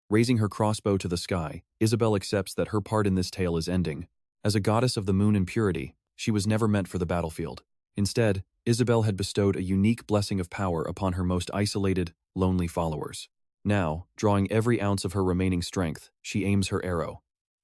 Raising her crossbow to the sky, Isabel accepts that her part in this tale is ending. As a goddess of the moon and purity, she was never meant for the battlefield. Instead, Isabel had bestowed a unique blessing of power upon her most isolated, lonely followers. Now, drawing every ounce of her remaining strength, she aims her arrow.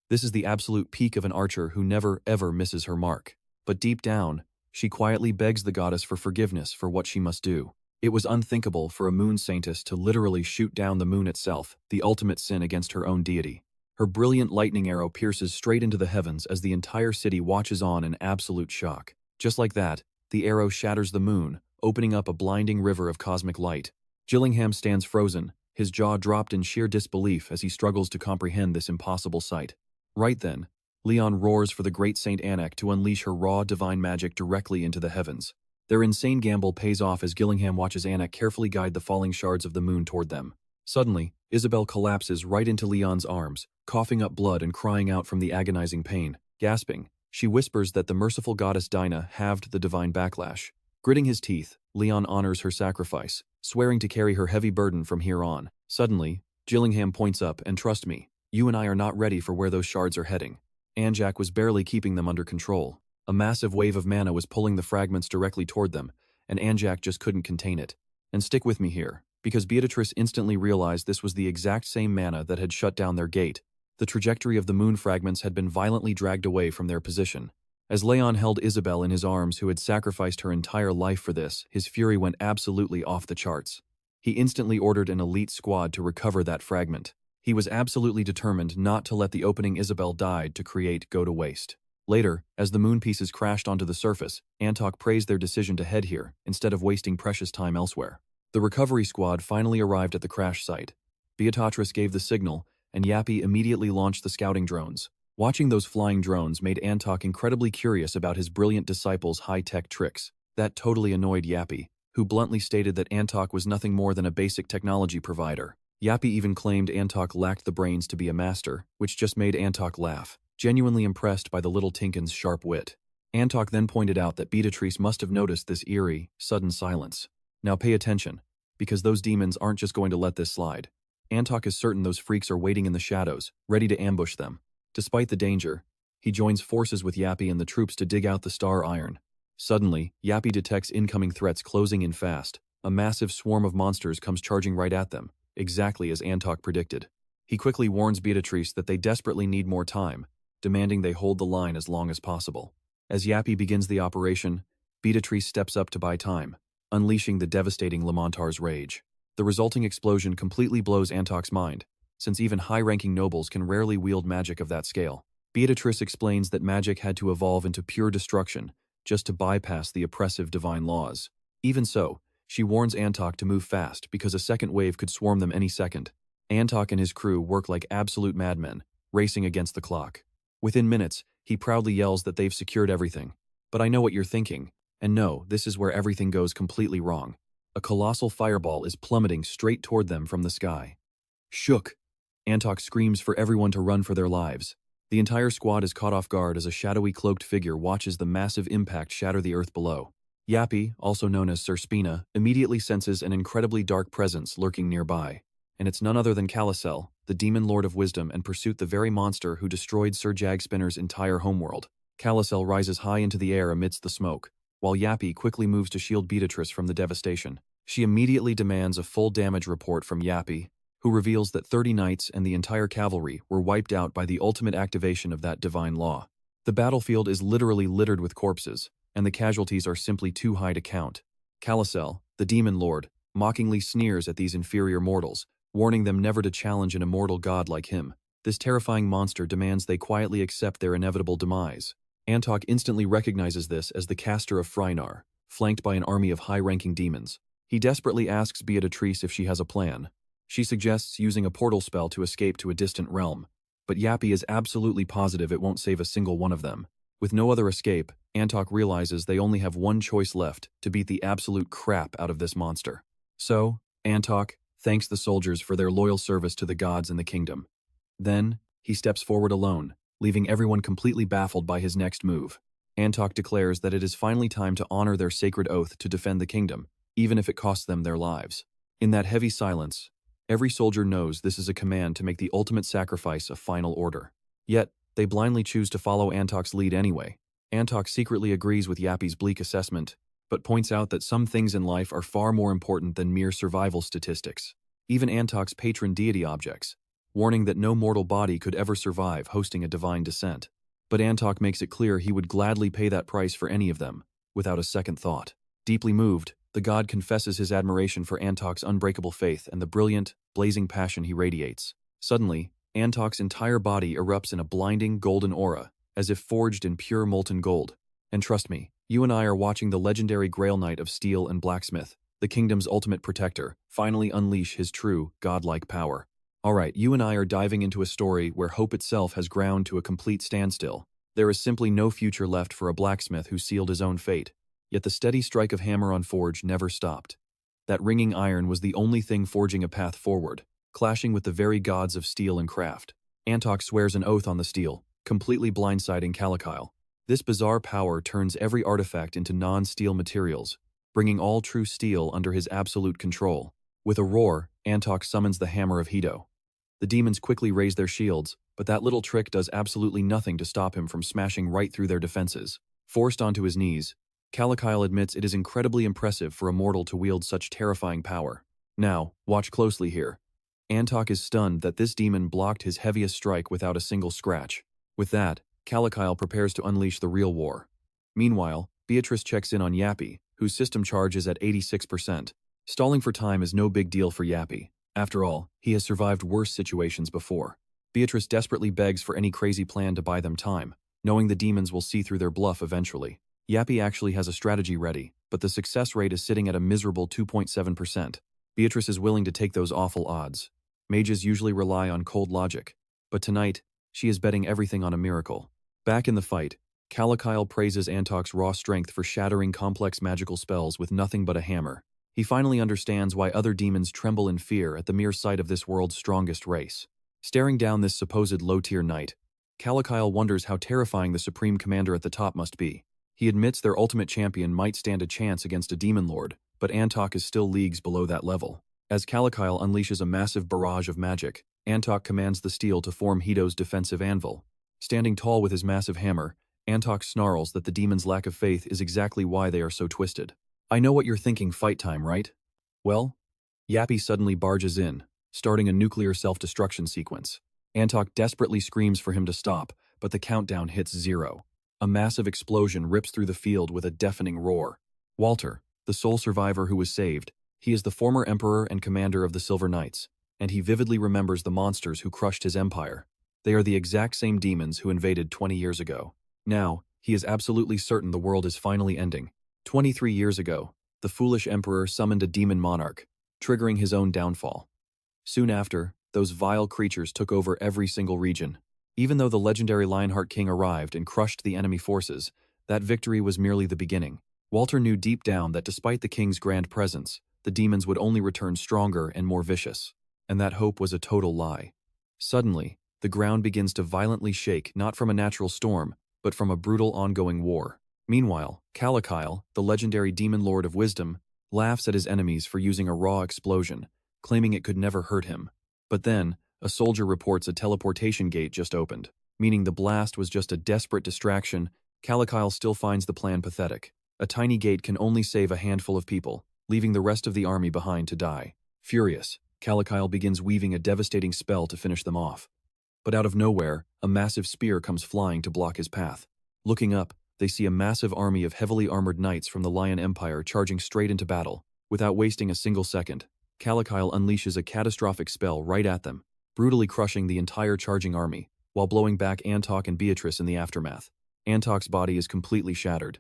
This is the absolute peak of an archer who never, ever misses her mark. But deep down, she quietly begs the goddess for forgiveness for what she must do. It was unthinkable for a moon saintess to literally shoot down the moon itself, the ultimate sin against her own deity. Her brilliant lightning arrow pierces straight into the heavens as the entire city watches on in absolute shock. Just like that, the arrow shatters the moon, opening up a blinding river of cosmic light. Gillingham stands frozen, his jaw dropped in sheer disbelief as he struggles to comprehend this impossible sight. Right then, Leon roars for the great Saint Anak to unleash her raw divine magic directly into the heavens. Their insane gamble pays off as Gillingham watches Anak carefully guide the falling shards of the moon toward them. Suddenly, Isabel collapses right into Leon's arms, coughing up blood and crying out from the agonizing pain. Gasping, she whispers that the merciful goddess Dinah halved the divine backlash. Gritting his teeth, Leon honors her sacrifice, swearing to carry her heavy burden from here on. Suddenly, Gillingham points up, and trust me, you and I are not ready for where those shards are heading. Anjak was barely keeping them under control. A massive wave of mana was pulling the fragments directly toward them, and Anjak just couldn't contain it. And stick with me here, because Beatrice instantly realized this was the exact same mana that had shut down their gate. The trajectory of the moon fragments had been violently dragged away from their position. As Leon held Isabel in his arms, who had sacrificed her entire life for this, his fury went absolutely off the charts. He instantly ordered an elite squad to recover that fragment. He was absolutely determined not to let the opening Isabel died to create go to waste. Later, as the moon pieces crashed onto the surface, Antok praised their decision to head here, instead of wasting precious time elsewhere. The recovery squad finally arrived at the crash site. Beatrice gave the signal, and Yappy immediately launched the scouting drones. Watching those flying drones made Antok incredibly curious about his brilliant disciple's high-tech tricks. That totally annoyed Yappy, who bluntly stated that Antok was nothing more than a basic technology provider. Yappy even claimed Antok lacked the brains to be a master, which just made Antok laugh, genuinely impressed by the little Tinkin's sharp wit. Antok then pointed out that Beatrice must have noticed this eerie, sudden silence. Now pay attention, because those demons aren't just going to let this slide. Antok is certain those freaks are waiting in the shadows, ready to ambush them. Despite the danger, he joins forces with Yappy and the troops to dig out the star iron. Suddenly, Yappy detects incoming threats closing in fast. A massive swarm of monsters comes charging right at them, exactly as Antok predicted. He quickly warns Beatrice that they desperately need more time, demanding they hold the line as long as possible. As Yappy begins the operation, Beatrice steps up to buy time, unleashing the devastating Lamontar's rage. The resulting explosion completely blows Antok's mind, since even high-ranking nobles can rarely wield magic of that scale. Beatrice explains that magic had to evolve into pure destruction just to bypass the oppressive divine laws. Even so, she warns Antok to move fast because a second wave could swarm them any second. Antok and his crew work like absolute madmen, racing against the clock. Within minutes, he proudly yells that they've secured everything. But I know what you're thinking, and no, this is where everything goes completely wrong. A colossal fireball is plummeting straight toward them from the sky. Shook! Antok screams for everyone to run for their lives. The entire squad is caught off guard as a shadowy cloaked figure watches the massive impact shatter the earth below. Yappy, also known as Sir Spina, immediately senses an incredibly dark presence lurking nearby. And it's none other than Calicel, the demon lord of wisdom and pursuit the very monster who destroyed Sir Jagspinner's entire homeworld. Calicel rises high into the air amidst the smoke, while Yappy quickly moves to shield Beatrice from the devastation. She immediately demands a full damage report from Yappy, who reveals that 30 knights and the entire cavalry were wiped out by the ultimate activation of that divine law. The battlefield is literally littered with corpses, and the casualties are simply too high to count. Calicel, the demon lord, mockingly sneers at these inferior mortals, warning them never to challenge an immortal god like him. This terrifying monster demands they quietly accept their inevitable demise. Antok instantly recognizes this as the caster of Phrynar, flanked by an army of high-ranking demons. He desperately asks Beatrice if she has a plan. She suggests using a portal spell to escape to a distant realm, but Yappy is absolutely positive it won't save a single one of them. With no other escape, Antok realizes they only have one choice left to beat the absolute crap out of this monster. So, Antok thanks the soldiers for their loyal service to the gods and the kingdom. Then, he steps forward alone, leaving everyone completely baffled by his next move. Antok declares that it is finally time to honor their sacred oath to defend the kingdom, even if it costs them their lives. In that heavy silence, every soldier knows this is a command to make the ultimate sacrifice a final order. Yet, they blindly choose to follow Antok's lead anyway. Antok secretly agrees with Yappy's bleak assessment, but points out that some things in life are far more important than mere survival statistics. Even Antok's patron deity objects, warning that no mortal body could ever survive hosting a divine descent. But Antok makes it clear he would gladly pay that price for any of them, without a second thought. Deeply moved, the god confesses his admiration for Antok's unbreakable faith and the brilliant, blazing passion he radiates. Suddenly, Antok's entire body erupts in a blinding golden aura, as if forged in pure molten gold. And trust me, you and I are watching the legendary Grail Knight of Steel and Blacksmith, the kingdom's ultimate protector, finally unleash his true, godlike power. Alright, you and I are diving into a story where hope itself has ground to a complete standstill. There is simply no future left for a blacksmith who sealed his own fate. Yet the steady strike of hammer on forge never stopped. That ringing iron was the only thing forging a path forward, clashing with the very gods of steel and craft. Antok swears an oath on the steel, completely blindsiding Calicule. This bizarre power turns every artifact into non-steel materials, bringing all true steel under his absolute control. With a roar, Antok summons the Hammer of Hedo. The demons quickly raise their shields, but that little trick does absolutely nothing to stop him from smashing right through their defenses. Forced onto his knees, Calicule admits it is incredibly impressive for a mortal to wield such terrifying power. Now, watch closely here. Antok is stunned that this demon blocked his heaviest strike without a single scratch. With that, Calicule prepares to unleash the real war. Meanwhile, Beatrice checks in on Yappy, whose system charge is at 86%. Stalling for time is no big deal for Yappy. After all, he has survived worse situations before. Beatrice desperately begs for any crazy plan to buy them time, knowing the demons will see through their bluff eventually. Yappy actually has a strategy ready, but the success rate is sitting at a miserable 2.7%. Beatrice is willing to take those awful odds. Mages usually rely on cold logic, but tonight, she is betting everything on a miracle. Back in the fight, Calicule praises Antok's raw strength for shattering complex magical spells with nothing but a hammer. He finally understands why other demons tremble in fear at the mere sight of this world's strongest race. Staring down this supposed low-tier knight, Calicule wonders how terrifying the supreme commander at the top must be. He admits their ultimate champion might stand a chance against a demon lord, but Antok is still leagues below that level. As Calicule unleashes a massive barrage of magic, Antok commands the steel to form Hedo's defensive anvil. Standing tall with his massive hammer, Antok snarls that the demon's lack of faith is exactly why they are so twisted. I know what you're thinking, fight time, right? Well, Yappy suddenly barges in, starting a nuclear self-destruction sequence. Antok desperately screams for him to stop, but the countdown hits 0. A massive explosion rips through the field with a deafening roar. Walter, the sole survivor who was saved, he is the former emperor and commander of the Silver Knights, and he vividly remembers the monsters who crushed his empire. They are the exact same demons who invaded 20 years ago. Now, he is absolutely certain the world is finally ending. 23 years ago, the foolish emperor summoned a demon monarch, triggering his own downfall. Soon after, those vile creatures took over every single region. Even though the legendary Lionheart King arrived and crushed the enemy forces, that victory was merely the beginning. Walter knew deep down that despite the king's grand presence, the demons would only return stronger and more vicious. And that hope was a total lie. Suddenly, the ground begins to violently shake not from a natural storm, but from a brutal ongoing war. Meanwhile, Kalakyle, the legendary demon lord of wisdom, laughs at his enemies for using a raw explosion, claiming it could never hurt him. But then, a soldier reports a teleportation gate just opened. Meaning the blast was just a desperate distraction, Kalakyle still finds the plan pathetic. A tiny gate can only save a handful of people, leaving the rest of the army behind to die. Furious, Kalakyle begins weaving a devastating spell to finish them off. But out of nowhere, a massive spear comes flying to block his path. Looking up, they see a massive army of heavily armored knights from the Lion Empire charging straight into battle. Without wasting a single second, Kalakyle unleashes a catastrophic spell right at them, brutally crushing the entire charging army, while blowing back Antok and Beatrice in the aftermath. Antok's body is completely shattered.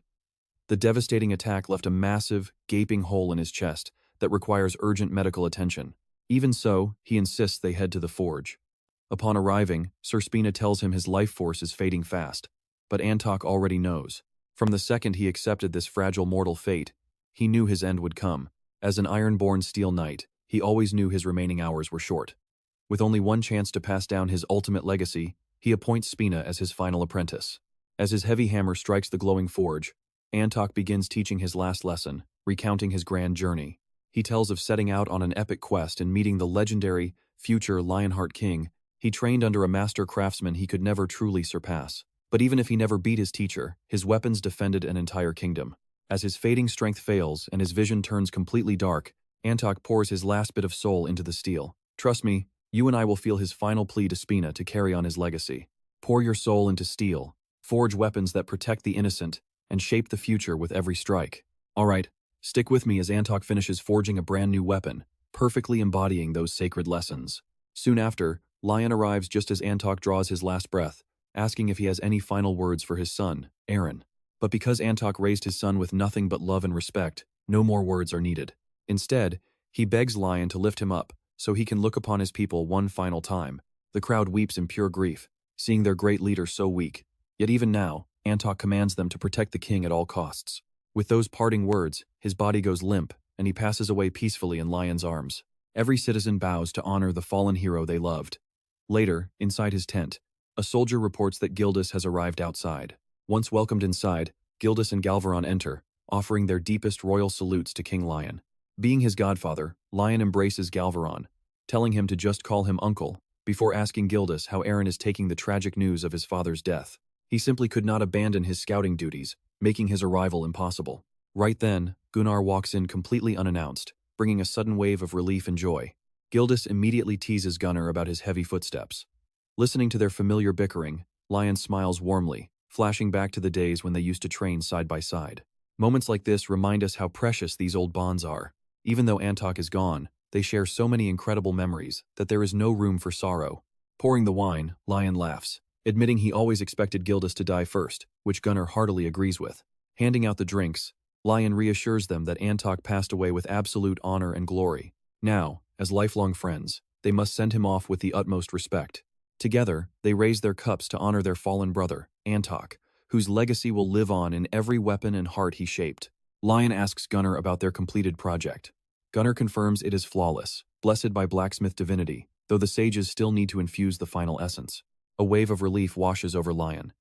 The devastating attack left a massive, gaping hole in his chest that requires urgent medical attention. Even so, he insists they head to the forge. Upon arriving, Sir Spina tells him his life force is fading fast, but Antok already knows. From the second he accepted this fragile mortal fate, he knew his end would come. As an iron-born steel knight, he always knew his remaining hours were short. With only one chance to pass down his ultimate legacy, he appoints Spina as his final apprentice. As his heavy hammer strikes the glowing forge, Antok begins teaching his last lesson, recounting his grand journey. He tells of setting out on an epic quest and meeting the legendary, future Lionheart King. He trained under a master craftsman he could never truly surpass. But even if he never beat his teacher, his weapons defended an entire kingdom. As his fading strength fails and his vision turns completely dark, Antok pours his last bit of soul into the steel. Trust me, you and I will feel his final plea to Spina to carry on his legacy. Pour your soul into steel, forge weapons that protect the innocent, and shape the future with every strike. Alright, stick with me as Antok finishes forging a brand new weapon, perfectly embodying those sacred lessons. Soon after, Lion arrives just as Antok draws his last breath, asking if he has any final words for his son, Aaron. But because Antok raised his son with nothing but love and respect, no more words are needed. Instead, he begs Lion to lift him up, so he can look upon his people one final time. The crowd weeps in pure grief, seeing their great leader so weak. Yet even now, Antok commands them to protect the king at all costs. With those parting words, his body goes limp, and he passes away peacefully in Lion's arms. Every citizen bows to honor the fallen hero they loved. Later, inside his tent, a soldier reports that Gildas has arrived outside. Once welcomed inside, Gildas and Galveron enter, offering their deepest royal salutes to King Lion. Being his godfather, Lion embraces Galveron, telling him to just call him uncle, before asking Gildas how Aaron is taking the tragic news of his father's death. He simply could not abandon his scouting duties, making his arrival impossible. Right then, Gunnar walks in completely unannounced, bringing a sudden wave of relief and joy. Gildas immediately teases Gunnar about his heavy footsteps. Listening to their familiar bickering, Lion smiles warmly, flashing back to the days when they used to train side by side. Moments like this remind us how precious these old bonds are. Even though Antok is gone, they share so many incredible memories that there is no room for sorrow. Pouring the wine, Lion laughs, admitting he always expected Gildas to die first, which Gunnar heartily agrees with. Handing out the drinks, Lion reassures them that Antok passed away with absolute honor and glory. Now, as lifelong friends, they must send him off with the utmost respect. Together, they raise their cups to honor their fallen brother, Antok, whose legacy will live on in every weapon and heart he shaped. Lion asks Gunnar about their completed project. Gunnar confirms it is flawless, blessed by blacksmith divinity, though the sages still need to infuse the final essence. A wave of relief washes over Lion.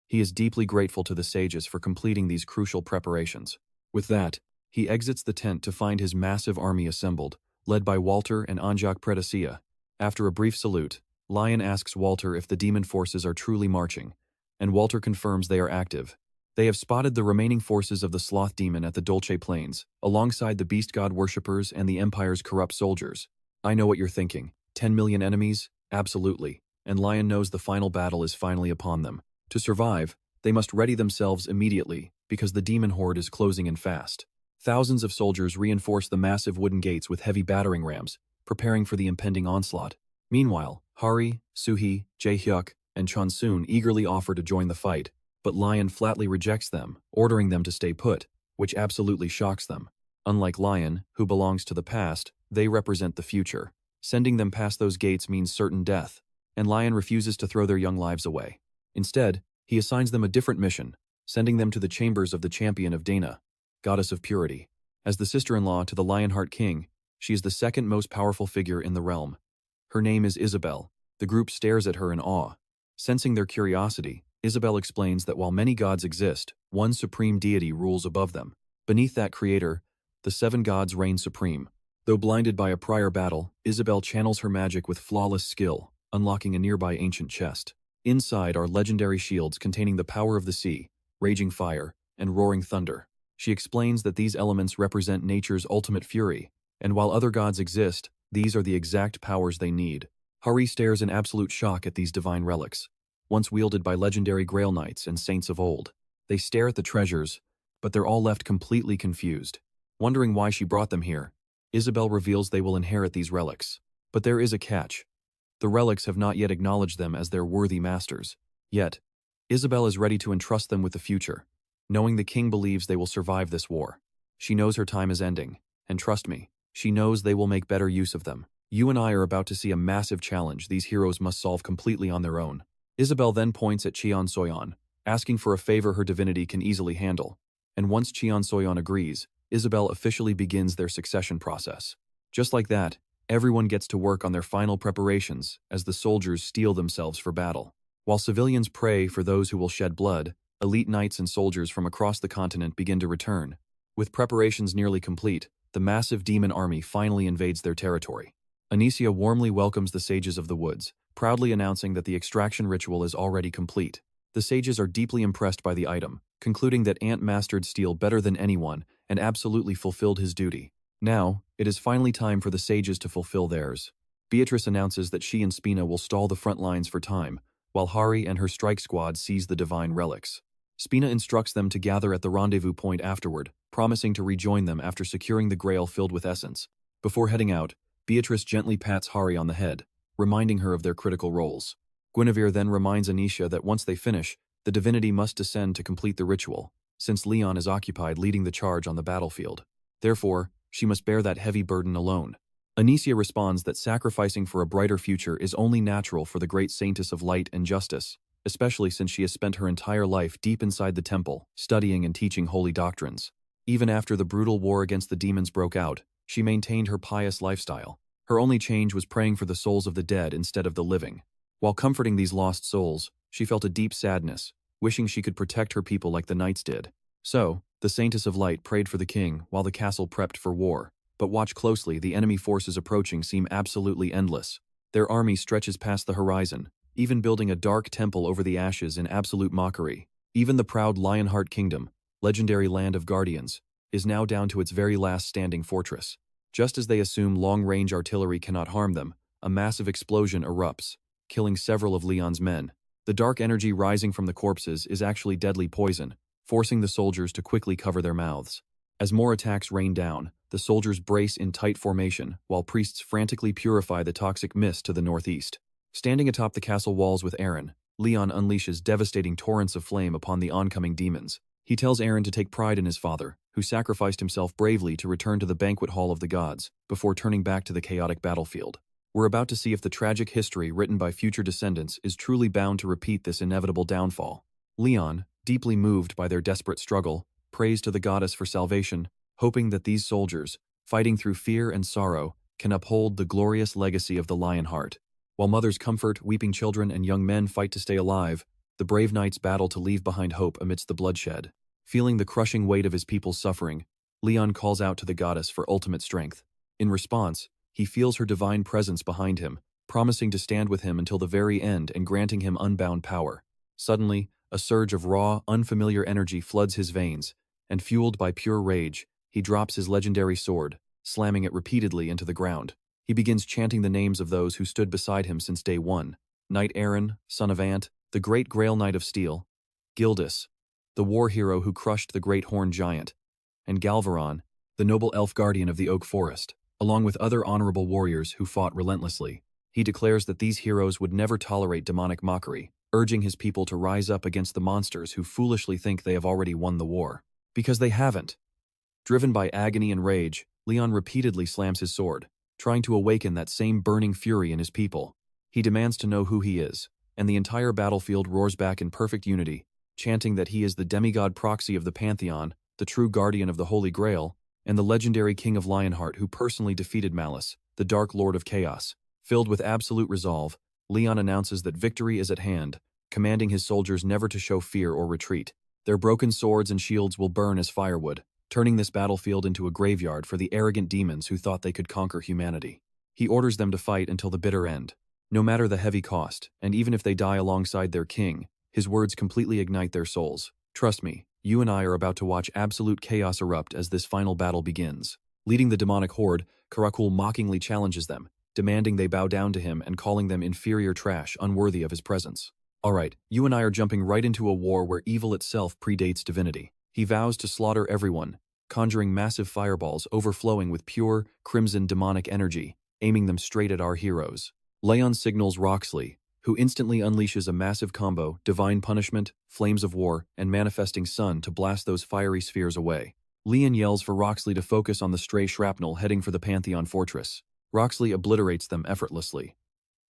He is deeply grateful to the sages for completing these crucial preparations. With that, he exits the tent to find his massive army assembled, led by Walter and Anjak Predacia. After a brief salute, Lion asks Walter if the demon forces are truly marching, and Walter confirms they are active. They have spotted the remaining forces of the sloth demon at the Dolce Plains, alongside the beast god worshippers and the Empire's corrupt soldiers. I know what you're thinking. 10 million enemies? Absolutely. And Lion knows the final battle is finally upon them. To survive, they must ready themselves immediately, because the demon horde is closing in fast. Thousands of soldiers reinforce the massive wooden gates with heavy battering rams, preparing for the impending onslaught. Meanwhile, Hari, Suhi, Jaehyuk, and Chonsoon eagerly offer to join the fight, but Lion flatly rejects them, ordering them to stay put, which absolutely shocks them. Unlike Lion, who belongs to the past, they represent the future. Sending them past those gates means certain death, and Lion refuses to throw their young lives away. Instead, he assigns them a different mission, sending them to the chambers of the champion of Dana, goddess of purity. As the sister-in-law to the Lionheart King, she is the second most powerful figure in the realm. Her name is Isabel. The group stares at her in awe. Sensing their curiosity, Isabel explains that while many gods exist, one supreme deity rules above them. Beneath that creator, the 7 gods reign supreme. Though blinded by a prior battle, Isabel channels her magic with flawless skill, unlocking a nearby ancient chest. Inside are legendary shields containing the power of the sea, raging fire, and roaring thunder. She explains that these elements represent nature's ultimate fury, and while other gods exist, these are the exact powers they need. Hari stares in absolute shock at these divine relics, once wielded by legendary Grail Knights and saints of old. They stare at the treasures, but they're all left completely confused. Wondering why she brought them here, Isabel reveals they will inherit these relics. But there is a catch. The relics have not yet acknowledged them as their worthy masters. Yet, Isabel is ready to entrust them with the future, knowing the king believes they will survive this war. She knows her time is ending, and trust me, she knows they will make better use of them. You and I are about to see a massive challenge these heroes must solve completely on their own. Isabel then points at Cheon Soyeon, asking for a favor her divinity can easily handle. And once Cheon Soyeon agrees, Isabel officially begins their succession process. Just like that, everyone gets to work on their final preparations as the soldiers steel themselves for battle. While civilians pray for those who will shed blood, elite knights and soldiers from across the continent begin to return. With preparations nearly complete, the massive demon army finally invades their territory. Anicia warmly welcomes the sages of the woods, proudly announcing that the extraction ritual is already complete. The sages are deeply impressed by the item, concluding that Ant mastered steel better than anyone and absolutely fulfilled his duty. Now, it is finally time for the sages to fulfill theirs. Beatrice announces that she and Spina will stall the front lines for time, while Hari and her strike squad seize the divine relics. Spina instructs them to gather at the rendezvous point afterward, promising to rejoin them after securing the grail filled with essence. Before heading out, Beatrice gently pats Hari on the head, reminding her of their critical roles. Guinevere then reminds Anicia that once they finish, the divinity must descend to complete the ritual, since Leon is occupied leading the charge on the battlefield. Therefore, she must bear that heavy burden alone. Anicia responds that sacrificing for a brighter future is only natural for the great saintess of light and justice, especially since she has spent her entire life deep inside the temple, studying and teaching holy doctrines. Even after the brutal war against the demons broke out, she maintained her pious lifestyle. Her only change was praying for the souls of the dead instead of the living. While comforting these lost souls, she felt a deep sadness, wishing she could protect her people like the knights did. So, the Saintess of Light prayed for the king while the castle prepped for war. But watch closely, the enemy forces approaching seem absolutely endless. Their army stretches past the horizon, even building a dark temple over the ashes in absolute mockery. Even the proud Lionheart Kingdom, legendary land of guardians, is now down to its very last standing fortress. Just as they assume long-range artillery cannot harm them, a massive explosion erupts, killing several of Leon's men. The dark energy rising from the corpses is actually deadly poison, forcing the soldiers to quickly cover their mouths. As more attacks rain down, the soldiers brace in tight formation, while priests frantically purify the toxic mist to the northeast. Standing atop the castle walls with Aaron, Leon unleashes devastating torrents of flame upon the oncoming demons. He tells Aaron to take pride in his father, who sacrificed himself bravely to return to the banquet hall of the gods, before turning back to the chaotic battlefield. We're about to see if the tragic history written by future descendants is truly bound to repeat this inevitable downfall. Leon, deeply moved by their desperate struggle, prays to the goddess for salvation, hoping that these soldiers, fighting through fear and sorrow, can uphold the glorious legacy of the Lionheart. While mothers comfort weeping children and young men fight to stay alive, the brave knights battle to leave behind hope amidst the bloodshed. Feeling the crushing weight of his people's suffering, Leon calls out to the goddess for ultimate strength. In response, he feels her divine presence behind him, promising to stand with him until the very end and granting him unbound power. Suddenly, a surge of raw, unfamiliar energy floods his veins, and fueled by pure rage, he drops his legendary sword, slamming it repeatedly into the ground. He begins chanting the names of those who stood beside him since day one: Knight Aaron, son of Ant, the great Grail Knight of Steel; Gildas, the war hero who crushed the great horned giant; and Galvaron, the noble elf guardian of the oak forest, along with other honorable warriors who fought relentlessly. He declares that these heroes would never tolerate demonic mockery, urging his people to rise up against the monsters who foolishly think they have already won the war. Because they haven't. Driven by agony and rage, Leon repeatedly slams his sword, trying to awaken that same burning fury in his people. He demands to know who he is, and the entire battlefield roars back in perfect unity, chanting that he is the demigod proxy of the Pantheon, the true guardian of the Holy Grail, and the legendary King of Lionheart who personally defeated Malice, the Dark Lord of Chaos. Filled with absolute resolve, Leon announces that victory is at hand, commanding his soldiers never to show fear or retreat. Their broken swords and shields will burn as firewood, turning this battlefield into a graveyard for the arrogant demons who thought they could conquer humanity. He orders them to fight until the bitter end. No matter the heavy cost, and even if they die alongside their king, his words completely ignite their souls. Trust me, you and I are about to watch absolute chaos erupt as this final battle begins. Leading the demonic horde, Karakul mockingly challenges them, demanding they bow down to him and calling them inferior trash unworthy of his presence. Alright, you and I are jumping right into a war where evil itself predates divinity. He vows to slaughter everyone, conjuring massive fireballs overflowing with pure, crimson demonic energy, aiming them straight at our heroes. Leon signals Roxley, who instantly unleashes a massive combo, Divine Punishment, Flames of War, and Manifesting Sun to blast those fiery spheres away. Leon yells for Roxley to focus on the stray shrapnel heading for the Pantheon Fortress. Roxley obliterates them effortlessly.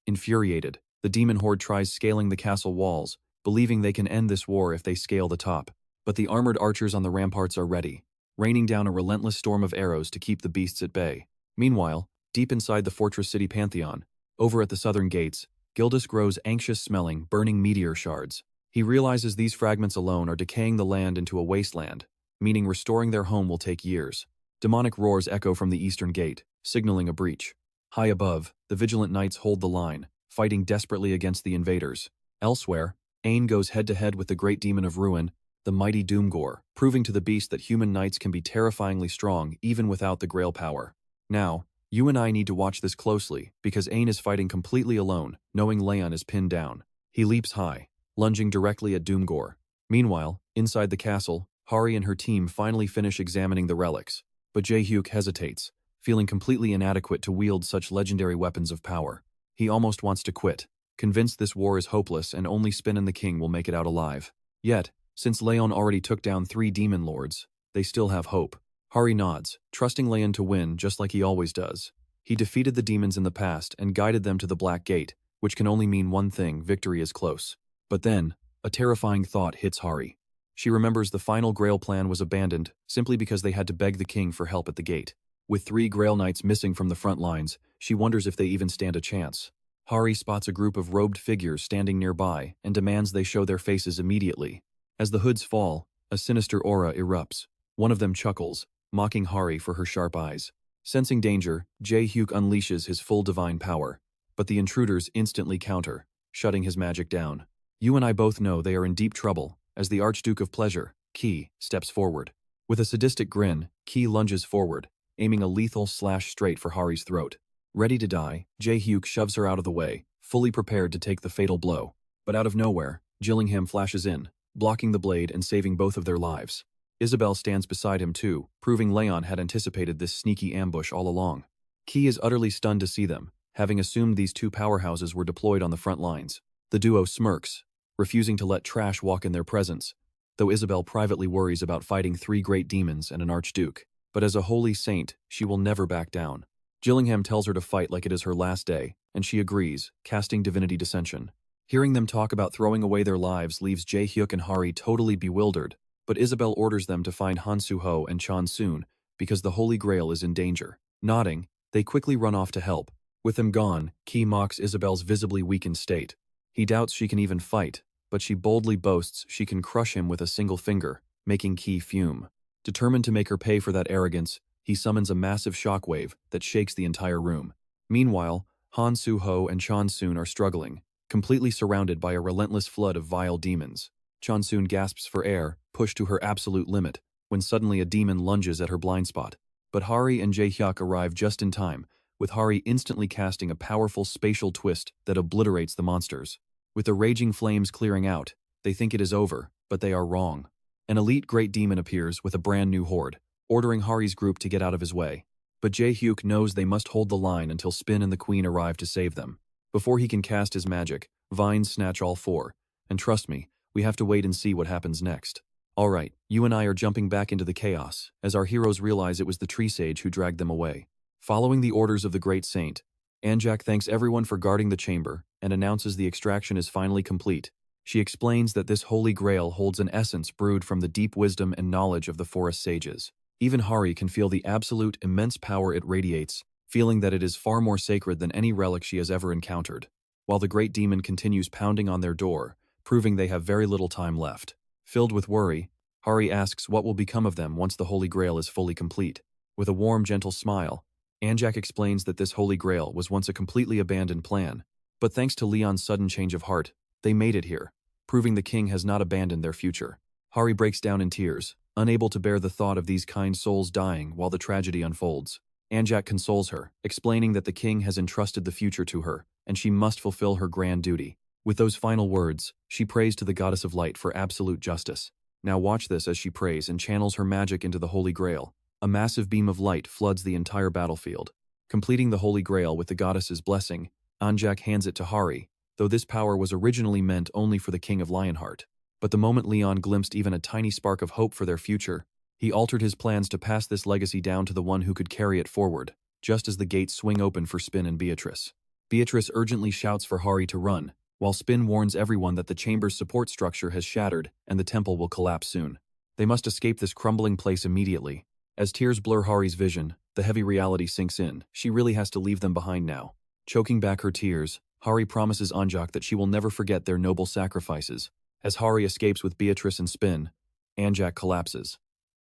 Infuriated, the demon horde tries scaling the castle walls, believing they can end this war if they scale the top. But the armored archers on the ramparts are ready, raining down a relentless storm of arrows to keep the beasts at bay. Meanwhile, deep inside the fortress city Pantheon, over at the southern gates, Gildas grows anxious smelling burning meteor shards. He realizes these fragments alone are decaying the land into a wasteland, meaning restoring their home will take years. Demonic roars echo from the eastern gate, signaling a breach. High above, the vigilant knights hold the line, fighting desperately against the invaders. Elsewhere, Ain goes head-to-head with the great demon of ruin, the mighty Doomgore, proving to the beast that human knights can be terrifyingly strong even without the Grail power. Now, you and I need to watch this closely, because Ain is fighting completely alone, knowing Leon is pinned down. He leaps high, lunging directly at Doomgore. Meanwhile, inside the castle, Hari and her team finally finish examining the relics, but Jae-hyuk hesitates, feeling completely inadequate to wield such legendary weapons of power. He almost wants to quit, convinced this war is hopeless and only Spin and the king will make it out alive. Yet, since Leon already took down 3 demon lords, they still have hope. Hari nods, trusting Leon to win just like he always does. He defeated the demons in the past and guided them to the Black Gate, which can only mean one thing: victory is close. But then, a terrifying thought hits Hari. She remembers the final Grail plan was abandoned simply because they had to beg the king for help at the gate. With 3 Grail Knights missing from the front lines, she wonders if they even stand a chance. Hari spots a group of robed figures standing nearby and demands they show their faces immediately. As the hoods fall, a sinister aura erupts. One of them chuckles, mocking Hari for her sharp eyes. Sensing danger, Jae-hyuk unleashes his full divine power, but the intruders instantly counter, shutting his magic down. You and I both know they are in deep trouble, as the Archduke of Pleasure, Ki, steps forward. With a sadistic grin, Ki lunges forward, aiming a lethal slash straight for Hari's throat. Ready to die, Jae-hyuk shoves her out of the way, fully prepared to take the fatal blow. But out of nowhere, Gillingham flashes in, blocking the blade and saving both of their lives. Isabel stands beside him too, proving Leon had anticipated this sneaky ambush all along. Ki is utterly stunned to see them, having assumed these 2 powerhouses were deployed on the front lines. The duo smirks, refusing to let trash walk in their presence, though Isabel privately worries about fighting 3 great demons and an archduke. But as a holy saint, she will never back down. Gillingham tells her to fight like it is her last day, and she agrees, casting divinity dissension. Hearing them talk about throwing away their lives leaves Jae-hyuk and Hari totally bewildered, but Isabel orders them to find Han Soo-ho and Chon Soon because the Holy Grail is in danger. Nodding, they quickly run off to help. With them gone, Ki mocks Isabel's visibly weakened state. He doubts she can even fight, but she boldly boasts she can crush him with a single finger, making Ki fume. Determined to make her pay for that arrogance, he summons a massive shockwave that shakes the entire room. Meanwhile, Han Soo-ho and Chon Soon are struggling, completely surrounded by a relentless flood of vile demons. Chon Soon gasps for air, pushed to her absolute limit, when suddenly a demon lunges at her blind spot. But Hari and Jae-hyuk arrive just in time, with Hari instantly casting a powerful spatial twist that obliterates the monsters. With the raging flames clearing out, they think it is over, but they are wrong. An elite great demon appears with a brand new horde, ordering Hari's group to get out of his way. But Jae-hyuk knows they must hold the line until Spin and the Queen arrive to save them. Before he can cast his magic, vines snatch all 4, and trust me, we have to wait and see what happens next. Alright, you and I are jumping back into the chaos, as our heroes realize it was the tree sage who dragged them away. Following the orders of the great saint, Anjak thanks everyone for guarding the chamber and announces the extraction is finally complete. She explains that this holy grail holds an essence brewed from the deep wisdom and knowledge of the forest sages. Even Hari can feel the absolute immense power it radiates, feeling that it is far more sacred than any relic she has ever encountered. While the great demon continues pounding on their door, proving they have very little time left. Filled with worry, Hari asks what will become of them once the holy grail is fully complete. With a warm, gentle smile, Anjak explains that this holy grail was once a completely abandoned plan, but thanks to Leon's sudden change of heart, they made it here, proving the king has not abandoned their future. Hari breaks down in tears, unable to bear the thought of these kind souls dying while the tragedy unfolds. Anjak consoles her, explaining that the king has entrusted the future to her, and she must fulfill her grand duty. With those final words, she prays to the goddess of light for absolute justice. Now watch this as she prays and channels her magic into the holy grail. A massive beam of light floods the entire battlefield. Completing the holy grail with the goddess's blessing, Anjak hands it to Hari, though this power was originally meant only for the king of Lionheart. But the moment Leon glimpsed even a tiny spark of hope for their future, he altered his plans to pass this legacy down to the one who could carry it forward, just as the gates swing open for Spin and Beatrice. Beatrice urgently shouts for Hari to run, while Spin warns everyone that the chamber's support structure has shattered and the temple will collapse soon. They must escape this crumbling place immediately. As tears blur Hari's vision, the heavy reality sinks in. She really has to leave them behind now. Choking back her tears, Hari promises Anjak that she will never forget their noble sacrifices. As Hari escapes with Beatrice and Spin, Anjak collapses.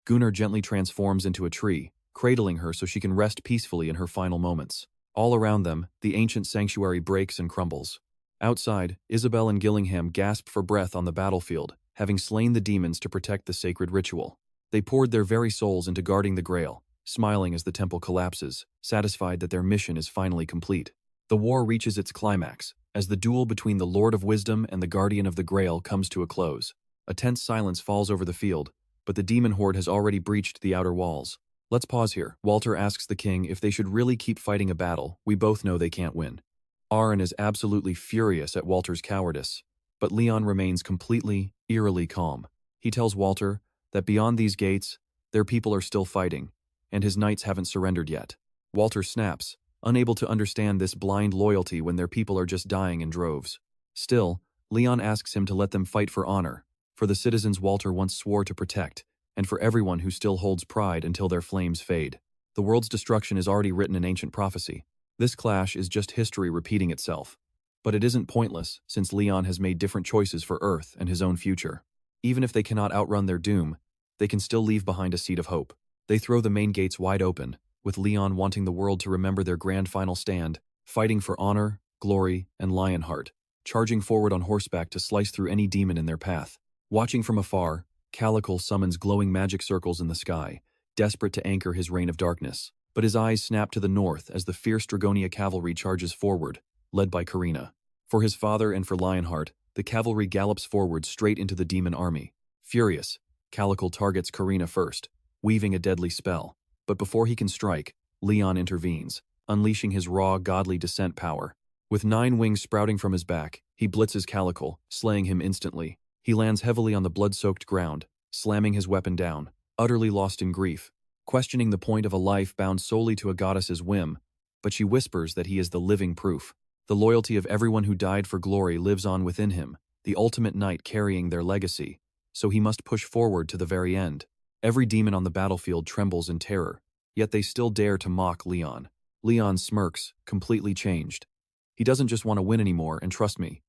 Gunnar gently transforms into a tree, cradling her so she can rest peacefully in her final moments. All around them, the ancient sanctuary breaks and crumbles. Outside, Isabel and Gillingham gasp for breath on the battlefield, having slain the demons to protect the sacred ritual. They poured their very souls into guarding the Grail, smiling as the temple collapses, satisfied that their mission is finally complete. The war reaches its climax, as the duel between the Lord of Wisdom and the Guardian of the Grail comes to a close. A tense silence falls over the field, but the demon horde has already breached the outer walls. Let's pause here. Walter asks the king if they should really keep fighting a battle we both know they can't win. Aaron is absolutely furious at Walter's cowardice, but Leon remains completely, eerily calm. He tells Walter that beyond these gates, their people are still fighting, and his knights haven't surrendered yet. Walter snaps, unable to understand this blind loyalty when their people are just dying in droves. Still, Leon asks him to let them fight for honor, for the citizens Walter once swore to protect, and for everyone who still holds pride until their flames fade. The world's destruction is already written in ancient prophecy. This clash is just history repeating itself. But it isn't pointless, since Leon has made different choices for Earth and his own future. Even if they cannot outrun their doom, they can still leave behind a seed of hope. They throw the main gates wide open, with Leon wanting the world to remember their grand final stand, fighting for honor, glory, and Lionheart, charging forward on horseback to slice through any demon in their path. Watching from afar, Calical summons glowing magic circles in the sky, desperate to anchor his reign of darkness. But his eyes snap to the north as the fierce Dragonia cavalry charges forward, led by Karina. For his father and for Lionheart, the cavalry gallops forward straight into the demon army. Furious, Calical targets Karina first, weaving a deadly spell. But before he can strike, Leon intervenes, unleashing his raw, godly descent power. With 9 wings sprouting from his back, he blitzes Calical, slaying him instantly. He lands heavily on the blood-soaked ground, slamming his weapon down, utterly lost in grief, questioning the point of a life bound solely to a goddess's whim, but she whispers that he is the living proof. The loyalty of everyone who died for glory lives on within him, the ultimate knight carrying their legacy, so he must push forward to the very end. Every demon on the battlefield trembles in terror, yet they still dare to mock Leon. Leon smirks, completely changed. He doesn't just want to win anymore, and trust me,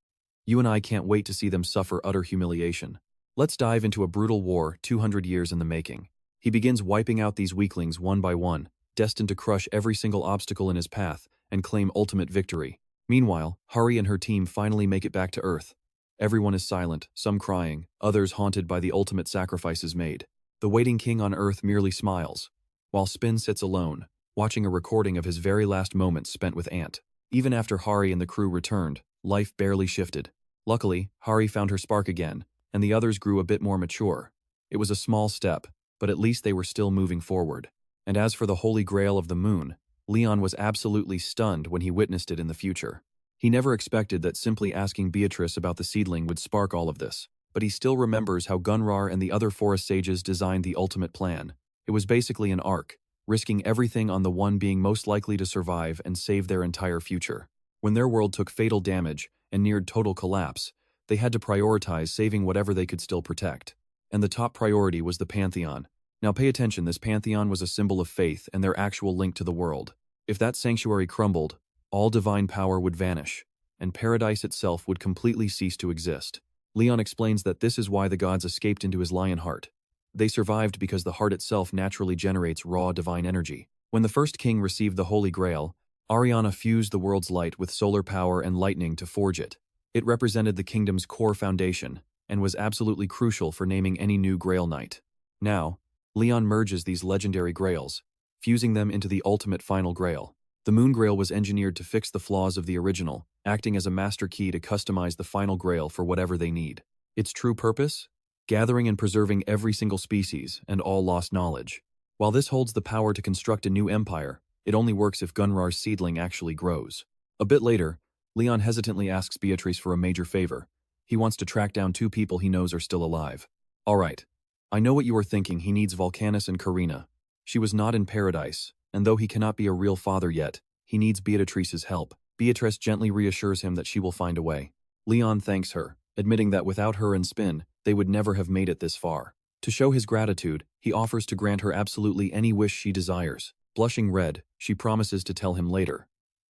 you and I can't wait to see them suffer utter humiliation. Let's dive into a brutal war 200 years in the making. He begins wiping out these weaklings one by one, destined to crush every single obstacle in his path and claim ultimate victory. Meanwhile, Hari and her team finally make it back to Earth. Everyone is silent, some crying, others haunted by the ultimate sacrifices made. The waiting king on Earth merely smiles, while Spin sits alone, watching a recording of his very last moments spent with Ant. Even after Hari and the crew returned, life barely shifted. Luckily, Hari found her spark again, and the others grew a bit more mature. It was a small step, but at least they were still moving forward. And as for the Holy Grail of the Moon, Leon was absolutely stunned when he witnessed it in the future. He never expected that simply asking Beatrice about the seedling would spark all of this. but he still remembers how Gunrar and the other forest sages designed the ultimate plan. It was basically an arc, risking everything on the one being most likely to survive and save their entire future. When their world took fatal damage and neared total collapse, they had to prioritize saving whatever they could still protect. And the top priority was the Pantheon. Now pay attention, this Pantheon was a symbol of faith and their actual link to the world. If that sanctuary crumbled, all divine power would vanish, and paradise itself would completely cease to exist. Leon explains that this is why the gods escaped into his lion heart. They survived because the heart itself naturally generates raw divine energy. When the first king received the Holy Grail, Ariana fused the world's light with solar power and lightning to forge it. It represented the kingdom's core foundation, and was absolutely crucial for naming any new Grail Knight. Now, Leon merges these legendary Grails, fusing them into the ultimate final Grail. The Moon Grail was engineered to fix the flaws of the original, acting as a master key to customize the final Grail for whatever they need. Its true purpose? Gathering and preserving every single species and all lost knowledge. While this holds the power to construct a new empire, it only works if Gunrar's seedling actually grows. A bit later, Leon hesitantly asks Beatrice for a major favor. He wants to track down two people he knows are still alive. Alright, I know what you are thinking, he needs Volcanus and Karina. She was not in paradise, and though he cannot be a real father yet, he needs Beatrice's help. Beatrice gently reassures him that she will find a way. Leon thanks her, admitting that without her and Spin, they would never have made it this far. To show his gratitude, he offers to grant her absolutely any wish she desires. Blushing red, she promises to tell him later.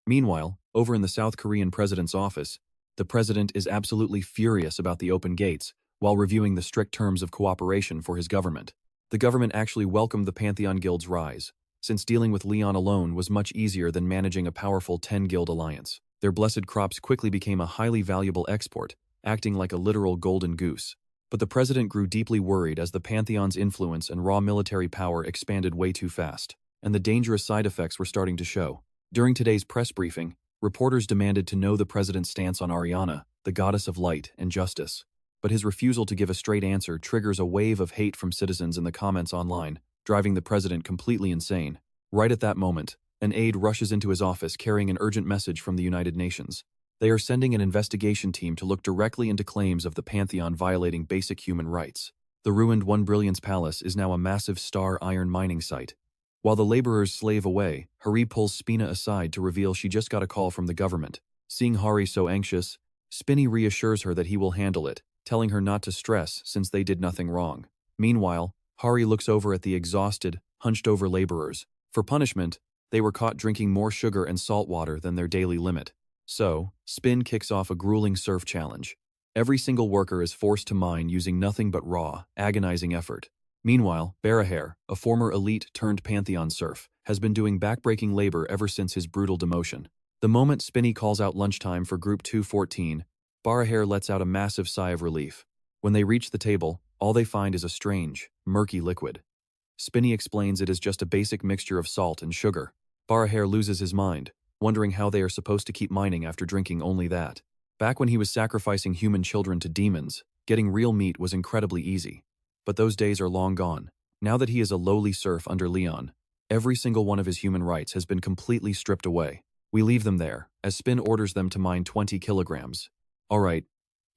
Meanwhile, over in the South Korean president's office, the president is absolutely furious about the open gates while reviewing the strict terms of cooperation for his government. The government actually welcomed the Pantheon Guild's rise, since dealing with Leon alone was much easier than managing a powerful 10-guild alliance. Their blessed crops quickly became a highly valuable export, acting like a literal golden goose. But the president grew deeply worried as the Pantheon's influence and raw military power expanded way too fast, and the dangerous side effects were starting to show. During today's press briefing, reporters demanded to know the president's stance on Ariana, the goddess of light and justice. But his refusal to give a straight answer triggers a wave of hate from citizens in the comments online, driving the president completely insane. Right at that moment, an aide rushes into his office carrying an urgent message from the United Nations. They are sending an investigation team to look directly into claims of the Pantheon violating basic human rights. The ruined One Brilliance Palace is now a massive star iron mining site. While the laborers slave away, Hari pulls Spina aside to reveal she just got a call from the government. Seeing Hari so anxious, Spinny reassures her that he will handle it, telling her not to stress since they did nothing wrong. Meanwhile, Hari looks over at the exhausted, hunched-over laborers. For punishment, they were caught drinking more sugar and salt water than their daily limit. So, Spin kicks off a grueling surf challenge. Every single worker is forced to mine using nothing but raw, agonizing effort. Meanwhile, Barahair, a former elite-turned-Pantheon serf, has been doing backbreaking labor ever since his brutal demotion. The moment Spinny calls out lunchtime for Group 214, Barahair lets out a massive sigh of relief. When they reach the table, all they find is a strange, murky liquid. Spinny explains it is just a basic mixture of salt and sugar. Barahair loses his mind, wondering how they are supposed to keep mining after drinking only that. Back when he was sacrificing human children to demons, getting real meat was incredibly easy. But those days are long gone. Now that he is a lowly serf under Leon, every single one of his human rights has been completely stripped away. We leave them there, as Spin orders them to mine 20 kilograms. Alright,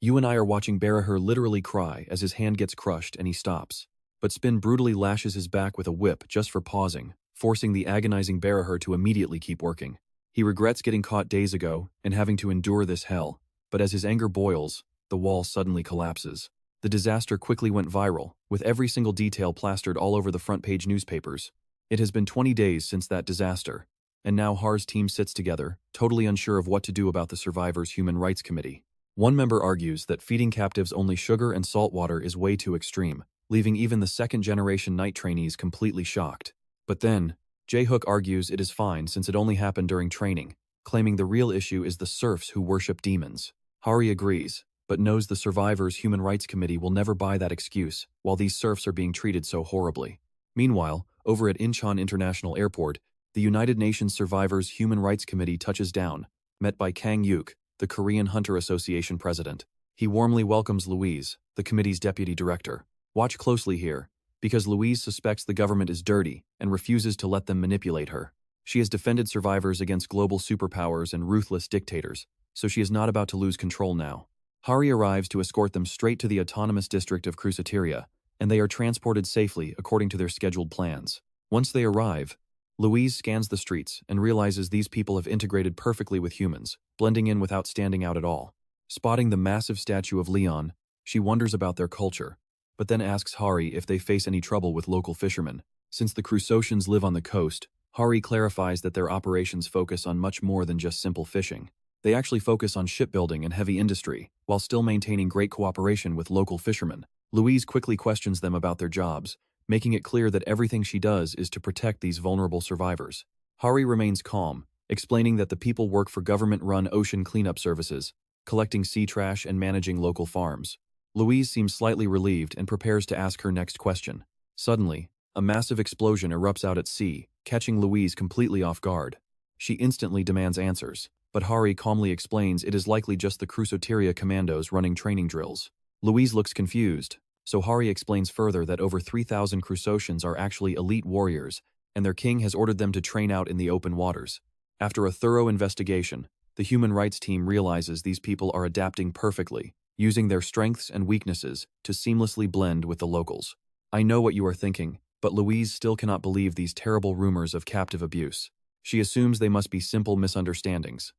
you and I are watching Barahair literally cry as his hand gets crushed and he stops. But Spin brutally lashes his back with a whip just for pausing, forcing the agonizing Barahair to immediately keep working. He regrets getting caught days ago and having to endure this hell, but as his anger boils, the wall suddenly collapses. The disaster quickly went viral, with every single detail plastered all over the front-page newspapers. It has been 20 days since that disaster, and now Har's team sits together, totally unsure of what to do about the survivors' Human Rights Committee. One member argues that feeding captives only sugar and salt water is way too extreme, leaving even the second-generation Knight trainees completely shocked. But then, J-Hook argues it is fine since it only happened during training, claiming the real issue is the serfs who worship demons. Hari agrees, but knows the survivors' Human Rights Committee will never buy that excuse while these serfs are being treated so horribly. Meanwhile, over at Incheon International Airport, the United Nations Survivors' Human Rights Committee touches down, met by Kang Yuk, the Korean Hunter Association president. He warmly welcomes Louise, the committee's deputy director. Watch closely here, because Louise suspects the government is dirty and refuses to let them manipulate her. She has defended survivors against global superpowers and ruthless dictators, so she is not about to lose control now. Hari arrives to escort them straight to the autonomous district of Crusateria, and they are transported safely according to their scheduled plans. Once they arrive, Louise scans the streets and realizes these people have integrated perfectly with humans, blending in without standing out at all. Spotting the massive statue of Leon, she wonders about their culture, but then asks Hari if they face any trouble with local fishermen. Since the Crusotians live on the coast, Hari clarifies that their operations focus on much more than just simple fishing. They actually focus on shipbuilding and heavy industry, while still maintaining great cooperation with local fishermen. Louise quickly questions them about their jobs, making it clear that everything she does is to protect these vulnerable survivors. Hari remains calm, explaining that the people work for government-run ocean cleanup services, collecting sea trash and managing local farms. Louise seems slightly relieved and prepares to ask her next question. Suddenly, a massive explosion erupts out at sea, catching Louise completely off guard. She instantly demands answers, but Hari calmly explains it is likely just the Crusoteria commandos running training drills. Louise looks confused, so Hari explains further that over 3,000 Crusotians are actually elite warriors, and their king has ordered them to train out in the open waters. After a thorough investigation, the human rights team realizes these people are adapting perfectly, using their strengths and weaknesses to seamlessly blend with the locals. I know what you are thinking, but Louise still cannot believe these terrible rumors of captive abuse. She assumes they must be simple misunderstandings.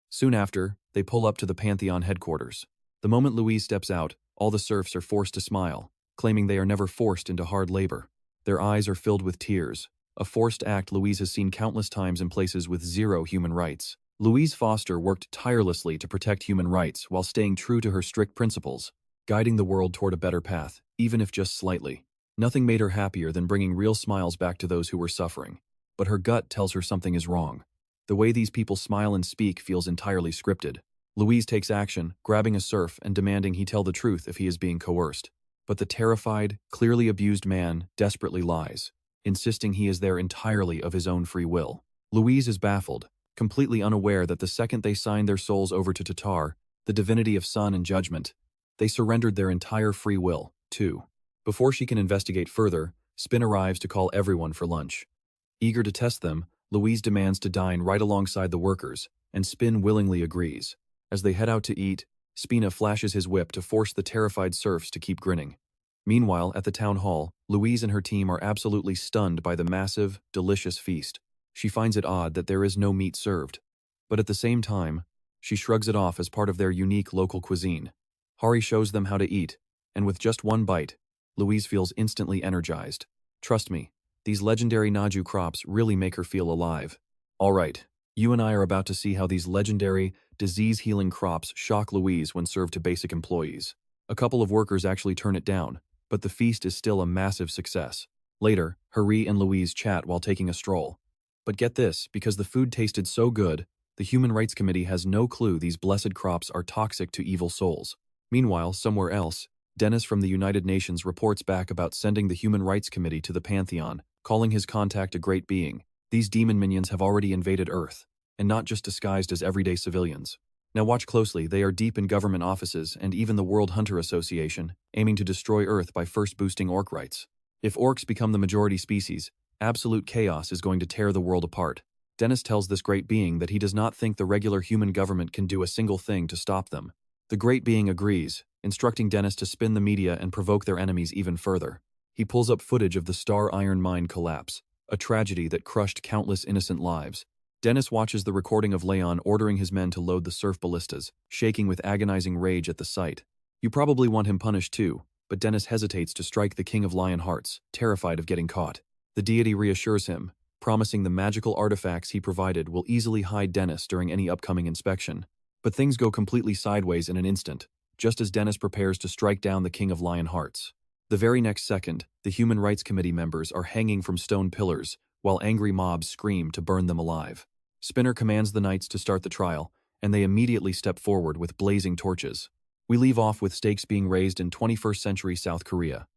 Soon after, they pull up to the Pantheon headquarters. The moment Louise steps out, all the serfs are forced to smile, claiming they are never forced into hard labor. Their eyes are filled with tears, a forced act Louise has seen countless times in places with zero human rights. Louise Foster worked tirelessly to protect human rights while staying true to her strict principles, guiding the world toward a better path, even if just slightly. Nothing made her happier than bringing real smiles back to those who were suffering. But her gut tells her something is wrong. The way these people smile and speak feels entirely scripted. Louise takes action, grabbing a serf and demanding he tell the truth if he is being coerced. But the terrified, clearly abused man desperately lies, insisting he is there entirely of his own free will. Louise is baffled, completely unaware that the second they signed their souls over to Tatar, the divinity of sun and judgment, they surrendered their entire free will, too. Before she can investigate further, Spin arrives to call everyone for lunch. Eager to test them, Louise demands to dine right alongside the workers, and Spin willingly agrees. As they head out to eat, Spina flashes his whip to force the terrified serfs to keep grinning. Meanwhile, at the town hall, Louise and her team are absolutely stunned by the massive, delicious feast. She finds it odd that there is no meat served. But at the same time, she shrugs it off as part of their unique local cuisine. Hari shows them how to eat, and with just one bite, Louise feels instantly energized. Trust me, these legendary Naju crops really make her feel alive. Alright, you and I are about to see how these legendary, disease-healing crops shock Louise when served to basic employees. A couple of workers actually turn it down, but the feast is still a massive success. Later, Hari and Louise chat while taking a stroll. But get this, because the food tasted so good, the Human Rights Committee has no clue these blessed crops are toxic to evil souls. Meanwhile, somewhere else, Dennis from the United Nations reports back about sending the Human Rights Committee to the Pantheon, calling his contact a great being. These demon minions have already invaded Earth, and not just disguised as everyday civilians. Now watch closely, they are deep in government offices and even the World Hunter Association, aiming to destroy Earth by first boosting orc rights. If orcs become the majority species, absolute chaos is going to tear the world apart. Dennis tells this great being that he does not think the regular human government can do a single thing to stop them. The great being agrees, instructing Dennis to spin the media and provoke their enemies even further. He pulls up footage of the Star Iron Mine collapse, a tragedy that crushed countless innocent lives. Dennis watches the recording of Leon ordering his men to load the surf ballistas, shaking with agonizing rage at the sight. You probably want him punished too, but Dennis hesitates to strike the King of Lion Hearts, terrified of getting caught. The deity reassures him, promising the magical artifacts he provided will easily hide Dennis during any upcoming inspection. But things go completely sideways in an instant, just as Dennis prepares to strike down the King of Lion Hearts. The very next second, the Human Rights Committee members are hanging from stone pillars, while angry mobs scream to burn them alive. Spinner commands the knights to start the trial, and they immediately step forward with blazing torches. We leave off with stakes being raised in 21st century South Korea.